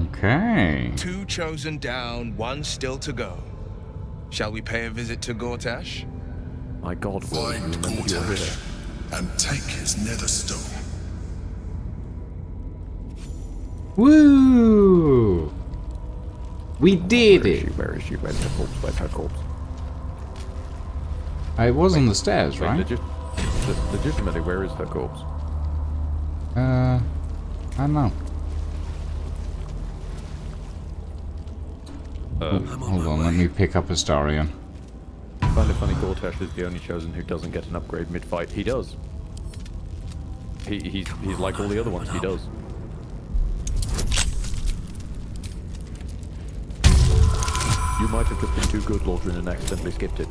Okay. 2 chosen down, 1 still to go. Shall we pay a visit to Gortash? My God, Will, you Find remember you're here. Gortash and take his nether stone. Woo! We did it. Where is she? Where's her corpse? Where's her corpse? It was on the stairs, Wait, right? Legitimately, where is her corpse? I don't know. Hold on, let me pick up Astarion. I find it funny Gortash is the only chosen who doesn't get an upgrade mid-fight. He does. He's like all the other ones, he does. You might have just been too good, Lordrin, and accidentally skipped it.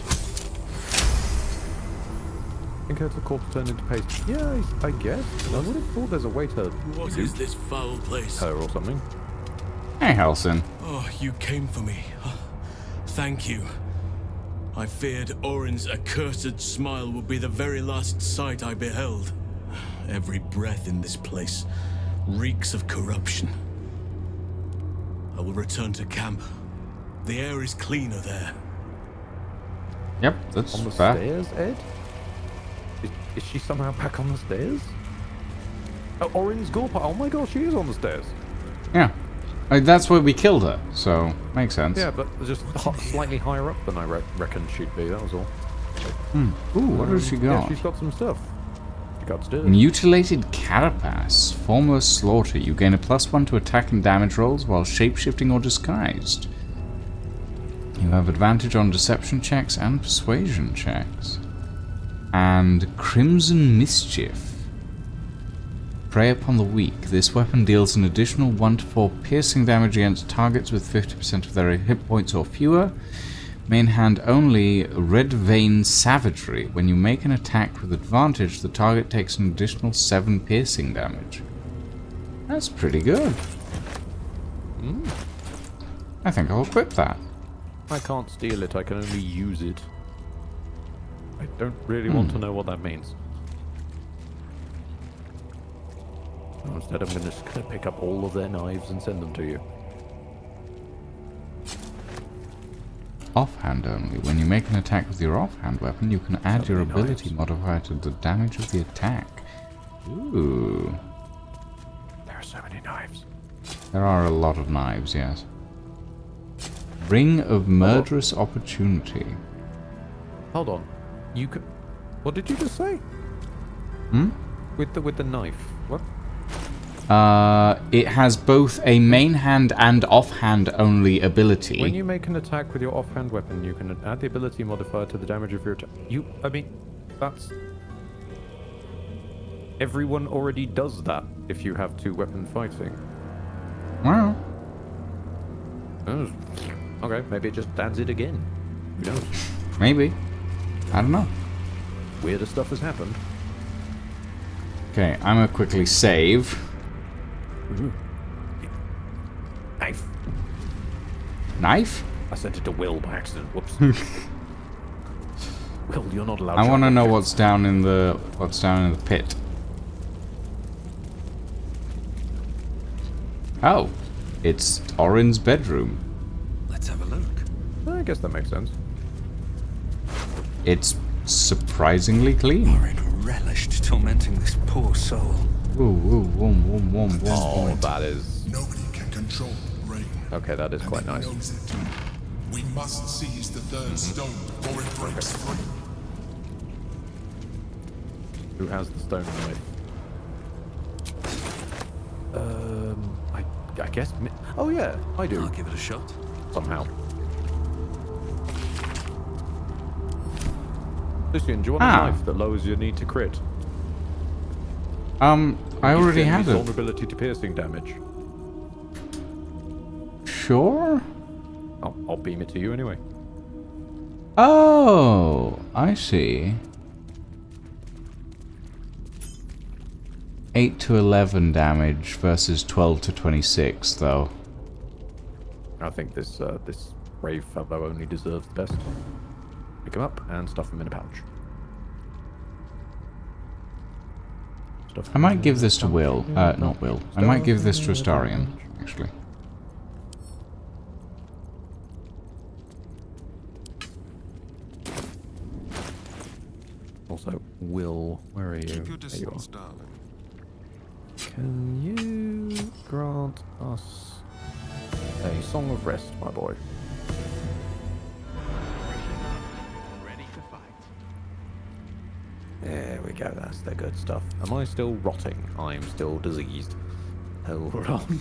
I think the corpse turned into paste. Yeah, I guess. I would have thought there's a way to What is this foul place? her or something. Hey, Halsin. Oh, you came for me. Thank you. I feared Orin's accursed smile would be the very last sight I beheld. Every breath in this place reeks of corruption. I will return to camp. The air is cleaner there. Yep, that's on the fair. stairs, Ed? Is she somehow back on the stairs? Oh, Orin's Gorpa. Oh my God, she is on the stairs. Yeah. That's where we killed her, so makes sense. Yeah, but just slightly higher up than I reckon she'd be, that was all. Ooh, what has she got? Yeah, she's got some stuff. She got stairs. Mutilated Carapace. Former Slaughter. You gain a +1 to attack and damage rolls while shapeshifting or disguised. You have advantage on deception checks and persuasion checks. And Crimson Mischief. Prey upon the weak. This weapon deals an additional 1 to 4 piercing damage against targets with 50% of their hit points or fewer. Main hand only. Red Vein Savagery. When you make an attack with advantage, the target takes an additional 7 piercing damage. That's pretty good. I think I'll equip that. I can't steal it, I can only use it. I don't really want to know what that means. Instead, I'm just going to pick up all of their knives and send them to you. Offhand only. When you make an attack with your offhand weapon, you can add your ability modifier to the damage of the attack. Ooh. There are so many knives. There are a lot of knives, yes. Ring of Murderous Opportunity. Hold on. You could... What did you just say? With the knife. What? It has both a main hand and offhand only ability. When you make an attack with your offhand weapon, you can add the ability modifier to the damage of your attack. I mean, that's... Everyone already does that if you have 2-weapon fighting. Well. Oh. Okay, maybe it just adds it again. Who knows? Maybe. I don't know. Weirder stuff has happened. Okay, I'm gonna quickly save. Knife. Knife? I sent it to Will by accident. Whoops. Will, you're not allowed. I want to know what's down in the pit. Oh, it's Orin's bedroom. Let's have a look. I guess that makes sense. It's surprisingly clean. Orin relished tormenting this poor soul. Oh, that is... Nobody can control rain. Okay, that is quite nice. Knows it. We must seize the third stone before it breaks free. Who has the stone knife? I guess... Oh yeah, I do. I'll give it a shot. Somehow. Lucian, do you want a knife that lowers your need to crit? I already had it. Vulnerability to piercing damage. Sure? I'll beam it to you anyway. Oh, I see. 8 to 11 damage versus 12 to 26, though. I think this brave fellow only deserves the best. Pick him up and stuff him in a pouch. I might give this to Will. Not Will. I might give this to Astarion, actually. Also, Will, where are you? Keep your There you distance, are. darling. Can you grant us a song of rest, my boy? Ready to fight. There we go, that's the good stuff. Am I still rotting? I'm still diseased. Hold on.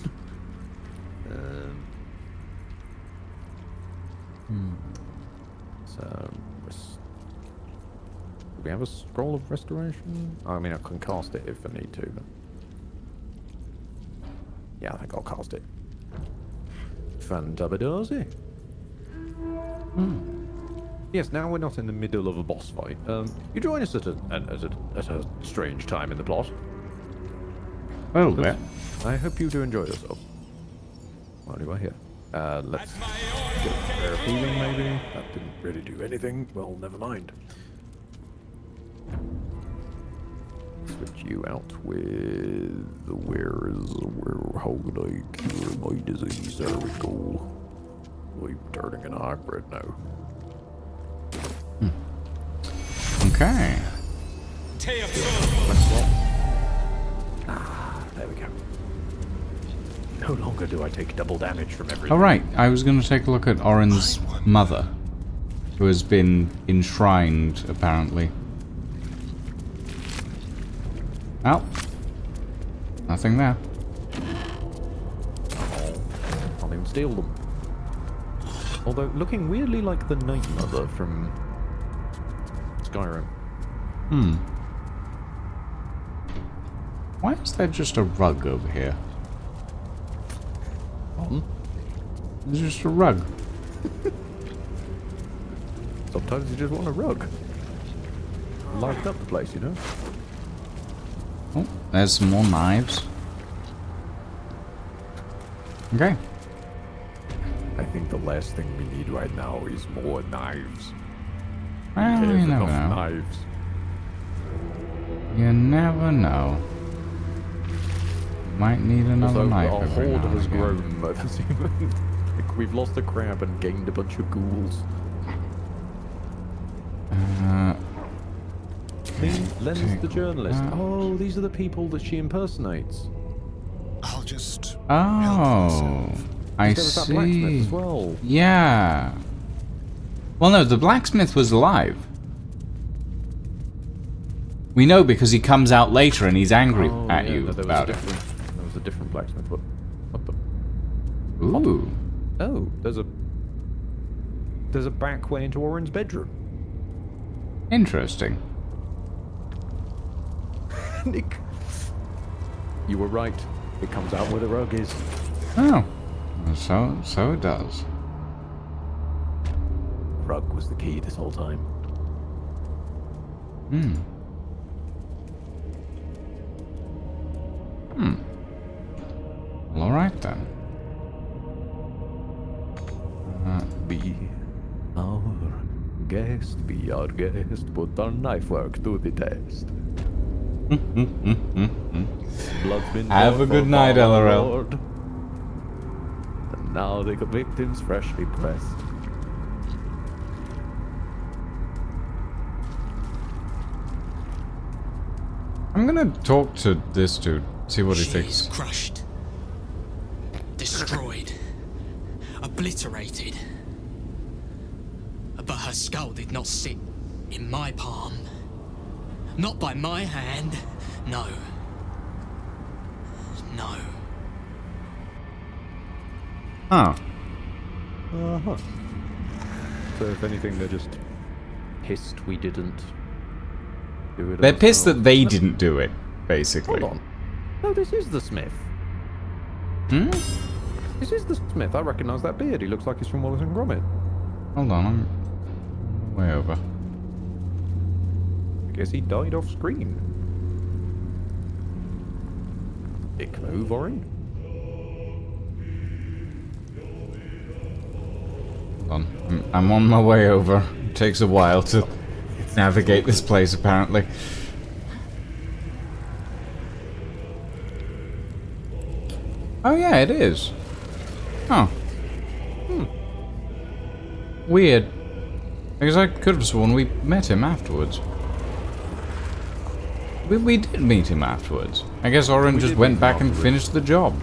So, do we have a scroll of restoration? I mean, I can cast it if I need to. But... yeah, I think I'll cast it. Fantabadazzy. Yes, now we're not in the middle of a boss fight. You join us at a strange time in the plot. A little bit. I hope you do enjoy yourself. While you are here. Let's get a pair of healing, maybe. That didn't really do anything. Well, never mind. Switch you out with... how could I cure my disease? There we go. I'm turning an hybrid now. Okay. There we go. No longer do I take double damage from everything. Alright, I was going to take a look at Orin's mother, who has been enshrined, apparently. Oh. Nothing there. Can't even steal them. Although, looking weirdly like the Night Mother from Skyrim. Why is there just a rug over here? There's just a rug. Sometimes you just want a rug. Lighten up the place, you know? Oh, there's some more knives. Okay. I think the last thing we need right now is more knives. Well, We have you never enough know. knives. You never know. Might need another Also, knife our every horde now and has again. grown. Like, we've lost a crab and gained a bunch of ghouls. Len's the journalist. Oh, these are the people that she impersonates. I'll just... Oh, I There was that blacksmith see. as well. Yeah. Well, no, the blacksmith was alive. We know because he comes out later and he's angry at you about it. There was a different blacksmith, but what the? Ooh. Oh, there's a back way into Orin's bedroom. Interesting. Nick, you were right. It comes out where the rug is. Oh, so it does. Rug was the key this whole time. Well, all right then. Be our guest, be our guest. Put our knife work to the test. Blood's been Have a poured good for night, our LRL. Lord. And now the victims freshly pressed. I'm gonna talk to this dude, see what he thinks. She's crushed. Destroyed. Obliterated. But her skull did not sit in my palm. Not by my hand. No. No. Huh. Uh-huh. So if anything, they're just pissed we didn't do it. They're pissed that they didn't do it, basically. Hold on. No, this is the Smith. Hmm? This is the Smith. I recognise that beard. He looks like he's from Wallace and Gromit. Hold on, I'm way over. I guess he died off screen. Dick move, Orin. Hold on. I'm on my way over. It takes a while to navigate this place, apparently. Oh yeah, it is. Oh. Weird. Because I could have sworn we met him afterwards. We did meet him afterwards. I guess Oren just went back and finished the job.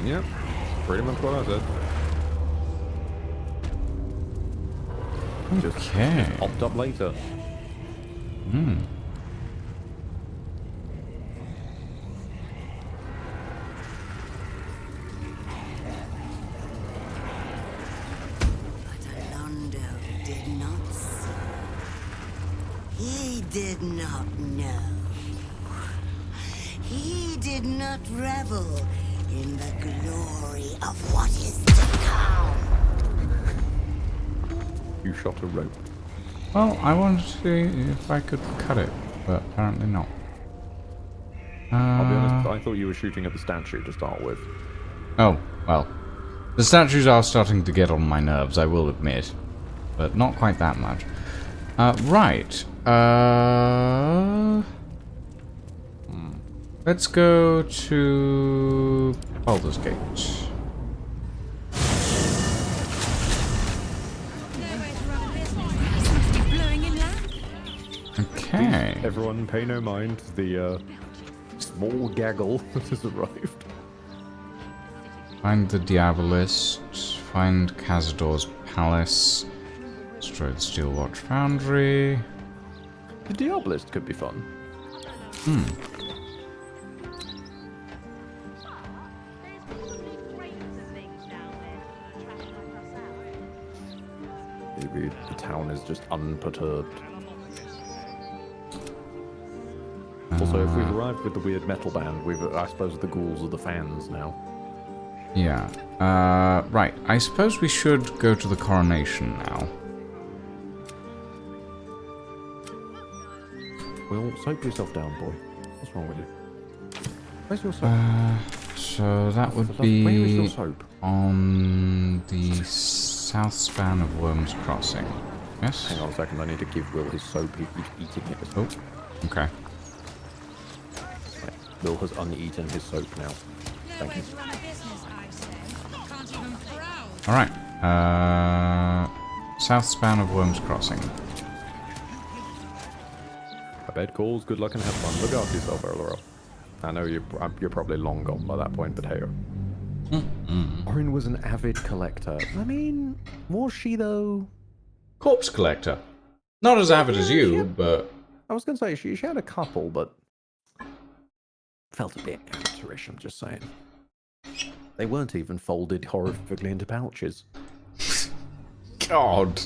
Yep. Pretty much what I said. Okay. Just popped up later. Hmm. He did not know. He did not revel in the glory of what is to come. You shot a rope. Well, I wanted to see if I could cut it, but apparently not. I'll be honest, I thought you were shooting at the statue to start with. Oh, well. The statues are starting to get on my nerves, I will admit. But not quite that much. Right. Let's go to Baldur's Gate. Okay. Please, everyone, pay no mind to the small gaggle that has arrived. Find the Diabolist. Find Cazador's Palace. Destroy the Steel Watch Foundry. The Diabolist could be fun. Maybe the town is just unperturbed. Also, if we've arrived with the weird metal band, I suppose the ghouls are the fans now. Yeah. Right. I suppose we should go to the coronation now. Well, soap yourself down, boy. What's wrong with you? Where's your soap? So that would Where is your be soap? on the south span of Worms Crossing. Yes? Hang on a second, I need to give Will his soap. He's eating it. Oh, okay. Right. Will has uneaten his soap now. Thank you. Alright. South span of Worms Crossing. I bed calls, good luck and have fun. Look after yourself, Earl. I know you're probably long gone by that point, but hey. Orin was an avid collector. I mean, was she though? Corpse collector. Not as avid as you, but... I was going to say, she had a couple, but... felt a bit amateurish, I'm just saying. They weren't even folded horrifically into pouches. God.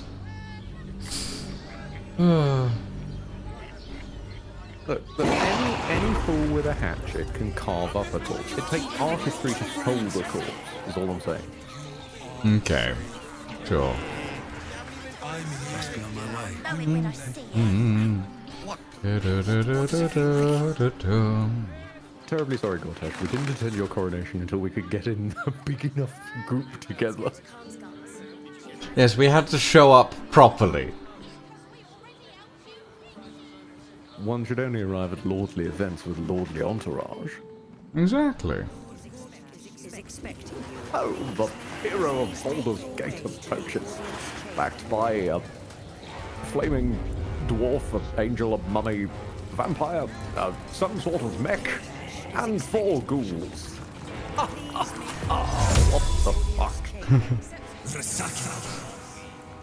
Look, any fool with a hatchet can carve up a corpse. It takes artistry to fold a corpse, is all I'm saying. Okay. Sure. Must be on my way. Terribly sorry, Gortash. We didn't attend your coronation until we could get in a big enough group together. Yes, we had to show up properly. One should only arrive at lordly events with lordly entourage. Exactly. Oh, the hero of Baldur's Gate approaches, backed by a flaming dwarf, an angel, a mummy, vampire, some sort of mech, and 4 ghouls. What the fuck?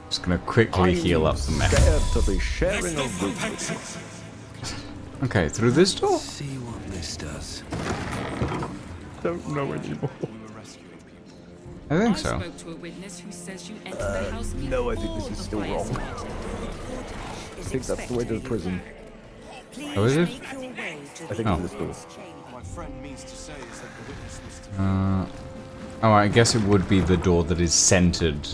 Just gonna quickly heal up the mech. Scared to be sharing a room with you. Okay, through this door? See what this does. Don't know anymore. I think so. spoke to a witness who says you entered the house No, I think this is still wrong. I think that's the way to the prison. Oh, is it? I think it's this door. My friend means to say is that the witness was to... Oh, I guess it would be the door that is centered.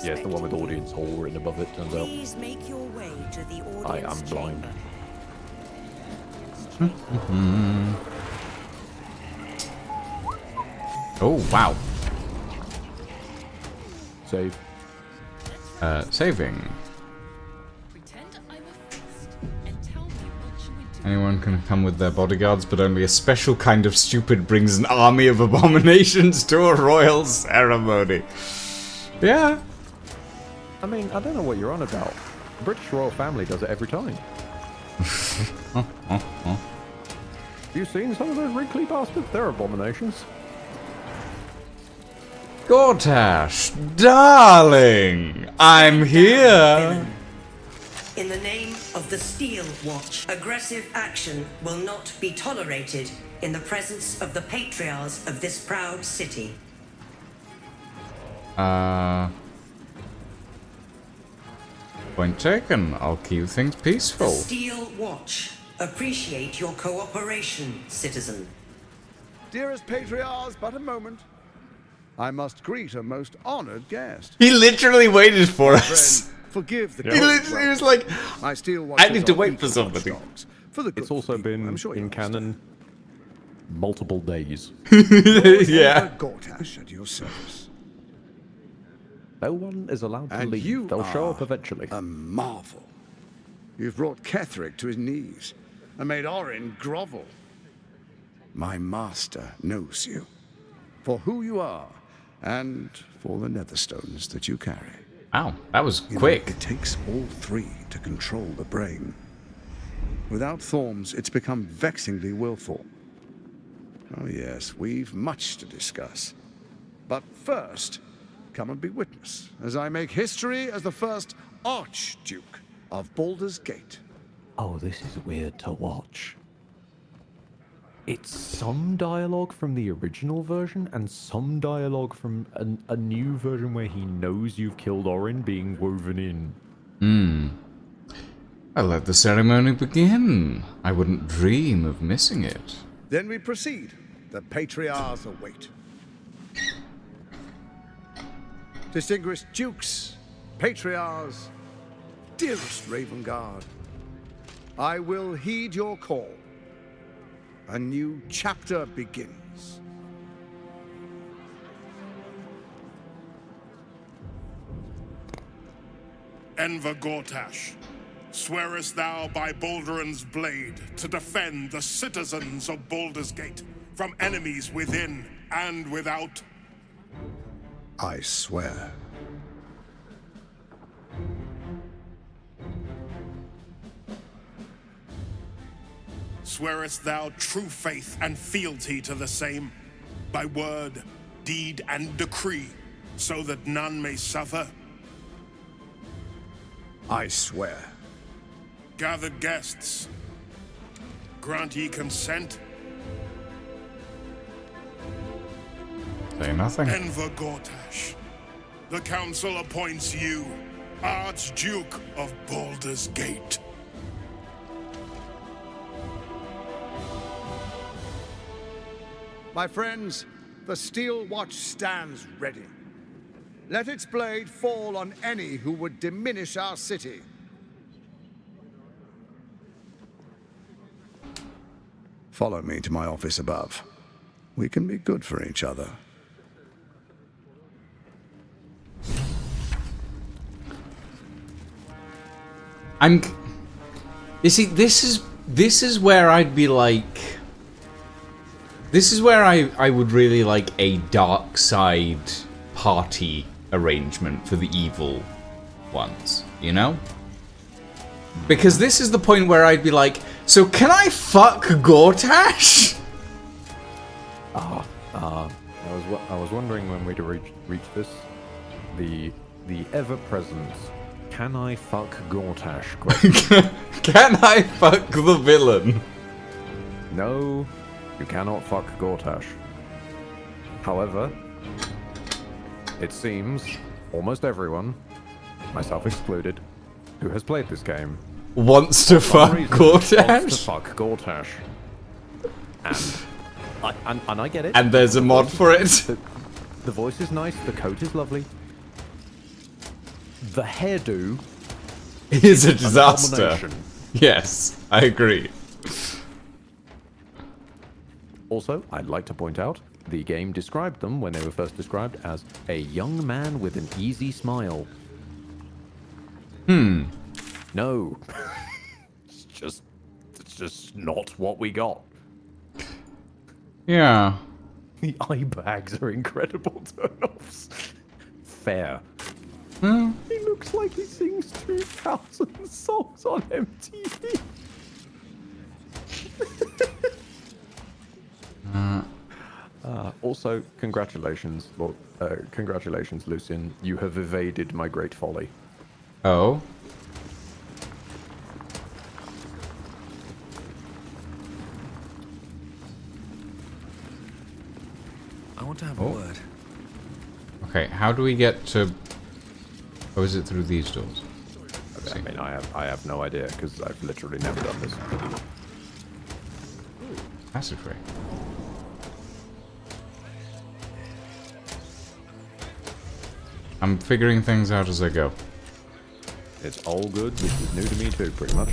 Yeah, it's the one with audience hall written above it, turns out. Please make your way to the audience I am blind. Oh, wow. Save. Saving. Anyone can come with their bodyguards, but only a special kind of stupid brings an army of abominations to a royal ceremony. Yeah. I mean, I don't know what you're on about. The British royal family does it every time. Have you seen some of those wrinkly bastards? They're abominations. Gortash, darling, I'm here. In the name of the Steel Watch, aggressive action will not be tolerated in the presence of the patriarchs of this proud city. Point taken. I'll keep things The peaceful. Steel Watch appreciate your cooperation, citizen. Dearest patriarchs, but a moment. I must greet a most honored guest. He literally waited for us. Friend, forgive the He literally was like, my steel I need to watches wait are for somebody. For the It's also been in canon multiple days. Yeah. Gortash at your service. No one is allowed to And leave. you They'll show are up eventually. A marvel. You've brought Ketheric to his knees and made Orin grovel. My master knows you for who you are and for the netherstones that you carry. Wow, that was You know, quick. it takes all three to control the brain. Without thorns, it's become vexingly willful. Oh yes, we've much to discuss. But first, come and be witness as I make history as the first Archduke of Baldur's Gate. Oh, this is weird to watch. It's some dialogue from the original version and some dialogue from a new version where he knows you've killed Orin being woven in. I'll let the ceremony begin. I wouldn't dream of missing it. Then we proceed. The patriarchs await. Distinguished dukes, patriarchs, dearest Ravengard, I will heed your call. A new chapter begins. Enver Gortash, swearest thou by Balduran's blade to defend the citizens of Baldur's Gate from enemies within and without? I swear. Swearest thou true faith and fealty to the same, by word, deed, and decree, so that none may suffer? I swear. Gathered guests, grant ye consent? Say nothing. Enver Gortash, the council appoints you Archduke of Baldur's Gate. My friends, the Steel Watch stands ready. Let its blade fall on any who would diminish our city. Follow me to my office above. We can be good for each other. You see, this is where I'd be like... This is where I would really like a dark side party arrangement for the evil ones, you know? Because this is the point where I'd be like, so can I fuck Gortash? I was wondering when we'd reach this. The ever-present "Can I fuck Gortash?" question. Can I fuck the villain? No, you cannot fuck Gortash. However, it seems almost everyone, myself excluded, who has played this game wants to fuck Gortash. Wants to fuck Gortash. And I get it. And there's a mod for it. The voice is nice. The coat is lovely. The hairdo is a disaster. Abomination. Yes, I agree. Also, I'd like to point out, the game described them, when they were first described, as a young man with an easy smile. No. It's just not what we got. Yeah. The eye bags are incredible turn-offs. Fair. He looks like he sings 2,000 songs on MTV. Also, congratulations, Lucian. You have evaded my great folly. Oh. I want to have a word. Okay, how do we get to... Oh, is it through these doors? I mean, I have no idea, because I've literally never done this. Passageway. I'm figuring things out as I go. It's all good. This is new to me too, pretty much.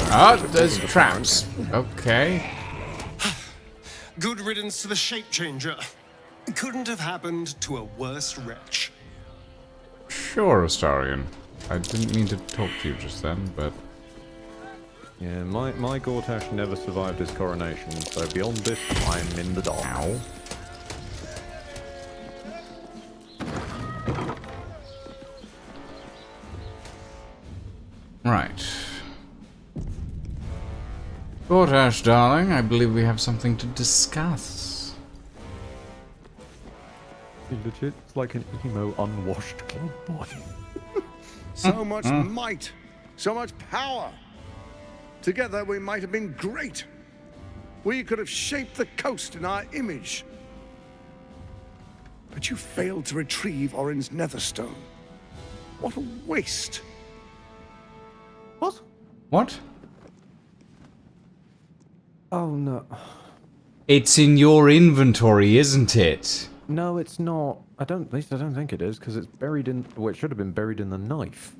Ah, there's traps. Okay. Good riddance to the shape changer. Couldn't have happened to a worse wretch. Sure, Astarion. I didn't mean to talk to you just then, but... Yeah, my Gortash never survived his coronation, so beyond this, I'm in the dark. Ow. Right. Gortash, darling, I believe we have something to discuss. Legit, it's like an emo, unwashed club boy. So much might, so much power. Together we might have been great. We could have shaped the coast in our image. But you failed to retrieve Orin's Netherstone. What a waste. What? What? Oh, no. It's in your inventory, isn't it? No, it's not. At least I don't think it is, because it's buried in... Well, it should have been buried in the knife.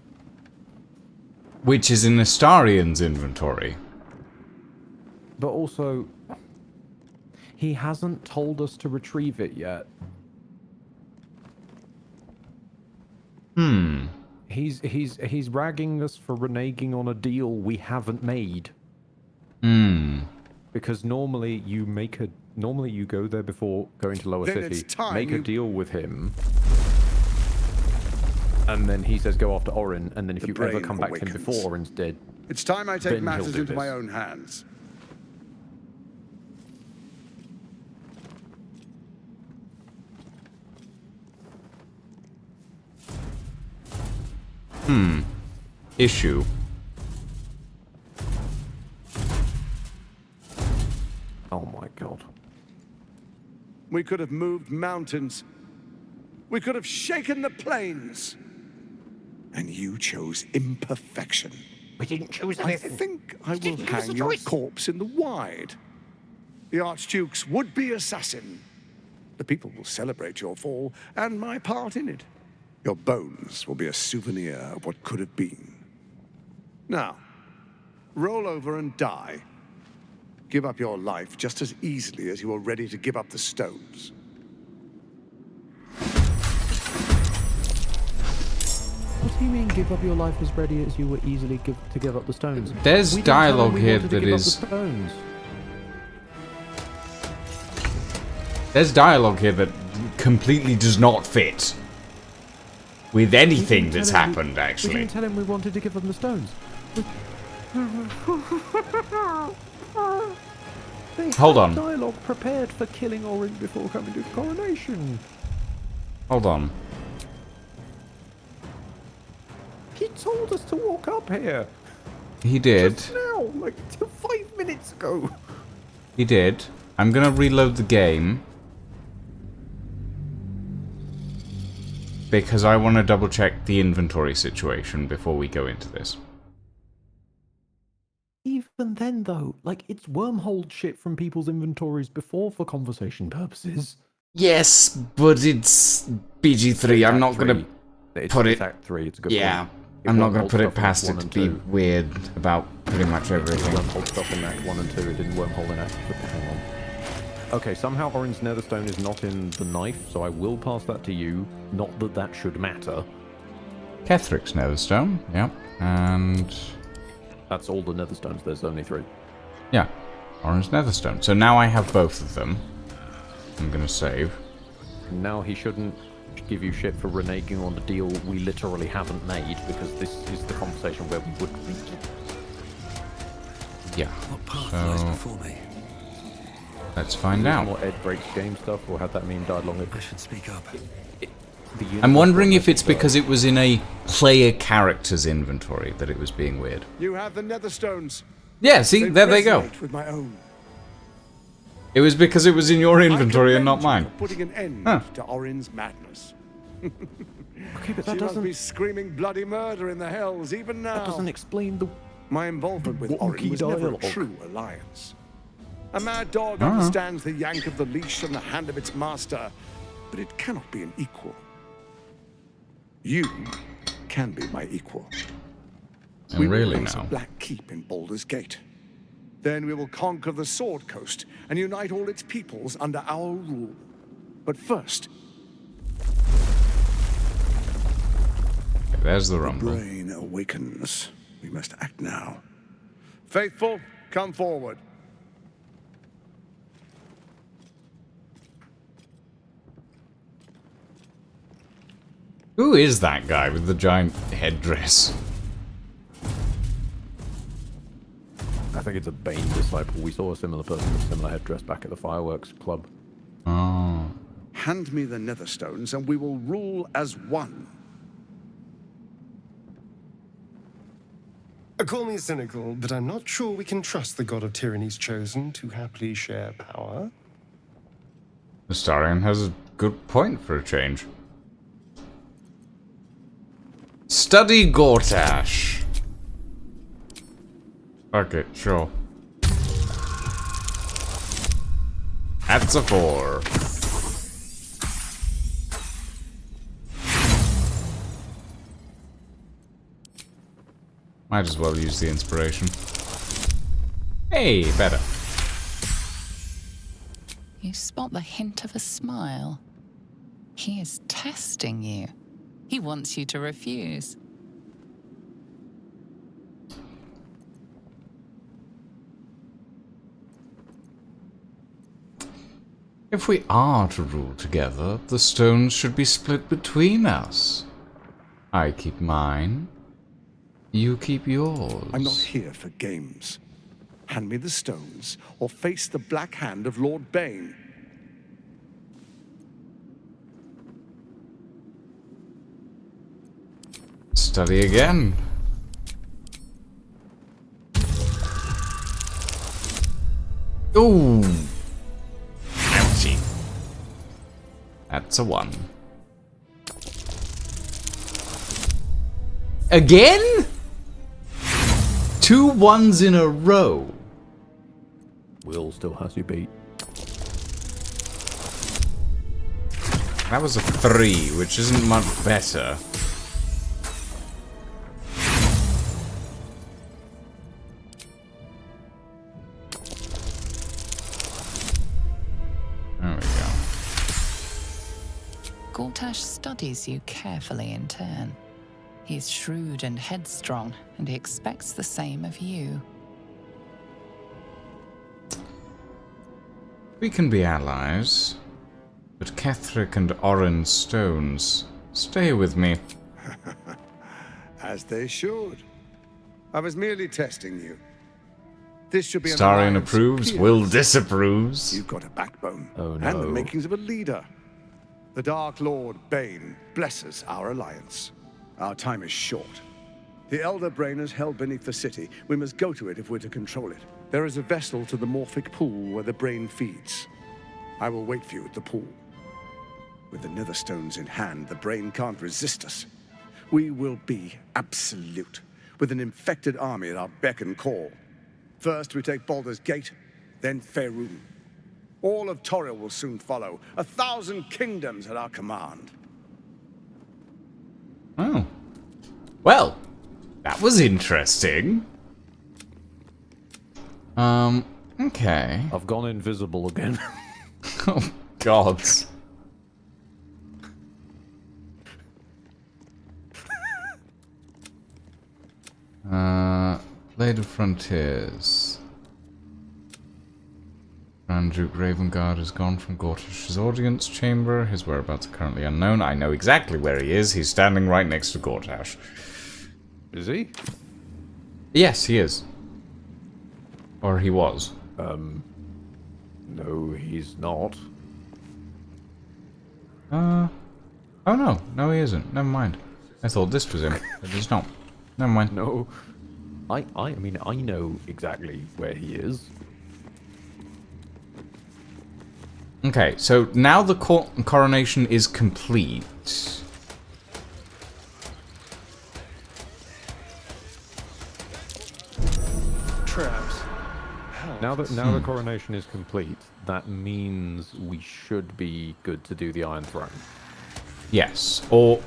Which is in Astarion's inventory. But also... He hasn't told us to retrieve it yet. He's ragging us for reneging on a deal we haven't made. Because normally you go there before going to Lower City, make a deal with him, and then he says go after Orin, and then if you ever come back to him before Orin's dead, it's time I take matters into this. my own hands. Issue. Oh my god. We could have moved mountains. We could have shaken the plains. And you chose imperfection. We didn't choose I anything. think I will hang your corpse in the wide. The Archduke's would-be assassin. The people will celebrate your fall and my part in it. Your bones will be a souvenir of what could have been. Now, roll over and die. Give up your life just as easily as you are ready to give up the stones. What do you mean give up your life as ready as you were easily to give up the stones? There's dialogue here that is... There's dialogue here that completely does not fit. with anything that's happened, We actually. didn't tell him we wanted to give them the stones. They Hold had on. dialogue prepared for killing Orin before coming to the coronation. Hold on. He told us to walk up here. He did. Just now, like 5 minutes ago. He did. I'm gonna reload the game. Because I want to double check the inventory situation before we go into this. Even then, though, like, it's wormhole shit from people's inventories before for conversation purposes. Yes, but it's BG3. I'm not gonna put it. It's Act 3. It's a good Yeah, point. I'm not gonna wormholed put it stuff in past Act it 1 to and be 2. weird about pretty much everything. Wormhole stuff in Act 1 and 2. It didn't wormhole in Act 3. Hang on. Okay, somehow Orin's Netherstone is not in the knife, so I will pass that to you. Not that that should matter. Kethric's Netherstone, yep, and that's all the Netherstones. There's only 3. Yeah, Orin's Netherstone. So now I have both of them. I'm gonna save. Now he shouldn't give you shit for reneging on a deal we literally haven't made, because this is the conversation where we would reach it. Yeah. What path lies before me? Let's find out. More Ed breaks game stuff, or had that meme died long ago? I should speak up. I'm wondering if it's because it was in a player character's inventory that it was being weird. You have the Netherstones. Yeah, see, there they go. With my own. It was because it was in your inventory and not mine. Putting an end to Orin's madness. Okay, but that she doesn't must be screaming bloody murder in the hells even now. That doesn't explain the. My involvement with Orin was never a true alliance. A mad dog understands the yank of the leash from the hand of its master, but it cannot be an equal. You can be my equal. And we really will raise now. a black keep in Baldur's Gate. Then we will conquer the Sword Coast and unite all its peoples under our rule. But first, there's the rumble. The brain awakens. We must act now. Faithful, come forward. Who is that guy with the giant headdress? I think it's a Bane disciple. We saw a similar person with a similar headdress back at the fireworks club. Oh. Hand me the Netherstones and we will rule as one. Call me cynical, but I'm not sure we can trust the god of tyranny's chosen to happily share power. Astarion has a good point for a change. Study Gortash. Fuck it, sure. That's a 4. Might as well use the inspiration. Hey, better. You spot the hint of a smile. He is testing you. He wants you to refuse. If we are to rule together, the stones should be split between us. I keep mine. You keep yours. I'm not here for games. Hand me the stones, or face the black hand of Lord Bane. Study again. Ooh. Ouchie. That's a 1. Again? 2 1s in a row. Will still has you beat. That was a 3, which isn't much better. There we go. Gortash studies you carefully in turn. He's shrewd and headstrong, and he expects the same of you. We can be allies, but Ketheric and Orin's stones stay with me. As they should. I was merely testing you. This should be an Starion alliance approves, of Will peers. disapproves. You've got a backbone. Oh, And the no. makings of a leader. The Dark Lord Bane blesses our alliance. Our time is short. The Elder Brain is held beneath the city. We must go to it if we're to control it. There is a vessel to the Morphic pool where the brain feeds. I will wait for you at the pool. With the Nether Stones in hand, the brain can't resist us. We will be absolute, with an infected army at our beck and call. First, we take Baldur's Gate, then Faerun. All of Toril will soon follow. 1,000 kingdoms at our command. Oh. Well, that was interesting. Okay. I've gone invisible again. Oh, God. Blade of Frontiers. Grand Duke Ravengard has gone from Gortash's audience chamber. His whereabouts are currently unknown. I know exactly where he is. He's standing right next to Gortash. Is he? Yes, he is. Or he was. No, he's not. Oh no. No, he isn't. Never mind. I thought this was him, but he's not. Never mind. No. I mean, I know exactly where he is. Okay, so now the coronation is complete. Traps. Now that the coronation is complete, that means we should be good to do the Iron Throne. Yes. Or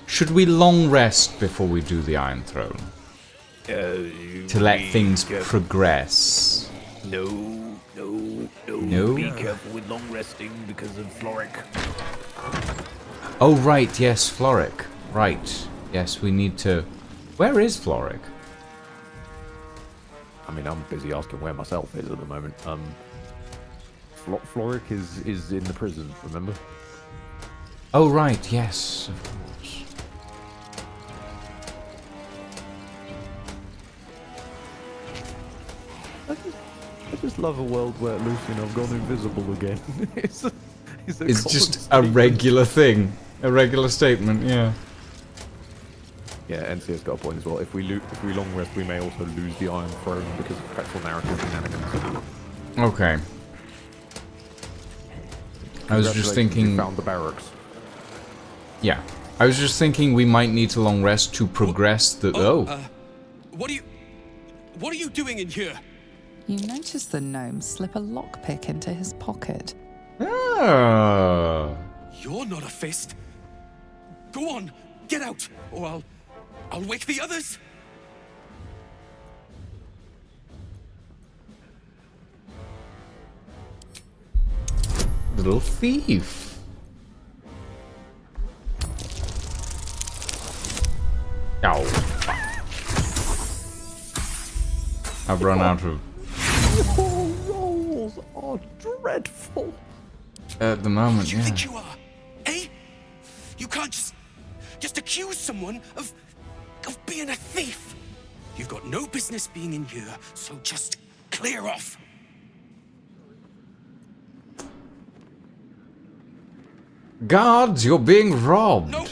should we long rest before we do the Iron Throne? To let things progress. No. No? Be careful with long resting because of Floric. Oh, right. Yes, Floric. Right. Yes, we need to... Where is Floric? I mean, I'm busy asking where myself is at the moment. Floric is in the prison, remember? Oh, right. Yes, of course. I just love a world where Lucian, I've gone invisible again. it's just a regular thing. A regular statement, yeah. Yeah, NC's got a point as well. If we long rest, we may also lose the Iron Throne because of pretzel narrative shenanigans. Okay. I was just thinking... You found the barracks. Yeah. I was just thinking we might need to long rest to progress the... What are you doing in here? You notice the gnome slip a lockpick into his pocket. Ah. You're not a fist. Go on, get out, or I'll wake the others. Little thief. Ow. I've run out of... Your rolls are dreadful. At the moment, Who do you yeah. think you are? Eh? You can't just accuse someone of being a thief. You've got no business being in here, so just clear off. Guards, you're being robbed. No,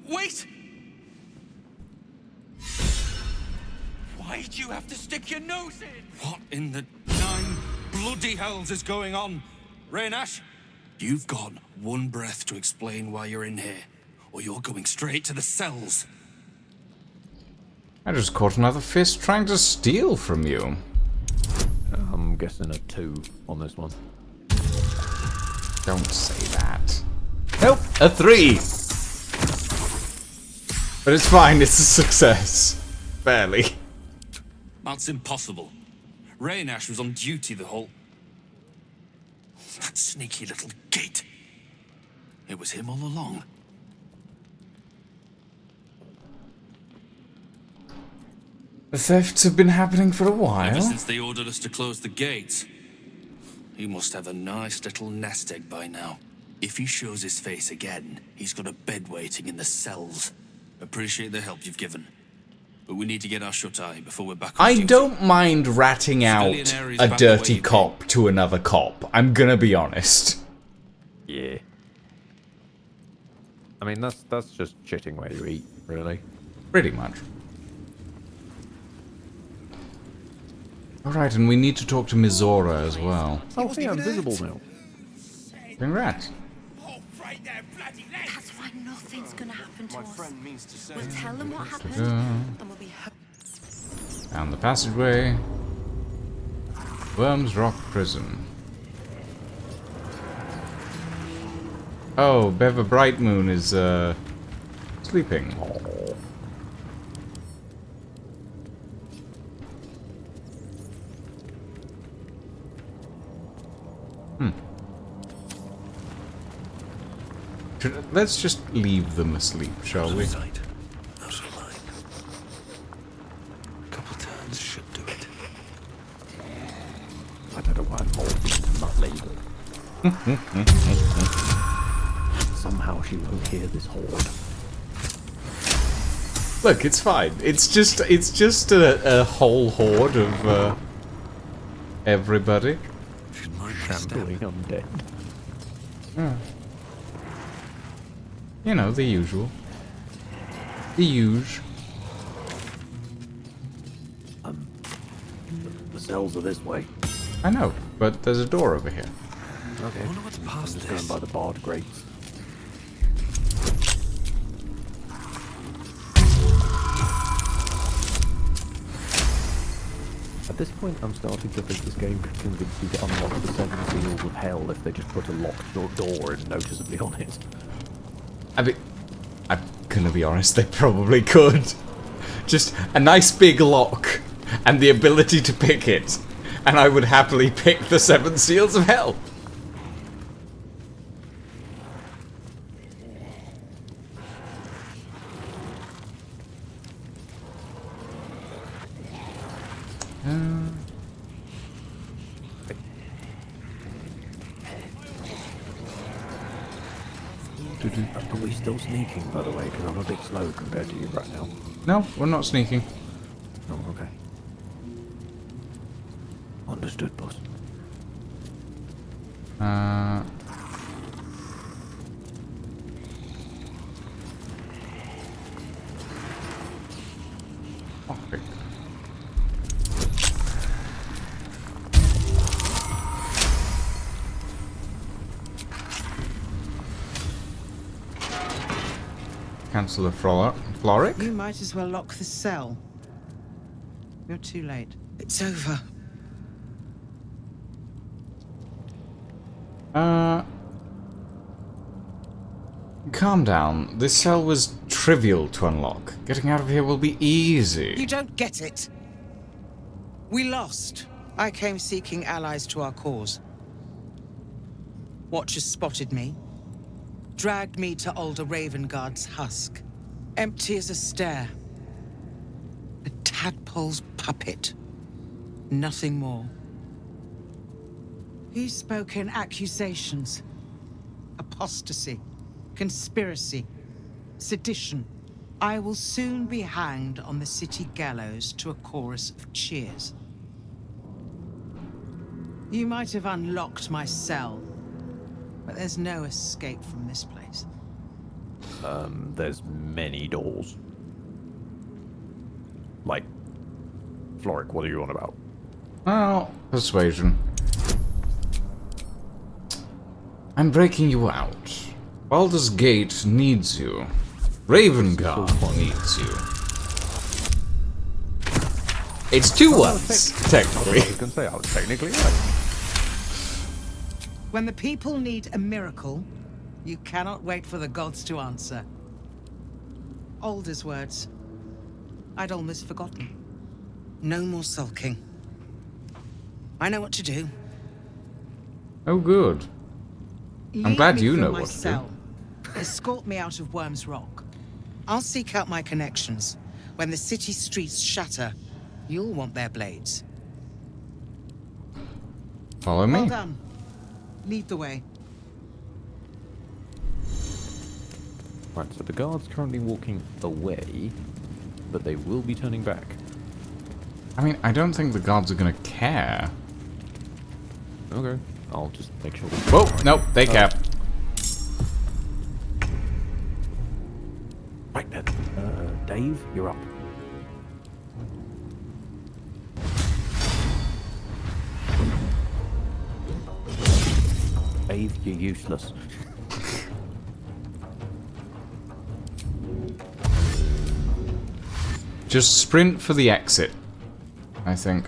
wait. Why'd you have to stick your nose in? What in the 9 bloody hells is going on? Raynash, you've got one breath to explain why you're in here, or you're going straight to the cells. I just caught another fist trying to steal from you. I'm guessing a 2 on this one. Don't say that. Nope, a 3. But it's fine, it's a success. Barely. That's impossible. Raynash was on duty the whole... That sneaky little gate. It was him all along. The thefts have been happening for a while. Ever since they ordered us to close the gates. He must have a nice little nest egg by now. If he shows his face again, he's got a bed waiting in the cells. Appreciate the help you've given. But we need to get our shut-eye before we're back on I duty. don't mind ratting out a dirty cop to another cop. I'm gonna be honest. Yeah. I mean, that's just shitting where you eat, really. Pretty much. Alright, and we need to talk to Mizora as well. Oh, yeah, I'm visible now. Congrats. That's why nothing's gonna happen to us. We'll tell them what happened, and we'll be Down the passageway. Worms Rock Prison. Oh, Bever Brightmoon is, sleeping. Let's just leave them asleep, shall we? A couple turns should do it. I don't know why I'm holding not legal. Somehow she won't hear this horde. Look, it's fine. It's just a whole horde of everybody. Shambling undead. Yeah. You know, the usual. The huge. The cells are this way. I know, but there's a door over here. Okay. I wonder what's past this. Going by the barred grates. At this point, I'm starting to think this game could convince you to unlock the 7 seals of hell if they just put a locked door in noticeably on it. I mean, I'm gonna be honest, they probably could. Just a nice big lock and the ability to pick it, and I would happily pick the 7 seals of hell. Are we still sneaking, by the way? Because I'm a bit slow compared to you right now. No, we're not sneaking. Oh, okay. Understood, boss. Okay. Cancel the Floric. You might as well lock the cell. You're too late. It's over. Calm down. This cell was trivial to unlock. Getting out of here will be easy. You don't get it. We lost. I came seeking allies to our cause. Watchers spotted me. Dragged me to Alder Ravengard's husk. Empty as a stare. A tadpole's puppet. Nothing more. He spoke in accusations. Apostasy. Conspiracy. Sedition. I will soon be hanged on the city gallows to a chorus of cheers. You might have unlocked my cell, but there's no escape from this place. There's many doors. Like, Floric, what are you on about? Oh, persuasion. I'm breaking you out. Baldur's Gate needs you. Ravengard needs you. It's 2 ones, technically. I was going to say, I was technically right. When the people need a miracle, you cannot wait for the gods to answer. Alder's words. I'd almost forgotten. No more sulking. I know what to do. Oh, good. I'm glad you know my what to do. cell. Escort me out of Worm's Rock. I'll seek out my connections. When the city streets shatter, you'll want their blades. Follow me. Well done. Lead the way. Right, so the guard's currently walking away, but they will be turning back. I mean, I don't think the guards are gonna care. Okay, I'll just make sure. Whoa, nope, they care. Right then, Dave, you're up. Dave, you're useless. Just sprint for the exit, I think.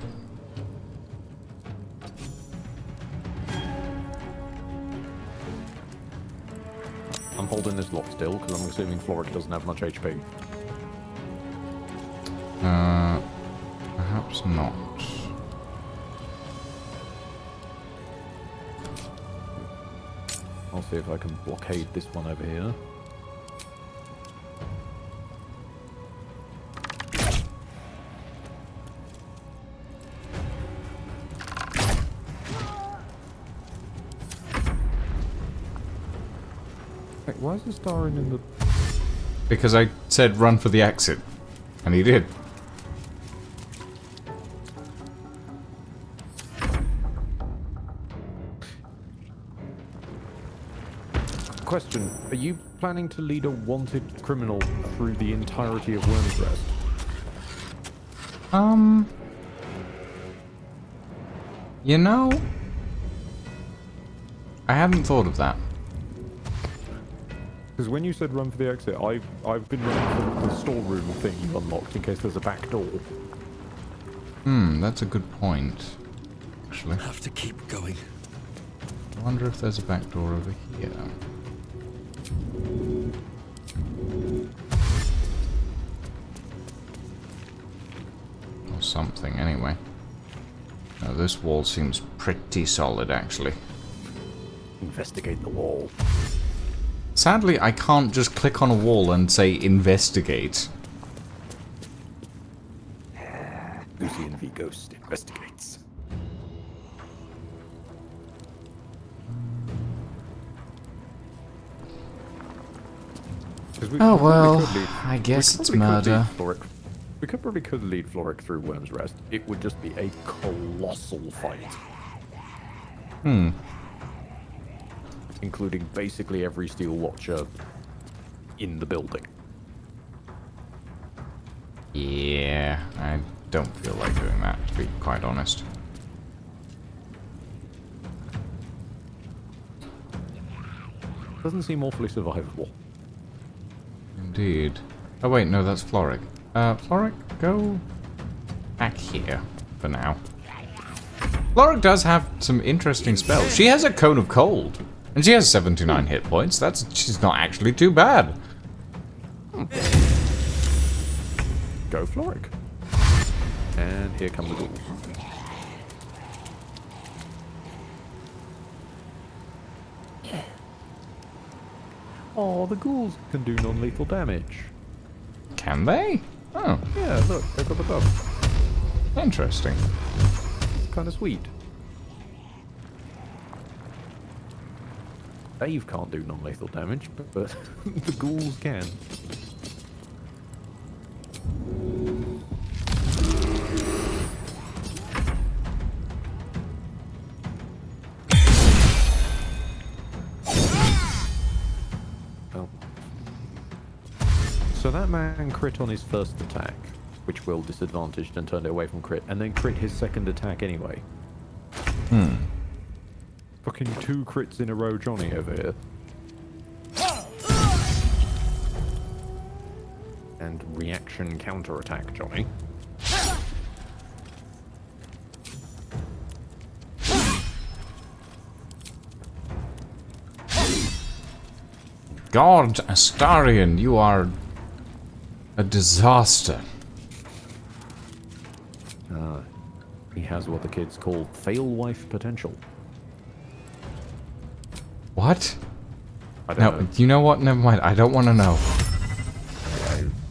I'm holding this lock still because I'm assuming Floric doesn't have much HP. Perhaps not. I'll see if I can blockade this one over here. Wait, why is the star in the... Because I said run for the exit. And he did. Question, are you planning to lead a wanted criminal through the entirety of Worm's Rest? You know, I hadn't thought of that. Because when you said run for the exit, I've been running for the storeroom thing you unlocked in case there's a back door. That's a good point. Actually, have to keep going. I wonder if there's a back door over here. Or something, anyway. Now, this wall seems pretty solid, actually. Investigate the wall. Sadly, I can't just click on a wall and say investigate. Lucian v. Ghost investigates. Oh well, I guess it's murder. We probably could lead Floric through Worm's Rest. It would just be a colossal fight. Including basically every Steel Watcher in the building. Yeah, I don't feel like doing that, to be quite honest. Doesn't seem awfully survivable. Indeed. Oh wait, no, that's Floric. Floric, go back here for now. Floric does have some interesting spells. She has a Cone of Cold, and she has 79 hit points. She's not actually too bad. Go Floric. And here come the ghouls. Oh, the ghouls can do non-lethal damage. Can they? Oh. Yeah, look, they've got the buff. Interesting. It's kind of sweet. Dave can't do non-lethal damage, but the ghouls can. So that man crit on his first attack, which Will disadvantaged and turned it away from crit, and then crit his second attack anyway. Fucking 2 crits in a row, Johnny, over here. And reaction counter-attack, Johnny. God, Astarion, you are a disaster. He has what the kids call fail-wife potential. What? I don't know. You know what? Never mind. I don't want to know.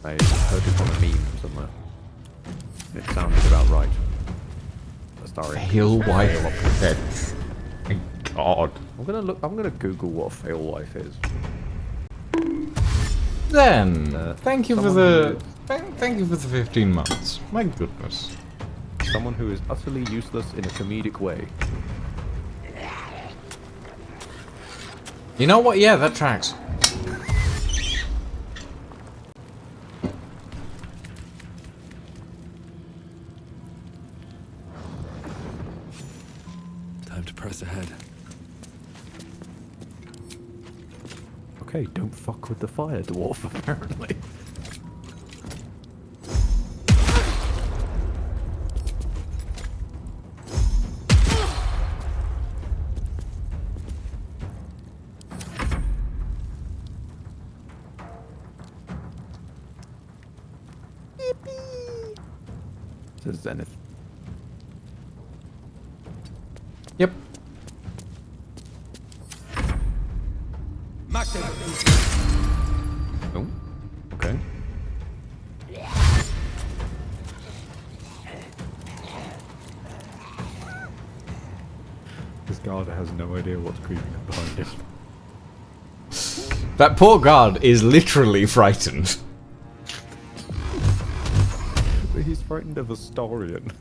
I heard it on a meme somewhere. It sounded about right. Fail-wife potential. My God. I'm gonna Google what a fail-wife is. Then, thank you for the thank you for the 15 months. My goodness. Someone who is utterly useless in a comedic way. You know what? Yeah, that tracks. Time to press ahead. Okay, don't fuck with the fire dwarf, apparently. This is Zenith. Yep. Oh, okay. This guard has no idea what's creeping up behind him. That poor guard is literally frightened. But he's frightened of a Starian.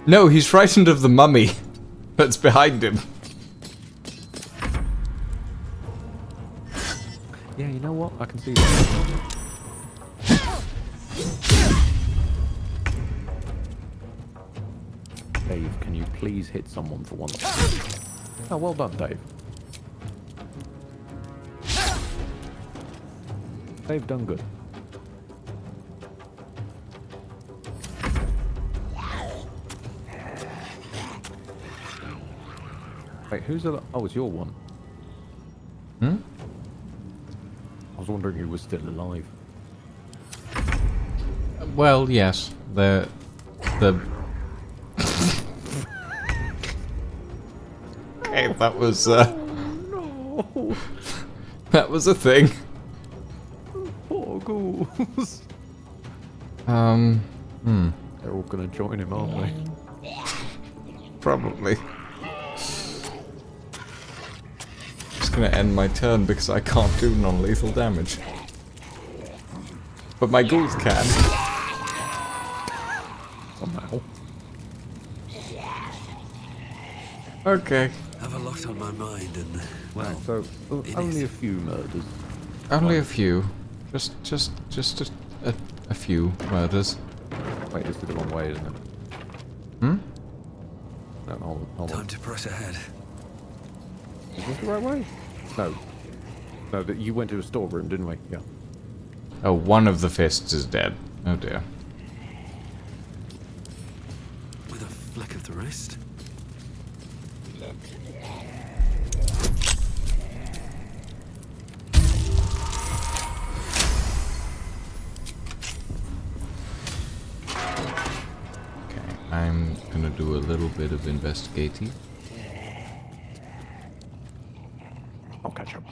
No, he's frightened of the mummy that's behind him. Yeah, you know what? I can see that. Dave, can you please hit someone for once? Oh, well done, Dave. Dave done good. Wait, who's the... Oh, it's your one. Hmm? I was wondering who was still alive. Well, yes. The... Okay, that was, No! that was a thing. Poor ghouls. They're all gonna join him, aren't they? Probably. Just gonna end my turn because I can't do non-lethal damage. But my ghouls can. Somehow. Okay. I have a lot on my mind and, well... So, only a few murders. Only a few. Just a few murders. Wait, this is the wrong way, isn't it? Hmm? No, hold on. Time to press ahead. Is this the right way? No. No, you went to a storeroom, didn't we? Yeah. Oh, one of the fists is dead. Oh dear. With a flick of the wrist? I'm gonna do a little bit of investigating. I'll catch up.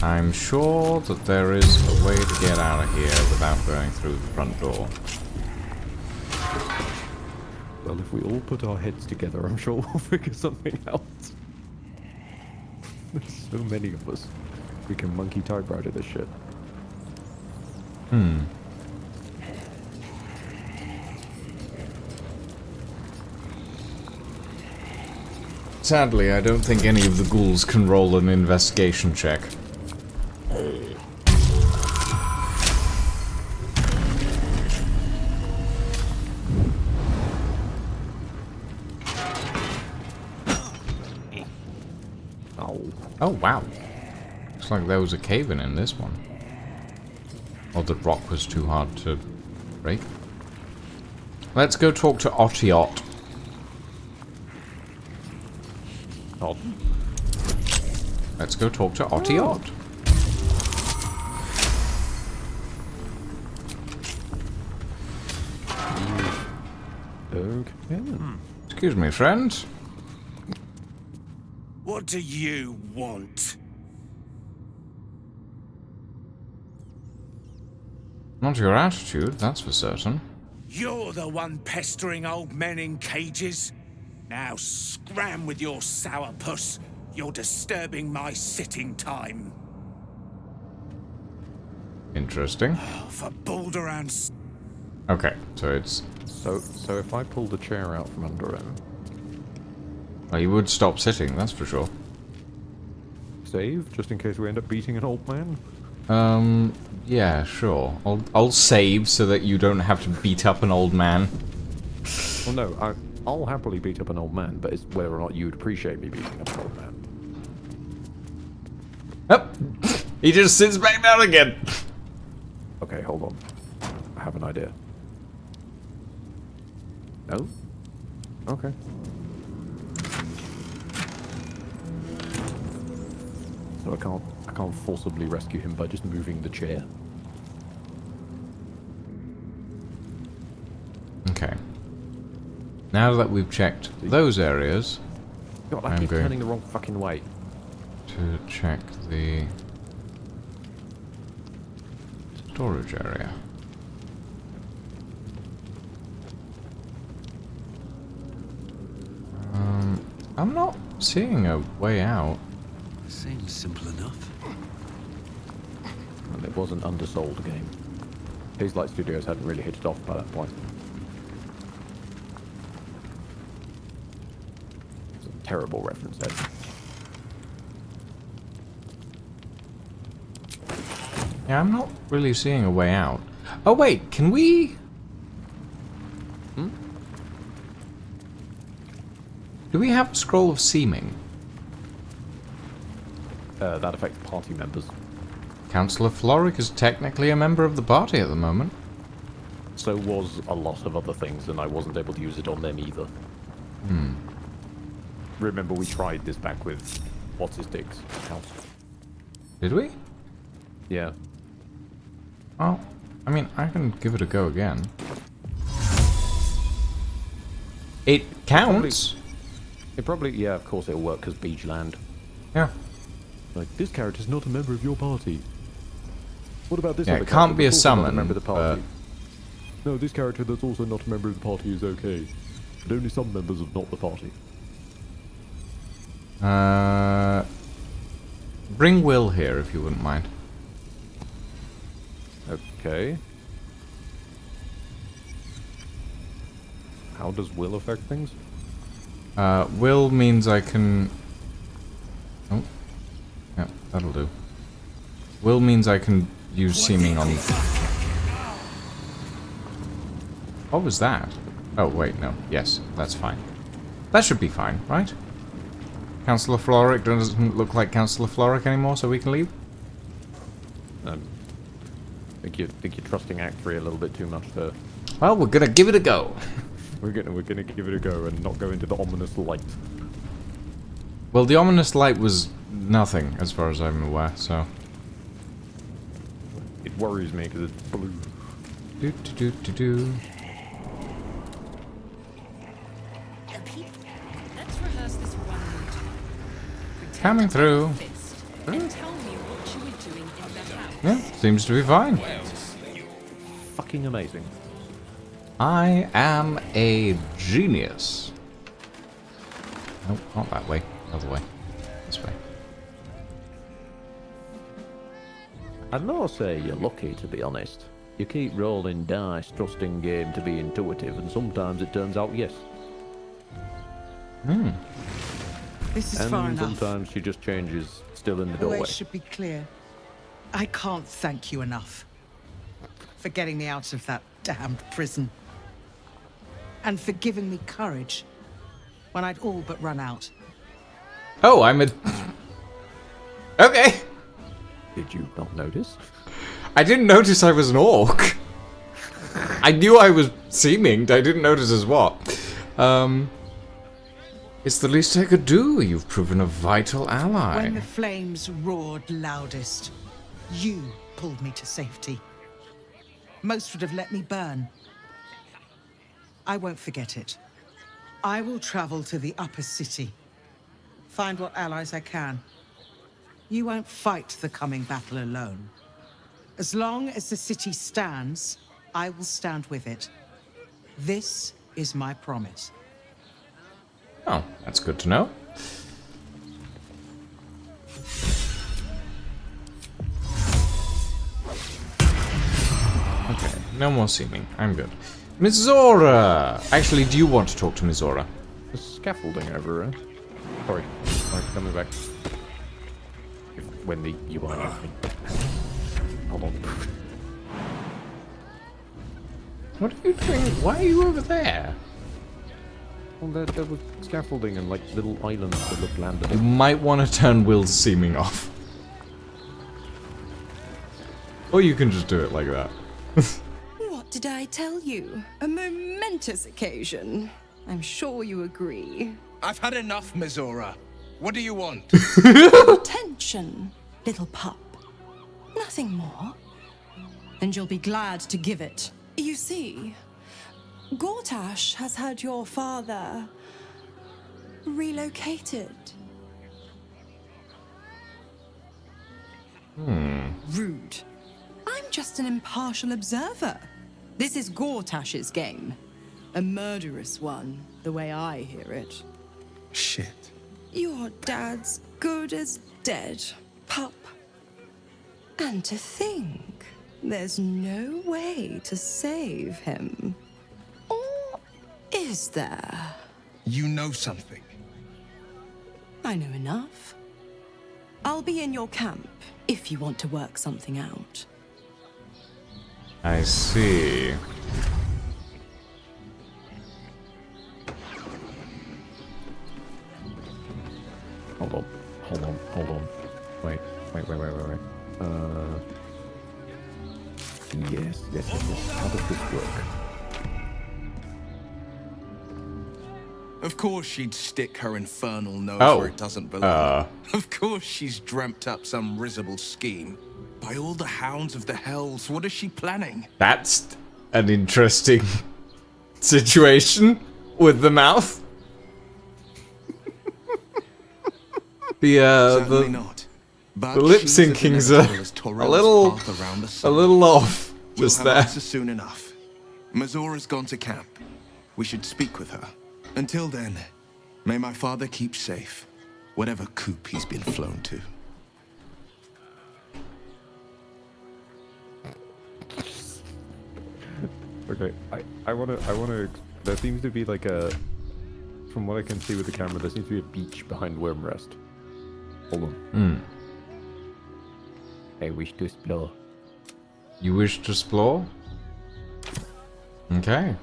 I'm sure that there is a way to get out of here without going through the front door. Well, if we all put our heads together, I'm sure we'll figure something out. There's so many of us. We can monkey typewriter this shit. Hmm. Sadly, I don't think any of the ghouls can roll an investigation check. Oh, wow. Looks like there was a cave-in in this one. Or the rock was too hard to break. Let's go talk to Otiot. Let's go talk to Otiot. Okay. Excuse me, friend. What do you want? Not your attitude, that's for certain. You're the one pestering old men in cages. Now scram with your sourpuss. You're disturbing my sitting time. Interesting. For Baldur and... Okay, so it's... So if I pulled the chair out from under him... Well, you would stop sitting, that's for sure. Save, just in case we end up beating an old man? Yeah, sure. I'll save so that you don't have to beat up an old man. Well, no, I'll happily beat up an old man, but it's whether or not you'd appreciate me beating up an old man. Yep. He just sits back down again. Okay, hold on. I have an idea. No? Okay. So I can't forcibly rescue him by just moving the chair. Okay. Now that we've checked those areas, God, I keep turning the wrong fucking way. To check the storage area. I'm not seeing a way out. Seems simple enough. And it was an undersold game. Haze Light Studios hadn't really hit it off by that point. It's a terrible reference, Ed. Yeah, I'm not really seeing a way out. Oh wait, can we... Do we have a scroll of seeming? That affects party members. Councillor Floric is technically a member of the party at the moment. So was a lot of other things, and I wasn't able to use it on them either. Remember, we tried this back with What's-His-Dick's house. Did we? Yeah. Well, I mean, I can give it a go again. It counts. It probably, yeah, of course it'll work because Beachland. Yeah. Like, this character's not a member of your party. What about this Yeah, other it can't be a that's also not summon, member of the party? but... No, this character that's also not a member of the party is okay. But only some members of not the party. Bring Will here if you wouldn't mind. Okay. How does will affect things? Will means I can... Oh. Yeah, that'll do. Will means I can use seeming on... What was that? Oh, wait, no. Yes, that's fine. That should be fine, right? Councillor Floric doesn't look like Councillor Floric anymore, so we can leave? Think you're trusting Act 3 a little bit too much there. Well, we're gonna give it a go. We're gonna give it a go and not go into the ominous light. Well, the ominous light was nothing, as far as I'm aware, so... It worries me because it's blue. Do. Let's rehearse this one more time. Coming through. And tell me what you were doing in the house. Yeah, seems to be fine. Fucking amazing. I am a genius. Nope, not that way. Other way. This way. I'd not say you're lucky, to be honest. You keep rolling dice, trusting game to be intuitive, and sometimes it turns out yes. This is and far enough. sometimes she just changes, still in the The way doorway. should be clear. I can't thank you enough for getting me out of that damned prison. And for giving me courage when I'd all but run out. Oh, I'm a... Okay. Did you not notice? I didn't notice I was an orc. I knew I was seeming, I didn't notice as what. It's the least I could do. You've proven a vital ally. When the flames roared loudest, you pulled me to safety. Most would have let me burn. I won't forget it. I will travel to the upper city. Find what allies I can. You won't fight the coming battle alone. As long as the city stands, I will stand with it. This is my promise. Oh, that's good to know. Okay, no more seeming. I'm good. Mizora! Actually, do you want to talk to Mizora? There's scaffolding over here. Sorry, coming back. When the UI left me. Hold on. What are you doing? Why are you over there? Well, there was scaffolding and like little islands that looked landed. You might want to turn Will's seeming off. Or you can just do it like that. What did I tell you? A momentous occasion. I'm sure you agree. I've had enough, Mizora. What do you want? Attention, little pup. Nothing more. And you'll be glad to give it. You see, Gortash has had your father relocated. Rude. I'm just an impartial observer. This is Gortash's game. A murderous one, the way I hear it. Shit. Your dad's good as dead, pup. And to think, there's no way to save him. Or is there? You know something. I know enough. I'll be in your camp if you want to work something out. I see. Hold on. Wait. Yes. How does this work? Of course she'd stick her infernal nose Oh. where it doesn't belong. Of course she's dreamt up some risible scheme. By all the hounds of the hells, what is she planning? That's an interesting situation with the mouth. Certainly not. But the lip she's as syncing's inevitable as a Torell's path around the sun. little off We'll just have there. answers soon enough. Mizora's gone to camp. We should speak with her. Until then, may my father keep safe, whatever coop he's been flown to. Okay, I wanna. There seems to be like a. From what I can see with the camera, there seems to be a beach behind Wormrest. Hold on. I wish to explore. You wish to explore? Okay.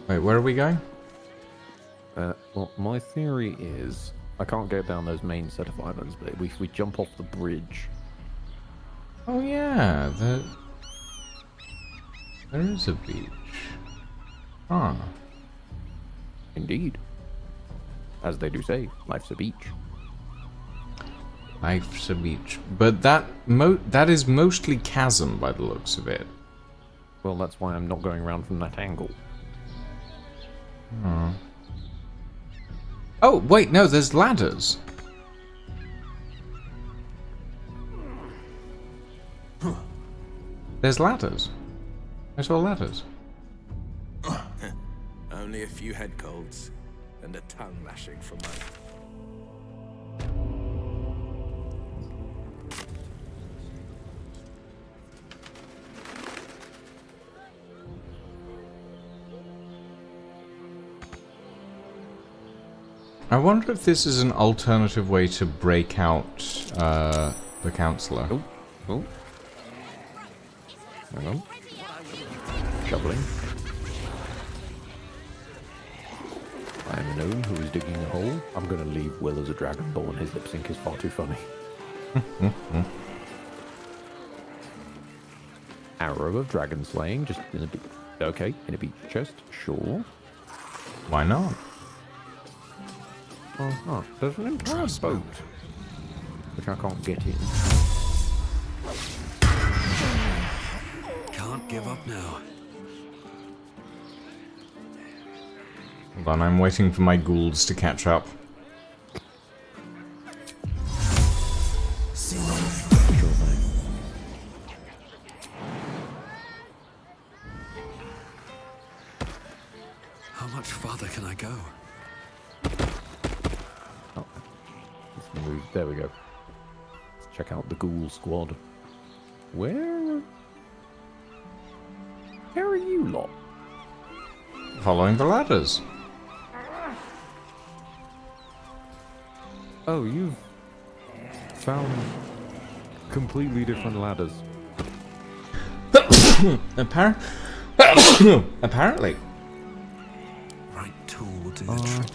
Wait, where are we going? Well, my theory is I can't get down those main set of islands, but if we jump off the bridge. Oh yeah, there is a beach. Huh. Indeed. As they do say, life's a beach. Life's a beach. But that is mostly chasm by the looks of it. Well, that's why I'm not going around from that angle. Oh, wait, no, there's ladders. There's ladders. I saw ladders. Only a few head colds and a tongue lashing from my... I wonder if this is an alternative way to break out the counselor. Oh. Hang on. Shoveling. I am a gnome who is digging a hole. I'm going to leave Will as a dragonborn. His lip sync is far too funny. Arrow of dragon slaying, just in a beach. Okay, in a beach chest, sure. Why not? Uh-huh. There's an entire boat, which I can't get in. Can't give up now. Hold on, I'm waiting for my ghouls to catch up. farther can I go? Oh, let's move. There we go. Let's check out the ghoul squad. Where are you lot? Following the ladders. Oh, you've found completely different ladders. Apparently. Right tool will do the trick.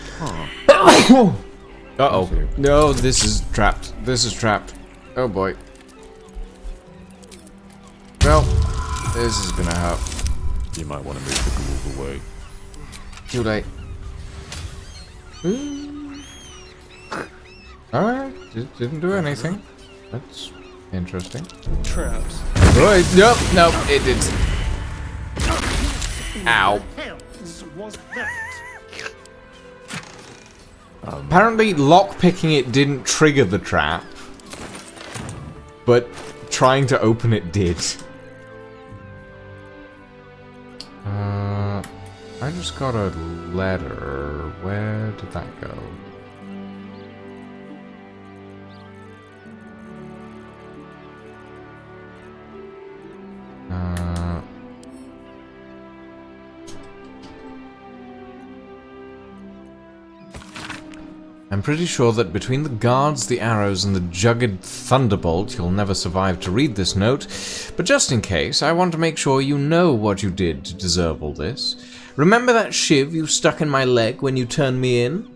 Uh-oh. No, this is trapped. This is trapped. Oh boy. Well, this is gonna hurt. You might want to move the ghouls away. Too late. Alright, didn't do anything. That's interesting. Traps. Right, nope, it did. Ow. Was that? Apparently, lockpicking it didn't trigger the trap, but trying to open it did. I just got a letter. Where did that go? I'm pretty sure that between the guards, the arrows, and the jugged thunderbolt, you'll never survive to read this note. But just in case, I want to make sure you know what you did to deserve all this. Remember that shiv you stuck in my leg when you turned me in?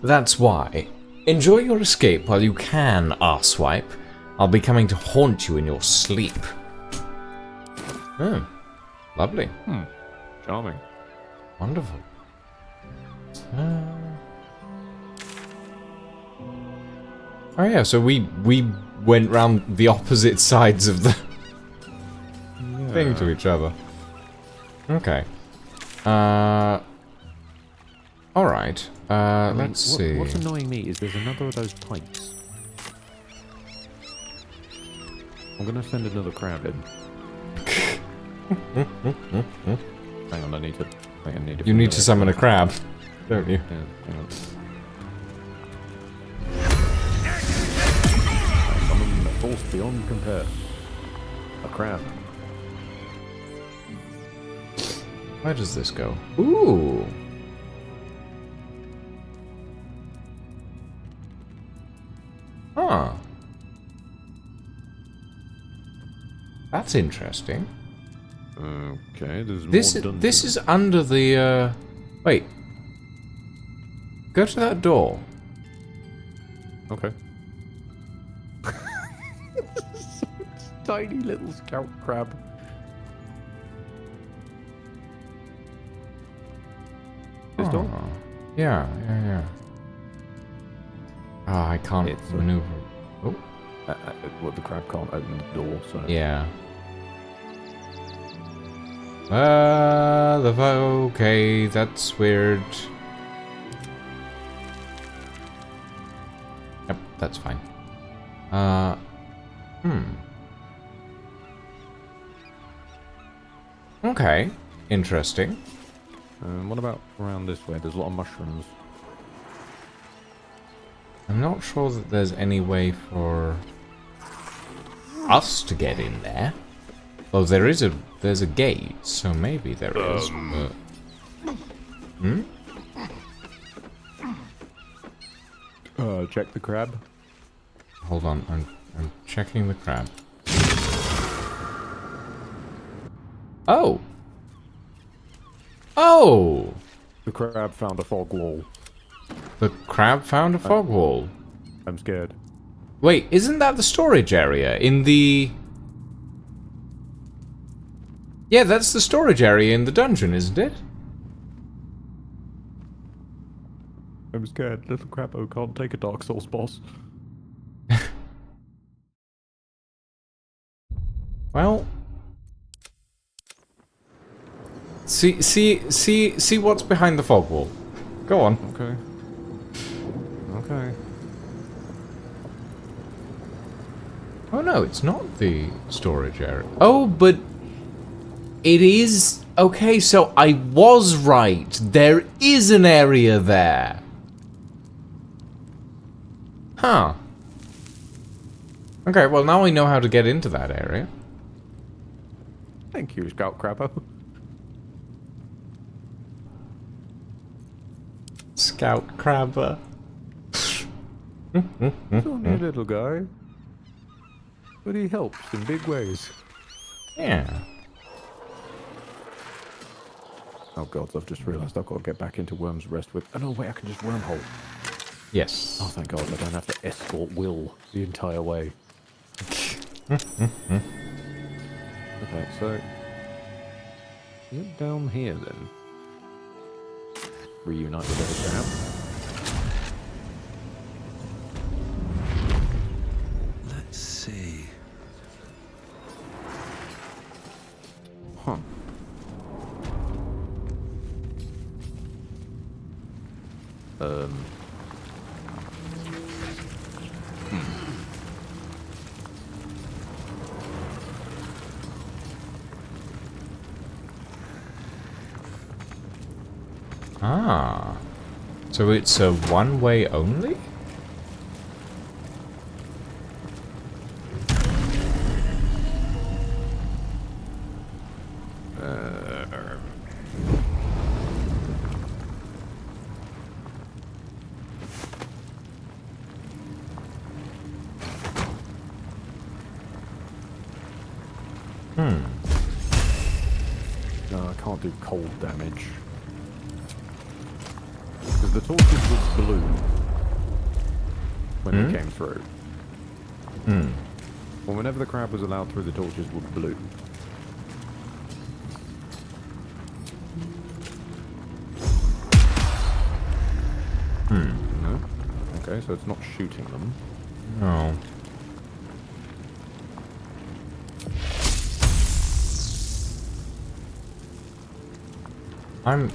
That's why. Enjoy your escape while you can, arsewipe. I'll be coming to haunt you in your sleep. Oh, lovely. Charming. Wonderful. Oh yeah, so we went round the opposite sides of the thing to each other. Okay. Alright. Let's see. What's annoying me is there's another of those pipes. I'm gonna send another crab in. Hang on, I need to you need to summon a crab, don't you? Yeah, hang on. Summon a force beyond compare. A crab. Where does this go? Ooh. Huh. That's interesting. Okay, there's more dungeons. This is under the wait. Go to that door. Okay. Tiny little scout crab. This door? Yeah. Ah, I can't maneuver. Oh. Well, the crab can't open the door, so... Yeah. Okay, that's weird. Yep, that's fine. Okay, interesting. What about around this way? There's a lot of mushrooms. I'm not sure that there's any way for us to get in there. Oh, there's a gate, so maybe there is. Check the crab. Hold on, I'm checking the crab. Oh! Oh! The crab found a fog wall. The crab found a fog wall. I'm scared. Wait, isn't that the storage area in the... Yeah, that's the storage area in the dungeon, isn't it? I'm scared. Little Crabbo can't take a Dark Souls boss. Well... See what's behind the fog wall. Go on. Okay. Okay. Oh no, it's not the storage area. Oh, but... It is Okay, so I was right. There is an area there. Huh. Okay, well now we know how to get into that area. Thank you, Scout Crabbo. Scout Crabber. He's only a little guy. But he helps in big ways. Yeah. Oh god, I've just realised I've got to get back into Worm's Rest with... Oh no, wait, I can just wormhole. Yes. Oh, thank god, I don't have to escort Will the entire way. Okay, so... Is it down here, then? Reunite with other crab. Let's see. Huh. Ah. So it's a one-way only? No, I can't do cold damage. Because the torches were blue when they came through. Well, whenever the crab was allowed through, the torches were blue. No? Okay, so it's not shooting them. No. I'm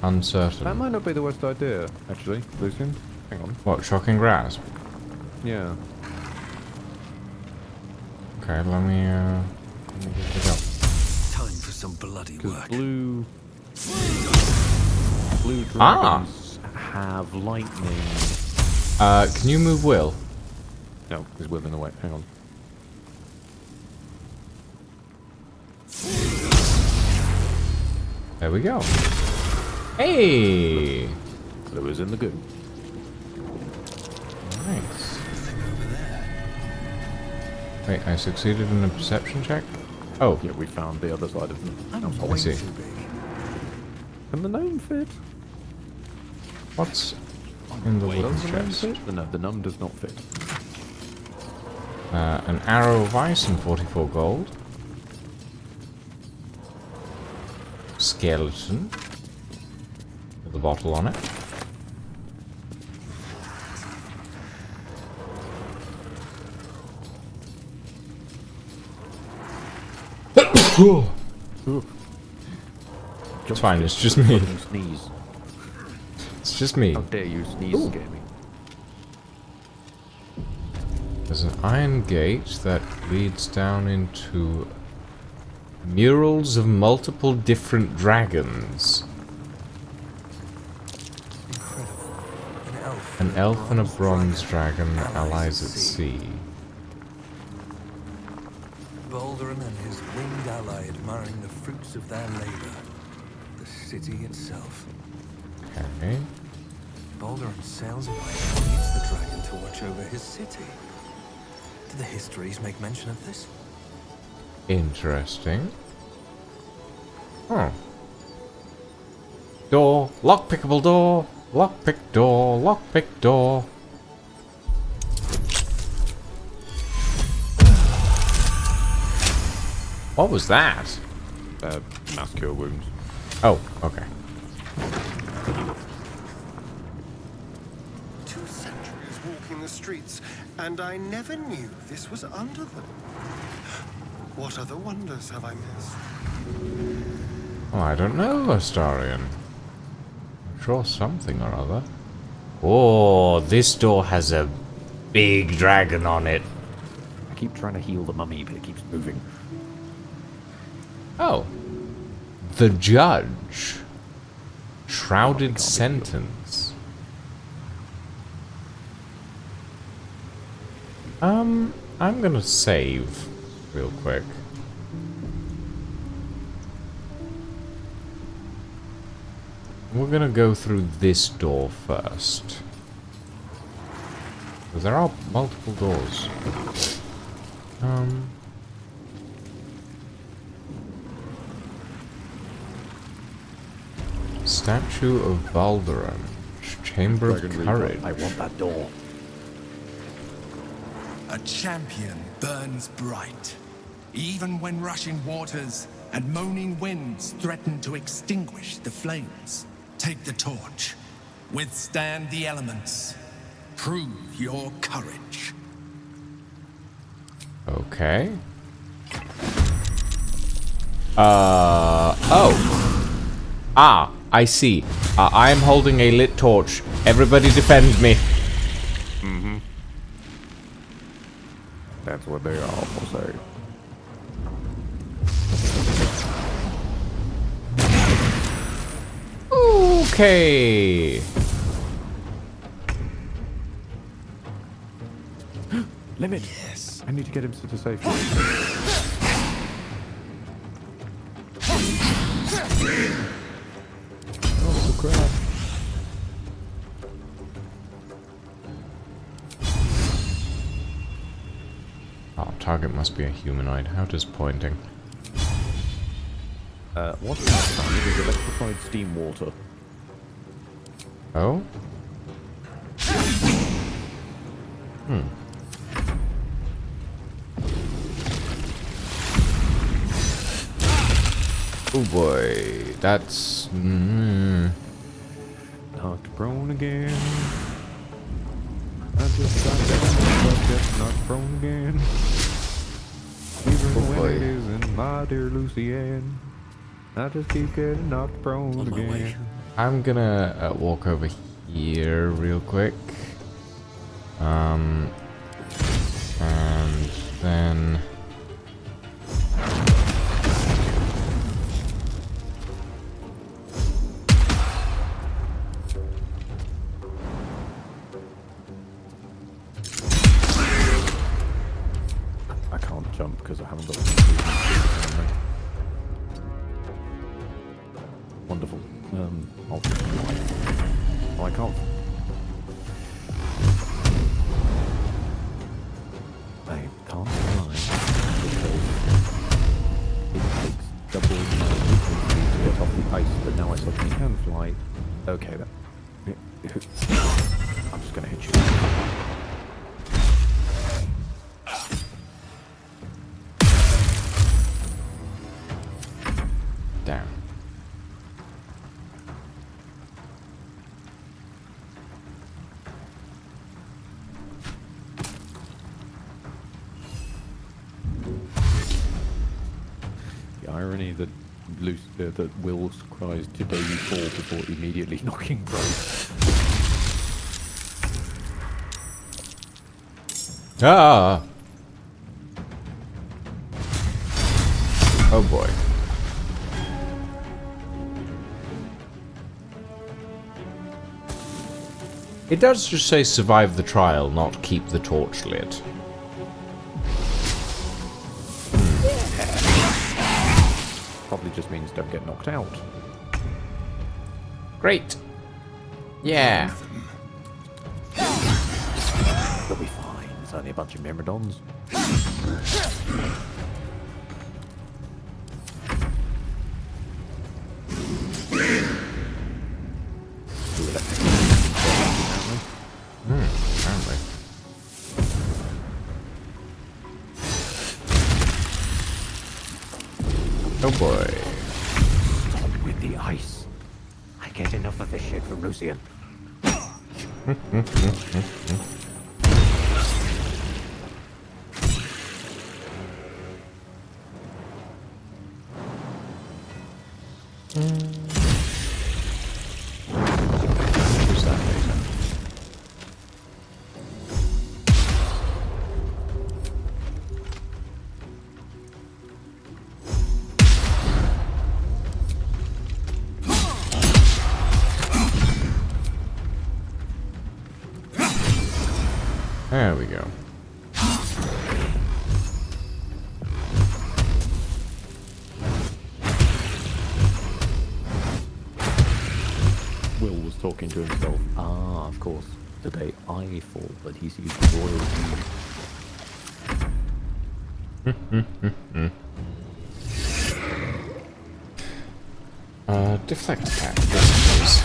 uncertain. That might not be the worst idea, actually, Lucian. Hang on. What, shocking grasp? Yeah. Okay, let me give it a go. Time for some bloody work. Blue dragons have lightning. Can you move Will? No, there's Will in the way. Hang on. There we go. Hey! Blue is in the goo. Nice. Wait, I succeeded in a perception check? Oh. Yeah, we found the other side of them. I see. Can the gnome fit? What's in the little chest? No, the gnome does not fit. An arrow of ice and 44 gold. Skeleton. With a bottle on it. It's fine, it's just me. Sneeze. It's just me. How dare you sneeze, scare me. There's an iron gate that leads down into murals of multiple different dragons. An elf and a bronze dragon, allies at sea. Baldur and his winged ally admiring the fruits of their labor. The city itself. Okay. Baldur sails away and leads the dragon to watch over his city. Do the histories make mention of this? Interesting. Oh. Door. Lockpickable door. Lockpick door. Lockpick door. What was that? Mass cure wounds. Oh, okay. 2 centuries walking the streets, and I never knew this was under them. What other wonders have I missed? Oh, I don't know, Astarion. I'm sure something or other. Oh, this door has a big dragon on it. I keep trying to heal the mummy, but it keeps moving. Oh. The judge. Shrouded sentence. I'm gonna save real quick. We're gonna go through this door first. Because there are multiple doors. Statue of Baldur. Chamber of Courage. I want that door. A champion burns bright, even when rushing waters and moaning winds threaten to extinguish the flames. Take the torch, withstand the elements, prove your courage. Okay. Oh. Ah, I see. I am holding a lit torch. Everybody defend me. Mm-hmm. That's what they all say. Okay. Limit. Yes. I need to get him to the safe. Oh, crap. Oh, target must be a humanoid. How disappointing. What is that? It is electrified steam water. Oh? Oh boy, that's... Knocked prone again. I just got down, but just knocked prone again. Even when it isn't my dear Lucienne. I just keep getting knocked prone again. I'm gonna walk over here real quick. And then... I can't jump because I haven't got the wonderful. I can't. I can't fly because it takes double my movement speed to get off the ice, but now I suddenly can fly. Okay then. I'm just gonna hit you. Damn. The irony that that Will cries "Today you fall" before immediately knocking Bro. Ah! Oh boy. It does just say survive the trial, not keep the torch lit. Probably just means don't get knocked out. Great. Yeah. You'll be fine. It's only a bunch of Myrmidons. Apparently. Oh boy. Stop with the ice. I get enough of this shit from Lucian. Who's that laser? There we go. Will was talking to himself. Ah, of course. Today I fall, but he's used the royal deflect attack, I suppose.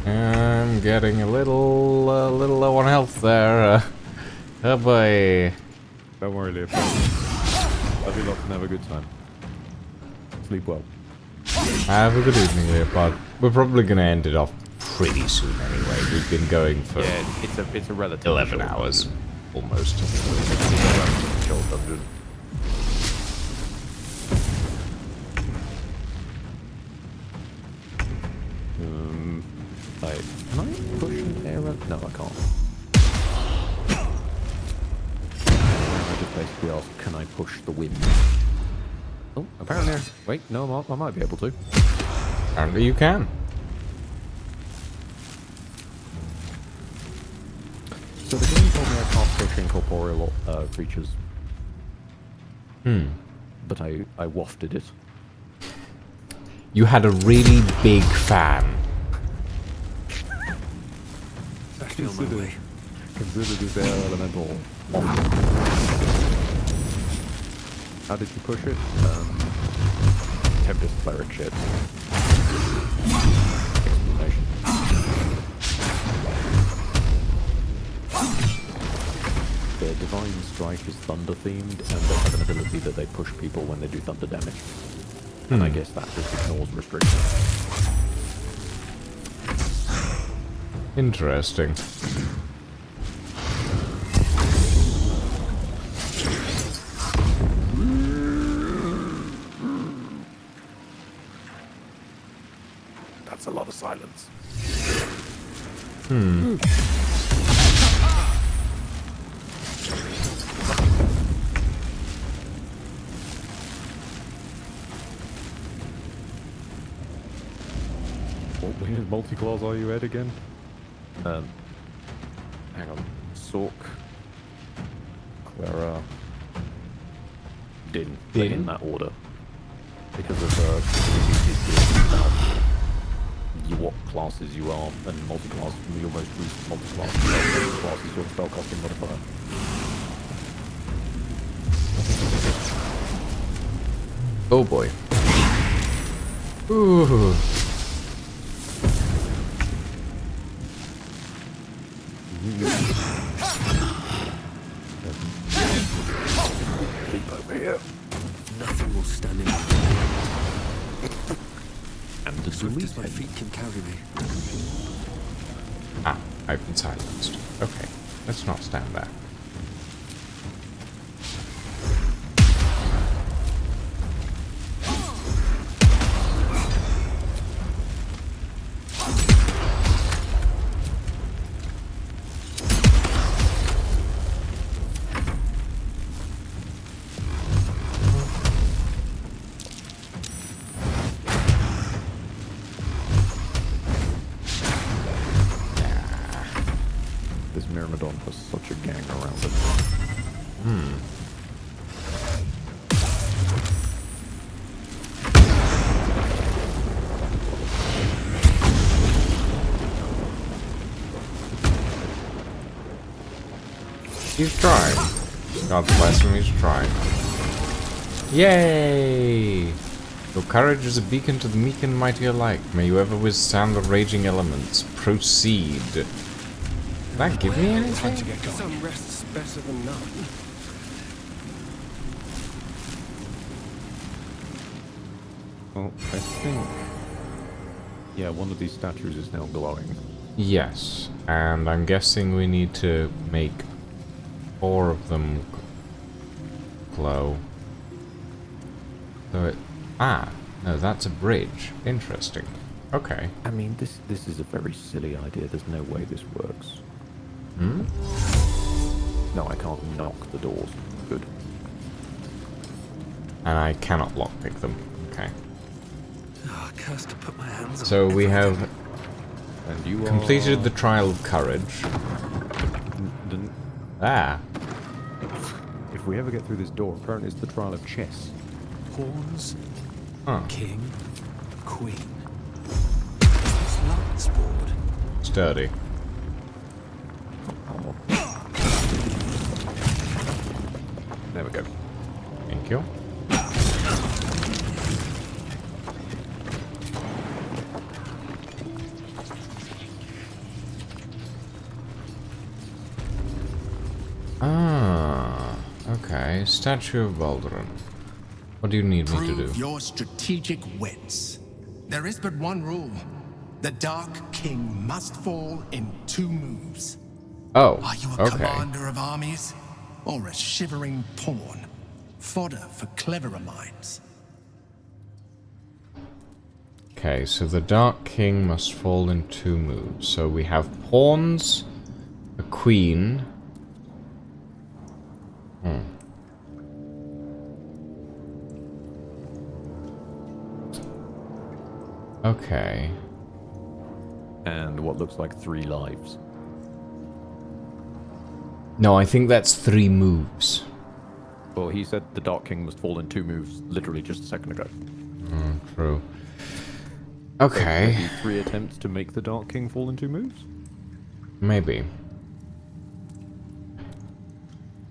I'm getting a little low on health there. Oh boy. Don't worry, Leopold. Love you lots and have a good time. Sleep well. Have a good evening, Leopard. We're probably gonna end it off pretty soon anyway. We've been going for it's a relative 11 hours almost. Short dungeon. Like, can I push an arrow? No, I can't. I just basically asked, can I push the wind? Oh, apparently. Wait, no, I might be able to. Apparently you can. So the game told me I can't push incorporeal creatures. But I wafted it. You had a really big fan. Consider this air elemental. How did you push it? Tempest cleric shit. Explanation. Their divine strike is thunder themed, and they have an ability that they push people when they do thunder damage. And I guess that just ignores restrictions. Interesting. That's a lot of silence. What weird multi-claws are you at again? Hang on. Sork. Clara. Din. Din? In that order. Because of what classes you are, and multi-class, your most recent multi-class is your spellcasting modifier. Oh boy. Ooh. Keep over here. Nothing will stand in my way. And the Swift as my feet can carry me. Ah, I've been silenced. Okay, let's not stand there. This Myrmidon has such a gang around it. He's trying. God bless him, he's trying. Yay! Your courage is a beacon to the meek and mighty alike. May you ever withstand the raging elements. Proceed. Did that give me anything? Some rest's better than none. Well, I think... Yeah, one of these statues is now glowing. Yes, and I'm guessing we need to make 4 of them glow. So it... Ah, no, that's a bridge. Interesting. Okay. I mean, this is a very silly idea. There's no way this works. Hmm? No, I can't knock the doors. Good. And I cannot lockpick them. Okay. Oh, cursed to put my hands on So we have and you completed the trial of courage. Ah. If we ever get through this door, apparently it's the trial of chess. Pawns, Huh. king, queen. This lance board. Sturdy. There we go. Thank you. Ah, okay. Statue of Baldur. What do you need me to do? Prove your strategic wits. There is but one rule. The Dark King must fall in 2 moves. Oh, Are you a okay. commander of armies? Or a shivering pawn? Fodder for cleverer minds. Okay, so the Dark King must fall in 2 moves. So we have pawns, a queen. Okay. And what looks like 3 lives. No, I think that's 3 moves. Well, he said the Dark King must fall in 2 moves literally just a second ago. True. Okay. So maybe 3 attempts to make the Dark King fall in 2 moves? Maybe.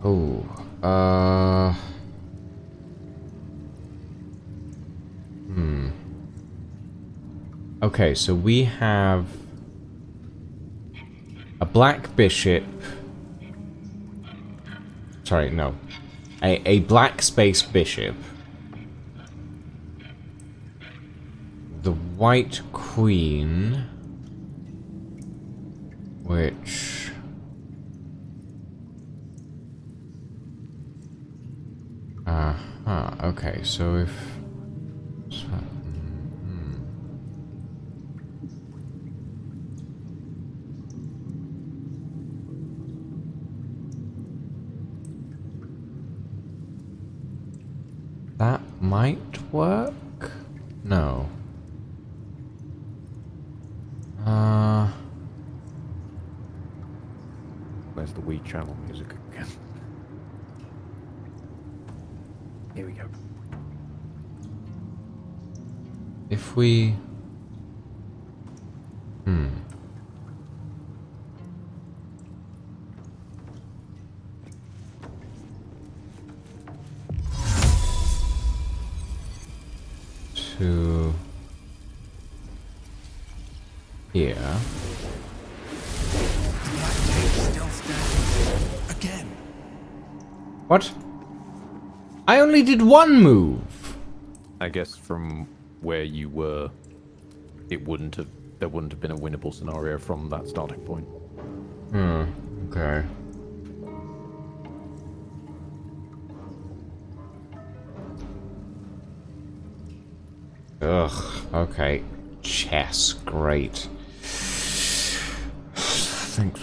Oh, Okay, so we have a black bishop. Sorry, no. A black space bishop. The white queen. Which... okay, so if... That might work? No. Where's the Wii channel music again? Here we go. If we... To... here... Still standing. Again. What? I only did 1 move! I guess from where you were, there wouldn't have been a winnable scenario from that starting point. Okay. Ugh, okay. Chess, great. Think.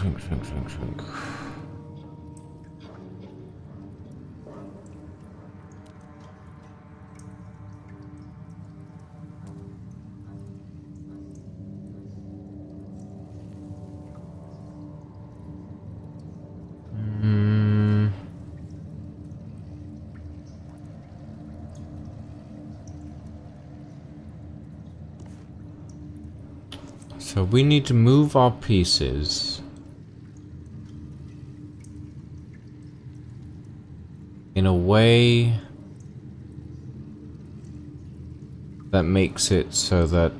So we need to move our pieces in a way that makes it so that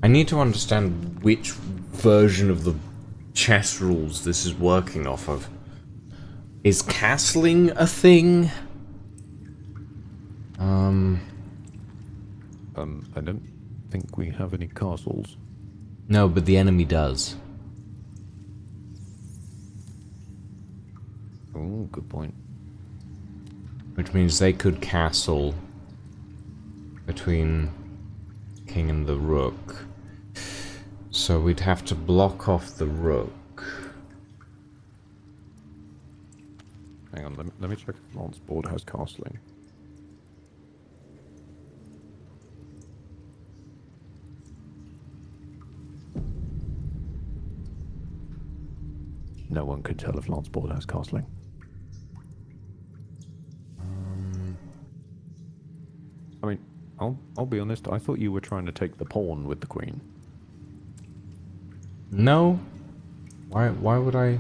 I need to understand which version of the chess rules this is working off of. Is castling a thing? I don't think we have any castles. No, but the enemy does. Oh, good point. Which means they could castle between king and the rook. So we'd have to block off the rook. Hang on, let me check if Lance board has castling. No one can tell if Lance board has castling. I mean, I'll be honest. I thought you were trying to take the pawn with the queen. No. Why would I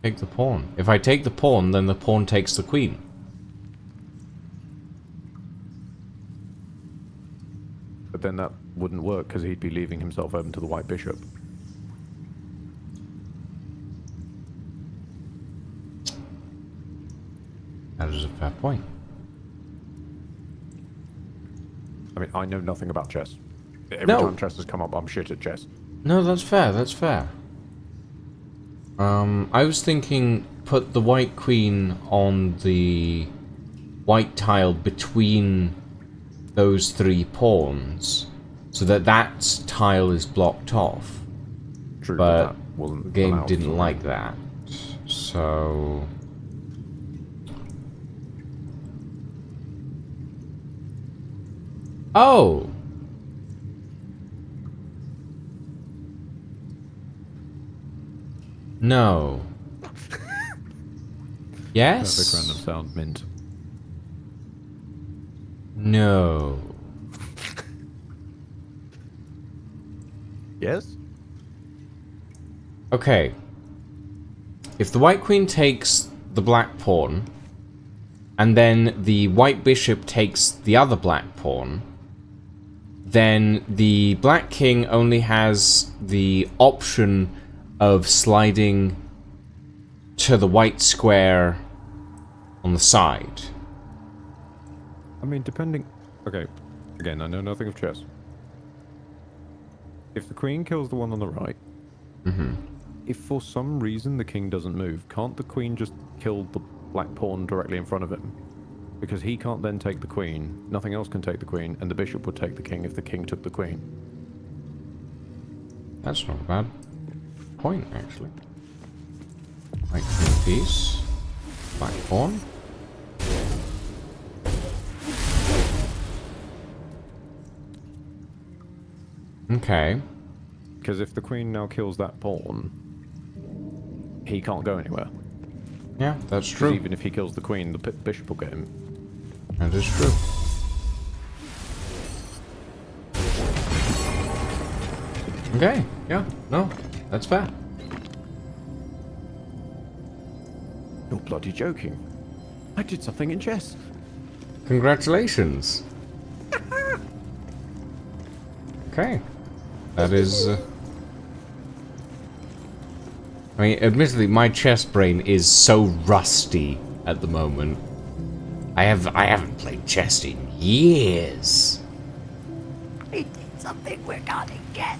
take the pawn? If I take the pawn, then the pawn takes the queen. But then that wouldn't work because he'd be leaving himself open to the white bishop. That is a fair point. I mean, I know nothing about chess. Every time chess has come up, I'm shit at chess. No, that's fair, that's fair. I was thinking put the white queen on the white tile between those 3 pawns so that that tile is blocked off. True, but that wasn't the game allowed, didn't so- like that. So... Oh! No. Yes? Perfect random sound, mint. No. Yes? Okay. If the white queen takes the black pawn, and then the white bishop takes the other black pawn, then the black king only has the option of sliding to the white square on the side. I mean, depending... Okay, again, I know nothing of chess. If the queen kills the one on the right, if for some reason the king doesn't move, can't the queen just kill the black pawn directly in front of him? Because he can't then take the queen, nothing else can take the queen, and the bishop would take the king if the king took the queen. That's not a bad point, actually. White queen piece. Black pawn. Okay. Because if the queen now kills that pawn, he can't go anywhere. Yeah, that's 'Cause true. even if he kills the queen, the bishop will get him. That is true. Okay, yeah, no, that's fair. You're bloody joking. I did something in chess. Congratulations. Okay. That is... I mean, admittedly, my chess brain is so rusty at the moment. I haven't played chess in years. We did something we're not in chess.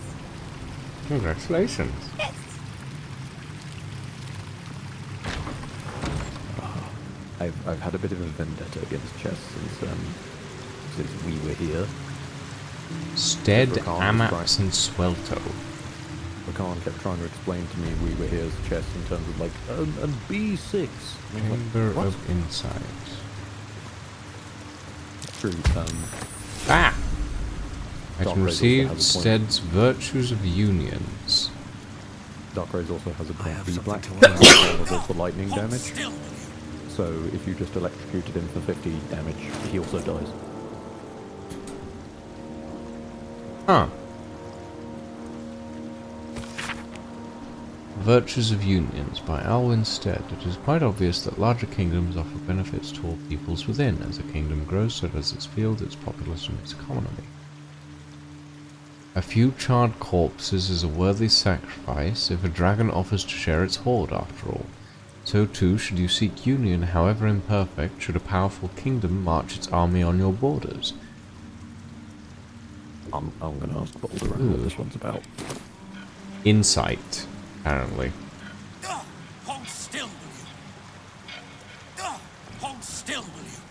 Congratulations. Yes. I've had a bit of a vendetta against chess since we were here. Stead, Rakan Amaps, and Swelto. Rakan kept trying to explain to me we were here as chess in terms of like, and B6. Chamber What? of Insight. True. Ah! Dark Item Rays also received, has a point. Stead's Virtues of Unions. Dark Rays also has a point. The black does the lightning damage. So if you just electrocuted him for 50 damage, he also dies. Huh. Virtues of Unions by Alwyn Stead. It is quite obvious that larger kingdoms offer benefits to all peoples within. As a kingdom grows, so does its field, its populace, and its economy. A few charred corpses is a worthy sacrifice if a dragon offers to share its hoard after all. So too, should you seek union, however imperfect, should a powerful kingdom march its army on your borders. I'm going to ask Baldur what this one's about. Insight, apparently. Hold still, will you? Hold still, will you?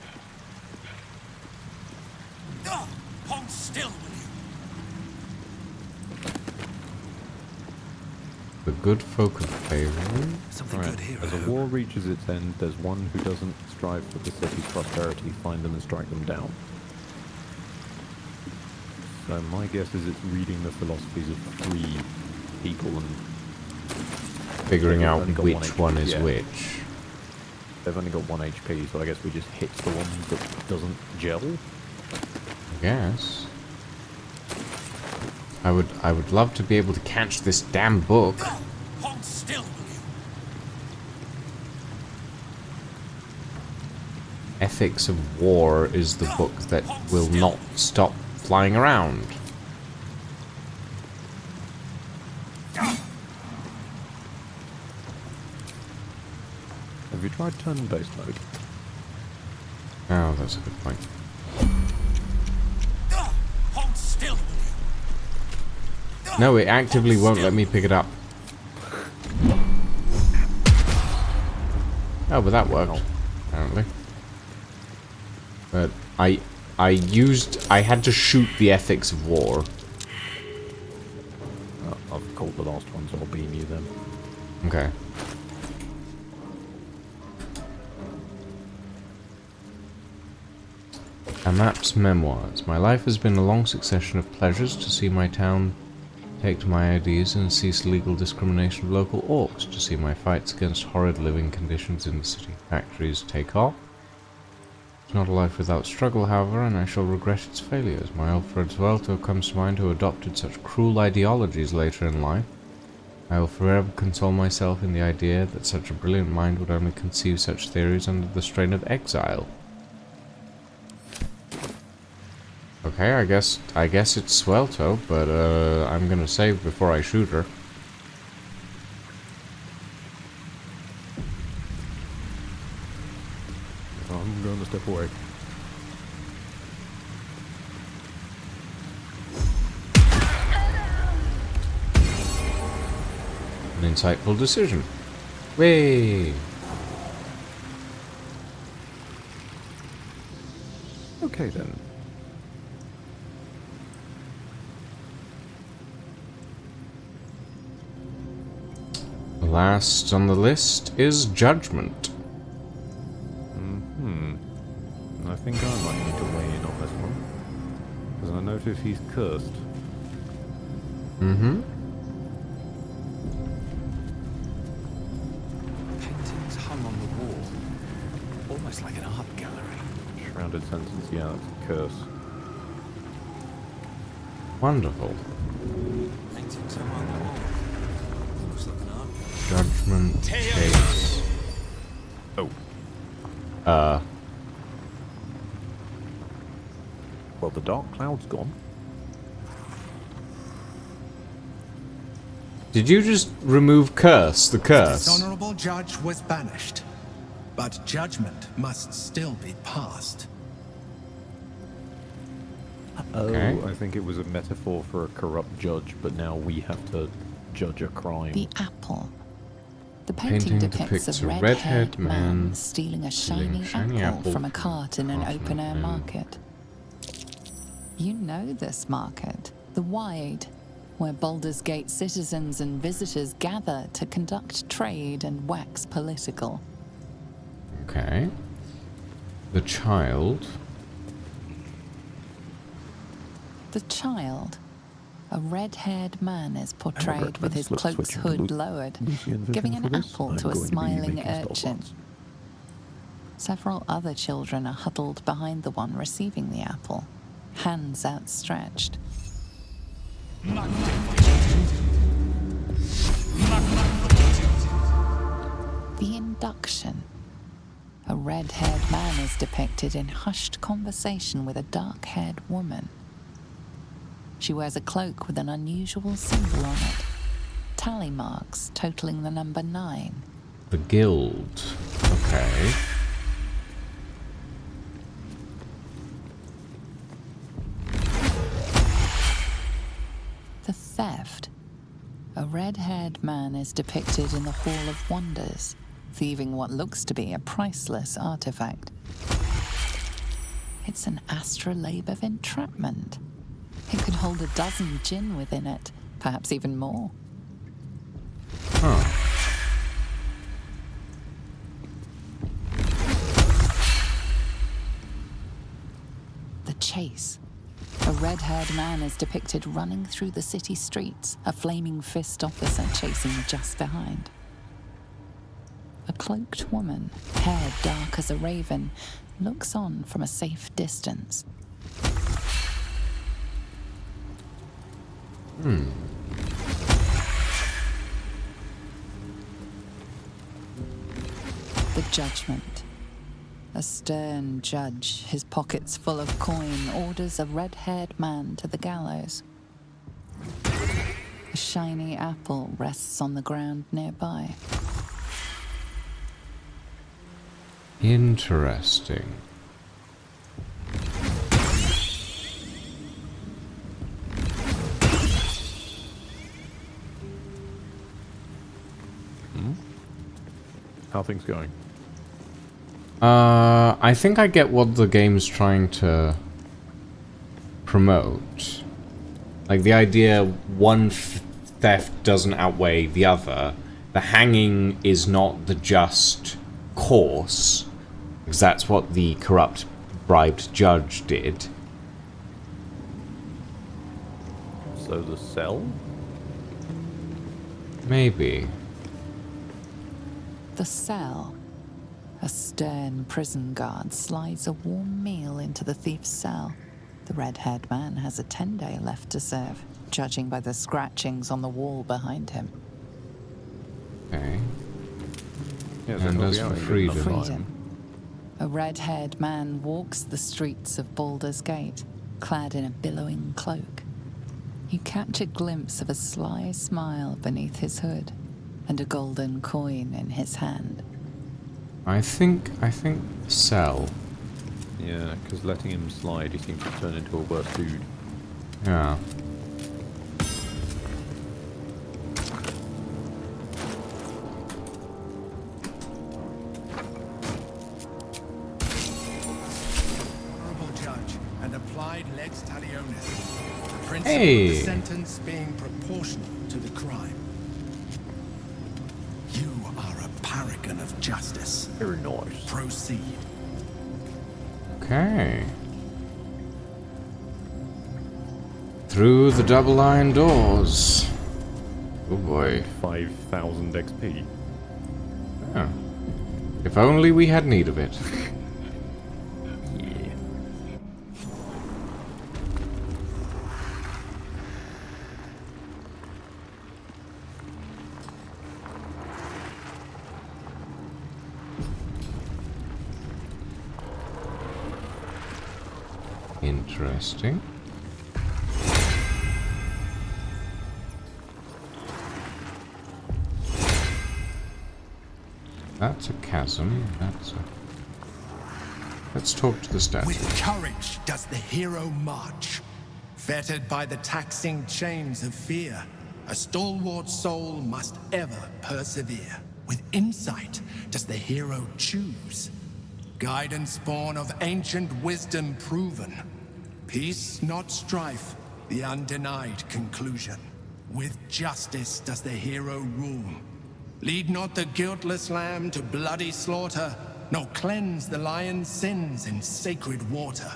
Hold still, will you? The good folk of Faerun. Something good here. As a war reaches its end, there's one who doesn't strive for the city's prosperity. Find them and strike them down. So my guess is it's reading the philosophies of three people and figuring out which one is which. They've only got 1 HP, so I guess we just hit the one that doesn't gel. I guess. I would love to be able to catch this damn book. Hold still, will you? Ethics of War is the book that will not stop flying around. Have you tried turn-based mode? Oh, that's a good point. Hold still, will you? No, it actively won't let me pick it up. Oh, but that worked, apparently. But I had to shoot the Ethics of War. I've called the last one, so I'll beam you then. Okay. A map's memoirs. My life has been a long succession of pleasures: to see my town take to my ideas and cease legal discrimination of local orcs, to see my fights against horrid living conditions in the city factories take off. It's not a life without struggle, however, and I shall regret its failures. My old friend Swelto comes to mind, who adopted such cruel ideologies later in life. I will forever console myself in the idea that such a brilliant mind would only conceive such theories under the strain of exile. Okay, I guess it's Swelto, but I'm gonna save before I shoot her. I'm going to step away. An insightful decision. Whee! Okay then. Last on the list is Judgment. I think I might need to weigh in on this one. Because I notice he's cursed. Mm-hmm. Paintings hung on the wall. Almost like an art gallery. Shrouded sentence, yeah, that's a curse. Wonderful. Paintings hung on the wall. Looks like an art gallery. Judgment case. Oh. Well, the dark cloud's gone. Did you just remove curse? The The curse? dishonorable judge was banished, but judgment must still be passed. Okay. Oh, I think it was a metaphor for a corrupt judge, but now we have to judge a crime. The apple. The painting depicts a red-haired man stealing a shiny apple from a cart in an open-air market. You know this market, the Wide, where Baldur's Gate citizens and visitors gather to conduct trade and wax political. Okay. The child. The child. A red-haired man is portrayed with his cloak's hood lowered, giving an apple to a smiling urchin. Several other children are huddled behind the one receiving the apple, hands outstretched. The induction. A red-haired man is depicted in hushed conversation with a dark-haired woman. She wears a cloak with an unusual symbol on it. Tally marks totaling the number 9. The guild. Okay. The theft. A red-haired man is depicted in the Hall of Wonders, thieving what looks to be a priceless artifact. It's an astrolabe of entrapment. It could hold a dozen djinn within it, perhaps even more. Huh. The chase. A red-haired man is depicted running through the city streets, a flaming fist officer chasing just behind. A cloaked woman, hair dark as a raven, looks on from a safe distance. The judgment. A stern judge, his pockets full of coin, orders a red-haired man to the gallows. A shiny apple rests on the ground nearby. Interesting. How are things going? I think I get what the game's trying to promote. Like the idea one theft doesn't outweigh the other. The hanging is not the just course, because that's what the corrupt bribed judge did. So the cell? Maybe. The cell. A stern prison guard slides a warm meal into the thief's cell. The red-haired man has a 10-day left to serve, judging by the scratchings on the wall behind him. Okay. Yeah, and as for freedom. A red-haired man walks the streets of Baldur's Gate, clad in a billowing cloak. You catch a glimpse of a sly smile beneath his hood, and a golden coin in his hand. I think cell. Yeah, because letting him slide, he seems to turn into a worse dude. Yeah. Honorable Judge and applied lex talionis. The principle Hey. of the sentence being proportional to the crime. You are a paragon of justice. Very nice. Proceed. Okay. Through the double iron doors. Oh boy. 5,000 XP. Yeah. If only we had need of it. Yeah. Interesting. That's a chasm. That's a... Let's talk to the statue. With courage does the hero march. Fettered by the taxing chains of fear, a stalwart soul must ever persevere. With insight does the hero choose. Guidance born of ancient wisdom proven. Peace, not strife, the undenied conclusion. With justice does the hero rule. Lead not the guiltless lamb to bloody slaughter, nor cleanse the lion's sins in sacred water.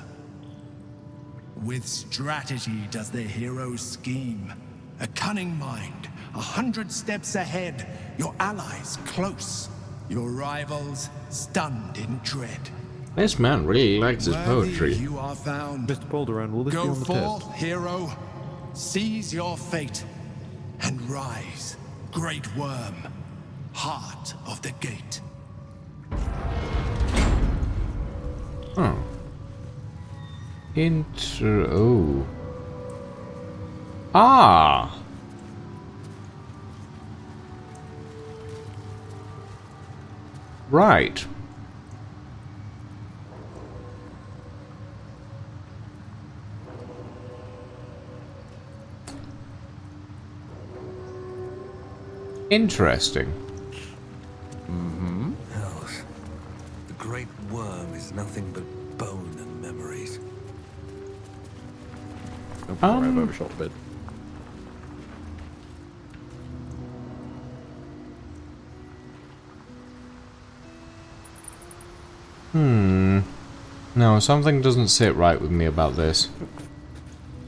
With strategy does the hero scheme. A cunning mind, 100 steps ahead, your allies close, your rivals stunned in dread. This man really likes his poetry. You are found. Mr. Baldur, will this be Go on the forth, test? hero, seize your fate, and rise, great worm, heart of the gate. Oh. Oh. Ah. Right. Interesting. Mm-hmm. Hells. The great worm is nothing but bone and memories. Oh, sorry, I've overshot a bit. No, something doesn't sit right with me about this.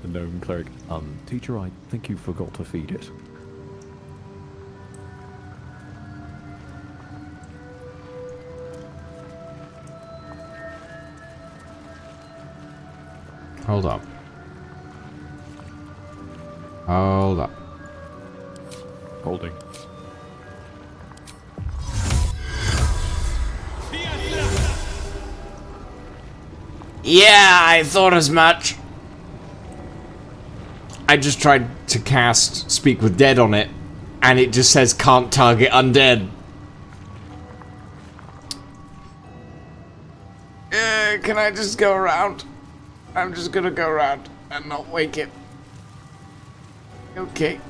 The gnome cleric. Teacher, I think you forgot to feed it. Hold up. Hold up. Holding. Yeah, I thought as much. I just tried to cast Speak with Dead on it, and it just says can't target undead. Can I just go around? I'm just gonna go around and not wake it. Okay.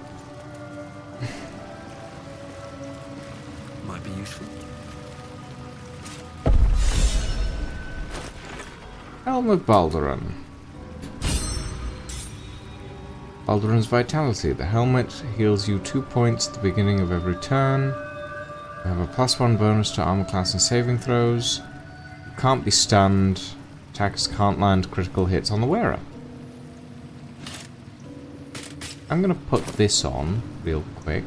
Might be useful. Helm of Baldur. Baldur's Vitality. The helmet heals you 2 points at the beginning of every turn. You have a +1 bonus to armor class and saving throws. You can't be stunned. Attackers can't land critical hits on the wearer. I'm gonna put this on real quick.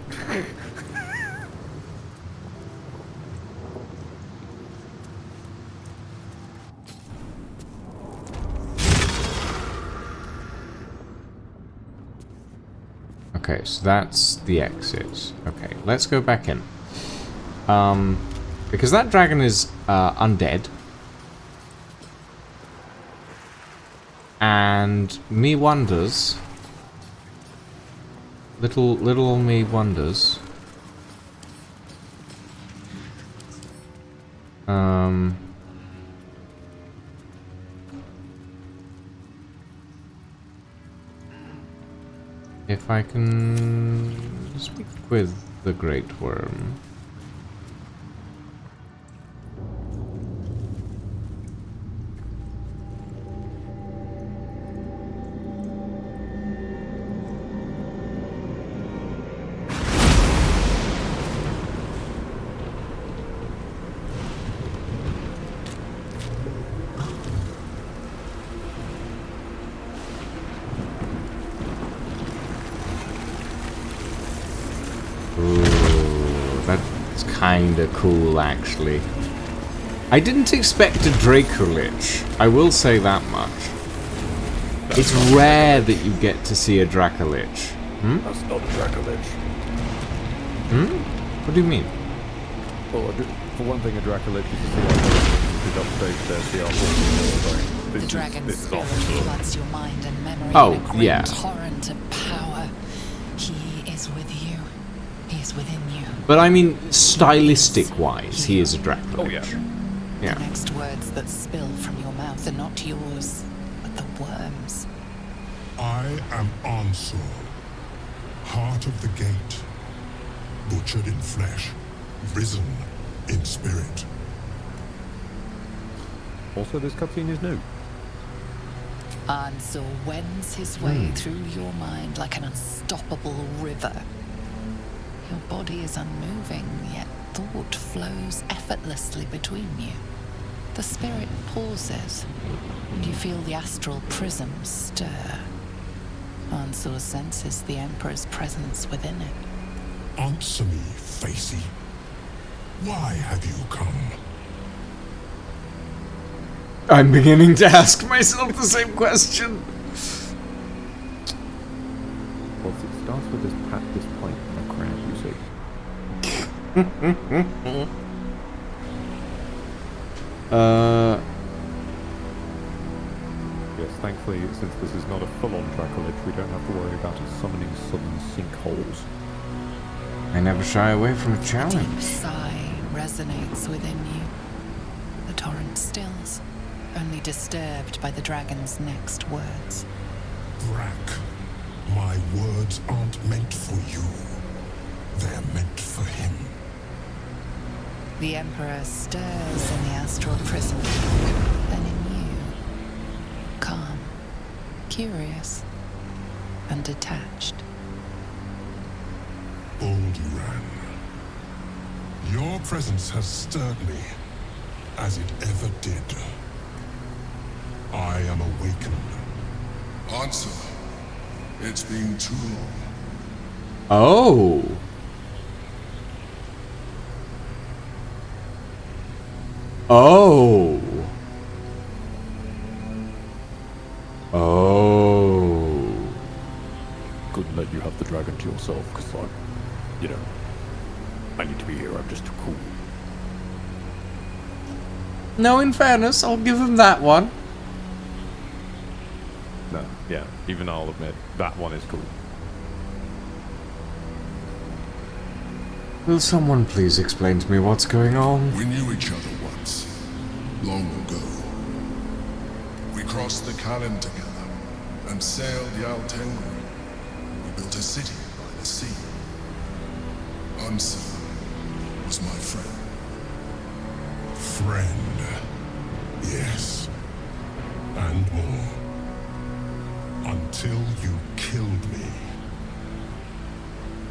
Okay, so that's the exit. Okay, let's go back in. Because that dragon is undead. And me wonders, little me wonders, if I can speak with the Great Worm. Kinda cool, actually. I didn't expect a Dracolich. I will say that much. It's rare that you get to see a Dracolich. Hmm? That's not a Dracolich. Hmm? What do you mean? Well, for one thing, a Dracolich is a CR upstage their CR. The dragon's spirit floods your mind and memory Oh, in a great yeah. torrent of power. He is with you. He is within you. But I mean, stylistic-wise, he is a Dracolich. Oh, yeah. Yeah. The next words that spill from your mouth are not yours, but the worm's. I am Ansel, heart of the gate, butchered in flesh, risen in spirit. Also, this cutscene is new. Ansel wends his way through your mind like an unstoppable river. Your body is unmoving, yet thought flows effortlessly between you. The spirit pauses, and you feel the astral prism stir. Ansel senses the Emperor's presence within it. Answer me, Facey. Why have you come? I'm beginning to ask myself the same question. Well, it starts with this point in the crown, you see. Yes, thankfully, since this is not a full-on Dracolich, we don't have to worry about it summoning sudden sinkholes. I never shy away from a challenge. A deep sigh resonates within you. The torrent stills, only disturbed by the dragon's next words. Brack, my words aren't meant for you. They're meant for him. The Emperor stirs in the astral prison, then in you, calm, curious, and detached. Baldur, your presence has stirred me, as it ever did. I am awakened. Answer. It's been too long. Oh. Oh. Oh. Couldn't let you have the dragon to yourself, because I need to be here, I'm just too cool. No, in fairness, I'll give him that one. No, yeah, even I'll admit, that one is cool. Will someone please explain to me what's going on? We knew each other once, long ago. We crossed the Kalin together and sailed the Altengri. We built a city by the sea. Unser was my friend. Friend, yes, and more. Until you killed me.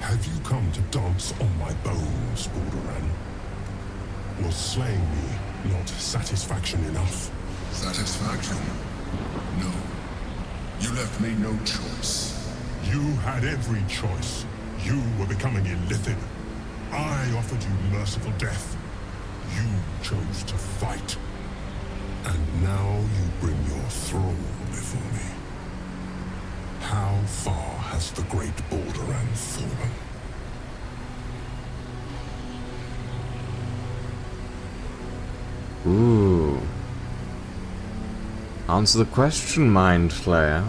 Have you come to dance on my bones, Baldur? Was slaying me not satisfaction enough? Satisfaction? No. You left me no choice. You had every choice. You were becoming illithid. I offered you merciful death. You chose to fight. And now you bring your thrall before me. How far has the great Baldur fallen? Ooh. Answer the question, Mind Flayer.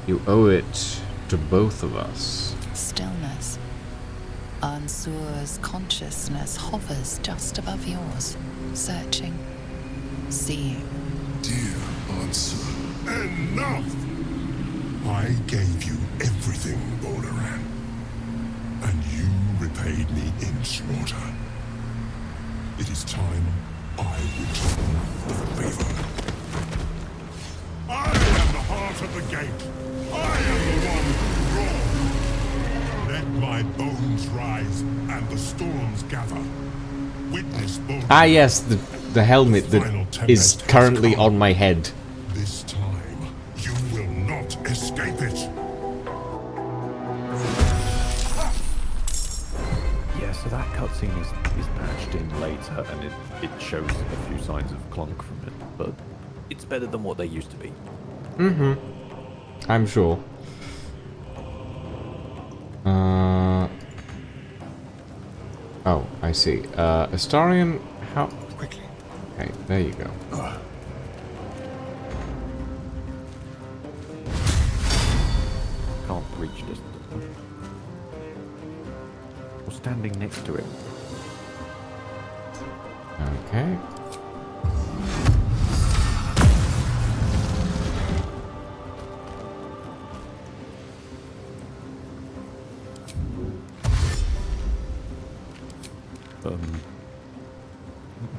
You owe it to both of us. Stillness. Ansur's consciousness hovers just above yours, searching, seeing. Dear Ansur, enough! I gave you everything, Baldur, and you repaid me in slaughter. It is time I return the favor. I am the heart of the gate. I am the one who roared. Let my bones rise and the storms gather. Witness Baldur. Ah yes, the helmet that is currently on my head. This time, you will not escape it. Yeah, so that cutscene is patched in later, and it shows a few signs of clunk from it, but it's better than what they used to be. Mm-hmm. I'm sure. Oh, I see. Astarion, how... Quickly. Okay, there you go. Can't reach distance. Or standing next to it. Okay.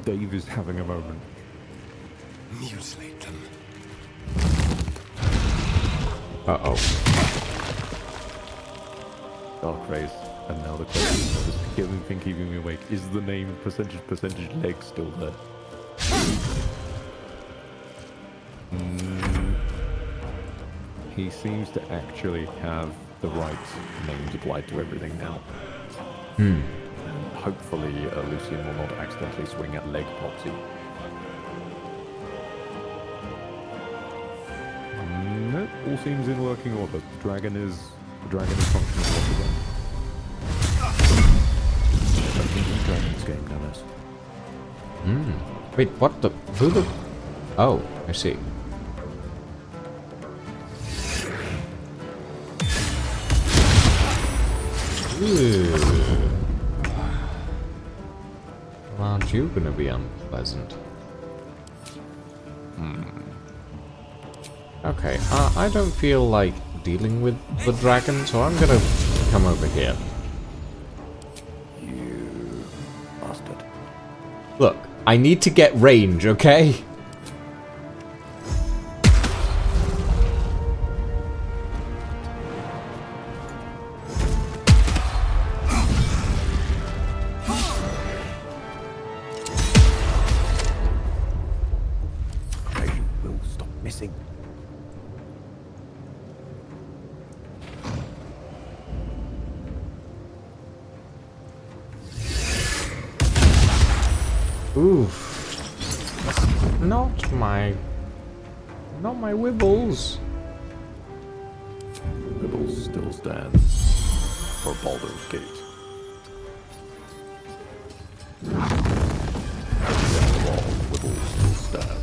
Dave is having a moment. Mutilate them. Uh-oh. Dark rays. And now the question is, the only thing keeping me awake, is the name percentage leg still there? He seems to actually have the right names applied to everything now. And hopefully Lucian will not accidentally swing at leg proxy. Nope, all seems in working order. The dragon is functional once again. Dragon's game, no less. Wait, what the? Who the? Oh, I see. Ooh. Well, aren't you gonna be unpleasant? Okay, I don't feel like dealing with the dragon, so I'm gonna come over here. You bastard. Look, I need to get range, okay? Missing. Oof. Not my Wibbles. Wibbles still stands for Baldur's Gate. Wibbles still stands.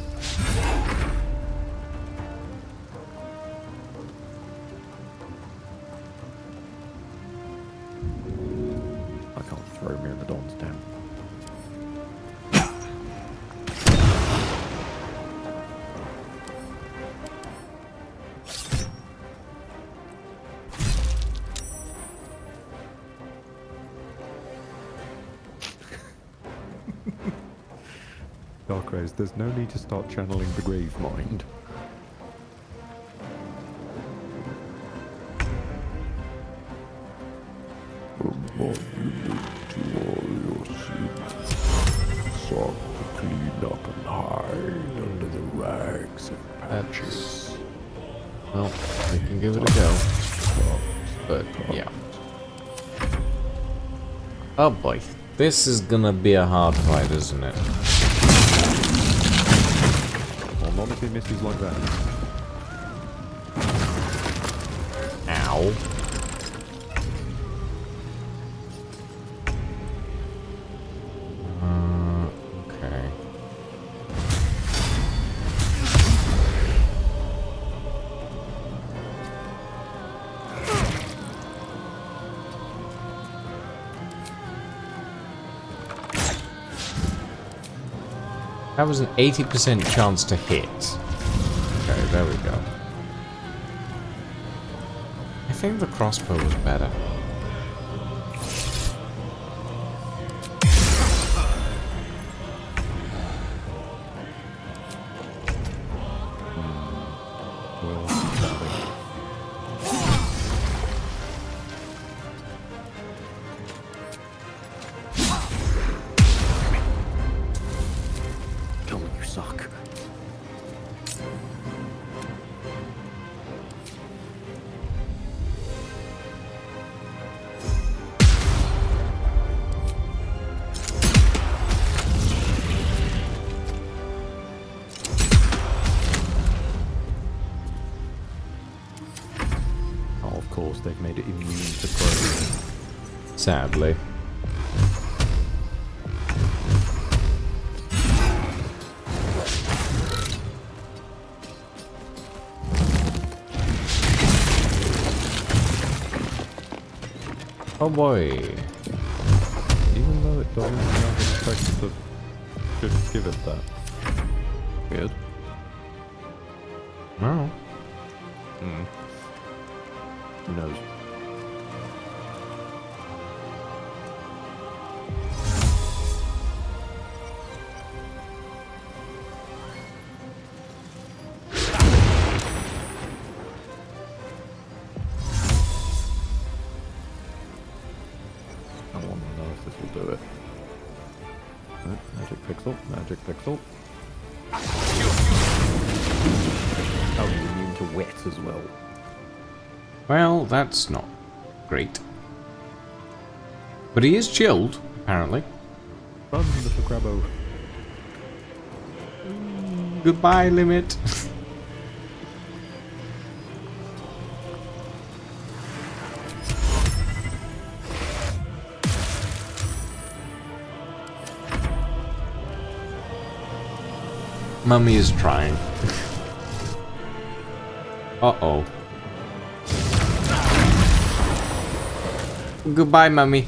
I can't throw Myrmidons down. Darkrai, there's no need to start channeling the Grave Mind. What you need to all your sins, sought to clean up and hide under the rags of patches. Well, we can give it a go. But, yeah. Oh boy. This is gonna be a hard fight, isn't it? Well, not if he misses like that. Ow. Okay. That was an 80% chance to hit. Okay, there we go. I think the crossbow was better. They've made it immune to crows. Sadly. Oh boy. Even though it doesn't have effect that should give it that. Weird. No. Who knows? I want to know if this will do it. Magic pixel, magic pixel. Oh, you're immune to wet as well. Well, that's not great. But he is chilled, apparently. Run, little crabbo. Goodbye, Limit. Mummy is trying. Uh-oh. Goodbye, mummy.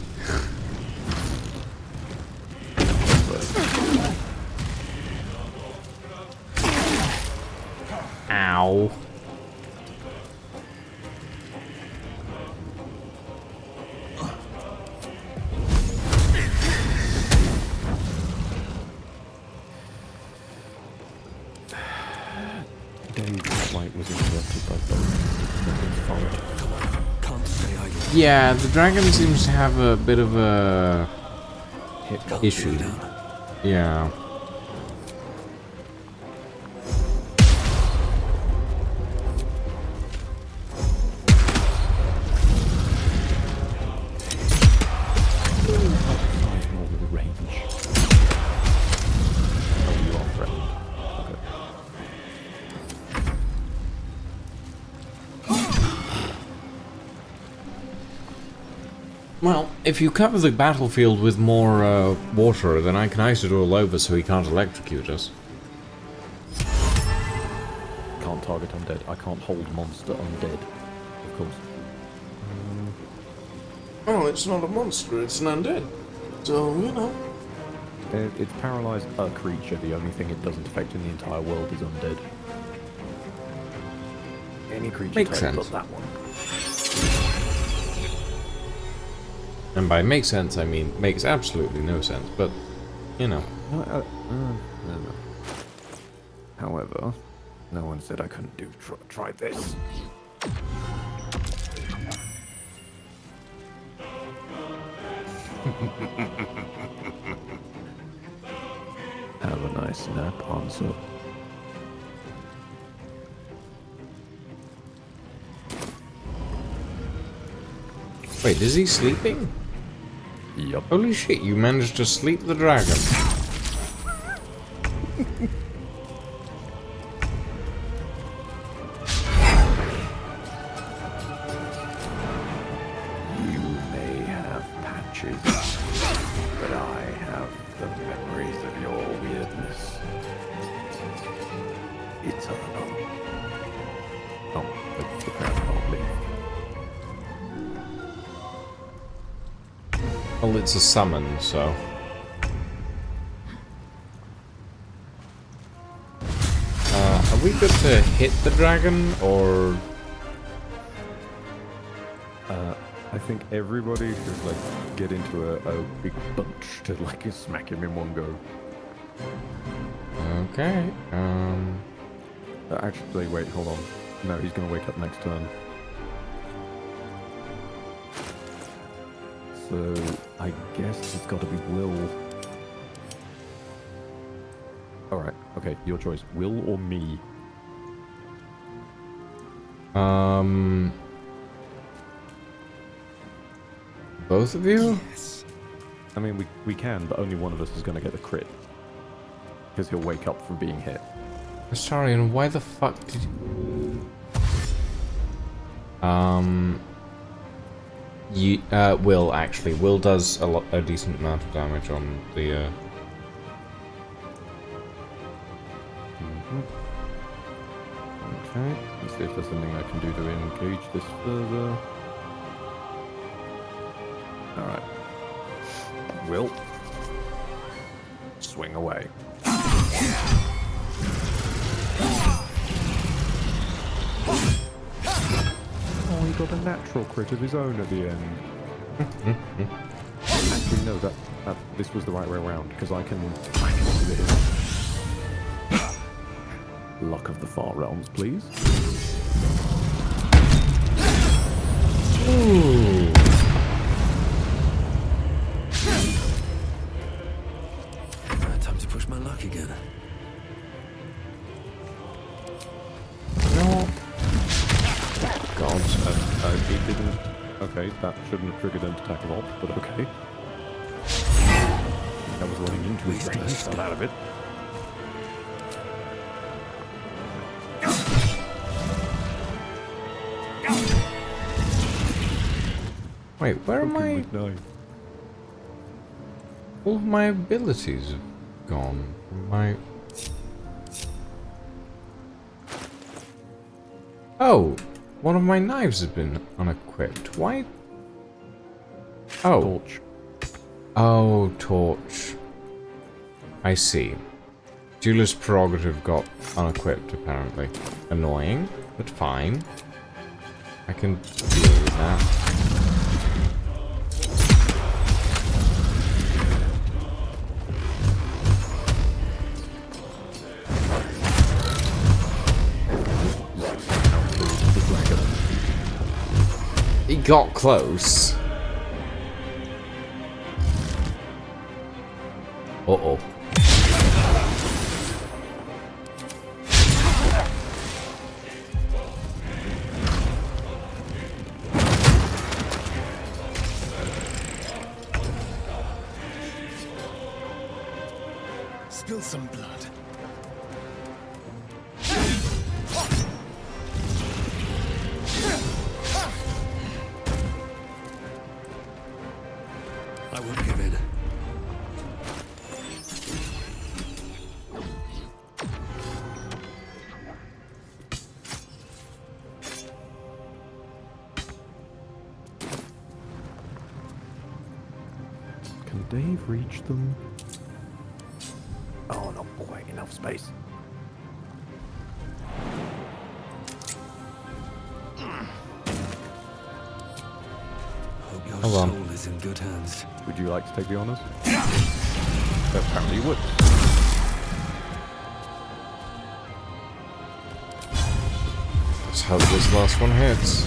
Ow. Dave's flight was interrupted by Baldur. Yeah, the dragon seems to have a bit of a issue. Yeah. Well, if you cover the battlefield with more water, then I can ice it all over so he can't electrocute us. Can't target undead. I can't hold monster undead. Of course. Oh, it's not a monster, it's an undead. So, you know. It's paralyzed a creature. The only thing it doesn't affect in the entire world is undead. Any creature Makes sense. but that one. And by makes sense, I mean makes absolutely no sense, but, you know. No. However, no one said I couldn't try this. Have a nice nap, Hansa. Wait, is he sleeping? Yup. Holy shit, you managed to sleep the dragon. You may have patches, but I have the memories of your weirdness. Eternal. Oh, the crowd can't leave. Well, it's a summon, so... are we good to hit the dragon, or... I think everybody should, like, get into a big bunch to, like, smack him in one go. Okay, Actually, wait, hold on. No, he's gonna wake up next turn. So, I guess it's gotta be Will. Alright, okay, your choice. Will or me? Both of you? Yes. I mean, we can, but only one of us is gonna get the crit. Because he'll wake up from being hit. Sorry, and why the fuck did you... Will, actually. Will does a decent amount of damage on the, Okay, let's see if there's something I can do to engage this further. Alright. Will. Swing away. Oh, he got a natural crit of his own at the end. Actually, no, this was the right way around, because I can whack into the hill. Luck of the Far Realms, please. Ooh. Time to push my luck again. No. God, he didn't... Okay, that shouldn't have triggered an attack of alt, but okay. I was running into his range, fell out of it. Wait, where am I? All of my abilities have gone. Oh, one of my knives has been unequipped. Why? Oh. Torch. Oh, torch. I see. Duelist prerogative got unequipped, apparently. Annoying, but fine. I can deal with that. He got close. Uh-oh. Spill some blood. I won't give in. Can Dave reach them? Oh, not quite enough space. Hope your Hold on. soul is in good hands. Would you like to take the honors? Apparently you would. Let's hope this last one hits.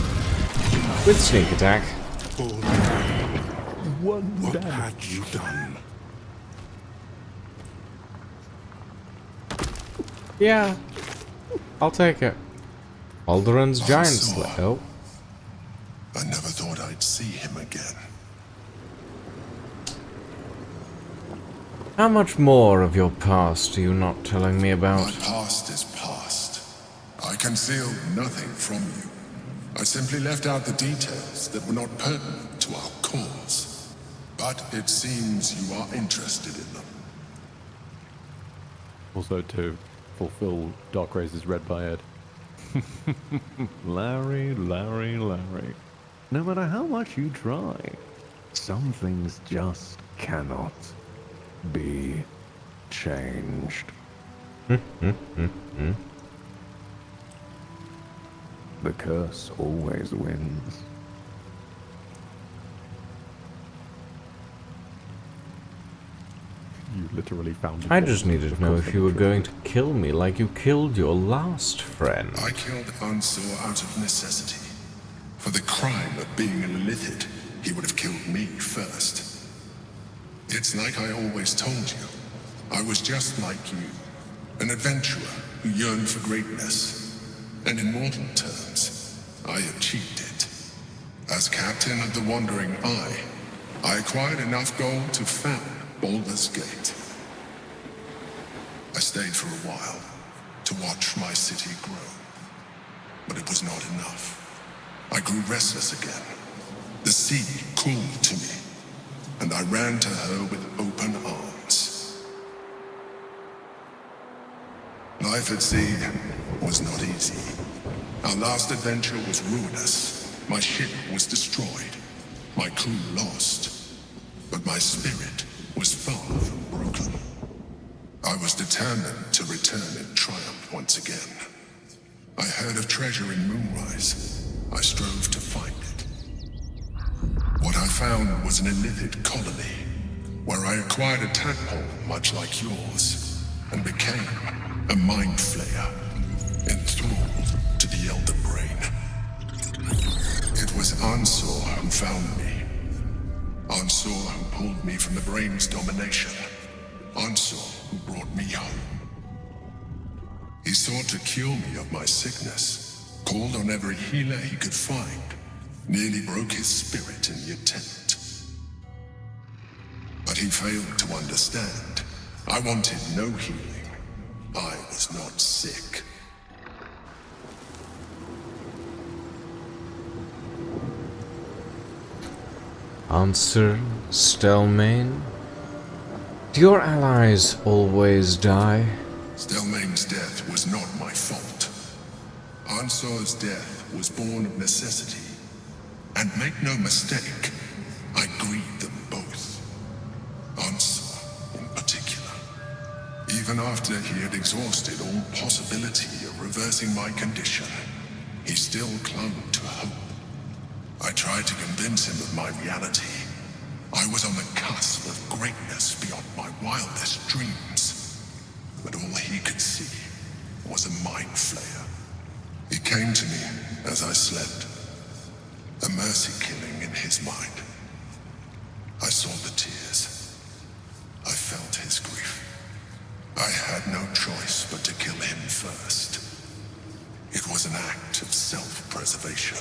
With sneak attack. What had you done? Yeah. I'll take it. Baldur's giant slayer. Oh. I never thought I'd see him again. How much more of your past are you not telling me about? My past is past. I concealed nothing from you. I simply left out the details that were not pertinent to our cause. But it seems you are interested in them. Also to fulfill Darkraze's read by Ed. Larry. No matter how much you try, some things just cannot be changed. The curse always wins. You literally found it. I just needed to know if you were going to kill me like you killed your last friend. I killed Ansor out of necessity. For the crime of being an illithid, he would have killed me first. It's like I always told you. I was just like you. An adventurer who yearned for greatness. And in mortal terms, I achieved it. As captain of the Wandering Eye, I acquired enough gold to found Baldur's Gate. I stayed for a while to watch my city grow. But it was not enough. I grew restless again. The sea called to me, and I ran to her with open arms. Life at sea was not easy. Our last adventure was ruinous. My ship was destroyed. My crew lost. But my spirit was far from broken. I was determined to return in triumph once again. I heard of treasure in Moonrise. I strove to find it. What I found was an illithid colony, where I acquired a tadpole much like yours, and became a mind flayer, enthralled to the Elder Brain. It was Ansor who found me. Ansor who pulled me from the Brain's domination. Ansor who brought me home. He sought to cure me of my sickness, called on every healer he could find, nearly broke his spirit in the attempt. But he failed to understand. I wanted no healing. I was not sick. Answer, Stelmane? Do your allies always die? Stelmane's death was not my fault. Ansor's death was born of necessity. And make no mistake, I grieve Even after he had exhausted all possibility of reversing my condition, he still clung to hope. I tried to convince him of my reality. I was on the cusp of greatness beyond my wildest dreams. But all he could see was a mind flayer. He came to me as I slept, a mercy killing in his mind. I saw the tears. I felt his grief. I had no choice but to kill him first. It was an act of self-preservation.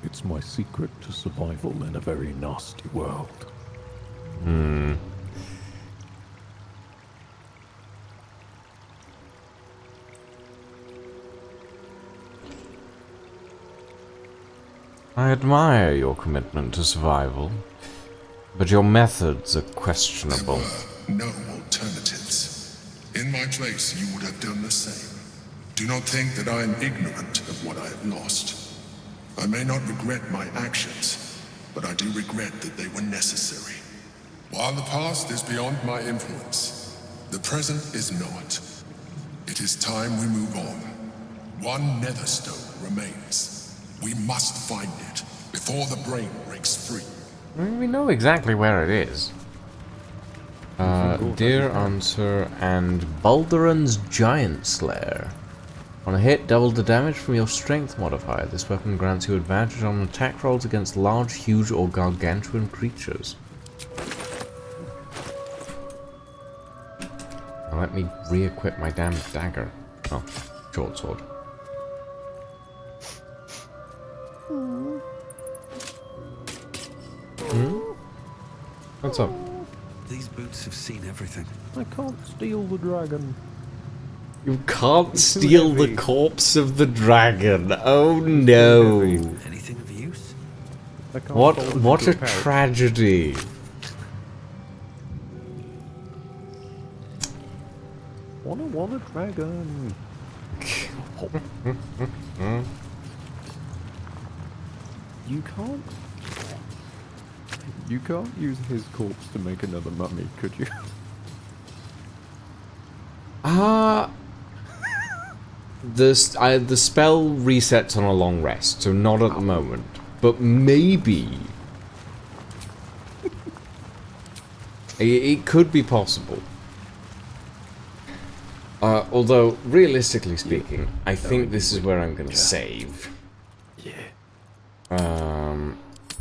It's my secret to survival in a very nasty world. I admire your commitment to survival, but your methods are questionable. No alternatives. In my place, you would have done the same. Do not think that I am ignorant of what I have lost. I may not regret my actions, but I do regret that they were necessary. While the past is beyond my influence, the present is not. It is time we move on. One Netherstone remains. We must find it before the brain breaks free. We know exactly where it is. Dear Answer and Balduran's Giant Slayer. On a hit, double the damage from your strength modifier. This weapon grants you advantage on attack rolls against large, huge, or gargantuan creatures. Now let me re-equip my damn dagger. Oh, short sword. What's up? These boots have seen everything. I can't steal the dragon. You can't steal the corpse of the dragon. Oh no. Anything of use? What a tragedy. Want a dragon. You can't use his corpse to make another mummy, could you? The spell resets on a long rest, so not at the moment. But maybe it could be possible. Although, realistically speaking, I think this is where I'm going to save.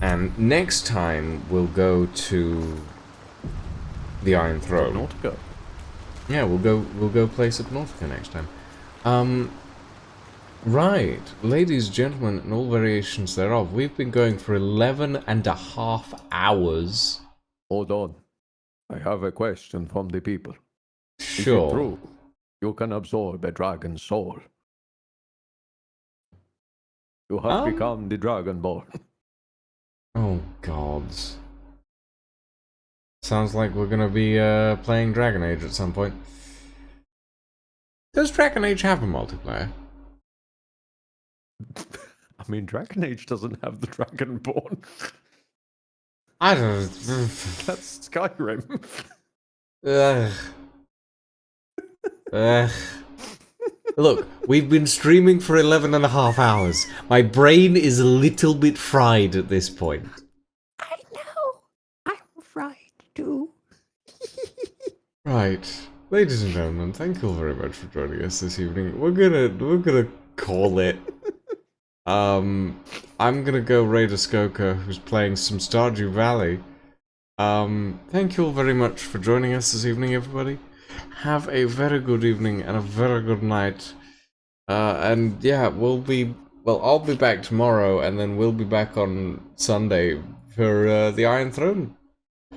And next time we'll go to the Iron Throne. Nautica. Yeah, we'll go play Subnautica next time. Right, ladies and gentlemen, and all variations thereof, we've been going for 11.5 hours. Hold on. I have a question from the people. Sure. Is it true you can absorb a dragon's soul? You have become the Dragonborn. Oh, gods. Sounds like we're gonna be playing Dragon Age at some point. Does Dragon Age have a multiplayer? I mean, Dragon Age doesn't have the Dragonborn. I don't... That's Skyrim. Look, we've been streaming for 11.5 hours. My brain is a little bit fried at this point. I know. I'm fried too. Right. Ladies and gentlemen, thank you all very much for joining us this evening. We're gonna call it. I'm gonna go raid a Skoka who's playing some Stardew Valley. Thank you all very much for joining us this evening, everybody. Have a very good evening and a very good night. And yeah, I'll be back tomorrow, and then we'll be back on Sunday for the Iron Throne